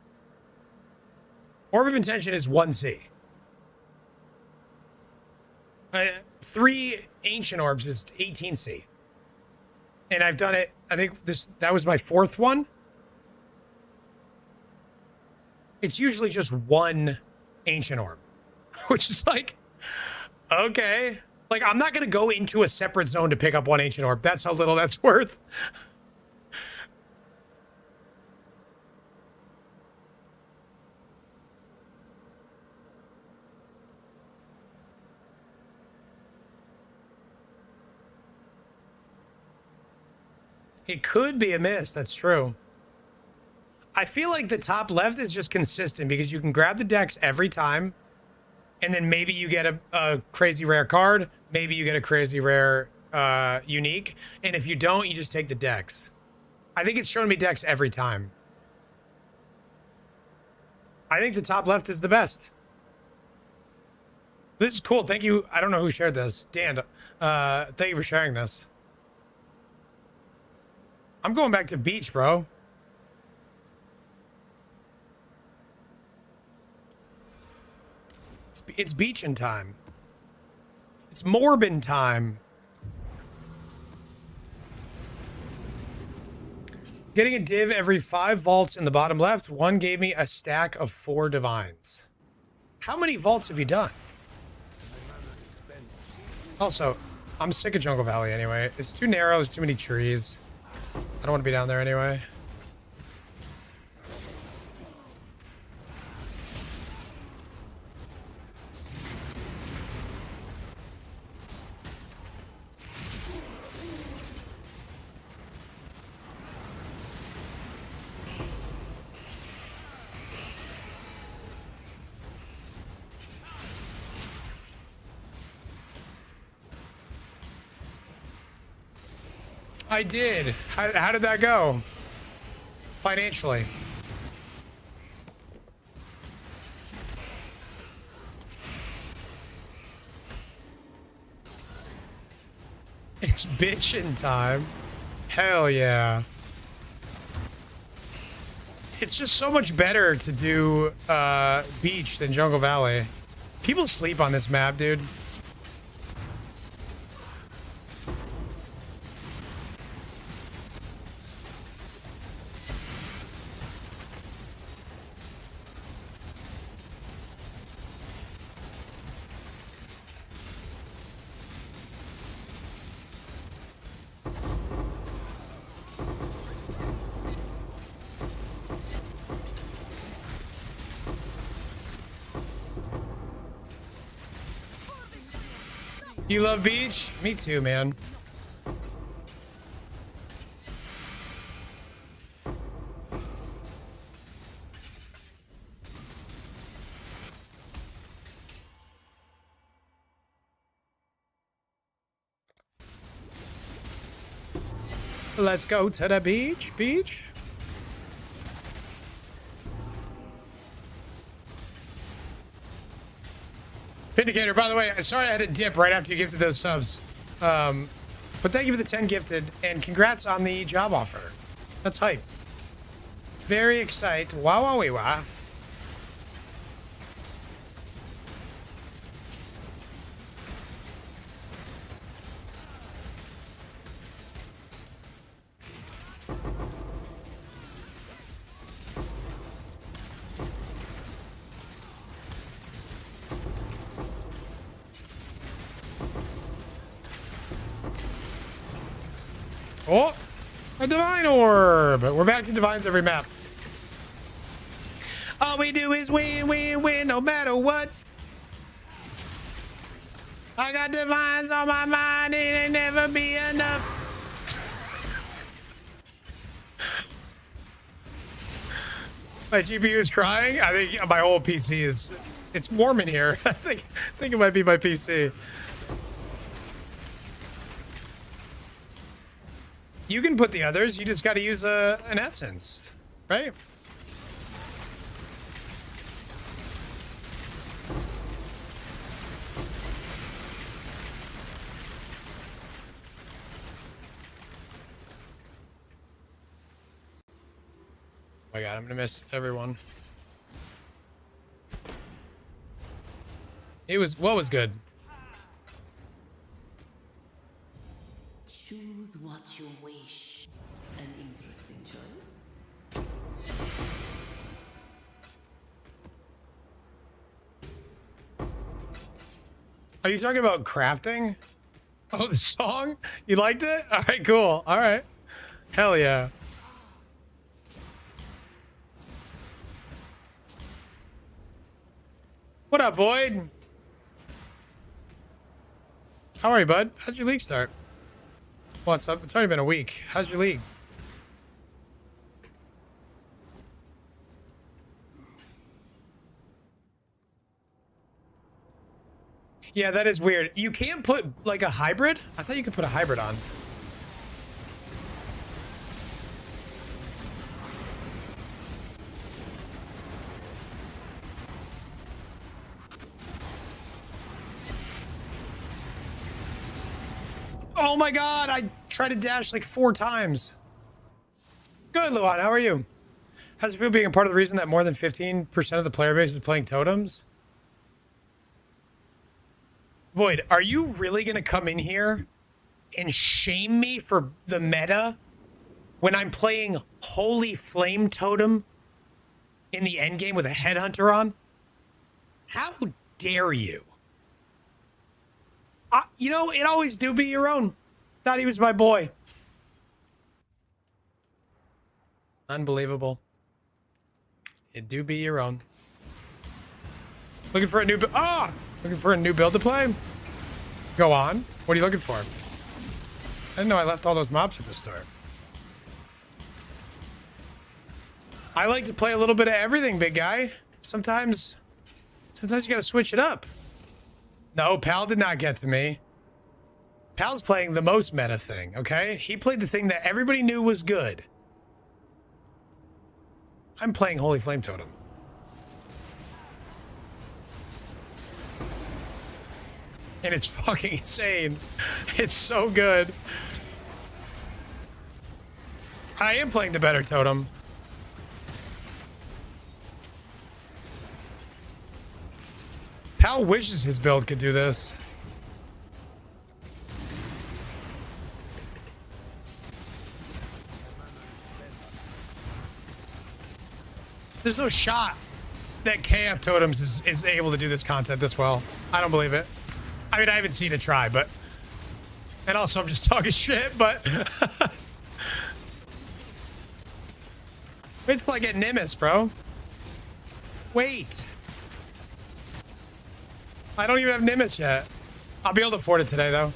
Orb of Intention is 1C. 3 Ancient Orbs is 18C. And I've done it, I think that was my 4th one. It's usually just 1 Ancient Orb, which is like, okay. Like, I'm not going to go into a separate zone to pick up 1 Ancient Orb. That's how little that's worth. It could be a miss. That's true. I feel like the top left is just consistent because you can grab the decks every time. And then maybe you get a crazy rare card. Maybe you get a crazy rare unique. And if you don't, you just take the decks. I think it's showing me decks every time. I think the top left is the best. This is cool. Thank you. I don't know who shared this. Dan, thank you for sharing this. I'm going back to beach, bro. It's beaching time. It's Morbin time. Getting a div every 5 vaults in the bottom left. One gave me a stack of 4 divines. How many vaults have you done? Also, I'm sick of Jungle Valley anyway. It's too narrow. There's too many trees. I don't want to be down there anyway. I did. How did that go? Financially. It's bitchin' time. Hell yeah. It's just so much better to do beach than Jungle Valley. People sleep on this map, dude. You love beach? Me too, man. Let's go to the beach. Vindicator, by the way, sorry I had to dip right after you gifted those subs. But thank you for the 10 gifted, and congrats on the job offer. That's hype. Very excited. Wow. Oh, a divine orb. We're back to divines every map. All we do is win, no matter what. I got divines on my mind, it ain't never be enough. My GPU is crying. I think my whole PC is, it's warm in here. I think it might be my PC. You can put the others, you just got to use an essence, right? Oh my god, I'm gonna miss everyone. What was good? Choose what you wish. An interesting choice. Are you talking about crafting? Oh, the song? You liked it? All right, cool. All right. Hell yeah. What up, Void? How are you, bud? How's your league start? What's up? It's already been a week. How's your league? Yeah, that is weird. You can't put like a hybrid? I thought you could put a hybrid on. Oh my god, I tried to dash like 4 times. Good, Luan, how are you? How's it feel being a part of the reason that more than 15% of the player base is playing totems? Void, are you really gonna come in here and shame me for the meta when I'm playing Holy Flame Totem in the endgame with a Headhunter on? How dare you? You know, it always do be your own. Thought he was my boy. Unbelievable. It do be your own. Looking for a new looking for a new build to play? Go on. What are you looking for? I didn't know I left all those mobs at the start. I like to play a little bit of everything, big guy. Sometimes you gotta switch it up. No, Pal did not get to me. Pal's playing the most meta thing, okay? He played the thing that everybody knew was good. I'm playing Holy Flame Totem. And it's fucking insane. It's so good. I am playing the better totem. Pal wishes his build could do this. There's no shot that KF Totems is able to do this content this well. I don't believe it. I mean, I haven't seen it try, but... And also, I'm just talking shit, but... Wait till I get Nimbus, bro. Wait. I don't even have Nimbus yet. I'll be able to afford it today, though.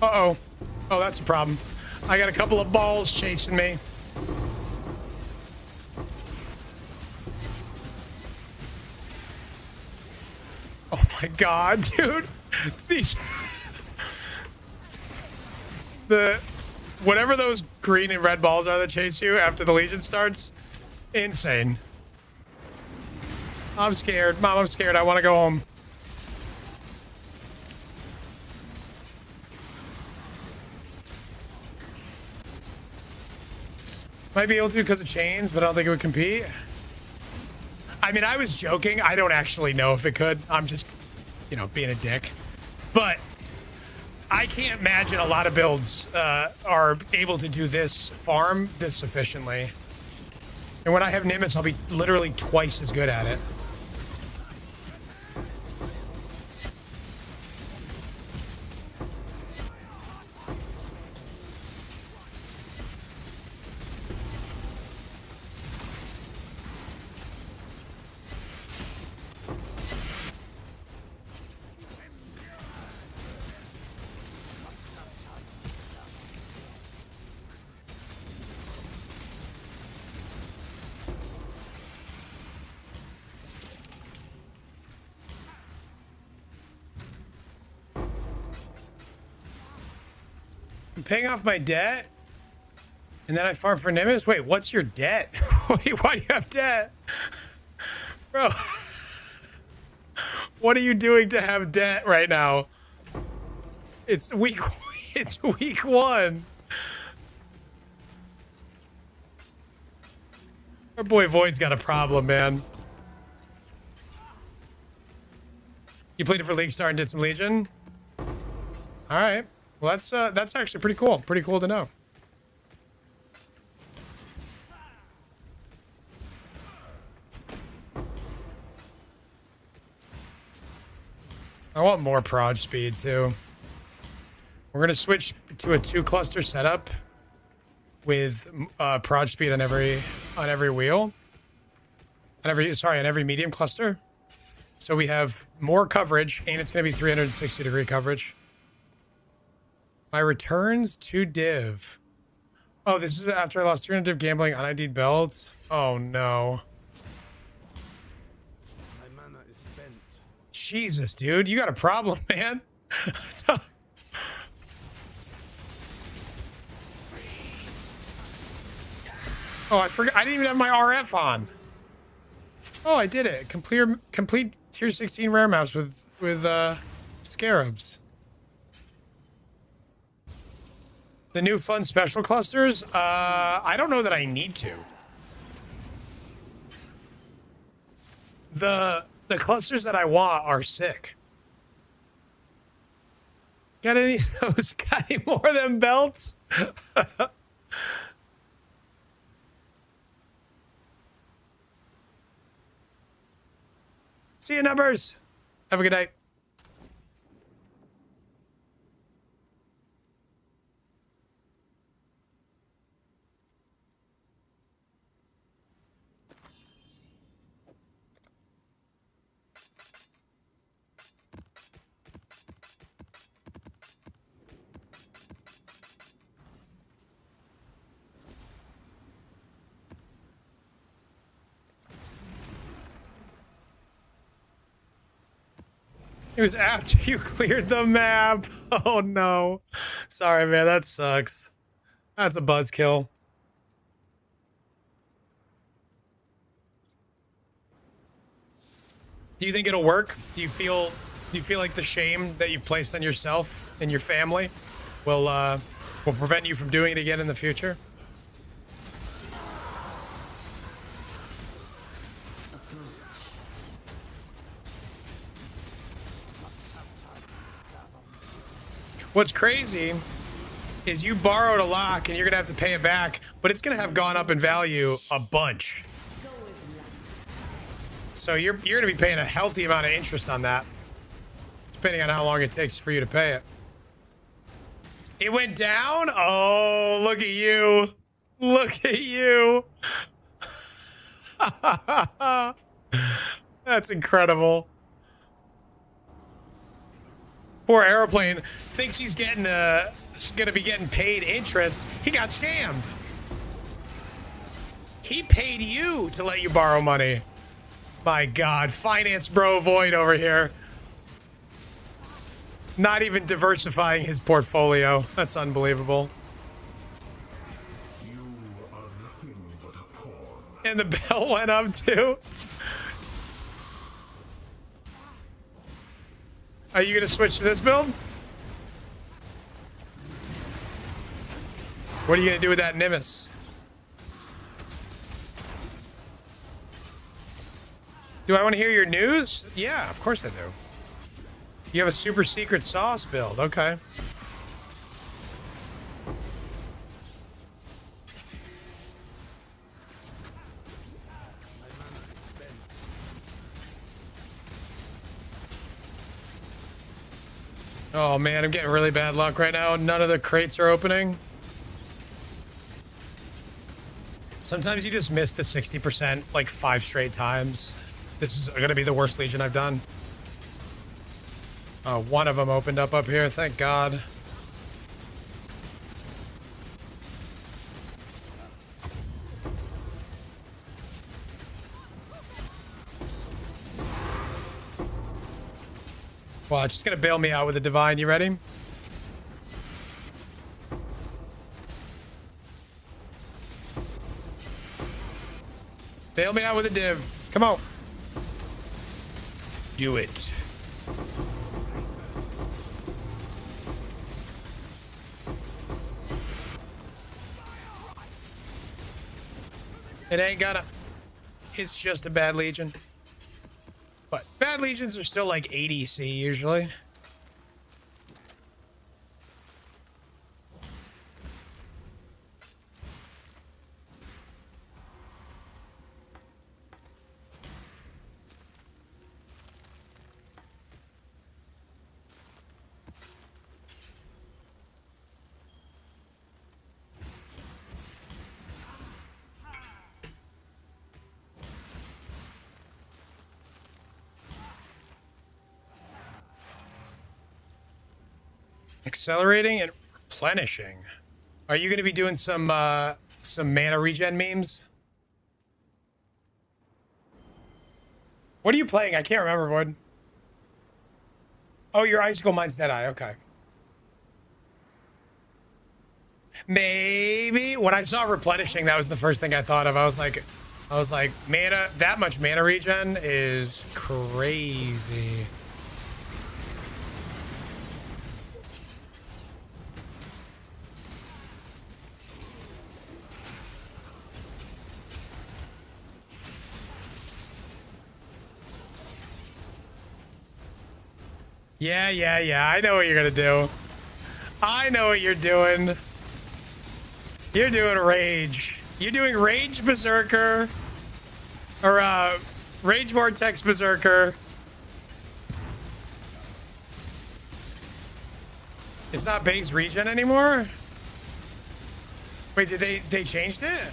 Uh-oh. Oh, that's a problem. I got a couple of balls chasing me. Oh my god, dude. These... Whatever those green and red balls are that chase you after the Legion starts, insane. I'm scared. Mom, I'm scared. I want to go home. Might be able to because of chains, but I don't think it would compete. I mean, I was joking. I don't actually know if it could. I'm just, you know, being a dick. But I can't imagine a lot of builds are able to do this farm this efficiently. And when I have Nimbus, I'll be literally twice as good at it. Paying off my debt, and then I farm for Nimbus? Wait, what's your debt? Wait, why do you have debt? Bro, what are you doing to have debt right now? It's week 1. Our boy Void's got a problem, man. You played it for League Star and did some Legion? Alright. Well, that's actually pretty cool. Pretty cool to know. I want more prod speed too. We're gonna switch to a 2-cluster setup with prod speed on every wheel. On every medium cluster. So we have more coverage, and it's gonna be 360-degree coverage. My returns to div. Oh, this is after I lost 300 div gambling on ID'd belts. Oh no. My mana is spent. Jesus, dude, you got a problem, man. Oh, I forgot. I didn't even have my RF on. Oh, I did it. Complete tier 16 rare maps with Scarabs. The new fun special clusters? I don't know that I need to. The clusters that I want are sick. Got any of those? Got any more of them belts? See you, numbers. Have a good night. It was after you cleared the map. Oh no. Sorry, man. That sucks. That's a buzzkill. Do you think it'll work? Do you feel like the shame that you've placed on yourself and your family will prevent you from doing it again in the future? What's crazy is you borrowed a lock and you're gonna have to pay it back, but it's gonna have gone up in value a bunch. So you're gonna be paying a healthy amount of interest on that, depending on how long it takes for you to pay it. It went down? Oh, look at you. Look at you. That's incredible. Poor Aeroplane thinks he's gonna be getting paid interest. He got scammed. He paid you to let you borrow money. My God, finance bro Void over here. Not even diversifying his portfolio. That's unbelievable. You are nothing but a pawn. And the bell went up too. Are you gonna switch to this build? What are you gonna do with that Nimbus? Do I want to hear your news? Yeah, of course I do. You have a super secret sauce build. Okay. Oh man, I'm getting really bad luck right now. None of the crates are opening. Sometimes you just miss the 60% like 5 straight times. This is gonna be the worst Legion I've done. One of them opened up here, thank God. Watch, it's gonna bail me out with a Divine. You ready? Bail me out with a div. Come on. Do it. It ain't gonna. It's just a bad Legion. But bad Legions are still like 80 C usually. Accelerating and replenishing. Are you going to be doing some mana regen memes? What are you playing? I can't remember, Void. Oh, your Icicle Mine's Deadeye. Okay. Maybe when I saw replenishing, that was the first thing I thought of. I was like, mana, that much mana regen is crazy. Yeah. I know what you're gonna do. I know what you're doing. You're doing Rage. You're doing Rage Berserker. Or, Rage Vortex Berserker. It's not base regen anymore? Wait, did they changed it?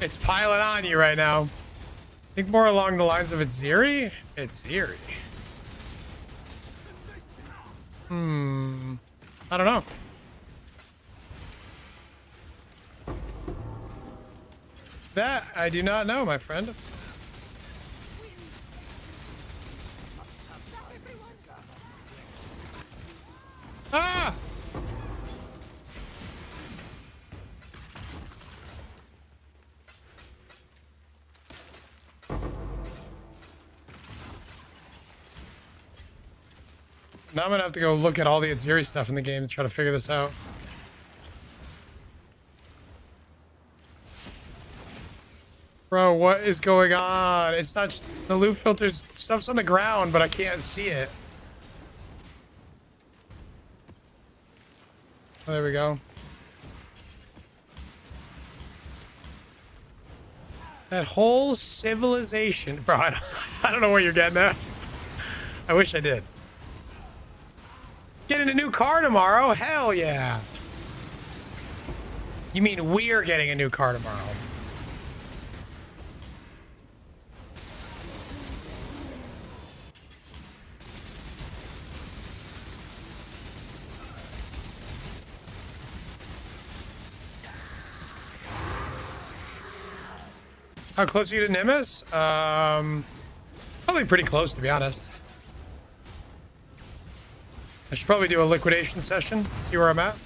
It's piling on you right now. Think more along the lines of it's Zeri? It's Zeri. I don't know. That I do not know, my friend. Ah! Now I'm gonna have to go look at all the Aziri stuff in the game to try to figure this out. Bro, what is going on? It's not the loop filters. Stuff's on the ground, but I can't see it. Oh, there we go. That whole civilization, bro. I don't know what you're getting at. I wish I did. Getting a new car tomorrow? Hell yeah. You mean we're getting a new car tomorrow? How close are you to Nimbus? Probably pretty close, to be honest. I should probably do a liquidation session, see where I'm at.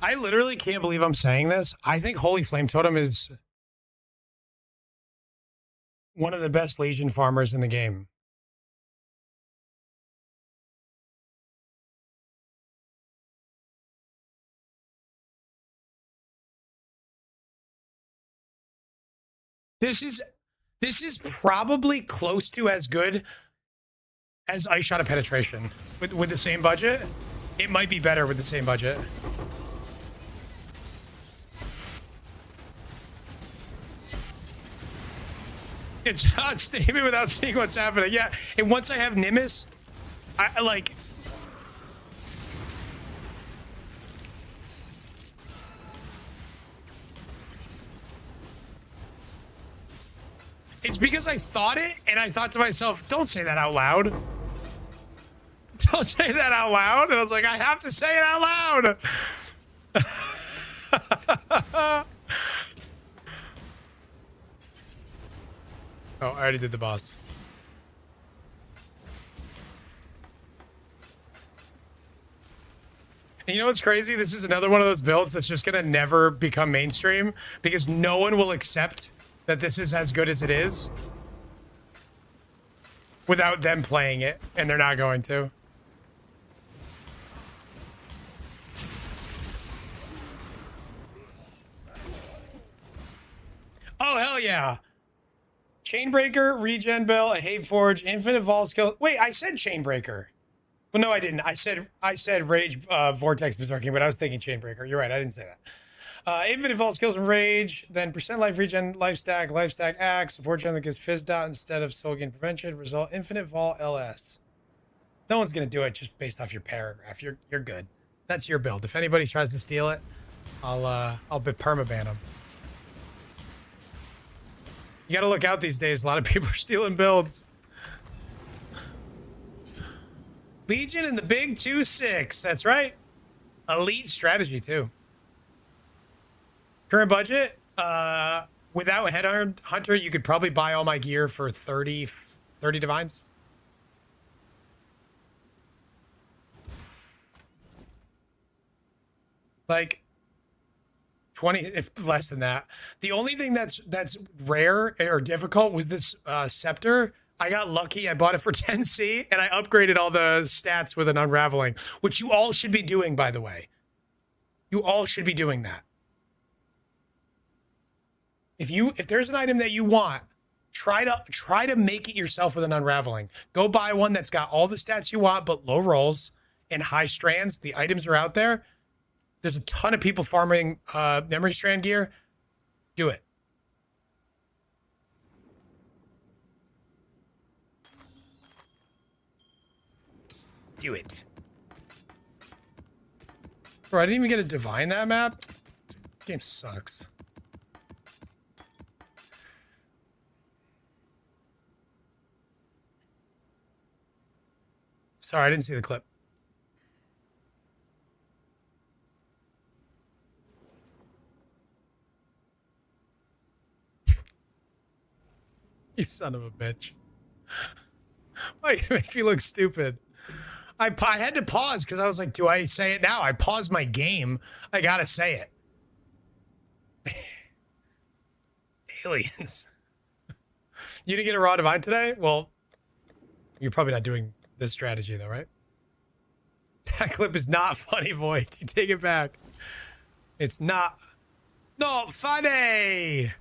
I literally can't believe I'm saying this. I think Holy Flame Totem is one of the best Legion farmers in the game. This is probably close to as good as Ice Shot of Penetration with the same budget. It might be better with the same budget. It's not steaming without seeing what's happening. Yeah, and once I have Nimbus, I like... It's because I thought it, and I thought to myself, don't say that out loud. Don't say that out loud. And I was like, I have to say it out loud. Oh, I already did the boss. And you know what's crazy? This is another one of those builds that's just gonna never become mainstream because no one will accept that this is as good as it is without them playing it, and they're not going to. Oh, hell yeah. Chainbreaker, Regen Bell, a Hate Forge, Infinite Vault Skill. Wait, I said Chainbreaker. Well, no, I didn't. I said Rage Vortex Berserking, but I was thinking Chainbreaker. You're right, I didn't say that. Infinite Vault skills and rage, then percent life regen, life stack axe, support gen that gives fizzed out instead of soul gain prevention. Result Infinite Vault LS. No one's gonna do it just based off your paragraph. You're good. That's your build. If anybody tries to steal it, I'll permaban them. You gotta look out these days. A lot of people are stealing builds. Legion and the big 2-6. That's right. Elite strategy too. Current budget, without Headhunter, you could probably buy all my gear for 30 divines. Like 20, if less than that. The only thing that's rare or difficult was this scepter. I got lucky. I bought it for 10C and I upgraded all the stats with an unraveling, which you all should be doing, by the way. You all should be doing that. If there's an item that you want, try to make it yourself with an unraveling. Go buy one that's got all the stats you want, but low rolls and high strands. The items are out there. There's a ton of people farming memory strand gear. Do it. Do it. Bro, I didn't even get a divine that map. This game sucks. Sorry, I didn't see the clip. You son of a bitch. Why you make me look stupid? I had to pause because I was like, do I say it now? I paused my game. I gotta say it. Aliens. You didn't get a raw divine today? Well, you're probably not doing this strategy though, right? That clip is not funny, Void. You take it back. It's not funny.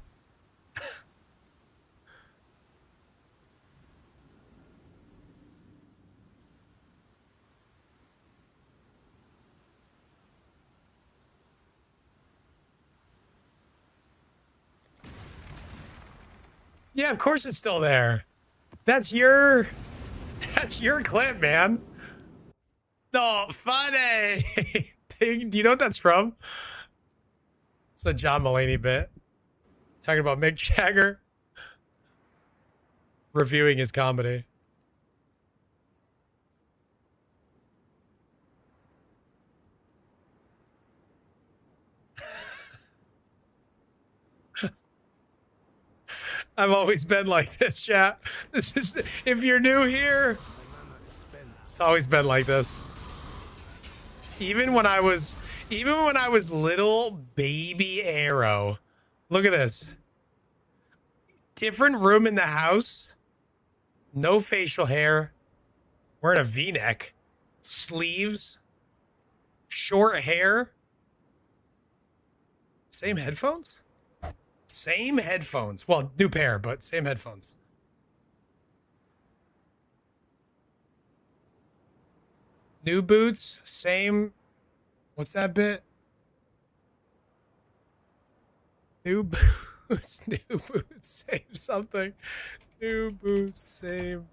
Yeah, of course it's still there. That's your clip, man. No, funny. Do you know what that's from? It's a John Mulaney bit. Talking about Mick Jagger reviewing his comedy. I've always been like this, chat. This is, if you're new here, it's always been like this. Even when I was little baby Arrow. Look at this. Different room in the house. No facial hair. Wearing a V-neck. Sleeves. Short hair. Same headphones? Same headphones. Well, new pair, but same headphones. New boots, same. What's that bit? New boots, new boots, same something. New boots, same.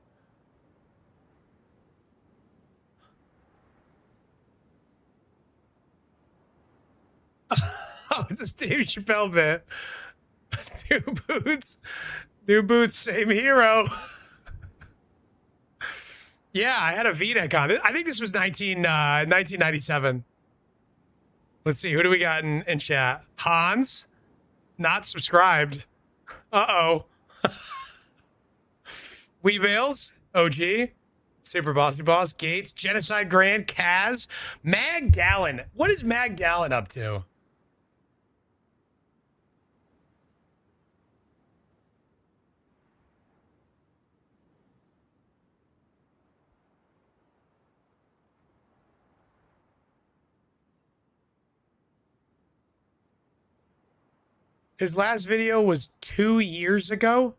Oh, it's a Steve Chappelle bit. New boots, same hero. Yeah, I had a V-neck on it. I think this was 1997. Let's see, who do we got in chat? Hans, not subscribed. Uh-oh. Weebales, OG, Super Bossy Boss, Gates, Genocide Grand, Kaz, Magdallan. What is Magdallan up to? His last video was 2 years ago.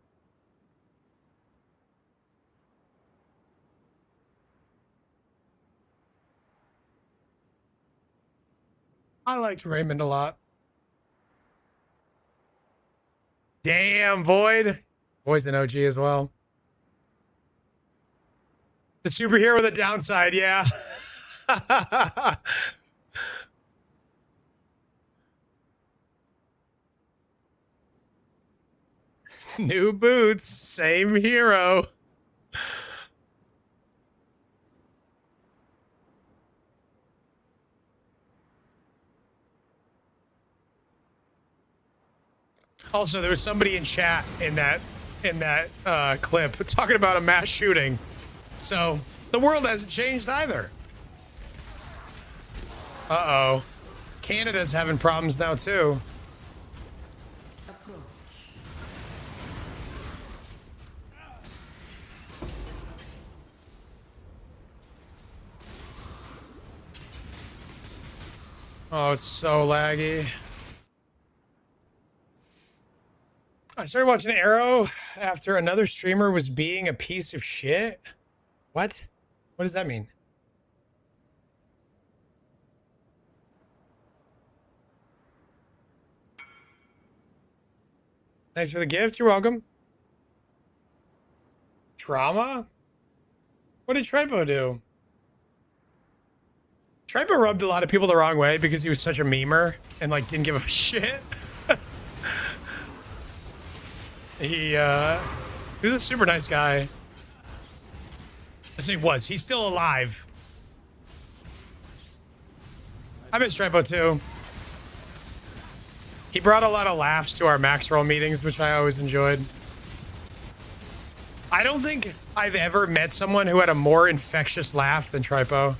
I liked Raymond a lot. Damn, Void. Void's an OG as well. The superhero with a downside, yeah. New boots, same hero. Also, there was somebody in chat in that clip talking about a mass shooting. So the world hasn't changed either. Uh-oh. Canada's having problems now too. Oh, it's so laggy. I started watching Arrow after another streamer was being a piece of shit. What? What does that mean? Thanks for the gift. You're welcome. Drama? What did Tripo do? Tripo rubbed a lot of people the wrong way because he was such a memer and like didn't give a shit. He was a super nice guy. I say was. He's still alive. I miss Tripo too. He brought a lot of laughs to our max roll meetings, which I always enjoyed. I don't think I've ever met someone who had a more infectious laugh than Tripo.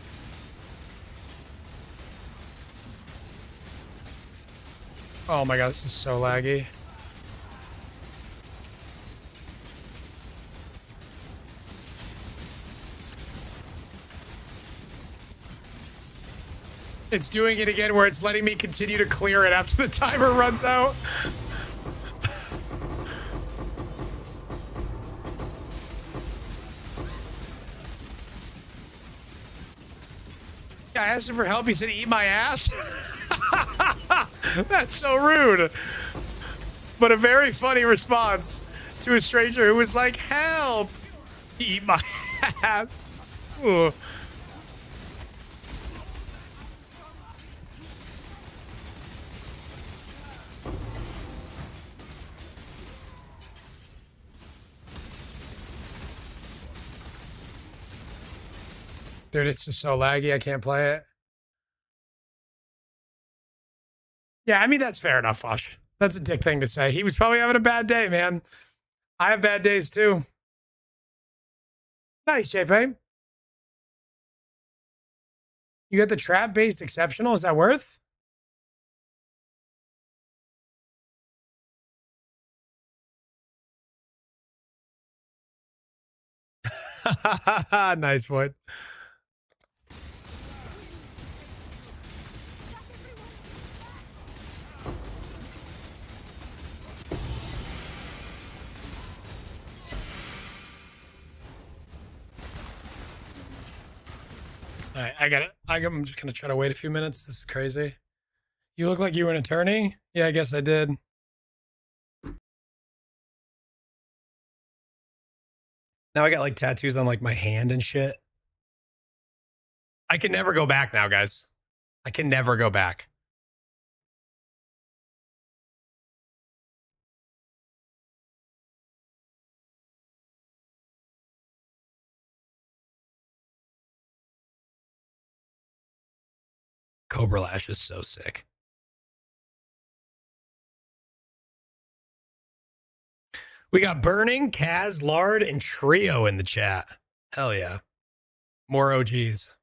Oh my god, this is so laggy. It's doing it again where it's letting me continue to clear it after the timer runs out. I asked him for help. He said, eat my ass. That's so rude. But a very funny response to a stranger who was like, help. Eat my ass. Ooh. Dude, it's just so laggy, I can't play it. Yeah, I mean, that's fair enough, Wash. That's a dick thing to say. He was probably having a bad day, man. I have bad days, too. Nice, JP. You got the trap-based exceptional? Is that worth? Nice, Wood. All right, I got it. I'm just gonna try to wait a few minutes. This is crazy. You look like you were an attorney? Yeah, I guess I did. Now I got like tattoos on like my hand and shit. I can never go back now, guys. I can never go back. Cobra Lash is so sick. We got Burning, Kaz, Lard, and Trio in the chat. Hell yeah. More OGs.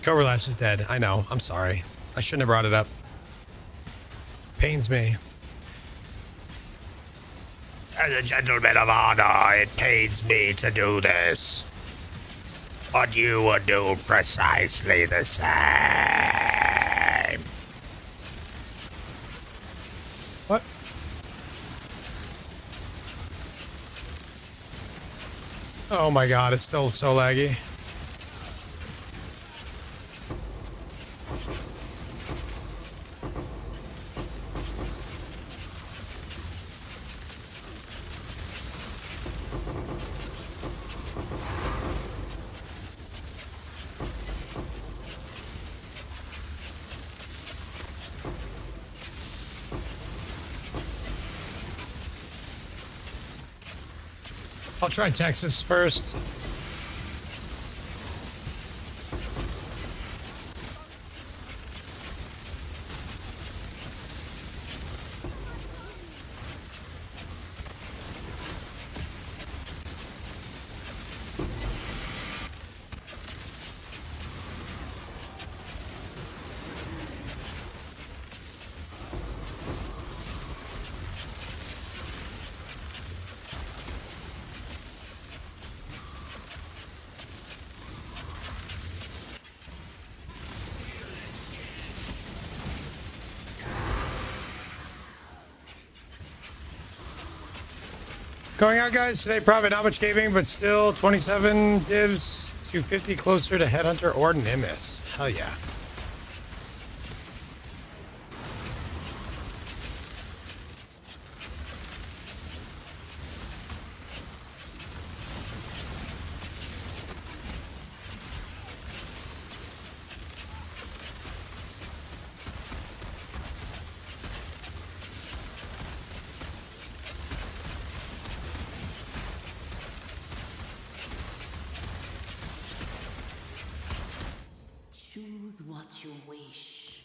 Cobra Lash is dead. I know. I'm sorry. I shouldn't have brought it up. Pains me. As a gentleman of honor, it pains me to do this. But you would do precisely the same. What? Oh my god, it's still so laggy. I'll try Texas first. Going out, guys. Today, probably not much gaming, but still 27 divs, 250 closer to Headhunter or Nimbus. Hell yeah. Choose what you wish.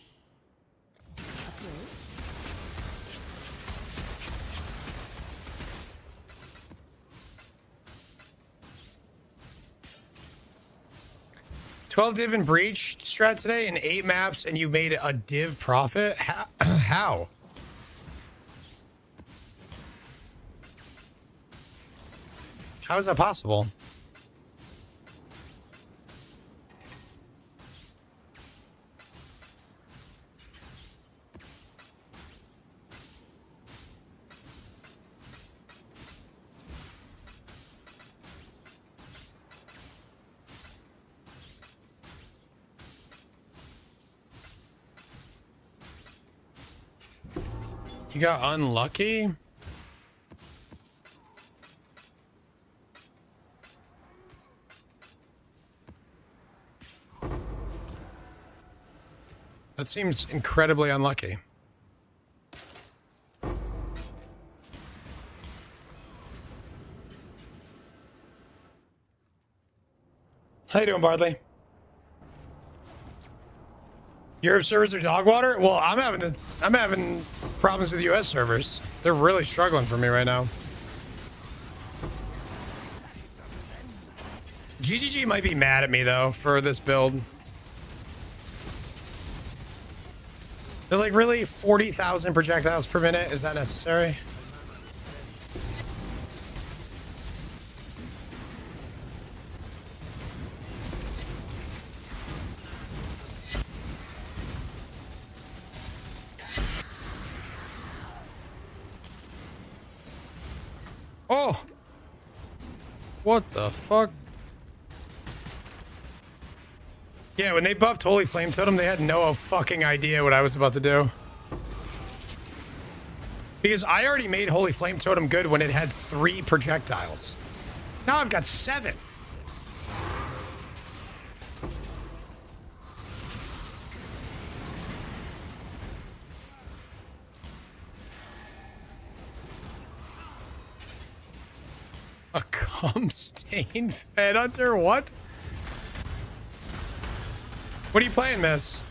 12 div and breach strat today and 8 maps, and you made a div profit? How? How is that possible? You got unlucky? That seems incredibly unlucky. How you doing, Bardley? Europe servers are dog water? Well, I'm having problems with US servers. They're really struggling for me right now. GGG might be mad at me though for this build. They're like, really? 40,000 projectiles per minute? Is that necessary? Oh! What the fuck? Yeah, when they buffed Holy Flame Totem, they had no fucking idea what I was about to do. Because I already made Holy Flame Totem good when it had 3 projectiles. Now I've got 7. A cum-stained Headhunter? What? What are you playing, miss?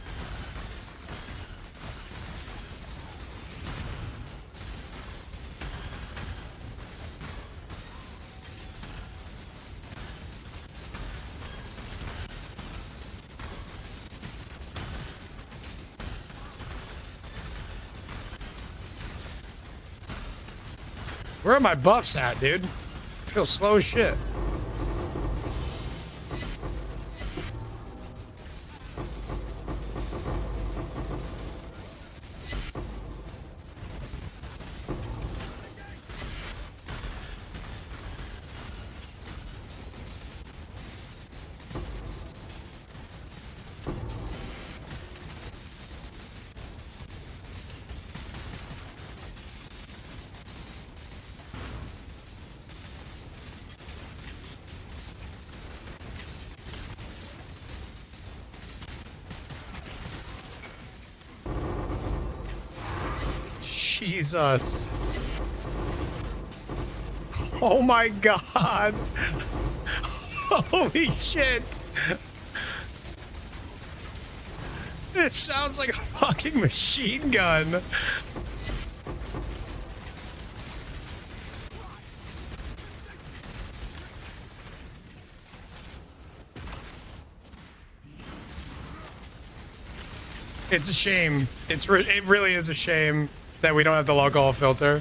Where are my buffs at, dude? I feel slow as shit. Jesus. Oh my god. Holy shit. It sounds like a fucking machine gun. It's a shame. It really is a shame that we don't have the alcohol filter.